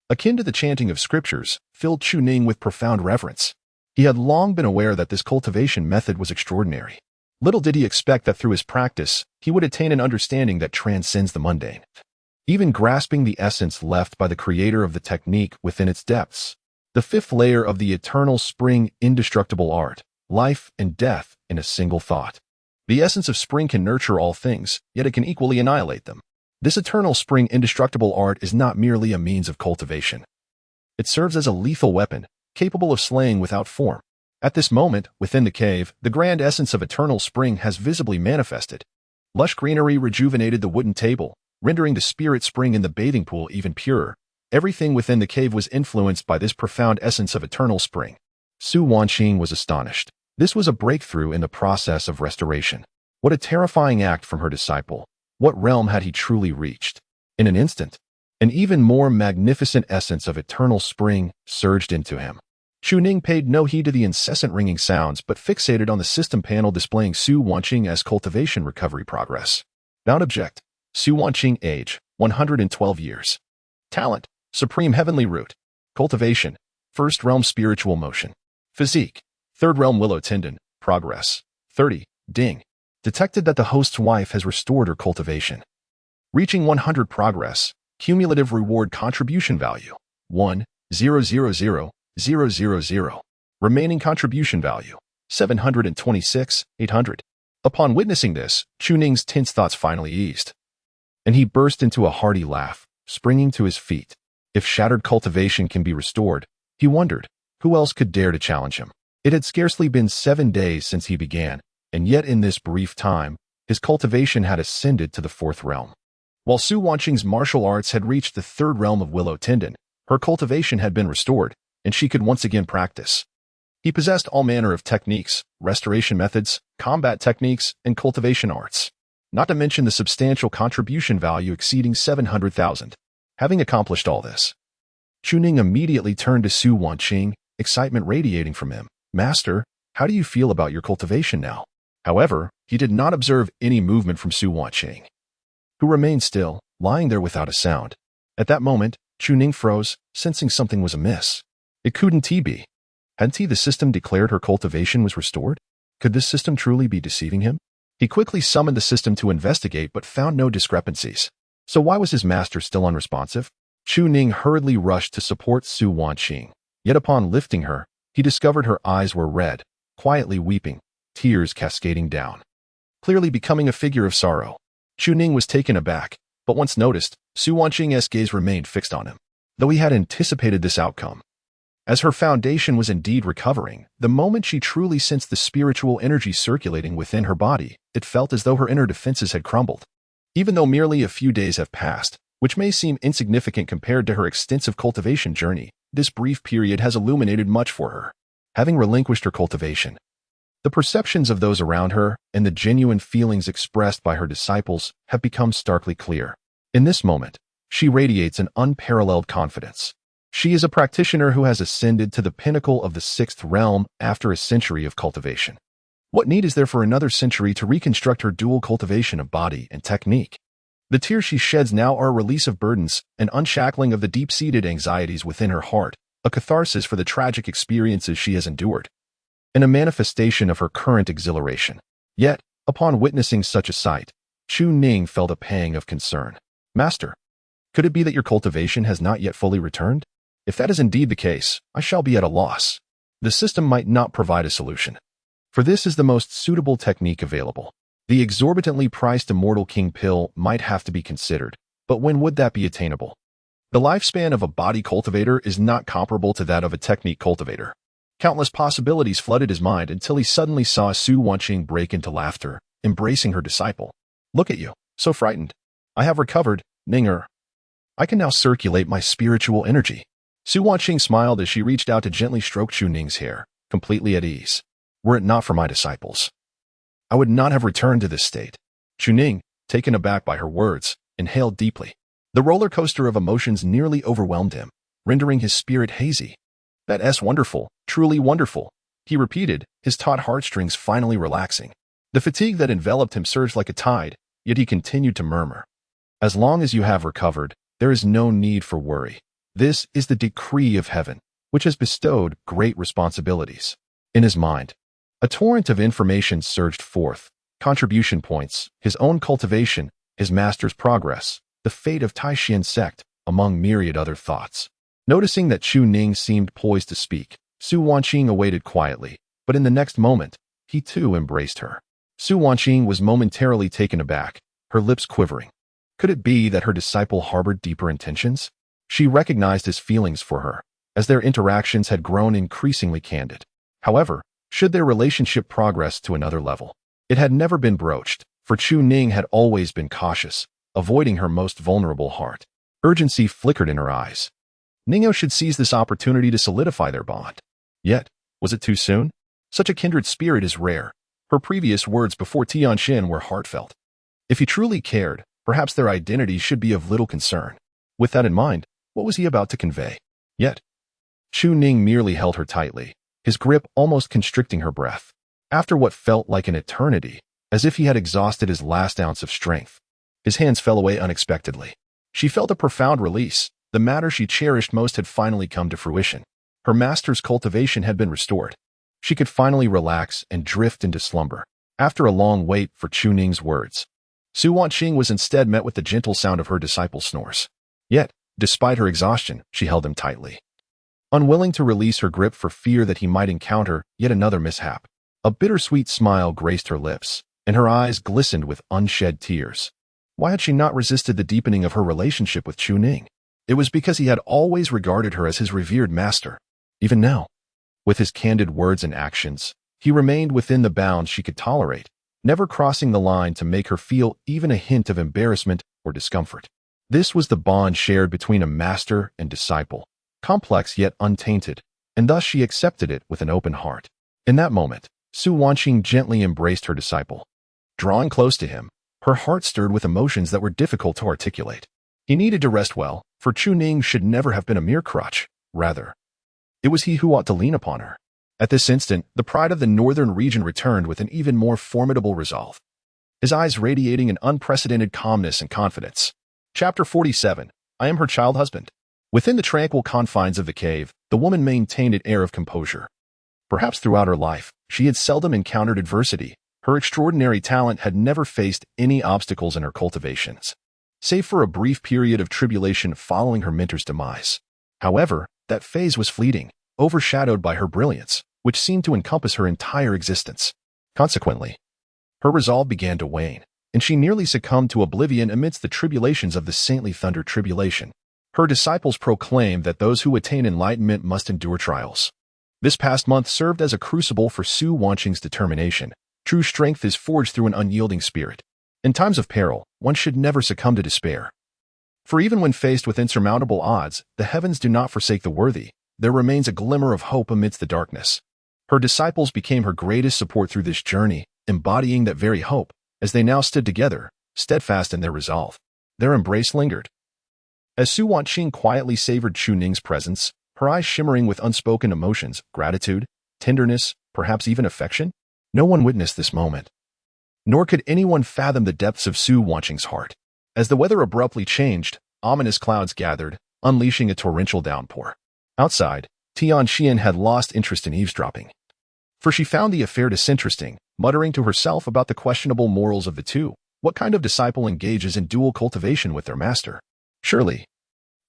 akin to the chanting of scriptures, filled Chu Ning with profound reverence. He had long been aware that this cultivation method was extraordinary. Little did he expect that through his practice, he would attain an understanding that transcends the mundane, even grasping the essence left by the creator of the technique within its depths. The fifth layer of the eternal spring indestructible art, life and death in a single thought. The essence of spring can nurture all things, yet it can equally annihilate them. This eternal spring indestructible art is not merely a means of cultivation. It serves as a lethal weapon, capable of slaying without form. At this moment, within the cave, the grand essence of eternal spring has visibly manifested. Lush greenery rejuvenated the wooden table, rendering the spirit spring in the bathing pool even purer. Everything within the cave was influenced by this profound essence of eternal spring. Su Wanqing was astonished. This was a breakthrough in the process of restoration. What a terrifying act from her disciple. What realm had he truly reached? In an instant, an even more magnificent essence of eternal spring surged into him. Chu Ning paid no heed to the incessant ringing sounds but fixated on the system panel displaying Su Wanqing as cultivation recovery progress. Don't object. Su Wanqing age, 112 years. Talent, supreme heavenly root. Cultivation, first realm spiritual motion. Physique, third realm willow tendon, progress. 30, ding. Detected that the host's wife has restored her cultivation. Reaching 100 progress, cumulative reward contribution value, 1,000,000. Remaining contribution value, 726,800. Upon witnessing this, Chu Ning's tense thoughts finally eased, and he burst into a hearty laugh, springing to his feet. If shattered cultivation can be restored, he wondered, who else could dare to challenge him? It had scarcely been 7 days since he began, and yet in this brief time, his cultivation had ascended to the fourth realm. While Su Wanqing's martial arts had reached the third realm of willow tendon, her cultivation had been restored, and she could once again practice. He possessed all manner of techniques, restoration methods, combat techniques, and cultivation arts, not to mention the substantial contribution value exceeding 700,000. Having accomplished all this, Chu Ning immediately turned to Su Wanqing, excitement radiating from him. Master, how do you feel about your cultivation now? However, he did not observe any movement from Su Wanqing, who remained still, lying there without a sound. At that moment, Chu Ning froze, sensing something was amiss. It couldn't be. Hadn't the system declared her cultivation was restored? Could this system truly be deceiving him? He quickly summoned the system to investigate but found no discrepancies. So why was his master still unresponsive? Chu Ning hurriedly rushed to support Su Wanqing. Yet upon lifting her, he discovered her eyes were red, quietly weeping, tears cascading down, clearly becoming a figure of sorrow. Chu Ning was taken aback, but once noticed, Su Wanqing's gaze remained fixed on him, though he had anticipated this outcome. As her foundation was indeed recovering, the moment she truly sensed the spiritual energy circulating within her body, it felt as though her inner defenses had crumbled. Even though merely a few days have passed, which may seem insignificant compared to her extensive cultivation journey, this brief period has illuminated much for her. Having relinquished her cultivation, the perceptions of those around her and the genuine feelings expressed by her disciples have become starkly clear. In this moment, she radiates an unparalleled confidence. She is a practitioner who has ascended to the pinnacle of the sixth realm after a century of cultivation. What need is there for another century to reconstruct her dual cultivation of body and technique? The tears she sheds now are a release of burdens, an unshackling of the deep-seated anxieties within her heart, a catharsis for the tragic experiences she has endured, and a manifestation of her current exhilaration. Yet, upon witnessing such a sight, Chu Ning felt a pang of concern. Master, could it be that your cultivation has not yet fully returned? If that is indeed the case, I shall be at a loss. The system might not provide a solution, for this is the most suitable technique available. The exorbitantly priced Immortal King pill might have to be considered, But when would that be attainable? The lifespan of a body cultivator is not comparable to that of a technique cultivator. Countless possibilities flooded his mind until he suddenly saw Su Wanqing break into laughter, embracing her disciple. Look at you, so frightened. I have recovered, Ninger. I can now circulate my spiritual energy. Su Wanqing smiled as she reached out to gently stroke Chu Ning's hair, completely at ease. Were it not for my disciples, I would not have returned to this state. Chu Ning, taken aback by her words, inhaled deeply. The roller coaster of emotions nearly overwhelmed him, rendering his spirit hazy. That's wonderful, truly wonderful, he repeated, his taut heartstrings finally relaxing. The fatigue that enveloped him surged like a tide, yet he continued to murmur. As long as you have recovered, there is no need for worry. This is the decree of heaven, which has bestowed great responsibilities. In his mind, a torrent of information surged forth, contribution points, his own cultivation, his master's progress, the fate of Taishan sect, among myriad other thoughts. Noticing that Chu Ning seemed poised to speak, Su Wanqing awaited quietly, but in the next moment, he too embraced her. Su Wanqing was momentarily taken aback, her lips quivering. Could it be that her disciple harbored deeper intentions? She recognized his feelings for her, as their interactions had grown increasingly candid. However, should their relationship progress to another level, it had never been broached, for Chu Ning had always been cautious, avoiding her most vulnerable heart. Urgency flickered in her eyes. Ningyo should seize this opportunity to solidify their bond. Yet, was it too soon? Such a kindred spirit is rare. Her previous words before Tianxin were heartfelt. If he truly cared, perhaps their identity should be of little concern. With that in mind, what was he about to convey? Yet, Chu Ning merely held her tightly, his grip almost constricting her breath. After what felt like an eternity, as if he had exhausted his last ounce of strength, his hands fell away unexpectedly. She felt a profound release. The matter she cherished most had finally come to fruition. Her master's cultivation had been restored. She could finally relax and drift into slumber. After a long wait for Chu Ning's words, Su Wanqing was instead met with the gentle sound of her disciple's snores. Yet, despite her exhaustion, she held him tightly, unwilling to release her grip for fear that he might encounter yet another mishap. A bittersweet smile graced her lips, and her eyes glistened with unshed tears. Why had she not resisted the deepening of her relationship with Chu Ning? It was because he had always regarded her as his revered master. Even now, with his candid words and actions, he remained within the bounds she could tolerate, never crossing the line to make her feel even a hint of embarrassment or discomfort. This was the bond shared between a master and disciple, complex yet untainted, and thus she accepted it with an open heart. In that moment, Su Wanqing gently embraced her disciple. Drawing close to him, her heart stirred with emotions that were difficult to articulate. He needed to rest well, for Chu Ning should never have been a mere crutch. Rather, it was he who ought to lean upon her. At this instant, the pride of the northern region returned with an even more formidable resolve, his eyes radiating an unprecedented calmness and confidence. Chapter 47. I am her child husband. Within the tranquil confines of the cave, the woman maintained an air of composure. Perhaps throughout her life, she had seldom encountered adversity. Her extraordinary talent had never faced any obstacles in her cultivations, save for a brief period of tribulation following her mentor's demise. However, that phase was fleeting, overshadowed by her brilliance, which seemed to encompass her entire existence. Consequently, her resolve began to wane, and she nearly succumbed to oblivion amidst the tribulations of the saintly thunder tribulation. Her disciples proclaimed that those who attain enlightenment must endure trials. This past month served as a crucible for Su Wanqing's determination. True strength is forged through an unyielding spirit. In times of peril, one should never succumb to despair. For even when faced with insurmountable odds, the heavens do not forsake the worthy. There remains a glimmer of hope amidst the darkness. Her disciples became her greatest support through this journey, embodying that very hope, as they now stood together, steadfast in their resolve. Their embrace lingered. As Su Wanqing quietly savored Chu Ning's presence, her eyes shimmering with unspoken emotions, gratitude, tenderness, perhaps even affection, no one witnessed this moment. Nor could anyone fathom the depths of Su Wanqing's heart. As the weather abruptly changed, ominous clouds gathered, unleashing a torrential downpour. Outside, Tianxian had lost interest in eavesdropping, for she found the affair disinteresting, muttering to herself about the questionable morals of the two. What kind of disciple engages in dual cultivation with their master? Surely,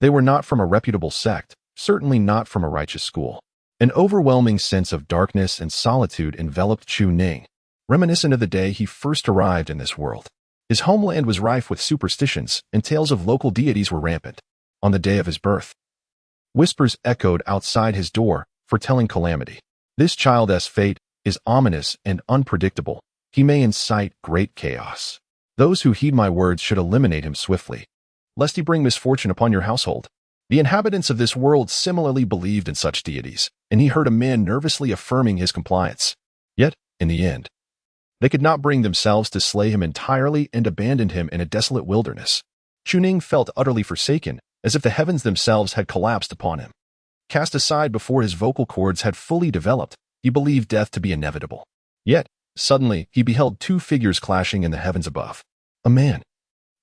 they were not from a reputable sect, certainly not from a righteous school. An overwhelming sense of darkness and solitude enveloped Chu Ning, reminiscent of the day he first arrived in this world. His homeland was rife with superstitions, and tales of local deities were rampant. On the day of his birth, whispers echoed outside his door, foretelling calamity. This child's fate is ominous and unpredictable. He may incite great chaos. Those who heed my words should eliminate him swiftly, lest he bring misfortune upon your household. The inhabitants of this world similarly believed in such deities, and he heard a man nervously affirming his compliance. Yet, in the end, they could not bring themselves to slay him entirely and abandoned him in a desolate wilderness. Chu Ning felt utterly forsaken, as if the heavens themselves had collapsed upon him. Cast aside before his vocal cords had fully developed, he believed death to be inevitable. Yet, suddenly, he beheld two figures clashing in the heavens above. A man,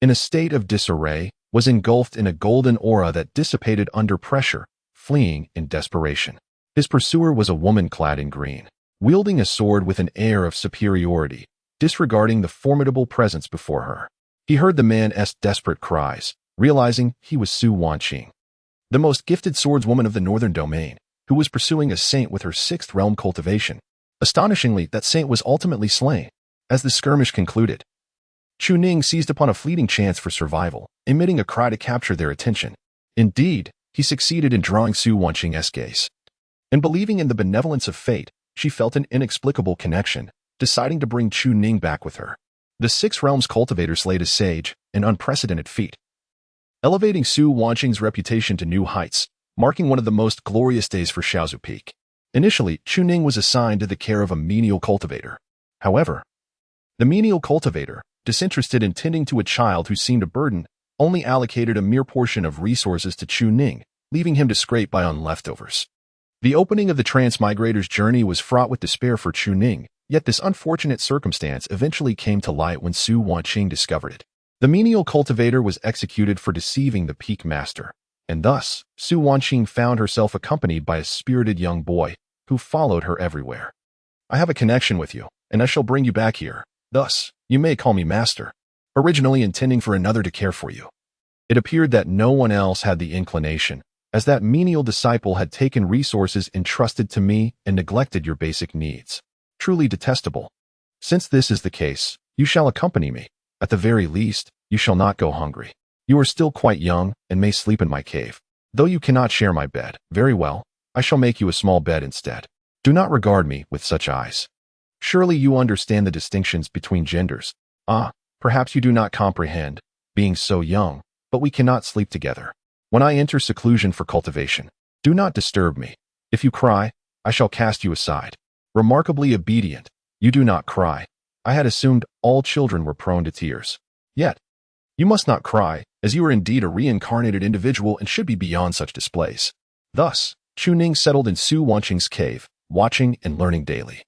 in a state of disarray, was engulfed in a golden aura that dissipated under pressure, fleeing in desperation. His pursuer was a woman clad in green, wielding a sword with an air of superiority, disregarding the formidable presence before her. He heard the man's desperate cries, realizing he was Su Wanqing, the most gifted swordswoman of the northern domain, who was pursuing a saint with her sixth realm cultivation. Astonishingly, that saint was ultimately slain. As the skirmish concluded, Chu Ning seized upon a fleeting chance for survival, emitting a cry to capture their attention. Indeed, he succeeded in drawing Su Wanqing's gaze. And believing in the benevolence of fate, she felt an inexplicable connection, deciding to bring Chu Ning back with her. The Six Realms cultivator slayed a sage, an unprecedented feat, elevating Su Wanqing's reputation to new heights, marking one of the most glorious days for Shaozu Peak. Initially, Chu Ning was assigned to the care of a menial cultivator. However, the menial cultivator, disinterested in tending to a child who seemed a burden, only allocated a mere portion of resources to Chu Ning, leaving him to scrape by on leftovers. The opening of the transmigrator's journey was fraught with despair for Chu Ning, yet this unfortunate circumstance eventually came to light when Su Wanqing discovered it. The menial cultivator was executed for deceiving the peak master, and thus, Su Wanqing found herself accompanied by a spirited young boy, who followed her everywhere. I have a connection with you, and I shall bring you back here. Thus, you may call me master, originally intending for another to care for you. It appeared that no one else had the inclination, as that menial disciple had taken resources entrusted to me and neglected your basic needs. Truly detestable. Since this is the case, you shall accompany me. At the very least, you shall not go hungry. You are still quite young and may sleep in my cave. Though you cannot share my bed, very well, I shall make you a small bed instead. Do not regard me with such eyes. Surely you understand the distinctions between genders. Perhaps you do not comprehend, being so young, but we cannot sleep together. When I enter seclusion for cultivation, do not disturb me. If you cry, I shall cast you aside. Remarkably obedient, you do not cry. I had assumed all children were prone to tears. Yet, you must not cry, as you are indeed a reincarnated individual and should be beyond such displays. Thus, Chu Ning settled in Su Wanqing's cave, watching and learning daily.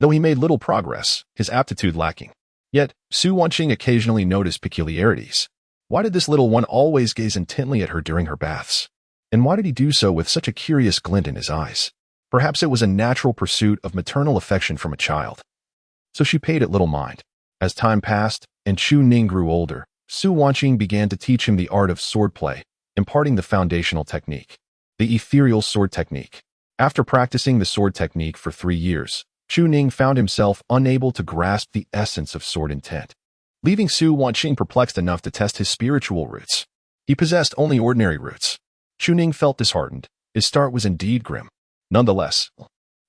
Though he made little progress, his aptitude lacking. Yet, Su Wanqing occasionally noticed peculiarities. Why did this little one always gaze intently at her during her baths? And why did he do so with such a curious glint in his eyes? Perhaps it was a natural pursuit of maternal affection from a child. So she paid it little mind. As time passed, and Chu Ning grew older, Su Wanqing began to teach him the art of swordplay, imparting the foundational technique, the ethereal sword technique. After practicing the sword technique for 3 years, Chu Ning found himself unable to grasp the essence of sword intent, leaving Su Wanqing perplexed enough to test his spiritual roots. He possessed only ordinary roots. Chu Ning felt disheartened. His start was indeed grim. Nonetheless,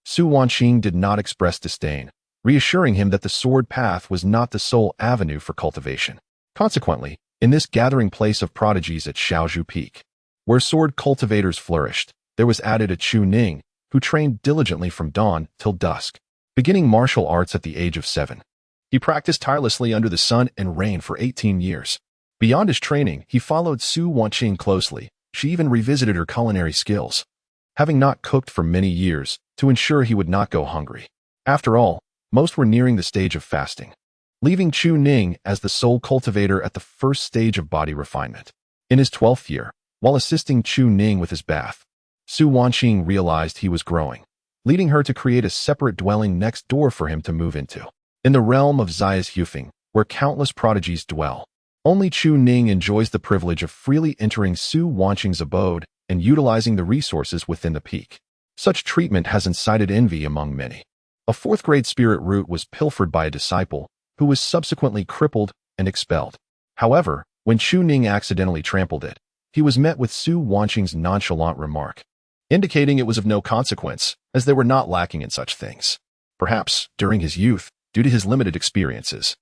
Su Wanqing did not express disdain, reassuring him that the sword path was not the sole avenue for cultivation. Consequently, in this gathering place of prodigies at Shaozu Peak, where sword cultivators flourished, there was added a Chu Ning, who trained diligently from dawn till dusk, beginning martial arts at the age of 7. He practiced tirelessly under the sun and rain for 18 years. Beyond his training, he followed Su Wanqing closely. She even revisited her culinary skills, having not cooked for many years, to ensure he would not go hungry. After all, most were nearing the stage of fasting, leaving Chu Ning as the sole cultivator at the first stage of body refinement. In his 12th year, while assisting Chu Ning with his bath, Su Wanqing realized he was growing, leading her to create a separate dwelling next door for him to move into. In the realm of Zai's Hufeng, where countless prodigies dwell, only Chu Ning enjoys the privilege of freely entering Su Wanqing's abode and utilizing the resources within the peak. Such treatment has incited envy among many. A 4th-grade spirit root was pilfered by a disciple, who was subsequently crippled and expelled. However, when Chu Ning accidentally trampled it, he was met with Su Wanqing's nonchalant remark, indicating it was of no consequence, as they were not lacking in such things. Perhaps, during his youth, due to his limited experiences,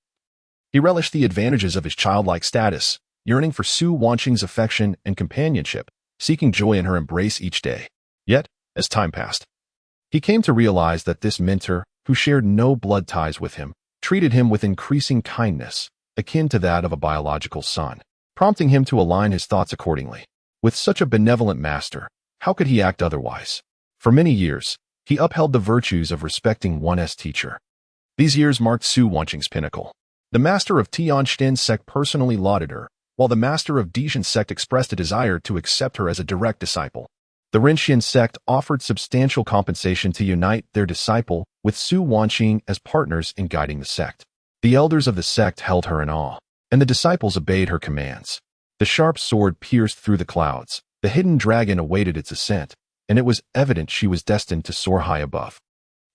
he relished the advantages of his childlike status, yearning for Su Wanqing's affection and companionship, seeking joy in her embrace each day. Yet, as time passed, he came to realize that this mentor, who shared no blood ties with him, treated him with increasing kindness, akin to that of a biological son, prompting him to align his thoughts accordingly. With such a benevolent master, how could he act otherwise? For many years, he upheld the virtues of respecting one's teacher. These years marked Su Wanqing's pinnacle. The master of Tianjin sect personally lauded her, while the master of Dijin sect expressed a desire to accept her as a direct disciple. The Rinxian sect offered substantial compensation to unite their disciple with Su Wanqing as partners in guiding the sect. The elders of the sect held her in awe, and the disciples obeyed her commands. The sharp sword pierced through the clouds, the hidden dragon awaited its ascent, and it was evident she was destined to soar high above.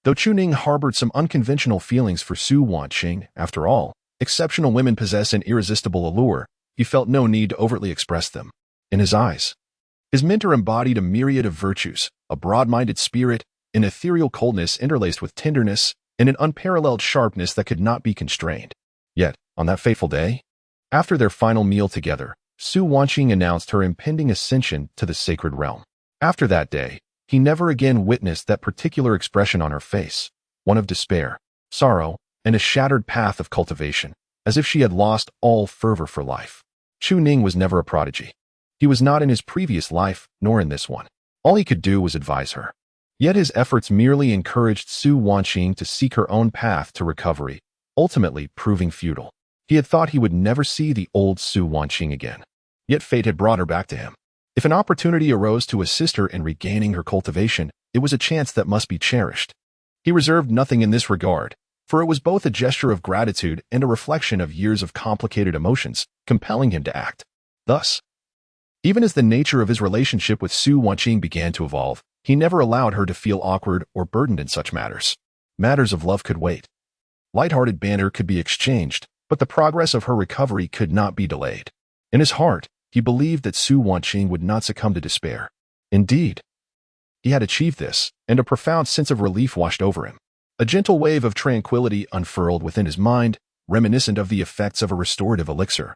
Though Chu Ning harbored some unconventional feelings for Su Wanqing, after all, exceptional women possess an irresistible allure, he felt no need to overtly express them. In his eyes, his mentor embodied a myriad of virtues, a broad-minded spirit, an ethereal coldness interlaced with tenderness, and an unparalleled sharpness that could not be constrained. Yet, on that fateful day, after their final meal together, Su Wanqing announced her impending ascension to the sacred realm. After that day, he never again witnessed that particular expression on her face, one of despair, sorrow, and a shattered path of cultivation, as if she had lost all fervor for life. Chu Ning was never a prodigy. He was not in his previous life, nor in this one. All he could do was advise her. Yet his efforts merely encouraged Su Wanqing to seek her own path to recovery, ultimately proving futile. He had thought he would never see the old Su Wanqing again. Yet fate had brought her back to him. If an opportunity arose to assist her in regaining her cultivation, it was a chance that must be cherished. He reserved nothing in this regard, for it was both a gesture of gratitude and a reflection of years of complicated emotions, compelling him to act. Thus, even as the nature of his relationship with Su Wanqing began to evolve, he never allowed her to feel awkward or burdened in such matters. Matters of love could wait. Light-hearted banter could be exchanged, but the progress of her recovery could not be delayed. In his heart, he believed that Su Wanqing would not succumb to despair. Indeed, he had achieved this, and a profound sense of relief washed over him. A gentle wave of tranquility unfurled within his mind, reminiscent of the effects of a restorative elixir.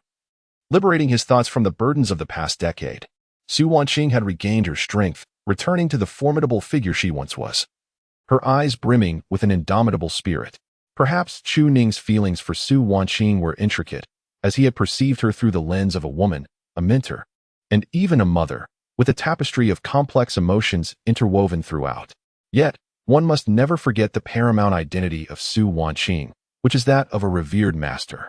Liberating his thoughts from the burdens of the past decade, Su Wanqing had regained her strength, returning to the formidable figure she once was. Her eyes brimming with an indomitable spirit. Perhaps Chu Ning's feelings for Su Wanqing were intricate, as he had perceived her through the lens of a woman, a mentor, and even a mother, with a tapestry of complex emotions interwoven throughout. Yet, one must never forget the paramount identity of Su Wanqing, which is that of a revered master.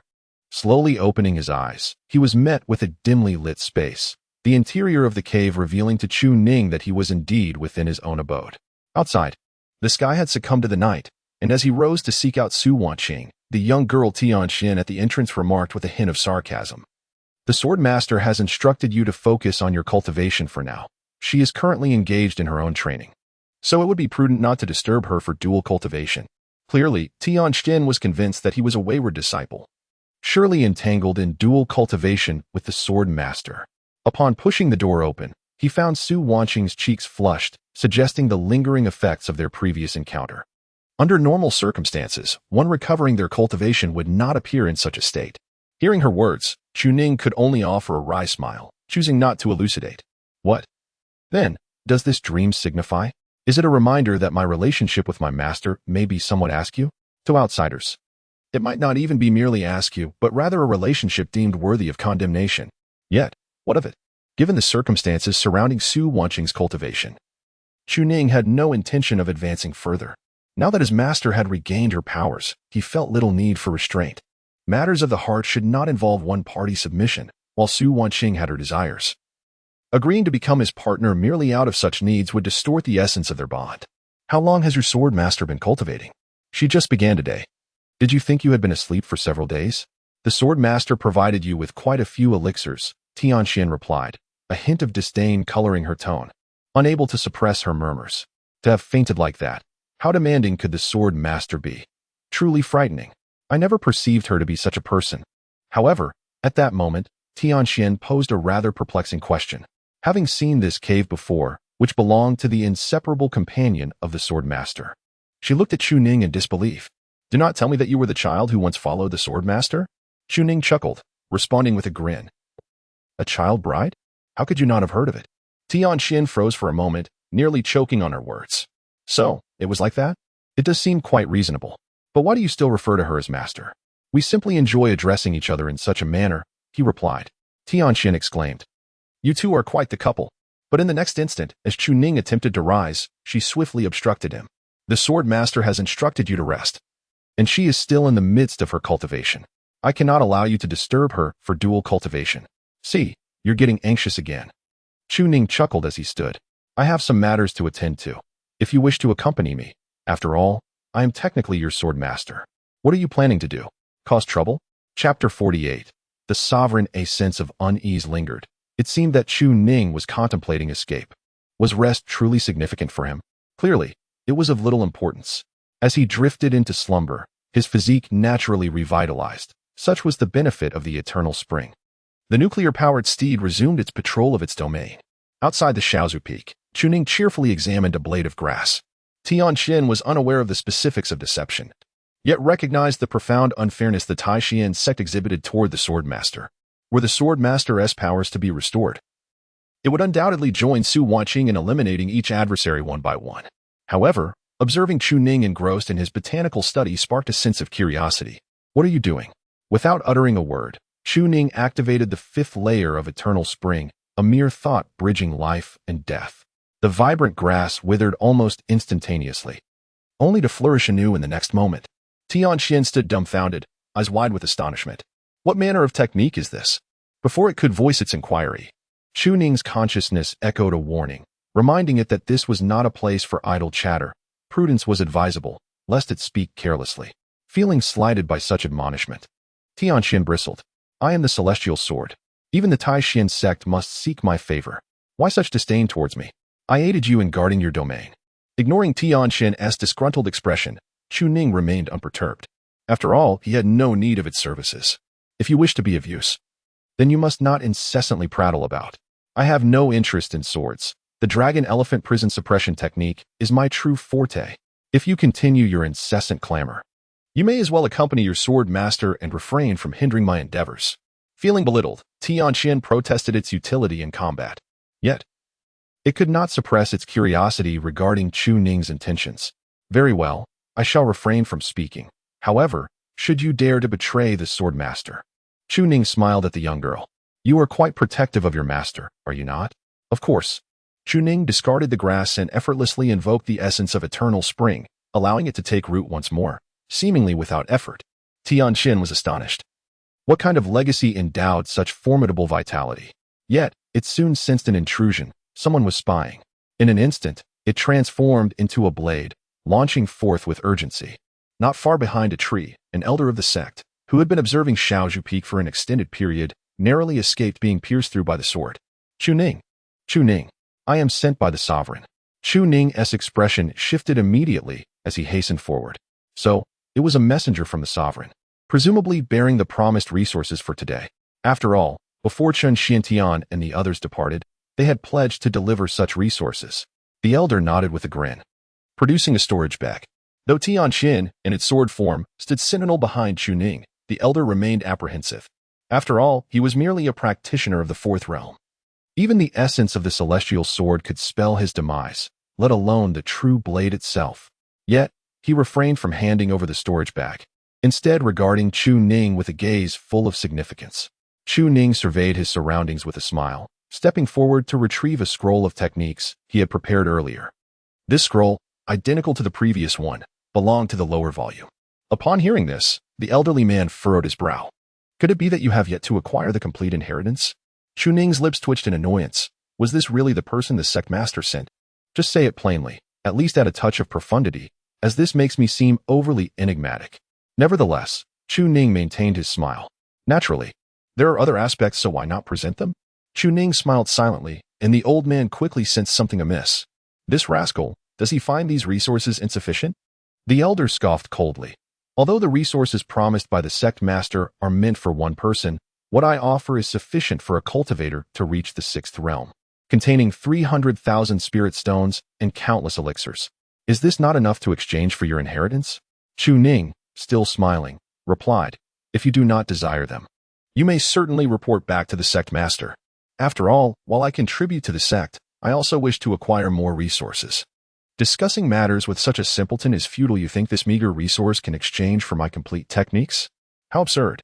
Slowly opening his eyes, he was met with a dimly lit space, the interior of the cave revealing to Chu Ning that he was indeed within his own abode. Outside, the sky had succumbed to the night, and as he rose to seek out Su Wanqing, the young girl Tianjin at the entrance remarked with a hint of sarcasm. The sword master has instructed you to focus on your cultivation for now. She is currently engaged in her own training, so it would be prudent not to disturb her for dual cultivation. Clearly, Tianjin was convinced that he was a wayward disciple, surely entangled in dual cultivation with the sword master. Upon pushing the door open, he found Su Wanqing's cheeks flushed, suggesting the lingering effects of their previous encounter. Under normal circumstances, one recovering their cultivation would not appear in such a state. Hearing her words, Chu Ning could only offer a wry smile, choosing not to elucidate. What, then, does this dream signify? Is it a reminder that my relationship with my master may be somewhat askew? To outsiders, it might not even be merely askew, but rather a relationship deemed worthy of condemnation. Yet, what of it? Given the circumstances surrounding Su Wanqing's cultivation, Chu Ning had no intention of advancing further. Now that his master had regained her powers, he felt little need for restraint. Matters of the heart should not involve one-party submission, while Su Wanqing had her desires. Agreeing to become his partner merely out of such needs would distort the essence of their bond. How long has your sword master been cultivating? She just began today. Did you think you had been asleep for several days? The sword master provided you with quite a few elixirs, Tianjin replied, a hint of disdain coloring her tone. Unable to suppress her murmurs. To have fainted like that, how demanding could the sword master be? Truly frightening. I never perceived her to be such a person. However, at that moment, Tianxian posed a rather perplexing question. Having seen this cave before, which belonged to the inseparable companion of the sword master, she looked at Chu Ning in disbelief. Do not tell me that you were the child who once followed the sword master? Chu Ning chuckled, responding with a grin. A child bride? How could you not have heard of it? Tianxian froze for a moment, nearly choking on her words. So, it was like that? It does seem quite reasonable. But why do you still refer to her as master? We simply enjoy addressing each other in such a manner, he replied. Tianxian exclaimed. You two are quite the couple. But in the next instant, as Chu Ning attempted to rise, she swiftly obstructed him. The sword master has instructed you to rest. And she is still in the midst of her cultivation. I cannot allow you to disturb her for dual cultivation. See, you're getting anxious again. Chu Ning chuckled as he stood. I have some matters to attend to. If you wish to accompany me, after all, I am technically your sword master. What are you planning to do? Cause trouble? Chapter 48. The sovereign, a sense of unease lingered. It seemed that Chu Ning was contemplating escape. Was rest truly significant for him? Clearly, it was of little importance. As he drifted into slumber, his physique naturally revitalized. Such was the benefit of the eternal spring. The nuclear-powered steed resumed its patrol of its domain. Outside the Shaozu Peak, Chu Ning cheerfully examined a blade of grass. Tianxian was unaware of the specifics of deception, yet recognized the profound unfairness the Taishian sect exhibited toward the sword master. Were the sword master's powers to be restored, it would undoubtedly join Su Wanqing in eliminating each adversary one by one. However, observing Chu Ning engrossed in his botanical study sparked a sense of curiosity. What are you doing? Without uttering a word, Chu Ning activated the fifth layer of eternal spring, a mere thought bridging life and death. The vibrant grass withered almost instantaneously, only to flourish anew in the next moment. Tianxian stood dumbfounded, eyes wide with astonishment. What manner of technique is this? Before it could voice its inquiry, Chu Ning's consciousness echoed a warning, reminding it that this was not a place for idle chatter. Prudence was advisable, lest it speak carelessly. Feeling slighted by such admonishment, Tianxian bristled. I am the celestial sword. Even the Taishian sect must seek my favor. Why such disdain towards me? I aided you in guarding your domain. Ignoring Tianxian's disgruntled expression, Chu Ning remained unperturbed. After all, he had no need of its services. If you wish to be of use, then you must not incessantly prattle about. I have no interest in swords. The dragon-elephant prison suppression technique is my true forte. If you continue your incessant clamor, you may as well accompany your sword master and refrain from hindering my endeavors. Feeling belittled, Tianxian protested its utility in combat. Yet, it could not suppress its curiosity regarding Chu Ning's intentions. Very well, I shall refrain from speaking. However, should you dare to betray the sword master. Chu Ning smiled at the young girl. You are quite protective of your master, are you not? Of course. Chu Ning discarded the grass and effortlessly invoked the essence of eternal spring, allowing it to take root once more, seemingly without effort. Tianxian was astonished. What kind of legacy endowed such formidable vitality? Yet, it soon sensed an intrusion. Someone was spying. In an instant, it transformed into a blade, launching forth with urgency. Not far behind a tree, an elder of the sect, who had been observing Shaozu Peak for an extended period, narrowly escaped being pierced through by the sword. Chu Ning. Chu Ning. I am sent by the sovereign. Chu Ning's expression shifted immediately as he hastened forward. So, it was a messenger from the sovereign, presumably bearing the promised resources for today. After all, before Chen Xiantian and the others departed, they had pledged to deliver such resources. The elder nodded with a grin, producing a storage bag. Though Tianxian, in its sword form, stood sentinel behind Chu Ning, the elder remained apprehensive. After all, he was merely a practitioner of the fourth realm. Even the essence of the celestial sword could spell his demise, let alone the true blade itself. Yet, he refrained from handing over the storage bag, instead regarding Chu Ning with a gaze full of significance. Chu Ning surveyed his surroundings with a smile, stepping forward to retrieve a scroll of techniques he had prepared earlier. This scroll, identical to the previous one, belonged to the lower volume. Upon hearing this, the elderly man furrowed his brow. Could it be that you have yet to acquire the complete inheritance? Chu Ning's lips twitched in annoyance. Was this really the person the sect master sent? Just say it plainly, at least add a touch of profundity, as this makes me seem overly enigmatic. Nevertheless, Chu Ning maintained his smile. Naturally, there are other aspects, so why not present them? Chu Ning smiled silently, and the old man quickly sensed something amiss. This rascal, does he find these resources insufficient? The elder scoffed coldly. Although the resources promised by the sect master are meant for one person, what I offer is sufficient for a cultivator to reach the sixth realm, containing 300,000 spirit stones and countless elixirs. Is this not enough to exchange for your inheritance? Chu Ning, still smiling, replied, if you do not desire them, you may certainly report back to the sect master. After all, while I contribute to the sect, I also wish to acquire more resources. Discussing matters with such a simpleton is futile. You think this meager resource can exchange for my complete techniques? How absurd.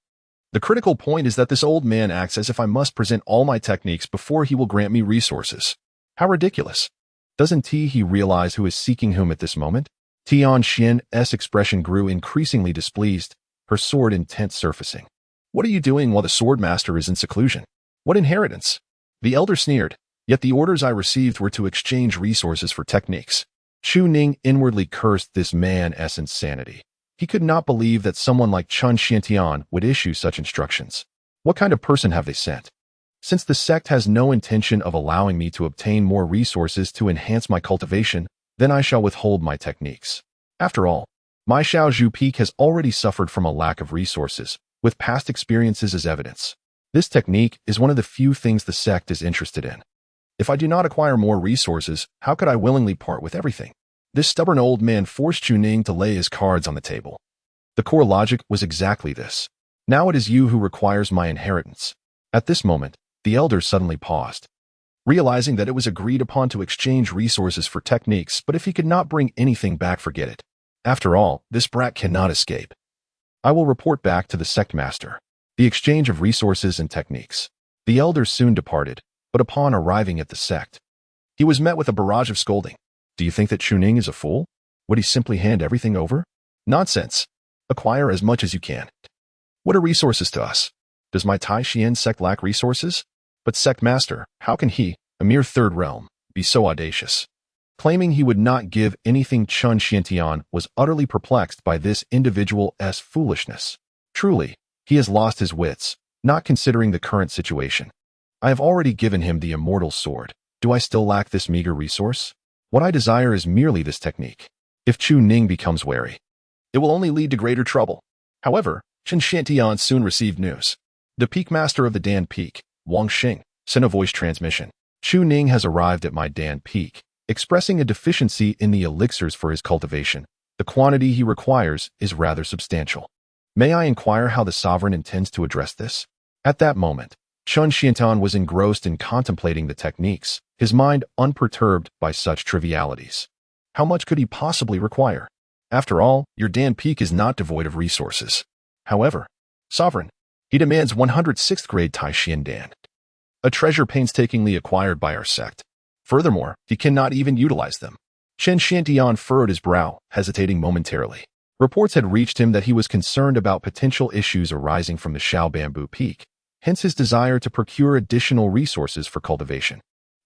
The critical point is that this old man acts as if I must present all my techniques before he will grant me resources. How ridiculous. Doesn't he realize who is seeking whom at this moment? Tian Xian's expression grew increasingly displeased, her sword intent surfacing. What are you doing while the swordmaster is in seclusion? What inheritance? The elder sneered, yet the orders I received were to exchange resources for techniques. Chu Ning inwardly cursed this man's insanity. He could not believe that someone like Chun Xiantian would issue such instructions. What kind of person have they sent? Since the sect has no intention of allowing me to obtain more resources to enhance my cultivation, then I shall withhold my techniques. After all, my Shaozhu peak has already suffered from a lack of resources, with past experiences as evidence. This technique is one of the few things the sect is interested in. If I do not acquire more resources, how could I willingly part with everything? This stubborn old man forced Chu Ning to lay his cards on the table. The core logic was exactly this. Now it is you who requires my inheritance. At this moment, the elder suddenly paused, realizing that it was agreed upon to exchange resources for techniques, but if he could not bring anything back, forget it. After all, this brat cannot escape. I will report back to the sect master. The exchange of resources and techniques. The elder soon departed, but upon arriving at the sect, he was met with a barrage of scolding. Do you think that Chu Ning is a fool? Would he simply hand everything over? Nonsense. Acquire as much as you can. What are resources to us? Does my Tai Xian sect lack resources? But sect master, how can he, a mere third realm, be so audacious? Claiming he would not give anything, Chun Xiantian was utterly perplexed by this individual's foolishness. Truly, he has lost his wits, not considering the current situation. I have already given him the immortal sword. Do I still lack this meager resource? What I desire is merely this technique. If Chu Ning becomes wary, it will only lead to greater trouble. However, Chen Xiantian soon received news. The peak master of the Dan Peak, Wanqing, sent a voice transmission. Chu Ning has arrived at my Dan Peak, expressing a deficiency in the elixirs for his cultivation. The quantity he requires is rather substantial. May I inquire how the sovereign intends to address this? At that moment, Chun Xiantian was engrossed in contemplating the techniques, his mind unperturbed by such trivialities. How much could he possibly require? After all, your Dan Peak is not devoid of resources. However, sovereign, he demands 106th grade Tai Xian Dan, a treasure painstakingly acquired by our sect. Furthermore, he cannot even utilize them. Chen Xiantian furrowed his brow, hesitating momentarily. Reports had reached him that he was concerned about potential issues arising from the Shao Bamboo Peak, hence his desire to procure additional resources for cultivation.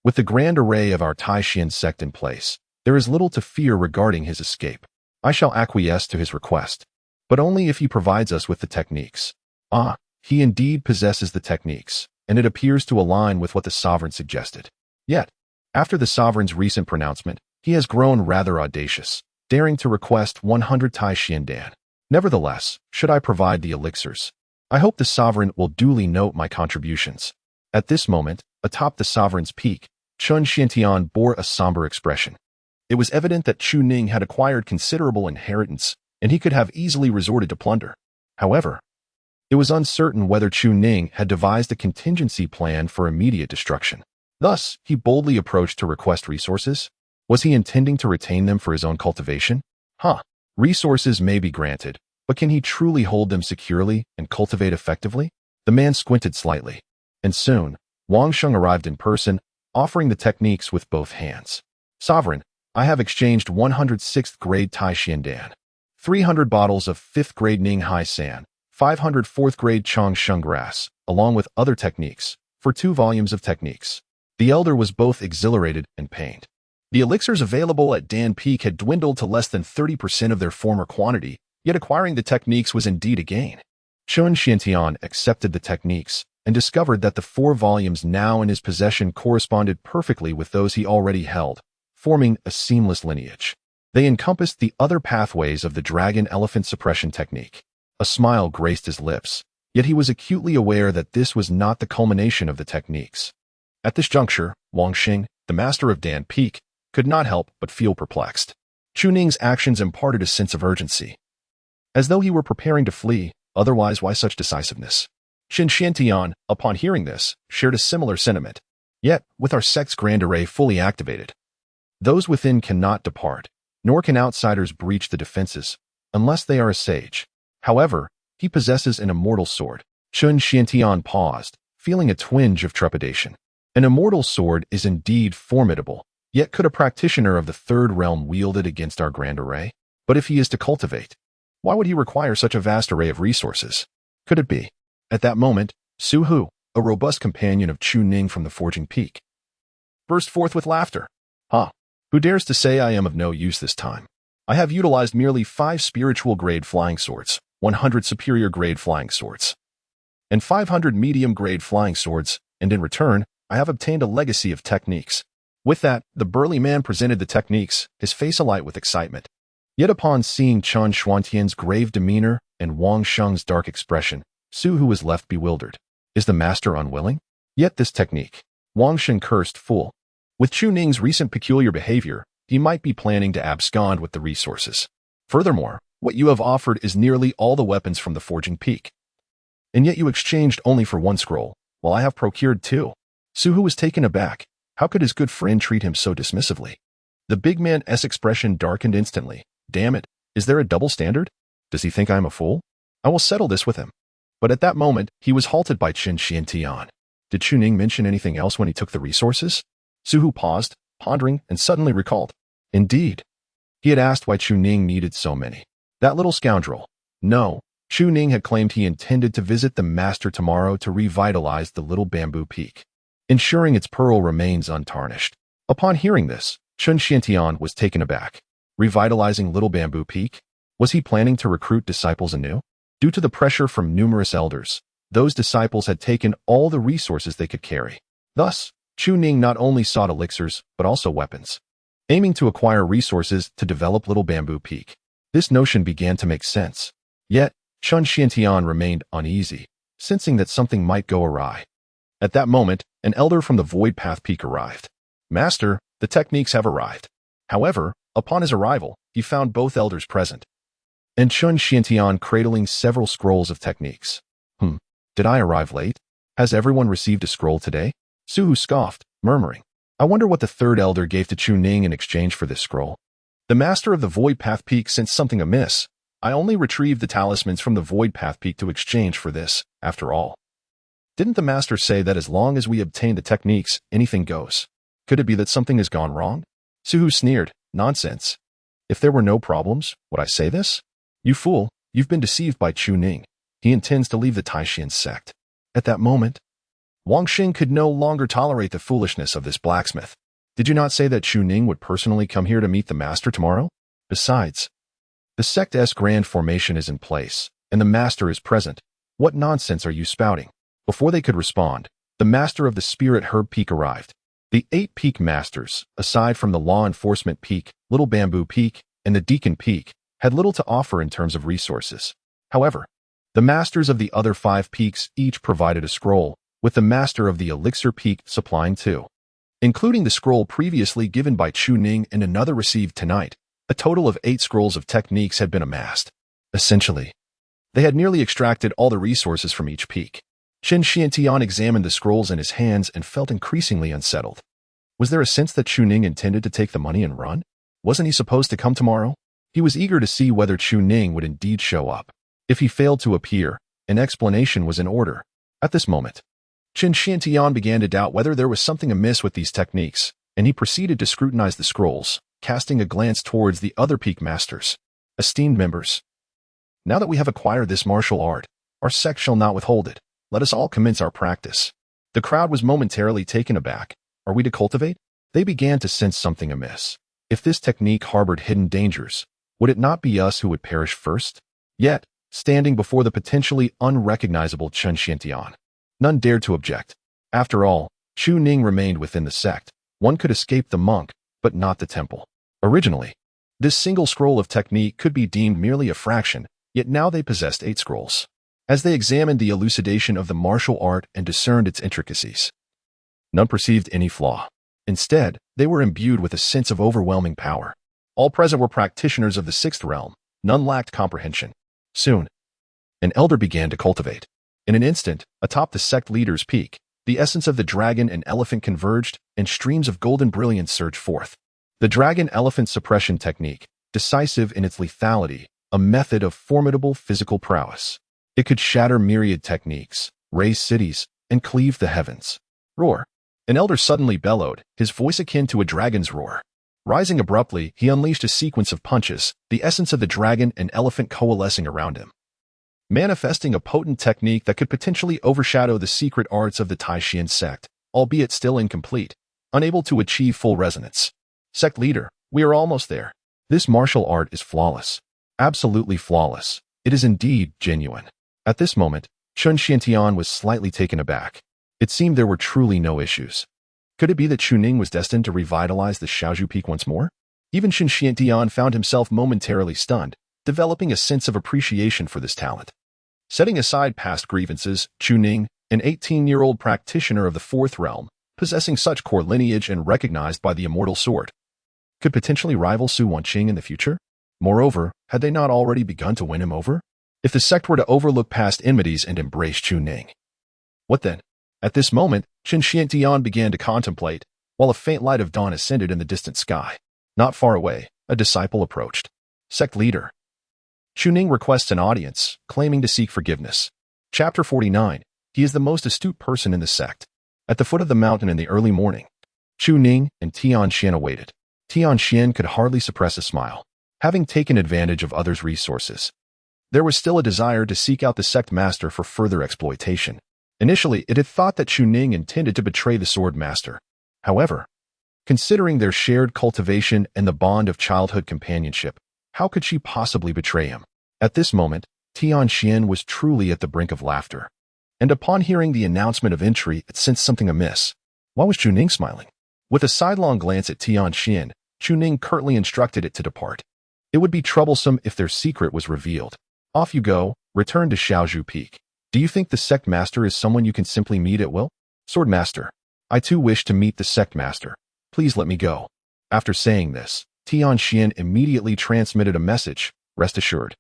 With the grand array of our Tai Xian sect in place, there is little to fear regarding his escape. I shall acquiesce to his request, but only if he provides us with the techniques. Ah, he indeed possesses the techniques, and it appears to align with what the sovereign suggested. Yet, after the sovereign's recent pronouncement, he has grown rather audacious, daring to request 100 Tai Xian Dan. Nevertheless, should I provide the elixirs, I hope the sovereign will duly note my contributions. At this moment, atop the sovereign's peak, Chun Xiantian bore a somber expression. It was evident that Chu Ning had acquired considerable inheritance, and he could have easily resorted to plunder. However, it was uncertain whether Chu Ning had devised a contingency plan for immediate destruction. Thus, he boldly approached to request resources. Was he intending to retain them for his own cultivation? Resources may be granted, but can he truly hold them securely and cultivate effectively? The man squinted slightly, and soon, Wanqing arrived in person, offering the techniques with both hands. Sovereign, I have exchanged 106th grade Tai Xian Dan, 300 bottles of 5th grade Ning Hai San, 500 4th grade Changchun grass, along with other techniques, for 2 volumes of techniques. The elder was both exhilarated and pained. The elixirs available at Dan Peak had dwindled to less than 30% of their former quantity, yet acquiring the techniques was indeed a gain. Chun Xiantian accepted the techniques and discovered that the 4 volumes now in his possession corresponded perfectly with those he already held, forming a seamless lineage. They encompassed the other pathways of the dragon-elephant suppression technique. A smile graced his lips, yet he was acutely aware that this was not the culmination of the techniques. At this juncture, Wanqing, the master of Dan Peak, could not help but feel perplexed. Chu Ning's actions imparted a sense of urgency, as though he were preparing to flee. Otherwise, why such decisiveness? Changchun, upon hearing this, shared a similar sentiment. Yet, with our sect's grand array fully activated, those within cannot depart, nor can outsiders breach the defenses, unless they are a sage. However, he possesses an immortal sword. Changchun paused, feeling a twinge of trepidation. An immortal sword is indeed formidable, yet could a practitioner of the third realm wield it against our grand array? But if he is to cultivate, why would he require such a vast array of resources? Could it be? At that moment, Su Hu, a robust companion of Chu Ning from the Forging Peak, burst forth with laughter. Who dares to say I am of no use this time? I have utilized merely 5 spiritual grade flying swords, 100 superior grade flying swords, and 500 medium grade flying swords, and in return, I have obtained a legacy of techniques. With that, the burly man presented the techniques, his face alight with excitement. Yet upon seeing Chen Xuantian's grave demeanor and Wang Sheng's dark expression, Su Hu was left bewildered. Is the master unwilling? Yet this technique. Wang Sheng cursed, fool. With Chu Ning's recent peculiar behavior, he might be planning to abscond with the resources. Furthermore, what you have offered is nearly all the weapons from the Forging Peak. And yet you exchanged only for 1 scroll, while I have procured 2. Su Hu was taken aback. How could his good friend treat him so dismissively? The big man's expression darkened instantly. Damn it, is there a double standard? Does he think I am a fool? I will settle this with him. But at that moment, he was halted by Changchun. Did Chu Ning mention anything else when he took the resources? Su Hu paused, pondering, and suddenly recalled. Indeed. He had asked why Chu Ning needed so many. That little scoundrel. No, Chu Ning had claimed he intended to visit the master tomorrow to revitalize the little bamboo peak, ensuring its pearl remains untarnished. Upon hearing this, Changchun was taken aback. Revitalizing Little Bamboo Peak? Was he planning to recruit disciples anew? Due to the pressure from numerous elders, those disciples had taken all the resources they could carry. Thus, Chu Ning not only sought elixirs, but also weapons, aiming to acquire resources to develop Little Bamboo Peak. This notion began to make sense. Yet, Changchun remained uneasy, sensing that something might go awry. At that moment, an elder from the Void Path Peak arrived. Master, the techniques have arrived. However, upon his arrival, he found both elders present, and Changchun cradling several scrolls of techniques. Did I arrive late? Has everyone received a scroll today? Su Hu scoffed, murmuring. I wonder what the third elder gave to Chu Ning in exchange for this scroll. The master of the Void Path Peak sensed something amiss. I only retrieved the talismans from the Void Path Peak to exchange for this, after all. Didn't the master say that as long as we obtain the techniques, anything goes? Could it be that something has gone wrong? Su Hu sneered. Nonsense. If there were no problems, would I say this? You fool, you've been deceived by Chu Ning. He intends to leave the Taishan sect. At that moment, Wanqing could no longer tolerate the foolishness of this blacksmith. Did you not say that Chu Ning would personally come here to meet the master tomorrow? Besides, the sect's grand formation is in place, and the master is present. What nonsense are you spouting? Before they could respond, the master of the Spirit Herb Peak arrived. The 8 peak masters, aside from the Law Enforcement Peak, Little Bamboo Peak, and the Deacon Peak, had little to offer in terms of resources. However, the masters of the other 5 peaks each provided a scroll, with the master of the Elixir Peak supplying 2. Including the scroll previously given by Chu Ning and another received tonight, a total of 8 scrolls of techniques had been amassed. Essentially, they had nearly extracted all the resources from each peak. Changchun examined the scrolls in his hands and felt increasingly unsettled. Was there a sense that Chu Ning intended to take the money and run? Wasn't he supposed to come tomorrow? He was eager to see whether Chu Ning would indeed show up. If he failed to appear, an explanation was in order. At this moment, Changchun began to doubt whether there was something amiss with these techniques, and he proceeded to scrutinize the scrolls, casting a glance towards the other peak masters. Esteemed members, now that we have acquired this martial art, our sect shall not withhold it. Let us all commence our practice. The crowd was momentarily taken aback. Are we to cultivate? They began to sense something amiss. If this technique harbored hidden dangers, would it not be us who would perish first? Yet, standing before the potentially unrecognizable Changchun, none dared to object. After all, Chu Ning remained within the sect. One could escape the monk, but not the temple. Originally, This single scroll of technique could be deemed merely a fraction, yet now they possessed 8 scrolls. As they examined the elucidation of the martial art and discerned its intricacies, none perceived any flaw. Instead, they were imbued with a sense of overwhelming power. All present were practitioners of the 6th realm. None lacked comprehension. Soon, an elder began to cultivate. In an instant, atop the sect leader's peak, the essence of the dragon and elephant converged, and streams of golden brilliance surged forth. The dragon-elephant suppression technique, decisive in its lethality, a method of formidable physical prowess. It could shatter myriad techniques, raise cities, and cleave the heavens. Roar. An elder suddenly bellowed, his voice akin to a dragon's roar. Rising abruptly, he unleashed a sequence of punches, the essence of the dragon and elephant coalescing around him, manifesting a potent technique that could potentially overshadow the secret arts of the Taishan sect, albeit still incomplete, unable to achieve full resonance. Sect leader, we are almost there. This martial art is flawless. Absolutely flawless. It is indeed genuine. At this moment, Chun Xiantian was slightly taken aback. It seemed there were truly no issues. Could it be that Chu Ning was destined to revitalize the Xiaozhu Peak once more? Even Chun Xiantian found himself momentarily stunned, developing a sense of appreciation for this talent. Setting aside past grievances, Chu Ning, an 18-year-old practitioner of the 4th realm, possessing such core lineage and recognized by the immortal sword, could potentially rival Su Wanqing in the future? Moreover, had they not already begun to win him over? If the sect were to overlook past enmities and embrace Chu Ning, what then? At this moment, Chun Xiantian began to contemplate, while a faint light of dawn ascended in the distant sky. Not far away, a disciple approached. Sect leader. Chu Ning requests an audience, claiming to seek forgiveness. Chapter 49. He is the most astute person in the sect. At the foot of the mountain in the early morning, Chu Ning and Tianxian awaited. Tianxian could hardly suppress a smile. Having taken advantage of others' resources, there was still a desire to seek out the sect master for further exploitation. Initially, it had thought that Chu Ning intended to betray the sword master. However, considering their shared cultivation and the bond of childhood companionship, how could she possibly betray him? At this moment, Tianxian was truly at the brink of laughter. And upon hearing the announcement of entry, it sensed something amiss. Why was Chu Ning smiling? With a sidelong glance at Tianxian, Chu Ning curtly instructed it to depart. It would be troublesome if their secret was revealed. Off you go, return to Xiaozhu Peak. Do you think the sect master is someone you can simply meet at will? Sword master, I too wish to meet the sect master. Please let me go. After saying this, Tianxian immediately transmitted a message. Rest assured,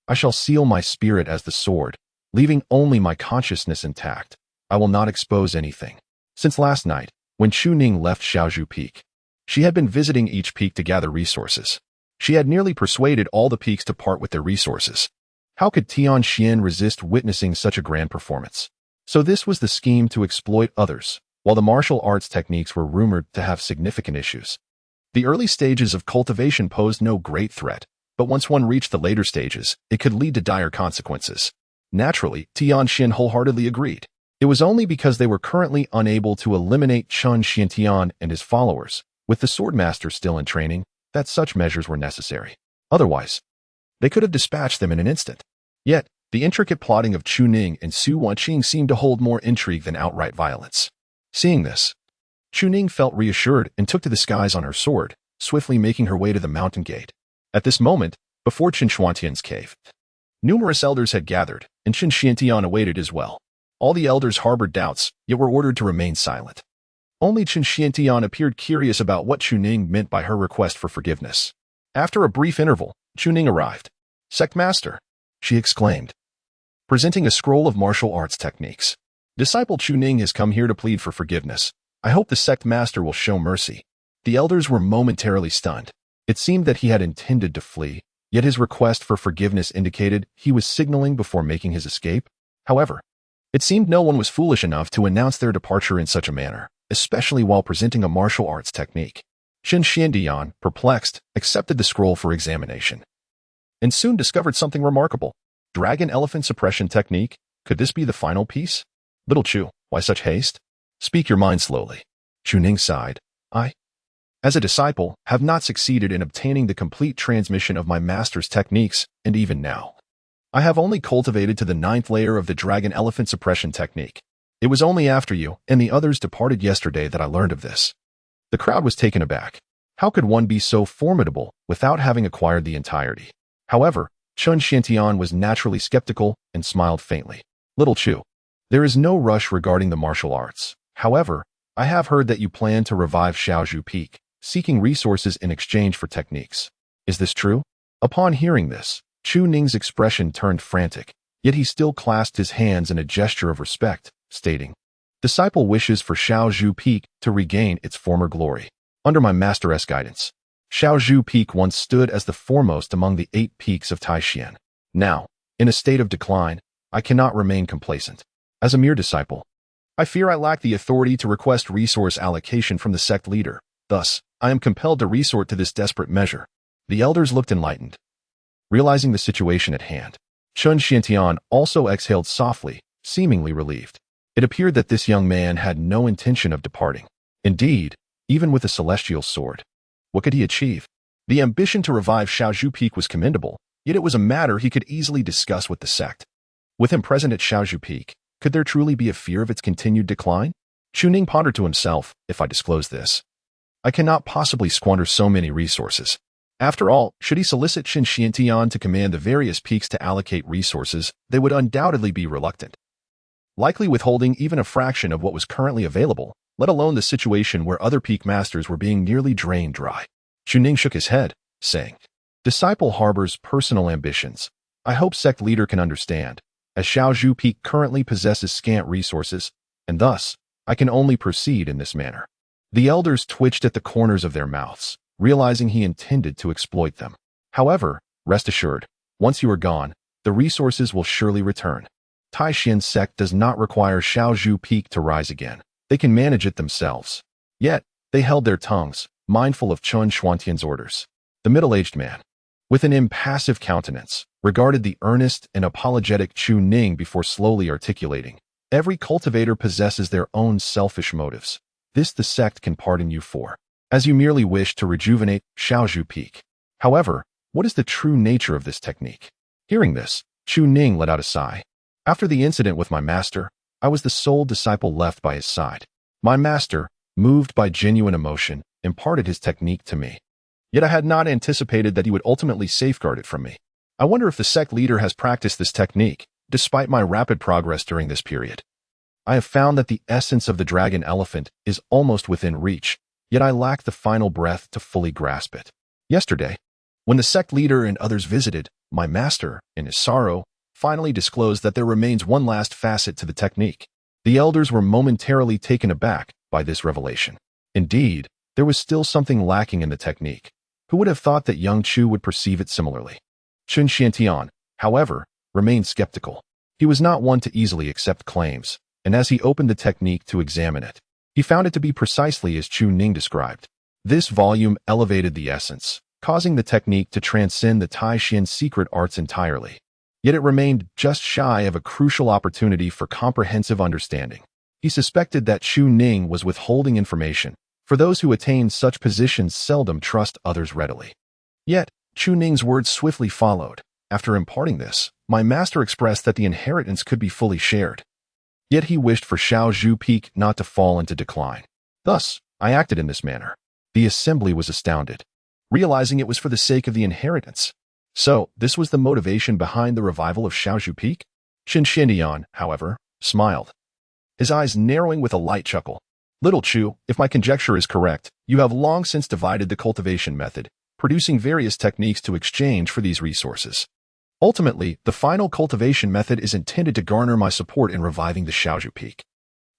I shall seal my spirit as the sword, leaving only my consciousness intact. I will not expose anything. Since last night, when Chu Ning left Xiaozhu Peak, she had been visiting each peak to gather resources. She had nearly persuaded all the peaks to part with their resources. How could Tianxian resist witnessing such a grand performance? So this was the scheme to exploit others, while the martial arts techniques were rumored to have significant issues. The early stages of cultivation posed no great threat, but once one reached the later stages, it could lead to dire consequences. Naturally, Tianxian wholeheartedly agreed. It was only because they were currently unable to eliminate Chun Xiantian and his followers, with the swordmaster still in training, that such measures were necessary. Otherwise, they could have dispatched them in an instant. Yet, the intricate plotting of Chu Ning and Su Wanqing seemed to hold more intrigue than outright violence. Seeing this, Chu Ning felt reassured and took to the skies on her sword, swiftly making her way to the mountain gate. At this moment, before Chen Xuantian's cave, numerous elders had gathered, and Chen Xiantian awaited as well. All the elders harbored doubts, yet were ordered to remain silent. Only Chen Xiantian appeared curious about what Chu Ning meant by her request for forgiveness. After a brief interval, Chu Ning arrived. Sect master, she exclaimed, presenting a scroll of martial arts techniques. Disciple Chu Ning has come here to plead for forgiveness. I hope the sect master will show mercy. The elders were momentarily stunned. It seemed that he had intended to flee, yet his request for forgiveness indicated he was signaling before making his escape. However, it seemed no one was foolish enough to announce their departure in such a manner, especially while presenting a martial arts technique. Chen Xiandian, perplexed, accepted the scroll for examination, and soon discovered something remarkable. Dragon-elephant suppression technique? Could this be the final piece? Little Chu, why such haste? Speak your mind slowly. Chu Ning sighed. I, as a disciple, have not succeeded in obtaining the complete transmission of my master's techniques, and even now, I have only cultivated to the 9th layer of the dragon-elephant suppression technique. It was only after you and the others departed yesterday that I learned of this. The crowd was taken aback. How could one be so formidable without having acquired the entirety? However, Chun Xiantian was naturally skeptical and smiled faintly. Little Chu, there is no rush regarding the martial arts. However, I have heard that you plan to revive Xiaozhu Peak, seeking resources in exchange for techniques. Is this true? Upon hearing this, Chu Ning's expression turned frantic, yet he still clasped his hands in a gesture of respect, stating, Disciple wishes for Xiaozhu Peak to regain its former glory. Under my master's guidance, Xiaozhu Peak once stood as the foremost among the 8 peaks of Taishan. Now, in a state of decline, I cannot remain complacent. As a mere disciple, I fear I lack the authority to request resource allocation from the sect leader. Thus, I am compelled to resort to this desperate measure. The elders looked enlightened. Realizing the situation at hand, Chun Xiantian also exhaled softly, seemingly relieved. It appeared that this young man had no intention of departing. Indeed, even with a celestial sword, what could he achieve? The ambition to revive Xiaozhu Peak was commendable, yet it was a matter he could easily discuss with the sect. With him present at Xiaozhu Peak, could there truly be a fear of its continued decline? Chu Ning pondered to himself, if I disclose this, I cannot possibly squander so many resources. After all, should he solicit Chun Xiantian to command the various peaks to allocate resources, they would undoubtedly be reluctant, likely withholding even a fraction of what was currently available, let alone the situation where other peak masters were being nearly drained dry. Chu Ning shook his head, saying, Disciple harbors personal ambitions. I hope sect leader can understand, as Xiaozhu Peak currently possesses scant resources, and thus, I can only proceed in this manner. The elders twitched at the corners of their mouths, realizing he intended to exploit them. However, rest assured, once you are gone, the resources will surely return. Taishan sect does not require Xiaozhu Peak to rise again. They can manage it themselves. Yet, they held their tongues, mindful of Chun Xuantian's orders. The middle-aged man, with an impassive countenance, regarded the earnest and apologetic Chu Ning before slowly articulating, Every cultivator possesses their own selfish motives. This the sect can pardon you for, as you merely wish to rejuvenate Xiaozhu Peak. However, what is the true nature of this technique? Hearing this, Chu Ning let out a sigh. After the incident with my master, I was the sole disciple left by his side. My master, moved by genuine emotion, imparted his technique to me. Yet I had not anticipated that he would ultimately safeguard it from me. I wonder if the sect leader has practiced this technique, despite my rapid progress during this period. I have found that the essence of the dragon elephant is almost within reach, yet I lack the final breath to fully grasp it. Yesterday, when the sect leader and others visited, my master, in his sorrow, finally disclosed that there remains one last facet to the technique. The elders were momentarily taken aback by this revelation. Indeed, there was still something lacking in the technique. Who would have thought that young Chu would perceive it similarly? Chun Xiantian, however, remained skeptical. He was not one to easily accept claims, and as he opened the technique to examine it, he found it to be precisely as Chu Ning described. This volume elevated the essence, causing the technique to transcend the Taishan secret arts entirely. Yet it remained just shy of a crucial opportunity for comprehensive understanding. He suspected that Chu Ning was withholding information, for those who attain such positions seldom trust others readily. Yet, Chu Ning's words swiftly followed. After imparting this, my master expressed that the inheritance could be fully shared. Yet he wished for Xiaozhu Peak not to fall into decline. Thus, I acted in this manner. The assembly was astounded, realizing it was for the sake of the inheritance. So, this was the motivation behind the revival of Xiaozhu Peak? Chun Xiantian, however, smiled, his eyes narrowing with a light chuckle. Little Chu, if my conjecture is correct, you have long since divided the cultivation method, producing various techniques to exchange for these resources. Ultimately, the final cultivation method is intended to garner my support in reviving the Xiaozhu Peak.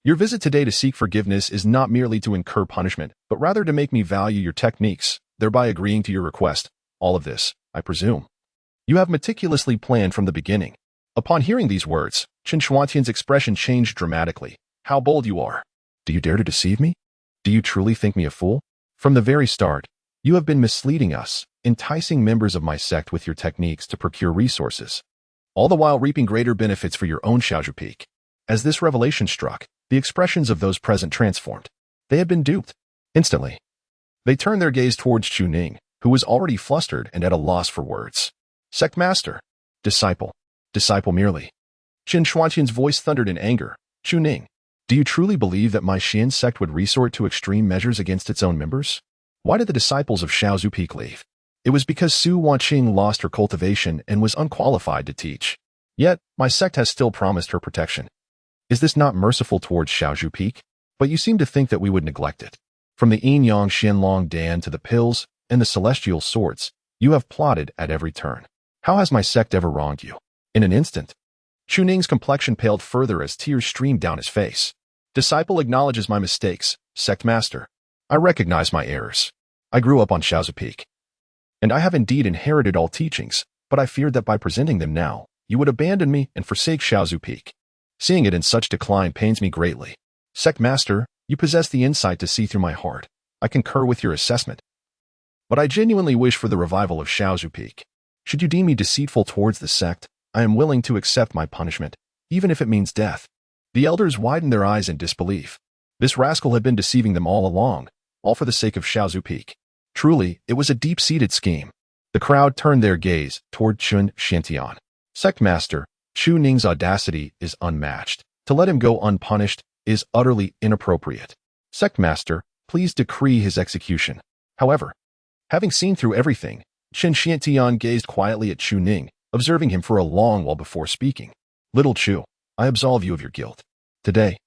Your visit today to seek forgiveness is not merely to incur punishment, but rather to make me value your techniques, thereby agreeing to your request. All of this, I presume, you have meticulously planned from the beginning. Upon hearing these words, Chun Xuantian's expression changed dramatically. How bold you are! Do you dare to deceive me? Do you truly think me a fool? From the very start, you have been misleading us, enticing members of my sect with your techniques to procure resources, all the while reaping greater benefits for your own Xiaozhu Peak. As this revelation struck, the expressions of those present transformed. They had been duped. Instantly, they turned their gaze towards Chu Ning, who was already flustered and at a loss for words. Sect master, disciple merely. Chun Xuantian's voice thundered in anger. Chu Ning, do you truly believe that my Xian sect would resort to extreme measures against its own members? Why did the disciples of Xiao Zhupeak leave? It was because Su Wanqing lost her cultivation and was unqualified to teach. Yet, my sect has still promised her protection. Is this not merciful towards Xiao Zhupeak? But you seem to think that we would neglect it. From the Yin Yang Xianlong Dan to the pills and the celestial swords, you have plotted at every turn. How has my sect ever wronged you? In an instant, Chu Ning's complexion paled further as tears streamed down his face. Disciple acknowledges my mistakes, sect master. I recognize my errors. I grew up on Xiao Zhupeak. And I have indeed inherited all teachings, but I feared that by presenting them now, you would abandon me and forsake Xiao Zhupeak. Seeing it in such decline pains me greatly. Sect master, you possess the insight to see through my heart. I concur with your assessment. But I genuinely wish for the revival of Xiao Zhupeak. Should you deem me deceitful towards the sect, I am willing to accept my punishment, even if it means death. The elders widened their eyes in disbelief. This rascal had been deceiving them all along, all for the sake of Xiao Zhupeak. Truly, it was a deep-seated scheme. The crowd turned their gaze toward Chun Xiantian. Sect master, Chu Ning's audacity is unmatched. To let him go unpunished is utterly inappropriate. Sect master, please decree his execution. However, having seen through everything, Chun Xiantian gazed quietly at Chu Ning, observing him for a long while before speaking. Little Chu, I absolve you of your guilt. Today,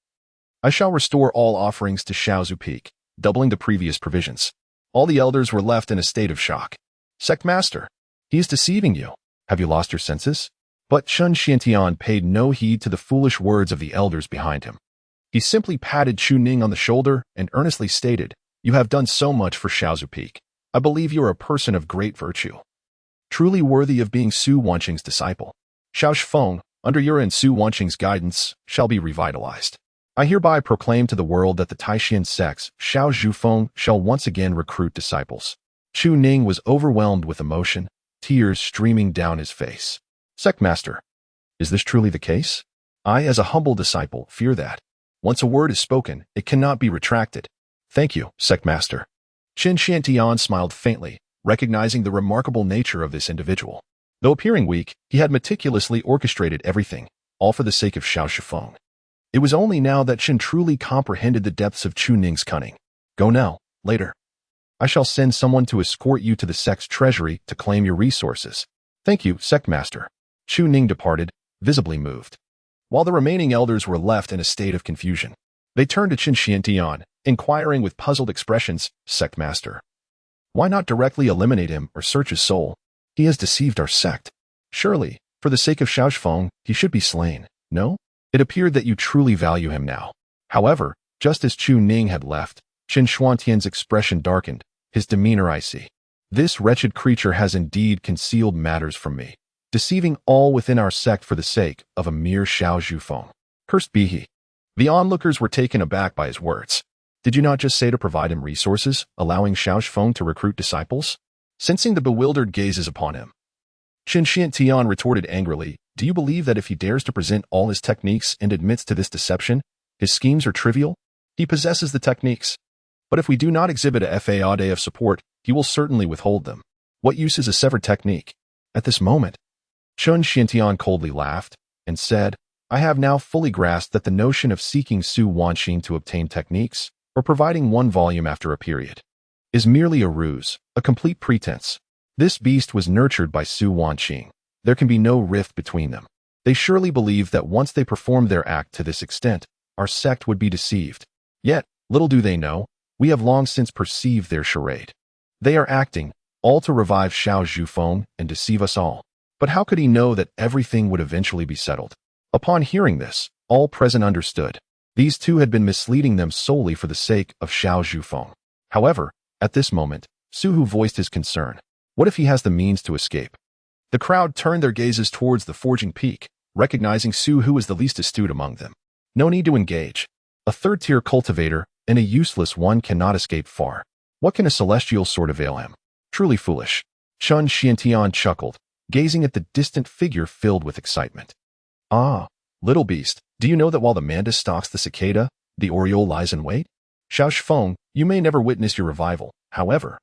I shall restore all offerings to Xiao Zhupeak, doubling the previous provisions. All the elders were left in a state of shock. Sect master, he is deceiving you. Have you lost your senses? But Chun Xiantian paid no heed to the foolish words of the elders behind him. He simply patted Chu Ning on the shoulder and earnestly stated, You have done so much for Xiao Zhupeak. I believe you are a person of great virtue, truly worthy of being Su Wanqing's disciple. Xiao Shifeng, under your and Su Wanqing's guidance, shall be revitalized. I hereby proclaim to the world that the Taishan sects, Xiao Zhufeng, shall once again recruit disciples. Chu Ning was overwhelmed with emotion, tears streaming down his face. Sect master, is this truly the case? I, as a humble disciple, fear that. Once a word is spoken, it cannot be retracted. Thank you, sect master. Chun Xiantian smiled faintly, recognizing the remarkable nature of this individual. Though appearing weak, he had meticulously orchestrated everything, all for the sake of Xiao Shifeng. It was only now that Chun truly comprehended the depths of Chu Ning's cunning. Go now, later. I shall send someone to escort you to the sect's treasury to claim your resources. Thank you, sect master. Chu Ning departed, visibly moved. While the remaining elders were left in a state of confusion, they turned to Chun Xiantian, inquiring with puzzled expressions, Sect master, why not directly eliminate him or search his soul? He has deceived our sect. Surely, for the sake of Xiao Shifeng, he should be slain, no? It appeared that you truly value him now. However, just as Chu Ning had left, Chen Xuantian's expression darkened, his demeanor icy. This wretched creature has indeed concealed matters from me, deceiving all within our sect for the sake of a mere Xiao Zhufeng. Cursed be he. The onlookers were taken aback by his words. Did you not just say to provide him resources, allowing Xiao Zhufeng to recruit disciples? Sensing the bewildered gazes upon him, Chen Xiantian retorted angrily, Do you believe that if he dares to present all his techniques and admits to this deception, his schemes are trivial? He possesses the techniques. But if we do not exhibit a faade of support, he will certainly withhold them. What use is a severed technique? At this moment, Chun Xiantian coldly laughed and said, I have now fully grasped that the notion of seeking Su Wanqing to obtain techniques, or providing one volume after a period, is merely a ruse, a complete pretense. This beast was nurtured by Su Wanqing. There can be no rift between them. They surely believe that once they performed their act to this extent, our sect would be deceived. Yet, little do they know, we have long since perceived their charade. They are acting, all to revive Xiao Zhufeng and deceive us all. But how could he know that everything would eventually be settled? Upon hearing this, all present understood. These two had been misleading them solely for the sake of Xiao Zhufeng. However, at this moment, Su Hu voiced his concern. What if he has the means to escape? The crowd turned their gazes towards the forging peak, recognizing Su Hu as the least astute among them. No need to engage. A third-tier cultivator and a useless one cannot escape far. What can a celestial sword avail him? Truly foolish. Chun Xiantian chuckled, gazing at the distant figure filled with excitement. Ah, little beast, do you know that while the mantis stalks the cicada, the oriole lies in wait? Xiao Shifeng, you may never witness your revival. However,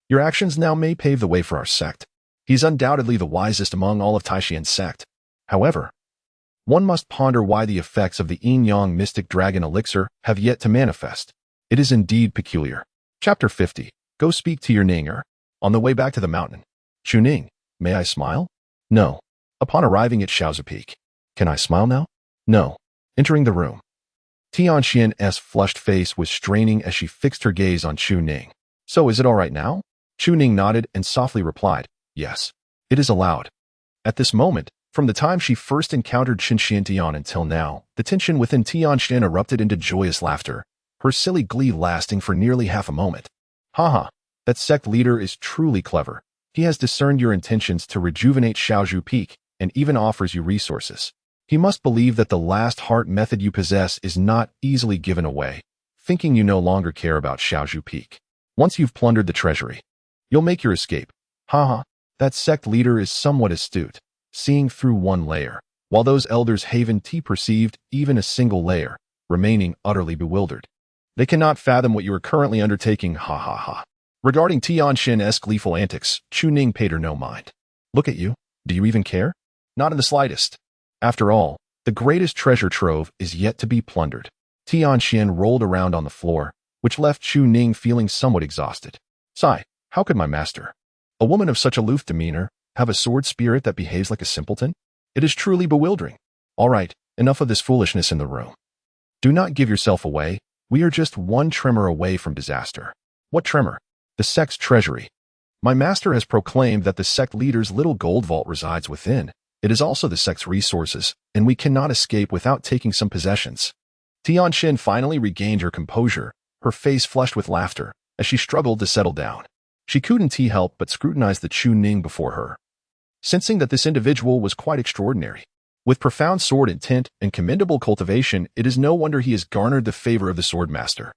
your actions now may pave the way for our sect. He's undoubtedly the wisest among all of Taishan's sect. However, one must ponder why the effects of the yin-yang mystic dragon elixir have yet to manifest. It is indeed peculiar. Chapter 50. Go speak to your Ninger. On the way back to the mountain. Chu Ning, may I smile? No. Upon arriving at Shaozu Peak. Can I smile now? No. Entering the room. Tianxian's flushed face was straining as she fixed her gaze on Chu Ning. So is it all right now? Chu Ning nodded and softly replied, yes. It is allowed. At this moment, from the time she first encountered Tian until now, the tension within Tianxian erupted into joyous laughter, her silly glee lasting for nearly half a moment. Haha, that sect leader is truly clever. He has discerned your intentions to rejuvenate Shaozu Peak and even offers you resources. He must believe that the last heart method you possess is not easily given away, thinking you no longer care about Shaozu Peak. Once you've plundered the treasury, you'll make your escape. Haha, that sect leader is somewhat astute, seeing through one layer, while those elders Haven T perceived even a single layer, remaining utterly bewildered. They cannot fathom what you are currently undertaking, ha ha ha. Regarding Tianxian's gleeful antics, Chu Ning paid her no mind. Look at you. Do you even care? Not in the slightest. After all, the greatest treasure trove is yet to be plundered. Tianxian rolled around on the floor, which left Chu Ning feeling somewhat exhausted. Sigh, how could my master, a woman of such aloof demeanor, have a sword spirit that behaves like a simpleton? It is truly bewildering. All right, enough of this foolishness in the room. Do not give yourself away. We are just one tremor away from disaster. What tremor? The sect's treasury. My master has proclaimed that the sect leader's little gold vault resides within. It is also the sect's resources, and we cannot escape without taking some possessions. Tianxian finally regained her composure, her face flushed with laughter, as she struggled to settle down. She couldn't help but scrutinize the Chu Ning before her, sensing that this individual was quite extraordinary. With profound sword intent and commendable cultivation, it is no wonder he has garnered the favor of the swordmaster.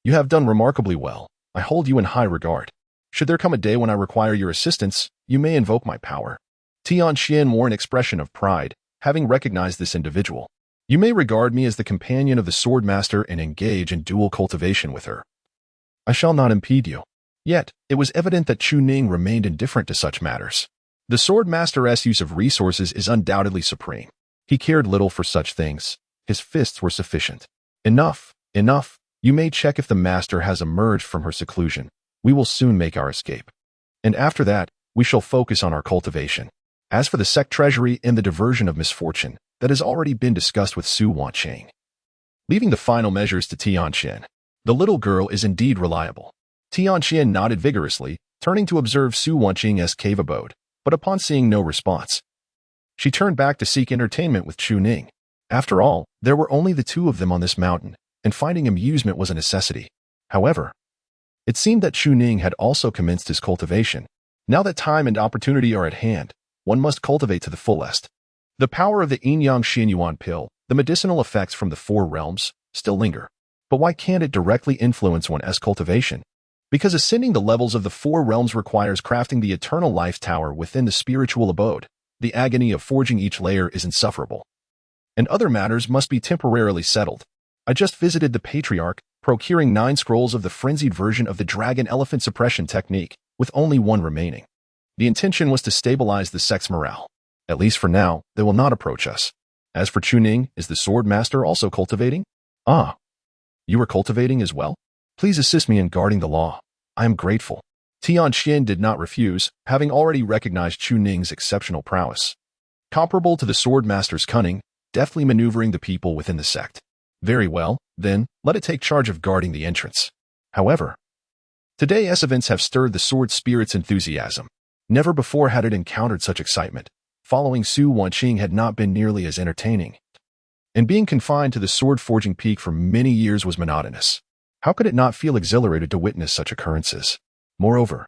You have done remarkably well. I hold you in high regard. Should there come a day when I require your assistance, you may invoke my power. Tianxian wore an expression of pride, having recognized this individual. You may regard me as the companion of the swordmaster and engage in dual cultivation with her. I shall not impede you. Yet, it was evident that Chu Ning remained indifferent to such matters. The swordmaster's use of resources is undoubtedly supreme. He cared little for such things. His fists were sufficient. Enough, enough. You may check if the master has emerged from her seclusion. We will soon make our escape. And after that, we shall focus on our cultivation. As for the sect treasury and the diversion of misfortune, that has already been discussed with Su Wanqing. Leaving the final measures to Tianxian, the little girl is indeed reliable. Tianxian nodded vigorously, turning to observe Su Wanqing's cave abode, but upon seeing no response, she turned back to seek entertainment with Chu Ning. After all, there were only the two of them on this mountain, and finding amusement was a necessity. However, it seemed that Chu Ning had also commenced his cultivation. Now that time and opportunity are at hand, one must cultivate to the fullest. The power of the Yin-Yang Xianyuan pill, the medicinal effects from the four realms, still linger. But why can't it directly influence one's cultivation? Because ascending the levels of the four realms requires crafting the eternal life tower within the spiritual abode. The agony of forging each layer is insufferable. And other matters must be temporarily settled. I just visited the Patriarch, procuring 9 scrolls of the frenzied version of the Dragon Elephant Suppression technique, with only 1 remaining. The intention was to stabilize the sect's morale. At least for now, they will not approach us. As for Chu Ning, is the sword master also cultivating? Ah, you are cultivating as well? Please assist me in guarding the law. I am grateful. Tianxian did not refuse, having already recognized Chu Ning's exceptional prowess. Comparable to the sword master's cunning, deftly maneuvering the people within the sect. Very well, then, let it take charge of guarding the entrance. However, today's events have stirred the sword spirit's enthusiasm. Never before had it encountered such excitement. Following Su Wanqing had not been nearly as entertaining. And being confined to the sword-forging peak for many years was monotonous. How could it not feel exhilarated to witness such occurrences? Moreover,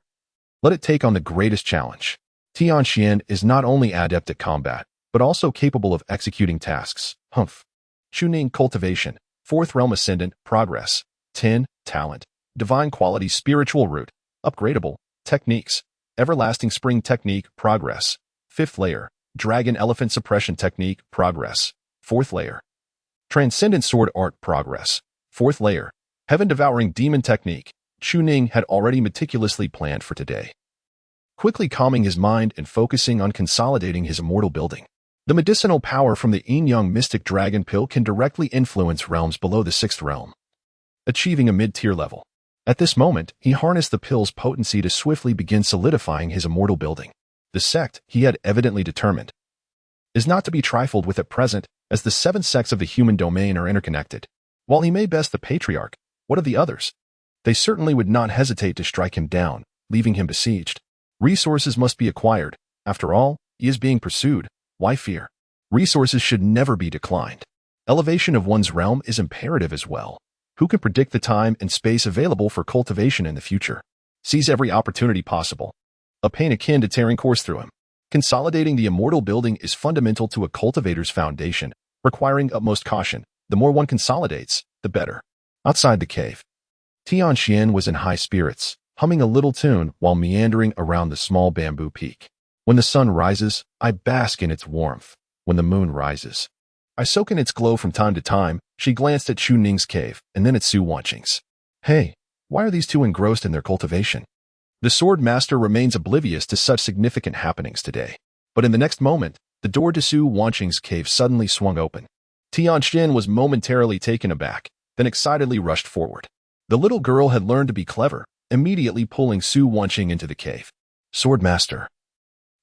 let it take on the greatest challenge. Tianxian is not only adept at combat, but also capable of executing tasks. Humph. Chu Ning cultivation, 4th realm ascendant, progress, 10, talent, divine quality spiritual root, upgradable, techniques, everlasting spring technique, progress, 5th layer, dragon elephant suppression technique, progress, 4th layer, transcendent sword art, progress, 4th layer, heaven devouring demon technique. Chu Ning had already meticulously planned for today. Quickly calming his mind and focusing on consolidating his immortal building. The medicinal power from the Yin-Yang Mystic Dragon Pill can directly influence realms below the 6th realm, achieving a mid-tier level. At this moment, he harnessed the pill's potency to swiftly begin solidifying his immortal building. The sect, he had evidently determined, is not to be trifled with at present, as the 7 sects of the human domain are interconnected. While he may best the patriarch, what of the others? They certainly would not hesitate to strike him down, leaving him besieged. Resources must be acquired. After all, he is being pursued. Why fear? Resources should never be declined. Elevation of one's realm is imperative as well. Who can predict the time and space available for cultivation in the future? Seize every opportunity possible. A pain akin to tearing course through him. Consolidating the immortal building is fundamental to a cultivator's foundation, requiring utmost caution. The more one consolidates, the better. Outside the cave, Tianxian was in high spirits, humming a little tune while meandering around the small bamboo peak. When the sun rises, I bask in its warmth. When the moon rises, I soak in its glow from time to time. She glanced at Chu Ning's cave, and then at Su Wanqing's. Hey, why are these two engrossed in their cultivation? The sword master remains oblivious to such significant happenings today. But in the next moment, the door to Su Wanqing's cave suddenly swung open. Tianxian was momentarily taken aback, then excitedly rushed forward. The little girl had learned to be clever, immediately pulling Su Wanqing into the cave. Sword master,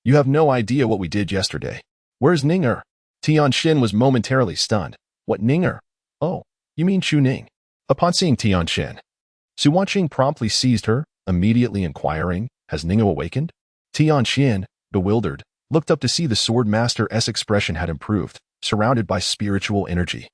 you have no idea what we did yesterday. Where's Ning? Tianxian was momentarily stunned. What Ning? Oh, you mean Chu Ning. Upon seeing Tianxian, Su Wanqing promptly seized her, immediately inquiring, has Ning awakened? Tianxian, bewildered, looked up to see the sword master's expression had improved, surrounded by spiritual energy,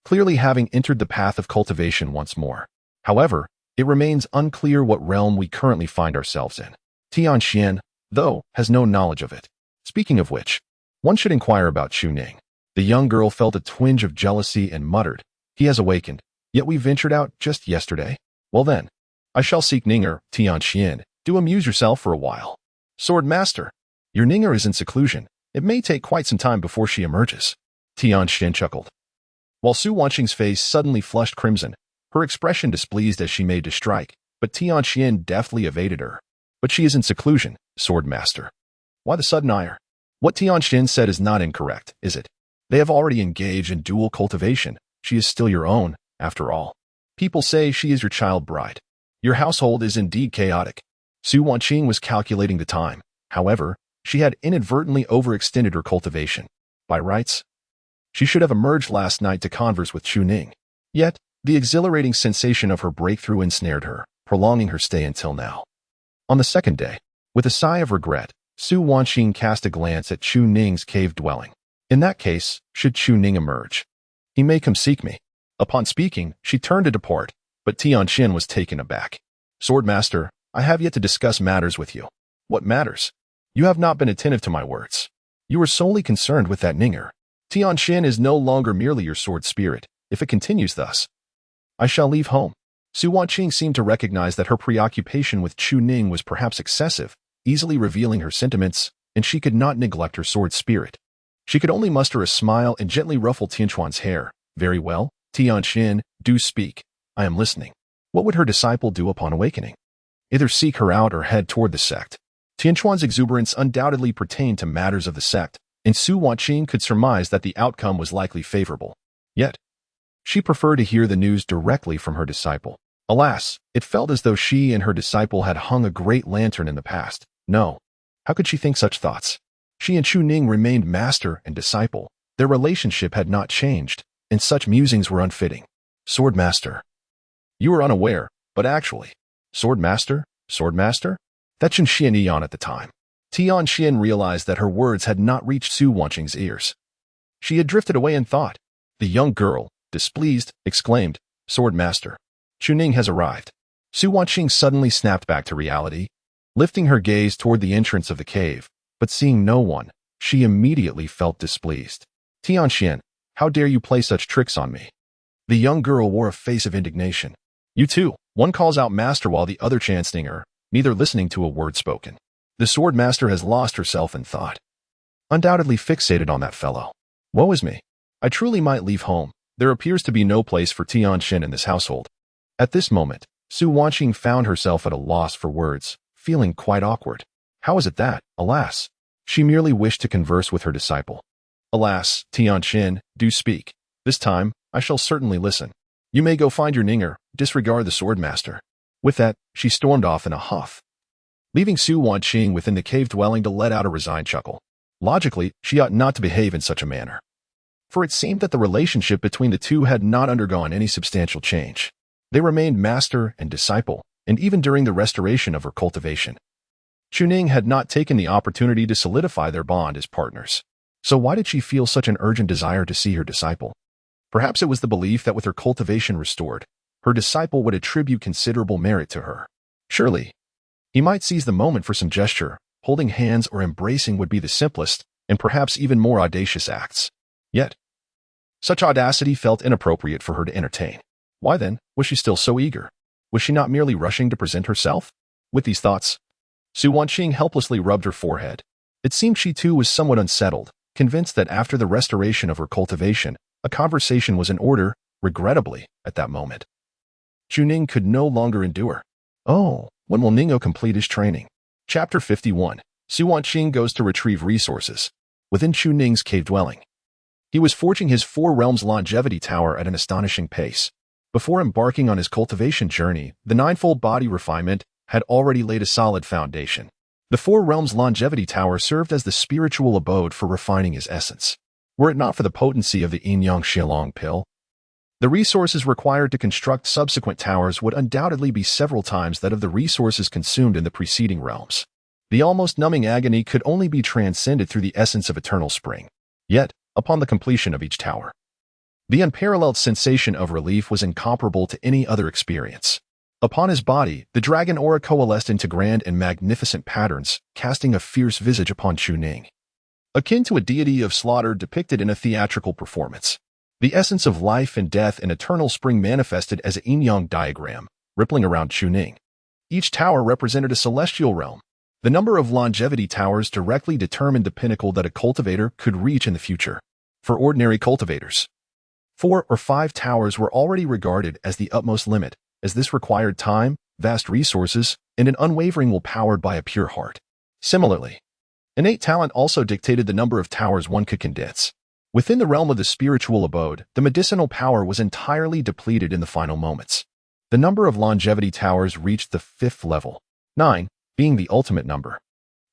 clearly having entered the path of cultivation once more. However, it remains unclear what realm we currently find ourselves in. Tianxian, though, has no knowledge of it. Speaking of which, one should inquire about Chu Ning. The young girl felt a twinge of jealousy and muttered, he has awakened, yet we ventured out just yesterday. Well then, I shall seek Ninger. Tianxian, do amuse yourself for a while. Sword master, your Ninger is in seclusion. It may take quite some time before she emerges. Tianxian chuckled. While Su Wanqing's face suddenly flushed crimson, her expression displeased as she made to strike, but Tianxian deftly evaded her. But she is in seclusion, sword master. Why the sudden ire? What Tianxian said is not incorrect, is it? They have already engaged in dual cultivation. She is still your own, after all. People say she is your child bride. Your household is indeed chaotic. Su Wanqing was calculating the time. However, she had inadvertently overextended her cultivation. By rights, she should have emerged last night to converse with Chu Ning. Yet, the exhilarating sensation of her breakthrough ensnared her, prolonging her stay until now. On the second day, with a sigh of regret, Su Wanqing cast a glance at Chu Ning's cave dwelling. In that case, should Chu Ning emerge, he may come seek me. Upon speaking, she turned to depart, but Tianxian was taken aback. Sword master, I have yet to discuss matters with you. What matters? You have not been attentive to my words. You are solely concerned with that Ninger. Tianxian is no longer merely your sword spirit. If it continues thus, I shall leave home. Su Wanqing seemed to recognize that her preoccupation with Chu Ning was perhaps excessive, easily revealing her sentiments, and she could not neglect her sword spirit. She could only muster a smile and gently ruffle Tianquan's hair. Very well, Tianxian, do speak. I am listening. What would her disciple do upon awakening? Either seek her out or head toward the sect. Tianquan's exuberance undoubtedly pertained to matters of the sect, and Su Wanqing could surmise that the outcome was likely favorable. Yet, she preferred to hear the news directly from her disciple. Alas, it felt as though she and her disciple had hung a great lantern in the past. No, how could she think such thoughts? She and Chu Ning remained master and disciple. Their relationship had not changed, and such musings were unfitting. Sword master. You were unaware, but actually, sword master? That Changchun Hand at the time. Tianxian realized that her words had not reached Su Wanqing's ears. She had drifted away in thought. The young girl, displeased, exclaimed, Sword master, Chu Ning has arrived. Su Wanqing suddenly snapped back to reality, lifting her gaze toward the entrance of the cave, but seeing no one, she immediately felt displeased. Tianxian, how dare you play such tricks on me? The young girl wore a face of indignation. You too, one calls out master while the other chants Ninger, neither listening to a word spoken. The sword master has lost herself in thought, undoubtedly fixated on that fellow. Woe is me. I truly might leave home. There appears to be no place for Tianxian in this household. At this moment, Su Wanqing found herself at a loss for words, feeling quite awkward. How is it that, alas, she merely wished to converse with her disciple? Alas, Tianxian, do speak. This time, I shall certainly listen. You may go find your Ninger, disregard the sword master. With that, she stormed off in a huff, leaving Su Wanqing within the cave dwelling to let out a resigned chuckle. Logically, she ought not to behave in such a manner, for it seemed that the relationship between the two had not undergone any substantial change. They remained master and disciple, and even during the restoration of her cultivation, Chu Ning had not taken the opportunity to solidify their bond as partners. So why did she feel such an urgent desire to see her disciple? Perhaps it was the belief that with her cultivation restored, her disciple would attribute considerable merit to her. Surely, he might seize the moment for some gesture. Holding hands or embracing would be the simplest and perhaps even more audacious acts. Yet, such audacity felt inappropriate for her to entertain. Why then was she still so eager? Was she not merely rushing to present herself? With these thoughts, Su Wanqing helplessly rubbed her forehead. It seemed she too was somewhat unsettled, convinced that after the restoration of her cultivation, a conversation was in order. Regrettably, at that moment, Chu Ning could no longer endure. Oh, when will Ningo complete his training? Chapter 51. Su Wanqing goes to retrieve resources. Within Chu Ning's cave dwelling, he was forging his 4 realms longevity tower at an astonishing pace. Before embarking on his cultivation journey, the ninefold body refinement had already laid a solid foundation. The 4 realms longevity tower served as the spiritual abode for refining his essence. Were it not for the potency of the yin-yang shilong pill, the resources required to construct subsequent towers would undoubtedly be several times that of the resources consumed in the preceding realms. The almost numbing agony could only be transcended through the essence of eternal spring. Yet, upon the completion of each tower, the unparalleled sensation of relief was incomparable to any other experience. Upon his body, the dragon aura coalesced into grand and magnificent patterns, casting a fierce visage upon Chu Ning, akin to a deity of slaughter depicted in a theatrical performance. The essence of life and death and eternal spring manifested as a yin-yang diagram, rippling around Chu Ning. Each tower represented a celestial realm. The number of longevity towers directly determined the pinnacle that a cultivator could reach in the future. For ordinary cultivators, 4 or 5 towers were already regarded as the utmost limit, as this required time, vast resources, and an unwavering will powered by a pure heart. Similarly, innate talent also dictated the number of towers one could condense. Within the realm of the spiritual abode, the medicinal power was entirely depleted in the final moments. The number of longevity towers reached the 5th level, 9 being the ultimate number.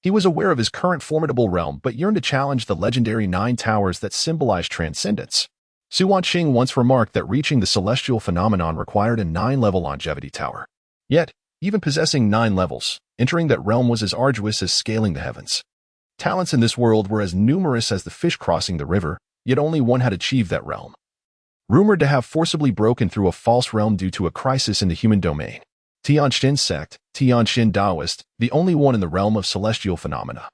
He was aware of his current formidable realm but yearned to challenge the legendary 9 towers that symbolized transcendence. Su Wanqing once remarked that reaching the celestial phenomenon required a 9-level longevity tower. Yet, even possessing 9 levels, entering that realm was as arduous as scaling the heavens. Talents in this world were as numerous as the fish crossing the river, yet only one had achieved that realm. Rumored to have forcibly broken through a false realm due to a crisis in the human domain. Tianjin sect, Tianjin Taoist, the only one in the realm of celestial phenomena.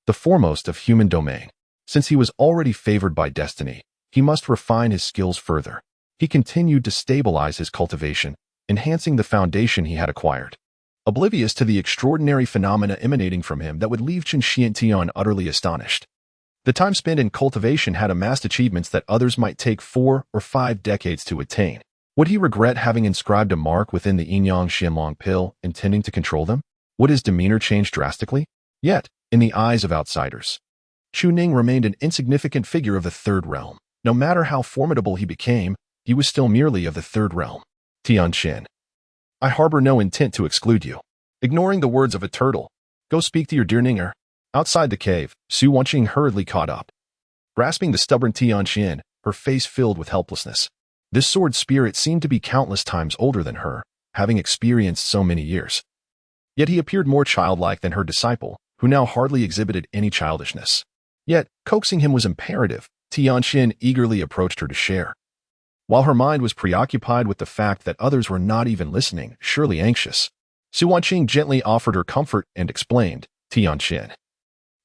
The foremost of human domain. Since he was already favored by destiny, he must refine his skills further. He continued to stabilize his cultivation, enhancing the foundation he had acquired. Oblivious to the extraordinary phenomena emanating from him that would leave Chen Xiantian utterly astonished. The time spent in cultivation had amassed achievements that others might take 4 or 5 decades to attain. Would he regret having inscribed a mark within the yin-yang shilong pill, intending to control them? Would his demeanor change drastically? Yet, in the eyes of outsiders, Chu Ning remained an insignificant figure of the 3rd realm. No matter how formidable he became, he was still merely of the 3rd realm. Tianjin. I harbor no intent to exclude you. Ignoring the words of a turtle, go speak to your dear Ninger. Outside the cave, Su Wanqing hurriedly caught up. Grasping the stubborn Tianjin, her face filled with helplessness. This sword spirit seemed to be countless times older than her, having experienced so many years. Yet he appeared more childlike than her disciple, who now hardly exhibited any childishness. Yet, coaxing him was imperative. Tianjin eagerly approached her to share. While her mind was preoccupied with the fact that others were not even listening, surely anxious, Su Wanqing gently offered her comfort and explained, Tianjin,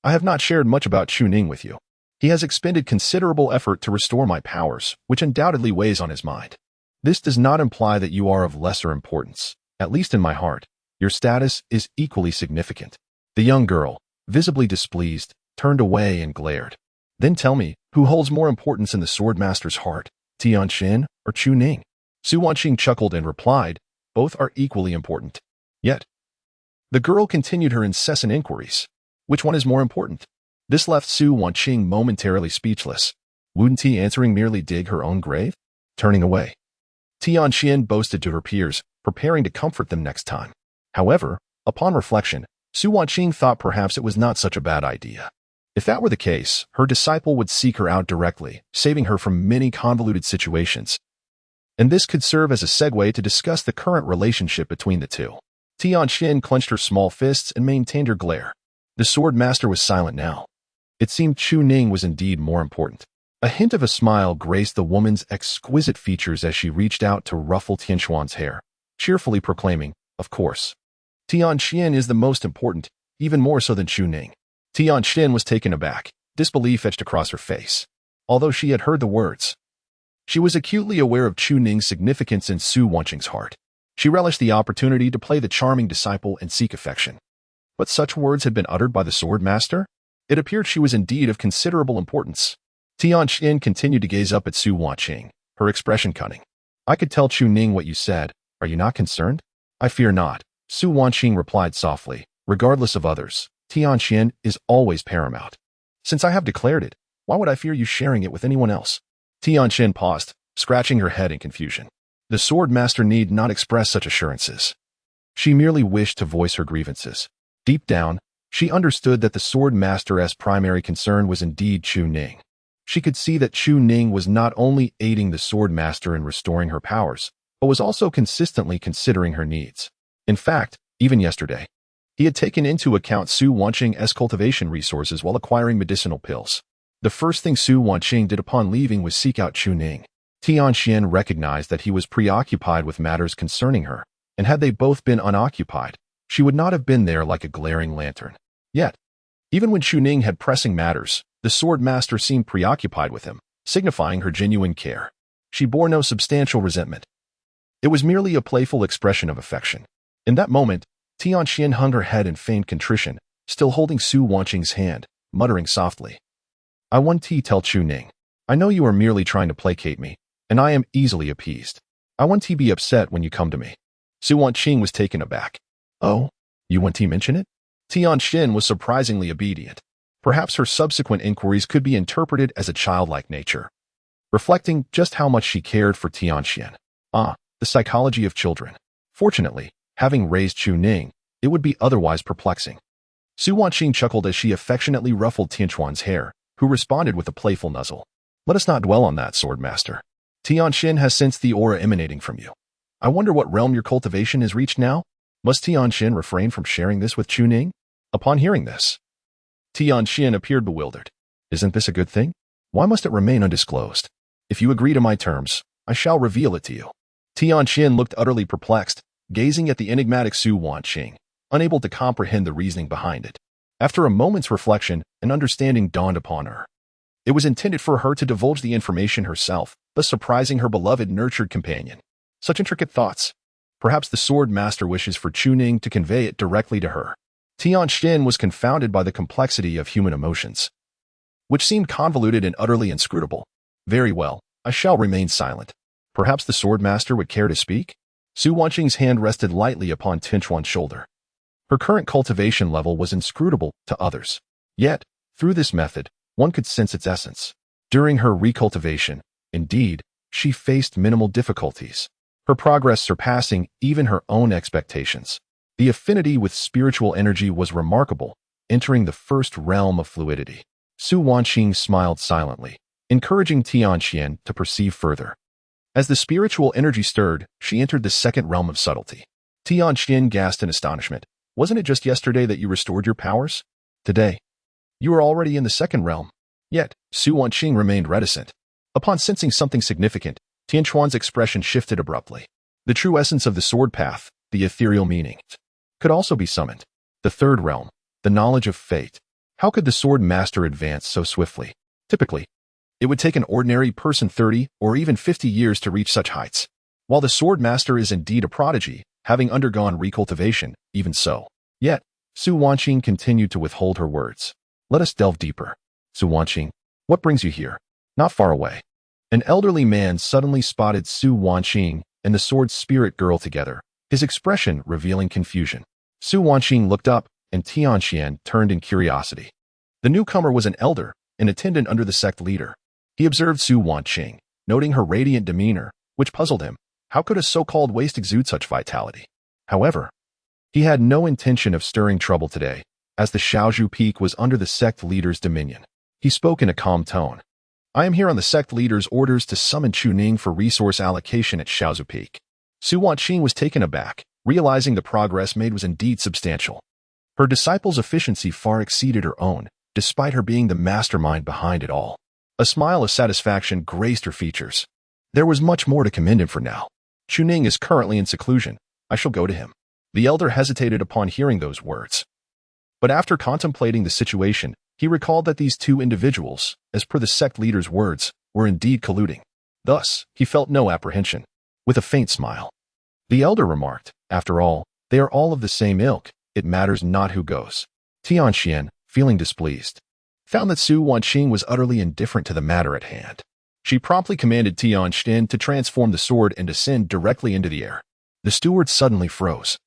I have not shared much about Chu Ning with you. He has expended considerable effort to restore my powers, which undoubtedly weighs on his mind. This does not imply that you are of lesser importance. At least in my heart, your status is equally significant. The young girl, visibly displeased, turned away and glared. Then tell me, who holds more importance in the swordmaster's heart, Tianjin or Chu Ning? Su Wanqing chuckled and replied, both are equally important. Yet, the girl continued her incessant inquiries. Which one is more important? This left Su Wanqing momentarily speechless. Wouldn't he answering merely dig her own grave? Turning away, Tianqian boasted to her peers, preparing to comfort them next time. However, upon reflection, Su Wanqing thought perhaps it was not such a bad idea. If that were the case, her disciple would seek her out directly, saving her from many convoluted situations. And this could serve as a segue to discuss the current relationship between the two. Tianqian clenched her small fists and maintained her glare. The sword master was silent now. It seemed Chu Ning was indeed more important. A hint of a smile graced the woman's exquisite features as she reached out to ruffle Tianquan's hair, cheerfully proclaiming, "Of course. Tianqian is the most important, even more so than Chu Ning." Tianqian was taken aback, disbelief etched across her face. Although she had heard the words, she was acutely aware of Chu Ning's significance in Su Wanqing's heart. She relished the opportunity to play the charming disciple and seek affection. But such words had been uttered by the sword master? It appeared she was indeed of considerable importance. Tianqian continued to gaze up at Su Wanqing, her expression cunning. "I could tell Chu Ning what you said. Are you not concerned?" "I fear not," Su Wanqing replied softly. "Regardless of others, Tianqian is always paramount. Since I have declared it, why would I fear you sharing it with anyone else?" Tianqian paused, scratching her head in confusion. The sword master need not express such assurances. She merely wished to voice her grievances. Deep down, she understood that the sword master's primary concern was indeed Chu Ning. She could see that Chu Ning was not only aiding the sword master in restoring her powers, but was also consistently considering her needs. In fact, even yesterday, he had taken into account Su Wanqing's cultivation resources while acquiring medicinal pills. The first thing Su Wanqing did upon leaving was seek out Chu Ning. Tianqian recognized that he was preoccupied with matters concerning her, and had they both been unoccupied, she would not have been there like a glaring lantern. Yet, even when Chu Ning had pressing matters, the sword master seemed preoccupied with him, signifying her genuine care. She bore no substantial resentment. It was merely a playful expression of affection. In that moment, Tianqian hung her head in feigned contrition, still holding Su Wanqing's hand, muttering softly, "I want to tell Chu Ning. I know you are merely trying to placate me, and I am easily appeased. I want to be upset when you come to me." Su Wanqing was taken aback. "Oh, you want to mention it?" Tianqian was surprisingly obedient. Perhaps her subsequent inquiries could be interpreted as a childlike nature, reflecting just how much she cared for Tianqian. The psychology of children. Fortunately, having raised Chu Ning, it would be otherwise perplexing. Su Wanqing chuckled as she affectionately ruffled Tianquan's hair, who responded with a playful nuzzle. "Let us not dwell on that, sword master. Tianqian has sensed the aura emanating from you. I wonder what realm your cultivation has reached now? Must Tianqian refrain from sharing this with Chu Ning?" Upon hearing this, Tianqian appeared bewildered. "Isn't this a good thing? Why must it remain undisclosed? If you agree to my terms, I shall reveal it to you." Tianqian looked utterly perplexed, gazing at the enigmatic Su Wanqing, unable to comprehend the reasoning behind it. After a moment's reflection, an understanding dawned upon her. It was intended for her to divulge the information herself, thus surprising her beloved nurtured companion. Such intricate thoughts. Perhaps the sword master wishes for Chu Ning to convey it directly to her. Tianqian was confounded by the complexity of human emotions, which seemed convoluted and utterly inscrutable. "Very well, I shall remain silent. Perhaps the sword master would care to speak?" Su Wanqing's hand rested lightly upon Tianquan's shoulder. Her current cultivation level was inscrutable to others. Yet, through this method, one could sense its essence. During her recultivation, indeed, she faced minimal difficulties, her progress surpassing even her own expectations. The affinity with spiritual energy was remarkable, entering the first realm of fluidity. Su Wanqing smiled silently, encouraging Tianqian to perceive further. As the spiritual energy stirred, she entered the second realm of subtlety. Tianqian gasped in astonishment. "Wasn't it just yesterday that you restored your powers? Today, you are already in the second realm." Yet, Su Wanqing remained reticent. Upon sensing something significant, Tianquan's expression shifted abruptly. The true essence of the sword path, the ethereal meaning, could also be summoned. The third realm, the knowledge of fate. How could the sword master advance so swiftly? Typically, it would take an ordinary person 30 or even 50 years to reach such heights. While the sword master is indeed a prodigy, having undergone recultivation, even so. Yet, Su Wanqing continued to withhold her words. "Let us delve deeper. Su Wanqing, what brings you here?" Not far away, an elderly man suddenly spotted Su Wanqing and the sword spirit girl together, his expression revealing confusion. Su Wanqing looked up, and Tianqian turned in curiosity. The newcomer was an elder, an attendant under the sect leader. He observed Su Wanqing, noting her radiant demeanor, which puzzled him. How could a so-called waste exude such vitality? However, he had no intention of stirring trouble today, as the Shaozhu Peak was under the sect leader's dominion. He spoke in a calm tone. I am here on the sect leader's orders to summon Chu Ning for resource allocation at Shaozhu Peak. Su Wanqing was taken aback, realizing the progress made was indeed substantial. Her disciple's efficiency far exceeded her own, despite her being the mastermind behind it all. A smile of satisfaction graced her features. There was much more to commend him for now. Chu Ning is currently in seclusion. I shall go to him. The elder hesitated upon hearing those words. But after contemplating the situation, he recalled that these two individuals, as per the sect leader's words, were indeed colluding. Thus, he felt no apprehension. With a faint smile, the elder remarked, after all, they are all of the same ilk, it matters not who goes. Tianxian, feeling displeased, found that Su Wanqing was utterly indifferent to the matter at hand. She promptly commanded Tianxian to transform the sword and descend directly into the air. The steward suddenly froze,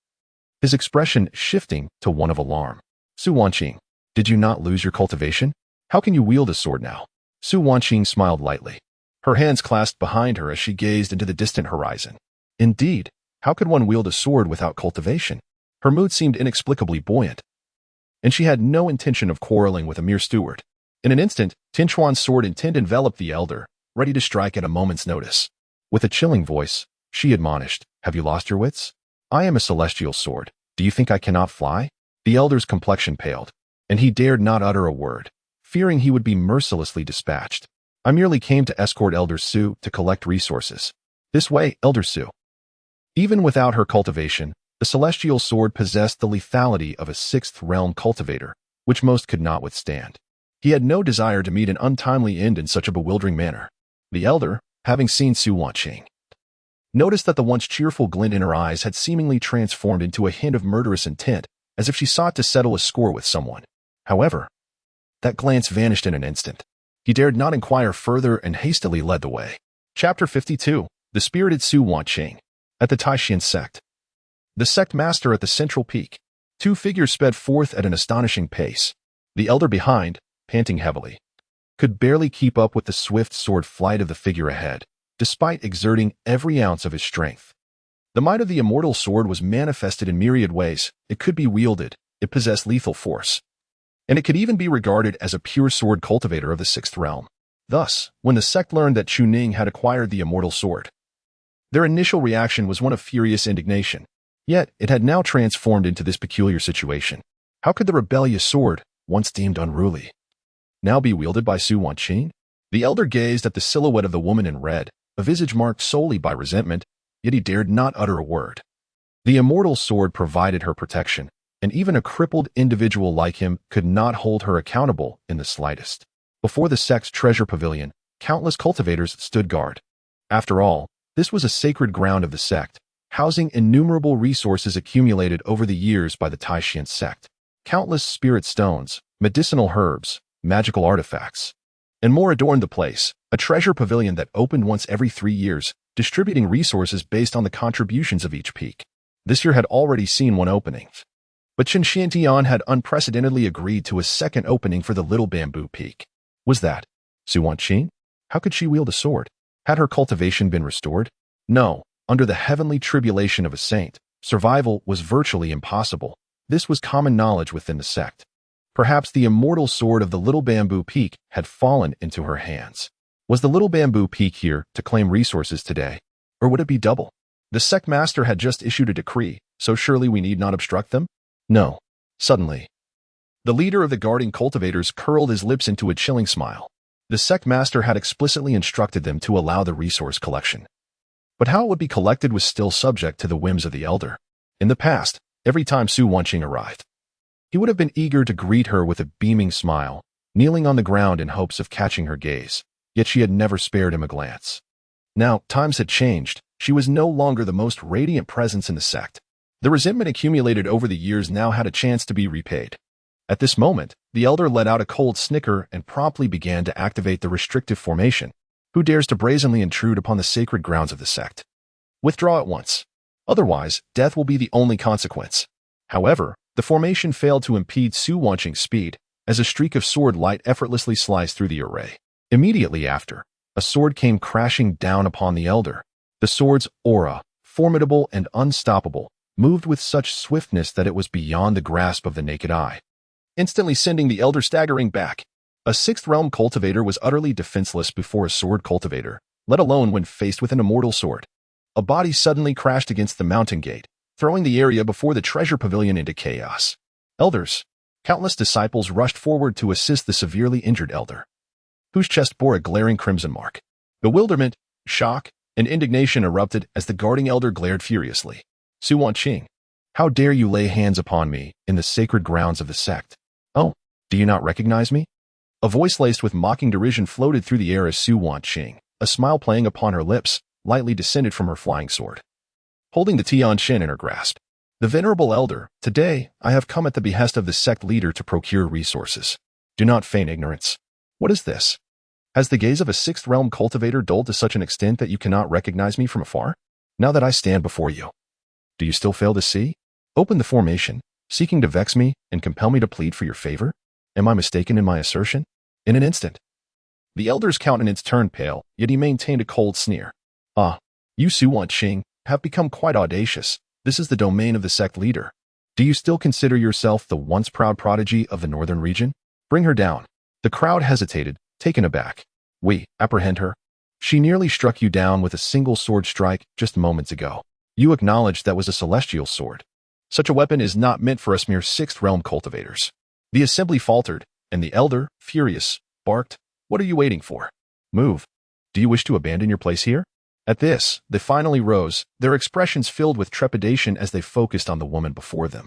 his expression shifting to one of alarm. Su Wanqing, did you not lose your cultivation? How can you wield a sword now? Su Wanqing smiled lightly, her hands clasped behind her as she gazed into the distant horizon. Indeed, how could one wield a sword without cultivation? Her mood seemed inexplicably buoyant, and she had no intention of quarreling with a mere steward. In an instant, Tinchuan's sword intent enveloped the elder, ready to strike at a moment's notice. With a chilling voice, she admonished, have you lost your wits? I am a celestial sword. Do you think I cannot fly? The elder's complexion paled, and he dared not utter a word, fearing he would be mercilessly dispatched. I merely came to escort Elder Su to collect resources. This way, Elder Su. Even without her cultivation, the celestial sword possessed the lethality of a sixth realm cultivator, which most could not withstand. He had no desire to meet an untimely end in such a bewildering manner. The elder, having seen Su Wanqing, noticed that the once cheerful glint in her eyes had seemingly transformed into a hint of murderous intent, as if she sought to settle a score with someone. However, that glance vanished in an instant. He dared not inquire further and hastily led the way. Chapter 52. The Spirited Su Wanqing. At the Taishan sect. The sect master at the central peak. Two figures sped forth at an astonishing pace. The elder behind, panting heavily, could barely keep up with the swift sword flight of the figure ahead, despite exerting every ounce of his strength. The might of the immortal sword was manifested in myriad ways. It could be wielded, it possessed lethal force, and it could even be regarded as a pure sword cultivator of the sixth realm. Thus, when the sect learned that Chu Ning had acquired the immortal sword, their initial reaction was one of furious indignation. Yet, it had now transformed into this peculiar situation. How could the rebellious sword, once deemed unruly, now be wielded by Su Wanqing? The elder gazed at the silhouette of the woman in red, a visage marked solely by resentment, yet he dared not utter a word. The immortal sword provided her protection, and even a crippled individual like him could not hold her accountable in the slightest. Before the sect's treasure pavilion, countless cultivators stood guard. After all, this was a sacred ground of the sect, housing innumerable resources accumulated over the years by the Taishan sect. Countless spirit stones, medicinal herbs, magical artifacts, and more adorned the place, a treasure pavilion that opened once every 3 years, distributing resources based on the contributions of each peak. This year had already seen one opening, but Changchun Hand had unprecedentedly agreed to a second opening for the Little Bamboo Peak. Was that Su Wanqing? How could she wield a sword? Had her cultivation been restored? No, under the heavenly tribulation of a saint, survival was virtually impossible. This was common knowledge within the sect. Perhaps the immortal sword of the Little Bamboo Peak had fallen into her hands. Was the Little Bamboo Peak here to claim resources today? Or would it be double? The sect master had just issued a decree, so surely we need not obstruct them? No. Suddenly, the leader of the guarding cultivators curled his lips into a chilling smile. The sect master had explicitly instructed them to allow the resource collection. But how it would be collected was still subject to the whims of the elder. In the past, every time Su Wanqing arrived, he would have been eager to greet her with a beaming smile, kneeling on the ground in hopes of catching her gaze, yet she had never spared him a glance. Now, times had changed. She was no longer the most radiant presence in the sect. The resentment accumulated over the years now had a chance to be repaid. At this moment, the elder let out a cold snicker and promptly began to activate the restrictive formation. Who dares to brazenly intrude upon the sacred grounds of the sect? Withdraw at once. Otherwise, death will be the only consequence. However, the formation failed to impede Su Wanqing's speed, as a streak of sword light effortlessly sliced through the array. Immediately after, a sword came crashing down upon the elder. The sword's aura, formidable and unstoppable, moved with such swiftness that it was beyond the grasp of the naked eye, instantly sending the elder staggering back. A sixth realm cultivator was utterly defenseless before a sword cultivator, let alone when faced with an immortal sword. A body suddenly crashed against the mountain gate, throwing the area before the treasure pavilion into chaos. Elders, countless disciples rushed forward to assist the severely injured elder, whose chest bore a glaring crimson mark. Bewilderment, shock, and indignation erupted as the guarding elder glared furiously. Su Wanqing, how dare you lay hands upon me in the sacred grounds of the sect? Oh, do you not recognize me? A voice laced with mocking derision floated through the air as Su Wanqing, a smile playing upon her lips, lightly descended from her flying sword, holding the Tianshin in her grasp. The venerable elder, today I have come at the behest of the sect leader to procure resources. Do not feign ignorance. What is this? Has the gaze of a sixth realm cultivator dulled to such an extent that you cannot recognize me from afar? Now that I stand before you, do you still fail to see? Open the formation, seeking to vex me and compel me to plead for your favor? Am I mistaken in my assertion? In an instant, the elder's countenance turned pale, yet he maintained a cold sneer. Ah, you Su Wanqing have become quite audacious. This is the domain of the sect leader. Do you still consider yourself the once proud prodigy of the northern region? Bring her down. The crowd hesitated, taken aback. We apprehend her. She nearly struck you down with a single sword strike just moments ago. You acknowledged that was a celestial sword. Such a weapon is not meant for us mere sixth realm cultivators. The assembly faltered, and the elder, furious, barked, What are you waiting for? Move. Do you wish to abandon your place here? At this, they finally rose, their expressions filled with trepidation as they focused on the woman before them.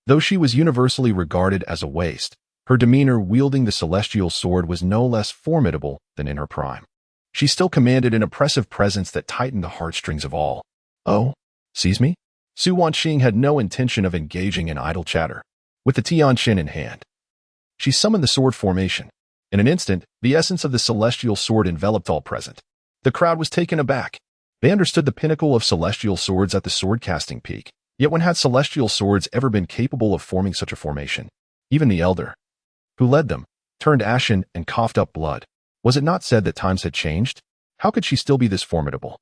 Though she was universally regarded as a waste, her demeanor wielding the celestial sword was no less formidable than in her prime. She still commanded an oppressive presence that tightened the heartstrings of all. Oh, sees me? Su Wanqing had no intention of engaging in idle chatter. With the Tianshin in hand, she summoned the sword formation. In an instant, the essence of the celestial sword enveloped all present. The crowd was taken aback. They understood the pinnacle of celestial swords at the sword-casting peak. Yet when had celestial swords ever been capable of forming such a formation? Even the elder, who led them, turned ashen and coughed up blood. Was it not said that times had changed? How could she still be this formidable?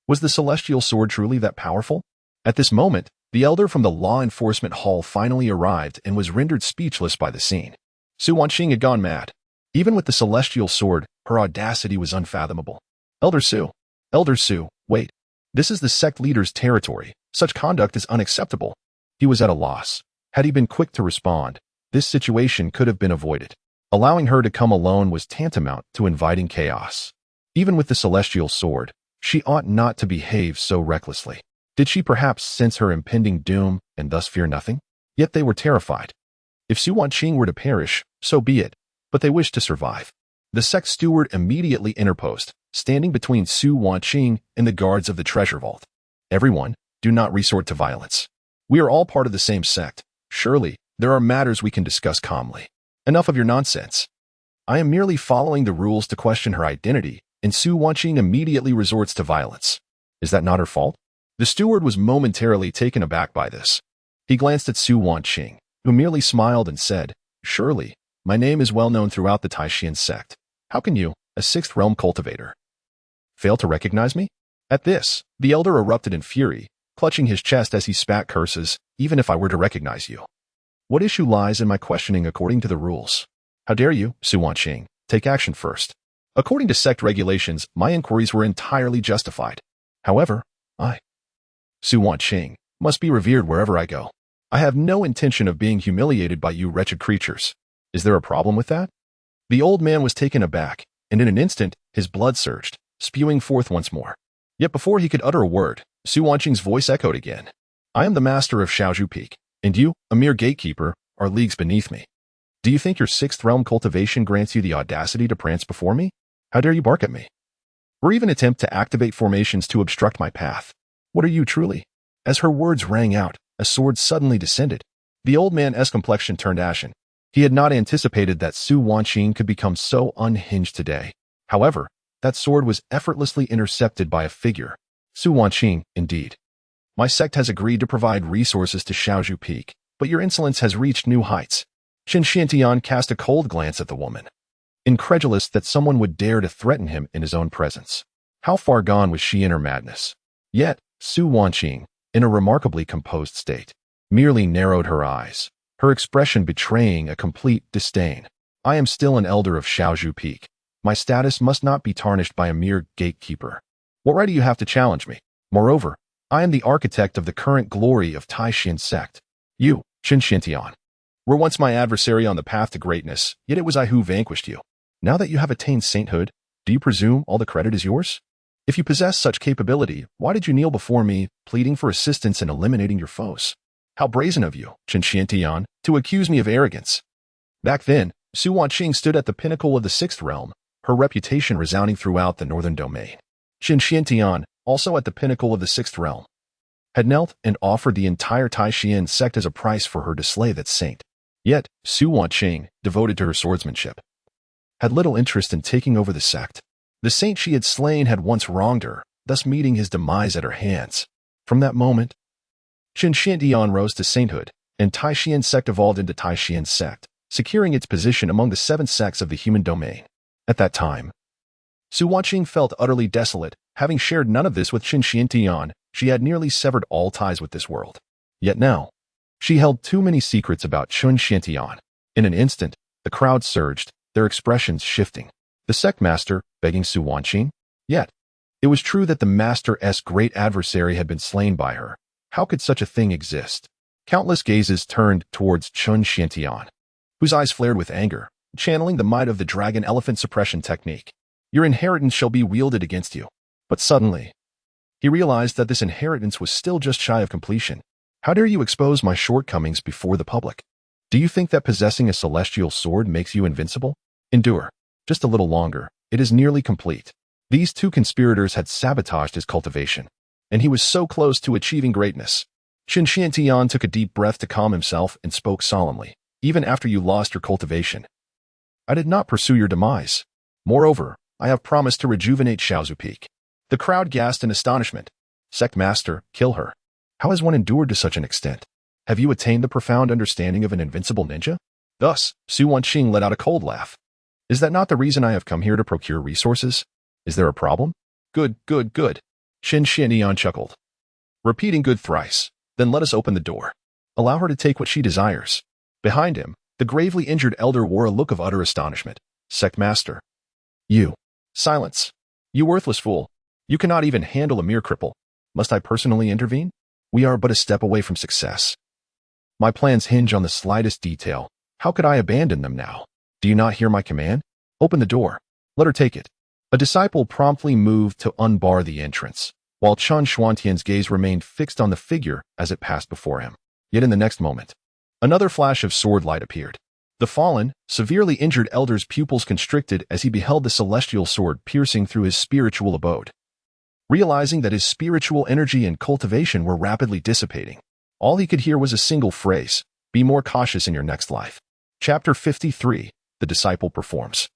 Was the celestial sword truly that powerful? At this moment, the elder from the law enforcement hall finally arrived and was rendered speechless by the scene. Su Wanqing had gone mad. Even with the celestial sword, her audacity was unfathomable. Elder Su, wait. This is the sect leader's territory. Such conduct is unacceptable. He was at a loss. Had he been quick to respond, this situation could have been avoided. Allowing her to come alone was tantamount to inviting chaos. Even with the celestial sword, she ought not to behave so recklessly. Did she perhaps sense her impending doom and thus fear nothing? Yet they were terrified. If Su Wanqing were to perish, so be it, but they wished to survive. The sect steward immediately interposed, standing between Su Wanqing and the guards of the treasure vault. Everyone, do not resort to violence. We are all part of the same sect. Surely, there are matters we can discuss calmly. Enough of your nonsense. I am merely following the rules to question her identity, and Su Wanqing immediately resorts to violence. Is that not her fault? The steward was momentarily taken aback by this. He glanced at Su Wanqing, who merely smiled and said, Surely, my name is well known throughout the Taishan sect. How can you, a sixth realm cultivator, fail to recognize me? At this, the elder erupted in fury, clutching his chest as he spat curses, Even if I were to recognize you. What issue lies in my questioning according to the rules? How dare you, Su Wanqing, take action first. According to sect regulations, my inquiries were entirely justified. However, I, Su Wanqing, must be revered wherever I go. I have no intention of being humiliated by you wretched creatures. Is there a problem with that? The old man was taken aback, and in an instant, his blood surged, spewing forth once more. Yet before he could utter a word, Su Wanqing's voice echoed again. I am the master of Shaozhu Peak, and you, a mere gatekeeper, are leagues beneath me. Do you think your sixth realm cultivation grants you the audacity to prance before me? How dare you bark at me? Or even attempt to activate formations to obstruct my path? What are you truly? As her words rang out, a sword suddenly descended. The old man's complexion turned ashen. He had not anticipated that Su Wanqing could become so unhinged today. However, that sword was effortlessly intercepted by a figure. Su Wanqing, indeed. My sect has agreed to provide resources to Shaozhu Peak, but your insolence has reached new heights. Qin Xiantian cast a cold glance at the woman, incredulous that someone would dare to threaten him in his own presence. How far gone was she in her madness? Yet, Su Wanqing, in a remarkably composed state, merely narrowed her eyes, her expression betraying a complete disdain. I am still an elder of Shaozhu Peak. My status must not be tarnished by a mere gatekeeper. What right do you have to challenge me? Moreover, I am the architect of the current glory of Taishan sect. You, Changchun, were once my adversary on the path to greatness, yet it was I who vanquished you. Now that you have attained sainthood, do you presume all the credit is yours? If you possess such capability, why did you kneel before me, pleading for assistance in eliminating your foes? How brazen of you, Changchun, to accuse me of arrogance. Back then, Su Wanqing stood at the pinnacle of the sixth realm, her reputation resounding throughout the northern domain. Changchun, also at the pinnacle of the sixth realm, had knelt and offered the entire Taishan sect as a price for her to slay that saint. Yet, Su Wanqing, devoted to her swordsmanship, had little interest in taking over the sect. The saint she had slain had once wronged her, thus meeting his demise at her hands. From that moment, Changchun rose to sainthood, and Taishan sect evolved into Taishan sect, securing its position among the 7 sects of the human domain. At that time, Su Wanqing felt utterly desolate. Having shared none of this with Changchun, she had nearly severed all ties with this world. Yet now, she held too many secrets about Changchun. In an instant, the crowd surged, their expressions shifting. The sect master, begging Su Wanqing? Yet, it was true that the master's great adversary had been slain by her. How could such a thing exist? Countless gazes turned towards Changchun, whose eyes flared with anger, channeling the might of the dragon elephant suppression technique. Your inheritance shall be wielded against you. But suddenly, he realized that this inheritance was still just shy of completion. How dare you expose my shortcomings before the public? Do you think that possessing a celestial sword makes you invincible? Endure. Just a little longer. It is nearly complete. These 2 conspirators had sabotaged his cultivation, and he was so close to achieving greatness. Changchun took a deep breath to calm himself and spoke solemnly. Even after you lost your cultivation, I did not pursue your demise. Moreover, I have promised to rejuvenate Shaozhu Peak. The crowd gasped in astonishment. Sect Master, kill her. How has one endured to such an extent? Have you attained the profound understanding of an invincible ninja? Thus, Su Wanqing let out a cold laugh. Is that not the reason I have come here to procure resources? Is there a problem? Good, good, good. Changchun chuckled. Repeating good thrice. Then let us open the door. Allow her to take what she desires. Behind him, the gravely injured elder wore a look of utter astonishment. Sect Master. You. Silence. You worthless fool. You cannot even handle a mere cripple. Must I personally intervene? We are but a step away from success. My plans hinge on the slightest detail. How could I abandon them now? Do you not hear my command? Open the door. Let her take it. A disciple promptly moved to unbar the entrance, while Changchun's gaze remained fixed on the figure as it passed before him. Yet in the next moment, another flash of sword light appeared. The fallen, severely injured elder's pupils constricted as he beheld the celestial sword piercing through his spiritual abode. Realizing that his spiritual energy and cultivation were rapidly dissipating, all he could hear was a single phrase: be more cautious in your next life. Chapter 53, The Disciple Performs.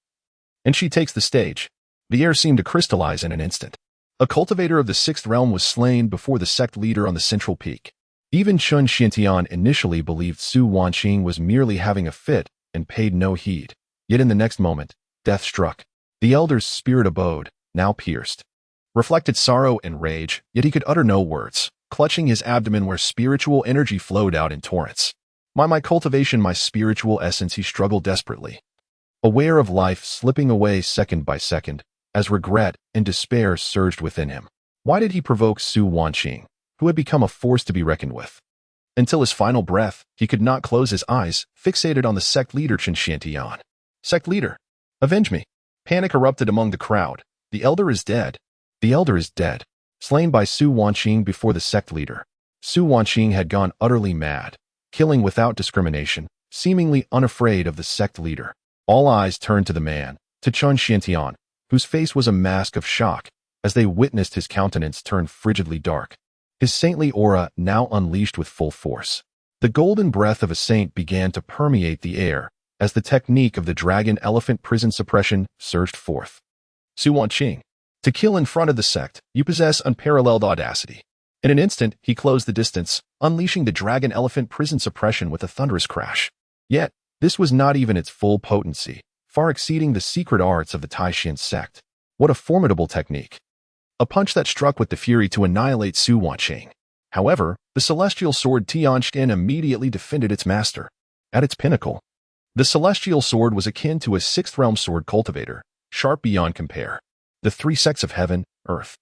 And she takes the stage. The air seemed to crystallize in an instant. A cultivator of the 6th realm was slain before the sect leader on the central peak. Even Changchun initially believed Su Wanqing was merely having a fit and paid no heed. Yet in the next moment, death struck. The elder's spirit abode, now pierced, reflected sorrow and rage, yet he could utter no words, clutching his abdomen where spiritual energy flowed out in torrents. My cultivation, my spiritual essence, he struggled desperately, aware of life slipping away second by second, as regret and despair surged within him. Why did he provoke Su Wanqing, who had become a force to be reckoned with? Until his final breath, he could not close his eyes, fixated on the sect leader Changchun. Sect leader, avenge me. Panic erupted among the crowd. The elder is dead. The elder is dead. Slain by Su Wanqing before the sect leader. Su Wanqing had gone utterly mad, killing without discrimination, seemingly unafraid of the sect leader. All eyes turned to the man, to Changchun, whose face was a mask of shock, as they witnessed his countenance turn frigidly dark, his saintly aura now unleashed with full force. The golden breath of a saint began to permeate the air as the technique of the dragon elephant prison suppression surged forth. Su Wanqing, to kill in front of the sect, you possess unparalleled audacity. In an instant, he closed the distance, unleashing the dragon elephant prison suppression with a thunderous crash. Yet, this was not even its full potency, far exceeding the secret arts of the Taishan sect. What a formidable technique! a punch that struck with the fury to annihilate Su Wanqing. However, the celestial sword Changchun immediately defended its master. At its pinnacle, the celestial sword was akin to a sixth-realm sword cultivator, sharp beyond compare. The three sects of heaven, earth,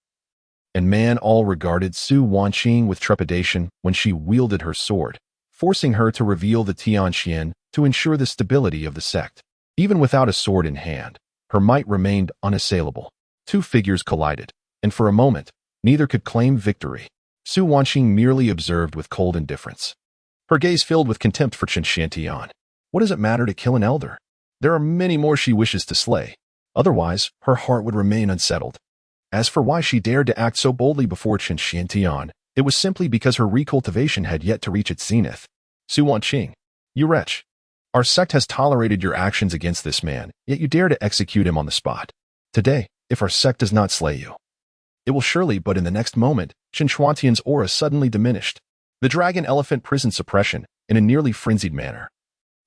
and man all regarded Su Wanqing with trepidation when she wielded her sword, forcing her to reveal the Tianxian to ensure the stability of the sect. Even without a sword in hand, her might remained unassailable. Two figures collided, and for a moment, neither could claim victory. Su Wanqing merely observed with cold indifference, her gaze filled with contempt for Changchun. What does it matter to kill an elder? There are many more she wishes to slay. Otherwise, her heart would remain unsettled. As for why she dared to act so boldly before Changchun, it was simply because her recultivation had yet to reach its zenith. Su Wanqing, you wretch. Our sect has tolerated your actions against this man, yet you dare to execute him on the spot. Today, if our sect does not slay you, it will surely, but in the next moment, Changchun's aura suddenly diminished. The dragon elephant prison suppression, in a nearly frenzied manner,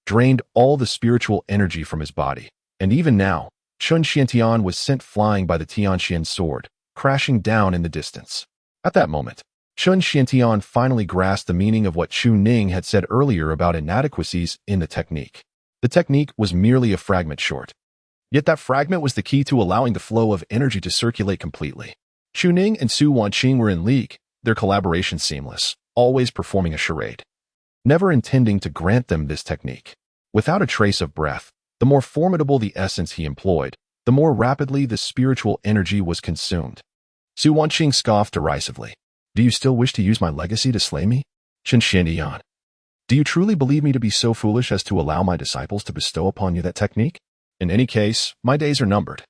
drained all the spiritual energy from his body, and even now, Changchun was sent flying by the Tianxian sword, crashing down in the distance. At that moment, Changchun finally grasped the meaning of what Chu Ning had said earlier about inadequacies in the technique. The technique was merely a fragment short. Yet that fragment was the key to allowing the flow of energy to circulate completely. Chu Ning and Su Wanqing were in league, their collaboration seamless, always performing a charade, never intending to grant them this technique. Without a trace of breath, the more formidable the essence he employed, the more rapidly the spiritual energy was consumed. Su Wanqing scoffed derisively. Do you still wish to use my legacy to slay me? Changchun, do you truly believe me to be so foolish as to allow my disciples to bestow upon you that technique? In any case, my days are numbered.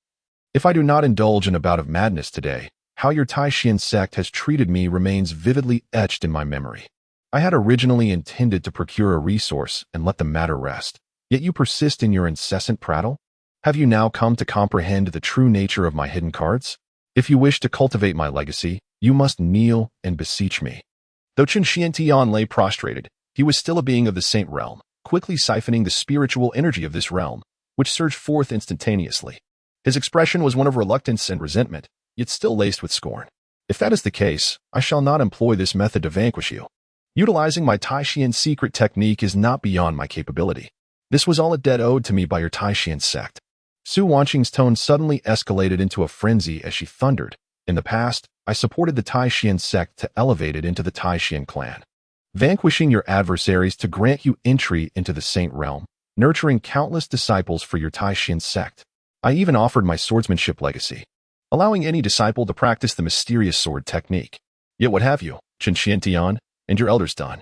If I do not indulge in a bout of madness today, how your Taishan sect has treated me remains vividly etched in my memory. I had originally intended to procure a resource and let the matter rest. Yet you persist in your incessant prattle? Have you now come to comprehend the true nature of my hidden cards? If you wish to cultivate my legacy, you must kneel and beseech me. Though Changchun lay prostrated, he was still a being of the saint realm, quickly siphoning the spiritual energy of this realm, which surged forth instantaneously. His expression was one of reluctance and resentment, yet still laced with scorn. If that is the case, I shall not employ this method to vanquish you. Utilizing my Taishan secret technique is not beyond my capability. This was all a debt owed to me by your Taishan sect. Su Wanqing's tone suddenly escalated into a frenzy as she thundered. In the past, I supported the Taishan sect to elevate it into the Taishan clan, vanquishing your adversaries to grant you entry into the saint realm, nurturing countless disciples for your Taishan sect. I even offered my swordsmanship legacy, allowing any disciple to practice the mysterious sword technique. Yet what have you, Changchun, and your elders done?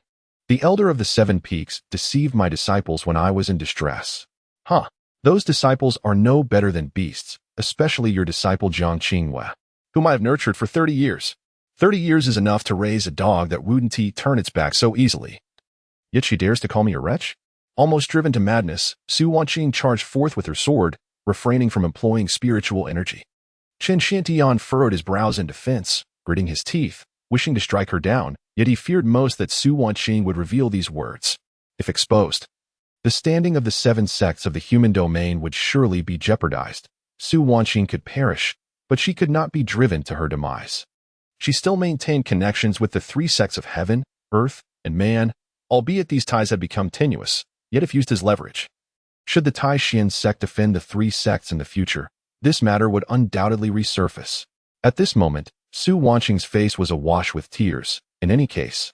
The elder of the seven peaks deceived my disciples when I was in distress. Those disciples are no better than beasts, especially your disciple Jiang Qingwei, whom I have nurtured for 30 years. 30 years is enough to raise a dog that wouldn't turn its back so easily. Yet she dares to call me a wretch? Almost driven to madness, Su Wanqing charged forth with her sword, refraining from employing spiritual energy. Changchun furrowed his brows in defense, gritting his teeth, wishing to strike her down, yet he feared most that Su Wanqing would reveal these words. If exposed, the standing of the seven sects of the human domain would surely be jeopardized. Su Wanqing could perish, but she could not be driven to her demise. She still maintained connections with the three sects of heaven, earth, and man, albeit these ties had become tenuous, yet if used as leverage. Should the Taishan sect defend the three sects in the future, this matter would undoubtedly resurface. At this moment, Su Wanqing's face was awash with tears. In any case,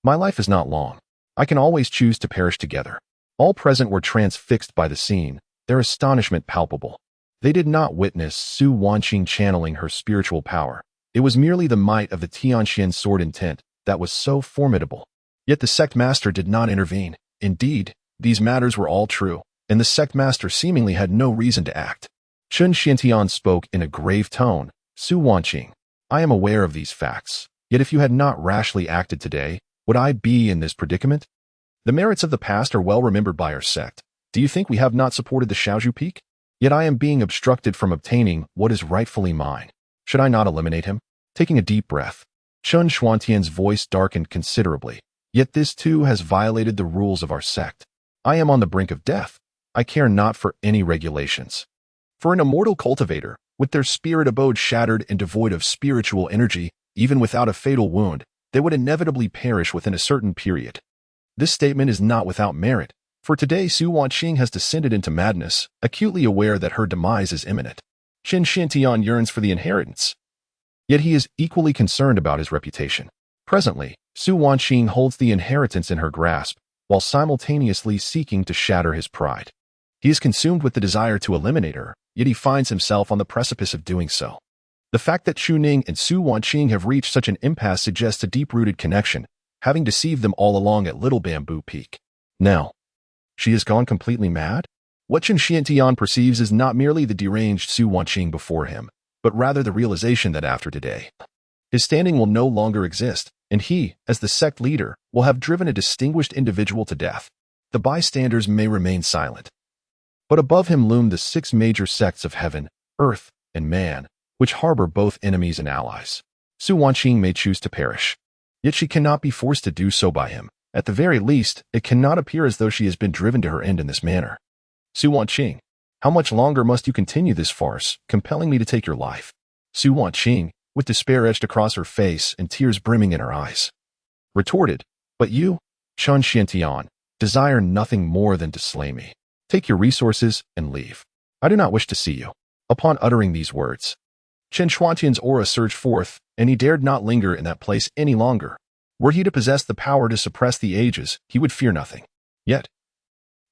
my life is not long. I can always choose to perish together. All present were transfixed by the scene, their astonishment palpable. They did not witness Su Wanqing channeling her spiritual power. It was merely the might of the Tianxian sword intent that was so formidable. Yet the sect master did not intervene. Indeed, these matters were all true, and the sect master seemingly had no reason to act. Changchun spoke in a grave tone. Su Wanqing, I am aware of these facts. Yet if you had not rashly acted today, would I be in this predicament? The merits of the past are well remembered by our sect. Do you think we have not supported the Shaozhu Peak? Yet I am being obstructed from obtaining what is rightfully mine. Should I not eliminate him? Taking a deep breath, Changchun's voice darkened considerably. Yet this too has violated the rules of our sect. I am on the brink of death. I care not for any regulations. For an immortal cultivator, With their spirit abode shattered and devoid of spiritual energy, even without a fatal wound, they would inevitably perish within a certain period. This statement is not without merit, for today Su Wanqing has descended into madness, acutely aware that her demise is imminent. Qin Xiantian yearns for the inheritance, yet he is equally concerned about his reputation. Presently, Su Wanqing holds the inheritance in her grasp, while simultaneously seeking to shatter his pride. He is consumed with the desire to eliminate her, yet he finds himself on the precipice of doing so. The fact that Chu Ning and Su Wanqing have reached such an impasse suggests a deep-rooted connection, having deceived them all along at Little Bamboo Peak. Now, she has gone completely mad? What Qin Xiantian perceives is not merely the deranged Su Wanqing before him, but rather the realization that after today, his standing will no longer exist, and he, as the sect leader, will have driven a distinguished individual to death. The bystanders may remain silent, but above him loom the 6 major sects of heaven, earth, and man, which harbor both enemies and allies. Su Wanqing may choose to perish, yet she cannot be forced to do so by him. At the very least, it cannot appear as though she has been driven to her end in this manner. Su Wanqing, how much longer must you continue this farce, compelling me to take your life? Su Wanqing, with despair etched across her face and tears brimming in her eyes, retorted, but you, Qin Xiantian, desire nothing more than to slay me. Take your resources and leave. I do not wish to see you. Upon uttering these words, Qin Shuantian's aura surged forth, and he dared not linger in that place any longer. Were he to possess the power to suppress the ages, he would fear nothing. Yet,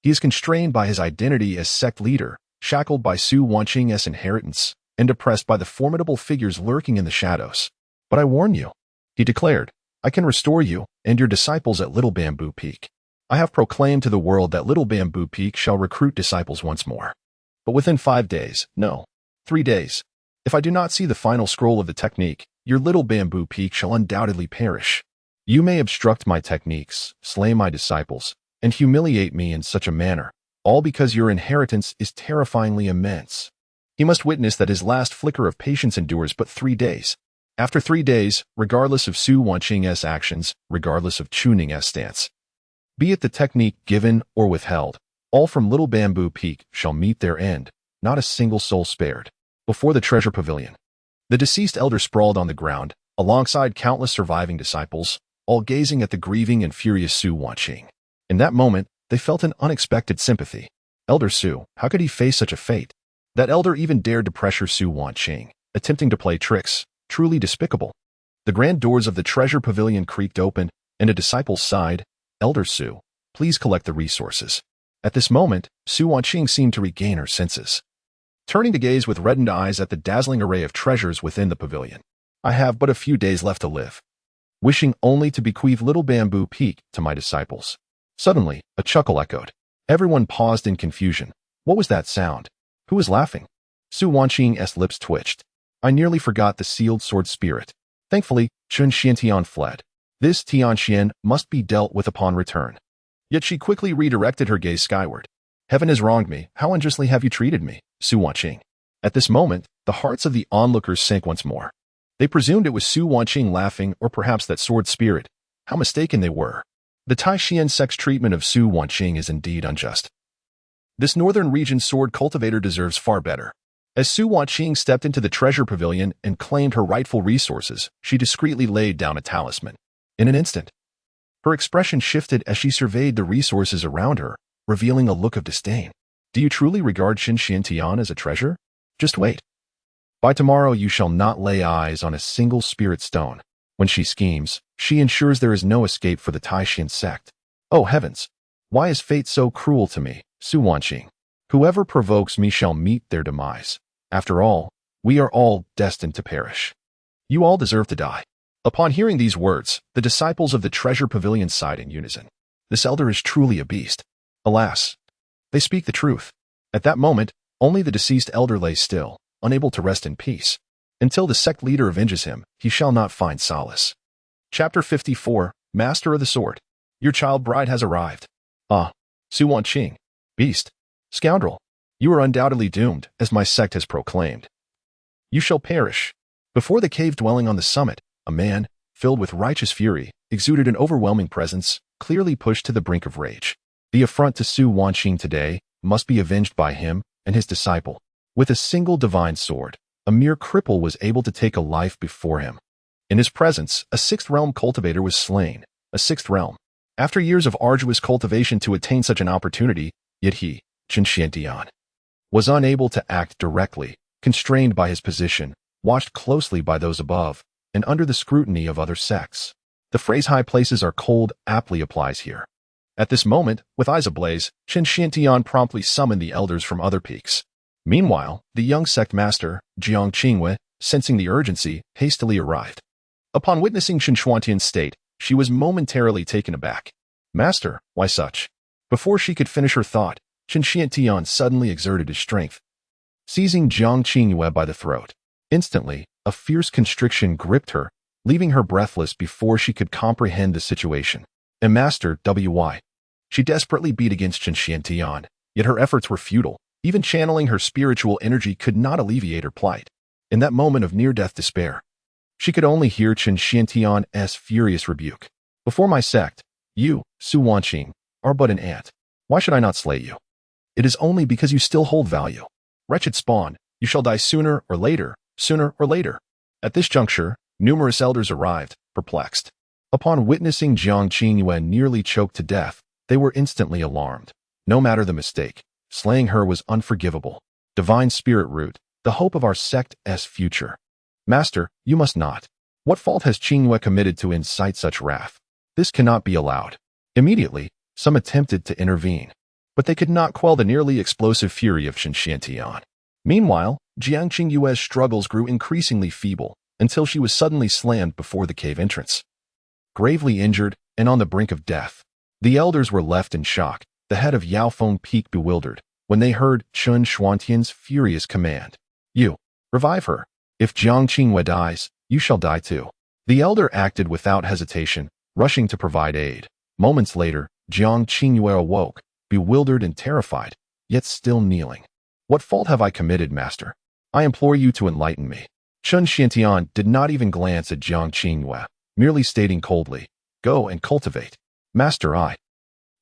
he is constrained by his identity as sect leader, shackled by Su Wanqing's inheritance, and oppressed by the formidable figures lurking in the shadows. But I warn you, he declared, I can restore you and your disciples at Little Bamboo Peak. I have proclaimed to the world that Little Bamboo Peak shall recruit disciples once more. But within 5 days, no, 3 days, if I do not see the final scroll of the technique, your Little Bamboo Peak shall undoubtedly perish. You may obstruct my techniques, slay my disciples, and humiliate me in such a manner, all because your inheritance is terrifyingly immense. He must witness that his last flicker of patience endures but 3 days. After 3 days, regardless of Su Wanqing's actions, regardless of Chu Ning's stance, be it the technique given or withheld, all from Little Bamboo Peak shall meet their end, not a single soul spared. Before the treasure pavilion, the deceased elder sprawled on the ground, alongside countless surviving disciples, all gazing at the grieving and furious Su Wanqing. In that moment, they felt an unexpected sympathy. Elder Su, how could he face such a fate? That elder even dared to pressure Su Wanqing, attempting to play tricks, truly despicable. The grand doors of the treasure pavilion creaked open, and a disciple sighed, Elder Su, please collect the resources. At this moment, Su Wanqing seemed to regain her senses, turning to gaze with reddened eyes at the dazzling array of treasures within the pavilion. I have but a few days left to live, wishing only to bequeath Little Bamboo Peak to my disciples. Suddenly, a chuckle echoed. Everyone paused in confusion. What was that sound? Who was laughing? Su Wanqing's lips twitched. I nearly forgot the sealed sword spirit. Thankfully, Qin Xiantian fled. This Tianxian must be dealt with upon return. Yet she quickly redirected her gaze skyward. Heaven has wronged me. How unjustly have you treated me, Su Wanqing? At this moment, the hearts of the onlookers sank once more. They presumed it was Su Wanqing laughing, or perhaps that sword spirit. How mistaken they were. The Taishian sect's treatment of Su Wanqing is indeed unjust. This northern region sword cultivator deserves far better. As Su Wanqing stepped into the treasure pavilion and claimed her rightful resources, she discreetly laid down a talisman. In an instant, her expression shifted as she surveyed the resources around her, revealing a look of disdain. Do you truly regard Qin Xiantian as a treasure? Just wait. By tomorrow you shall not lay eyes on a single spirit stone. When she schemes, she ensures there is no escape for the Taishian sect. Oh heavens! Why is fate so cruel to me, Su Wanqing? Whoever provokes me shall meet their demise. After all, we are all destined to perish. You all deserve to die. Upon hearing these words, the disciples of the treasure pavilion sighed in unison. This elder is truly a beast. Alas, they speak the truth. At that moment, only the deceased elder lay still, unable to rest in peace. Until the sect leader avenges him, he shall not find solace. Chapter 54, Master of the Sword. Your child bride has arrived. Ah, Su Wanqing, beast, scoundrel, you are undoubtedly doomed, as my sect has proclaimed. You shall perish. Before the cave dwelling on the summit, a man, filled with righteous fury, exuded an overwhelming presence, clearly pushed to the brink of rage. The affront to Su Wanqing today must be avenged by him and his disciple, with a single divine sword. a mere cripple was able to take a life before him. In his presence, a sixth realm cultivator was slain. A sixth realm. After years of arduous cultivation to attain such an opportunity, yet he, Changchun, was unable to act directly, constrained by his position, watched closely by those above, and under the scrutiny of other sects. The phrase high places are cold aptly applies here. At this moment, with eyes ablaze, Changchun promptly summoned the elders from other peaks. Meanwhile, the young sect master, Jiang Qingwei, sensing the urgency, hastily arrived. Upon witnessing Changchun's state, she was momentarily taken aback. Master, why such? Before she could finish her thought, Changchun suddenly exerted his strength, seizing Jiang Qingwei by the throat. Instantly, a fierce constriction gripped her, leaving her breathless before she could comprehend the situation. And Master, W.Y. She desperately beat against Changchun, yet her efforts were futile. Even channeling her spiritual energy could not alleviate her plight. In that moment of near-death despair, she could only hear Changchun's furious rebuke. Before my sect, you, Su Wanqing, are but an ant. Why should I not slay you? It is only because you still hold value. Wretched spawn, you shall die sooner or later, sooner or later. At this juncture, numerous elders arrived, perplexed. Upon witnessing Jiang Qingwei nearly choked to death, they were instantly alarmed. No matter the mistake, slaying her was unforgivable. Divine Spirit Root, the hope of our sect's future. Master, you must not. What fault has Qingwei committed to incite such wrath? This cannot be allowed. Immediately, some attempted to intervene, but they could not quell the nearly explosive fury of Changchun. Meanwhile, Jiang Qingwei's struggles grew increasingly feeble, until she was suddenly slammed before the cave entrance. Gravely injured and on the brink of death, the elders were left in shock, the head of Yaofeng Peak bewildered, when they heard Changchun's furious command. You, revive her. If Jiang Qingwei dies, you shall die too. The elder acted without hesitation, rushing to provide aid. Moments later, Jiang Qingwei awoke, bewildered and terrified, yet still kneeling. What fault have I committed, Master? I implore you to enlighten me. Changchun did not even glance at Jiang Qingwei, merely stating coldly, Go and cultivate. Master,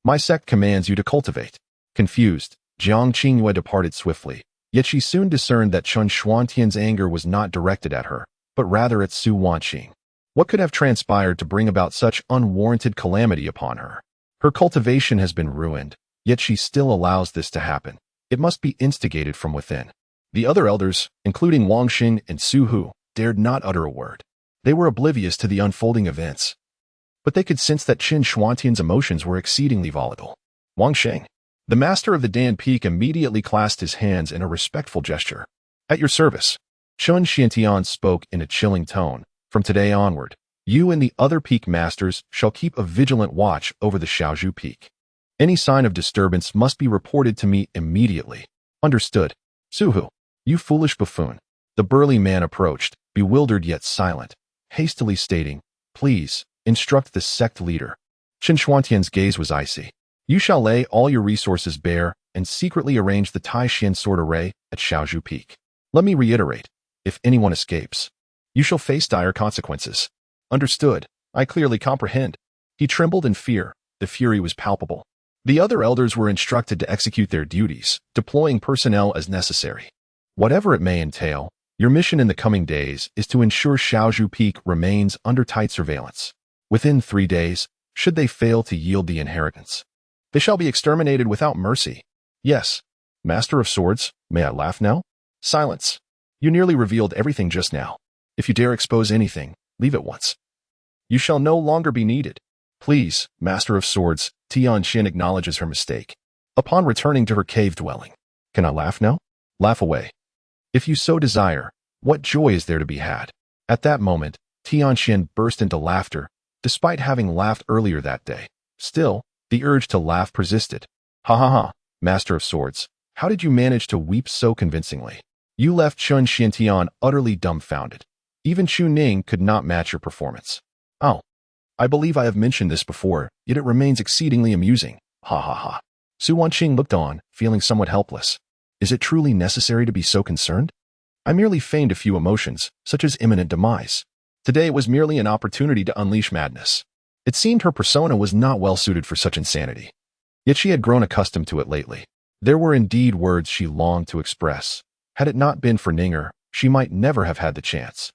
my sect commands you to cultivate. Confused, Jiang Qingwei departed swiftly, yet she soon discerned that Changchun's anger was not directed at her, but rather at Su Wanqing. What could have transpired to bring about such unwarranted calamity upon her? Her cultivation has been ruined, yet she still allows this to happen. It must be instigated from within. The other elders, including Wang Xin and Su Hu, dared not utter a word. They were oblivious to the unfolding events, but they could sense that Changchun's emotions were exceedingly volatile. Wang Xin, the master of the Dan Peak, immediately clasped his hands in a respectful gesture. At your service. Changchun spoke in a chilling tone. From today onward, you and the other peak masters shall keep a vigilant watch over the Shaozhu Peak. Any sign of disturbance must be reported to me immediately. Understood. Su Hu, you foolish buffoon. The burly man approached, bewildered yet silent, hastily stating, Please, instruct the sect leader. Changchun's gaze was icy. You shall lay all your resources bare and secretly arrange the Taishan sword array at Shaozhu Peak. Let me reiterate, if anyone escapes, you shall face dire consequences. Understood. I clearly comprehend. He trembled in fear. The fury was palpable. The other elders were instructed to execute their duties, deploying personnel as necessary. Whatever it may entail, your mission in the coming days is to ensure Shaozhu Peak remains under tight surveillance. Within 3 days, should they fail to yield the inheritance, they shall be exterminated without mercy. Yes, Master of Swords, may I laugh now? Silence. You nearly revealed everything just now. If you dare expose anything, leave at once. You shall no longer be needed. Please, Master of Swords, Tianxin acknowledges her mistake. Upon returning to her cave dwelling. Can I laugh now? Laugh away. If you so desire, what joy is there to be had? At that moment, Tianxin burst into laughter, despite having laughed earlier that day. Still, the urge to laugh persisted. Ha ha ha, Master of Swords, how did you manage to weep so convincingly? You left Changchun utterly dumbfounded. Even Chu Ning could not match your performance. Oh, I believe I have mentioned this before, yet it remains exceedingly amusing. Ha ha ha. Su Wanqing looked on, feeling somewhat helpless. Is it truly necessary to be so concerned? I merely feigned a few emotions, such as imminent demise. Today it was merely an opportunity to unleash madness. It seemed her persona was not well suited for such insanity. Yet she had grown accustomed to it lately. There were indeed words she longed to express. Had it not been for Ninger, she might never have had the chance.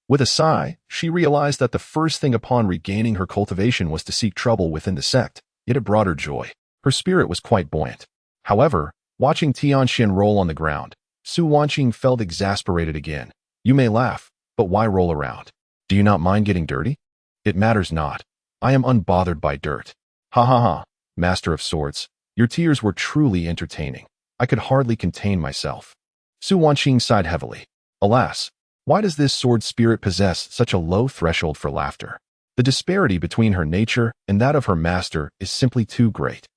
With a sigh, she realized that the first thing upon regaining her cultivation was to seek trouble within the sect, yet it brought her joy. Her spirit was quite buoyant. However, watching Tianxian roll on the ground, Su Wanqing felt exasperated again. You may laugh, but why roll around? Do you not mind getting dirty? It matters not. I am unbothered by dirt. Ha ha ha, Master of Swords, your tears were truly entertaining. I could hardly contain myself. Su Wanqing sighed heavily. Alas, why does this sword spirit possess such a low threshold for laughter? The disparity between her nature and that of her master is simply too great.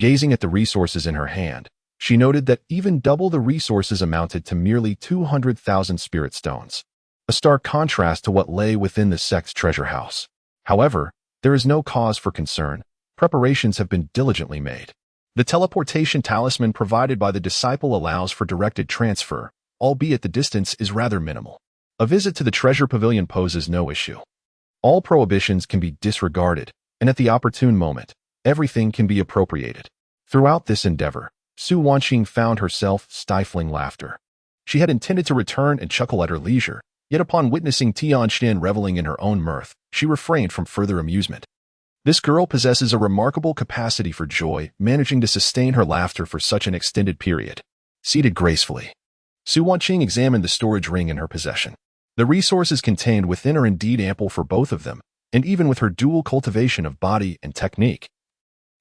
Gazing at the resources in her hand, she noted that even double the resources amounted to merely 200,000 spirit stones, a stark contrast to what lay within the sect's treasure house. However, there is no cause for concern. Preparations have been diligently made. The teleportation talisman provided by the disciple allows for directed transfer, albeit the distance is rather minimal. A visit to the treasure pavilion poses no issue. All prohibitions can be disregarded, and at the opportune moment, everything can be appropriated. Throughout this endeavor, Su Wanqing found herself stifling laughter. She had intended to return and chuckle at her leisure, yet upon witnessing Tianxian reveling in her own mirth, she refrained from further amusement. This girl possesses a remarkable capacity for joy, managing to sustain her laughter for such an extended period. Seated gracefully, Su Wanqing examined the storage ring in her possession. The resources contained within are indeed ample for both of them, and even with her dual cultivation of body and technique,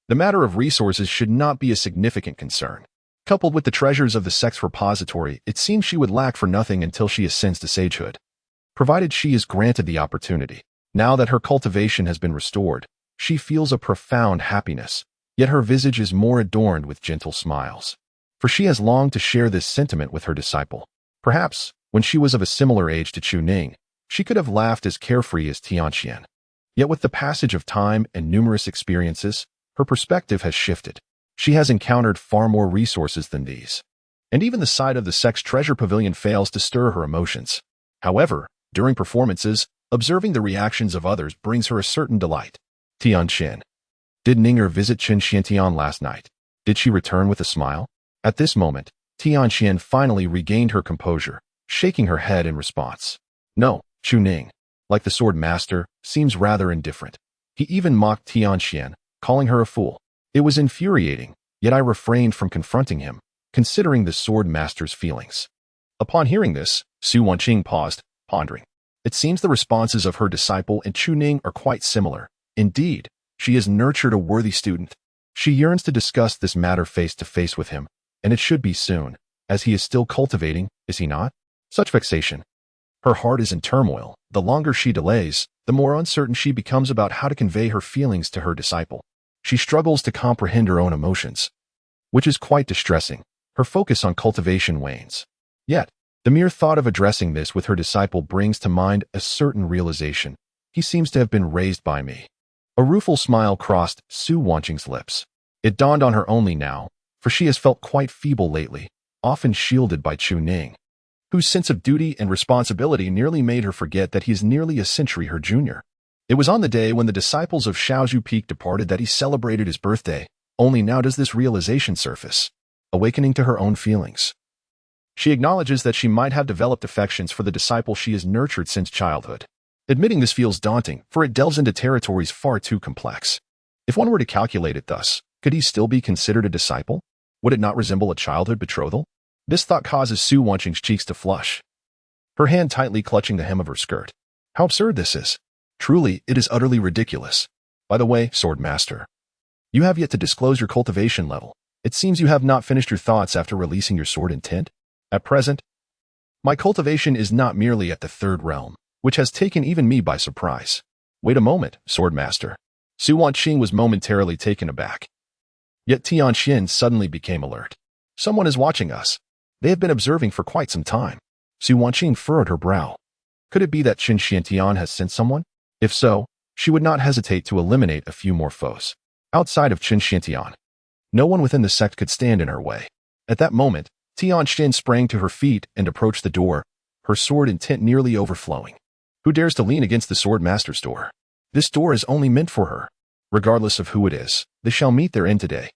the matter of resources should not be a significant concern. Coupled with the treasures of the sect's repository, it seems she would lack for nothing until she ascends to sagehood, provided she is granted the opportunity. Now that her cultivation has been restored, she feels a profound happiness, yet her visage is more adorned with gentle smiles. For she has longed to share this sentiment with her disciple. Perhaps, when she was of a similar age to Chu Ning, she could have laughed as carefree as Tianxian. Yet with the passage of time and numerous experiences, her perspective has shifted. She has encountered far more resources than these. And even the sight of the sect's treasure pavilion fails to stir her emotions. However, during performances, observing the reactions of others brings her a certain delight. Tianxian. Did Ninger visit Chen Xiantian last night? Did she return with a smile? At this moment, Tianxian finally regained her composure, shaking her head in response. No, Chu Ning, like the sword master, seems rather indifferent. He even mocked Tianxian, calling her a fool. It was infuriating, yet I refrained from confronting him, considering the sword master's feelings. Upon hearing this, Su Wanqing paused, pondering. It seems the responses of her disciple and Chu Ning are quite similar. Indeed, she has nurtured a worthy student. She yearns to discuss this matter face to face with him, and it should be soon, as he is still cultivating, is he not? Such vexation. Her heart is in turmoil. The longer she delays, the more uncertain she becomes about how to convey her feelings to her disciple. She struggles to comprehend her own emotions, which is quite distressing. Her focus on cultivation wanes. Yet, the mere thought of addressing this with her disciple brings to mind a certain realization. He seems to have been raised by me. A rueful smile crossed Su Wanqing's lips. It dawned on her only now, for she has felt quite feeble lately, often shielded by Chu Ning, whose sense of duty and responsibility nearly made her forget that he is nearly a century her junior. It was on the day when the disciples of Shaozhu Peak departed that he celebrated his birthday. Only now does this realization surface, awakening to her own feelings. She acknowledges that she might have developed affections for the disciple she has nurtured since childhood. Admitting this feels daunting, for it delves into territories far too complex. If one were to calculate it thus, could he still be considered a disciple? Would it not resemble a childhood betrothal? This thought causes Su Wanqing's cheeks to flush, her hand tightly clutching the hem of her skirt. How absurd this is. Truly, it is utterly ridiculous. By the way, Sword Master, you have yet to disclose your cultivation level. It seems you have not finished your thoughts after releasing your sword intent. At present, my cultivation is not merely at the third realm, which has taken even me by surprise. Wait a moment, Sword Master. Su Wanqing was momentarily taken aback. Yet Tianxian suddenly became alert. Someone is watching us. They have been observing for quite some time. Su Wanqing furrowed her brow. Could it be that Chen Xiantian has sent someone? If so, she would not hesitate to eliminate a few more foes. Outside of Chen Xiantian, no one within the sect could stand in her way. At that moment, Tianxian sprang to her feet and approached the door, her sword intent nearly overflowing. Who dares to lean against the sword master's door? This door is only meant for her. Regardless of who it is, they shall meet their end today.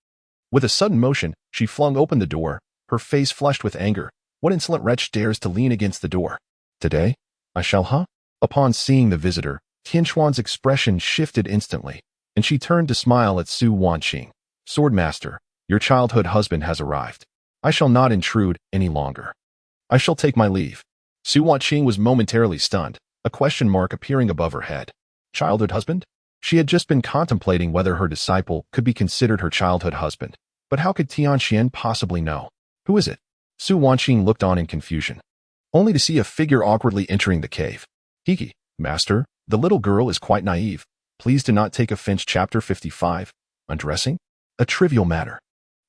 With a sudden motion, she flung open the door, her face flushed with anger. What insolent wretch dares to lean against the door? Today? I shall, huh? Upon seeing the visitor, Tianxuan's expression shifted instantly, and she turned to smile at Su Wanqing. Swordmaster, your childhood husband has arrived. I shall not intrude any longer. I shall take my leave. Su Wanqing was momentarily stunned, a question mark appearing above her head. Childhood husband? She had just been contemplating whether her disciple could be considered her childhood husband. But how could Tianxian possibly know? Who is it? Su Wanqing looked on in confusion, only to see a figure awkwardly entering the cave. Hiki, master, the little girl is quite naive. Please do not take offense. Chapter 55. Undressing? A trivial matter.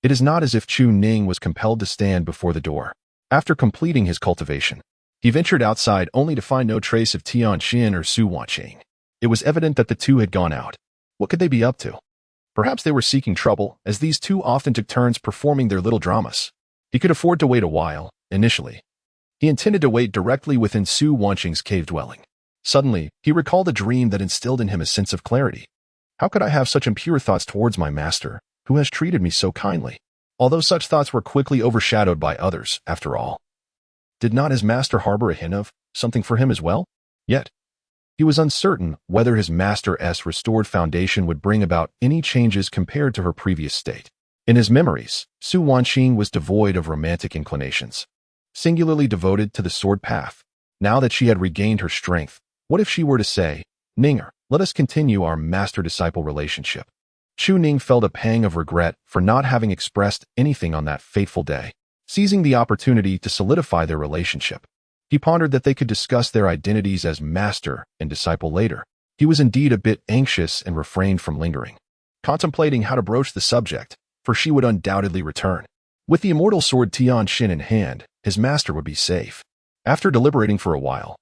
It is not as if Chu Ning was compelled to stand before the door. After completing his cultivation, he ventured outside only to find no trace of Tianxian or Su Wanqing. It was evident that the two had gone out. What could they be up to? Perhaps they were seeking trouble, as these two often took turns performing their little dramas. He could afford to wait a while, initially. He intended to wait directly within Su Wanqing's cave dwelling. Suddenly, he recalled a dream that instilled in him a sense of clarity. How could I have such impure thoughts towards my master, who has treated me so kindly? Although such thoughts were quickly overshadowed by others, after all. Did not his master harbor a hint of something for him as well? Yet, he was uncertain whether his master's restored foundation would bring about any changes compared to her previous state. In his memories, Su Wanqing was devoid of romantic inclinations, singularly devoted to the sword path. Now that she had regained her strength, what if she were to say, Ninger, let us continue our master-disciple relationship? Chu Ning felt a pang of regret for not having expressed anything on that fateful day, seizing the opportunity to solidify their relationship. He pondered that they could discuss their identities as master and disciple later. He was indeed a bit anxious and refrained from lingering, contemplating how to broach the subject, for she would undoubtedly return. With the immortal sword Tianxin in hand, his master would be safe. After deliberating for a while,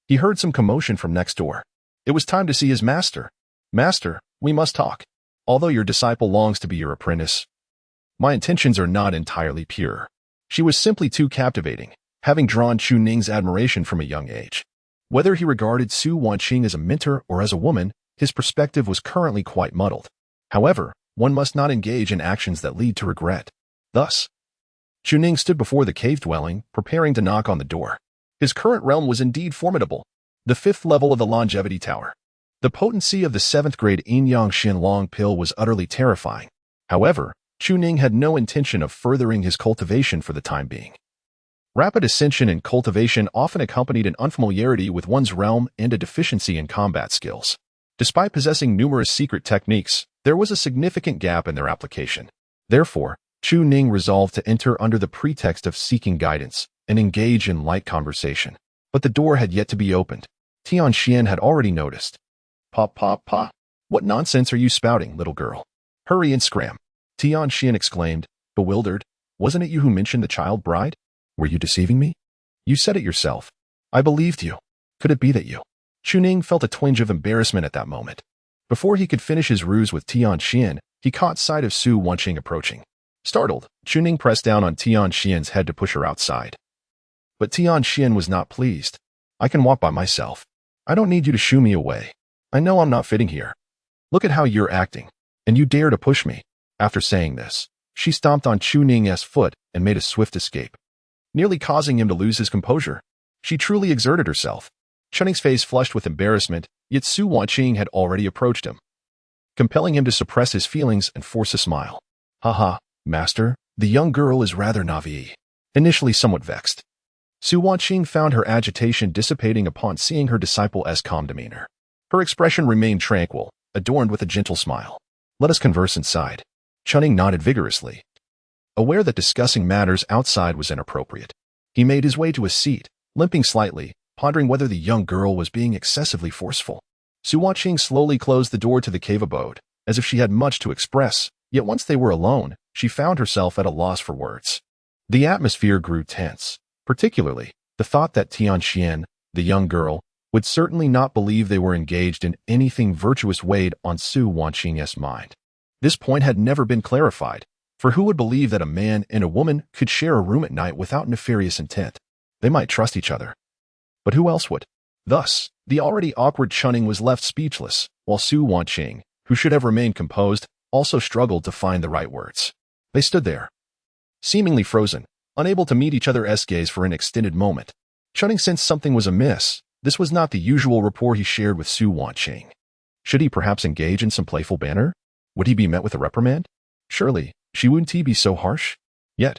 he heard some commotion from next door. It was time to see his master. Master, we must talk. Although your disciple longs to be your apprentice, my intentions are not entirely pure. She was simply too captivating, having drawn Chu Ning's admiration from a young age. Whether he regarded Su Wanqing as a mentor or as a woman, his perspective was currently quite muddled. However, one must not engage in actions that lead to regret. Thus, Chu Ning stood before the cave dwelling, preparing to knock on the door. His current realm was indeed formidable, the 5th level of the longevity tower. The potency of the 7th grade Yin-Yang Xin Long pill was utterly terrifying. However, Chu Ning had no intention of furthering his cultivation for the time being. Rapid ascension in cultivation often accompanied an unfamiliarity with one's realm and a deficiency in combat skills. Despite possessing numerous secret techniques, there was a significant gap in their application. Therefore, Chu Ning resolved to enter under the pretext of seeking guidance and engage in light conversation. But the door had yet to be opened. Tianxian had already noticed. Pa, pa, pa. What nonsense are you spouting, little girl? Hurry and scram. Tianxian exclaimed, bewildered. Wasn't it you who mentioned the child bride? Were you deceiving me? You said it yourself. I believed you. Could it be that you? Chu Ning felt a twinge of embarrassment at that moment. Before he could finish his ruse with Tianxian, he caught sight of Su Wanqing approaching. Startled, Chu Ning pressed down on Tianxian's head to push her outside. But Tianxian was not pleased. I can walk by myself. I don't need you to shoo me away. I know I'm not fitting here. Look at how you're acting, and you dare to push me. After saying this, she stomped on Chu Ning's foot and made a swift escape, nearly causing him to lose his composure. She truly exerted herself. Chu Ning's face flushed with embarrassment, yet Su Wanqing had already approached him, compelling him to suppress his feelings and force a smile. Haha, master, the young girl is rather naive. Initially somewhat vexed, Su Wanqing found her agitation dissipating upon seeing her disciple's calm demeanor. Her expression remained tranquil, adorned with a gentle smile. Let us converse inside. Chu Ning nodded vigorously, aware that discussing matters outside was inappropriate. He made his way to a seat, limping slightly, pondering whether the young girl was being excessively forceful. Su Wanqing slowly closed the door to the cave abode, as if she had much to express, yet once they were alone, she found herself at a loss for words. The atmosphere grew tense, particularly the thought that Tianxian, the young girl, would certainly not believe they were engaged in anything virtuous weighed on Su Wanqing's mind. This point had never been clarified, for who would believe that a man and a woman could share a room at night without nefarious intent? They might trust each other, but who else would? Thus, the already awkward Chu Ning was left speechless, while Su Wanqing, who should have remained composed, also struggled to find the right words. They stood there, seemingly frozen, unable to meet each other's gaze for an extended moment. Chu Ning sensed something was amiss. This was not the usual rapport he shared with Su Wanqing. Should he perhaps engage in some playful banter? Would he be met with a reprimand? Surely, she wouldn't be so harsh? Yet,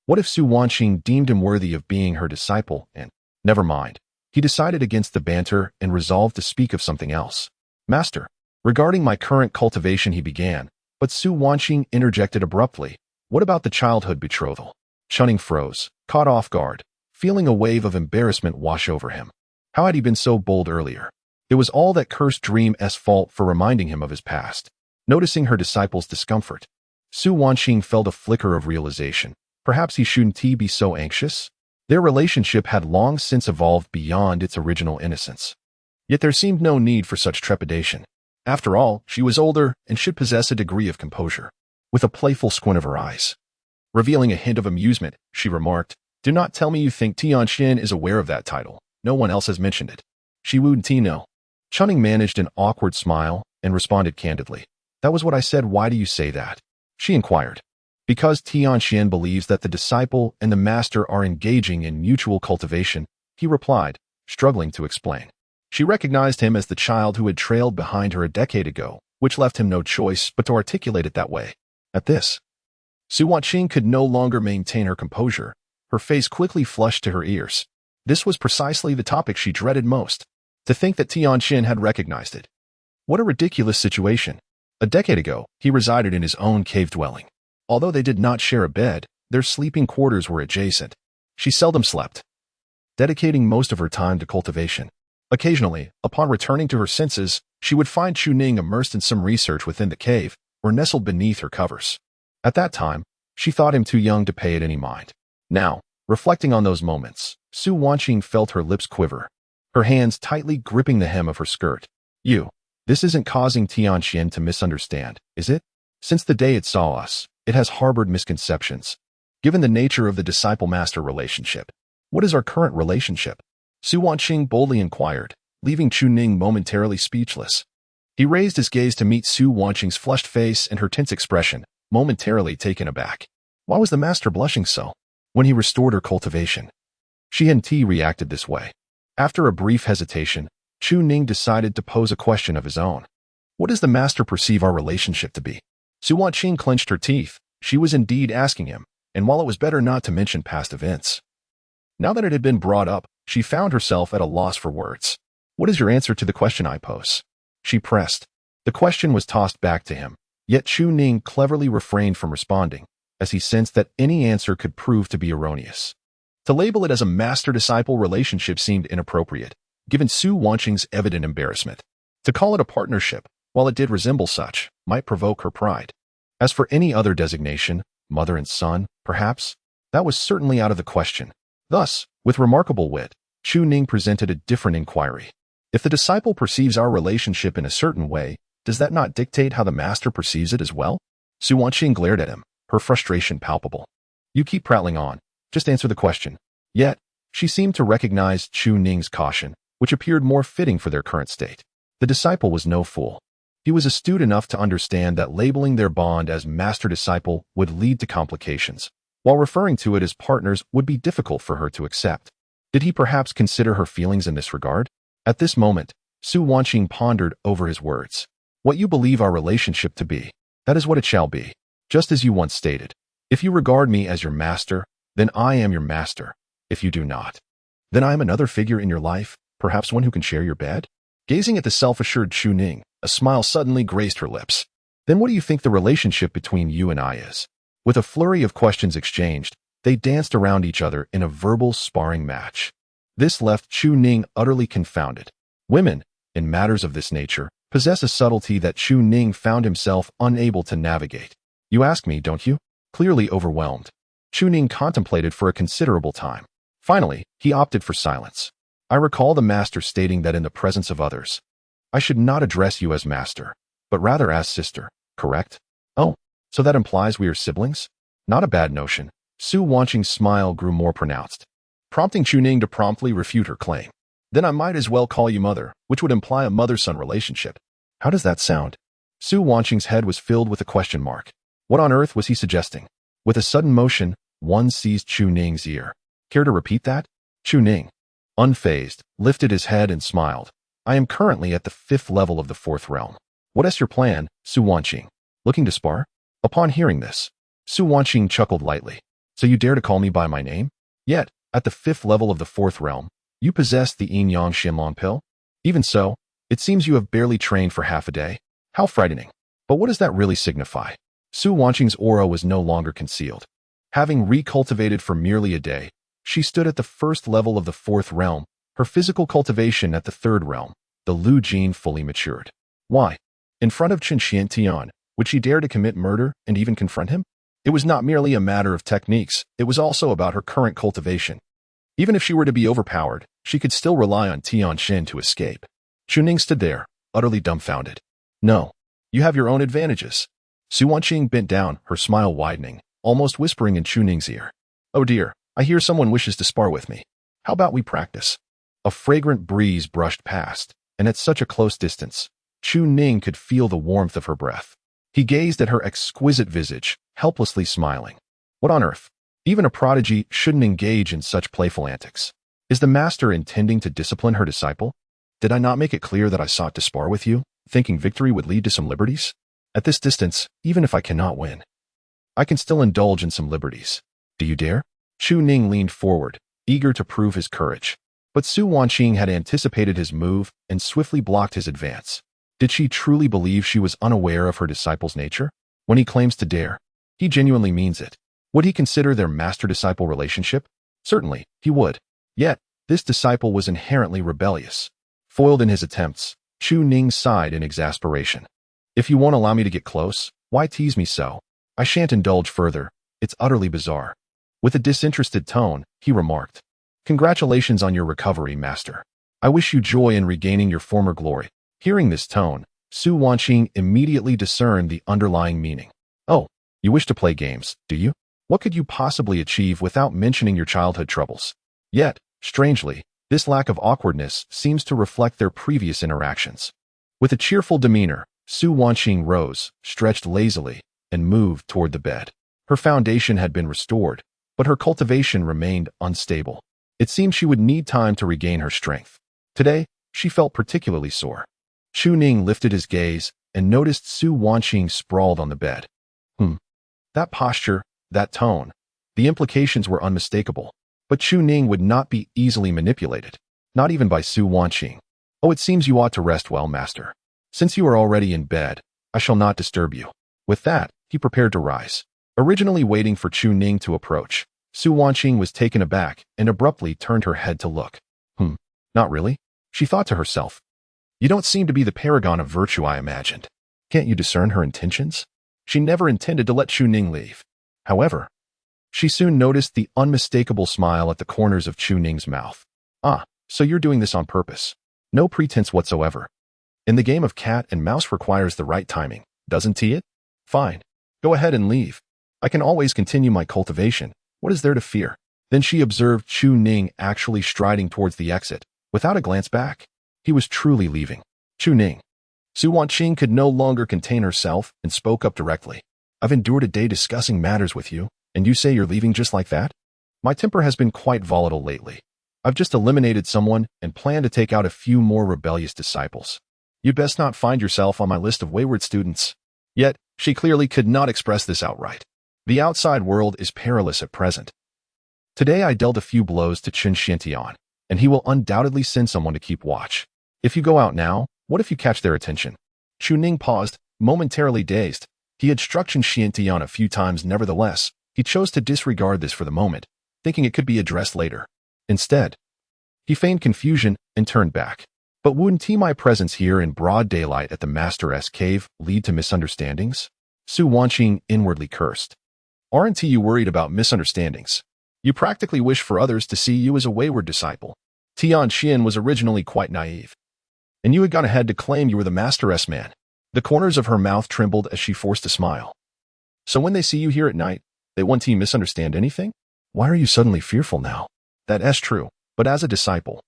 what if Su Wanqing deemed him worthy of being her disciple and, never mind, he decided against the banter and resolved to speak of something else. Master, regarding my current cultivation he began, but Su Wanqing interjected abruptly. What about the childhood betrothal? Chu Ning froze, caught off guard, feeling a wave of embarrassment wash over him. How had he been so bold earlier? It was all that cursed dream's fault for reminding him of his past. Noticing her disciple's discomfort, Su Wanqing felt a flicker of realization. Perhaps he shouldn't be so anxious? Their relationship had long since evolved beyond its original innocence. Yet there seemed no need for such trepidation. After all, she was older and should possess a degree of composure. With a playful squint of her eyes, revealing a hint of amusement, she remarked, "Do not tell me you think Tianxin is aware of that title. No one else has mentioned it." She wooed Tino. Chu Ning managed an awkward smile and responded candidly. "That was what I said. Why do you say that?" She inquired. Because Tianxin believes that the disciple and the master are engaging in mutual cultivation, he replied, struggling to explain. She recognized him as the child who had trailed behind her a decade ago, which left him no choice but to articulate it that way. At this, Su Wanqing could no longer maintain her composure. Her face quickly flushed to her ears. This was precisely the topic she dreaded most. To think that Tianxin had recognized it. What a ridiculous situation. A decade ago, he resided in his own cave dwelling. Although they did not share a bed, their sleeping quarters were adjacent. She seldom slept, dedicating most of her time to cultivation. Occasionally, upon returning to her senses, she would find Chu Ning immersed in some research within the cave, or nestled beneath her covers. At that time, she thought him too young to pay it any mind. Now, reflecting on those moments, Su Wanqing felt her lips quiver, her hands tightly gripping the hem of her skirt. This isn't causing Tianxin to misunderstand, is it? Since the day it saw us, it has harbored misconceptions. Given the nature of the disciple-master relationship, what is our current relationship? Su Wanqing boldly inquired, leaving Chu Ning momentarily speechless. He raised his gaze to meet Su Wanqing's flushed face and her tense expression, momentarily taken aback. Why was the master blushing so? When he restored her cultivation, she hadn't reacted this way. After a brief hesitation, Chu Ning decided to pose a question of his own. What does the master perceive our relationship to be? Su Wanqing clenched her teeth. She was indeed asking him, and while it was better not to mention past events, now that it had been brought up, she found herself at a loss for words. What is your answer to the question I pose? She pressed. The question was tossed back to him, yet Chu Ning cleverly refrained from responding, as he sensed that any answer could prove to be erroneous. To label it as a master-disciple relationship seemed inappropriate, given Su Wanqing's evident embarrassment. To call it a partnership, while it did resemble such, might provoke her pride. As for any other designation, mother and son, perhaps, that was certainly out of the question. Thus, with remarkable wit, Chu Ning presented a different inquiry. If the disciple perceives our relationship in a certain way, does that not dictate how the master perceives it as well? Su Wanqing glared at him, her frustration palpable. You keep prattling on. Just answer the question. Yet, she seemed to recognize Chu Ning's caution, which appeared more fitting for their current state. The disciple was no fool. He was astute enough to understand that labeling their bond as master-disciple would lead to complications, while referring to it as partners would be difficult for her to accept. Did he perhaps consider her feelings in this regard? At this moment, Su Wanqing pondered over his words. What you believe our relationship to be, that is what it shall be. Just as you once stated, if you regard me as your master, then I am your master. If you do not, then I am another figure in your life, perhaps one who can share your bed? Gazing at the self-assured Chu Ning, a smile suddenly graced her lips. Then what do you think the relationship between you and I is? With a flurry of questions exchanged, they danced around each other in a verbal sparring match. This left Chu Ning utterly confounded. Women, in matters of this nature, possess a subtlety that Chu Ning found himself unable to navigate. You ask me, don't you? Clearly overwhelmed, Chu Ning contemplated for a considerable time. Finally, he opted for silence. I recall the master stating that in the presence of others, I should not address you as master, but rather as sister, correct? Oh, so that implies we are siblings? Not a bad notion. Su Wanqing's smile grew more pronounced, prompting Chu Ning to promptly refute her claim. Then I might as well call you mother, which would imply a mother-son relationship. How does that sound? Su Wanqing's head was filled with a question mark. What on earth was he suggesting? With a sudden motion, one seized Chu Ning's ear. Care to repeat that? Chu Ning, unfazed, lifted his head and smiled. I am currently at the 5th level of the 4th realm. What is your plan, Su Wanqing? Looking to spar? Upon hearing this, Su Wanqing chuckled lightly. So you dare to call me by my name? Yet, at the 5th level of the 4th realm, you possess the Yin Yang Shinlong pill? Even so, it seems you have barely trained for half a day. How frightening. But what does that really signify? Su Wanqing's aura was no longer concealed. Having recultivated for merely a day, she stood at the 1st level of the 4th realm, her physical cultivation at the 3rd realm, the Lu gene fully matured. Why? In front of Changchun Hand, would she dare to commit murder and even confront him? It was not merely a matter of techniques, it was also about her current cultivation. Even if she were to be overpowered, she could still rely on Tianxin to escape. Chu Ning stood there, utterly dumbfounded. No, you have your own advantages. Su Wanqing bent down, her smile widening, almost whispering in Chu Ning's ear. Oh dear, I hear someone wishes to spar with me. How about we practice? A fragrant breeze brushed past, and at such a close distance, Chu Ning could feel the warmth of her breath. He gazed at her exquisite visage, helplessly smiling. What on earth? Even a prodigy shouldn't engage in such playful antics. Is the master intending to discipline her disciple? Did I not make it clear that I sought to spar with you, thinking victory would lead to some liberties? At this distance, even if I cannot win, I can still indulge in some liberties. Do you dare? Chu Ning leaned forward, eager to prove his courage. But Su Wanqing had anticipated his move and swiftly blocked his advance. Did she truly believe she was unaware of her disciple's nature? When he claims to dare, he genuinely means it. Would he consider their master-disciple relationship? Certainly, he would. Yet, this disciple was inherently rebellious. Foiled in his attempts, Chu Ning sighed in exasperation. If you won't allow me to get close, why tease me so? I shan't indulge further. It's utterly bizarre. With a disinterested tone, he remarked. Congratulations on your recovery, master. I wish you joy in regaining your former glory. Hearing this tone, Su Wanqing immediately discerned the underlying meaning. Oh, you wish to play games, do you? What could you possibly achieve without mentioning your childhood troubles? Yet, strangely, this lack of awkwardness seems to reflect their previous interactions. With a cheerful demeanor, Su Wanqing rose, stretched lazily, and moved toward the bed. Her foundation had been restored, but her cultivation remained unstable. It seemed she would need time to regain her strength. Today, she felt particularly sore. Chu Ning lifted his gaze and noticed Su Wanqing sprawled on the bed. That posture, that tone, the implications were unmistakable. But Chu Ning would not be easily manipulated, not even by Su Wanqing. Oh, it seems you ought to rest well, master. Since you are already in bed, I shall not disturb you. With that, he prepared to rise. Originally waiting for Chu Ning to approach, Su Wanqing was taken aback and abruptly turned her head to look. Not really? She thought to herself. You don't seem to be the paragon of virtue I imagined. Can't you discern her intentions? She never intended to let Chu Ning leave. However, she soon noticed the unmistakable smile at the corners of Chu Ning's mouth. Ah, so you're doing this on purpose. No pretense whatsoever. In the game of cat and mouse requires the right timing, doesn't it? Fine. Go ahead and leave. I can always continue my cultivation. What is there to fear? Then she observed Chu Ning actually striding towards the exit, without a glance back. He was truly leaving. Chu Ning. Su Wanqing could no longer contain herself and spoke up directly. I've endured a day discussing matters with you, and you say you're leaving just like that? My temper has been quite volatile lately. I've just eliminated someone and plan to take out a few more rebellious disciples. You'd best not find yourself on my list of wayward students. Yet, she clearly could not express this outright. The outside world is perilous at present. Today I dealt a few blows to Changchun Hand, and he will undoubtedly send someone to keep watch. If you go out now, what if you catch their attention? Chu Ning paused, momentarily dazed. He had struck Changchun Hand a few times nevertheless. He chose to disregard this for the moment, thinking it could be addressed later. Instead, he feigned confusion and turned back. But wouldn't my presence here in broad daylight at the Master's cave lead to misunderstandings? Su Wanqing inwardly cursed. Aren't you worried about misunderstandings? You practically wish for others to see you as a wayward disciple. Tianxin was originally quite naive. And you had gone ahead to claim you were the Master's man. The corners of her mouth trembled as she forced a smile. So when they see you here at night, they won't misunderstand anything? Why are you suddenly fearful now? That's true, but as a disciple,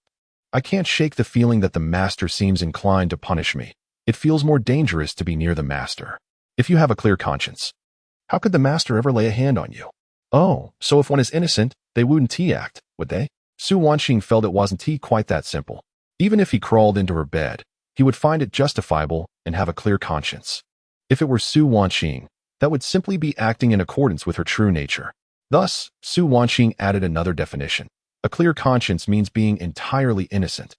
I can't shake the feeling that the master seems inclined to punish me. It feels more dangerous to be near the master. If you have a clear conscience, how could the master ever lay a hand on you? Oh, so if one is innocent, they wouldn't act, would they? Su Wanqing felt it wasn't quite that simple. Even if he crawled into her bed, he would find it justifiable and have a clear conscience. If it were Su Wanqing, that would simply be acting in accordance with her true nature. Thus, Su Wanqing added another definition. A clear conscience means being entirely innocent.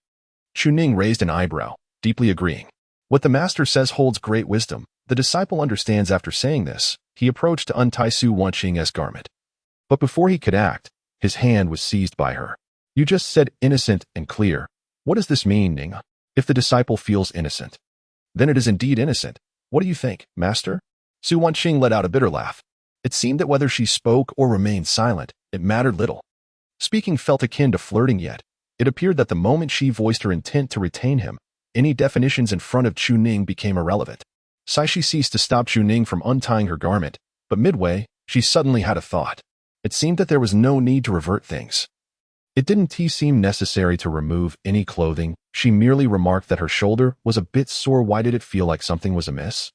Chu Ning raised an eyebrow, deeply agreeing. What the master says holds great wisdom. The disciple understands. After saying this, he approached to untie Su Wanqing's garment. But before he could act, his hand was seized by her. You just said innocent and clear. What does this mean, Ning? If the disciple feels innocent, then it is indeed innocent. What do you think, master? Su Wanqing let out a bitter laugh. It seemed that whether she spoke or remained silent, it mattered little. Speaking felt akin to flirting, yet it appeared that the moment she voiced her intent to retain him, any definitions in front of Chu Ning became irrelevant. She ceased to stop Chu Ning from untying her garment, but midway, she suddenly had a thought. It seemed that there was no need to revert things. It didn't seem necessary to remove any clothing. She merely remarked that her shoulder was a bit sore. Why did it feel like something was amiss?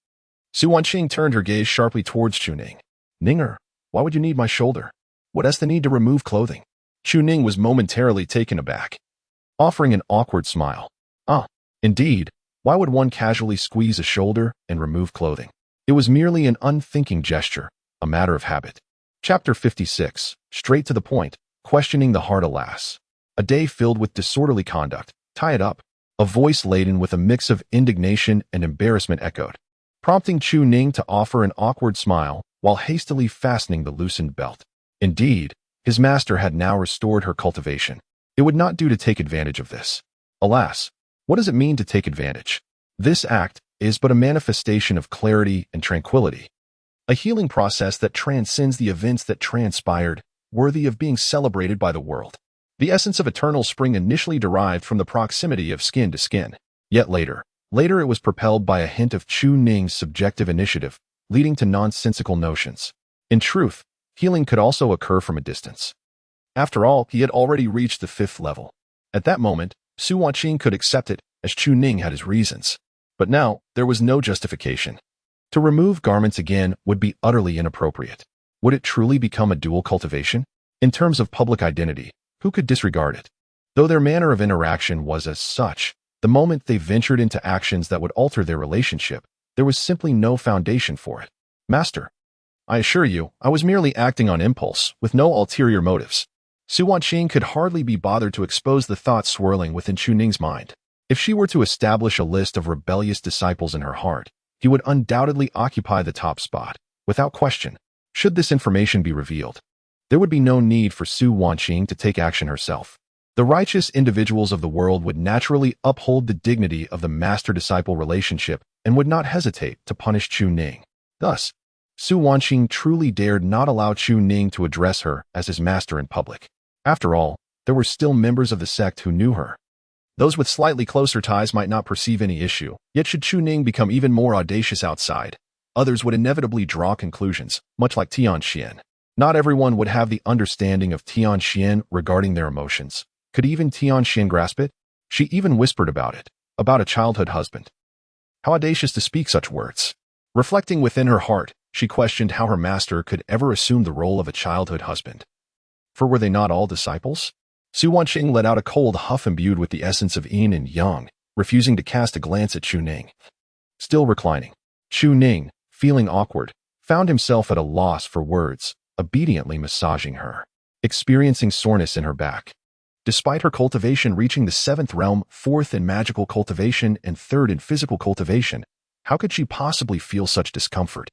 Su Wanqing turned her gaze sharply towards Chu Ning. Ninger, why would you need my shoulder? What has the need to remove clothing? Chu Ning was momentarily taken aback, offering an awkward smile. Indeed, why would one casually squeeze a shoulder and remove clothing? It was merely an unthinking gesture, a matter of habit. Chapter 56, straight to the point, questioning the heart. Alas, a day filled with disorderly conduct. Tie it up. A voice laden with a mix of indignation and embarrassment echoed, prompting Chu Ning to offer an awkward smile while hastily fastening the loosened belt. Indeed, his master had now restored her cultivation. It would not do to take advantage of this. Alas, what does it mean to take advantage? This act is but a manifestation of clarity and tranquility, a healing process that transcends the events that transpired, worthy of being celebrated by the world. The essence of eternal spring initially derived from the proximity of skin to skin, yet later it was propelled by a hint of Chu Ning's subjective initiative, leading to nonsensical notions. In truth, healing could also occur from a distance. After all, he had already reached the 5th level. At that moment, Su Wanqing could accept it, as Chu Ning had his reasons. But now, there was no justification. To remove garments again would be utterly inappropriate. Would it truly become a dual cultivation? In terms of public identity, who could disregard it? Though their manner of interaction was as such, the moment they ventured into actions that would alter their relationship, there was simply no foundation for it. Master, I assure you, I was merely acting on impulse, with no ulterior motives. Su Wanqing could hardly be bothered to expose the thoughts swirling within Chu Ning's mind. If she were to establish a list of rebellious disciples in her heart, he would undoubtedly occupy the top spot, without question. Should this information be revealed, there would be no need for Su Wanqing to take action herself. The righteous individuals of the world would naturally uphold the dignity of the master-disciple relationship and would not hesitate to punish Chu Ning. Thus, Su Wanqing truly dared not allow Chu Ning to address her as his master in public. After all, there were still members of the sect who knew her. Those with slightly closer ties might not perceive any issue, yet should Chu Ning become even more audacious outside, others would inevitably draw conclusions, much like Tianxian. Not everyone would have the understanding of Tianxian regarding their emotions. Could even Tianxian grasp it? She even whispered about it, about a childhood husband. How audacious to speak such words. Reflecting within her heart, she questioned how her master could ever assume the role of a childhood husband. For were they not all disciples? Su Wanqing let out a cold huff imbued with the essence of yin and yang, refusing to cast a glance at Chu Ning. Still reclining, Chu Ning, feeling awkward, found himself at a loss for words, obediently massaging her, experiencing soreness in her back. Despite her cultivation reaching the 7th realm, 4th in magical cultivation and 3rd in physical cultivation, how could she possibly feel such discomfort?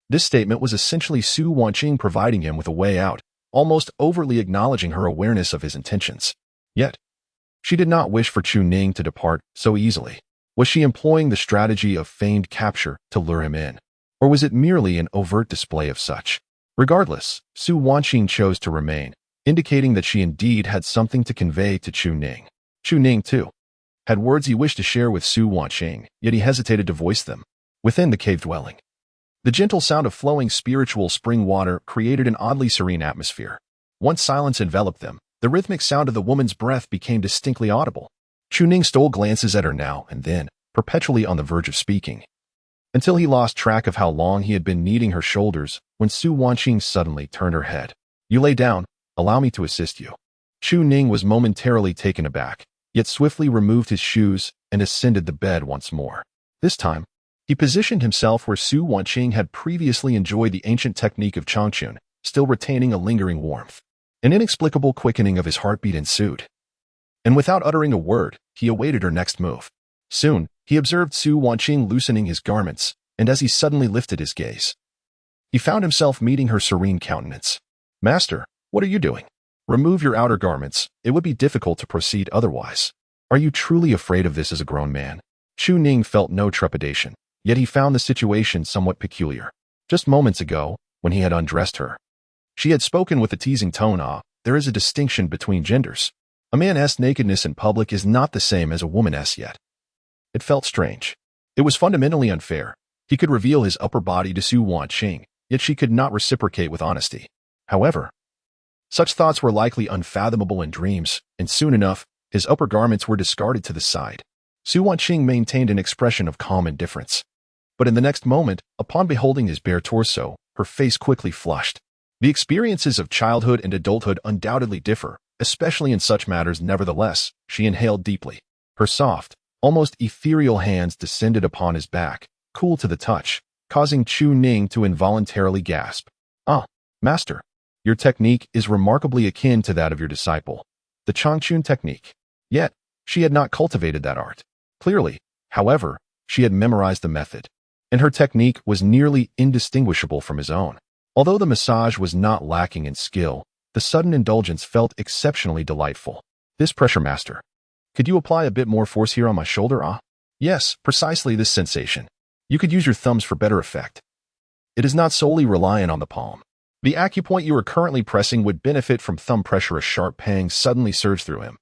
This statement was essentially Su Wanqing providing him with a way out, almost overtly acknowledging her awareness of his intentions. Yet, she did not wish for Chu Ning to depart so easily. Was she employing the strategy of feigned capture to lure him in? Or was it merely an overt display of such? Regardless, Su Wanqing chose to remain, indicating that she indeed had something to convey to Chu Ning. Chu Ning, too, had words he wished to share with Su Wanqing, yet he hesitated to voice them. Within the cave dwelling, the gentle sound of flowing spiritual spring water created an oddly serene atmosphere. Once silence enveloped them, the rhythmic sound of the woman's breath became distinctly audible. Chu Ning stole glances at her now and then, perpetually on the verge of speaking, until he lost track of how long he had been kneading her shoulders when Su Wanqing suddenly turned her head. You lay down. Allow me to assist you. Chu Ning was momentarily taken aback, yet swiftly removed his shoes and ascended the bed once more. This time, he positioned himself where Su Wanqing had previously enjoyed the ancient technique of Changchun, still retaining a lingering warmth. An inexplicable quickening of his heartbeat ensued. And without uttering a word, he awaited her next move. Soon, he observed Su Wanqing loosening his garments, and as he suddenly lifted his gaze, he found himself meeting her serene countenance. Master, what are you doing? Remove your outer garments. It would be difficult to proceed otherwise. Are you truly afraid of this as a grown man? Chu Ning felt no trepidation, yet he found the situation somewhat peculiar. Just moments ago, when he had undressed her, she had spoken with a teasing tone. There is a distinction between genders. A man's nakedness in public is not the same as a woman's yet. It felt strange. It was fundamentally unfair. He could reveal his upper body to Su Wanqing, yet she could not reciprocate with honesty. However, such thoughts were likely unfathomable in dreams, and soon enough, his upper garments were discarded to the side. Su Wanqing maintained an expression of calm indifference. But in the next moment, upon beholding his bare torso, her face quickly flushed. The experiences of childhood and adulthood undoubtedly differ, especially in such matters. Nevertheless, she inhaled deeply. Her soft, almost ethereal hands descended upon his back, cool to the touch, causing Chu Ning to involuntarily gasp. Ah, master, your technique is remarkably akin to that of your disciple, the Changchun technique. Yet, she had not cultivated that art. Clearly, however, she had memorized the method, and her technique was nearly indistinguishable from his own. Although the massage was not lacking in skill, the sudden indulgence felt exceptionally delightful. This pressure, master. Could you apply a bit more force here on my shoulder? Yes, precisely this sensation. You could use your thumbs for better effect. It is not solely reliant on the palm. The acupoint you are currently pressing would benefit from thumb pressure. A sharp pang suddenly surged through him,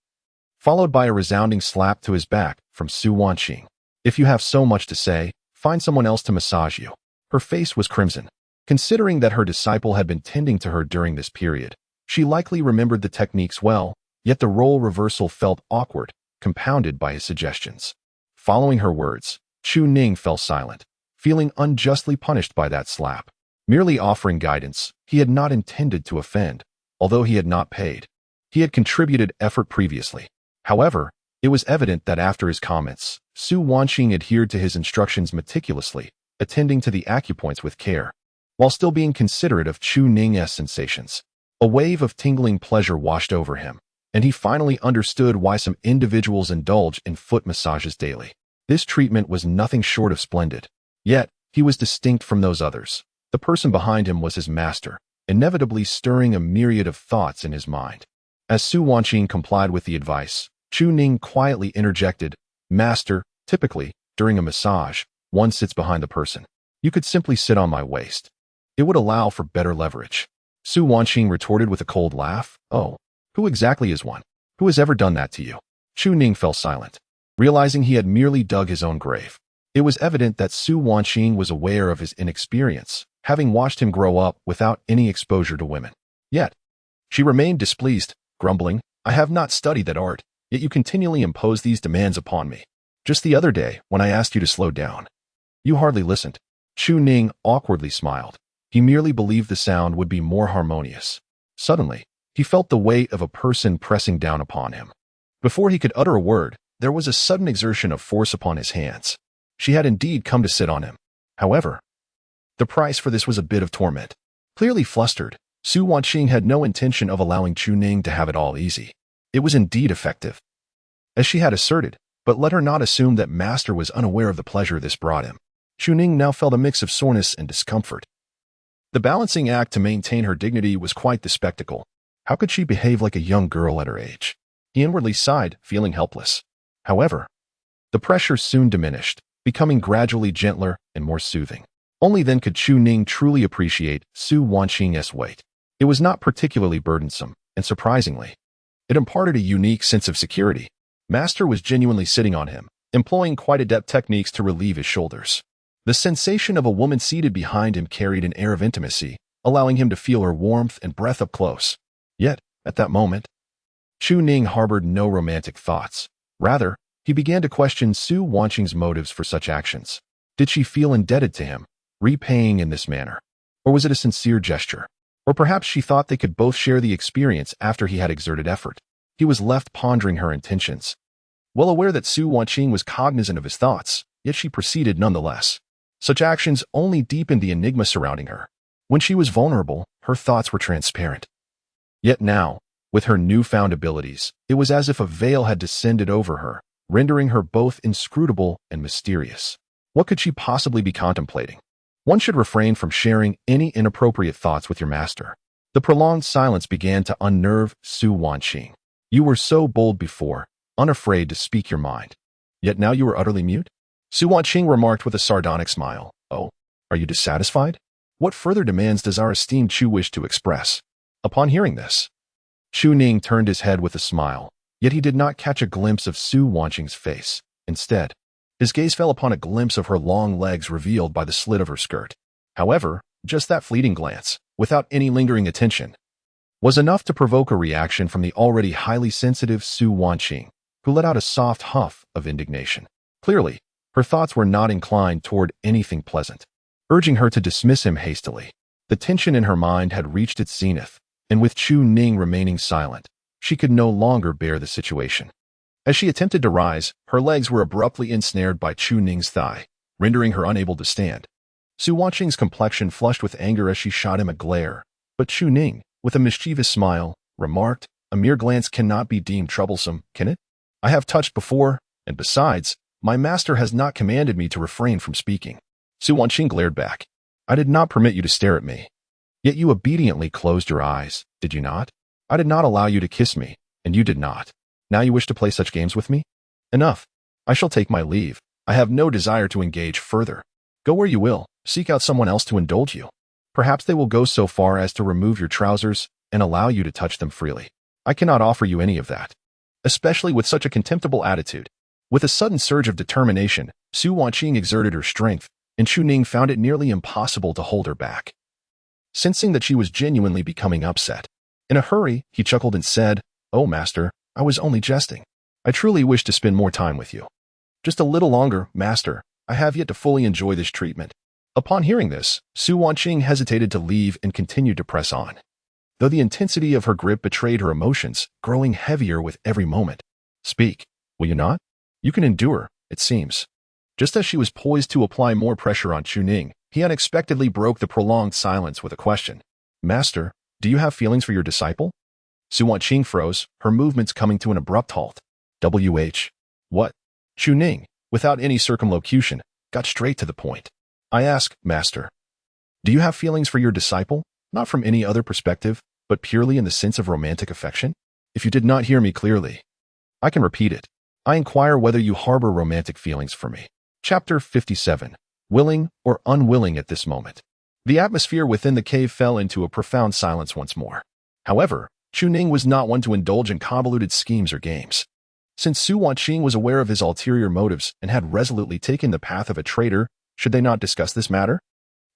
followed by a resounding slap to his back from Su Wanqing. If you have so much to say, find someone else to massage you. Her face was crimson. Considering that her disciple had been tending to her during this period, she likely remembered the techniques well, yet the role reversal felt awkward, compounded by his suggestions. Following her words, Chu Ning fell silent, feeling unjustly punished by that slap. Merely offering guidance, he had not intended to offend, although he had not paid. He had contributed effort previously. However, it was evident that after his comments, Su Wanqing adhered to his instructions meticulously, attending to the acupoints with care, while still being considerate of Chu Ning's sensations. A wave of tingling pleasure washed over him, and he finally understood why some individuals indulge in foot massages daily. This treatment was nothing short of splendid. Yet, he was distinct from those others. The person behind him was his master, inevitably stirring a myriad of thoughts in his mind. As Su Wanqing complied with the advice, Chu Ning quietly interjected, Master, typically, during a massage, one sits behind the person. You could simply sit on my waist. It would allow for better leverage. Su Wanqing retorted with a cold laugh. Oh, who exactly is one? Who has ever done that to you? Chu Ning fell silent, realizing he had merely dug his own grave. It was evident that Su Wanqing was aware of his inexperience, having watched him grow up without any exposure to women. Yet, she remained displeased, grumbling, I have not studied that art, yet you continually impose these demands upon me. Just the other day, when I asked you to slow down, you hardly listened. Chu Ning awkwardly smiled. He merely believed the sound would be more harmonious. Suddenly, he felt the weight of a person pressing down upon him. Before he could utter a word, there was a sudden exertion of force upon his hands. She had indeed come to sit on him. However, the price for this was a bit of torment. Clearly flustered, Su Wanqing had no intention of allowing Chu Ning to have it all easy. It was indeed effective, as she had asserted, but let her not assume that Master was unaware of the pleasure this brought him. Chu Ning now felt a mix of soreness and discomfort. The balancing act to maintain her dignity was quite the spectacle. How could she behave like a young girl at her age? He inwardly sighed, feeling helpless. However, the pressure soon diminished, becoming gradually gentler and more soothing. Only then could Chu Ning truly appreciate Su Wanqing's weight. It was not particularly burdensome, and surprisingly, it imparted a unique sense of security. Master was genuinely sitting on him, employing quite adept techniques to relieve his shoulders. The sensation of a woman seated behind him carried an air of intimacy, allowing him to feel her warmth and breath up close. Yet, at that moment, Chu Ning harbored no romantic thoughts. Rather, he began to question Su Wanqing's motives for such actions. Did she feel indebted to him, repaying in this manner? Or was it a sincere gesture? Or perhaps she thought they could both share the experience after he had exerted effort. He was left pondering her intentions. Well aware that Su Wanqing was cognizant of his thoughts, yet she proceeded nonetheless. Such actions only deepened the enigma surrounding her. When she was vulnerable, her thoughts were transparent. Yet now, with her newfound abilities, it was as if a veil had descended over her, rendering her both inscrutable and mysterious. What could she possibly be contemplating? One should refrain from sharing any inappropriate thoughts with your master. The prolonged silence began to unnerve Su Wanqing. You were so bold before, unafraid to speak your mind. Yet now you are utterly mute? Su Wanqing remarked with a sardonic smile. Oh, are you dissatisfied? What further demands does our esteemed Chu wish to express? Upon hearing this, Chu Ning turned his head with a smile, yet he did not catch a glimpse of Su Wanqing's face. Instead, his gaze fell upon a glimpse of her long legs revealed by the slit of her skirt. However, just that fleeting glance, without any lingering attention, was enough to provoke a reaction from the already highly sensitive Su Wanqing, who let out a soft huff of indignation. Clearly, her thoughts were not inclined toward anything pleasant, urging her to dismiss him hastily. The tension in her mind had reached its zenith, and with Chu Ning remaining silent, she could no longer bear the situation. As she attempted to rise, her legs were abruptly ensnared by Chu Ning's thigh, rendering her unable to stand. Su Wanqing's complexion flushed with anger as she shot him a glare, but Chu Ning, with a mischievous smile, remarked, "A mere glance cannot be deemed troublesome, can it? I have touched before, and besides, my master has not commanded me to refrain from speaking." Su Wanqing glared back. "I did not permit you to stare at me. Yet you obediently closed your eyes, did you not? I did not allow you to kiss me, and you did not. Now you wish to play such games with me? Enough. I shall take my leave. I have no desire to engage further. Go where you will, seek out someone else to indulge you. Perhaps they will go so far as to remove your trousers and allow you to touch them freely. I cannot offer you any of that, especially with such a contemptible attitude." With a sudden surge of determination, Su Wanqing exerted her strength, and Chu Ning found it nearly impossible to hold her back. Sensing that she was genuinely becoming upset, in a hurry, he chuckled and said, "Oh, master, I was only jesting. I truly wish to spend more time with you. Just a little longer, master. I have yet to fully enjoy this treatment." Upon hearing this, Su Wanqing hesitated to leave and continued to press on, though the intensity of her grip betrayed her emotions, growing heavier with every moment. "Speak, will you not? You can endure, it seems." Just as she was poised to apply more pressure on Chu Ning, he unexpectedly broke the prolonged silence with a question. "Master, do you have feelings for your disciple?" Su Wanqing froze, her movements coming to an abrupt halt. What? Chu Ning, without any circumlocution, got straight to the point. "I ask, master, do you have feelings for your disciple, not from any other perspective, but purely in the sense of romantic affection? If you did not hear me clearly, I can repeat it. I inquire whether you harbor romantic feelings for me." Chapter 57. Willing or unwilling at this moment. The atmosphere within the cave fell into a profound silence once more. However, Chu Ning was not one to indulge in convoluted schemes or games. Since Su Wanqing was aware of his ulterior motives and had resolutely taken the path of a traitor, should they not discuss this matter?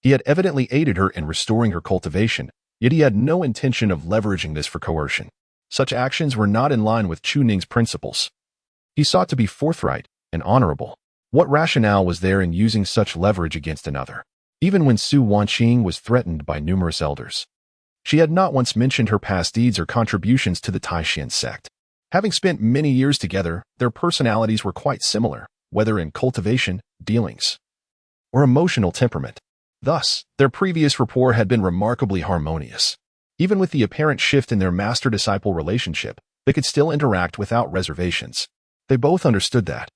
He had evidently aided her in restoring her cultivation, yet he had no intention of leveraging this for coercion. Such actions were not in line with Chu Ning's principles. He sought to be forthright and honorable. What rationale was there in using such leverage against another? Even when Su Wanqing was threatened by numerous elders, she had not once mentioned her past deeds or contributions to the Taishan sect. Having spent many years together, their personalities were quite similar, whether in cultivation, dealings, or emotional temperament. Thus, their previous rapport had been remarkably harmonious. Even with the apparent shift in their master-disciple relationship, they could still interact without reservations. They both understood that,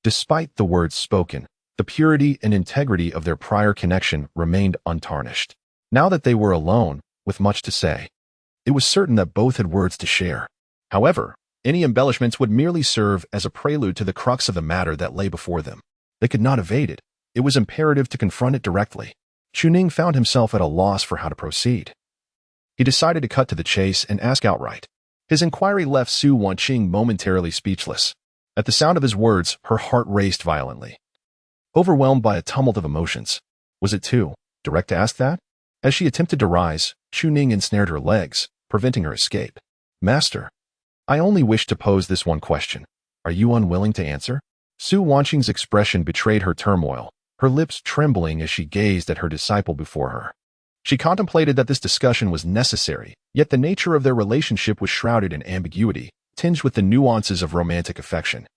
despite the words spoken, the purity and integrity of their prior connection remained untarnished. Now that they were alone, with much to say, it was certain that both had words to share. However, any embellishments would merely serve as a prelude to the crux of the matter that lay before them. They could not evade it. It was imperative to confront it directly. Chu Ning found himself at a loss for how to proceed. He decided to cut to the chase and ask outright. His inquiry left Su Wanqing momentarily speechless. At the sound of his words, her heart raced violently. Overwhelmed by a tumult of emotions, was it too direct to ask that? As she attempted to rise, Chu Ning ensnared her legs, preventing her escape. "Master, I only wish to pose this one question. Are you unwilling to answer?" Su Wanqing's expression betrayed her turmoil, her lips trembling as she gazed at her disciple before her. She contemplated that this discussion was necessary, yet the nature of their relationship was shrouded in ambiguity, tinged with the nuances of romantic affection.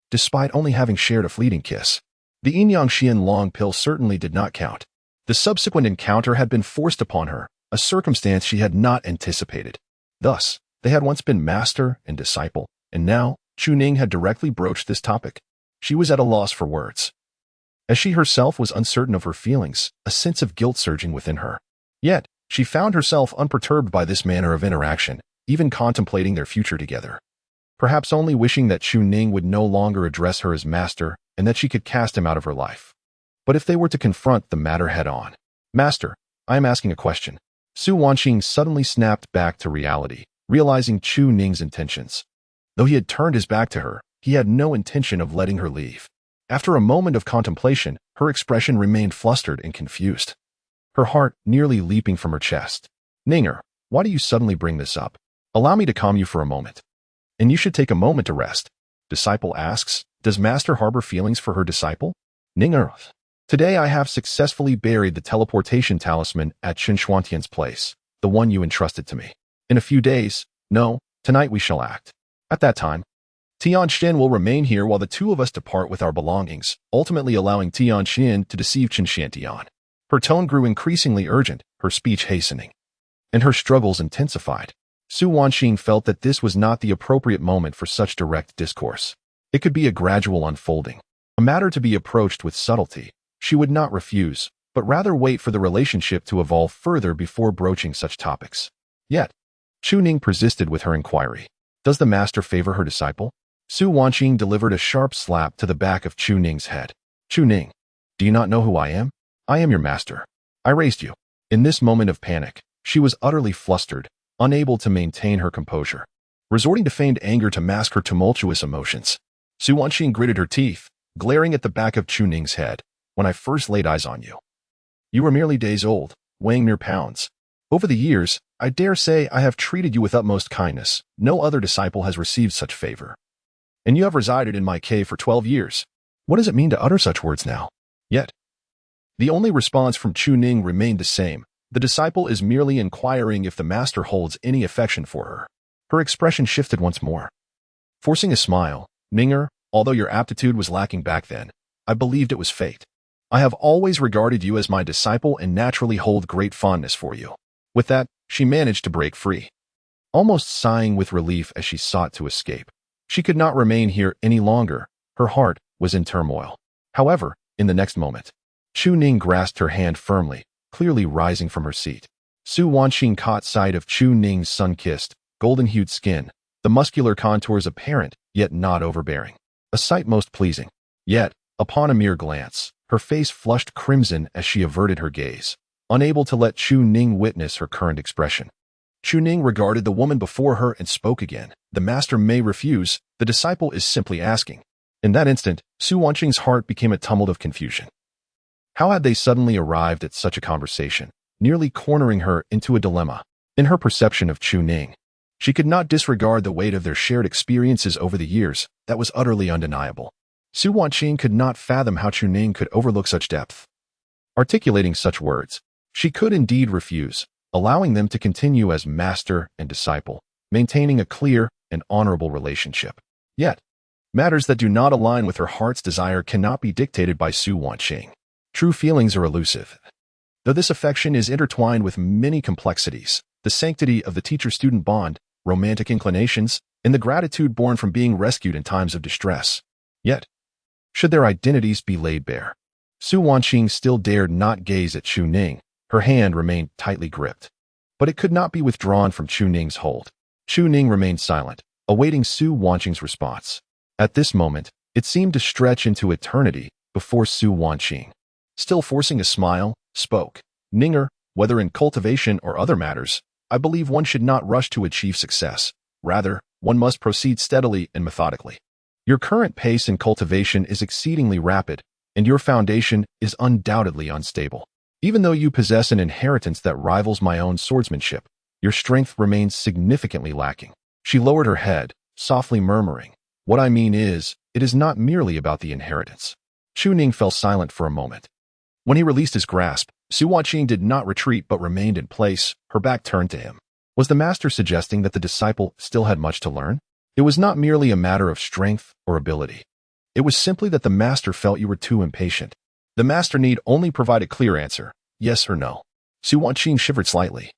Despite only having shared a fleeting kiss, the Yin Xian long pill certainly did not count. The subsequent encounter had been forced upon her, a circumstance she had not anticipated. Thus, they had once been master and disciple, and now Chu Ning had directly broached this topic. She was at a loss for words. As she herself was uncertain of her feelings, a sense of guilt surging within her. Yet, she found herself unperturbed by this manner of interaction, even contemplating their future together. Perhaps only wishing that Chu Ning would no longer address her as master and that she could cast him out of her life. But if they were to confront the matter head-on, "Master, I am asking a question." Su Wanqing suddenly snapped back to reality, realizing Chu Ning's intentions. Though he had turned his back to her, he had no intention of letting her leave. After a moment of contemplation, her expression remained flustered and confused, her heart nearly leaping from her chest. "Ninger, why do you suddenly bring this up? Allow me to calm you for a moment. And you should take a moment to rest." Disciple asks, "Does Master harbor feelings for her disciple?" Ninger, "Today I have successfully buried the teleportation talisman at Changchun place, the one you entrusted to me. In a few days, no, tonight we shall act. At that time, Tianxin will remain here while the two of us depart with our belongings, ultimately allowing Tianxin to deceive Qinshantian." Her tone grew increasingly urgent, her speech hastening, and her struggles intensified. Su Wanqing felt that this was not the appropriate moment for such direct discourse. It could be a gradual unfolding, a matter to be approached with subtlety. She would not refuse, but rather wait for the relationship to evolve further before broaching such topics. Yet, Chu Ning persisted with her inquiry. "Does the master favor her disciple?" Su Wanqing delivered a sharp slap to the back of Chu Ning's head. "Chu Ning, do you not know who I am? I am your master. I raised you." In this moment of panic, she was utterly flustered, unable to maintain her composure. Resorting to feigned anger to mask her tumultuous emotions, Su Wanqing gritted her teeth, glaring at the back of Chu Ning's head. "When I first laid eyes on you, you were merely days old, weighing mere pounds. Over the years, I dare say I have treated you with utmost kindness. No other disciple has received such favor. And you have resided in my cave for 12 years. What does it mean to utter such words now?" Yet, the only response from Chu Ning remained the same. The disciple is merely inquiring if the master holds any affection for her. Her expression shifted once more. Forcing a smile, "Ninger, although your aptitude was lacking back then, I believed it was fate. I have always regarded you as my disciple and naturally hold great fondness for you." With that, she managed to break free, almost sighing with relief as she sought to escape. She could not remain here any longer. Her heart was in turmoil. However, in the next moment, Chu Ning grasped her hand firmly, clearly rising from her seat. Su Wanqing caught sight of Chu Ning's sun-kissed, golden-hued skin, the muscular contours apparent, yet not overbearing. A sight most pleasing. Yet, upon a mere glance, her face flushed crimson as she averted her gaze, unable to let Chu Ning witness her current expression. Chu Ning regarded the woman before her and spoke again. "The master may refuse, the disciple is simply asking." In that instant, Su Wanqing's heart became a tumult of confusion. How had they suddenly arrived at such a conversation, nearly cornering her into a dilemma? In her perception of Chu Ning, she could not disregard the weight of their shared experiences over the years. That was utterly undeniable. Su Wanqing could not fathom how Chu Ning could overlook such depth. Articulating such words, she could indeed refuse, allowing them to continue as master and disciple, maintaining a clear and honorable relationship. Yet, matters that do not align with her heart's desire cannot be dictated by Su Wanqing. True feelings are elusive. Though this affection is intertwined with many complexities, the sanctity of the teacher-student bond, romantic inclinations, and the gratitude born from being rescued in times of distress. Yet, should their identities be laid bare, Su Wanqing still dared not gaze at Chu Ning. Her hand remained tightly gripped, but it could not be withdrawn from Chu Ning's hold. Chu Ning remained silent, awaiting Su Wanqing's response. At this moment, it seemed to stretch into eternity before Su Wanqing, still forcing a smile, spoke. "Ninger, whether in cultivation or other matters, I believe one should not rush to achieve success. Rather, one must proceed steadily and methodically. Your current pace in cultivation is exceedingly rapid, and your foundation is undoubtedly unstable. Even though you possess an inheritance that rivals my own swordsmanship, your strength remains significantly lacking." She lowered her head, softly murmuring, "What I mean is, it is not merely about the inheritance." Chu Ning fell silent for a moment. When he released his grasp, Su Wanqing did not retreat but remained in place, her back turned to him. Was the master suggesting that the disciple still had much to learn? It was not merely a matter of strength or ability. It was simply that the master felt you were too impatient. The master need only provide a clear answer, yes or no. Su Wanqing shivered slightly,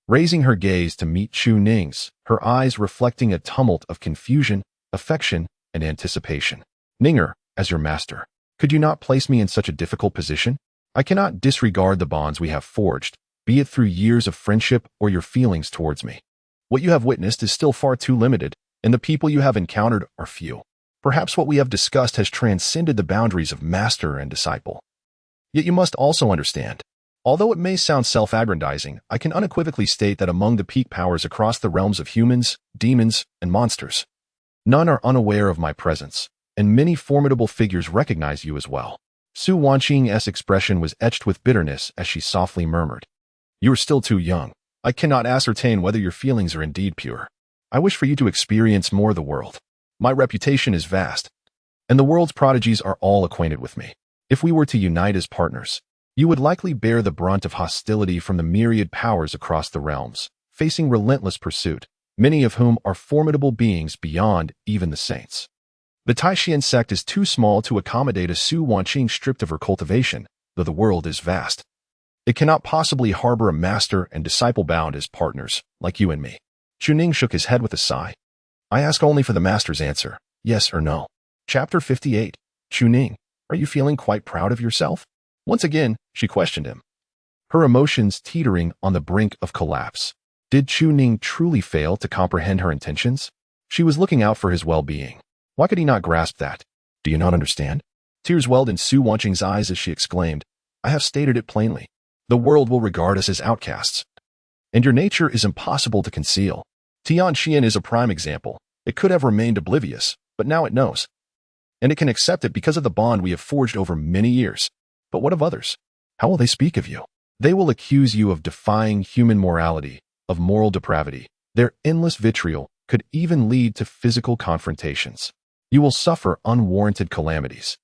raising her gaze to meet Chu Ning's, her eyes reflecting a tumult of confusion, affection, and anticipation. Ninger, as your master, could you not place me in such a difficult position? I cannot disregard the bonds we have forged, be it through years of friendship or your feelings towards me. What you have witnessed is still far too limited, and the people you have encountered are few. Perhaps what we have discussed has transcended the boundaries of master and disciple. Yet you must also understand, although it may sound self-aggrandizing, I can unequivocally state that among the peak powers across the realms of humans, demons, and monsters, none are unaware of my presence, and many formidable figures recognize you as well. Su Wanqing's expression was etched with bitterness as she softly murmured, "You are still too young. I cannot ascertain whether your feelings are indeed pure. I wish for you to experience more of the world. My reputation is vast, and the world's prodigies are all acquainted with me. If we were to unite as partners, you would likely bear the brunt of hostility from the myriad powers across the realms, facing relentless pursuit, many of whom are formidable beings beyond even the saints. The Taishan sect is too small to accommodate a Su Wanqing stripped of her cultivation, though the world is vast. It cannot possibly harbor a master and disciple bound as partners, like you and me." Chu Ning shook his head with a sigh. "I ask only for the master's answer, yes or no." Chapter 58. Chu Ning, are you feeling quite proud of yourself? Once again, she questioned him, her emotions teetering on the brink of collapse. Did Chu Ning truly fail to comprehend her intentions? She was looking out for his well-being. Why could he not grasp that? Do you not understand? Tears welled in Su Wanqing's eyes as she exclaimed, "I have stated it plainly. The world will regard us as outcasts, and your nature is impossible to conceal. Tianqian is a prime example. It could have remained oblivious, but now it knows. And it can accept it because of the bond we have forged over many years. But what of others? How will they speak of you? They will accuse you of defying human morality, of moral depravity. Their endless vitriol could even lead to physical confrontations. You will suffer unwarranted calamities,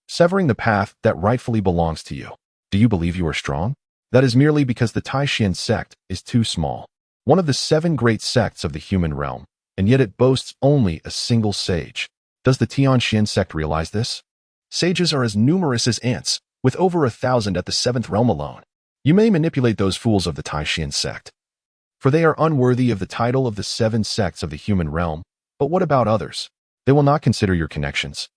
severing the path that rightfully belongs to you. Do you believe you are strong? That is merely because the Taishan sect is too small, one of the 7 great sects of the human realm, and yet it boasts only a single sage. Does the Tianqian sect realize this? Sages are as numerous as ants, with over 1,000 at the 7th realm alone. You may manipulate those fools of the Taishan sect, for they are unworthy of the title of the 7 sects of the human realm. But what about others? They will not consider your connections,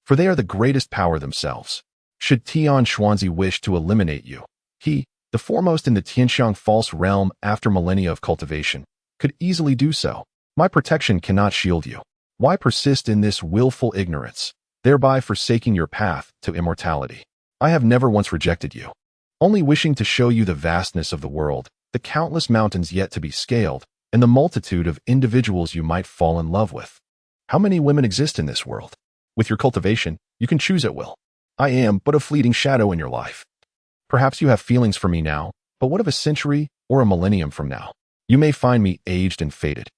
for they are the greatest power themselves. Should Tian Xuanzi wish to eliminate you, he, the foremost in the Tianxiang false realm after millennia of cultivation, could easily do so. My protection cannot shield you. Why persist in this willful ignorance, thereby forsaking your path to immortality? I have never once rejected you, only wishing to show you the vastness of the world, the countless mountains yet to be scaled, and the multitude of individuals you might fall in love with. How many women exist in this world? With your cultivation, you can choose at will. I am but a fleeting shadow in your life. Perhaps you have feelings for me now, but what of a century or a millennium from now? You may find me aged and faded,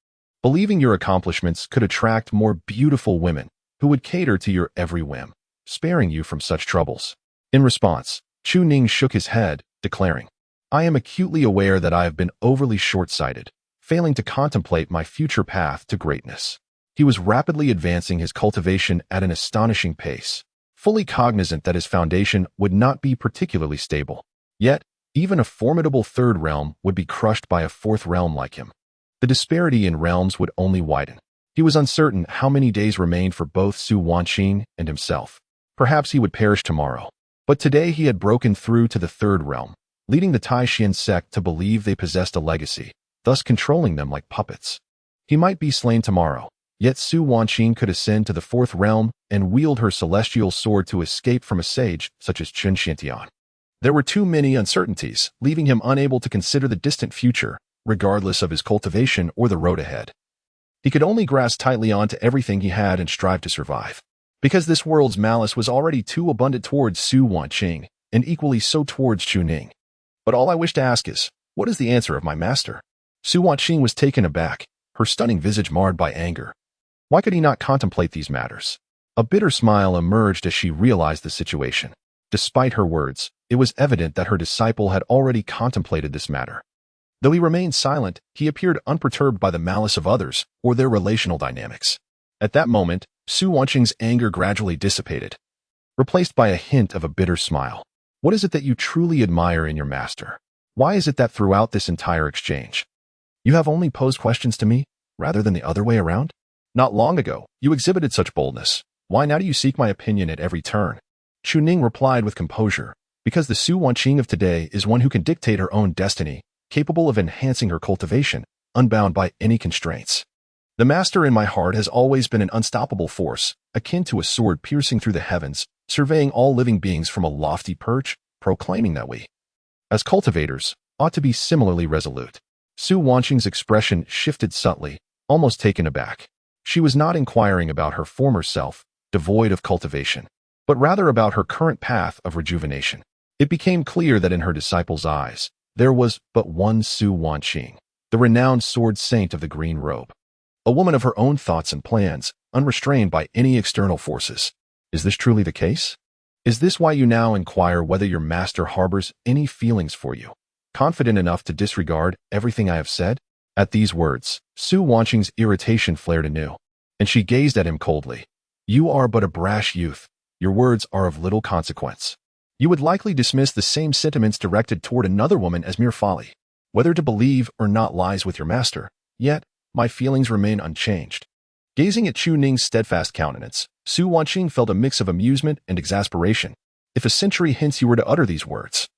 believing your accomplishments could attract more beautiful women who would cater to your every whim, sparing you from such troubles. In response, Chu Ning shook his head, declaring, I am acutely aware that I have been overly short-sighted, failing to contemplate my future path to greatness. He was rapidly advancing his cultivation at an astonishing pace, fully cognizant that his foundation would not be particularly stable. Yet, even a formidable 3rd realm would be crushed by a 4th realm like him. The disparity in realms would only widen. He was uncertain how many days remained for both Su Wanqing and himself. Perhaps he would perish tomorrow. But today he had broken through to the 3rd realm, leading the Taishan sect to believe they possessed a legacy, thus controlling them like puppets. He might be slain tomorrow, yet Su Wanqing could ascend to the 4th realm and wield her celestial sword to escape from a sage such as Chun Ning. There were too many uncertainties, leaving him unable to consider the distant future, regardless of his cultivation or the road ahead. He could only grasp tightly onto everything he had and strive to survive. Because this world's malice was already too abundant towards Su Wanqing, and equally so towards Chu Ning. But all I wish to ask is, what is the answer of my master? Su Wanqing was taken aback, her stunning visage marred by anger. Why could he not contemplate these matters? A bitter smile emerged as she realized the situation. Despite her words, It was evident that her disciple had already contemplated this matter. Though he remained silent, he appeared unperturbed by the malice of others or their relational dynamics. At that moment, Su Wanqing's anger gradually dissipated, replaced by a hint of a bitter smile. What is it that you truly admire in your master? Why is it that throughout this entire exchange, you have only posed questions to me, rather than the other way around? Not long ago, you exhibited such boldness. Why now do you seek my opinion at every turn? Chu Ning replied with composure, because the Su Wanqing of today is one who can dictate her own destiny, capable of enhancing her cultivation, unbound by any constraints. The master in my heart has always been an unstoppable force, akin to a sword piercing through the heavens, surveying all living beings from a lofty perch, proclaiming that we, as cultivators, ought to be similarly resolute. Su Wanqing's expression shifted subtly, almost taken aback. She was not inquiring about her former self, devoid of cultivation, but rather about her current path of rejuvenation. It became clear that in her disciple's eyes, there was but one Su Wanqing, the renowned sword saint of the green robe. A woman of her own thoughts and plans, unrestrained by any external forces. Is this truly the case? Is this why you now inquire whether your master harbors any feelings for you, confident enough to disregard everything I have said? At these words, Su Wanqing's irritation flared anew, and she gazed at him coldly. You are but a brash youth. Your words are of little consequence. You would likely dismiss the same sentiments directed toward another woman as mere folly. Whether to believe or not lies with your master, yet my feelings remain unchanged. Gazing at Chu Ning's steadfast countenance, Su Wanqing felt a mix of amusement and exasperation. If a century hence you were to utter these words,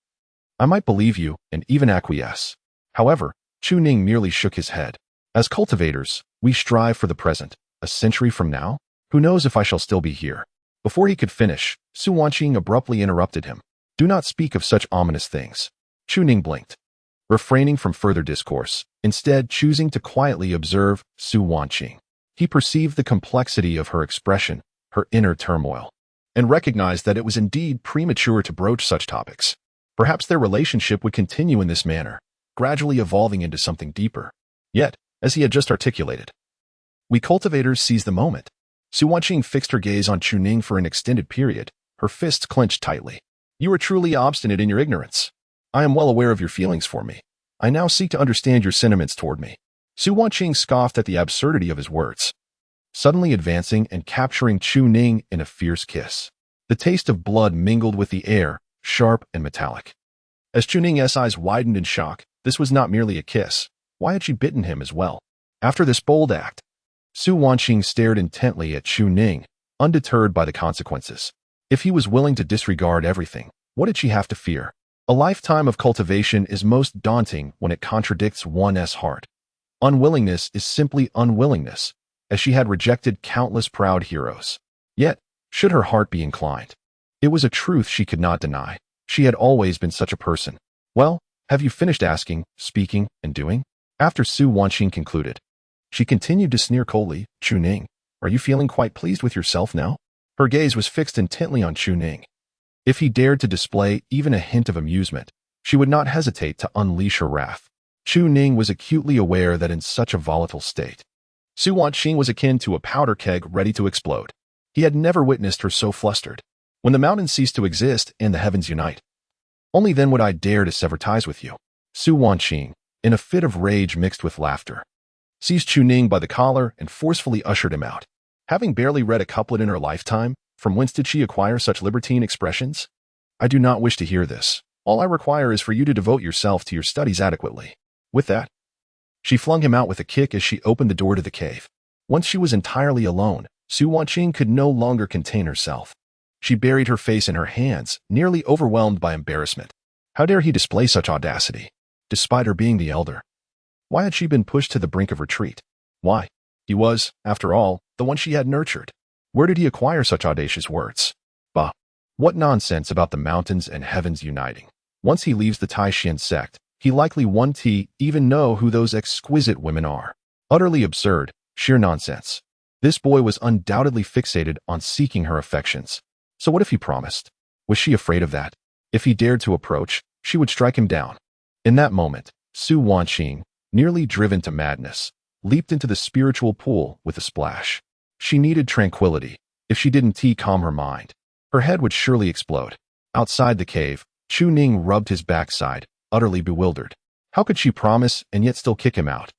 I might believe you and even acquiesce. However, Chu Ning merely shook his head. As cultivators, we strive for the present. A century from now? Who knows if I shall still be here? Before he could finish, Su Wanqing abruptly interrupted him. Do not speak of such ominous things. Chu Ning blinked, refraining from further discourse, instead choosing to quietly observe Su Wanqing. He perceived the complexity of her expression, her inner turmoil, and recognized that it was indeed premature to broach such topics. Perhaps their relationship would continue in this manner, gradually evolving into something deeper. Yet, as he had just articulated, we cultivators seize the moment. Su Wanqing fixed her gaze on Chu Ning for an extended period, her fists clenched tightly. You are truly obstinate in your ignorance. I am well aware of your feelings for me. I now seek to understand your sentiments toward me. Su Wanqing scoffed at the absurdity of his words, suddenly advancing and capturing Chu Ning in a fierce kiss. The taste of blood mingled with the air, sharp and metallic. As Chu Ning's eyes widened in shock, this was not merely a kiss. Why had she bitten him as well? After this bold act, Su Wanqing stared intently at Chu Ning, undeterred by the consequences. If he was willing to disregard everything, what did she have to fear? A lifetime of cultivation is most daunting when it contradicts one's heart. Unwillingness is simply unwillingness, as she had rejected countless proud heroes. Yet, should her heart be inclined, it was a truth she could not deny. She had always been such a person. Well, have you finished asking, speaking, and doing? After Su Wanqing concluded, she continued to sneer coldly. Chu Ning, are you feeling quite pleased with yourself now? Her gaze was fixed intently on Chu Ning. If he dared to display even a hint of amusement, she would not hesitate to unleash her wrath. Chu Ning was acutely aware that in such a volatile state, Su Wanqing was akin to a powder keg ready to explode. He had never witnessed her so flustered. When the mountains cease to exist and the heavens unite, only then would I dare to sever ties with you. Su Wanqing, in a fit of rage mixed with laughter, seized Chu Ning by the collar and forcefully ushered him out. Having barely read a couplet in her lifetime, from whence did she acquire such libertine expressions? I do not wish to hear this. All I require is for you to devote yourself to your studies adequately. With that, she flung him out with a kick as she opened the door to the cave. Once she was entirely alone, Su Wanqing could no longer contain herself. She buried her face in her hands, nearly overwhelmed by embarrassment. How dare he display such audacity? Despite her being the elder, why had she been pushed to the brink of retreat? Why? He was, after all, the one she had nurtured. Where did he acquire such audacious words? Bah! What nonsense about the mountains and heavens uniting. Once he leaves the Taishan sect, he likely won't even know who those exquisite women are. Utterly absurd, sheer nonsense. This boy was undoubtedly fixated on seeking her affections. So what if he promised? Was she afraid of that? If he dared to approach, she would strike him down. In that moment, Su Wanqing, nearly driven to madness, leaped into the spiritual pool with a splash. She needed tranquility. If she didn't calm her mind, her head would surely explode. Outside the cave, Chu Ning rubbed his backside, utterly bewildered. How could she promise and yet still kick him out?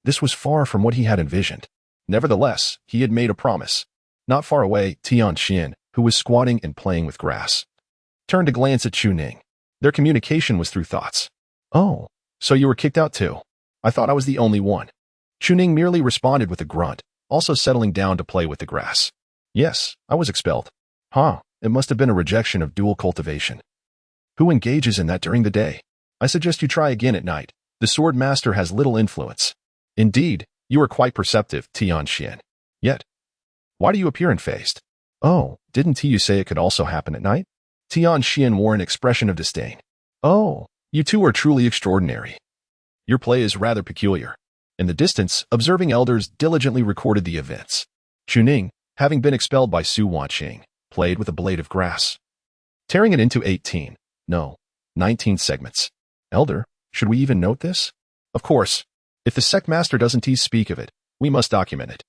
This was far from what he had envisioned. Nevertheless, he had made a promise. Not far away, Tianxian, who was squatting and playing with grass, turned to glance at Chu Ning. Their communication was through thoughts. "Oh, so you were kicked out too? I thought I was the only one." Chu Ning merely responded with a grunt, also settling down to play with the grass. "Yes, I was expelled." "Huh, it must have been a rejection of dual cultivation. Who engages in that during the day? I suggest you try again at night. The sword master has little influence." "Indeed, you are quite perceptive, Tianxian. Yet, why do you appear unfazed?" "Oh, didn't you say it could also happen at night?" Tianxian wore an expression of disdain. "Oh, you two are truly extraordinary. Your play is rather peculiar." In the distance, observing elders diligently recorded the events. Chu Ning, having been expelled by Su Wanqing, played with a blade of grass, tearing it into 19 segments. "Elder, should we even note this?" "Of course. If the sect master doesn't speak of it, we must document it.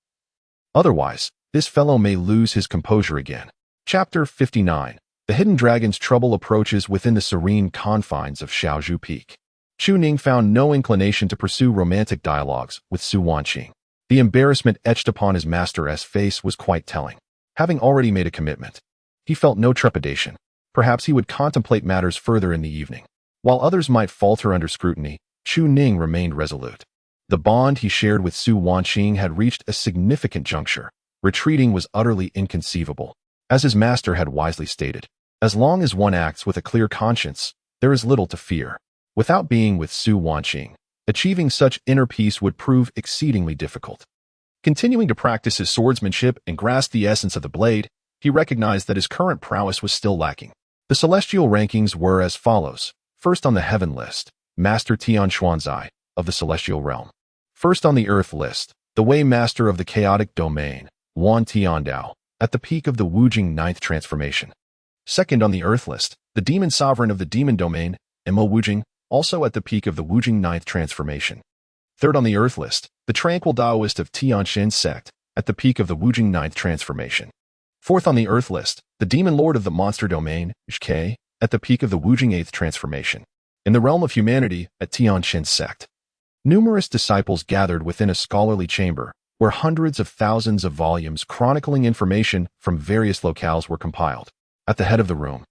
Otherwise, this fellow may lose his composure again." Chapter 59. The Hidden Dragon's trouble approaches within the serene confines of Shaozhu Peak. Chu Ning found no inclination to pursue romantic dialogues with Su Wanqing. The embarrassment etched upon his master's face was quite telling. Having already made a commitment, he felt no trepidation. Perhaps he would contemplate matters further in the evening. While others might falter under scrutiny, Chu Ning remained resolute. The bond he shared with Su Wanqing had reached a significant juncture. Retreating was utterly inconceivable. As his master had wisely stated, as long as one acts with a clear conscience, there is little to fear. Without being with Su Wanqing, achieving such inner peace would prove exceedingly difficult. Continuing to practice his swordsmanship and grasp the essence of the blade, he recognized that his current prowess was still lacking. The celestial rankings were as follows. First on the heaven list, Master Tian Xuanzai of the celestial realm. First on the earth list, the Wei Master of the chaotic domain, Wan Tiandao, at the peak of the Wujing ninth transformation. Second on the earth list, the demon sovereign of the demon domain, Mo Wujing, also at the peak of the Wujing ninth transformation. Third on the earth list, the tranquil Taoist of Tianxian sect, at the peak of the Wujing ninth transformation. Fourth on the earth list, the demon lord of the monster domain, Zhke, at the peak of the Wujing eighth transformation. In the realm of humanity, at Tianxian sect. Numerous disciples gathered within a scholarly chamber, where hundreds of thousands of volumes chronicling information from various locales were compiled. At the head of the room,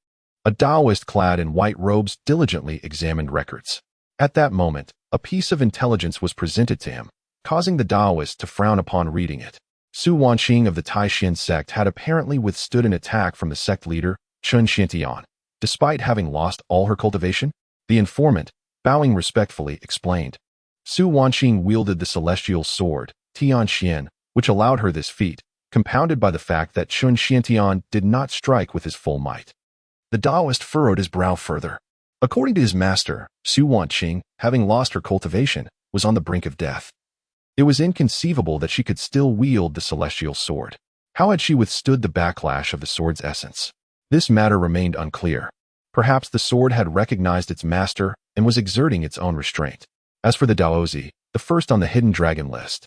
a Taoist clad in white robes diligently examined records. At that moment, a piece of intelligence was presented to him, causing the Taoist to frown upon reading it. Su Wanqing of the Taishan sect had apparently withstood an attack from the sect leader, Chun Xiantian, despite having lost all her cultivation. The informant, bowing respectfully, explained. Su Wanqing wielded the celestial sword, Tianxian, which allowed her this feat, compounded by the fact that Chun Xiantian did not strike with his full might. The Taoist furrowed his brow further. According to his master, Su Wanqing, having lost her cultivation, was on the brink of death. It was inconceivable that she could still wield the celestial sword. How had she withstood the backlash of the sword's essence? This matter remained unclear. Perhaps the sword had recognized its master and was exerting its own restraint. As for the Daozi, the first on the hidden dragon list,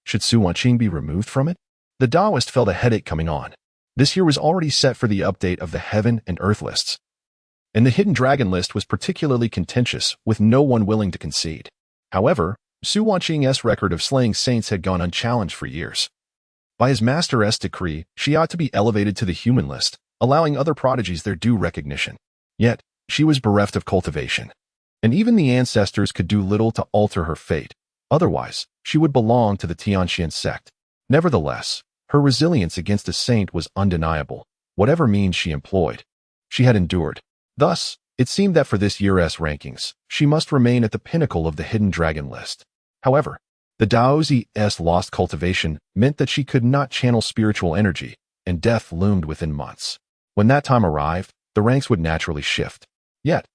should Su Wanqing be removed from it? The Taoist felt a headache coming on. This year was already set for the update of the heaven and earth lists. And the hidden dragon list was particularly contentious, with no one willing to concede. However, Su Wanqing's record of slaying saints had gone unchallenged for years. By his master's decree, she ought to be elevated to the human list, allowing other prodigies their due recognition. Yet, she was bereft of cultivation. And even the ancestors could do little to alter her fate. Otherwise, she would belong to the Tianxian sect. Nevertheless, her resilience against a saint was undeniable, whatever means she employed. She had endured. Thus, it seemed that for this year's rankings, she must remain at the pinnacle of the hidden dragon list. However, the Daozi's lost cultivation meant that she could not channel spiritual energy, and death loomed within months. When that time arrived, the ranks would naturally shift. Yet,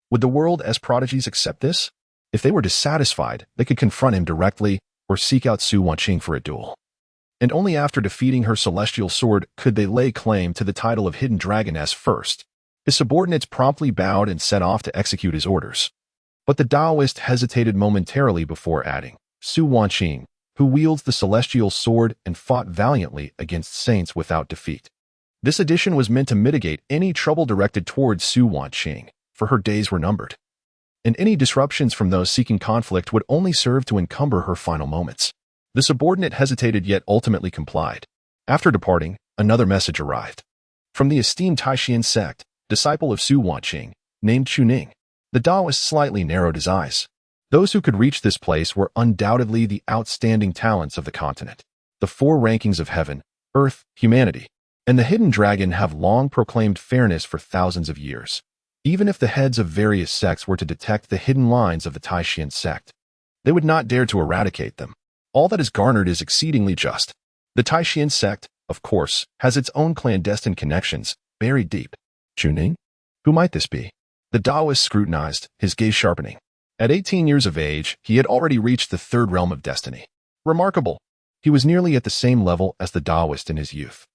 would the world as prodigies accept this? If they were dissatisfied, they could confront him directly or seek out Su Wanqing for a duel. And only after defeating her celestial sword could they lay claim to the title of Hidden Dragoness first. His subordinates promptly bowed and set off to execute his orders. But the Taoist hesitated momentarily before adding, Su Wanqing, who wields the celestial sword and fought valiantly against saints without defeat. This addition was meant to mitigate any trouble directed towards Su Wanqing, for her days were numbered. And any disruptions from those seeking conflict would only serve to encumber her final moments. The subordinate hesitated yet ultimately complied. After departing, another message arrived. From the esteemed Taishan sect, disciple of Su Wanqing, named Chu Ning. The Taoist slightly narrowed his eyes. Those who could reach this place were undoubtedly the outstanding talents of the continent. The four rankings of heaven, earth, humanity, and the hidden dragon have long proclaimed fairness for thousands of years. Even if the heads of various sects were to detect the hidden lines of the Taishan sect, they would not dare to eradicate them. All that is garnered is exceedingly just. The Taishan sect, of course, has its own clandestine connections, buried deep. Chu Ning? Who might this be? The Taoist scrutinized, his gaze sharpening. At 18 years of age, he had already reached the third realm of destiny. Remarkable. He was nearly at the same level as the Taoist in his youth.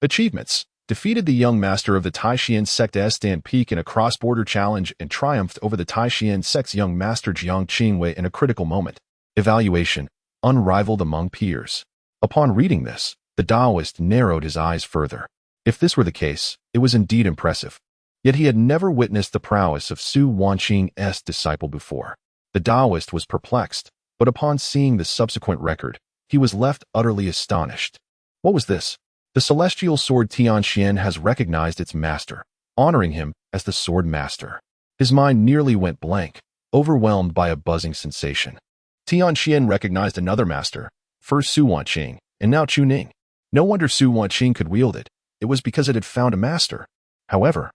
Achievements. Defeated the young master of the Taishan sect Stan Peak in a cross-border challenge and triumphed over the Taishan sect's young master Jiang Qingwei in a critical moment. Evaluation. Unrivaled among peers. Upon reading this, the Taoist narrowed his eyes further. If this were the case, it was indeed impressive. Yet he had never witnessed the prowess of Su Wanqing's disciple before. The Taoist was perplexed, but upon seeing the subsequent record, he was left utterly astonished. What was this? The celestial sword Tianxian has recognized its master, honoring him as the sword master. His mind nearly went blank, overwhelmed by a buzzing sensation. Tianxian recognized another master, first Su Wanqing, and now Chu Ning. No wonder Su Wanqing could wield it. It was because it had found a master. However,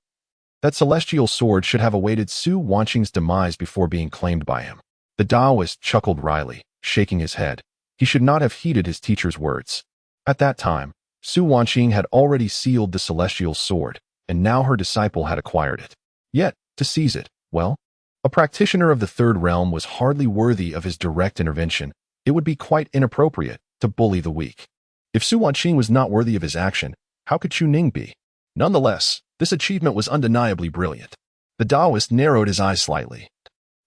that celestial sword should have awaited Su Wanqing's demise before being claimed by him. The Taoist chuckled wryly, shaking his head. He should not have heeded his teacher's words. At that time, Su Wanqing had already sealed the celestial sword, and now her disciple had acquired it. Yet, to seize it, well, a practitioner of the third realm was hardly worthy of his direct intervention. It would be quite inappropriate to bully the weak. If Su Wanqing was not worthy of his action, how could Chu Ning be? Nonetheless, this achievement was undeniably brilliant. The Taoist narrowed his eyes slightly.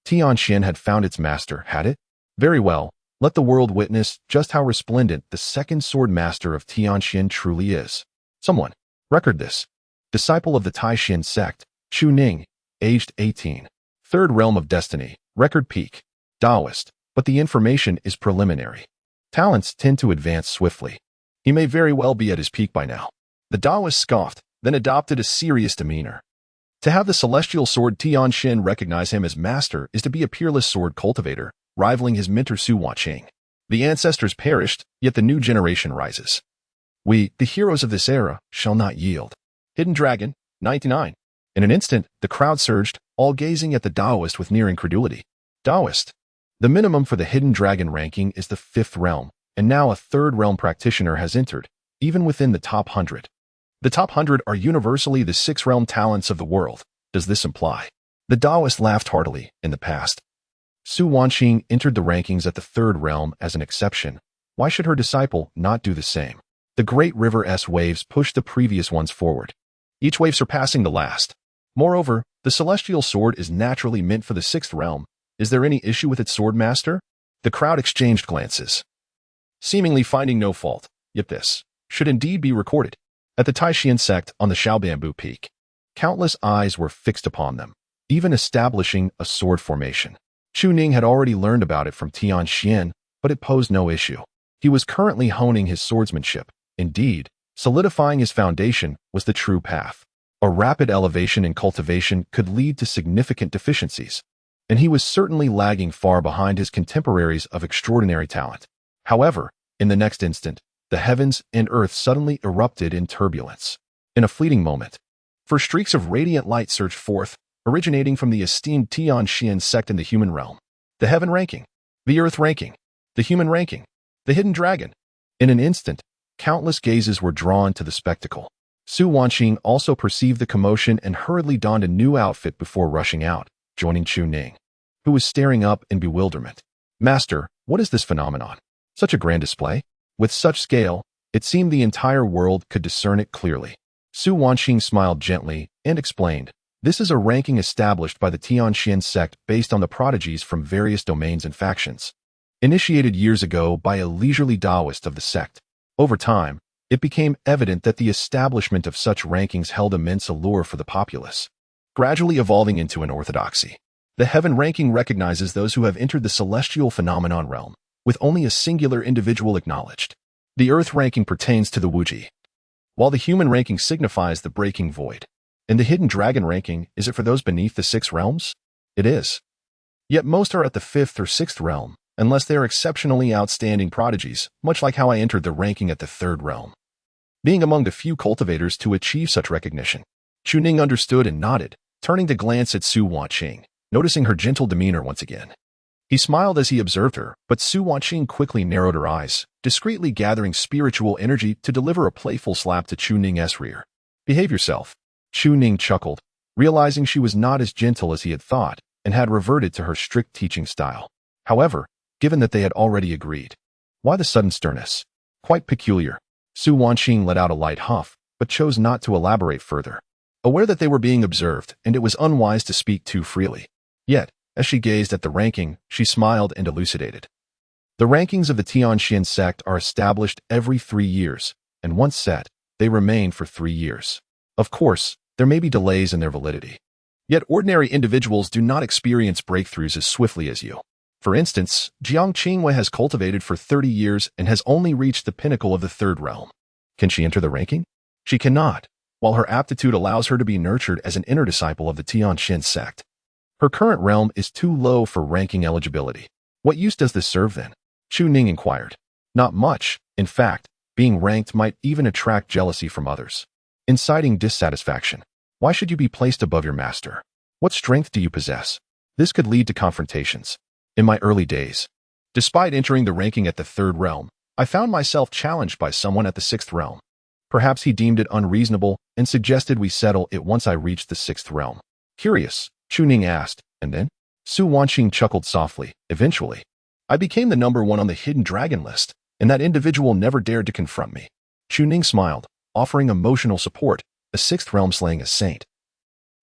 Tianxian had found its master, had it? Very well. Let the world witness just how resplendent the second sword master of Tianxian truly is. Someone, record this. Disciple of the Taishan sect, Chu Ning, aged 18. Third realm of destiny, record peak. Taoist, but the information is preliminary. Talents tend to advance swiftly. He may very well be at his peak by now. The Taoist scoffed, then adopted a serious demeanor. To have the celestial sword Tianxian recognize him as master is to be a peerless sword cultivator, rivaling his mentor Su Wanqing. The ancestors perished, yet the new generation rises. We, the heroes of this era, shall not yield. Hidden Dragon, 99. In an instant, the crowd surged, all gazing at the Taoist with near incredulity. Taoist. The minimum for the Hidden Dragon ranking is the 5th realm, and now a 3rd realm practitioner has entered, even within the top 100. The top 100 are universally the 6 realm talents of the world. Does this imply? The Taoist laughed heartily. In the past, Su Wanqing entered the rankings at the 3rd realm as an exception. Why should her disciple not do the same? The great river's waves pushed the previous ones forward, each wave surpassing the last. Moreover, the celestial sword is naturally meant for the 6th realm. Is there any issue with its sword master? The crowd exchanged glances, seemingly finding no fault. Yet this should indeed be recorded. At the Taishan sect on the Shaobambu Peak, countless eyes were fixed upon them, even establishing a sword formation. Chu Ning had already learned about it from Tianxian, but it posed no issue. He was currently honing his swordsmanship. Indeed, solidifying his foundation was the true path. A rapid elevation in cultivation could lead to significant deficiencies, and he was certainly lagging far behind his contemporaries of extraordinary talent. However, in the next instant, the heavens and earth suddenly erupted in turbulence. In a fleeting moment, for streaks of radiant light surged forth, originating from the esteemed Tianxian sect in the human realm. The heaven ranking, the earth ranking, the human ranking, the hidden dragon. In an instant, countless gazes were drawn to the spectacle. Su Wanqing also perceived the commotion and hurriedly donned a new outfit before rushing out, joining Chu Ning, who was staring up in bewilderment. Master, what is this phenomenon? Such a grand display? With such scale, it seemed the entire world could discern it clearly. Su Wanqing smiled gently and explained, this is a ranking established by the Tianxian sect based on the prodigies from various domains and factions, initiated years ago by a leisurely Taoist of the sect. Over time, it became evident that the establishment of such rankings held immense allure for the populace. gradually evolving into an orthodoxy. The heaven ranking recognizes those who have entered the celestial phenomenon realm, with only a singular individual acknowledged. The earth ranking pertains to the Wuji, while the human ranking signifies the breaking void. And the hidden dragon ranking, is it for those beneath the 6 realms? It is. Yet most are at the 5th or 6th realm, unless they are exceptionally outstanding prodigies, much like how I entered the ranking at the 3rd realm. Being among the few cultivators to achieve such recognition, Chu Ning understood and nodded, turning to glance at Su Wanqing, noticing her gentle demeanor once again. He smiled as he observed her, but Su Wanqing quickly narrowed her eyes, discreetly gathering spiritual energy to deliver a playful slap to Chu Ning's rear. Behave yourself. Chu Ning chuckled, realizing she was not as gentle as he had thought, and had reverted to her strict teaching style. However, given that they had already agreed, why the sudden sternness? Quite peculiar. Su Wanqing let out a light huff, but chose not to elaborate further, aware that they were being observed and it was unwise to speak too freely. Yet, as she gazed at the ranking, she smiled and elucidated. The rankings of the Tianxian sect are established every 3 years, and once set, they remain for 3 years. Of course, there may be delays in their validity. Yet ordinary individuals do not experience breakthroughs as swiftly as you. For instance, Jiang Qingwei has cultivated for 30 years and has only reached the pinnacle of the 3rd realm. Can she enter the ranking? She cannot, while her aptitude allows her to be nurtured as an inner disciple of the Tianxian sect. Her current realm is too low for ranking eligibility. What use does this serve then? Chu Ning inquired. Not much. In fact, being ranked might even attract jealousy from others, inciting dissatisfaction. Why should you be placed above your master? What strength do you possess? This could lead to confrontations. In my early days, despite entering the ranking at the 3rd realm, I found myself challenged by someone at the 6th realm. Perhaps he deemed it unreasonable and suggested we settle it once I reached the 6th realm. Curious, Chu Ning asked, and then? Su Wanqing chuckled softly. Eventually, I became the number 1 on the hidden dragon list, and that individual never dared to confront me. Chu Ning smiled, offering emotional support, a 6th realm slaying a saint.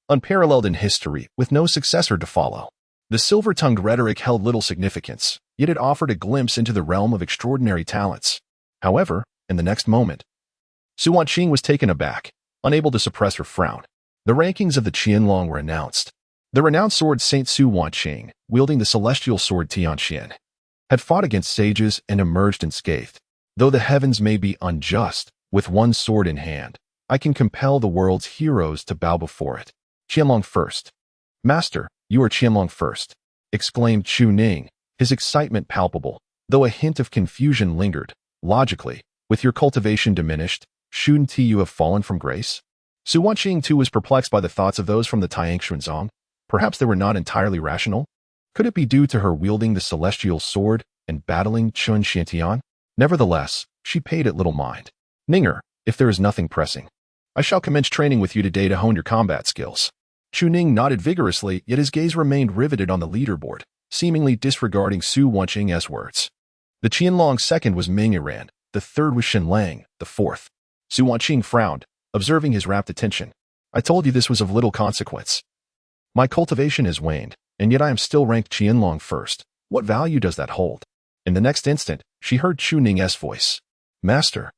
Unparalleled in history, with no successor to follow. The silver-tongued rhetoric held little significance, yet it offered a glimpse into the realm of extraordinary talents. However, in the next moment, Su Wanqing was taken aback, unable to suppress her frown. The rankings of the Qianlong were announced. The renowned sword Saint Su Wanqing, wielding the celestial sword Tianxian, had fought against sages and emerged unscathed. Though the heavens may be unjust, with one sword in hand, I can compel the world's heroes to bow before it. Qianlong first. Master, you are Qianlong first, exclaimed Chu Ning, his excitement palpable, though a hint of confusion lingered. Logically, with your cultivation diminished, shouldn't you have fallen from grace? Su Wanqing too was perplexed by the thoughts of those from the Tianxuanzong. Perhaps they were not entirely rational? Could it be due to her wielding the celestial sword and battling Chun Xiantian? Nevertheless, she paid it little mind. Ninger, if there is nothing pressing, I shall commence training with you today to hone your combat skills. Chu Ning nodded vigorously, yet his gaze remained riveted on the leaderboard, seemingly disregarding Su Wanqing's words. The Qianlong second was Ming Iran, the 3rd was Shen Lang, the 4th. Su Wanqing frowned, observing his rapt attention. I told you this was of little consequence. My cultivation has waned, and yet I am still ranked Qianlong first. What value does that hold? In the next instant, she heard Chu Ning's voice. Master,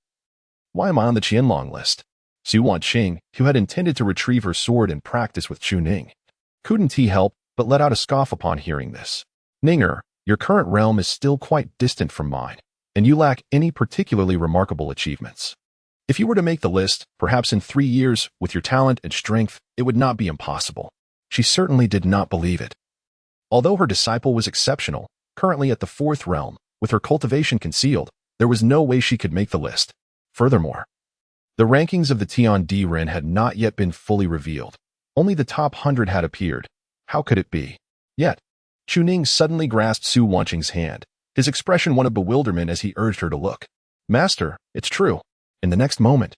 why am I on the Qianlong list? Su Wanqing, who had intended to retrieve her sword and practice with Chu Ning, couldn't he help but let out a scoff upon hearing this. Ninger, your current realm is still quite distant from mine, and you lack any particularly remarkable achievements. If you were to make the list, perhaps in 3 years, with your talent and strength, it would not be impossible. She certainly did not believe it. Although her disciple was exceptional, currently at the 4th realm, with her cultivation concealed, there was no way she could make the list. Furthermore, the rankings of the Tian Di Ren had not yet been fully revealed. Only the top 100 had appeared. How could it be? Yet, Chu Ning suddenly grasped Su Wanqing's hand, his expression one of bewilderment as he urged her to look. Master, it's true. In the next moment,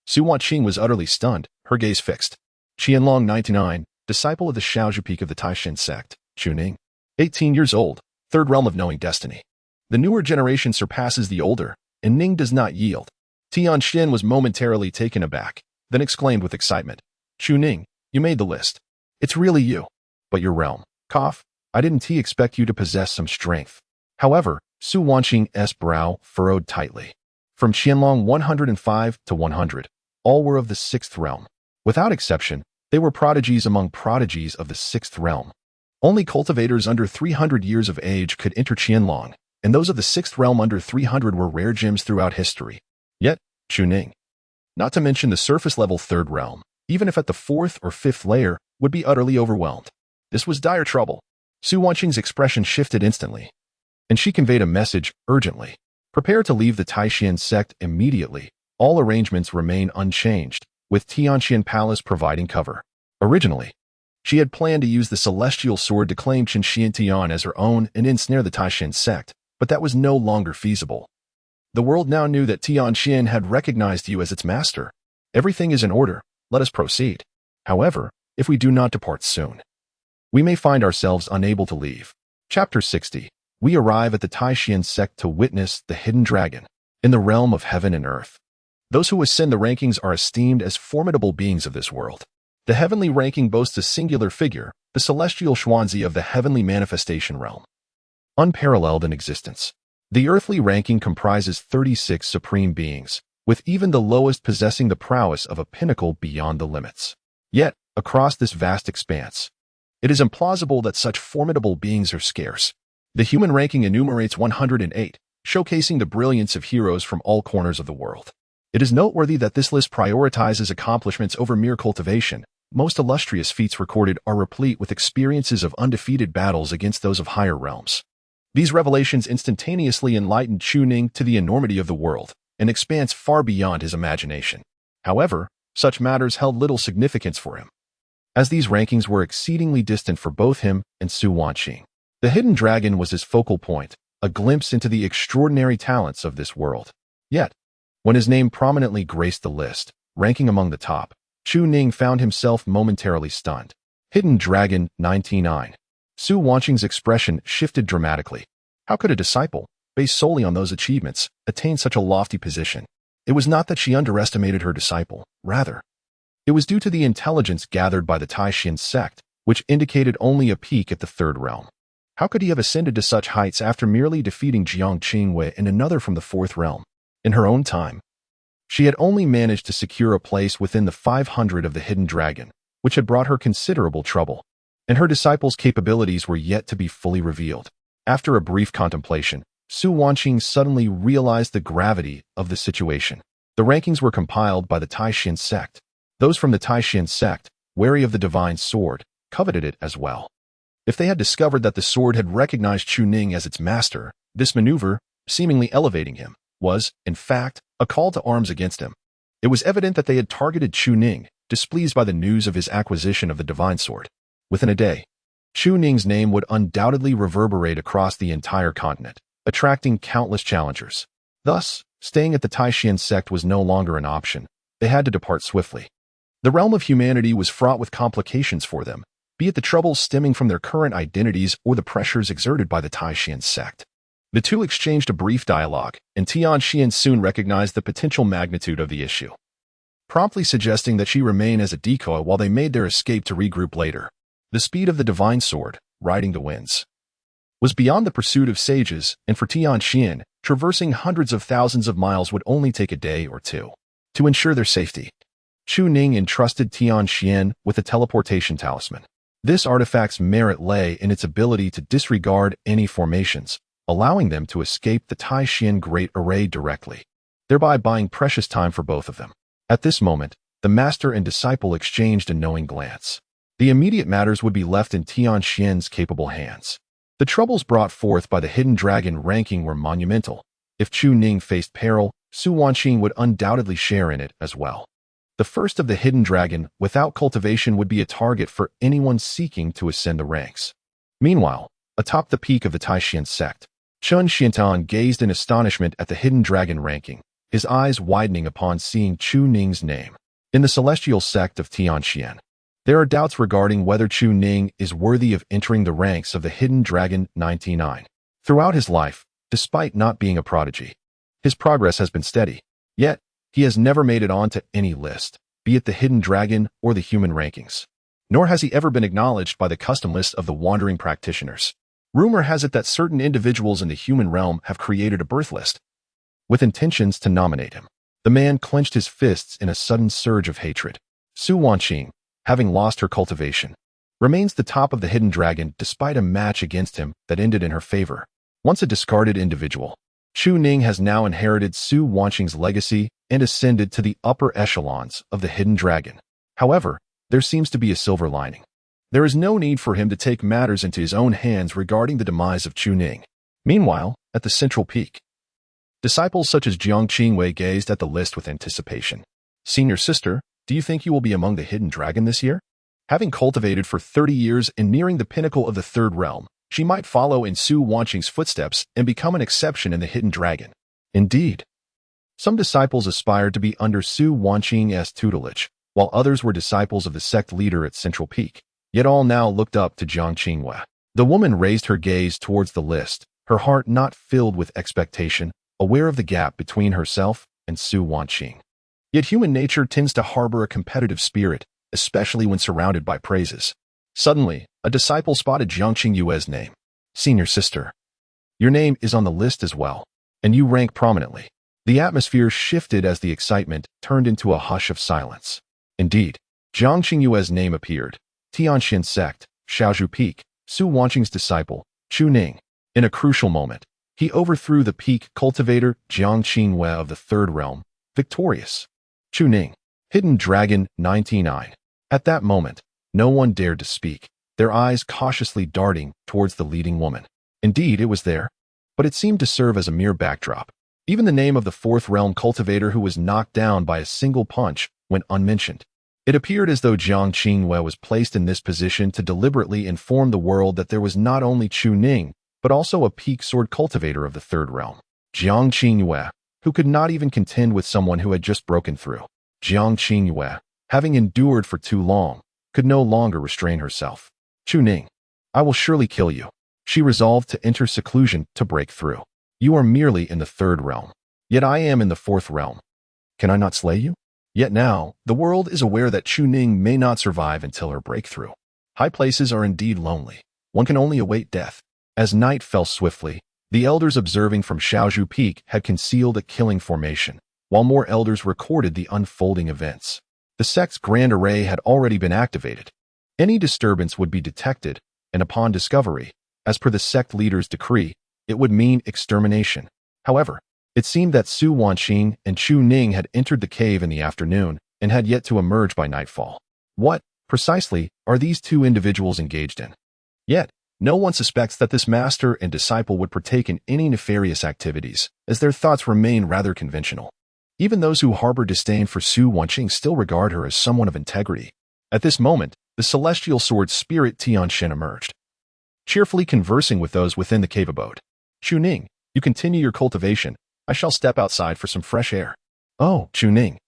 Su Wanqing was utterly stunned, her gaze fixed. Qianlong 99, disciple of the Shaozhi Peak of the Taishan sect, Chu Ning. 18 years old, 3rd realm of knowing destiny. The newer generation surpasses the older, and Ning does not yield. Tianxian was momentarily taken aback, then exclaimed with excitement. Chu Ning, you made the list. It's really you. But your realm. Cough. I didn't expect you to possess some strength. However, Su Wanqing's brow furrowed tightly. From Qianlong 105 to 100, all were of the 6th realm. Without exception, They were prodigies among prodigies of the sixth realm. Only cultivators under 300 years of age could enter Qianlong, and those of the sixth realm under 300 were rare gems throughout history. Yet, Chu Ning, not to mention the surface-level third realm, even if at the fourth or fifth layer, would be utterly overwhelmed. This was dire trouble. Su Wanqing's expression shifted instantly, and she conveyed a message urgently. Prepare to leave the Taishan sect immediately. All arrangements remain unchanged, with Tianqian Palace providing cover. Originally, she had planned to use the celestial sword to claim Changchun Hand as her own and ensnare the Taishan sect, but that was no longer feasible. The world now knew that Tianqian had recognized you as its master. Everything is in order. Let us proceed. However, if we do not depart soon, we may find ourselves unable to leave. Chapter 60. We arrive at the Taishan sect to witness the hidden dragon in the realm of heaven and earth. Those who ascend the rankings are esteemed as formidable beings of this world. The heavenly ranking boasts a singular figure, the celestial Xuanzi of the heavenly manifestation realm, unparalleled in existence. The earthly ranking comprises 36 supreme beings, with even the lowest possessing the prowess of a pinnacle beyond the limits. Yet, across this vast expanse, it is implausible that such formidable beings are scarce. The human ranking enumerates 108, showcasing the brilliance of heroes from all corners of the world. It is noteworthy that this list prioritizes accomplishments over mere cultivation. Most illustrious feats recorded are replete with experiences of undefeated battles against those of higher realms. These revelations instantaneously enlightened Chu Ning to the enormity of the world, an expanse far beyond his imagination. However, such matters held little significance for him, as these rankings were exceedingly distant for both him and Su Wanqing. The hidden dragon was his focal point, a glimpse into the extraordinary talents of this world. Yet, when his name prominently graced the list, ranking among the top, Chu Ning found himself momentarily stunned. Hidden Dragon 99. Su Wanqing's expression shifted dramatically. How could a disciple, based solely on those achievements, attain such a lofty position? It was not that she underestimated her disciple, rather, it was due to the intelligence gathered by the Taishan sect, which indicated only a peak at the third realm. How could he have ascended to such heights after merely defeating Jiang Qingwei and another from the fourth realm? In her own time, she had only managed to secure a place within the 500 of the hidden dragon, which had brought her considerable trouble, and her disciple's capabilities were yet to be fully revealed. After a brief contemplation, Su Wanqing suddenly realized the gravity of the situation. The rankings were compiled by the Taishan sect. Those from the Taishan sect, wary of the divine sword, coveted it as well. If they had discovered that the sword had recognized Chu Ning as its master, this maneuver, seemingly elevating him, was, in fact, a call to arms against him. It was evident that they had targeted Chu Ning, displeased by the news of his acquisition of the divine sword. Within a day, Chu Ning's name would undoubtedly reverberate across the entire continent, attracting countless challengers. Thus, staying at the Taishan sect was no longer an option. They had to depart swiftly. The realm of humanity was fraught with complications for them, be it the troubles stemming from their current identities or the pressures exerted by the Taishan sect. The two exchanged a brief dialogue, and Tianqian soon recognized the potential magnitude of the issue, promptly suggesting that she remain as a decoy while they made their escape to regroup later. The speed of the divine sword, riding the winds, was beyond the pursuit of sages, and for Tianqian, traversing hundreds of thousands of miles would only take a day or two. To ensure their safety, Chu Ning entrusted Tianqian with a teleportation talisman. This artifact's merit lay in its ability to disregard any formations, allowing them to escape the Taishan Great Array directly, thereby buying precious time for both of them. At this moment, the master and disciple exchanged a knowing glance. The immediate matters would be left in Tianqian's capable hands. The troubles brought forth by the hidden dragon ranking were monumental. If Chu Ning faced peril, Su Wanqing would undoubtedly share in it as well. The first of the hidden dragon, without cultivation, would be a target for anyone seeking to ascend the ranks. Meanwhile, atop the peak of the Taishan sect, Chun Xiantan gazed in astonishment at the hidden dragon ranking, his eyes widening upon seeing Chu Ning's name. In the celestial sect of Tianqian, there are doubts regarding whether Chu Ning is worthy of entering the ranks of the hidden dragon 99. Throughout his life, despite not being a prodigy, his progress has been steady. Yet, he has never made it onto any list, be it the hidden dragon or the human rankings. Nor has he ever been acknowledged by the custom list of the wandering practitioners. Rumor has it that certain individuals in the human realm have created a birth list, with intentions to nominate him. The man clenched his fists in a sudden surge of hatred. Su Wanqing, having lost her cultivation, remains the top of the hidden dragon despite a match against him that ended in her favor. Once a discarded individual, Chu Ning has now inherited Su Wanqing's legacy and ascended to the upper echelons of the hidden dragon. However, there seems to be a silver lining. There is no need for him to take matters into his own hands regarding the demise of Chu Ning. Meanwhile, at the central peak, disciples such as Jiang Qingwei gazed at the list with anticipation. Senior sister, do you think you will be among the hidden dragon this year? Having cultivated for 30 years and nearing the pinnacle of the third realm, she might follow in Su Wanqing's footsteps and become an exception in the hidden dragon. Indeed, some disciples aspired to be under Su Wanqing's tutelage, while others were disciples of the sect leader at Central Peak. Yet all now looked up to Jiang Qingwei. The woman raised her gaze towards the list, her heart not filled with expectation, aware of the gap between herself and Su Wanqing. Yet human nature tends to harbor a competitive spirit, especially when surrounded by praises. Suddenly, a disciple spotted Jiang Qingyue's name. Senior sister, your name is on the list as well, and you rank prominently. The atmosphere shifted as the excitement turned into a hush of silence. Indeed, Jiang Qingyue's name appeared. Tianxin sect, Shaozhu Peak, Su Wanqing's disciple, Chu Ning. In a crucial moment, he overthrew the peak cultivator Jiang Qingyue of the third realm, victorious. Chu Ning, hidden dragon 99. At that moment, no one dared to speak, their eyes cautiously darting towards the leading woman. Indeed, it was there, but it seemed to serve as a mere backdrop. Even the name of the fourth realm cultivator who was knocked down by a single punch went unmentioned. It appeared as though Jiang Qingwei was placed in this position to deliberately inform the world that there was not only Chu Ning, but also a peak sword cultivator of the third realm. Jiang Qingwei, who could not even contend with someone who had just broken through. Jiang Qingwei, having endured for too long, could no longer restrain herself. Chu Ning, I will surely kill you. She resolved to enter seclusion to break through. You are merely in the third realm, yet I am in the fourth realm. Can I not slay you? Yet now, the world is aware that Chu Ning may not survive until her breakthrough. High places are indeed lonely. One can only await death. As night fell swiftly, the elders observing from Shaozhu Peak had concealed a killing formation, while more elders recorded the unfolding events. The sect's grand array had already been activated. Any disturbance would be detected, and upon discovery, as per the sect leader's decree, it would mean extermination. However, it seemed that Su Wanqing and Chu Ning had entered the cave in the afternoon and had yet to emerge by nightfall. What, precisely, are these two individuals engaged in? Yet, no one suspects that this master and disciple would partake in any nefarious activities, as their thoughts remain rather conventional. Even those who harbor disdain for Su Wanqing still regard her as someone of integrity. At this moment, the celestial sword spirit Tianxin emerged, cheerfully conversing with those within the cave abode. Chu Ning, you continue your cultivation. I shall step outside for some fresh air. Oh, Chu Ning,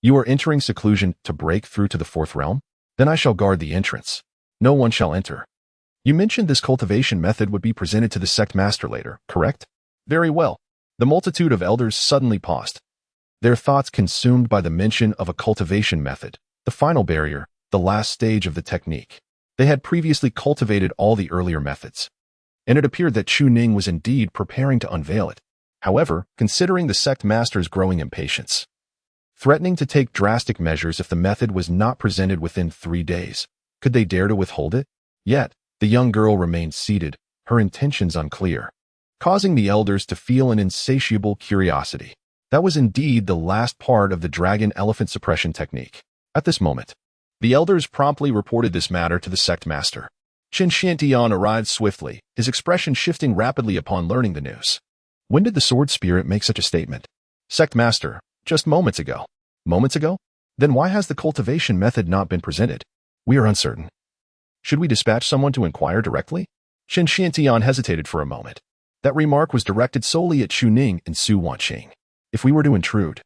you are entering seclusion to break through to the fourth realm? Then I shall guard the entrance. No one shall enter. You mentioned this cultivation method would be presented to the sect master later, correct? Very well. The multitude of elders suddenly paused, their thoughts consumed by the mention of a cultivation method, the final barrier, the last stage of the technique. They had previously cultivated all the earlier methods, and it appeared that Chu Ning was indeed preparing to unveil it. However, considering the sect master's growing impatience, threatening to take drastic measures if the method was not presented within 3 days, could they dare to withhold it? Yet, the young girl remained seated, her intentions unclear, causing the elders to feel an insatiable curiosity. That was indeed the last part of the dragon elephant suppression technique. At this moment, the elders promptly reported this matter to the sect master. Chen Xiantian arrived swiftly, his expression shifting rapidly upon learning the news. When did the sword spirit make such a statement? Sect master, just moments ago. Moments ago? Then why has the cultivation method not been presented? We are uncertain. Should we dispatch someone to inquire directly? Chen Xiantian hesitated for a moment. That remark was directed solely at Chu Ning and Su Wanqing. If we were to intrude,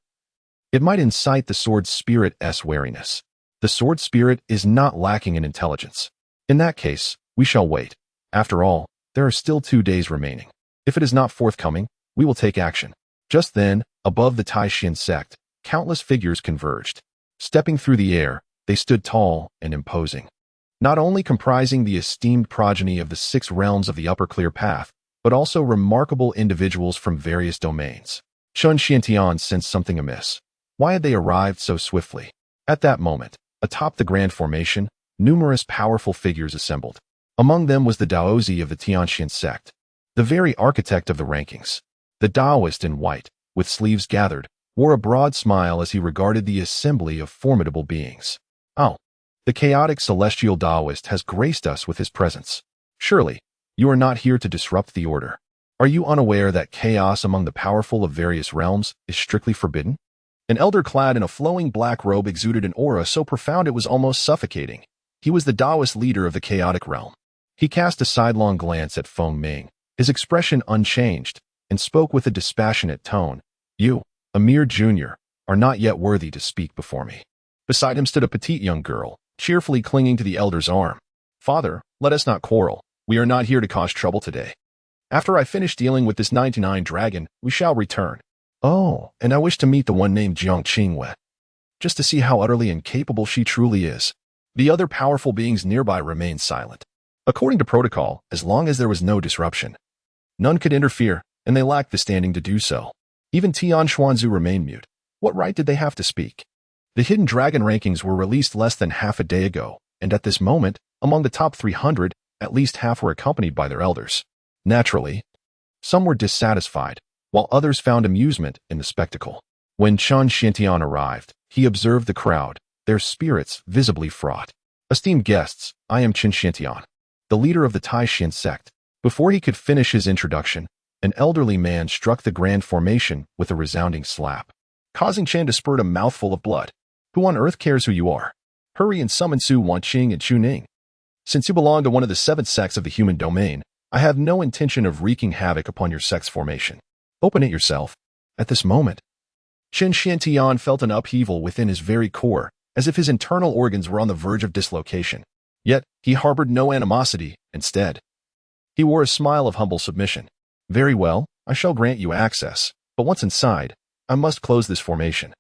it might incite the sword spirit's wariness. The sword spirit is not lacking in intelligence. In that case, we shall wait. After all, there are still 2 days remaining. If it is not forthcoming, we will take action. Just then, above the Taishan sect, countless figures converged. Stepping through the air, they stood tall and imposing, not only comprising the esteemed progeny of the 6 realms of the upper clear path, but also remarkable individuals from various domains. Chen Xiantian sensed something amiss. Why had they arrived so swiftly? At that moment, Atop the grand formation, numerous powerful figures assembled. Among them was the Daozi of the Tianxian sect, the very architect of the rankings. The Taoist in white, with sleeves gathered, wore a broad smile as he regarded the assembly of formidable beings. Oh, the chaotic celestial Taoist has graced us with his presence. Surely, you are not here to disrupt the order. Are you unaware that chaos among the powerful of various realms is strictly forbidden? An elder clad in a flowing black robe exuded an aura so profound it was almost suffocating. He was the Taoist leader of the chaotic realm. He cast a sidelong glance at Feng Ming, his expression unchanged, and spoke with a dispassionate tone. You, a mere junior, are not yet worthy to speak before me. Beside him stood a petite young girl, cheerfully clinging to the elder's arm. Father, let us not quarrel. We are not here to cause trouble today. After I finish dealing with this 99 dragon, we shall return. Oh, and I wish to meet the one named Jiang Qingwen, just to see how utterly incapable she truly is. The other powerful beings nearby remained silent. According to protocol, as long as there was no disruption, none could interfere, and they lacked the standing to do so. Even Tian Xuanzu remained mute. What right did they have to speak? The hidden dragon rankings were released less than half a day ago, and at this moment, among the top 300, at least half were accompanied by their elders. Naturally, some were dissatisfied, while others found amusement in the spectacle. When Chen Xiantian arrived, he observed the crowd, their spirits visibly fraught. Esteemed guests, I am Chen Xiantian, the leader of the Taishan sect. Before he could finish his introduction, an elderly man struck the grand formation with a resounding slap, causing Chen to spurt a mouthful of blood. Who on earth cares who you are? Hurry and summon Su Wanqing and Chu Ning. Since you belong to one of the 7 sects of the human domain, I have no intention of wreaking havoc upon your sect's formation. Open it yourself. At this moment, Chen Xiantian felt an upheaval within his very core, as if his internal organs were on the verge of dislocation. Yet, he harbored no animosity. Instead, he wore a smile of humble submission. Very well, I shall grant you access, but once inside, I must close this formation.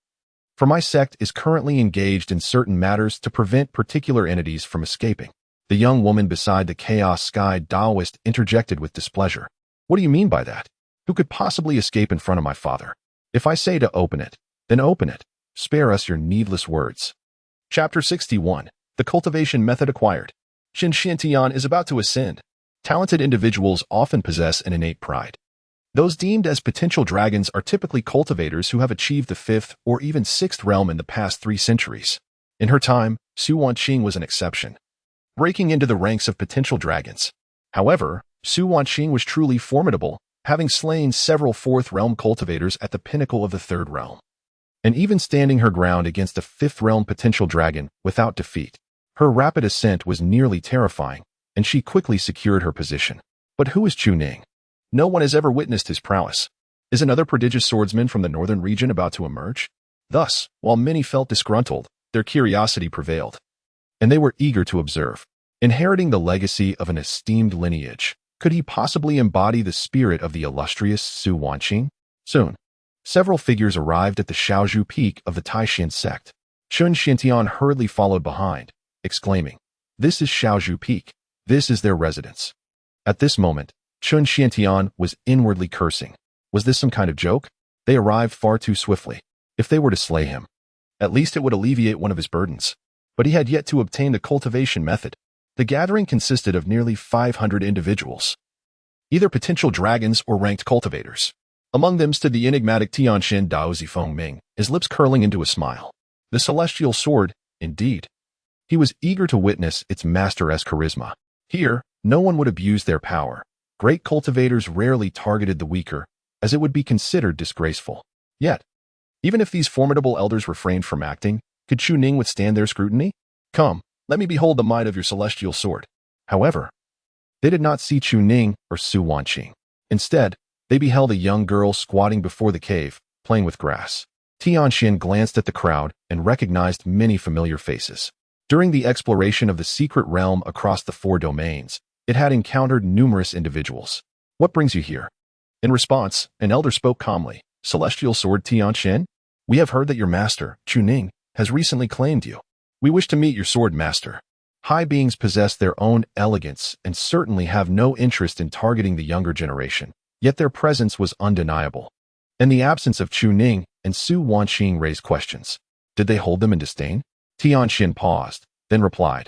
For my sect is currently engaged in certain matters to prevent particular entities from escaping. The young woman beside the chaos-skied Taoist interjected with displeasure. What do you mean by that? Who could possibly escape in front of my father? If I say to open it, then open it. Spare us your needless words. Chapter 61. The cultivation method acquired. Chen Xiantian is about to ascend. Talented individuals often possess an innate pride. Those deemed as potential dragons are typically cultivators who have achieved the 5th or even 6th realm in the past 3 centuries. In her time, Su Wanqing was an exception, breaking into the ranks of potential dragons. However, Su Wanqing was truly formidable, having slain several 4th realm cultivators at the pinnacle of the 3rd realm, and even standing her ground against a 5th realm potential dragon without defeat. Her rapid ascent was nearly terrifying, and she quickly secured her position. But who is Chu Ning? No one has ever witnessed his prowess. Is another prodigious swordsman from the northern region about to emerge? Thus, while many felt disgruntled, their curiosity prevailed, and they were eager to observe. Inheriting the legacy of an esteemed lineage, could he possibly embody the spirit of the illustrious Su Wanqing? Soon, several figures arrived at the Shaozhu peak of the Taishan sect. Chen Xiantian hurriedly followed behind, exclaiming, "This is Shaozhu Peak. This is their residence." At this moment, Chen Xiantian was inwardly cursing. Was this some kind of joke? They arrived far too swiftly. If they were to slay him, at least it would alleviate one of his burdens. But he had yet to obtain the cultivation method. The gathering consisted of nearly 500 individuals, either potential dragons or ranked cultivators. Among them stood the enigmatic Tianxian Daozi Feng Ming, his lips curling into a smile. The celestial sword, indeed. He was eager to witness its master-esque charisma. Here, no one would abuse their power. Great cultivators rarely targeted the weaker, as it would be considered disgraceful. Yet, even if these formidable elders refrained from acting, could Chu Ning withstand their scrutiny? Come, let me behold the might of your celestial sword. However, they did not see Chu Ning or Su Wanqing. Instead, they beheld a young girl squatting before the cave, playing with grass. Tianxian glanced at the crowd and recognized many familiar faces. During the exploration of the secret realm across the 4 domains, it had encountered numerous individuals. What brings you here? In response, an elder spoke calmly. Celestial Sword Tianxian, we have heard that your master, Chu Ning, has recently claimed you. We wish to meet your sword master. High beings possess their own elegance and certainly have no interest in targeting the younger generation, yet their presence was undeniable. In the absence of Chu Ning and Su Wanqing raised questions. Did they hold them in disdain? Tianxian paused, then replied,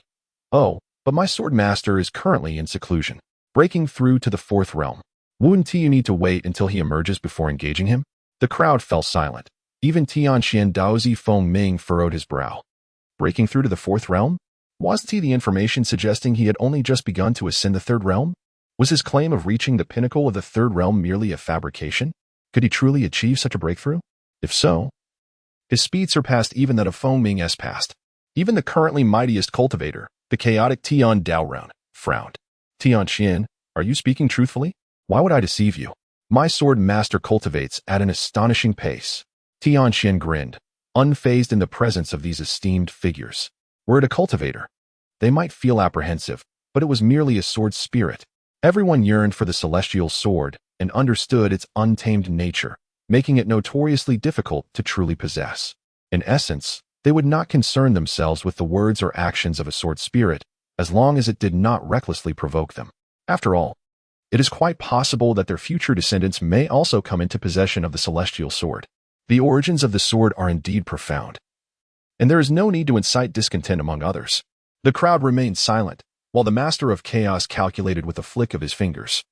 "Oh, but my sword master is currently in seclusion, breaking through to the fourth realm. Wouldn't you need to wait until he emerges before engaging him?" The crowd fell silent. Even Tianxian Daozi Feng Ming furrowed his brow. Breaking through to the fourth realm? Wasn't the information suggesting he had only just begun to ascend the third realm? Was his claim of reaching the pinnacle of the third realm merely a fabrication? Could he truly achieve such a breakthrough? If so, his speed surpassed even that of Feng Ming's past. Even the currently mightiest cultivator, the chaotic Tian Daoran, frowned. Tianxian, are you speaking truthfully? Why would I deceive you? My sword master cultivates at an astonishing pace. Tianxian grinned, unfazed in the presence of these esteemed figures. Were it a cultivator, they might feel apprehensive, but it was merely a sword spirit. Everyone yearned for the celestial sword and understood its untamed nature, making it notoriously difficult to truly possess. In essence, they would not concern themselves with the words or actions of a sword spirit, as long as it did not recklessly provoke them. After all, it is quite possible that their future descendants may also come into possession of the celestial sword. The origins of the sword are indeed profound, and there is no need to incite discontent among others. The crowd remained silent, while the master of chaos calculated with a flick of his fingers.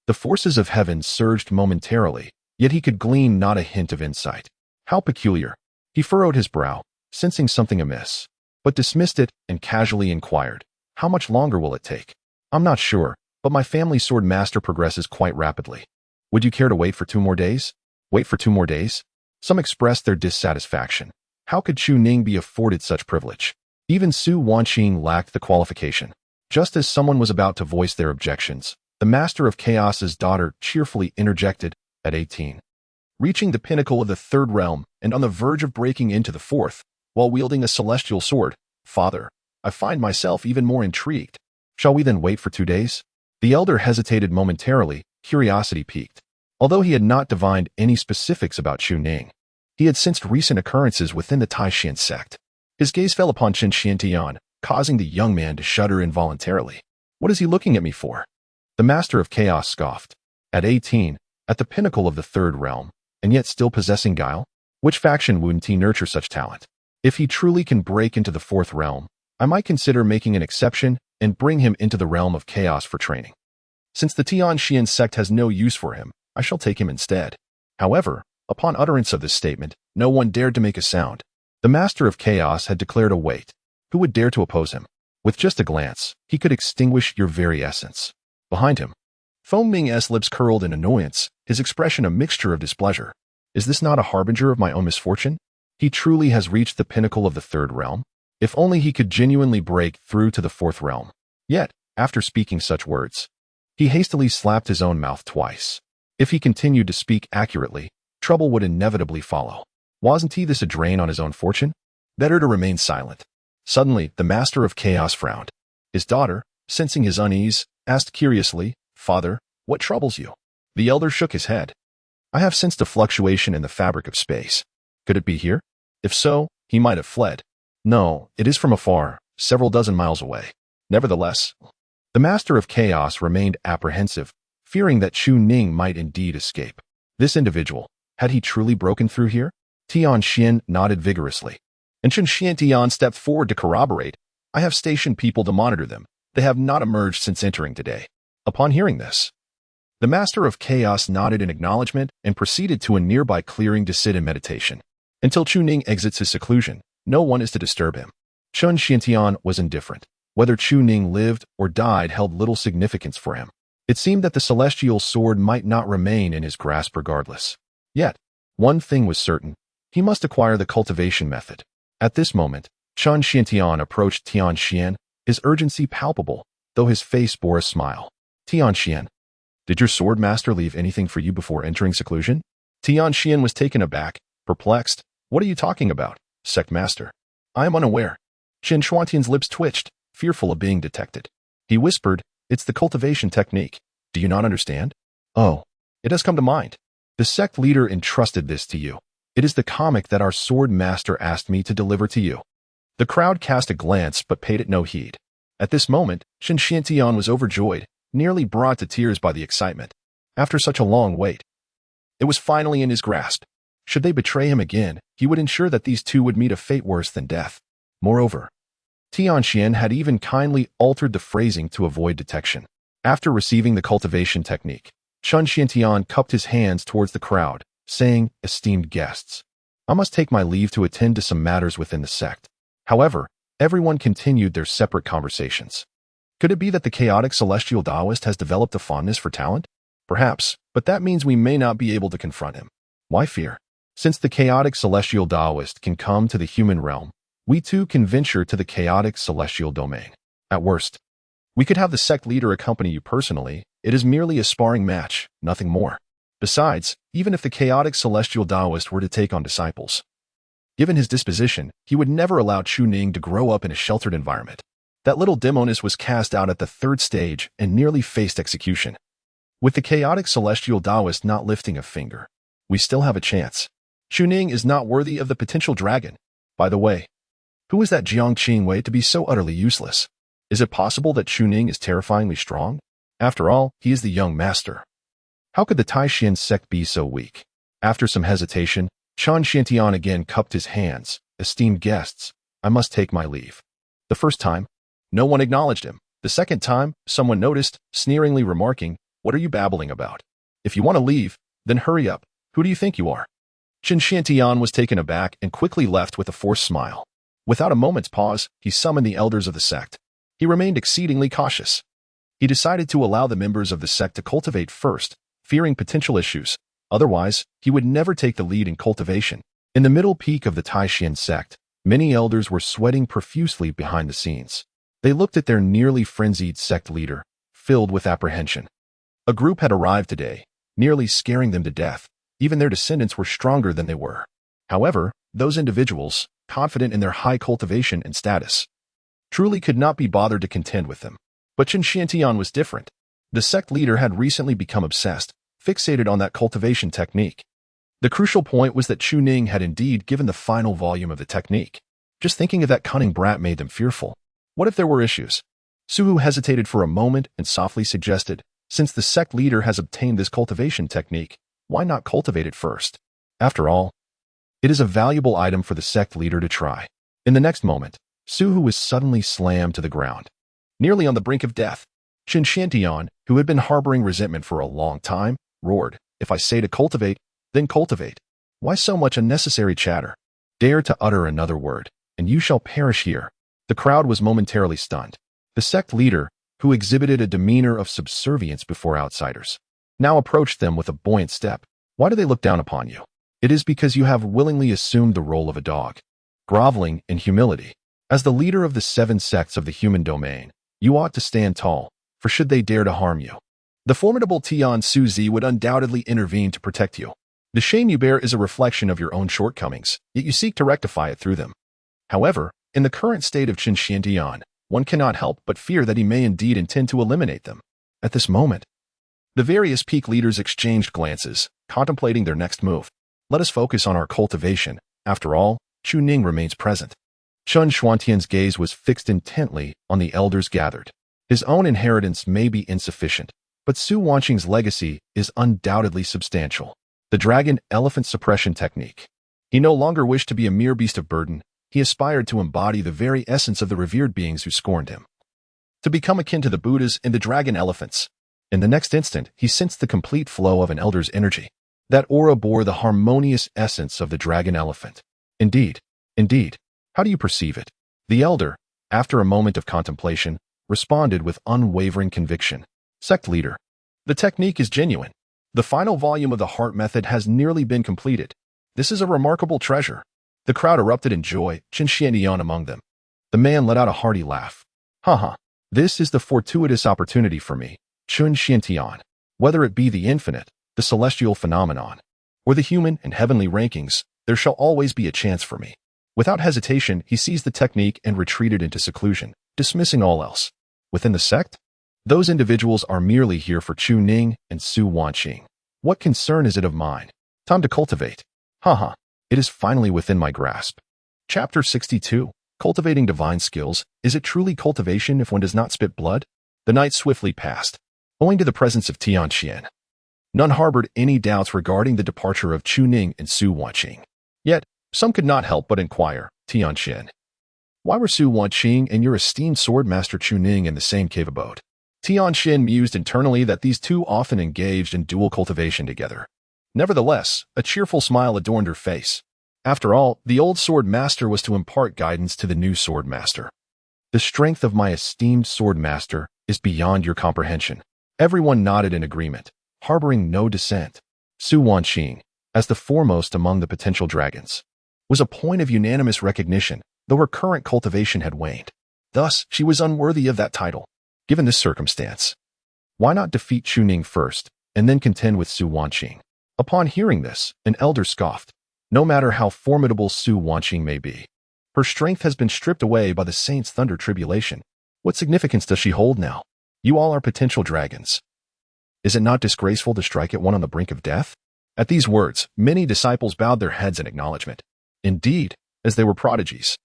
The forces of heaven surged momentarily, yet he could glean not a hint of insight. How peculiar. He furrowed his brow, sensing something amiss, but dismissed it and casually inquired, "How much longer will it take?" "I'm not sure, but my family sword master progresses quite rapidly. Would you care to wait for 2 more days?" Wait for 2 more days? Some expressed their dissatisfaction. How could Chu Ning be afforded such privilege? Even Su Wanqing lacked the qualification. Just as someone was about to voice their objections, the master of chaos's daughter cheerfully interjected, "At 18. Reaching the pinnacle of the third realm and on the verge of breaking into the fourth, while wielding a celestial sword. Father, I find myself even more intrigued. Shall we then wait for 2 days?" The elder hesitated momentarily, curiosity piqued. Although he had not divined any specifics about Chu Ning, he had sensed recent occurrences within the Taishan sect. His gaze fell upon Chen Xiantian, causing the young man to shudder involuntarily. "What is he looking at me for?" The master of chaos scoffed. "At 18, at the pinnacle of the third realm, and yet still possessing guile? Which faction wouldn't he nurture such talent? If he truly can break into the fourth realm, I might consider making an exception and bring him into the realm of chaos for training. Since the Tianxian sect has no use for him, I shall take him instead." However, upon utterance of this statement, no one dared to make a sound. The master of chaos had declared a wait. Who would dare to oppose him? With just a glance, he could extinguish your very essence. Behind him, Feng Ming's lips curled in annoyance, his expression a mixture of displeasure. Is this not a harbinger of my own misfortune? He truly has reached the pinnacle of the third realm? If only he could genuinely break through to the fourth realm. Yet, after speaking such words, he hastily slapped his own mouth twice. If he continued to speak accurately, trouble would inevitably follow. Wasn't he this a drain on his own fortune? Better to remain silent. Suddenly, the master of chaos frowned. His daughter, sensing his unease, asked curiously, "Father, what troubles you?" The elder shook his head. "I have sensed a fluctuation in the fabric of space. Could it be here? If so, he might have fled. No, it is from afar, several dozen miles away. Nevertheless." The master of chaos remained apprehensive, fearing that Chu Ning might indeed escape. This individual, had he truly broken through here? Tianxian nodded vigorously, and Chen Xiantian stepped forward to corroborate. "I have stationed people to monitor them. They have not emerged since entering today." Upon hearing this, the master of chaos nodded in acknowledgement and proceeded to a nearby clearing to sit in meditation. Until Chu Ning exits his seclusion, no one is to disturb him. Chen Xiantian was indifferent. Whether Chu Ning lived or died held little significance for him. It seemed that the celestial sword might not remain in his grasp regardless. Yet, one thing was certain. He must acquire the cultivation method. At this moment, Chen Xiantian approached Tianxian, his urgency palpable, though his face bore a smile. "Tianxian, did your sword master leave anything for you before entering seclusion?" Tianxian was taken aback, perplexed. "What are you talking about, sect master?" "I am unaware." Chen Shuantian's lips twitched, fearful of being detected. He whispered, "It's the cultivation technique. Do you not understand?" "Oh, it has come to mind. The sect leader entrusted this to you. It is the comic that our sword master asked me to deliver to you." The crowd cast a glance but paid it no heed. At this moment, Chen Xiantian was overjoyed, nearly brought to tears by the excitement. After such a long wait, it was finally in his grasp. Should they betray him again, he would ensure that these two would meet a fate worse than death. Moreover, Tianxian had even kindly altered the phrasing to avoid detection. After receiving the cultivation technique, Chun Xiantian cupped his hands towards the crowd, saying, "Esteemed guests, I must take my leave to attend to some matters within the sect." However, everyone continued their separate conversations. Could it be that the chaotic celestial Taoist has developed a fondness for talent? Perhaps, but that means we may not be able to confront him. Why fear? Since the chaotic celestial Taoist can come to the human realm, we too can venture to the chaotic celestial domain. At worst, we could have the sect leader accompany you personally. It is merely a sparring match, nothing more. Besides, even if the chaotic celestial Taoist were to take on disciples, given his disposition, he would never allow Chu Ning to grow up in a sheltered environment. That little demoness was cast out at the third stage and nearly faced execution. With the chaotic celestial Taoist not lifting a finger, we still have a chance. Chu Ning is not worthy of the potential dragon. By the way, who is that Jiang Qingwei to be so utterly useless? Is it possible that Chu Ning is terrifyingly strong? After all, he is the young master. How could the Taishan sect be so weak? After some hesitation, Chun Xiantian again cupped his hands. "Esteemed guests, I must take my leave." The first time, no one acknowledged him. The second time, someone noticed, sneeringly remarking, "What are you babbling about? If you want to leave, then hurry up. Who do you think you are?" Chun Xiantian was taken aback and quickly left with a forced smile. Without a moment's pause, he summoned the elders of the sect. He remained exceedingly cautious. He decided to allow the members of the sect to cultivate first, fearing potential issues. Otherwise, he would never take the lead in cultivation. In the middle peak of the Taishan sect, many elders were sweating profusely behind the scenes. They looked at their nearly frenzied sect leader, filled with apprehension. A group had arrived today, nearly scaring them to death. Even their descendants were stronger than they were. However, those individuals, confident in their high cultivation and status, truly could not be bothered to contend with them. But Chun Xiantian was different. The sect leader had recently become obsessed, fixated on that cultivation technique. The crucial point was that Chu Ning had indeed given the final volume of the technique. Just thinking of that cunning brat made them fearful. What if there were issues? Suhu hesitated for a moment and softly suggested, "Since the sect leader has obtained this cultivation technique, why not cultivate it first? After all, it is a valuable item for the sect leader to try." In the next moment, Suhu was suddenly slammed to the ground. Nearly on the brink of death, Chun Xiantian, who had been harboring resentment for a long time, roared, "If I say to cultivate, then cultivate. Why so much unnecessary chatter? Dare to utter another word, and you shall perish here." The crowd was momentarily stunned. The sect leader, who exhibited a demeanor of subservience before outsiders, now approached them with a buoyant step. "Why do they look down upon you? It is because you have willingly assumed the role of a dog, groveling in humility. As the leader of the 7 sects of the human domain, you ought to stand tall, for should they dare to harm you, the formidable Tian Suzi would undoubtedly intervene to protect you. The shame you bear is a reflection of your own shortcomings, yet you seek to rectify it through them. However, in the current state of Chun Xiantian, one cannot help but fear that he may indeed intend to eliminate them." At this moment, the various peak leaders exchanged glances, contemplating their next move. "Let us focus on our cultivation. After all, Chu Ning remains present." Chun Xuantian's gaze was fixed intently on the elders gathered. His own inheritance may be insufficient, but Su Wanqing's legacy is undoubtedly substantial. The dragon elephant suppression technique. He no longer wished to be a mere beast of burden. He aspired to embody the very essence of the revered beings who scorned him, to become akin to the Buddhas and the dragon elephants. In the next instant, he sensed the complete flow of an elder's energy. That aura bore the harmonious essence of the dragon elephant. Indeed, indeed. How do you perceive it?" The elder, after a moment of contemplation, responded with unwavering conviction. "Sect leader, the technique is genuine. The final volume of the heart method has nearly been completed. This is a remarkable treasure." The crowd erupted in joy, Chun Xiantian among them. The man let out a hearty laugh. "Haha, this is the fortuitous opportunity for me, Chun Xiantian. Whether it be the infinite, the celestial phenomenon, or the human and heavenly rankings, there shall always be a chance for me." Without hesitation, he seized the technique and retreated into seclusion, dismissing all else. Within the sect, those individuals are merely here for Chu Ning and Su Wanqing. What concern is it of mine? Time to cultivate. Haha, it is finally within my grasp. Chapter 62. Cultivating divine skills. Is it truly cultivation if one does not spit blood? The night swiftly passed. Owing to the presence of Tianxian, none harbored any doubts regarding the departure of Chu Ning and Su Wanqing. Yet, some could not help but inquire, "Tianxian, Why were Su Wanqing and your esteemed swordmaster Chu Ning in the same cave abode? Tianxin mused internally that these two often engaged in dual cultivation together. Nevertheless, a cheerful smile adorned her face. After all, the old sword master was to impart guidance to the new sword master. The strength of my esteemed sword master is beyond your comprehension. Everyone nodded in agreement, harboring no dissent. Su Wanqing, as the foremost among the potential dragons, was a point of unanimous recognition, though her current cultivation had waned. Thus, she was unworthy of that title. Given this circumstance, why not defeat Chu Ning first, and then contend with Su Wanqing? Upon hearing this, an elder scoffed. No matter how formidable Su Wanqing may be, her strength has been stripped away by the Saint's thunder tribulation. What significance does she hold now? You all are potential dragons. Is it not disgraceful to strike at one on the brink of death? At these words, many disciples bowed their heads in acknowledgement. Indeed, as they were prodigies.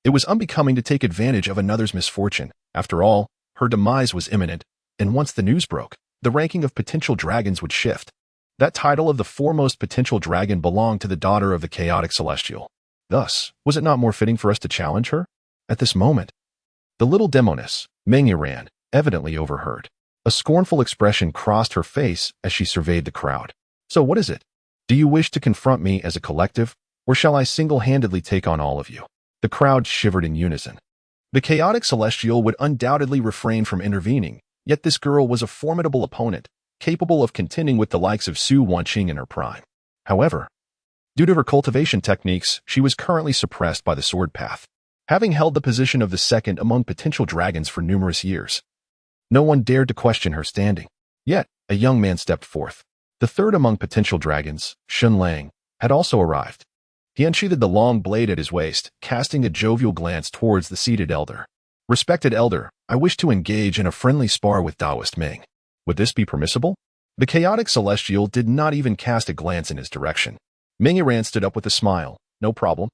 It was unbecoming to take advantage of another's misfortune. After all, her demise was imminent, and once the news broke, the ranking of potential dragons would shift. That title of the foremost potential dragon belonged to the daughter of the chaotic celestial. Thus, was it not more fitting for us to challenge her? At this moment, the little demoness, Mengyiran, evidently overheard. A scornful expression crossed her face as she surveyed the crowd. So what is it? Do you wish to confront me as a collective, or shall I single-handedly take on all of you? The crowd shivered in unison. The chaotic celestial would undoubtedly refrain from intervening, yet this girl was a formidable opponent, capable of contending with the likes of Su Wanqing in her prime. However, due to her cultivation techniques, she was currently suppressed by the sword path, having held the position of the second among potential dragons for numerous years. No one dared to question her standing. Yet, a young man stepped forth. The third among potential dragons, Shun Lang, had also arrived. He unsheathed the long blade at his waist, casting a jovial glance towards the seated elder. Respected elder, I wish to engage in a friendly spar with Taoist Ming. Would this be permissible? The chaotic celestial did not even cast a glance in his direction. Mengyiran stood up with a smile. No problem.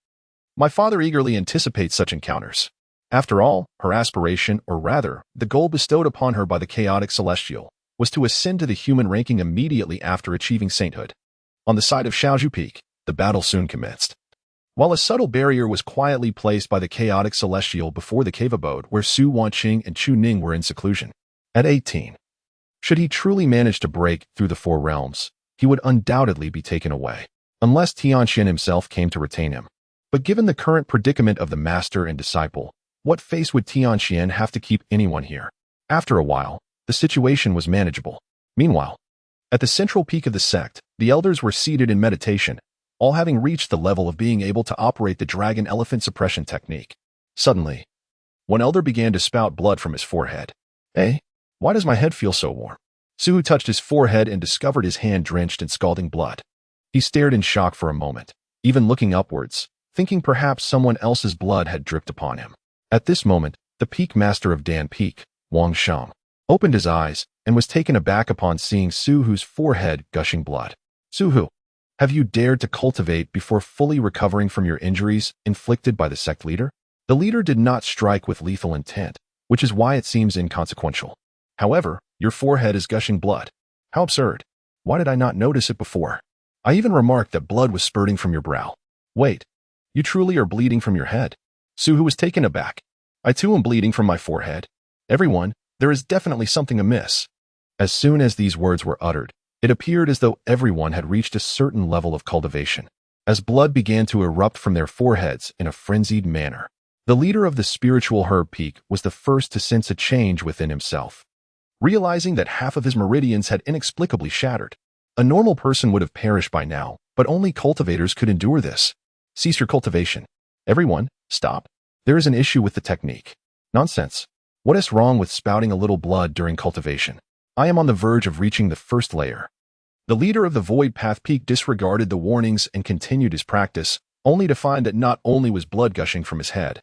My father eagerly anticipates such encounters. After all, her aspiration, or rather, the goal bestowed upon her by the chaotic celestial, was to ascend to the human ranking immediately after achieving sainthood. On the side of Shaozhu Peak, the battle soon commenced. While a subtle barrier was quietly placed by the chaotic celestial before the cave abode where Su Wanqing and Chu Ning were in seclusion. At 18, should he truly manage to break through the four realms, he would undoubtedly be taken away, unless Tianxin himself came to retain him. But given the current predicament of the master and disciple, what face would Tianxin have to keep anyone here? After a while, the situation was manageable. Meanwhile, at the central peak of the sect, the elders were seated in meditation, all having reached the level of being able to operate the dragon elephant suppression technique. Suddenly, one elder began to spout blood from his forehead. Hey, why does my head feel so warm? Su touched his forehead and discovered his hand drenched in scalding blood. He stared in shock for a moment, even looking upwards, thinking perhaps someone else's blood had dripped upon him. At this moment, the peak master of Dan Peak, Wang Shang, opened his eyes and was taken aback upon seeing Su Hu's forehead gushing blood. Su Hu, have you dared to cultivate before fully recovering from your injuries inflicted by the sect leader? The leader did not strike with lethal intent, which is why it seems inconsequential. However, your forehead is gushing blood. How absurd. Why did I not notice it before? I even remarked that blood was spurting from your brow. Wait, you truly are bleeding from your head? Su Hu was taken aback. I too am bleeding from my forehead. Everyone, there is definitely something amiss. As soon as these words were uttered, it appeared as though everyone had reached a certain level of cultivation, as blood began to erupt from their foreheads in a frenzied manner. The leader of the spiritual herb peak was the first to sense a change within himself. Realizing that half of his meridians had inexplicably shattered, a normal person would have perished by now, but only cultivators could endure this. Cease your cultivation. Everyone, stop. There is an issue with the technique. Nonsense. What is wrong with spouting a little blood during cultivation? I am on the verge of reaching the first layer. The leader of the Void Path Peak disregarded the warnings and continued his practice, only to find that not only was blood gushing from his head,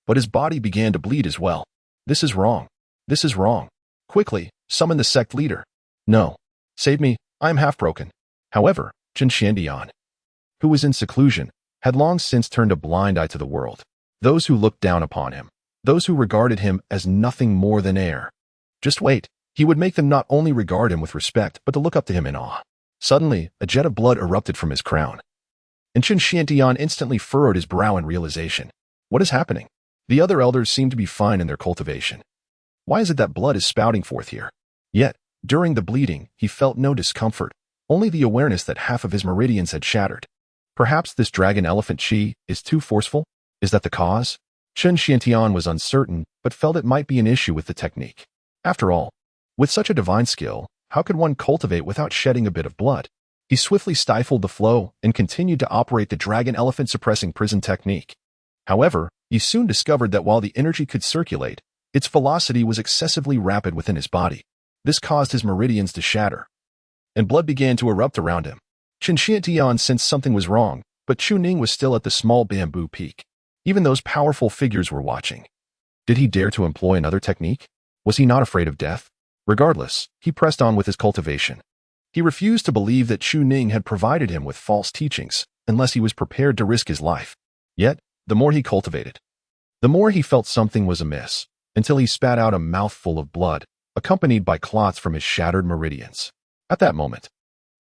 but his body began to bleed as well. This is wrong. This is wrong. Quickly, summon the sect leader. No. Save me, I am half broken. However, Chen Xiandian, who was in seclusion, had long since turned a blind eye to the world. Those who looked down upon him, those who regarded him as nothing more than air. Just wait. He would make them not only regard him with respect, but to look up to him in awe. Suddenly, a jet of blood erupted from his crown. And Chen Xiantian instantly furrowed his brow in realization. What is happening? The other elders seemed to be fine in their cultivation. Why is it that blood is spouting forth here? Yet, during the bleeding, he felt no discomfort, only the awareness that half of his meridians had shattered. Perhaps this dragon elephant chi is too forceful? Is that the cause? Chen Xiantian was uncertain, but felt it might be an issue with the technique. After all, with such a divine skill, how could one cultivate without shedding a bit of blood? He swiftly stifled the flow and continued to operate the dragon elephant suppressing prison technique. However, he soon discovered that while the energy could circulate, its velocity was excessively rapid within his body. This caused his meridians to shatter, and blood began to erupt around him. Chen Xiantian sensed something was wrong, but Chu Ning was still at the small bamboo peak. Even those powerful figures were watching. Did he dare to employ another technique? Was he not afraid of death? Regardless, he pressed on with his cultivation. He refused to believe that Chu Ning had provided him with false teachings unless he was prepared to risk his life. Yet, the more he cultivated, the more he felt something was amiss, until he spat out a mouthful of blood, accompanied by clots from his shattered meridians. At that moment,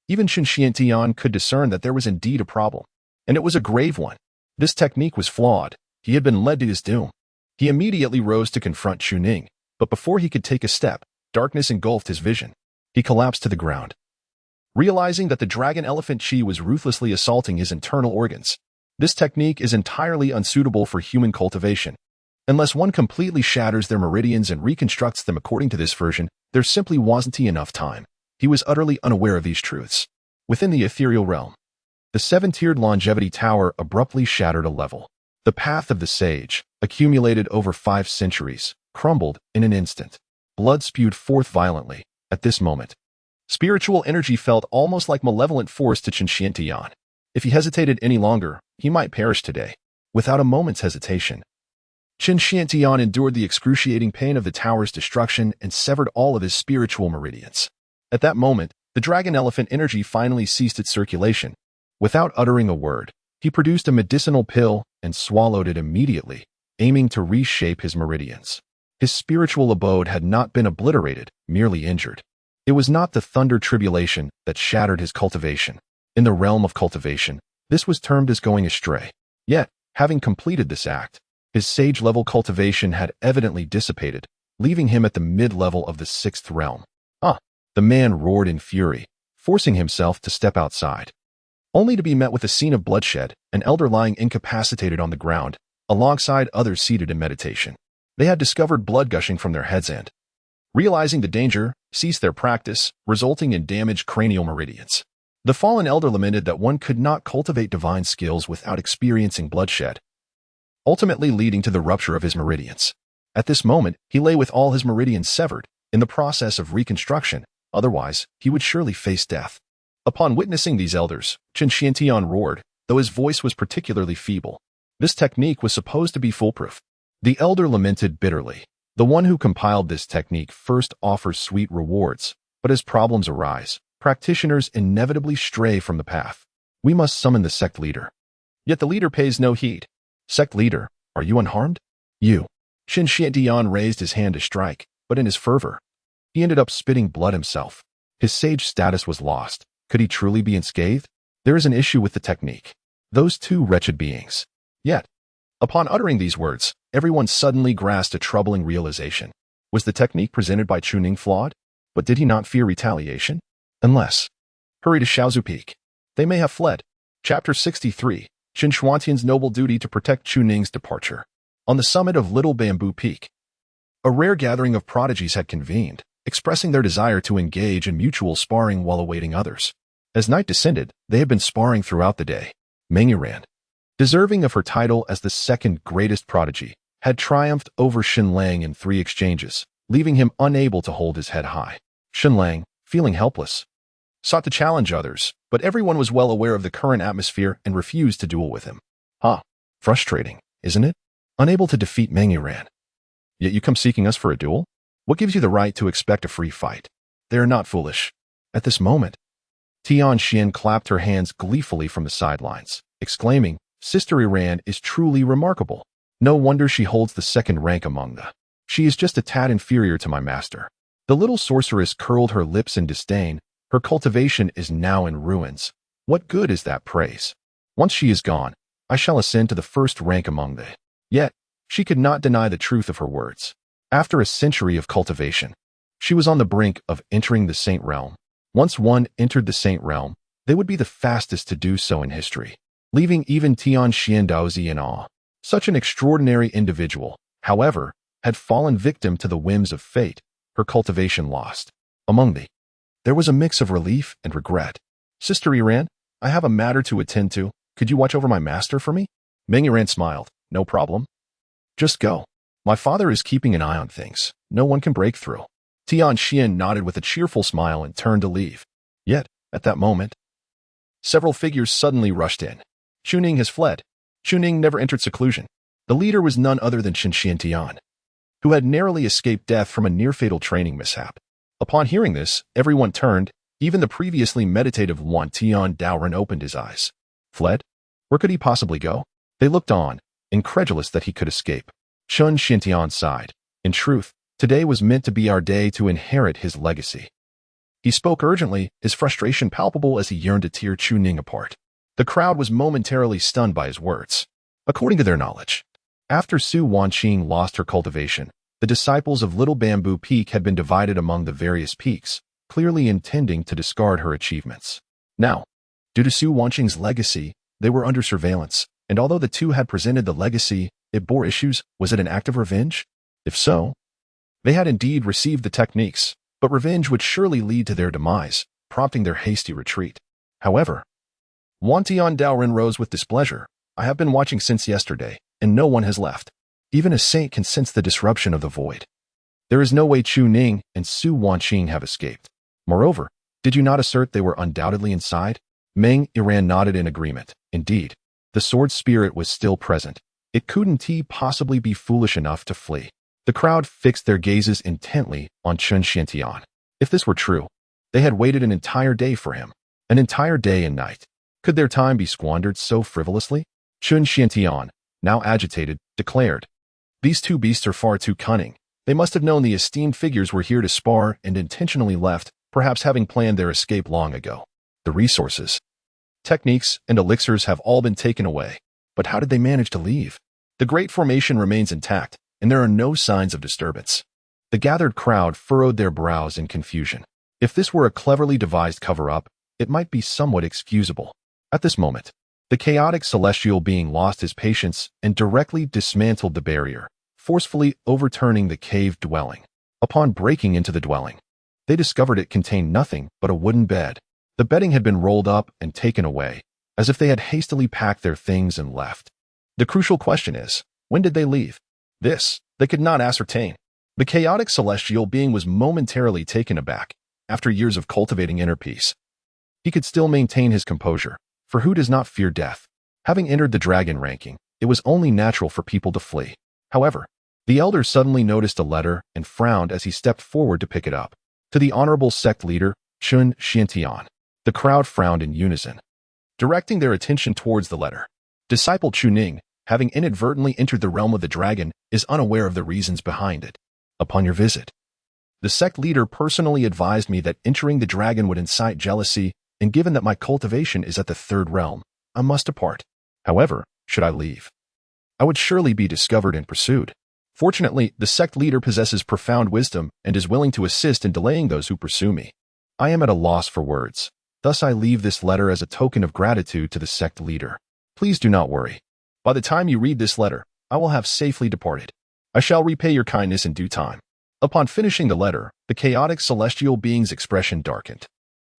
even Chen Xiantian could discern that there was indeed a problem, and it was a grave one. This technique was flawed. He had been led to his doom. He immediately rose to confront Chu Ning, but before he could take a step, darkness engulfed his vision. He collapsed to the ground. Realizing that the dragon elephant chi was ruthlessly assaulting his internal organs, this technique is entirely unsuitable for human cultivation. Unless one completely shatters their meridians and reconstructs them according to this version, there simply wasn't enough time. He was utterly unaware of these truths. Within the ethereal realm, the seven-tiered longevity tower abruptly shattered a level. The path of the sage, accumulated over 5 centuries, crumbled in an instant. Blood spewed forth violently. At this moment, spiritual energy felt almost like malevolent force to Chen Xiantian. If he hesitated any longer, he might perish today. Without a moment's hesitation, Chen Xiantian endured the excruciating pain of the tower's destruction and severed all of his spiritual meridians. At that moment, the dragon elephant energy finally ceased its circulation. Without uttering a word, he produced a medicinal pill and swallowed it immediately, aiming to reshape his meridians. His spiritual abode had not been obliterated, merely injured. It was not the thunder tribulation that shattered his cultivation. In the realm of cultivation, this was termed as going astray. Yet, having completed this act, his sage-level cultivation had evidently dissipated, leaving him at the mid-level of the 6th realm. The man roared in fury, forcing himself to step outside, only to be met with a scene of bloodshed, an elder lying incapacitated on the ground, alongside others seated in meditation. They had discovered blood gushing from their heads and, realizing the danger, ceased their practice, resulting in damaged cranial meridians. The fallen elder lamented that one could not cultivate divine skills without experiencing bloodshed, ultimately leading to the rupture of his meridians. At this moment, he lay with all his meridians severed, in the process of reconstruction. Otherwise, he would surely face death. Upon witnessing these elders, Chen Xiantian roared, though his voice was particularly feeble. This technique was supposed to be foolproof. The elder lamented bitterly. The one who compiled this technique first offers sweet rewards, but as problems arise, practitioners inevitably stray from the path. We must summon the sect leader. Yet the leader pays no heed. Sect leader, are you unharmed? You. Chen Xiantian raised his hand to strike, but in his fervor, he ended up spitting blood himself. His sage status was lost. Could he truly be unscathed? There is an issue with the technique. Those two wretched beings. Yet, upon uttering these words, everyone suddenly grasped a troubling realization. Was the technique presented by Chu Ning flawed? But did he not fear retaliation? Unless. Hurry to Shaozu Peak. They may have fled. Chapter 63. Chen Xuantian's noble duty to protect Chu Ning's departure. On the summit of Little Bamboo Peak, a rare gathering of prodigies had convened, expressing their desire to engage in mutual sparring while awaiting others. As night descended, they had been sparring throughout the day. Mengyiran, deserving of her title as the second greatest prodigy, had triumphed over Shenlang in 3 exchanges, leaving him unable to hold his head high. Shenlang, feeling helpless, sought to challenge others, but everyone was well aware of the current atmosphere and refused to duel with him. Frustrating, isn't it? Unable to defeat Mengyiran. Yet you come seeking us for a duel? What gives you the right to expect a free fight? They are not foolish. At this moment, Tian Xian clapped her hands gleefully from the sidelines, exclaiming, Sister Iran is truly remarkable. No wonder she holds the 2nd rank among the. She is just a tad inferior to my master. The little sorceress curled her lips in disdain. Her cultivation is now in ruins. What good is that praise? Once she is gone, I shall ascend to the 1st rank among the. Yet, She could not deny the truth of her words. After a century of cultivation, she was on the brink of entering the Saint Realm. Once one entered the Saint Realm, they would be the fastest to do so in history, leaving even Tian Xiandaozi in awe. Such an extraordinary individual, however, had fallen victim to the whims of fate, her cultivation lost. Among there was a mix of relief and regret. Sister Iran, I have a matter to attend to. Could you watch over my master for me? Meng Iran smiled. No problem. Just go. My father is keeping an eye on things. No one can break through. Tian Xian nodded with a cheerful smile and turned to leave. Yet, at that moment, several figures suddenly rushed in. Chu Ning has fled. Chu Ning never entered seclusion. The leader was none other than Changchun Hand, who had narrowly escaped death from a near-fatal training mishap. Upon hearing this, everyone turned. Even the previously meditative Wantian Daoren opened his eyes. Fled? Where could he possibly go? They looked on, incredulous that he could escape. Chun Xintian sighed. In truth, today was meant to be our day to inherit his legacy. He spoke urgently, his frustration palpable as he yearned to tear Chu Ning apart. The crowd was momentarily stunned by his words. According to their knowledge, after Su Wanqing lost her cultivation, the disciples of Little Bamboo Peak had been divided among the various peaks, clearly intending to discard her achievements. Now, due to Su Wanqing's legacy, they were under surveillance, and although the two had presented the legacy, it bore issues. Was it an act of revenge? If so, they had indeed received the techniques, but revenge would surely lead to their demise, prompting their hasty retreat. However, Wantian Daoren rose with displeasure. I have been watching since yesterday, and no one has left. Even a saint can sense the disruption of the void. There is no way Chu Ning and Su Wanqing have escaped. Moreover, did you not assert they were undoubtedly inside? Meng Iran nodded in agreement. Indeed, the sword spirit was still present. It couldn't he possibly be foolish enough to flee. The crowd fixed their gazes intently on Chun Xiantian. If this were true, they had waited an entire day for him. An entire day and night. Could their time be squandered so frivolously? Chun Xiantian, now agitated, declared, These two beasts are far too cunning. They must have known the esteemed figures were here to spar and intentionally left, perhaps having planned their escape long ago. The resources, techniques, and elixirs have all been taken away. But how did they manage to leave? The great formation remains intact, and there are no signs of disturbance. The gathered crowd furrowed their brows in confusion. If this were a cleverly devised cover-up, it might be somewhat excusable. At this moment, the chaotic celestial being lost his patience and directly dismantled the barrier, forcefully overturning the cave dwelling. Upon breaking into the dwelling, they discovered it contained nothing but a wooden bed. The bedding had been rolled up and taken away, as if they had hastily packed their things and left. The crucial question is, when did they leave? This, they could not ascertain. The chaotic celestial being was momentarily taken aback. After years of cultivating inner peace, he could still maintain his composure, for who does not fear death? Having entered the dragon ranking, it was only natural for people to flee. However, the elder suddenly noticed a letter and frowned as he stepped forward to pick it up. To the honorable sect leader, Chun Xiantian, the crowd frowned in unison, directing their attention towards the letter. Disciple Chu Ning, having inadvertently entered the realm of the dragon, is unaware of the reasons behind it. Upon your visit, the sect leader personally advised me that entering the dragon would incite jealousy, and given that my cultivation is at the third realm, I must depart. However, should I leave, I would surely be discovered and pursued. Fortunately, the sect leader possesses profound wisdom and is willing to assist in delaying those who pursue me. I am at a loss for words. Thus I leave this letter as a token of gratitude to the sect leader. Please do not worry. By the time you read this letter, I will have safely departed. I shall repay your kindness in due time. Upon finishing the letter, the chaotic celestial being's expression darkened.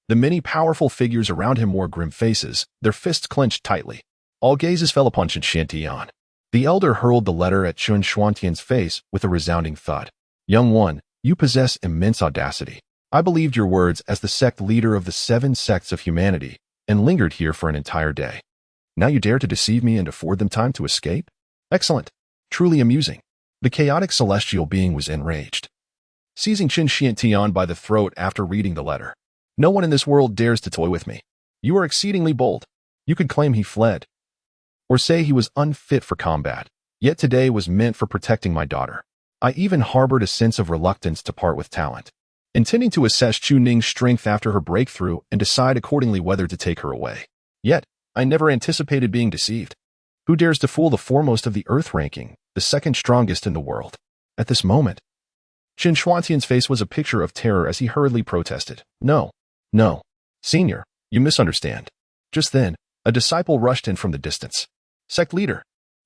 The many powerful figures around him wore grim faces, their fists clenched tightly. All gazes fell upon Chun Xiantian. The elder hurled the letter at Chun Xuantian's face with a resounding thud. Young one, you possess immense audacity. I believed your words as the sect leader of the 7 sects of humanity, and lingered here for an entire day. Now you dare to deceive me and afford them time to escape? Excellent. Truly amusing. The chaotic celestial being was enraged. Seizing Chun Xiantian by the throat after reading the letter. No one in this world dares to toy with me. You are exceedingly bold. You could claim he fled, or say he was unfit for combat. Yet today was meant for protecting my daughter. I even harbored a sense of reluctance to part with talent, intending to assess Chu Ning's strength after her breakthrough and decide accordingly whether to take her away. Yet, I never anticipated being deceived. Who dares to fool the foremost of the Earth ranking? the second strongest in the world. At this moment, Qin Shuantian's face was a picture of terror as he hurriedly protested. No, no, senior, you misunderstand. Just then, a disciple rushed in from the distance. Sect leader,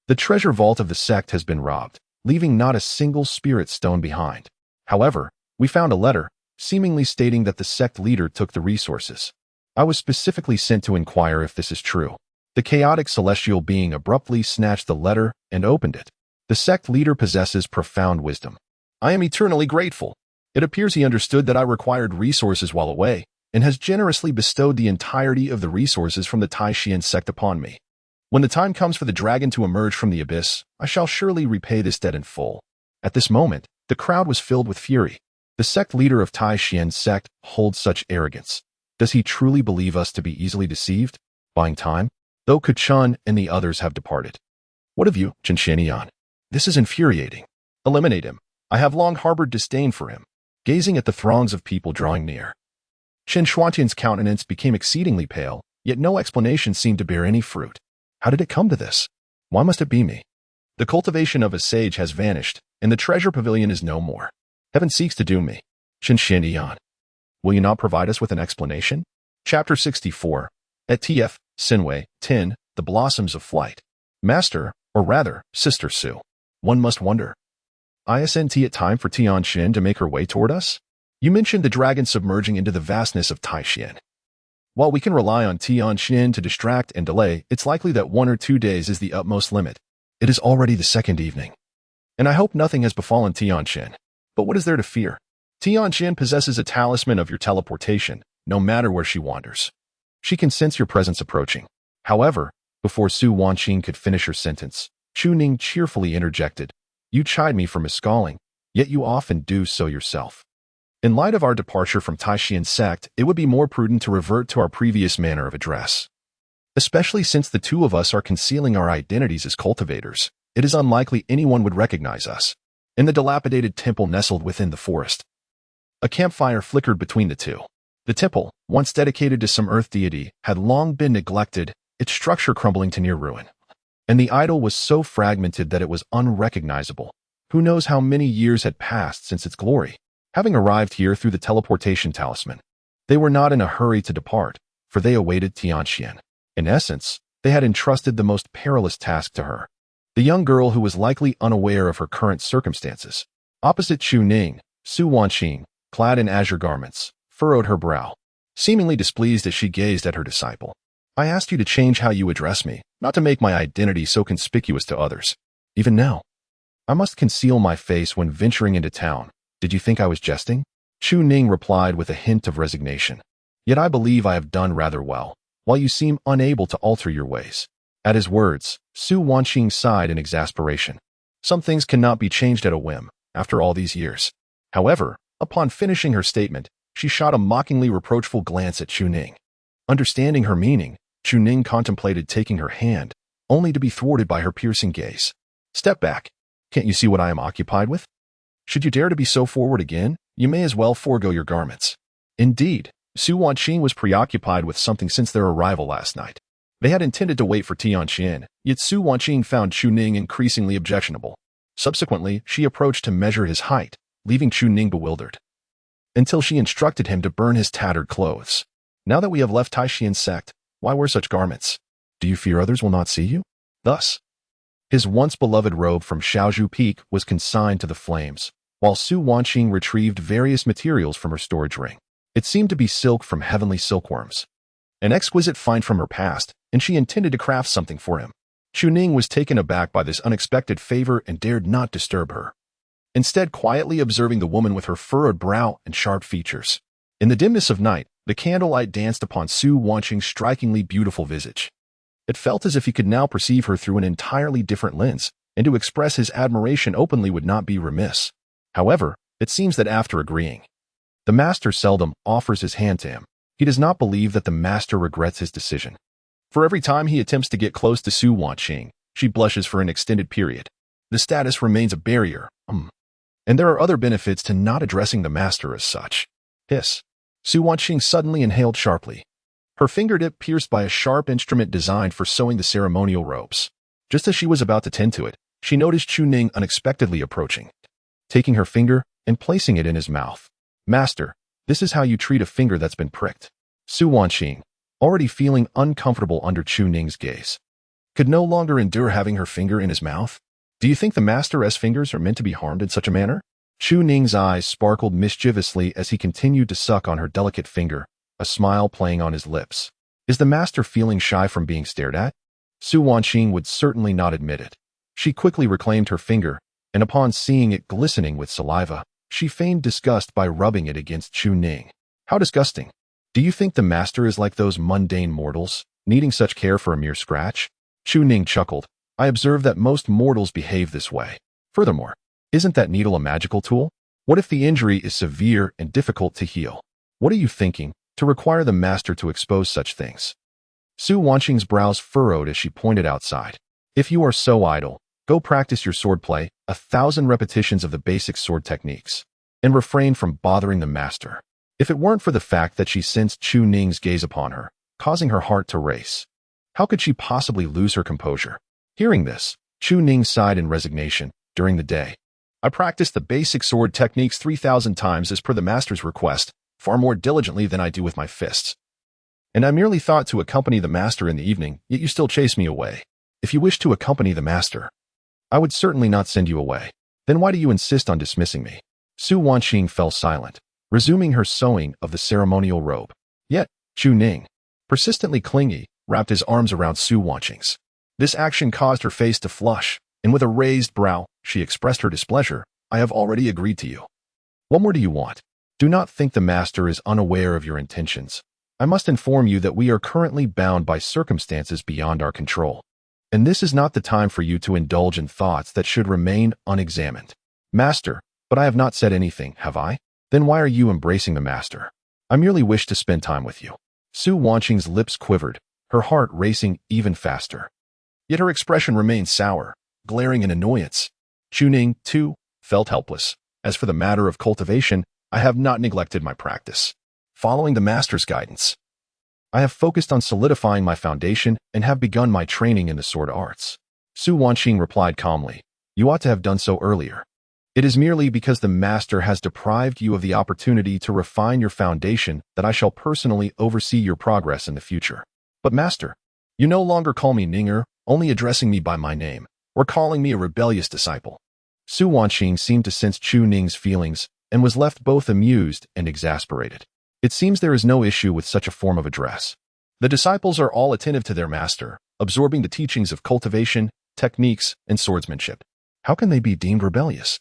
the treasure vault of the sect has been robbed, leaving not a single spirit stone behind. However, we found a letter, seemingly stating that the sect leader took the resources. I was specifically sent to inquire if this is true. The chaotic celestial being abruptly snatched the letter and opened it. The sect leader possesses profound wisdom. I am eternally grateful. It appears he understood that I required resources while away, and has generously bestowed the entirety of the resources from the Taishian sect upon me. When the time comes for the dragon to emerge from the abyss, I shall surely repay this debt in full. At this moment, the crowd was filled with fury. The sect leader of Taishian's sect holds such arrogance. Does he truly believe us to be easily deceived? Buying time? Though Kuchun and the others have departed. What of you, Chenshenian? This is infuriating. Eliminate him. I have long harbored disdain for him. Gazing at the throngs of people drawing near, Qin Shuantian's countenance became exceedingly pale, yet no explanation seemed to bear any fruit. How did it come to this? Why must it be me? The cultivation of a sage has vanished, and the treasure pavilion is no more. Heaven seeks to doom me. Chenshenian. Will you not provide us with an explanation? Chapter 64. At TF, Sinwei, 10, The Blossoms of Flight. Master, or rather, Sister Su. One must wonder. Isn't it time for Tianxin to make her way toward us? You mentioned the dragon submerging into the vastness of Taishian. While we can rely on Tianxin to distract and delay, it's likely that 1 or 2 days is the utmost limit. It is already the second evening. And I hope nothing has befallen Tianxin. But what is there to fear? Tianxin possesses a talisman of your teleportation, no matter where she wanders. She can sense your presence approaching. However, before Su Wanqing could finish her sentence, Chu Ning cheerfully interjected, You chide me for miscalling, yet you often do so yourself. In light of our departure from Taishian sect, it would be more prudent to revert to our previous manner of address. Especially since the two of us are concealing our identities as cultivators, it is unlikely anyone would recognize us. In the dilapidated temple nestled within the forest, a campfire flickered between the two. The temple, once dedicated to some earth deity, had long been neglected, its structure crumbling to near ruin. And the idol was so fragmented that it was unrecognizable. Who knows how many years had passed since its glory? Having arrived here through the teleportation talisman, they were not in a hurry to depart, for they awaited Tianxian. In essence, they had entrusted the most perilous task to her. The young girl who was likely unaware of her current circumstances. Opposite Chu Ning, Su Wanqing, clad in azure garments, furrowed her brow, seemingly displeased as she gazed at her disciple. I asked you to change how you address me, not to make my identity so conspicuous to others. Even now, I must conceal my face when venturing into town. Did you think I was jesting? Chu Ning replied with a hint of resignation. Yet I believe I have done rather well, while you seem unable to alter your ways. At his words, Su Wanqing sighed in exasperation. Some things cannot be changed at a whim, after all these years. However, upon finishing her statement, she shot a mockingly reproachful glance at Chu Ning. Understanding her meaning, Chu Ning contemplated taking her hand, only to be thwarted by her piercing gaze. Step back. Can't you see what I am occupied with? Should you dare to be so forward again, you may as well forego your garments. Indeed, Su Wanqing was preoccupied with something since their arrival last night. They had intended to wait for Tianxian, yet Su Wanqing found Chu Ning increasingly objectionable. Subsequently, she approached to measure his height, leaving Chu Ning bewildered. Until she instructed him to burn his tattered clothes. Now that we have left Taishian sect, why wear such garments? Do you fear others will not see you? Thus, his once beloved robe from Shaozhu Peak was consigned to the flames, while Su Wanqing retrieved various materials from her storage ring. It seemed to be silk from heavenly silkworms. An exquisite find from her past, and she intended to craft something for him. Chu Ning was taken aback by this unexpected favor and dared not disturb her. Instead, quietly observing the woman with her furrowed brow and sharp features. In the dimness of night, the candlelight danced upon Su Wanqing's strikingly beautiful visage. It felt as if he could now perceive her through an entirely different lens, and to express his admiration openly would not be remiss. However, it seems that after agreeing, the master seldom offers his hand to him. He does not believe that the master regrets his decision. For every time he attempts to get close to Su Wanqing, she blushes for an extended period. The status remains a barrier. And there are other benefits to not addressing the master as such. Hiss. Su Wanqing suddenly inhaled sharply. Her fingertip pierced by a sharp instrument designed for sewing the ceremonial robes. Just as she was about to tend to it, she noticed Chu Ning unexpectedly approaching, taking her finger and placing it in his mouth. "Master, this is how you treat a finger that's been pricked." Su Wanqing, already feeling uncomfortable under Chu Ning's gaze, could no longer endure having her finger in his mouth. "Do you think the master's fingers are meant to be harmed in such a manner?" Chu Ning's eyes sparkled mischievously as he continued to suck on her delicate finger, a smile playing on his lips. Is the master feeling shy from being stared at? Su Wanqing would certainly not admit it. She quickly reclaimed her finger, and upon seeing it glistening with saliva, she feigned disgust by rubbing it against Chu Ning. "How disgusting. Do you think the master is like those mundane mortals, needing such care for a mere scratch?" Chu Ning chuckled. "I observe that most mortals behave this way. Furthermore, isn't that needle a magical tool? What if the injury is severe and difficult to heal? What are you thinking, to require the master to expose such things?" Su Wanqing's brows furrowed as she pointed outside. "If you are so idle, go practice your swordplay, 1,000 repetitions of the basic sword techniques, and refrain from bothering the master." If it weren't for the fact that she sensed Chu Ning's gaze upon her, causing her heart to race, how could she possibly lose her composure? Hearing this, Chu Ning sighed in resignation. During the day, "I practiced the basic sword techniques 3,000 times as per the master's request, far more diligently than I do with my fists. And I merely thought to accompany the master in the evening, yet you still chase me away. If you wish to accompany the master, I would certainly not send you away. Then why do you insist on dismissing me?" Su Wanqing fell silent, resuming her sewing of the ceremonial robe. Yet, Chu Ning, persistently clingy, wrapped his arms around Su Wanqing's. This action caused her face to flush, and with a raised brow, she expressed her displeasure. "I have already agreed to you. What more do you want? Do not think the master is unaware of your intentions. I must inform you that we are currently bound by circumstances beyond our control, and this is not the time for you to indulge in thoughts that should remain unexamined." "Master, but I have not said anything, have I? Then why are you embracing the master?" "I merely wish to spend time with you." Su Wanqing's lips quivered, her heart racing even faster. Yet her expression remained sour, glaring in annoyance. Chu Ning, too, felt helpless. "As for the matter of cultivation, I have not neglected my practice. Following the master's guidance, I have focused on solidifying my foundation and have begun my training in the sword arts." Su Wanqing replied calmly. "You ought to have done so earlier. It is merely because the master has deprived you of the opportunity to refine your foundation that I shall personally oversee your progress in the future." "But master, you no longer call me Ninger, only addressing me by my name, or calling me a rebellious disciple." Su Wanqing seemed to sense Chu Ning's feelings and was left both amused and exasperated. It seems there is no issue with such a form of address. The disciples are all attentive to their master, absorbing the teachings of cultivation, techniques, and swordsmanship. How can they be deemed rebellious?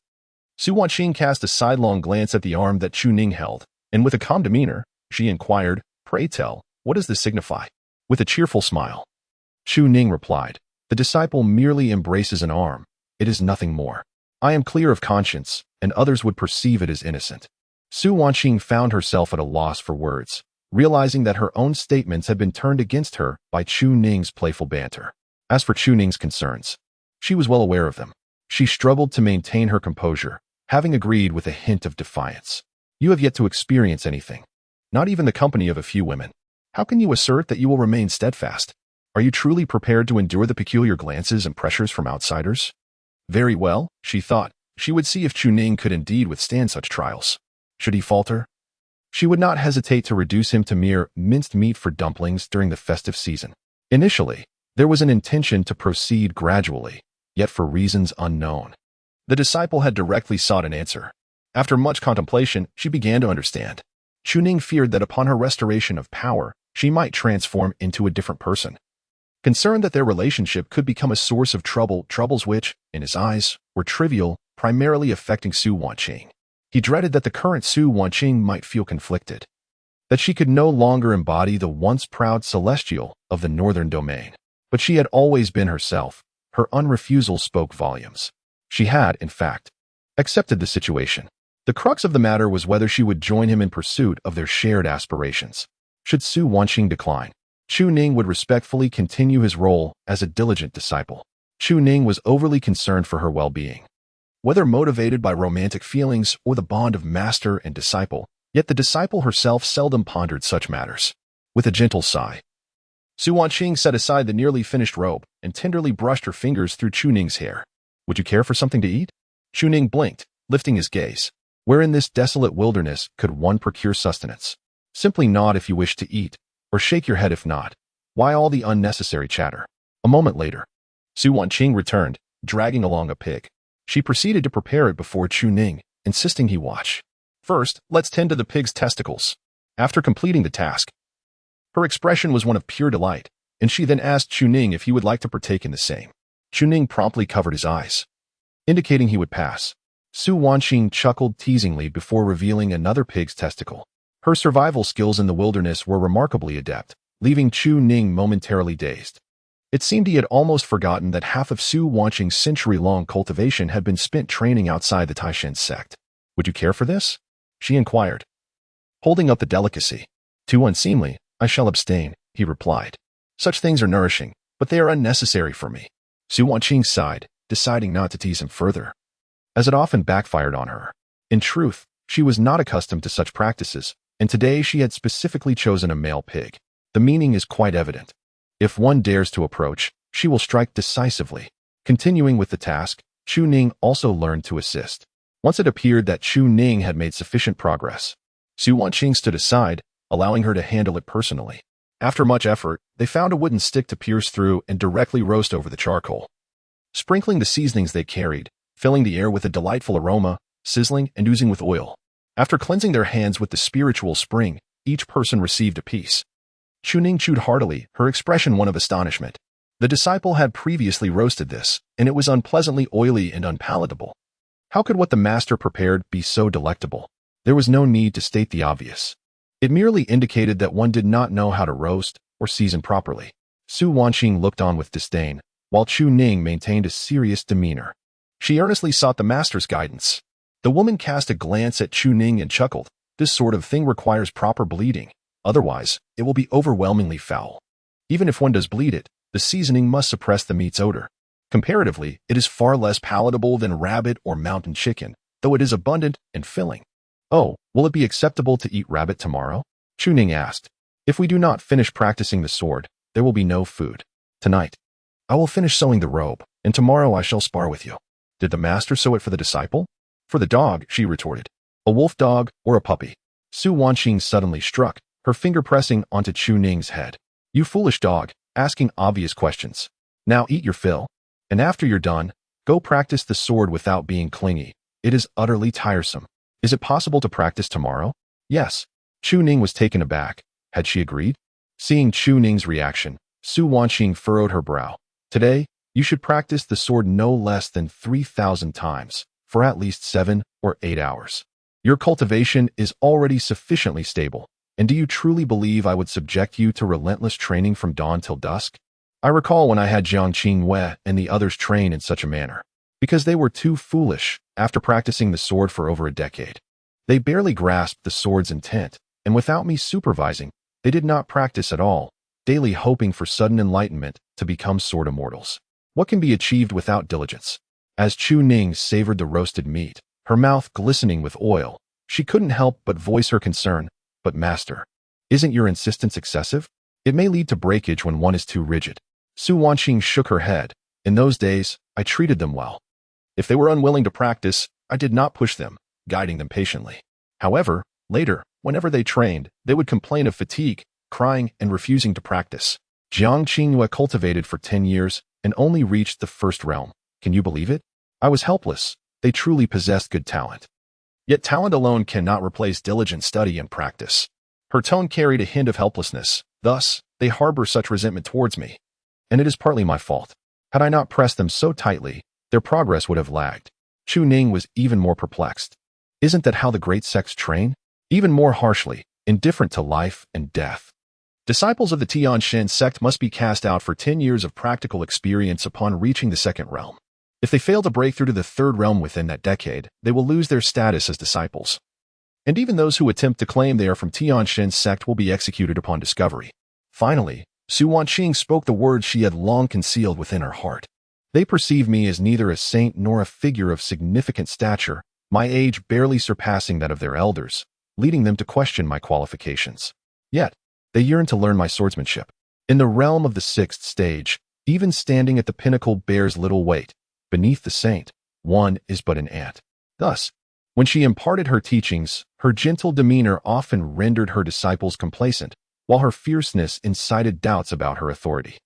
Su Wanqing cast a sidelong glance at the arm that Chu Ning held, and with a calm demeanor, she inquired, "Pray tell, what does this signify?" With a cheerful smile, Chu Ning replied, "The disciple merely embraces an arm. It is nothing more. I am clear of conscience, and others would perceive it as innocent." Su Wanqing found herself at a loss for words, realizing that her own statements had been turned against her by Chu Ning's playful banter. As for Chu Ning's concerns, she was well aware of them. She struggled to maintain her composure, having agreed with a hint of defiance. "You have yet to experience anything, not even the company of a few women. How can you assert that you will remain steadfast? Are you truly prepared to endure the peculiar glances and pressures from outsiders?" Very well, she thought. She would see if Chu Ning could indeed withstand such trials. Should he falter, she would not hesitate to reduce him to mere minced meat for dumplings during the festive season. Initially, there was an intention to proceed gradually, yet for reasons unknown, the disciple had directly sought an answer. After much contemplation, she began to understand. Chu Ning feared that upon her restoration of power, she might transform into a different person. Concerned that their relationship could become a source of troubles which, in his eyes, were trivial, primarily affecting Su Wanqing. He dreaded that the current Su Wanqing might feel conflicted, that she could no longer embody the once proud celestial of the northern domain. But she had always been herself. Her unrefusal spoke volumes. She had, in fact, accepted the situation. The crux of the matter was whether she would join him in pursuit of their shared aspirations. Should Su Wanqing decline, Chu Ning would respectfully continue his role as a diligent disciple. Chu Ning was overly concerned for her well-being. Whether motivated by romantic feelings or the bond of master and disciple, yet the disciple herself seldom pondered such matters. With a gentle sigh, Su Wanqing set aside the nearly finished robe and tenderly brushed her fingers through Chu Ning's hair. Would you care for something to eat? Chu Ning blinked, lifting his gaze. Where in this desolate wilderness could one procure sustenance? Simply nod if you wish to eat, or shake your head if not. Why all the unnecessary chatter? A moment later, Su Wanqing returned, dragging along a pig. She proceeded to prepare it before Chu Ning, insisting he watch. First, let's tend to the pig's testicles. After completing the task, her expression was one of pure delight, and she then asked Chu Ning if he would like to partake in the same. Chu Ning promptly covered his eyes, indicating he would pass. Su Wanqing chuckled teasingly before revealing another pig's testicle. Her survival skills in the wilderness were remarkably adept, leaving Chu Ning momentarily dazed. It seemed he had almost forgotten that half of Su Wanqing's century-long cultivation had been spent training outside the Taishan sect. Would you care for this? She inquired, holding up the delicacy. Too unseemly, I shall abstain, he replied. Such things are nourishing, but they are unnecessary for me. Su Wanqing sighed, deciding not to tease him further, as it often backfired on her. In truth, she was not accustomed to such practices, and today she had specifically chosen a male pig. The meaning is quite evident. If one dares to approach, she will strike decisively. Continuing with the task, Chu Ning also learned to assist. Once it appeared that Chu Ning had made sufficient progress, Su Wanqing stood aside, allowing her to handle it personally. After much effort, they found a wooden stick to pierce through and directly roast over the charcoal. Sprinkling the seasonings they carried, filling the air with a delightful aroma, sizzling and oozing with oil. After cleansing their hands with the spiritual spring, each person received a piece. Chu Ning chewed heartily, her expression one of astonishment. The disciple had previously roasted this, and it was unpleasantly oily and unpalatable. How could what the master prepared be so delectable? There was no need to state the obvious. It merely indicated that one did not know how to roast or season properly. Su Wanqing looked on with disdain, while Chu Ning maintained a serious demeanor. She earnestly sought the master's guidance. The woman cast a glance at Chu Ning and chuckled. This sort of thing requires proper bleeding. Otherwise, it will be overwhelmingly foul. Even if one does bleed it, the seasoning must suppress the meat's odor. Comparatively, it is far less palatable than rabbit or mountain chicken, though it is abundant and filling. Oh, will it be acceptable to eat rabbit tomorrow? Chu Ning asked. If we do not finish practicing the sword, there will be no food. Tonight, I will finish sewing the robe, and tomorrow I shall spar with you. Did the master sew it for the disciple? For the dog, she retorted. A wolf dog or a puppy? Su Wanqing suddenly struck, her finger pressing onto Chu Ning's head. You foolish dog, asking obvious questions. Now eat your fill, and after you're done, go practice the sword without being clingy. It is utterly tiresome. Is it possible to practice tomorrow? Yes. Chu Ning was taken aback. Had she agreed? Seeing Chu Ning's reaction, Su Wanqing furrowed her brow. Today, you should practice the sword no less than 3,000 times, for at least 7 or 8 hours. Your cultivation is already sufficiently stable, and do you truly believe I would subject you to relentless training from dawn till dusk? I recall when I had Jiang Qingwei and the others train in such a manner, because they were too foolish after practicing the sword for over a decade. They barely grasped the sword's intent, and without me supervising, they did not practice at all, daily hoping for sudden enlightenment to become sword immortals. What can be achieved without diligence? As Chu Ning savored the roasted meat, her mouth glistening with oil, she couldn't help but voice her concern. But master, isn't your insistence excessive? It may lead to breakage when one is too rigid. Su Wanqing shook her head. In those days, I treated them well. If they were unwilling to practice, I did not push them, guiding them patiently. However, later, whenever they trained, they would complain of fatigue, crying, and refusing to practice. Jiang Qingwei cultivated for 10 years and only reached the first realm. Can you believe it? I was helpless. They truly possessed good talent. Yet talent alone cannot replace diligent study and practice. Her tone carried a hint of helplessness. Thus, they harbor such resentment towards me. And it is partly my fault. Had I not pressed them so tightly, their progress would have lagged. Chu Ning was even more perplexed. Isn't that how the great sects train? Even more harshly, indifferent to life and death. Disciples of the Tianshan sect must be cast out for 10 years of practical experience upon reaching the second realm. If they fail to break through to the third realm within that decade, they will lose their status as disciples. And even those who attempt to claim they are from Tianshan sect will be executed upon discovery. Finally, Su Wanqing spoke the words she had long concealed within her heart. They perceive me as neither a saint nor a figure of significant stature, my age barely surpassing that of their elders, leading them to question my qualifications. Yet, they yearn to learn my swordsmanship. In the realm of the 6th stage, even standing at the pinnacle bears little weight. beneath the saint, one is but an ant. Thus, when she imparted her teachings, her gentle demeanor often rendered her disciples complacent, while her fierceness incited doubts about her authority.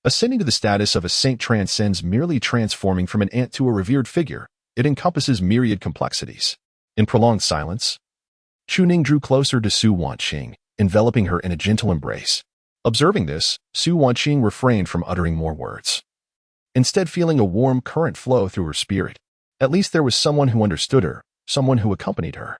Ascending to the status of a saint transcends merely transforming from an ant to a revered figure. It encompasses myriad complexities. In prolonged silence, Chu Ning drew closer to Su Wanqing, enveloping her in a gentle embrace. Observing this, Su Wanqing refrained from uttering more words, instead feeling a warm current flow through her spirit. At least there was someone who understood her, someone who accompanied her.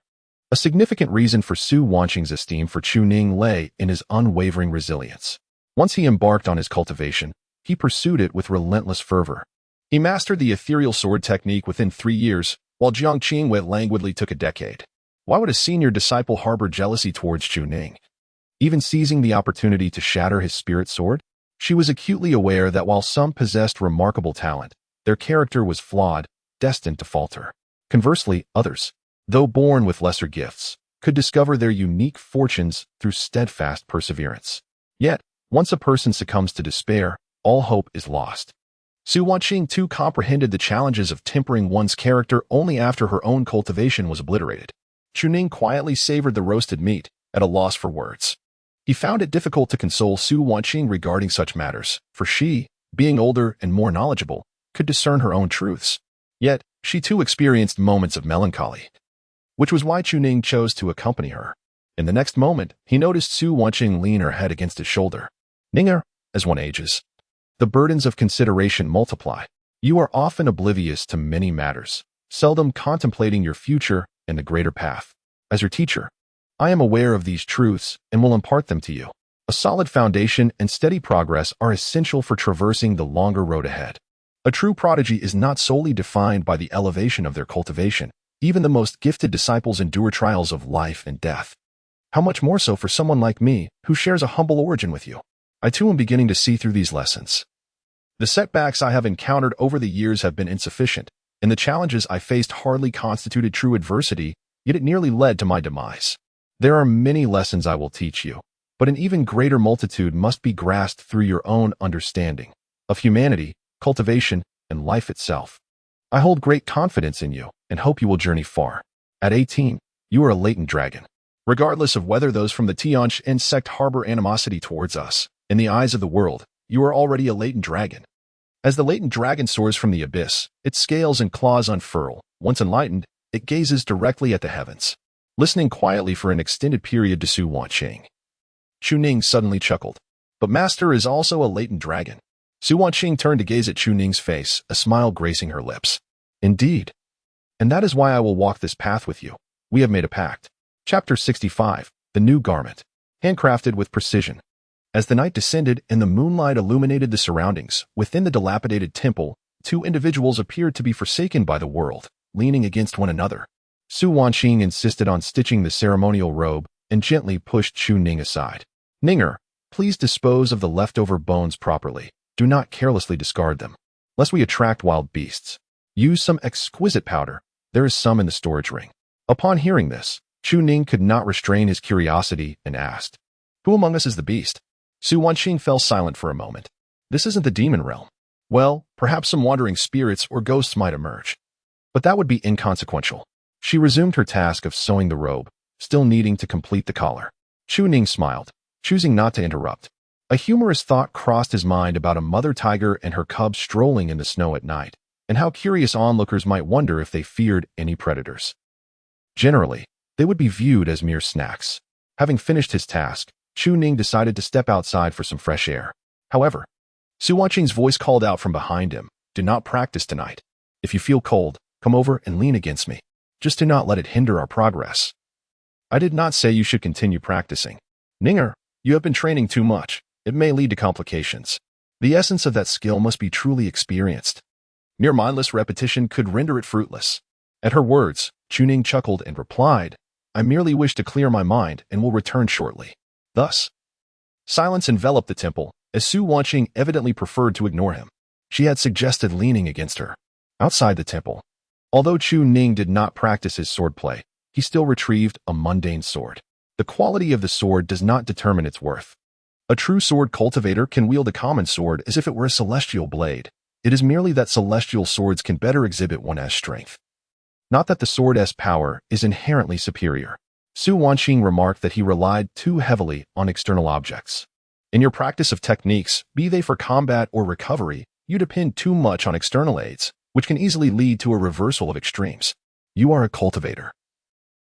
A significant reason for Su Wanqing's esteem for Chu Ning lay in his unwavering resilience. Once he embarked on his cultivation, he pursued it with relentless fervor. He mastered the ethereal sword technique within 3 years, while Jiang Qingwei languidly took a decade. Why would a senior disciple harbor jealousy towards Chu Ning? Even seizing the opportunity to shatter his spirit sword, she was acutely aware that while some possessed remarkable talent, their character was flawed, destined to falter. Conversely, others, though born with lesser gifts, could discover their unique fortunes through steadfast perseverance. Yet, once a person succumbs to despair, all hope is lost. Su Wanqing too comprehended the challenges of tempering one's character only after her own cultivation was obliterated. Chu Ning quietly savored the roasted meat, at a loss for words. He found it difficult to console Su Wanqing regarding such matters, for she, being older and more knowledgeable, could discern her own truths. Yet, she too experienced moments of melancholy, which was why Chu Ning chose to accompany her. In the next moment, he noticed Su Wanqing lean her head against his shoulder. Ninger, as one ages, the burdens of consideration multiply. You are often oblivious to many matters, seldom contemplating your future and the greater path. As your teacher, I am aware of these truths and will impart them to you. A solid foundation and steady progress are essential for traversing the longer road ahead. A true prodigy is not solely defined by the elevation of their cultivation. Even the most gifted disciples endure trials of life and death. How much more so for someone like me, who shares a humble origin with you? I too am beginning to see through these lessons. The setbacks I have encountered over the years have been insufficient, and the challenges I faced hardly constituted true adversity, yet it nearly led to my demise. There are many lessons I will teach you, but an even greater multitude must be grasped through your own understanding of humanity, cultivation, and life itself. I hold great confidence in you and hope you will journey far. At 18, you are a latent dragon. Regardless of whether those from the Changchun sect harbor animosity towards us, in the eyes of the world, you are already a latent dragon. As the latent dragon soars from the abyss, its scales and claws unfurl. Once enlightened, it gazes directly at the heavens, listening quietly for an extended period to Su Wanqing. Chu Ning suddenly chuckled. But Master is also a latent dragon. Su Wanqing turned to gaze at Chu Ning's face, a smile gracing her lips. Indeed. And that is why I will walk this path with you. We have made a pact. Chapter 65, The New Garment. Handcrafted with precision. As the night descended and the moonlight illuminated the surroundings, within the dilapidated temple, 2 individuals appeared to be forsaken by the world, leaning against one another. Su Wanqing insisted on stitching the ceremonial robe and gently pushed Chu Ning aside. Ninger, please dispose of the leftover bones properly. Do not carelessly discard them, lest we attract wild beasts. Use some exquisite powder. There is some in the storage ring. Upon hearing this, Chu Ning could not restrain his curiosity and asked, Who among us is the beast? Su Wanqing fell silent for a moment. This isn't the demon realm. Well, perhaps some wandering spirits or ghosts might emerge. But that would be inconsequential. She resumed her task of sewing the robe, still needing to complete the collar. Chu Ning smiled, choosing not to interrupt. A humorous thought crossed his mind about a mother tiger and her cubs strolling in the snow at night, and how curious onlookers might wonder if they feared any predators. Generally, they would be viewed as mere snacks. Having finished his task, Chu Ning decided to step outside for some fresh air. However, Su Wanqing's voice called out from behind him, Do not practice tonight. If you feel cold, come over and lean against me. Just do not let it hinder our progress. I did not say you should continue practicing. Ninger, you have been training too much. It may lead to complications. The essence of that skill must be truly experienced. Mere mindless repetition could render it fruitless. At her words, Chu Ning chuckled and replied, I merely wish to clear my mind and will return shortly. Thus, silence enveloped the temple, as Su Wanqing evidently preferred to ignore him. She had suggested leaning against her. Outside the temple, although Chu Ning did not practice his swordplay, he still retrieved a mundane sword. The quality of the sword does not determine its worth. A true sword cultivator can wield a common sword as if it were a celestial blade. It is merely that celestial swords can better exhibit one's strength. Not that the sword's power is inherently superior. Su Wanqing remarked that he relied too heavily on external objects. In your practice of techniques, be they for combat or recovery, you depend too much on external aids, which can easily lead to a reversal of extremes. You are a cultivator.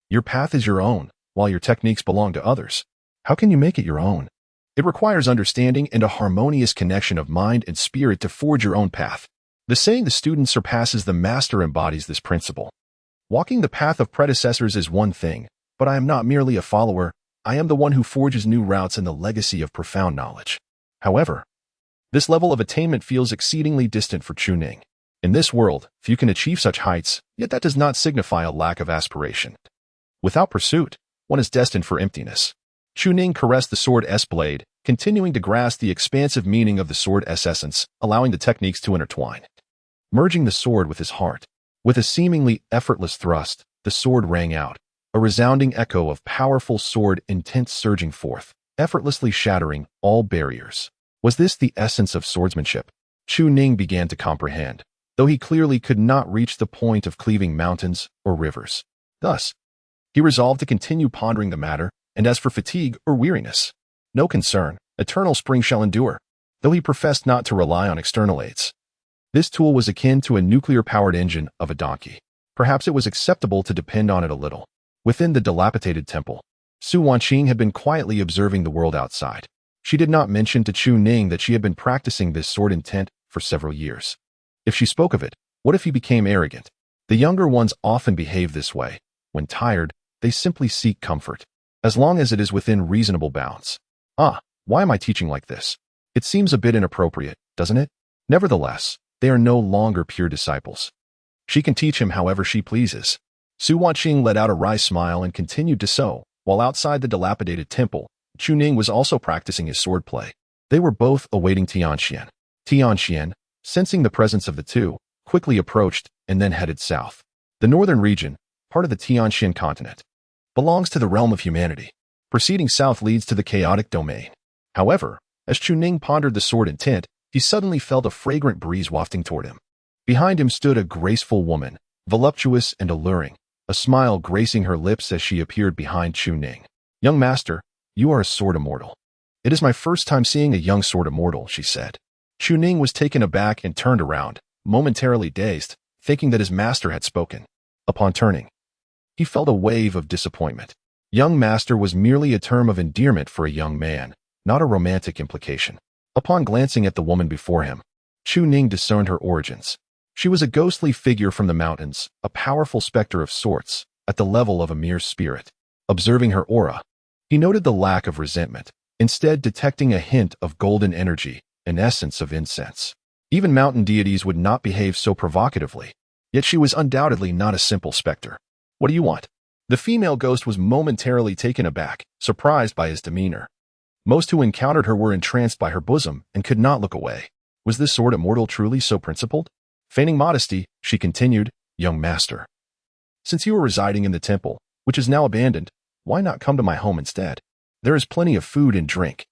Your path is your own, while your techniques belong to others. How can you make it your own? It requires understanding and a harmonious connection of mind and spirit to forge your own path. The saying the student surpasses the master embodies this principle. Walking the path of predecessors is one thing, but I am not merely a follower, I am the one who forges new routes in the legacy of profound knowledge. However, this level of attainment feels exceedingly distant for Chu Ning. In this world, few can achieve such heights, yet that does not signify a lack of aspiration. Without pursuit, one is destined for emptiness. Chu Ning caressed the sword's blade, continuing to grasp the expansive meaning of the sword's essence, allowing the techniques to intertwine. Merging the sword with his heart. With a seemingly effortless thrust, the sword rang out, a resounding echo of powerful sword intent surging forth, effortlessly shattering all barriers. Was this the essence of swordsmanship? Chu Ning began to comprehend, though he clearly could not reach the point of cleaving mountains or rivers. Thus, he resolved to continue pondering the matter, and as for fatigue or weariness, no concern, eternal spring shall endure, though he professed not to rely on external aids. This tool was akin to a nuclear-powered engine of a donkey. Perhaps it was acceptable to depend on it a little. Within the dilapidated temple, Su Wanqing had been quietly observing the world outside. She did not mention to Chu Ning that she had been practicing this sword intent for several years. If she spoke of it, what if he became arrogant? The younger ones often behave this way. When tired, they simply seek comfort, as long as it is within reasonable bounds. Why am I teaching like this? It seems a bit inappropriate, doesn't it? Nevertheless, they are no longer pure disciples. She can teach him however she pleases. Su Wanqing let out a wry smile and continued to sew, while outside the dilapidated temple, Chu Ning was also practicing his swordplay. They were both awaiting Tianxian. Tianxian, sensing the presence of the two, quickly approached and then headed south. The northern region, part of the Tianxian continent, belongs to the realm of humanity. Proceeding south leads to the chaotic domain. However, as Chu Ning pondered the sword intent, he suddenly felt a fragrant breeze wafting toward him. Behind him stood a graceful woman, voluptuous and alluring, a smile gracing her lips as she appeared behind Chu Ning. "Young master, you are a sword immortal." "It is my first time seeing a young sword immortal," she said. Chu Ning was taken aback and turned around, momentarily dazed, thinking that his master had spoken. Upon turning, he felt a wave of disappointment. Young master was merely a term of endearment for a young man, not a romantic implication. Upon glancing at the woman before him, Chu Ning discerned her origins. She was a ghostly figure from the mountains, a powerful specter of sorts, at the level of a mere spirit. Observing her aura, he noted the lack of resentment, instead detecting a hint of golden energy, an essence of incense. Even mountain deities would not behave so provocatively, yet she was undoubtedly not a simple specter. "What do you want?" The female ghost was momentarily taken aback, surprised by his demeanor. Most who encountered her were entranced by her bosom and could not look away. Was this sword immortal truly so principled? Feigning modesty, she continued, "Young master, since you are residing in the temple, which is now abandoned, why not come to my home instead? There is plenty of food and drink,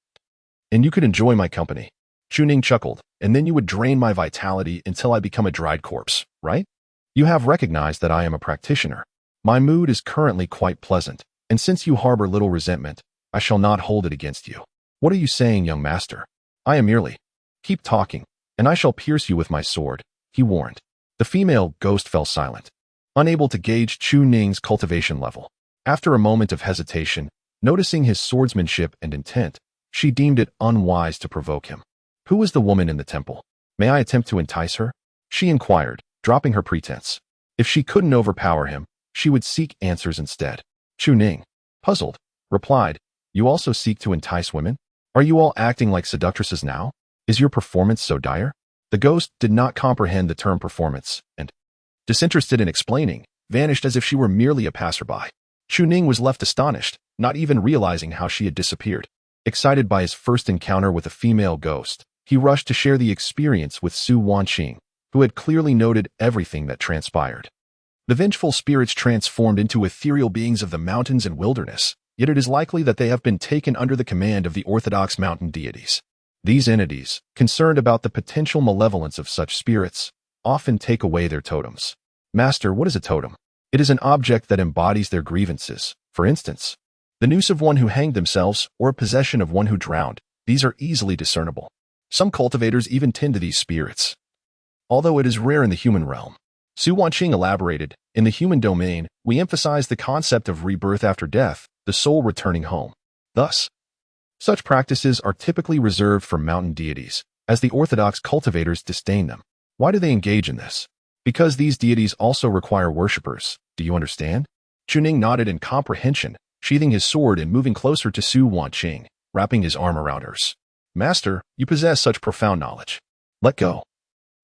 and you could enjoy my company." Chu Ning chuckled, "And then you would drain my vitality until I become a dried corpse, right? You have recognized that I am a practitioner. My mood is currently quite pleasant, and since you harbor little resentment, I shall not hold it against you." "What are you saying, young master?" "I am merely." "Keep talking, and I shall pierce you with my sword," he warned. The female ghost fell silent, unable to gauge Chu Ning's cultivation level. After a moment of hesitation, noticing his swordsmanship and intent, she deemed it unwise to provoke him. "Who was the woman in the temple? May I attempt to entice her?" she inquired, dropping her pretense. If she couldn't overpower him, she would seek answers instead. Chu Ning, puzzled, replied, "You also seek to entice women? Are you all acting like seductresses now? Is your performance so dire?" The ghost did not comprehend the term performance, and, disinterested in explaining, vanished as if she were merely a passerby. Chu Ning was left astonished, not even realizing how she had disappeared. Excited by his first encounter with a female ghost, he rushed to share the experience with Su Wanqing, who had clearly noted everything that transpired. The vengeful spirits transformed into ethereal beings of the mountains and wilderness, yet it is likely that they have been taken under the command of the orthodox mountain deities. These entities, concerned about the potential malevolence of such spirits, often take away their totems. Master, what is a totem? It is an object that embodies their grievances. For instance, the noose of one who hanged themselves or a possession of one who drowned. These are easily discernible. Some cultivators even tend to these spirits, although it is rare in the human realm. Su Wanqing elaborated, in the human domain, we emphasize the concept of rebirth after death, the soul returning home. Thus, such practices are typically reserved for mountain deities, as the orthodox cultivators disdain them. Why do they engage in this? Because these deities also require worshippers. Do you understand? Chu Ning nodded in comprehension, sheathing his sword and moving closer to Su Wanqing, wrapping his arm around hers. Master, you possess such profound knowledge. Let go.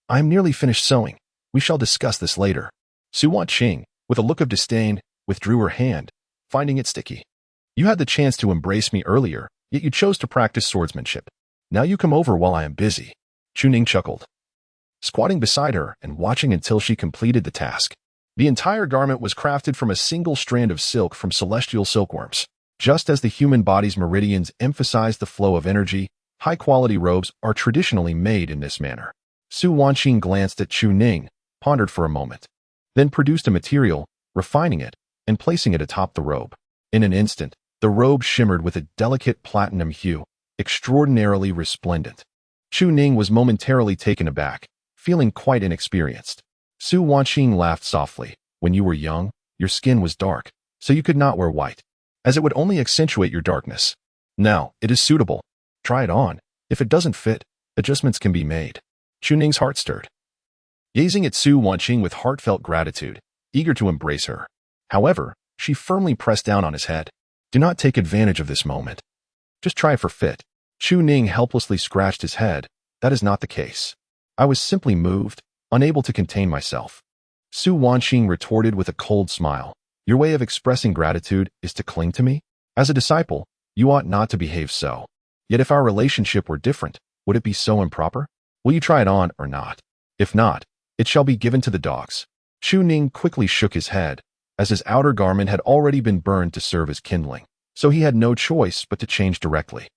I am nearly finished sewing. We shall discuss this later. Su Wanqing, with a look of disdain, withdrew her hand, finding it sticky. You had the chance to embrace me earlier, yet you chose to practice swordsmanship. Now you come over while I am busy. Chu Ning chuckled, squatting beside her and watching until she completed the task. The entire garment was crafted from a single strand of silk from celestial silkworms. Just as the human body's meridians emphasize the flow of energy, high-quality robes are traditionally made in this manner. Su Wanqing glanced at Chu Ning, pondered for a moment, then produced a material, refining it, and placing it atop the robe. In an instant, the robe shimmered with a delicate platinum hue, extraordinarily resplendent. Chu Ning was momentarily taken aback, feeling quite inexperienced. Su Wanqing laughed softly. When you were young, your skin was dark, so you could not wear white, as it would only accentuate your darkness. Now, it is suitable. Try it on. If it doesn't fit, adjustments can be made. Chu Ning's heart stirred, gazing at Su Wanqing with heartfelt gratitude, eager to embrace her. However, she firmly pressed down on his head. Do not take advantage of this moment. Just try for fit. Chu Ning helplessly scratched his head. That is not the case. I was simply moved, unable to contain myself. Su Wanqing retorted with a cold smile. Your way of expressing gratitude is to cling to me? As a disciple, you ought not to behave so. Yet if our relationship were different, would it be so improper? Will you try it on or not? If not, it shall be given to the dogs. Chu Ning quickly shook his head, as his outer garment had already been burned to serve as kindling, so he had no choice but to change directly.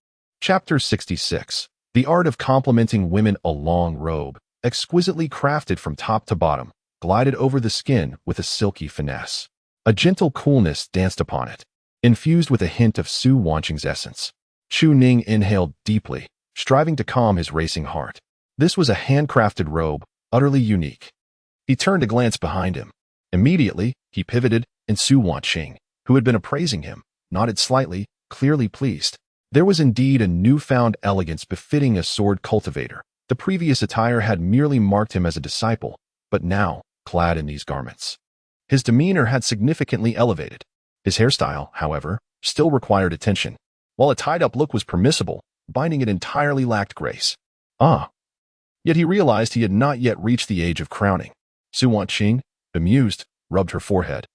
Chapter 66. The Art of Complimenting Women. A long robe, exquisitely crafted from top to bottom, glided over the skin with a silky finesse. A gentle coolness danced upon it, infused with a hint of Su Wanqing's essence. Chu Ning inhaled deeply, striving to calm his racing heart. This was a handcrafted robe, utterly unique. He turned to glance behind him. Immediately, he pivoted, and Su Wanqing, who had been appraising him, nodded slightly, clearly pleased. There was indeed a newfound elegance befitting a sword cultivator. The previous attire had merely marked him as a disciple, but now, clad in these garments, his demeanor had significantly elevated. His hairstyle, however, still required attention. While a tied-up look was permissible, binding it entirely lacked grace. Yet he realized he had not yet reached the age of crowning. Su Wanqing, bemused, rubbed her forehead,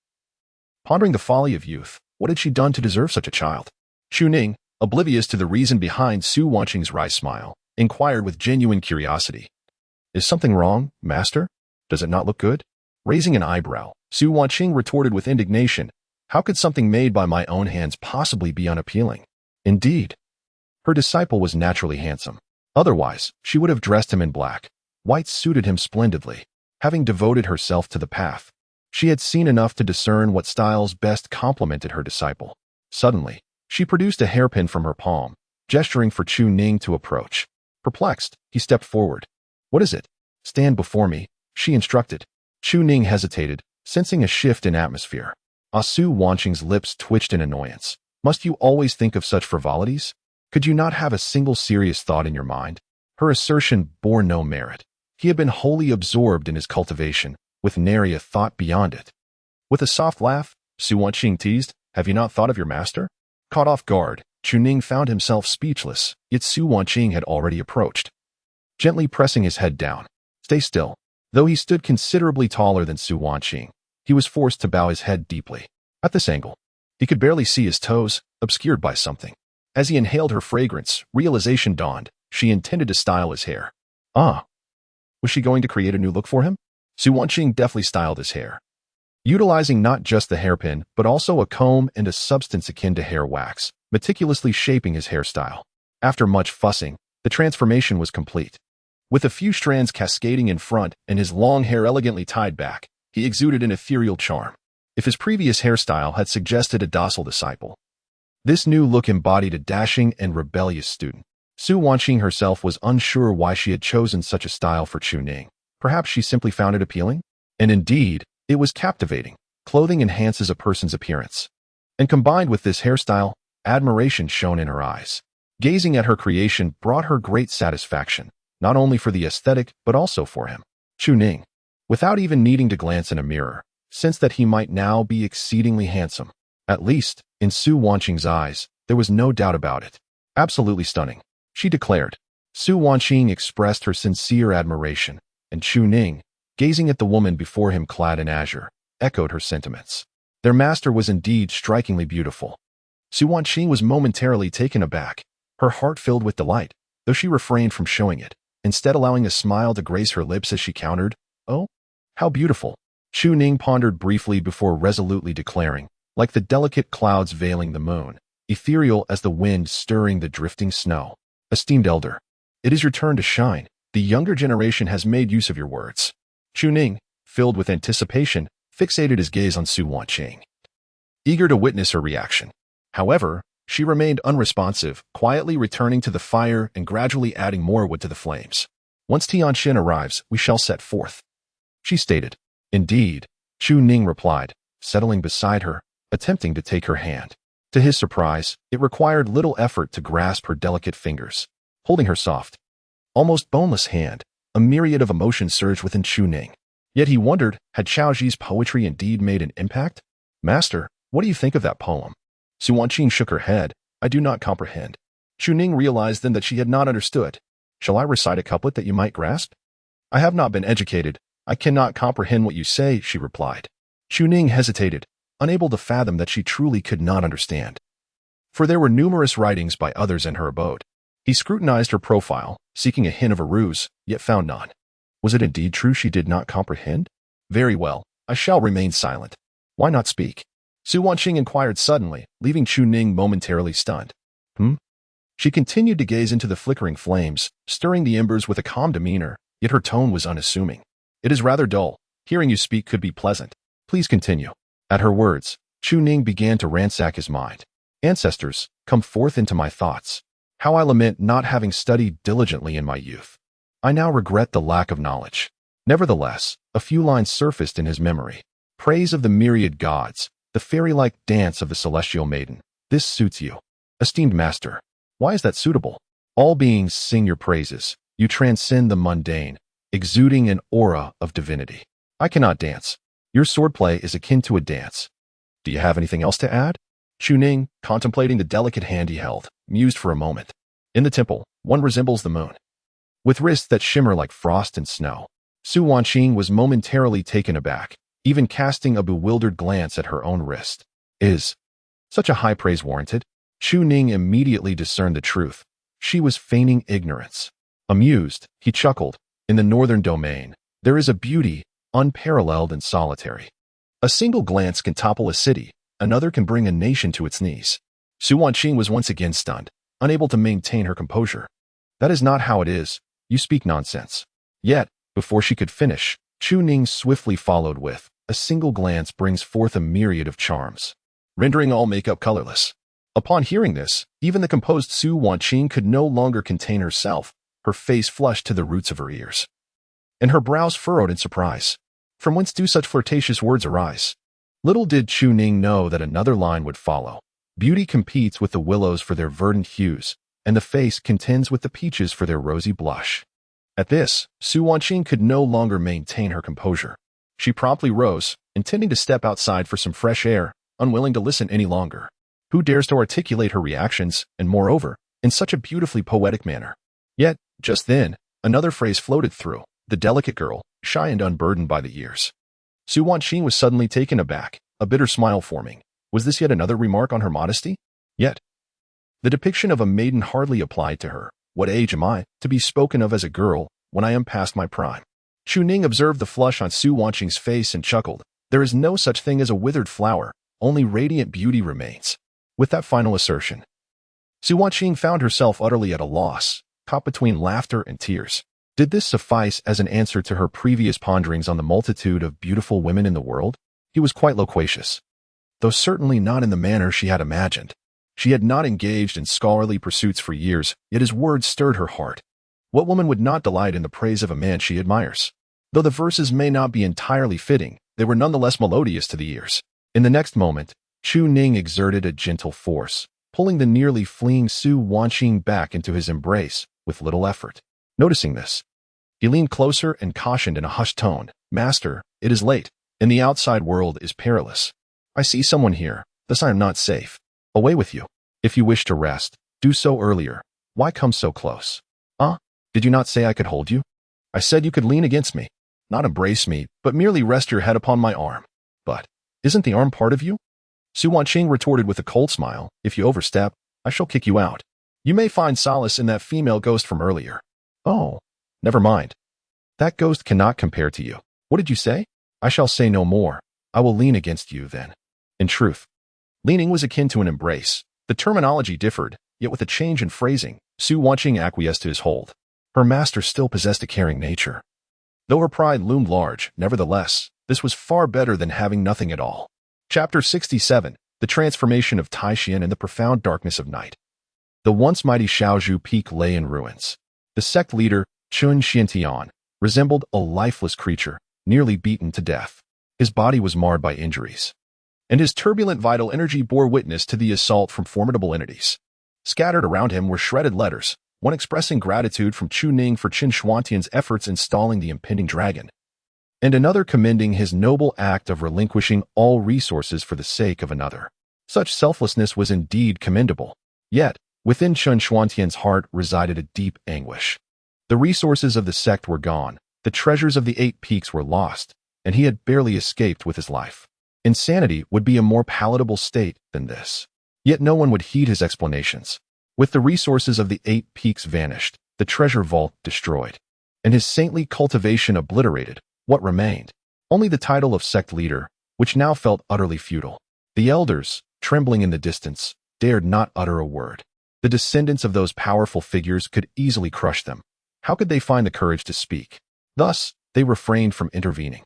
pondering the folly of youth. What had she done to deserve such a child? Chu Ning, oblivious to the reason behind Su Wanqing's wry smile, inquired with genuine curiosity. Is something wrong, master? Does it not look good? Raising an eyebrow, Su Wanqing retorted with indignation. How could something made by my own hands possibly be unappealing? Indeed, her disciple was naturally handsome. Otherwise, she would have dressed him in black. White suited him splendidly. Having devoted herself to the path, she had seen enough to discern what styles best complemented her disciple. Suddenly, she produced a hairpin from her palm, gesturing for Chu Ning to approach. Perplexed, he stepped forward. What is it? Stand before me, she instructed. Chu Ning hesitated, sensing a shift in atmosphere. Su Wanqing's lips twitched in annoyance. Must you always think of such frivolities? Could you not have a single serious thought in your mind? Her assertion bore no merit. He had been wholly absorbed in his cultivation, with nary a thought beyond it. With a soft laugh, Su Wanqing teased, have you not thought of your master? Caught off guard, Chu Ning found himself speechless, yet Su Wanqing had already approached, gently pressing his head down. Stay still. Though he stood considerably taller than Su Wanqing, he was forced to bow his head deeply. At this angle, he could barely see his toes, obscured by something. As he inhaled her fragrance, realization dawned. She intended to style his hair. Was she going to create a new look for him? Su Wanqing deftly styled his hair, utilizing not just the hairpin, but also a comb and a substance akin to hair wax, meticulously shaping his hairstyle. After much fussing, The transformation was complete. With a few strands cascading in front and his long hair elegantly tied back, he exuded an ethereal charm. If his previous hairstyle had suggested a docile disciple, this new look embodied a dashing and rebellious student. Su Wanqing herself was unsure why she had chosen such a style for Chu Ning. Perhaps she simply found it appealing? And indeed, it was captivating. Clothing enhances a person's appearance. And combined with this hairstyle, admiration shone in her eyes. Gazing at her creation brought her great satisfaction, not only for the aesthetic but also for him. Chu Ning, without even needing to glance in a mirror, sensed that he might now be exceedingly handsome. At least, in Su Wanqing's eyes, there was no doubt about it. Absolutely stunning, she declared. Su Wanqing expressed her sincere admiration, and Chu Ning, gazing at the woman before him clad in azure, echoed her sentiments. Their master was indeed strikingly beautiful. Su Wanqing was momentarily taken aback, her heart filled with delight, though she refrained from showing it, instead allowing a smile to grace her lips as she countered, "Oh, how beautiful." Chu Ning pondered briefly before resolutely declaring, like the delicate clouds veiling the moon, ethereal as the wind stirring the drifting snow. "Esteemed elder, it is your turn to shine. The younger generation has made use of your words." Chu Ning, filled with anticipation, fixated his gaze on Su Wanqing, eager to witness her reaction. However, she remained unresponsive, quietly returning to the fire and gradually adding more wood to the flames. "Once Tianxin arrives, we shall set forth," she stated. "Indeed," Chu Ning replied, settling beside her, attempting to take her hand. To his surprise, it required little effort to grasp her delicate fingers. Holding her soft, almost boneless hand, a myriad of emotions surged within Chu Ning. Yet he wondered, had Xiaoji's poetry indeed made an impact? "Master, what do you think of that poem?" Su Wanqing shook her head. "I do not comprehend." Chu Ning realized then that she had not understood. "Shall I recite a couplet that you might grasp?" "I have not been educated. I cannot comprehend what you say," she replied. Chu Ning hesitated, unable to fathom that she truly could not understand. For there were numerous writings by others in her abode. He scrutinized her profile, seeking a hint of a ruse, yet found none. Was it indeed true she did not comprehend? "Very well, I shall remain silent." "Why not speak?" Su Wanqing inquired suddenly, leaving Chu Ning momentarily stunned. She continued to gaze into the flickering flames, stirring the embers with a calm demeanor, yet her tone was unassuming. "It is rather dull. Hearing you speak could be pleasant. Please continue." At her words, Chu Ning began to ransack his mind. "Ancestors, come forth into my thoughts. How I lament not having studied diligently in my youth. I now regret the lack of knowledge." Nevertheless, a few lines surfaced in his memory. "Praise of the myriad gods, the fairy-like dance of the celestial maiden. This suits you. Esteemed master." "Why is that suitable?" "All beings sing your praises. You transcend the mundane, exuding an aura of divinity." "I cannot dance." "Your swordplay is akin to a dance." "Do you have anything else to add?" Chu Ning, contemplating the delicate hand he held, mused for a moment. "In the temple, one resembles the moon, with wrists that shimmer like frost and snow." Su Wanqing was momentarily taken aback, even casting a bewildered glance at her own wrist. "Is such a high praise warranted?" Chu Ning immediately discerned the truth. She was feigning ignorance. Amused, he chuckled. "In the northern domain, there is a beauty unparalleled and solitary. A single glance can topple a city, another can bring a nation to its knees." Su Wanqing was once again stunned, unable to maintain her composure. "That is not how it is. You speak nonsense." Yet, before she could finish, Chu Ning swiftly followed with, "A single glance brings forth a myriad of charms, rendering all makeup colorless." Upon hearing this, even the composed Su Wanqing could no longer contain herself, her face flushed to the roots of her ears, and her brows furrowed in surprise. From whence do such flirtatious words arise? Little did Chu Ning know that another line would follow. "Beauty competes with the willows for their verdant hues, and the face contends with the peaches for their rosy blush." At this, Su Wanqing could no longer maintain her composure. She promptly rose, intending to step outside for some fresh air, unwilling to listen any longer. Who dares to articulate her reactions, and moreover, in such a beautifully poetic manner? Yet, just then, another phrase floated through, "the delicate girl, shy and unburdened by the years." Su Wanqing was suddenly taken aback, a bitter smile forming. Was this yet another remark on her modesty? Yet, the depiction of a maiden hardly applied to her. What age am I, to be spoken of as a girl, when I am past my prime? Chu Ning observed the flush on Su Wanqing's face and chuckled. There is no such thing as a withered flower, only radiant beauty remains. With that final assertion, Su Wanqing found herself utterly at a loss. caught between laughter and tears. Did this suffice as an answer to her previous ponderings on the multitude of beautiful women in the world? He was quite loquacious, though certainly not in the manner she had imagined. She had not engaged in scholarly pursuits for years, yet his words stirred her heart. What woman would not delight in the praise of a man she admires? Though the verses may not be entirely fitting, they were nonetheless melodious to the ears. In the next moment, Chu Ning exerted a gentle force, pulling the nearly fleeing Su Wanqing back into his embrace with little effort. Noticing this, he leaned closer and cautioned in a hushed tone, "Master, it is late, and the outside world is perilous. I see someone here, thus I am not safe. Away with you. If you wish to rest, do so earlier. Why come so close? Did you not say I could hold you? I said you could lean against me, not embrace me, but merely rest your head upon my arm. But isn't the arm part of you?" Su Wanqing retorted with a cold smile, "If you overstep, I shall kick you out. You may find solace in that female ghost from earlier." "Oh, never mind. That ghost cannot compare to you. What did you say?" "I shall say no more. I will lean against you then." In truth, leaning was akin to an embrace. The terminology differed, yet with a change in phrasing, Su Wanqing acquiesced to his hold. Her master still possessed a caring nature. Though her pride loomed large, nevertheless, this was far better than having nothing at all. Chapter 67, The Transformation of Taishan in the Profound Darkness of Night. The once mighty Shaozhou Peak lay in ruins. The sect leader, Chun Xiantian, resembled a lifeless creature, nearly beaten to death. His body was marred by injuries, and his turbulent vital energy bore witness to the assault from formidable entities. Scattered around him were shredded letters, one expressing gratitude from Chu Ning for Qin Shuantian's efforts in stalling the impending dragon, and another commending his noble act of relinquishing all resources for the sake of another. Such selflessness was indeed commendable. Yet, within Qin Shuantian's heart resided a deep anguish. The resources of the sect were gone, the treasures of the 8 peaks were lost, and he had barely escaped with his life. Insanity would be a more palatable state than this. Yet no one would heed his explanations. With the resources of the 8 peaks vanished, the treasure vault destroyed, and his saintly cultivation obliterated, what remained? Only the title of sect leader, which now felt utterly futile. The elders, trembling in the distance, dared not utter a word. The descendants of those powerful figures could easily crush them. How could they find the courage to speak? Thus, they refrained from intervening.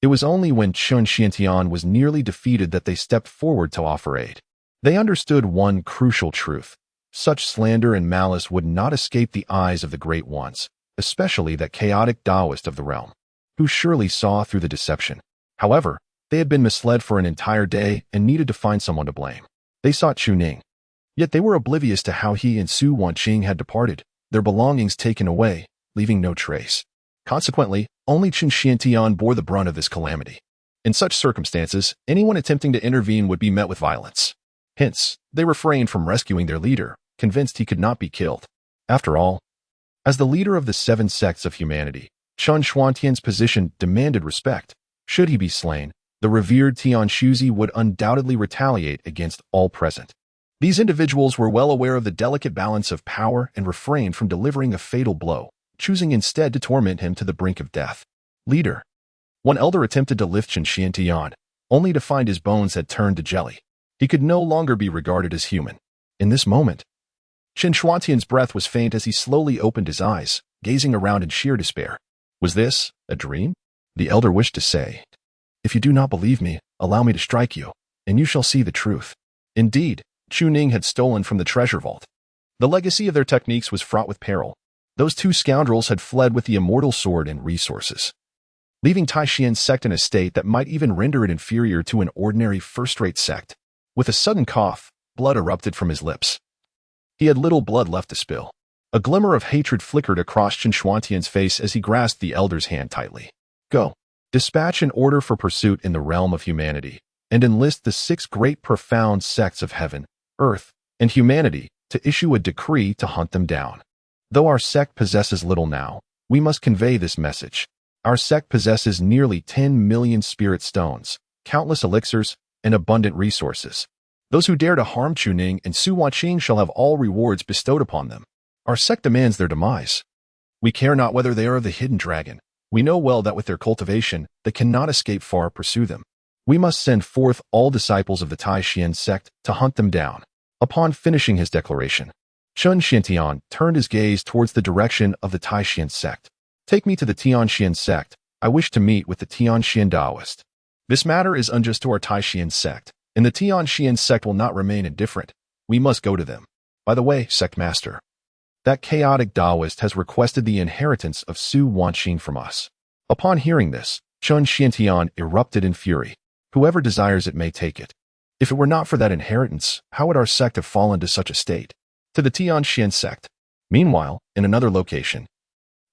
It was only when Chun Xiantian was nearly defeated that they stepped forward to offer aid. They understood one crucial truth. Such slander and malice would not escape the eyes of the Great Ones, especially that chaotic Taoist of the realm, who surely saw through the deception. However, they had been misled for an entire day and needed to find someone to blame. They sought Chu Ning. Yet they were oblivious to how he and Su Wanqing had departed, their belongings taken away, leaving no trace. Consequently, only Chun Xiantian bore the brunt of this calamity. In such circumstances, anyone attempting to intervene would be met with violence. Hence, they refrained from rescuing their leader, convinced he could not be killed. After all, as the leader of the 7 sects of humanity, Chun Shuantian's position demanded respect. Should he be slain, the revered Tian Shuzi would undoubtedly retaliate against all present. These individuals were well aware of the delicate balance of power and refrained from delivering a fatal blow, choosing instead to torment him to the brink of death. Leader. One elder attempted to lift Chun Xiantian, only to find his bones had turned to jelly. He could no longer be regarded as human. In this moment, Qin Shuantian's breath was faint as he slowly opened his eyes, gazing around in sheer despair. Was this a dream? The elder wished to say, "If you do not believe me, allow me to strike you, and you shall see the truth." Indeed, Chu Ning had stolen from the treasure vault. The legacy of their techniques was fraught with peril. Those 2 scoundrels had fled with the immortal sword and resources, leaving Taishan's sect in a state that might even render it inferior to an ordinary first-rate sect. With a sudden cough, blood erupted from his lips. He had little blood left to spill. A glimmer of hatred flickered across Qin Shuantian's face as he grasped the elder's hand tightly. "Go. Dispatch an order for pursuit in the realm of humanity, and enlist the 6 great profound sects of heaven, earth, and humanity to issue a decree to hunt them down. Though our sect possesses little now, we must convey this message. Our sect possesses nearly 10 million spirit stones, countless elixirs, and abundant resources. Those who dare to harm Chu Ning and Su Wanqing shall have all rewards bestowed upon them. Our sect demands their demise. We care not whether they are of the hidden dragon. We know well that with their cultivation, they cannot escape far pursue them. We must send forth all disciples of the Taishan sect to hunt them down." Upon finishing his declaration, Chun Xiantian turned his gaze towards the direction of the Taishan sect. Take me to the Tianxian sect. I wish to meet with the Tianxian Taoist. This matter is unjust to our Taishan sect, and the Tianxian sect will not remain indifferent. We must go to them. By the way, sect master, that chaotic Taoist has requested the inheritance of Su Wanqing from us. Upon hearing this, Chun Xiantian erupted in fury. Whoever desires it may take it. If it were not for that inheritance, how would our sect have fallen to such a state? To the Tianxian sect. Meanwhile, in another location,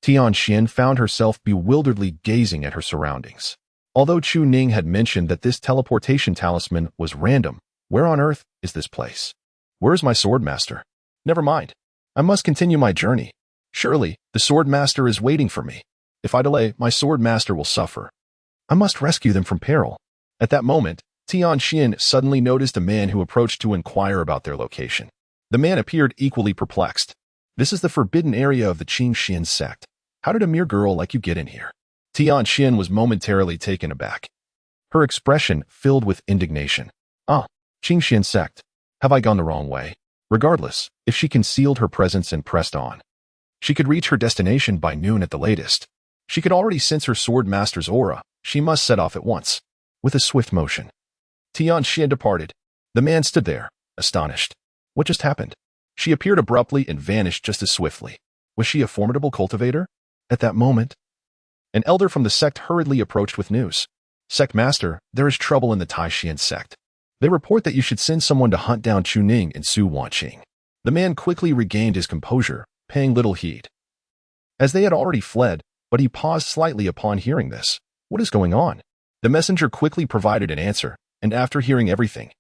Tianxian found herself bewilderedly gazing at her surroundings. Although Chu Ning had mentioned that this teleportation talisman was random, where on earth is this place? Where is my swordmaster? Never mind. I must continue my journey. Surely, the swordmaster is waiting for me. If I delay, my swordmaster will suffer. I must rescue them from peril. At that moment, Tianxian suddenly noticed a man who approached to inquire about their location. The man appeared equally perplexed. This is the forbidden area of the Changchun sect. How did a mere girl like you get in here? Tianxian was momentarily taken aback. Her expression filled with indignation. Ah, Changchun sect. Have I gone the wrong way? Regardless, if she concealed her presence and pressed on, she could reach her destination by noon at the latest. She could already sense her swordmaster's aura. She must set off at once. With a swift motion, Tianxian departed. The man stood there, astonished. What just happened? She appeared abruptly and vanished just as swiftly. Was she a formidable cultivator? At that moment, an elder from the sect hurriedly approached with news. Sect master, there is trouble in the Taishan sect. They report that you should send someone to hunt down Chu Ning and Su Wanqing. The man quickly regained his composure, paying little heed, as they had already fled, but he paused slightly upon hearing this. What is going on? The messenger quickly provided an answer, and after hearing everything,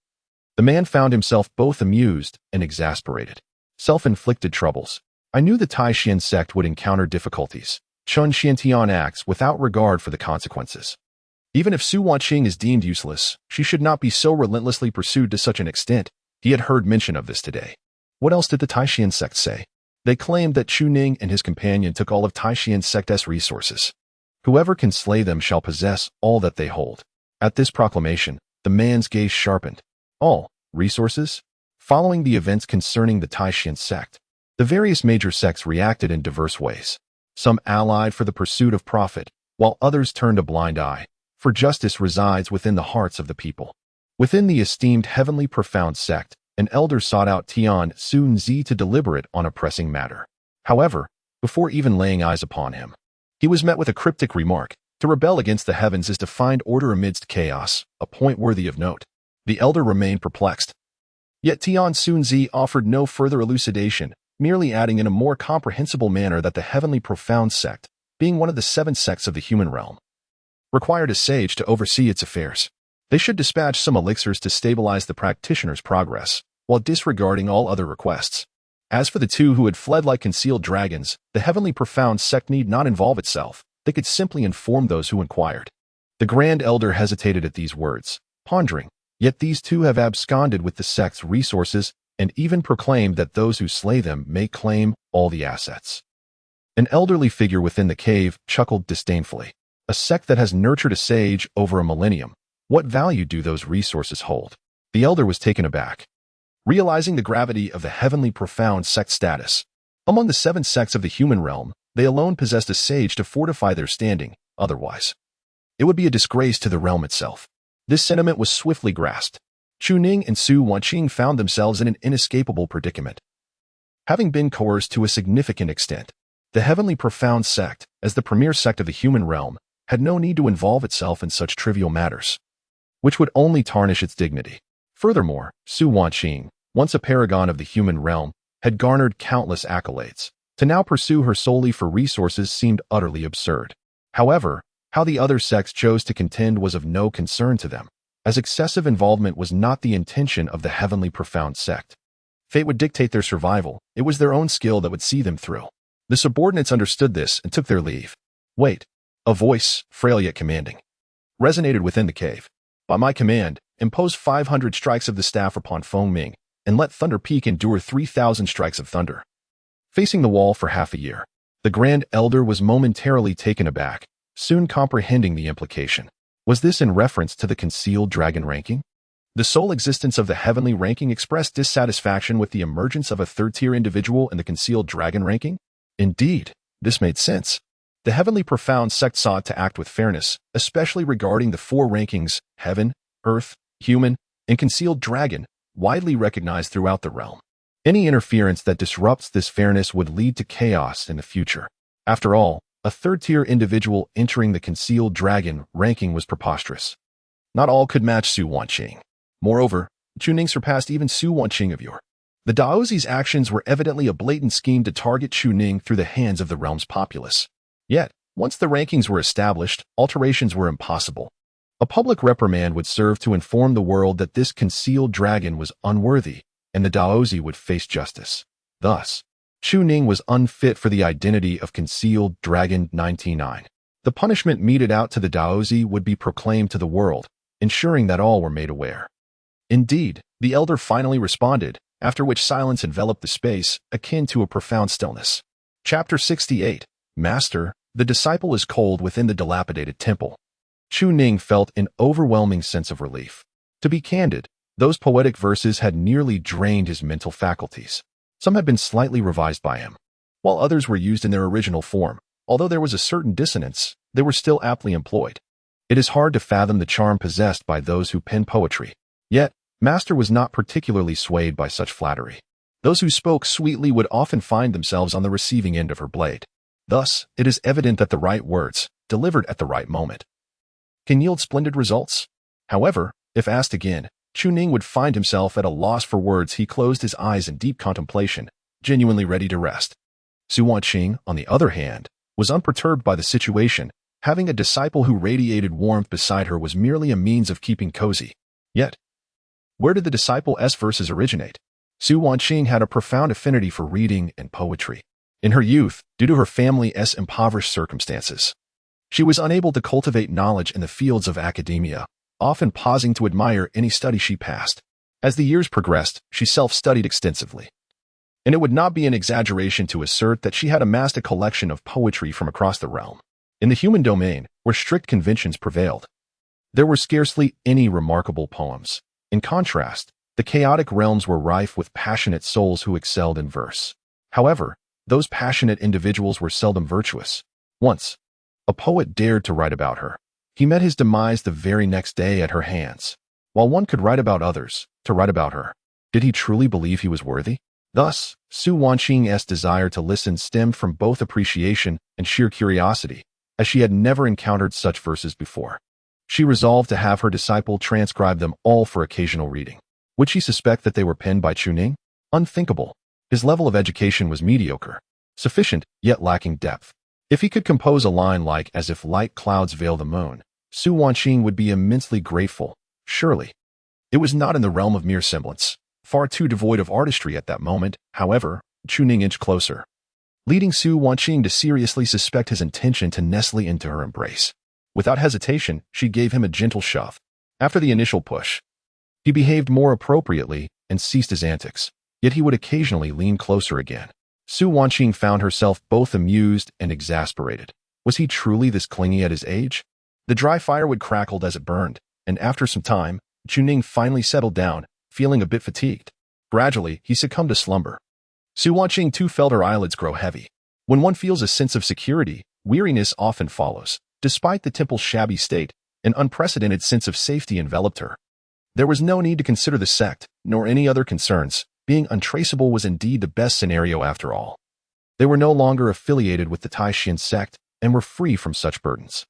the man found himself both amused and exasperated. Self-inflicted troubles. I knew the Taishan sect would encounter difficulties. Chun Xiantian acts without regard for the consequences. Even if Su Wanqing is deemed useless, she should not be so relentlessly pursued to such an extent. He had heard mention of this today. What else did the Taishan sect say? They claimed that Chu Ning and his companion took all of Taishan sect's resources. Whoever can slay them shall possess all that they hold. At this proclamation, the man's gaze sharpened. All resources? Following the events concerning the Taishan sect, the various major sects reacted in diverse ways. Some allied for the pursuit of profit, while others turned a blind eye, for justice resides within the hearts of the people. Within the esteemed Heavenly Profound sect, an elder sought out Tian Sunzi to deliberate on a pressing matter. However, before even laying eyes upon him, he was met with a cryptic remark. To rebel against the heavens is to find order amidst chaos, a point worthy of note. The elder remained perplexed. Yet Tian Sunzi offered no further elucidation, merely adding in a more comprehensible manner that the Heavenly Profound sect, being one of the 7 sects of the human realm, required a sage to oversee its affairs. They should dispatch some elixirs to stabilize the practitioner's progress, while disregarding all other requests. As for the 2 who had fled like concealed dragons, the Heavenly Profound sect need not involve itself. They could simply inform those who inquired. The Grand Elder hesitated at these words, pondering. Yet these 2 have absconded with the sect's resources and even proclaimed that those who slay them may claim all the assets. An elderly figure within the cave chuckled disdainfully. A sect that has nurtured a sage over a millennium. What value do those resources hold? The elder was taken aback, realizing the gravity of the Heavenly Profound sect status. Among the 7 sects of the human realm, they alone possessed a sage to fortify their standing. Otherwise, it would be a disgrace to the realm itself. This sentiment was swiftly grasped. Chu Ning and Su Wanqing found themselves in an inescapable predicament. Having been coerced to a significant extent, the Heavenly Profound sect, as the premier sect of the human realm, had no need to involve itself in such trivial matters, which would only tarnish its dignity. Furthermore, Su Wanqing, once a paragon of the human realm, had garnered countless accolades. To now pursue her solely for resources seemed utterly absurd. However, how the other sects chose to contend was of no concern to them, as excessive involvement was not the intention of the Heavenly Profound sect. Fate would dictate their survival. It was their own skill that would see them through. The subordinates understood this and took their leave. Wait. A voice, frail yet commanding, resonated within the cave. By my command, impose 500 strikes of the staff upon Feng Ming, and let Thunder Peak endure 3,000 strikes of thunder. Facing the wall for half a year, the Grand Elder was momentarily taken aback, soon comprehending the implication. Was this in reference to the concealed dragon ranking? The sole existence of the heavenly ranking expressed dissatisfaction with the emergence of a third-tier individual in the concealed dragon ranking? Indeed, this made sense. The heavenly profound sect sought to act with fairness, especially regarding the four rankings: heaven, earth, human, and concealed dragon, widely recognized throughout the realm. Any interference that disrupts this fairness would lead to chaos in the future. After all, a third-tier individual entering the concealed dragon ranking was preposterous. Not all could match Su Wanqing. Moreover, Chu Ning surpassed even Su Wanqing of yore. The Daozi's actions were evidently a blatant scheme to target Chu Ning through the hands of the realm's populace. Yet, once the rankings were established, alterations were impossible. A public reprimand would serve to inform the world that this concealed dragon was unworthy, and the Daozi would face justice. Thus, Chu Ning was unfit for the identity of concealed dragon 99. The punishment meted out to the Daozi would be proclaimed to the world, ensuring that all were made aware. Indeed, the elder finally responded, after which silence enveloped the space, akin to a profound stillness. Chapter 68. Master, the disciple is cold within the dilapidated temple. Chu Ning felt an overwhelming sense of relief. To be candid, those poetic verses had nearly drained his mental faculties. Some had been slightly revised by him, while others were used in their original form. Although there was a certain dissonance, they were still aptly employed. It is hard to fathom the charm possessed by those who pen poetry. Yet, Master was not particularly swayed by such flattery. Those who spoke sweetly would often find themselves on the receiving end of her blade. Thus, it is evident that the right words, delivered at the right moment, can yield splendid results. However, if asked again, Chu Ning would find himself at a loss for words. He closed his eyes in deep contemplation, genuinely ready to rest. Su Wanqing, on the other hand, was unperturbed by the situation. Having a disciple who radiated warmth beside her was merely a means of keeping cozy. Yet, where did the disciple's verses originate? Su Wanqing had a profound affinity for reading and poetry. In her youth, due to her family's impoverished circumstances, she was unable to cultivate knowledge in the fields of academia, often pausing to admire any study she passed. As the years progressed, she self-studied extensively. And it would not be an exaggeration to assert that she had amassed a collection of poetry from across the realm. In the human domain, where strict conventions prevailed, there were scarcely any remarkable poems. In contrast, the chaotic realms were rife with passionate souls who excelled in verse. However, those passionate individuals were seldom virtuous. Once, a poet dared to write about her. He met his demise the very next day at her hands. While one could write about others, to write about her, did he truly believe he was worthy? Thus, Su Wanqing's desire to listen stemmed from both appreciation and sheer curiosity, as she had never encountered such verses before. She resolved to have her disciple transcribe them all for occasional reading. Would she suspect that they were penned by Chu Ning? Unthinkable. His level of education was mediocre, sufficient, yet lacking depth. If he could compose a line like "as if light clouds veil the moon," Su Wanqing would be immensely grateful. Surely, it was not in the realm of mere semblance, far too devoid of artistry at that moment. However, Chu Ning inched closer, leading Su Wanqing to seriously suspect his intention to nestle into her embrace. Without hesitation, she gave him a gentle shove. After the initial push, he behaved more appropriately and ceased his antics, yet he would occasionally lean closer again. Su Wanqing found herself both amused and exasperated. Was he truly this clingy at his age? The dry firewood crackled as it burned, and after some time, Chu Ning finally settled down, feeling a bit fatigued. Gradually, he succumbed to slumber. Su Wanqing too felt her eyelids grow heavy. When one feels a sense of security, weariness often follows. Despite the temple's shabby state, an unprecedented sense of safety enveloped her. There was no need to consider the sect, nor any other concerns. Being untraceable was indeed the best scenario after all. They were no longer affiliated with the Taishan sect and were free from such burdens.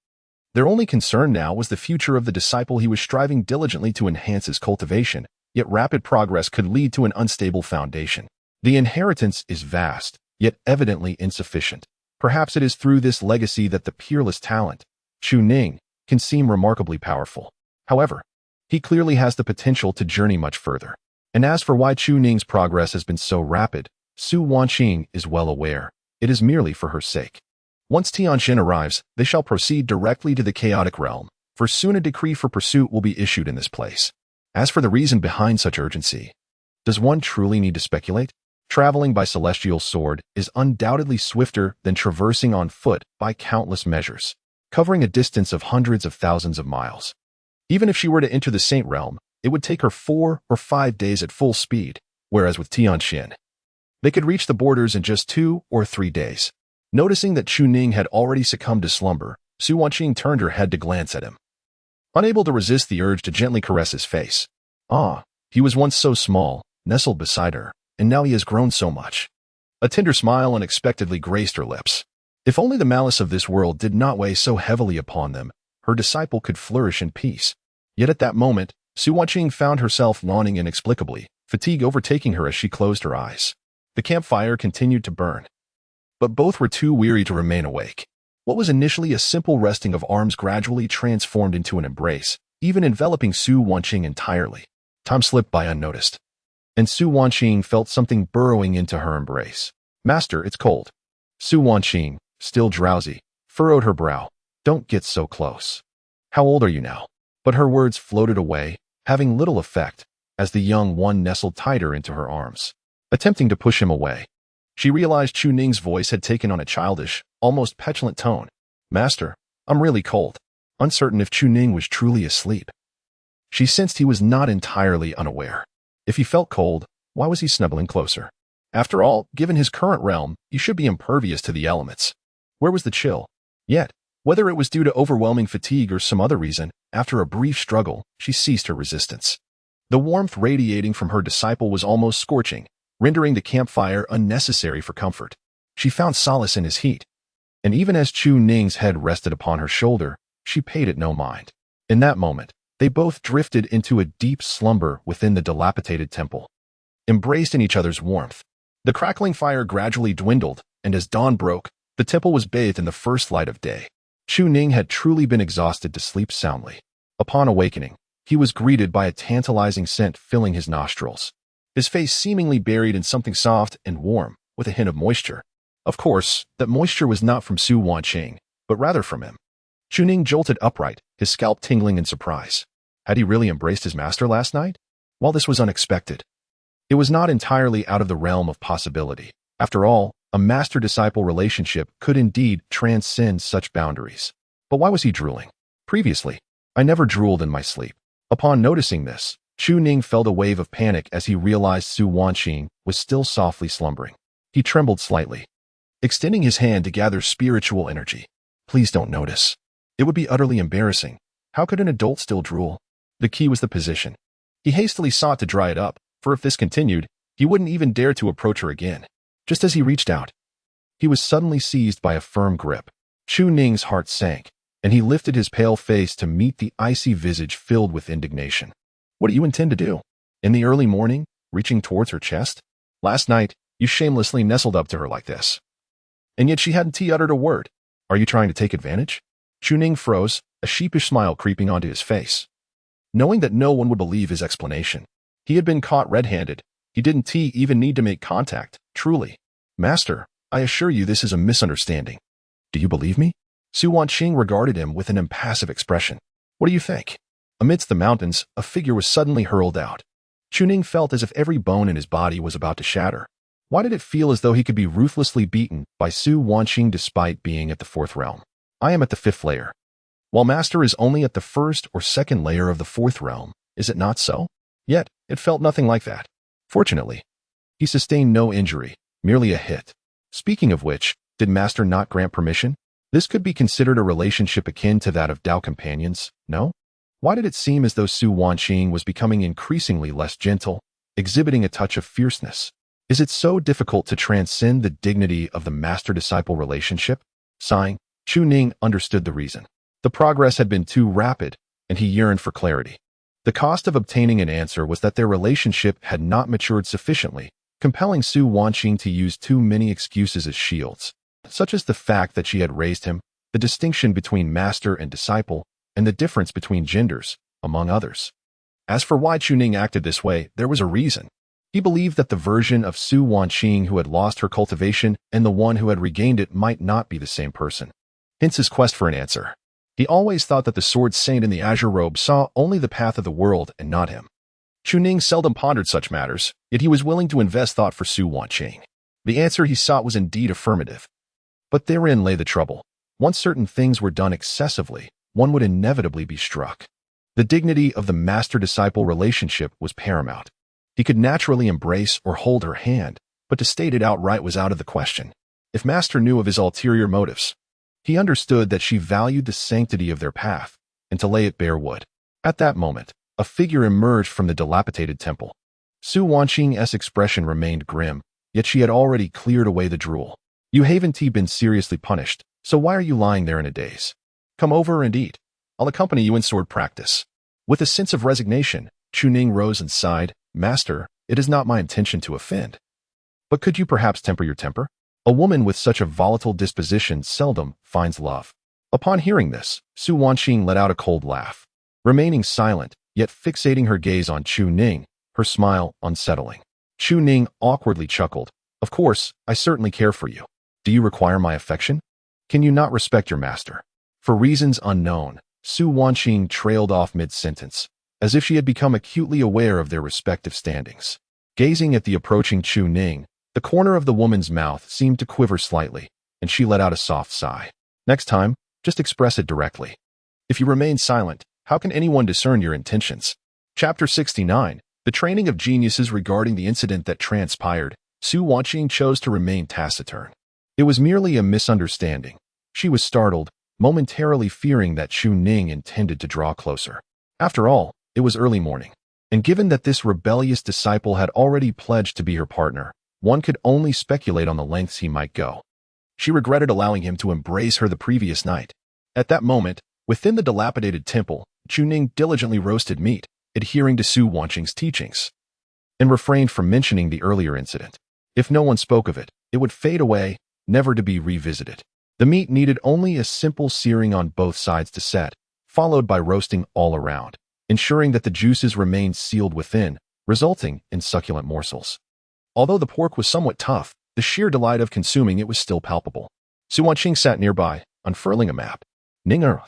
Their only concern now was the future of the disciple. He was striving diligently to enhance his cultivation, yet rapid progress could lead to an unstable foundation. The inheritance is vast, yet evidently insufficient. Perhaps it is through this legacy that the peerless talent, Chu Ning, can seem remarkably powerful. However, he clearly has the potential to journey much further. And as for why Chu Ning's progress has been so rapid, Su Wanqing is well aware. It is merely for her sake. Once Tianjin arrives, they shall proceed directly to the chaotic realm, for soon a decree for pursuit will be issued in this place. As for the reason behind such urgency, does one truly need to speculate? Traveling by celestial sword is undoubtedly swifter than traversing on foot by countless measures, covering a distance of hundreds of thousands of miles. Even if she were to enter the Saint realm, it would take her 4 or 5 days at full speed, whereas with Tianxin, they could reach the borders in just 2 or 3 days. Noticing that Chu Ning had already succumbed to slumber, Su Wanqing turned her head to glance at him, unable to resist the urge to gently caress his face. Ah, he was once so small, nestled beside her, and now he has grown so much. A tender smile unexpectedly graced her lips. If only the malice of this world did not weigh so heavily upon them, her disciple could flourish in peace. Yet at that moment, Su Wanqing found herself yawning inexplicably, fatigue overtaking her as she closed her eyes. The campfire continued to burn, but both were too weary to remain awake. What was initially a simple resting of arms gradually transformed into an embrace, even enveloping Su Wanqing entirely. Time slipped by unnoticed, and Su Wanqing felt something burrowing into her embrace. "Master, it's cold." Su Wanqing, still drowsy, furrowed her brow. "Don't get so close. How old are you now?" But her words floated away, having little effect, as the young one nestled tighter into her arms. Attempting to push him away, she realized Chu Ning's voice had taken on a childish, almost petulant tone. "Master, I'm really cold." Uncertain if Chu Ning was truly asleep, she sensed he was not entirely unaware. If he felt cold, why was he snuggling closer? After all, given his current realm, he should be impervious to the elements. Where was the chill? Yet, whether it was due to overwhelming fatigue or some other reason, after a brief struggle, she ceased her resistance. The warmth radiating from her disciple was almost scorching, rendering the campfire unnecessary for comfort. She found solace in his heat, and even as Chu Ning's head rested upon her shoulder, she paid it no mind. In that moment, they both drifted into a deep slumber within the dilapidated temple, embraced in each other's warmth. The crackling fire gradually dwindled, and as dawn broke, the temple was bathed in the first light of day. Chu Ning had truly been exhausted to sleep soundly. Upon awakening, he was greeted by a tantalizing scent filling his nostrils, his face seemingly buried in something soft and warm, with a hint of moisture. Of course, that moisture was not from Su Wanqing, but rather from him. Chu Ning jolted upright, his scalp tingling in surprise. Had he really embraced his master last night? While this was unexpected, it was not entirely out of the realm of possibility. After all, a master-disciple relationship could indeed transcend such boundaries. But why was he drooling? Previously, I never drooled in my sleep. Upon noticing this, Chu Ning felt a wave of panic as he realized Su Wanqing was still softly slumbering. He trembled slightly, extending his hand to gather spiritual energy. "Please don't notice. It would be utterly embarrassing. How could an adult still drool?" The key was the position. He hastily sought to dry it up, for if this continued, he wouldn't even dare to approach her again. Just as he reached out, he was suddenly seized by a firm grip. Chu Ning's heart sank, and he lifted his pale face to meet the icy visage filled with indignation. "What do you intend to do?" In the early morning, reaching towards her chest? "Last night, you shamelessly nestled up to her like this. And yet she hadn't uttered a word. Are you trying to take advantage?" Chu Ning froze, a sheepish smile creeping onto his face. Knowing that no one would believe his explanation, he had been caught red-handed. He didn't even need to make contact, truly. "Master, I assure you this is a misunderstanding. Do you believe me?" Su Wanqing regarded him with an impassive expression. "What do you think?" Amidst the mountains, a figure was suddenly hurled out. Chu Ning felt as if every bone in his body was about to shatter. Why did it feel as though he could be ruthlessly beaten by Su Wanqing despite being at the 4th realm? "I am at the 5th layer, while Master is only at the 1st or 2nd layer of the 4th realm. Is it not so?" Yet, it felt nothing like that. Fortunately, he sustained no injury, merely a hit. Speaking of which, did Master not grant permission? This could be considered a relationship akin to that of Dao companions, no? Why did it seem as though Su Wanqing was becoming increasingly less gentle, exhibiting a touch of fierceness? Is it so difficult to transcend the dignity of the master-disciple relationship? Sighing, Chu Ning understood the reason. The progress had been too rapid, and he yearned for clarity. The cost of obtaining an answer was that their relationship had not matured sufficiently, compelling Su Wanqing to use too many excuses as shields, such as the fact that she had raised him, the distinction between master and disciple, and the difference between genders, among others. As for why Chu Ning acted this way, there was a reason. He believed that the version of Su Wanqing who had lost her cultivation and the one who had regained it might not be the same person. Hence his quest for an answer. He always thought that the sword saint in the azure robe saw only the path of the world and not him. Chu Ning seldom pondered such matters, yet he was willing to invest thought for Su Wanqing. The answer he sought was indeed affirmative. But therein lay the trouble. Once certain things were done excessively, one would inevitably be struck. The dignity of the master-disciple relationship was paramount. He could naturally embrace or hold her hand, but to state it outright was out of the question. If Master knew of his ulterior motives, he understood that she valued the sanctity of their path, and to lay it bare would. At that moment, a figure emerged from the dilapidated temple. Su Wanqing's expression remained grim, yet she had already cleared away the drool. You haven't been seriously punished, so why are you lying there in a daze? Come over and eat. I'll accompany you in sword practice. With a sense of resignation, Chu Ning rose and sighed, Master, it is not my intention to offend. But could you perhaps temper your temper? A woman with such a volatile disposition seldom finds love. Upon hearing this, Su Wanqing let out a cold laugh. Remaining silent, yet fixating her gaze on Chu Ning, her smile unsettling. Chu Ning awkwardly chuckled. Of course, I certainly care for you. Do you require my affection? Can you not respect your master? For reasons unknown, Su Wanqing trailed off mid-sentence, as if she had become acutely aware of their respective standings. Gazing at the approaching Chu Ning, the corner of the woman's mouth seemed to quiver slightly, and she let out a soft sigh. Next time, just express it directly. If you remain silent, how can anyone discern your intentions? Chapter 69. The training of geniuses. Regarding the incident that transpired, Su Wanqing chose to remain taciturn. It was merely a misunderstanding. She was startled, momentarily fearing that Chu Ning intended to draw closer. After all, it was early morning, and given that this rebellious disciple had already pledged to be her partner, one could only speculate on the lengths he might go. She regretted allowing him to embrace her the previous night. At that moment, within the dilapidated temple, Chu Ning diligently roasted meat, adhering to Su Wanqing's teachings, and refrained from mentioning the earlier incident. If no one spoke of it, it would fade away, never to be revisited. The meat needed only a simple searing on both sides to set, followed by roasting all around, ensuring that the juices remained sealed within, resulting in succulent morsels. Although the pork was somewhat tough, the sheer delight of consuming it was still palpable. Su Wanqing sat nearby, unfurling a map. Ninger.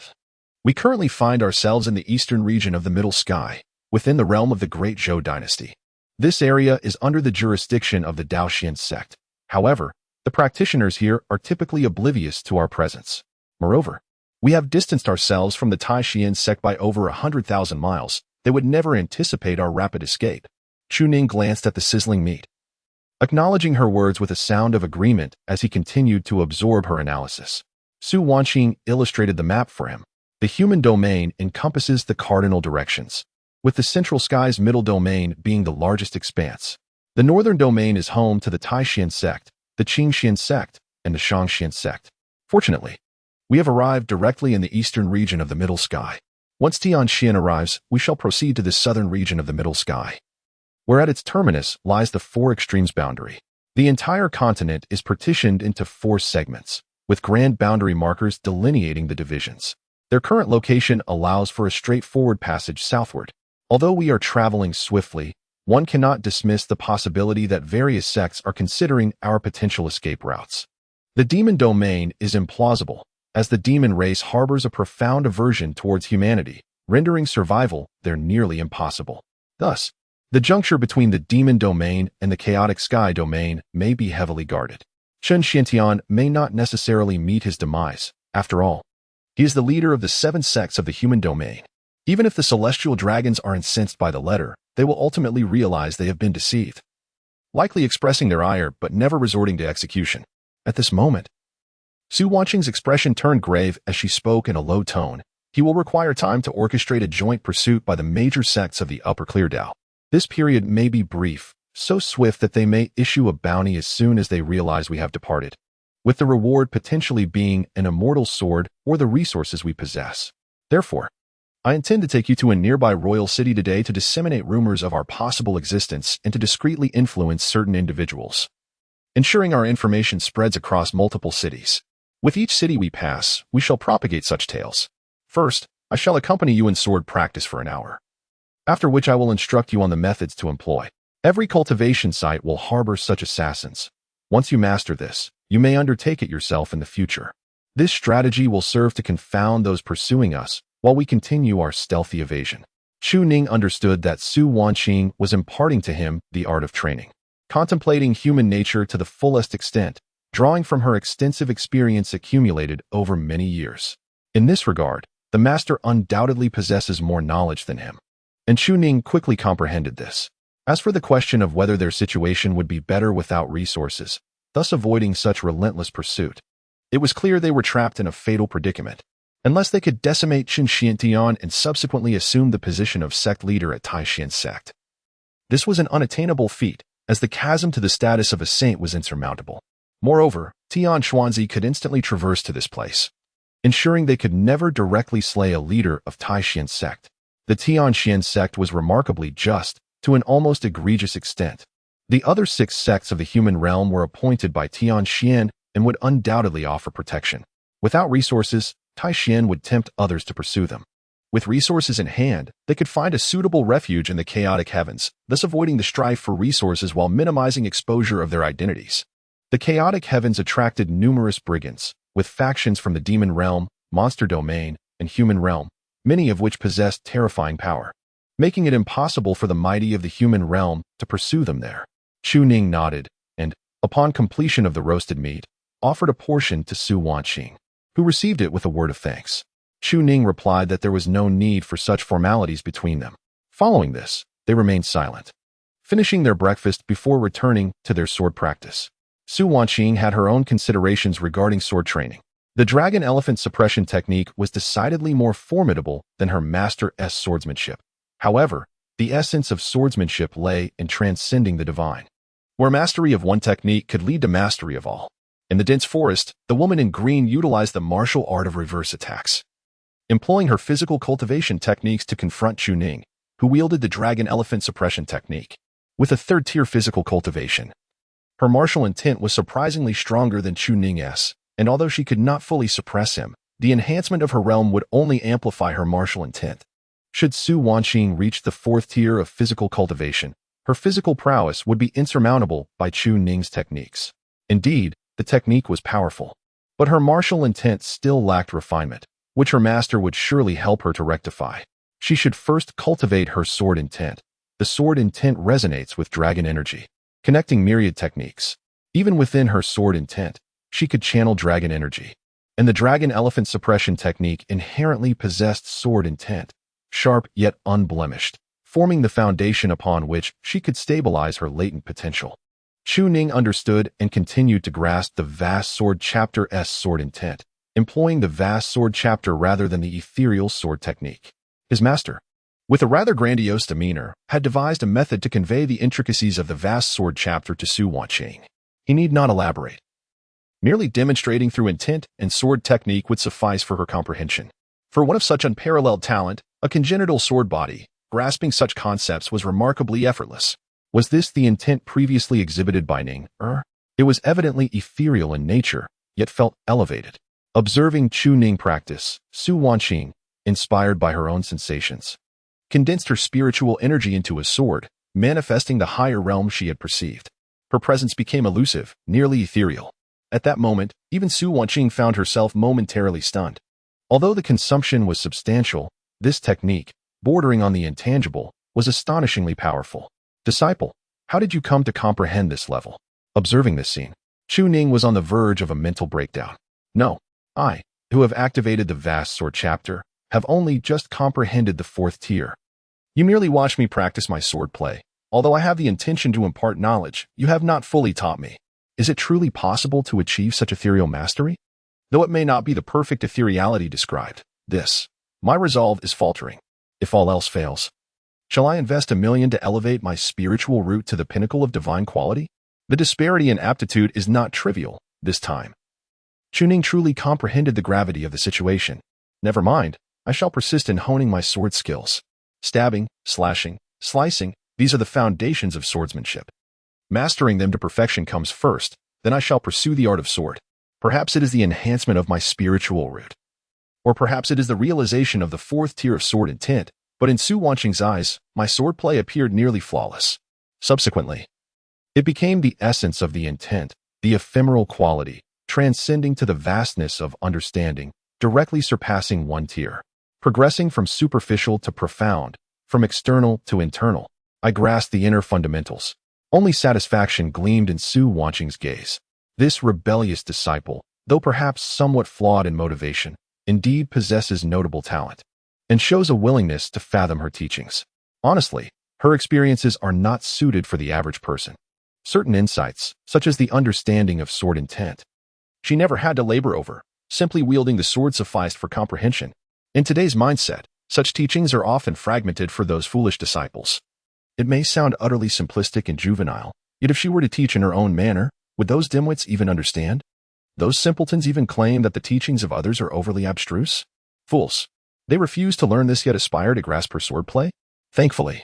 We currently find ourselves in the eastern region of the Middle Sky, within the realm of the Great Zhou dynasty. This area is under the jurisdiction of the Daoxian sect. However, the practitioners here are typically oblivious to our presence. Moreover, we have distanced ourselves from the Taoxian sect by over 100,000 miles. They would never anticipate our rapid escape. Chu Ning glanced at the sizzling meat, acknowledging her words with a sound of agreement as he continued to absorb her analysis. Su Wanqing illustrated the map for him. The human domain encompasses the cardinal directions, with the central sky's middle domain being the largest expanse. The northern domain is home to the Taoxian sect, the Qingxian sect, and the Shangxian sect. Fortunately, we have arrived directly in the eastern region of the Middle Sky. Once Tianxian arrives, we shall proceed to the southern region of the Middle Sky, where at its terminus lies the Four Extremes boundary. The entire continent is partitioned into 4 segments, with grand boundary markers delineating the divisions. Their current location allows for a straightforward passage southward. Although we are traveling swiftly, one cannot dismiss the possibility that various sects are considering our potential escape routes. The demon domain is implausible, as the demon race harbors a profound aversion towards humanity, rendering survival there nearly impossible. Thus, the juncture between the demon domain and the chaotic sky domain may be heavily guarded. Chen Xiantian may not necessarily meet his demise. After all, he is the leader of the 7 sects of the human domain. Even if the celestial dragons are incensed by the letter, they will ultimately realize they have been deceived, likely expressing their ire but never resorting to execution. At this moment, Su Wanqing's expression turned grave as she spoke in a low tone. He will require time to orchestrate a joint pursuit by the major sects of the Upper Clear Dao. This period may be brief, so swift that they may issue a bounty as soon as they realize we have departed, with the reward potentially being an immortal sword or the resources we possess. Therefore, I intend to take you to a nearby royal city today to disseminate rumors of our possible existence and to discreetly influence certain individuals, ensuring our information spreads across multiple cities. With each city we pass, we shall propagate such tales. First, I shall accompany you in sword practice for an hour, after which I will instruct you on the methods to employ. Every cultivation site will harbor such assassins. Once you master this, you may undertake it yourself in the future. This strategy will serve to confound those pursuing us, while we continue our stealthy evasion. Chu Ning understood that Su Wanqing was imparting to him the art of training, contemplating human nature to the fullest extent, drawing from her extensive experience accumulated over many years. In this regard, The master undoubtedly possesses more knowledge than him. And Chu Ning quickly comprehended this. As for the question of whether their situation would be better without resources, thus avoiding such relentless pursuit, it was clear they were trapped in a fatal predicament. Unless they could decimate Tian and subsequently assume the position of sect leader at Taishan's sect. This was an unattainable feat, as the chasm to the status of a saint was insurmountable. Moreover, Tian Xuanzi could instantly traverse to this place, ensuring they could never directly slay a leader of Taishan's sect. The Tianxian sect was remarkably just, to an almost egregious extent. The other 6 sects of the human realm were appointed by Tianxian and would undoubtedly offer protection. Without resources, Taishan would tempt others to pursue them. With resources in hand, they could find a suitable refuge in the chaotic heavens, thus avoiding the strife for resources while minimizing exposure of their identities. The chaotic heavens attracted numerous brigands, with factions from the demon realm, monster domain, and human realm, many of which possessed terrifying power, making it impossible for the mighty of the human realm to pursue them there. Chu Ning nodded, and, upon completion of the roasted meat, offered a portion to Su Wanqing, who received it with a word of thanks. Chu Ning replied that there was no need for such formalities between them. Following this, they remained silent, finishing their breakfast before returning to their sword practice. Su Wanqing had her own considerations regarding sword training. The dragon-elephant suppression technique was decidedly more formidable than her master's swordsmanship. However, the essence of swordsmanship lay in transcending the divine, where mastery of one technique could lead to mastery of all. In the dense forest, the woman in green utilized the martial art of reverse attacks, employing her physical cultivation techniques to confront Chu Ning, who wielded the dragon-elephant suppression technique. With a third-tier physical cultivation, her martial intent was surprisingly stronger than Chu Ning's, and although she could not fully suppress him, the enhancement of her realm would only amplify her martial intent. Should Su Wanqing reach the 4th tier of physical cultivation, her physical prowess would be insurmountable by Chu Ning's techniques. Indeed, the technique was powerful, but her martial intent still lacked refinement, which her master would surely help her to rectify. She should first cultivate her sword intent. The sword intent resonates with dragon energy, connecting myriad techniques. Even within her sword intent, she could channel dragon energy, and the dragon-elephant suppression technique inherently possessed sword intent, sharp yet unblemished, forming the foundation upon which she could stabilize her latent potential. Chu Ning understood and continued to grasp the vast sword chapter's sword intent, employing the vast sword chapter rather than the ethereal sword technique. His master, with a rather grandiose demeanor, had devised a method to convey the intricacies of the vast sword chapter to Su Wanqing. He need not elaborate. Merely demonstrating through intent and sword technique would suffice for her comprehension. For one of such unparalleled talent, a congenital sword body, grasping such concepts was remarkably effortless. Was this the intent previously exhibited by Ning? It was evidently ethereal in nature, yet felt elevated. Observing Chu Ning practice, Su Wanqing, inspired by her own sensations, condensed her spiritual energy into a sword, manifesting the higher realm she had perceived. Her presence became elusive, nearly ethereal. At that moment, even Su Wanqing found herself momentarily stunned. Although the consumption was substantial, this technique, bordering on the intangible, was astonishingly powerful. Disciple, how did you come to comprehend this level? Observing this scene, Chu Ning was on the verge of a mental breakdown. No, I, who have activated the vast sword chapter, have only just comprehended the 4th tier. You merely watch me practice my sword play. Although I have the intention to impart knowledge, you have not fully taught me. Is it truly possible to achieve such ethereal mastery? Though it may not be the perfect ethereality described, my resolve is faltering. If all else fails, shall I invest $1 million to elevate my spiritual root to the pinnacle of divine quality? The disparity in aptitude is not trivial, this time. Chu Ning truly comprehended the gravity of the situation. Never mind, I shall persist in honing my sword skills. Stabbing, slashing, slicing, these are the foundations of swordsmanship. Mastering them to perfection comes first, then I shall pursue the art of sword. Perhaps it is the enhancement of my spiritual root. Or perhaps it is the realization of the 4th tier of sword intent, but in Su Wanqing's eyes, my swordplay appeared nearly flawless. Subsequently, it became the essence of the intent, the ephemeral quality, transcending to the vastness of understanding, directly surpassing 1 tier. Progressing from superficial to profound, from external to internal, I grasped the inner fundamentals. Only satisfaction gleamed in Su Wanqing's gaze. This rebellious disciple, though perhaps somewhat flawed in motivation, indeed possesses notable talent, and shows a willingness to fathom her teachings. Honestly, her experiences are not suited for the average person. Certain insights, such as the understanding of sword intent, she never had to labor over. Simply wielding the sword sufficed for comprehension. In today's mindset, such teachings are often fragmented for those foolish disciples. It may sound utterly simplistic and juvenile, yet if she were to teach in her own manner, would those dimwits even understand? Those simpletons even claim that the teachings of others are overly abstruse? Fools. They refuse to learn this yet aspire to grasp her swordplay? Thankfully,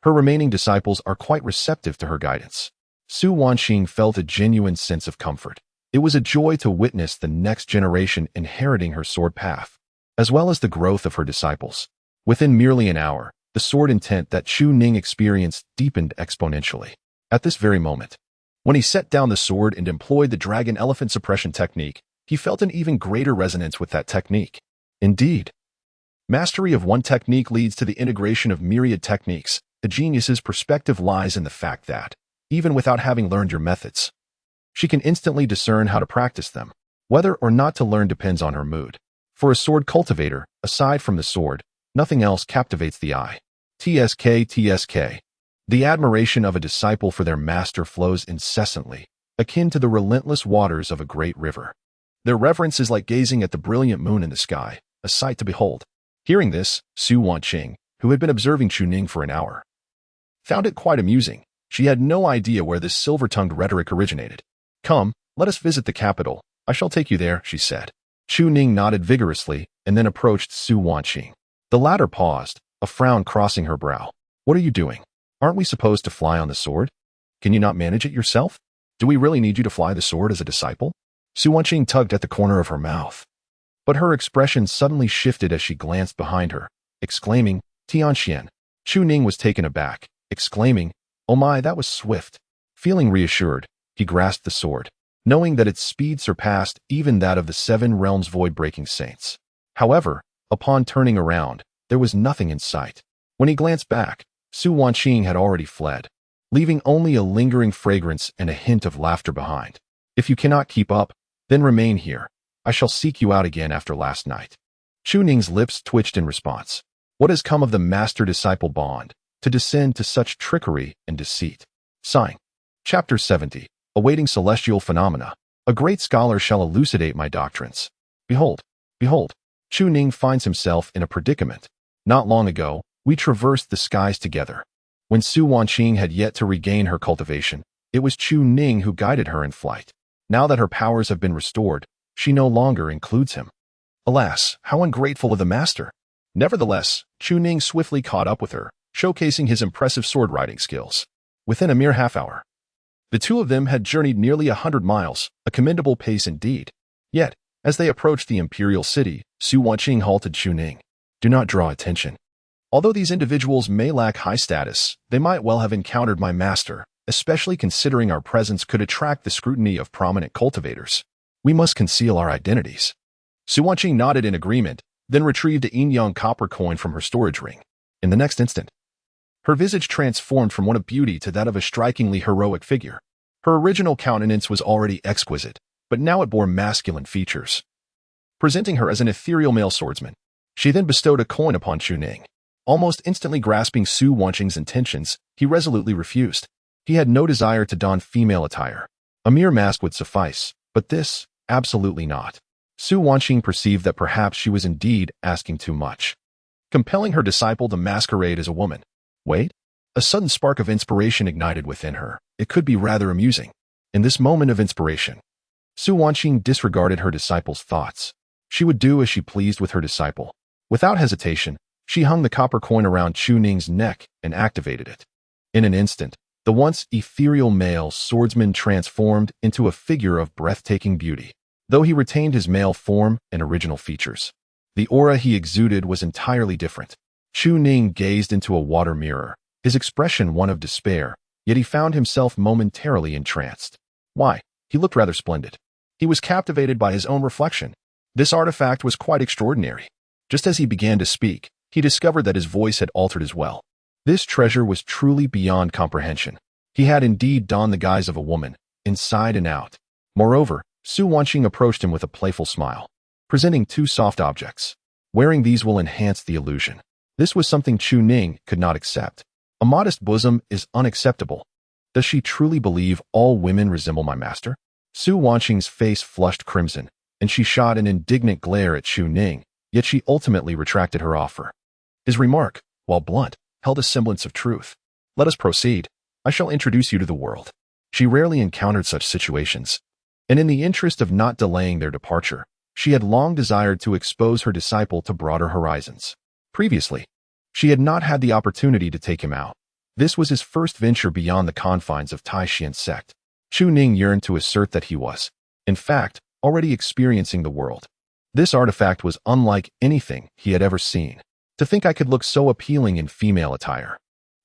her remaining disciples are quite receptive to her guidance. Su Wanqing felt a genuine sense of comfort. It was a joy to witness the next generation inheriting her sword path, as well as the growth of her disciples. Within merely an hour, the sword intent that Chu Ning experienced deepened exponentially. At this very moment, when he set down the sword and employed the dragon elephant suppression technique, he felt an even greater resonance with that technique. Indeed, mastery of one technique leads to the integration of myriad techniques. The genius's perspective lies in the fact that, even without having learned your methods, she can instantly discern how to practice them. Whether or not to learn depends on her mood. For a sword cultivator, aside from the sword, nothing else captivates the eye. TSK. The admiration of a disciple for their master flows incessantly, akin to the relentless waters of a great river. Their reverence is like gazing at the brilliant moon in the sky, a sight to behold. Hearing this, Su Wanqing, who had been observing Chu Ning for an hour, found it quite amusing. She had no idea where this silver-tongued rhetoric originated. "Come, let us visit the capital. I shall take you there," she said. Chu Ning nodded vigorously and then approached Su Wanqing. The latter paused, a frown crossing her brow. "What are you doing? Aren't we supposed to fly on the sword? Can you not manage it yourself? Do we really need you to fly the sword as a disciple?" Su Wanqing tugged at the corner of her mouth, but her expression suddenly shifted as she glanced behind her, exclaiming, "Tianxian." Chu Ning was taken aback, exclaiming, "Oh my, that was swift." Feeling reassured, he grasped the sword, knowing that its speed surpassed even that of the 7 realms void-breaking saints. However, upon turning around, there was nothing in sight. When he glanced back, Su Wanqing had already fled, leaving only a lingering fragrance and a hint of laughter behind. "If you cannot keep up, then remain here. I shall seek you out again after last night." Chu Ning's lips twitched in response. What has come of the master-disciple bond, to descend to such trickery and deceit? Sighing. Chapter 70. Awaiting celestial phenomena. A great scholar shall elucidate my doctrines. Behold. Chu Ning finds himself in a predicament. Not long ago, we traversed the skies together. When Su Wanqing had yet to regain her cultivation, it was Chu Ning who guided her in flight. Now that her powers have been restored, she no longer includes him. Alas, how ungrateful of the master! Nevertheless, Chu Ning swiftly caught up with her, showcasing his impressive sword-riding skills. Within a mere half-hour, the two of them had journeyed nearly 100 miles, a commendable pace indeed. Yet, as they approached the imperial city, Su Wanqing halted Chu Ning. "Do not draw attention. Although these individuals may lack high status, they might well have encountered my master, especially considering our presence could attract the scrutiny of prominent cultivators. We must conceal our identities." Su Wanqing nodded in agreement, then retrieved a yin-yang copper coin from her storage ring. In the next instant, her visage transformed from one of beauty to that of a strikingly heroic figure. Her original countenance was already exquisite, but now it bore masculine features, presenting her as an ethereal male swordsman. She then bestowed a coin upon Chu Ning. Almost instantly grasping Su Wanqing's intentions, he resolutely refused. He had no desire to don female attire. A mere mask would suffice, but this, absolutely not. Su Wanqing perceived that perhaps she was indeed asking too much, compelling her disciple to masquerade as a woman. Wait? A sudden spark of inspiration ignited within her. It could be rather amusing. In this moment of inspiration, Su Wanqing disregarded her disciple's thoughts. She would do as she pleased with her disciple. Without hesitation, she hung the copper coin around Chu Ning's neck and activated it. In an instant, the once ethereal male swordsman transformed into a figure of breathtaking beauty, though he retained his male form and original features. The aura he exuded was entirely different. Chu Ning gazed into a water mirror, his expression one of despair, yet he found himself momentarily entranced. Why, he looked rather splendid. He was captivated by his own reflection. This artifact was quite extraordinary. Just as he began to speak, he discovered that his voice had altered as well. This treasure was truly beyond comprehension. He had indeed donned the guise of a woman, inside and out. Moreover, Su Wanqing approached him with a playful smile. presenting two soft objects. Wearing these will enhance the illusion. This was something Chu Ning could not accept. A modest bosom is unacceptable. Does she truly believe all women resemble my master? Su Wanqing's face flushed crimson, and she shot an indignant glare at Chu Ning, yet she ultimately retracted her offer. His remark, while blunt, held a semblance of truth. Let us proceed. I shall introduce you to the world. She rarely encountered such situations, and in the interest of not delaying their departure, she had long desired to expose her disciple to broader horizons. Previously, she had not had the opportunity to take him out. This was his first venture beyond the confines of Taishian's sect. Chu Ning yearned to assert that he was, in fact, already experiencing the world. This artifact was unlike anything he had ever seen. To think I could look so appealing in female attire.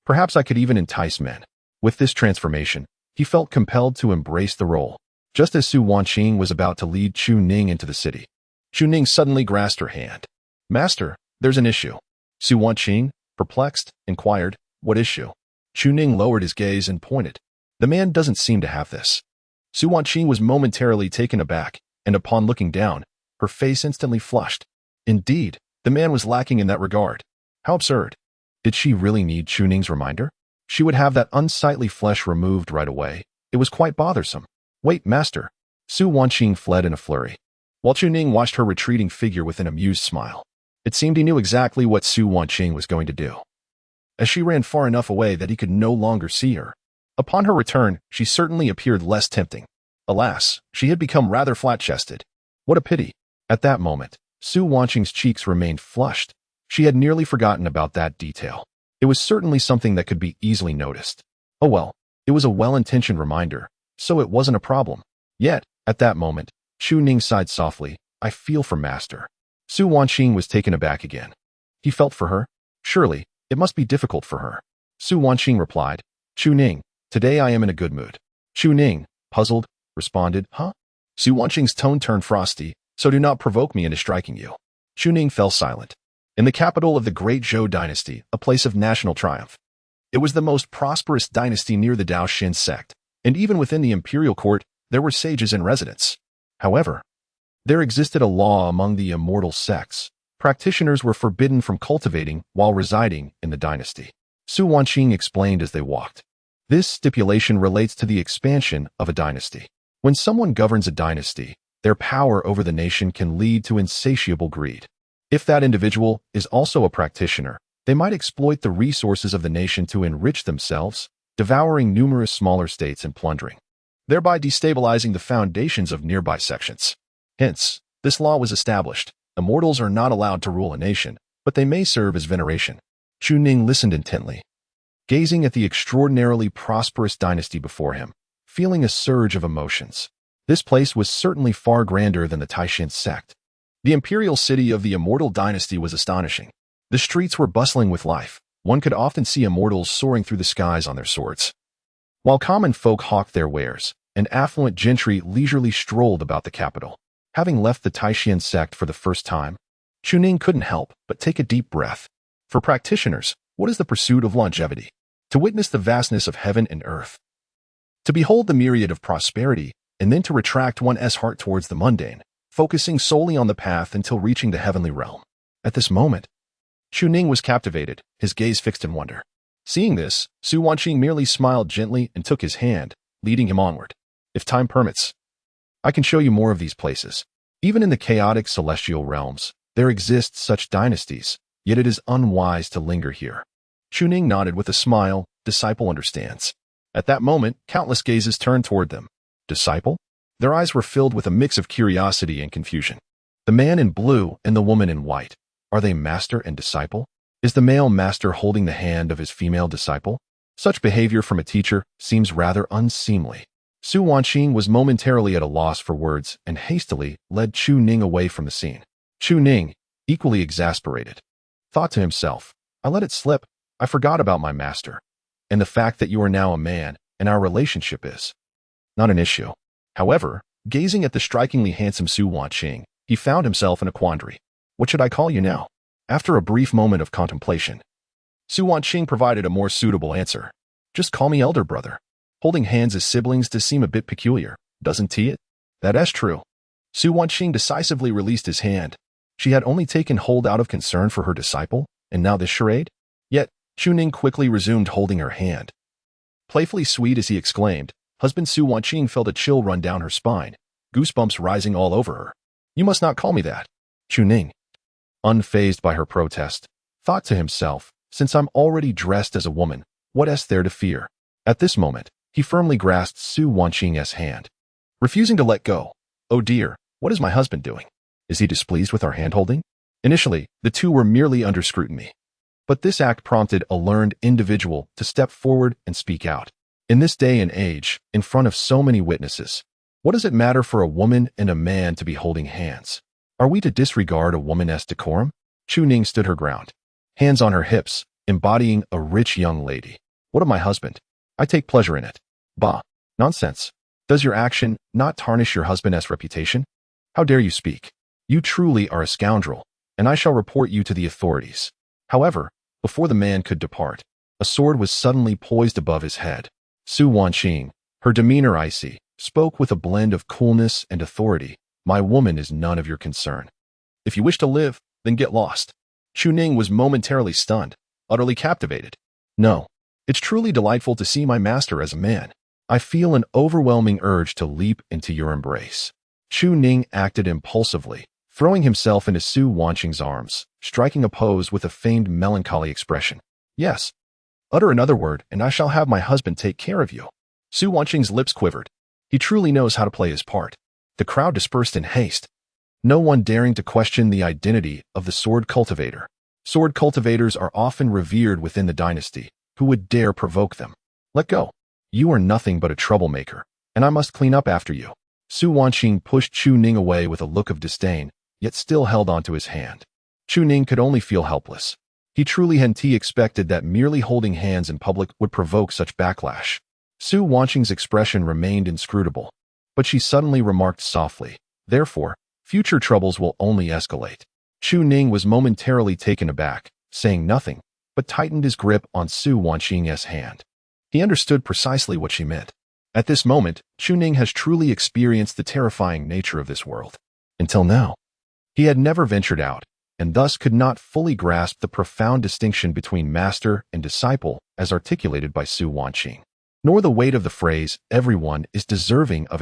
Perhaps I could even entice men. With this transformation, he felt compelled to embrace the role. Just as Su Wanqing was about to lead Chu Ning into the city, Chu Ning suddenly grasped her hand. Master, there's an issue. Su Wanqing, perplexed, inquired, what issue? Chu Ning lowered his gaze and pointed. The man doesn't seem to have this. Su Wanqing was momentarily taken aback, and upon looking down, her face instantly flushed. Indeed, the man was lacking in that regard. How absurd. Did she really need Chu Ning's reminder? She would have that unsightly flesh removed right away. It was quite bothersome. Wait, master. Su Wanqing fled in a flurry, while Chu Ning watched her retreating figure with an amused smile. It seemed he knew exactly what Su Wanqing was going to do, as she ran far enough away that he could no longer see her. Upon her return, she certainly appeared less tempting. Alas, she had become rather flat-chested. What a pity. At that moment, Su Wanqing's cheeks remained flushed. She had nearly forgotten about that detail. It was certainly something that could be easily noticed. Oh well, it was a well-intentioned reminder, so it wasn't a problem. Yet, at that moment, Chu Ning sighed softly. I feel for master. Su Wanqing was taken aback again. He felt for her? Surely, it must be difficult for her. Su Wanqing replied, Chu Ning, today I am in a good mood. Chu Ning, puzzled, responded, huh? Su Wanqing's tone turned frosty, so do not provoke me into striking you. Chu Ning fell silent. In the capital of the great Zhou dynasty, a place of national triumph. It was the most prosperous dynasty near the Daoxin sect, and even within the imperial court, there were sages in residence. However, there existed a law among the immortal sects. Practitioners were forbidden from cultivating while residing in the dynasty. Su Wanqing explained as they walked. This stipulation relates to the expansion of a dynasty. When someone governs a dynasty, their power over the nation can lead to insatiable greed. If that individual is also a practitioner, they might exploit the resources of the nation to enrich themselves, devouring numerous smaller states and plundering, thereby destabilizing the foundations of nearby sections. Hence, this law was established. Immortals are not allowed to rule a nation, but they may serve as veneration. Chu Ning listened intently, gazing at the extraordinarily prosperous dynasty before him, feeling a surge of emotions. This place was certainly far grander than the Taishan sect. The imperial city of the immortal dynasty was astonishing. The streets were bustling with life. One could often see immortals soaring through the skies on their swords, while common folk hawked their wares, and affluent gentry leisurely strolled about the capital. Having left the Taishan sect for the first time, Chu Ning couldn't help but take a deep breath. For practitioners, what is the pursuit of longevity? To witness the vastness of heaven and earth, to behold the myriad of prosperity, and then to retract one's heart towards the mundane, focusing solely on the path until reaching the heavenly realm. At this moment, Chu Ning was captivated, his gaze fixed in wonder. Seeing this, Su Wanqing merely smiled gently and took his hand, leading him onward. If time permits, I can show you more of these places. Even in the chaotic celestial realms, there exist such dynasties, yet it is unwise to linger here. Chu Ning nodded with a smile. Disciple understands. At that moment, countless gazes turned toward them. Disciple? Their eyes were filled with a mix of curiosity and confusion. The man in blue and the woman in white. Are they master and disciple? Is the male master holding the hand of his female disciple? Such behavior from a teacher seems rather unseemly. Su Wanqing was momentarily at a loss for words and hastily led Chu Ning away from the scene. Chu Ning, equally exasperated, thought to himself, I let it slip. I forgot about my master. And the fact that you are now a man and our relationship is not an issue. However, gazing at the strikingly handsome Su Wanqing, he found himself in a quandary. What should I call you now? After a brief moment of contemplation, Su Wanqing provided a more suitable answer. Just call me elder brother. Holding hands as siblings does seem a bit peculiar, doesn't it? That's true. Su Wanqing decisively released his hand. She had only taken hold out of concern for her disciple, and now this charade? Yet, Chu Ning quickly resumed holding her hand. Playfully sweet as he exclaimed, husband Su Wanqing felt a chill run down her spine, goosebumps rising all over her. You must not call me that. Chu Ning, unfazed by her protest, thought to himself, since I'm already dressed as a woman, what is there to fear? At this moment, he firmly grasped Su Wanqing's hand, refusing to let go. Oh dear, what is my husband doing? Is he displeased with our handholding? Initially, the two were merely under scrutiny. But this act prompted a learned individual to step forward and speak out. In this day and age, in front of so many witnesses, what does it matter for a woman and a man to be holding hands? Are we to disregard a woman's decorum? Chu Ning stood her ground, hands on her hips, embodying a rich young lady. What of my husband? I take pleasure in it. Bah, nonsense. Does your action not tarnish your husband's reputation? How dare you speak? You truly are a scoundrel, and I shall report you to the authorities. However, before the man could depart, a sword was suddenly poised above his head. Su Wanqing, her demeanor icy, spoke with a blend of coolness and authority. My woman is none of your concern. If you wish to live, then get lost. Chu Ning was momentarily stunned, utterly captivated. No, it's truly delightful to see my master as a man. I feel an overwhelming urge to leap into your embrace. Chu Ning acted impulsively, throwing himself into Su Wanqing's arms, striking a pose with a feigned melancholy expression. Yes, utter another word, and I shall have my husband take care of you. Su Wanqing's lips quivered. He truly knows how to play his part. The crowd dispersed in haste, no one daring to question the identity of the sword cultivator. Sword cultivators are often revered within the dynasty. Who would dare provoke them? Let go. You are nothing but a troublemaker, and I must clean up after you. Su Wanqing pushed Chu Ning away with a look of disdain, yet still held onto his hand. Chu Ning could only feel helpless. He truly hadn't expected that merely holding hands in public would provoke such backlash. Su Wanqing's expression remained inscrutable, but she suddenly remarked softly, therefore, future troubles will only escalate. Chu Ning was momentarily taken aback, saying nothing, but tightened his grip on Su Wanqing's hand. He understood precisely what she meant. At this moment, Chu Ning has truly experienced the terrifying nature of this world. Until now, he had never ventured out, and thus could not fully grasp the profound distinction between master and disciple as articulated by Su Wanqing, nor the weight of the phrase, everyone is deserving of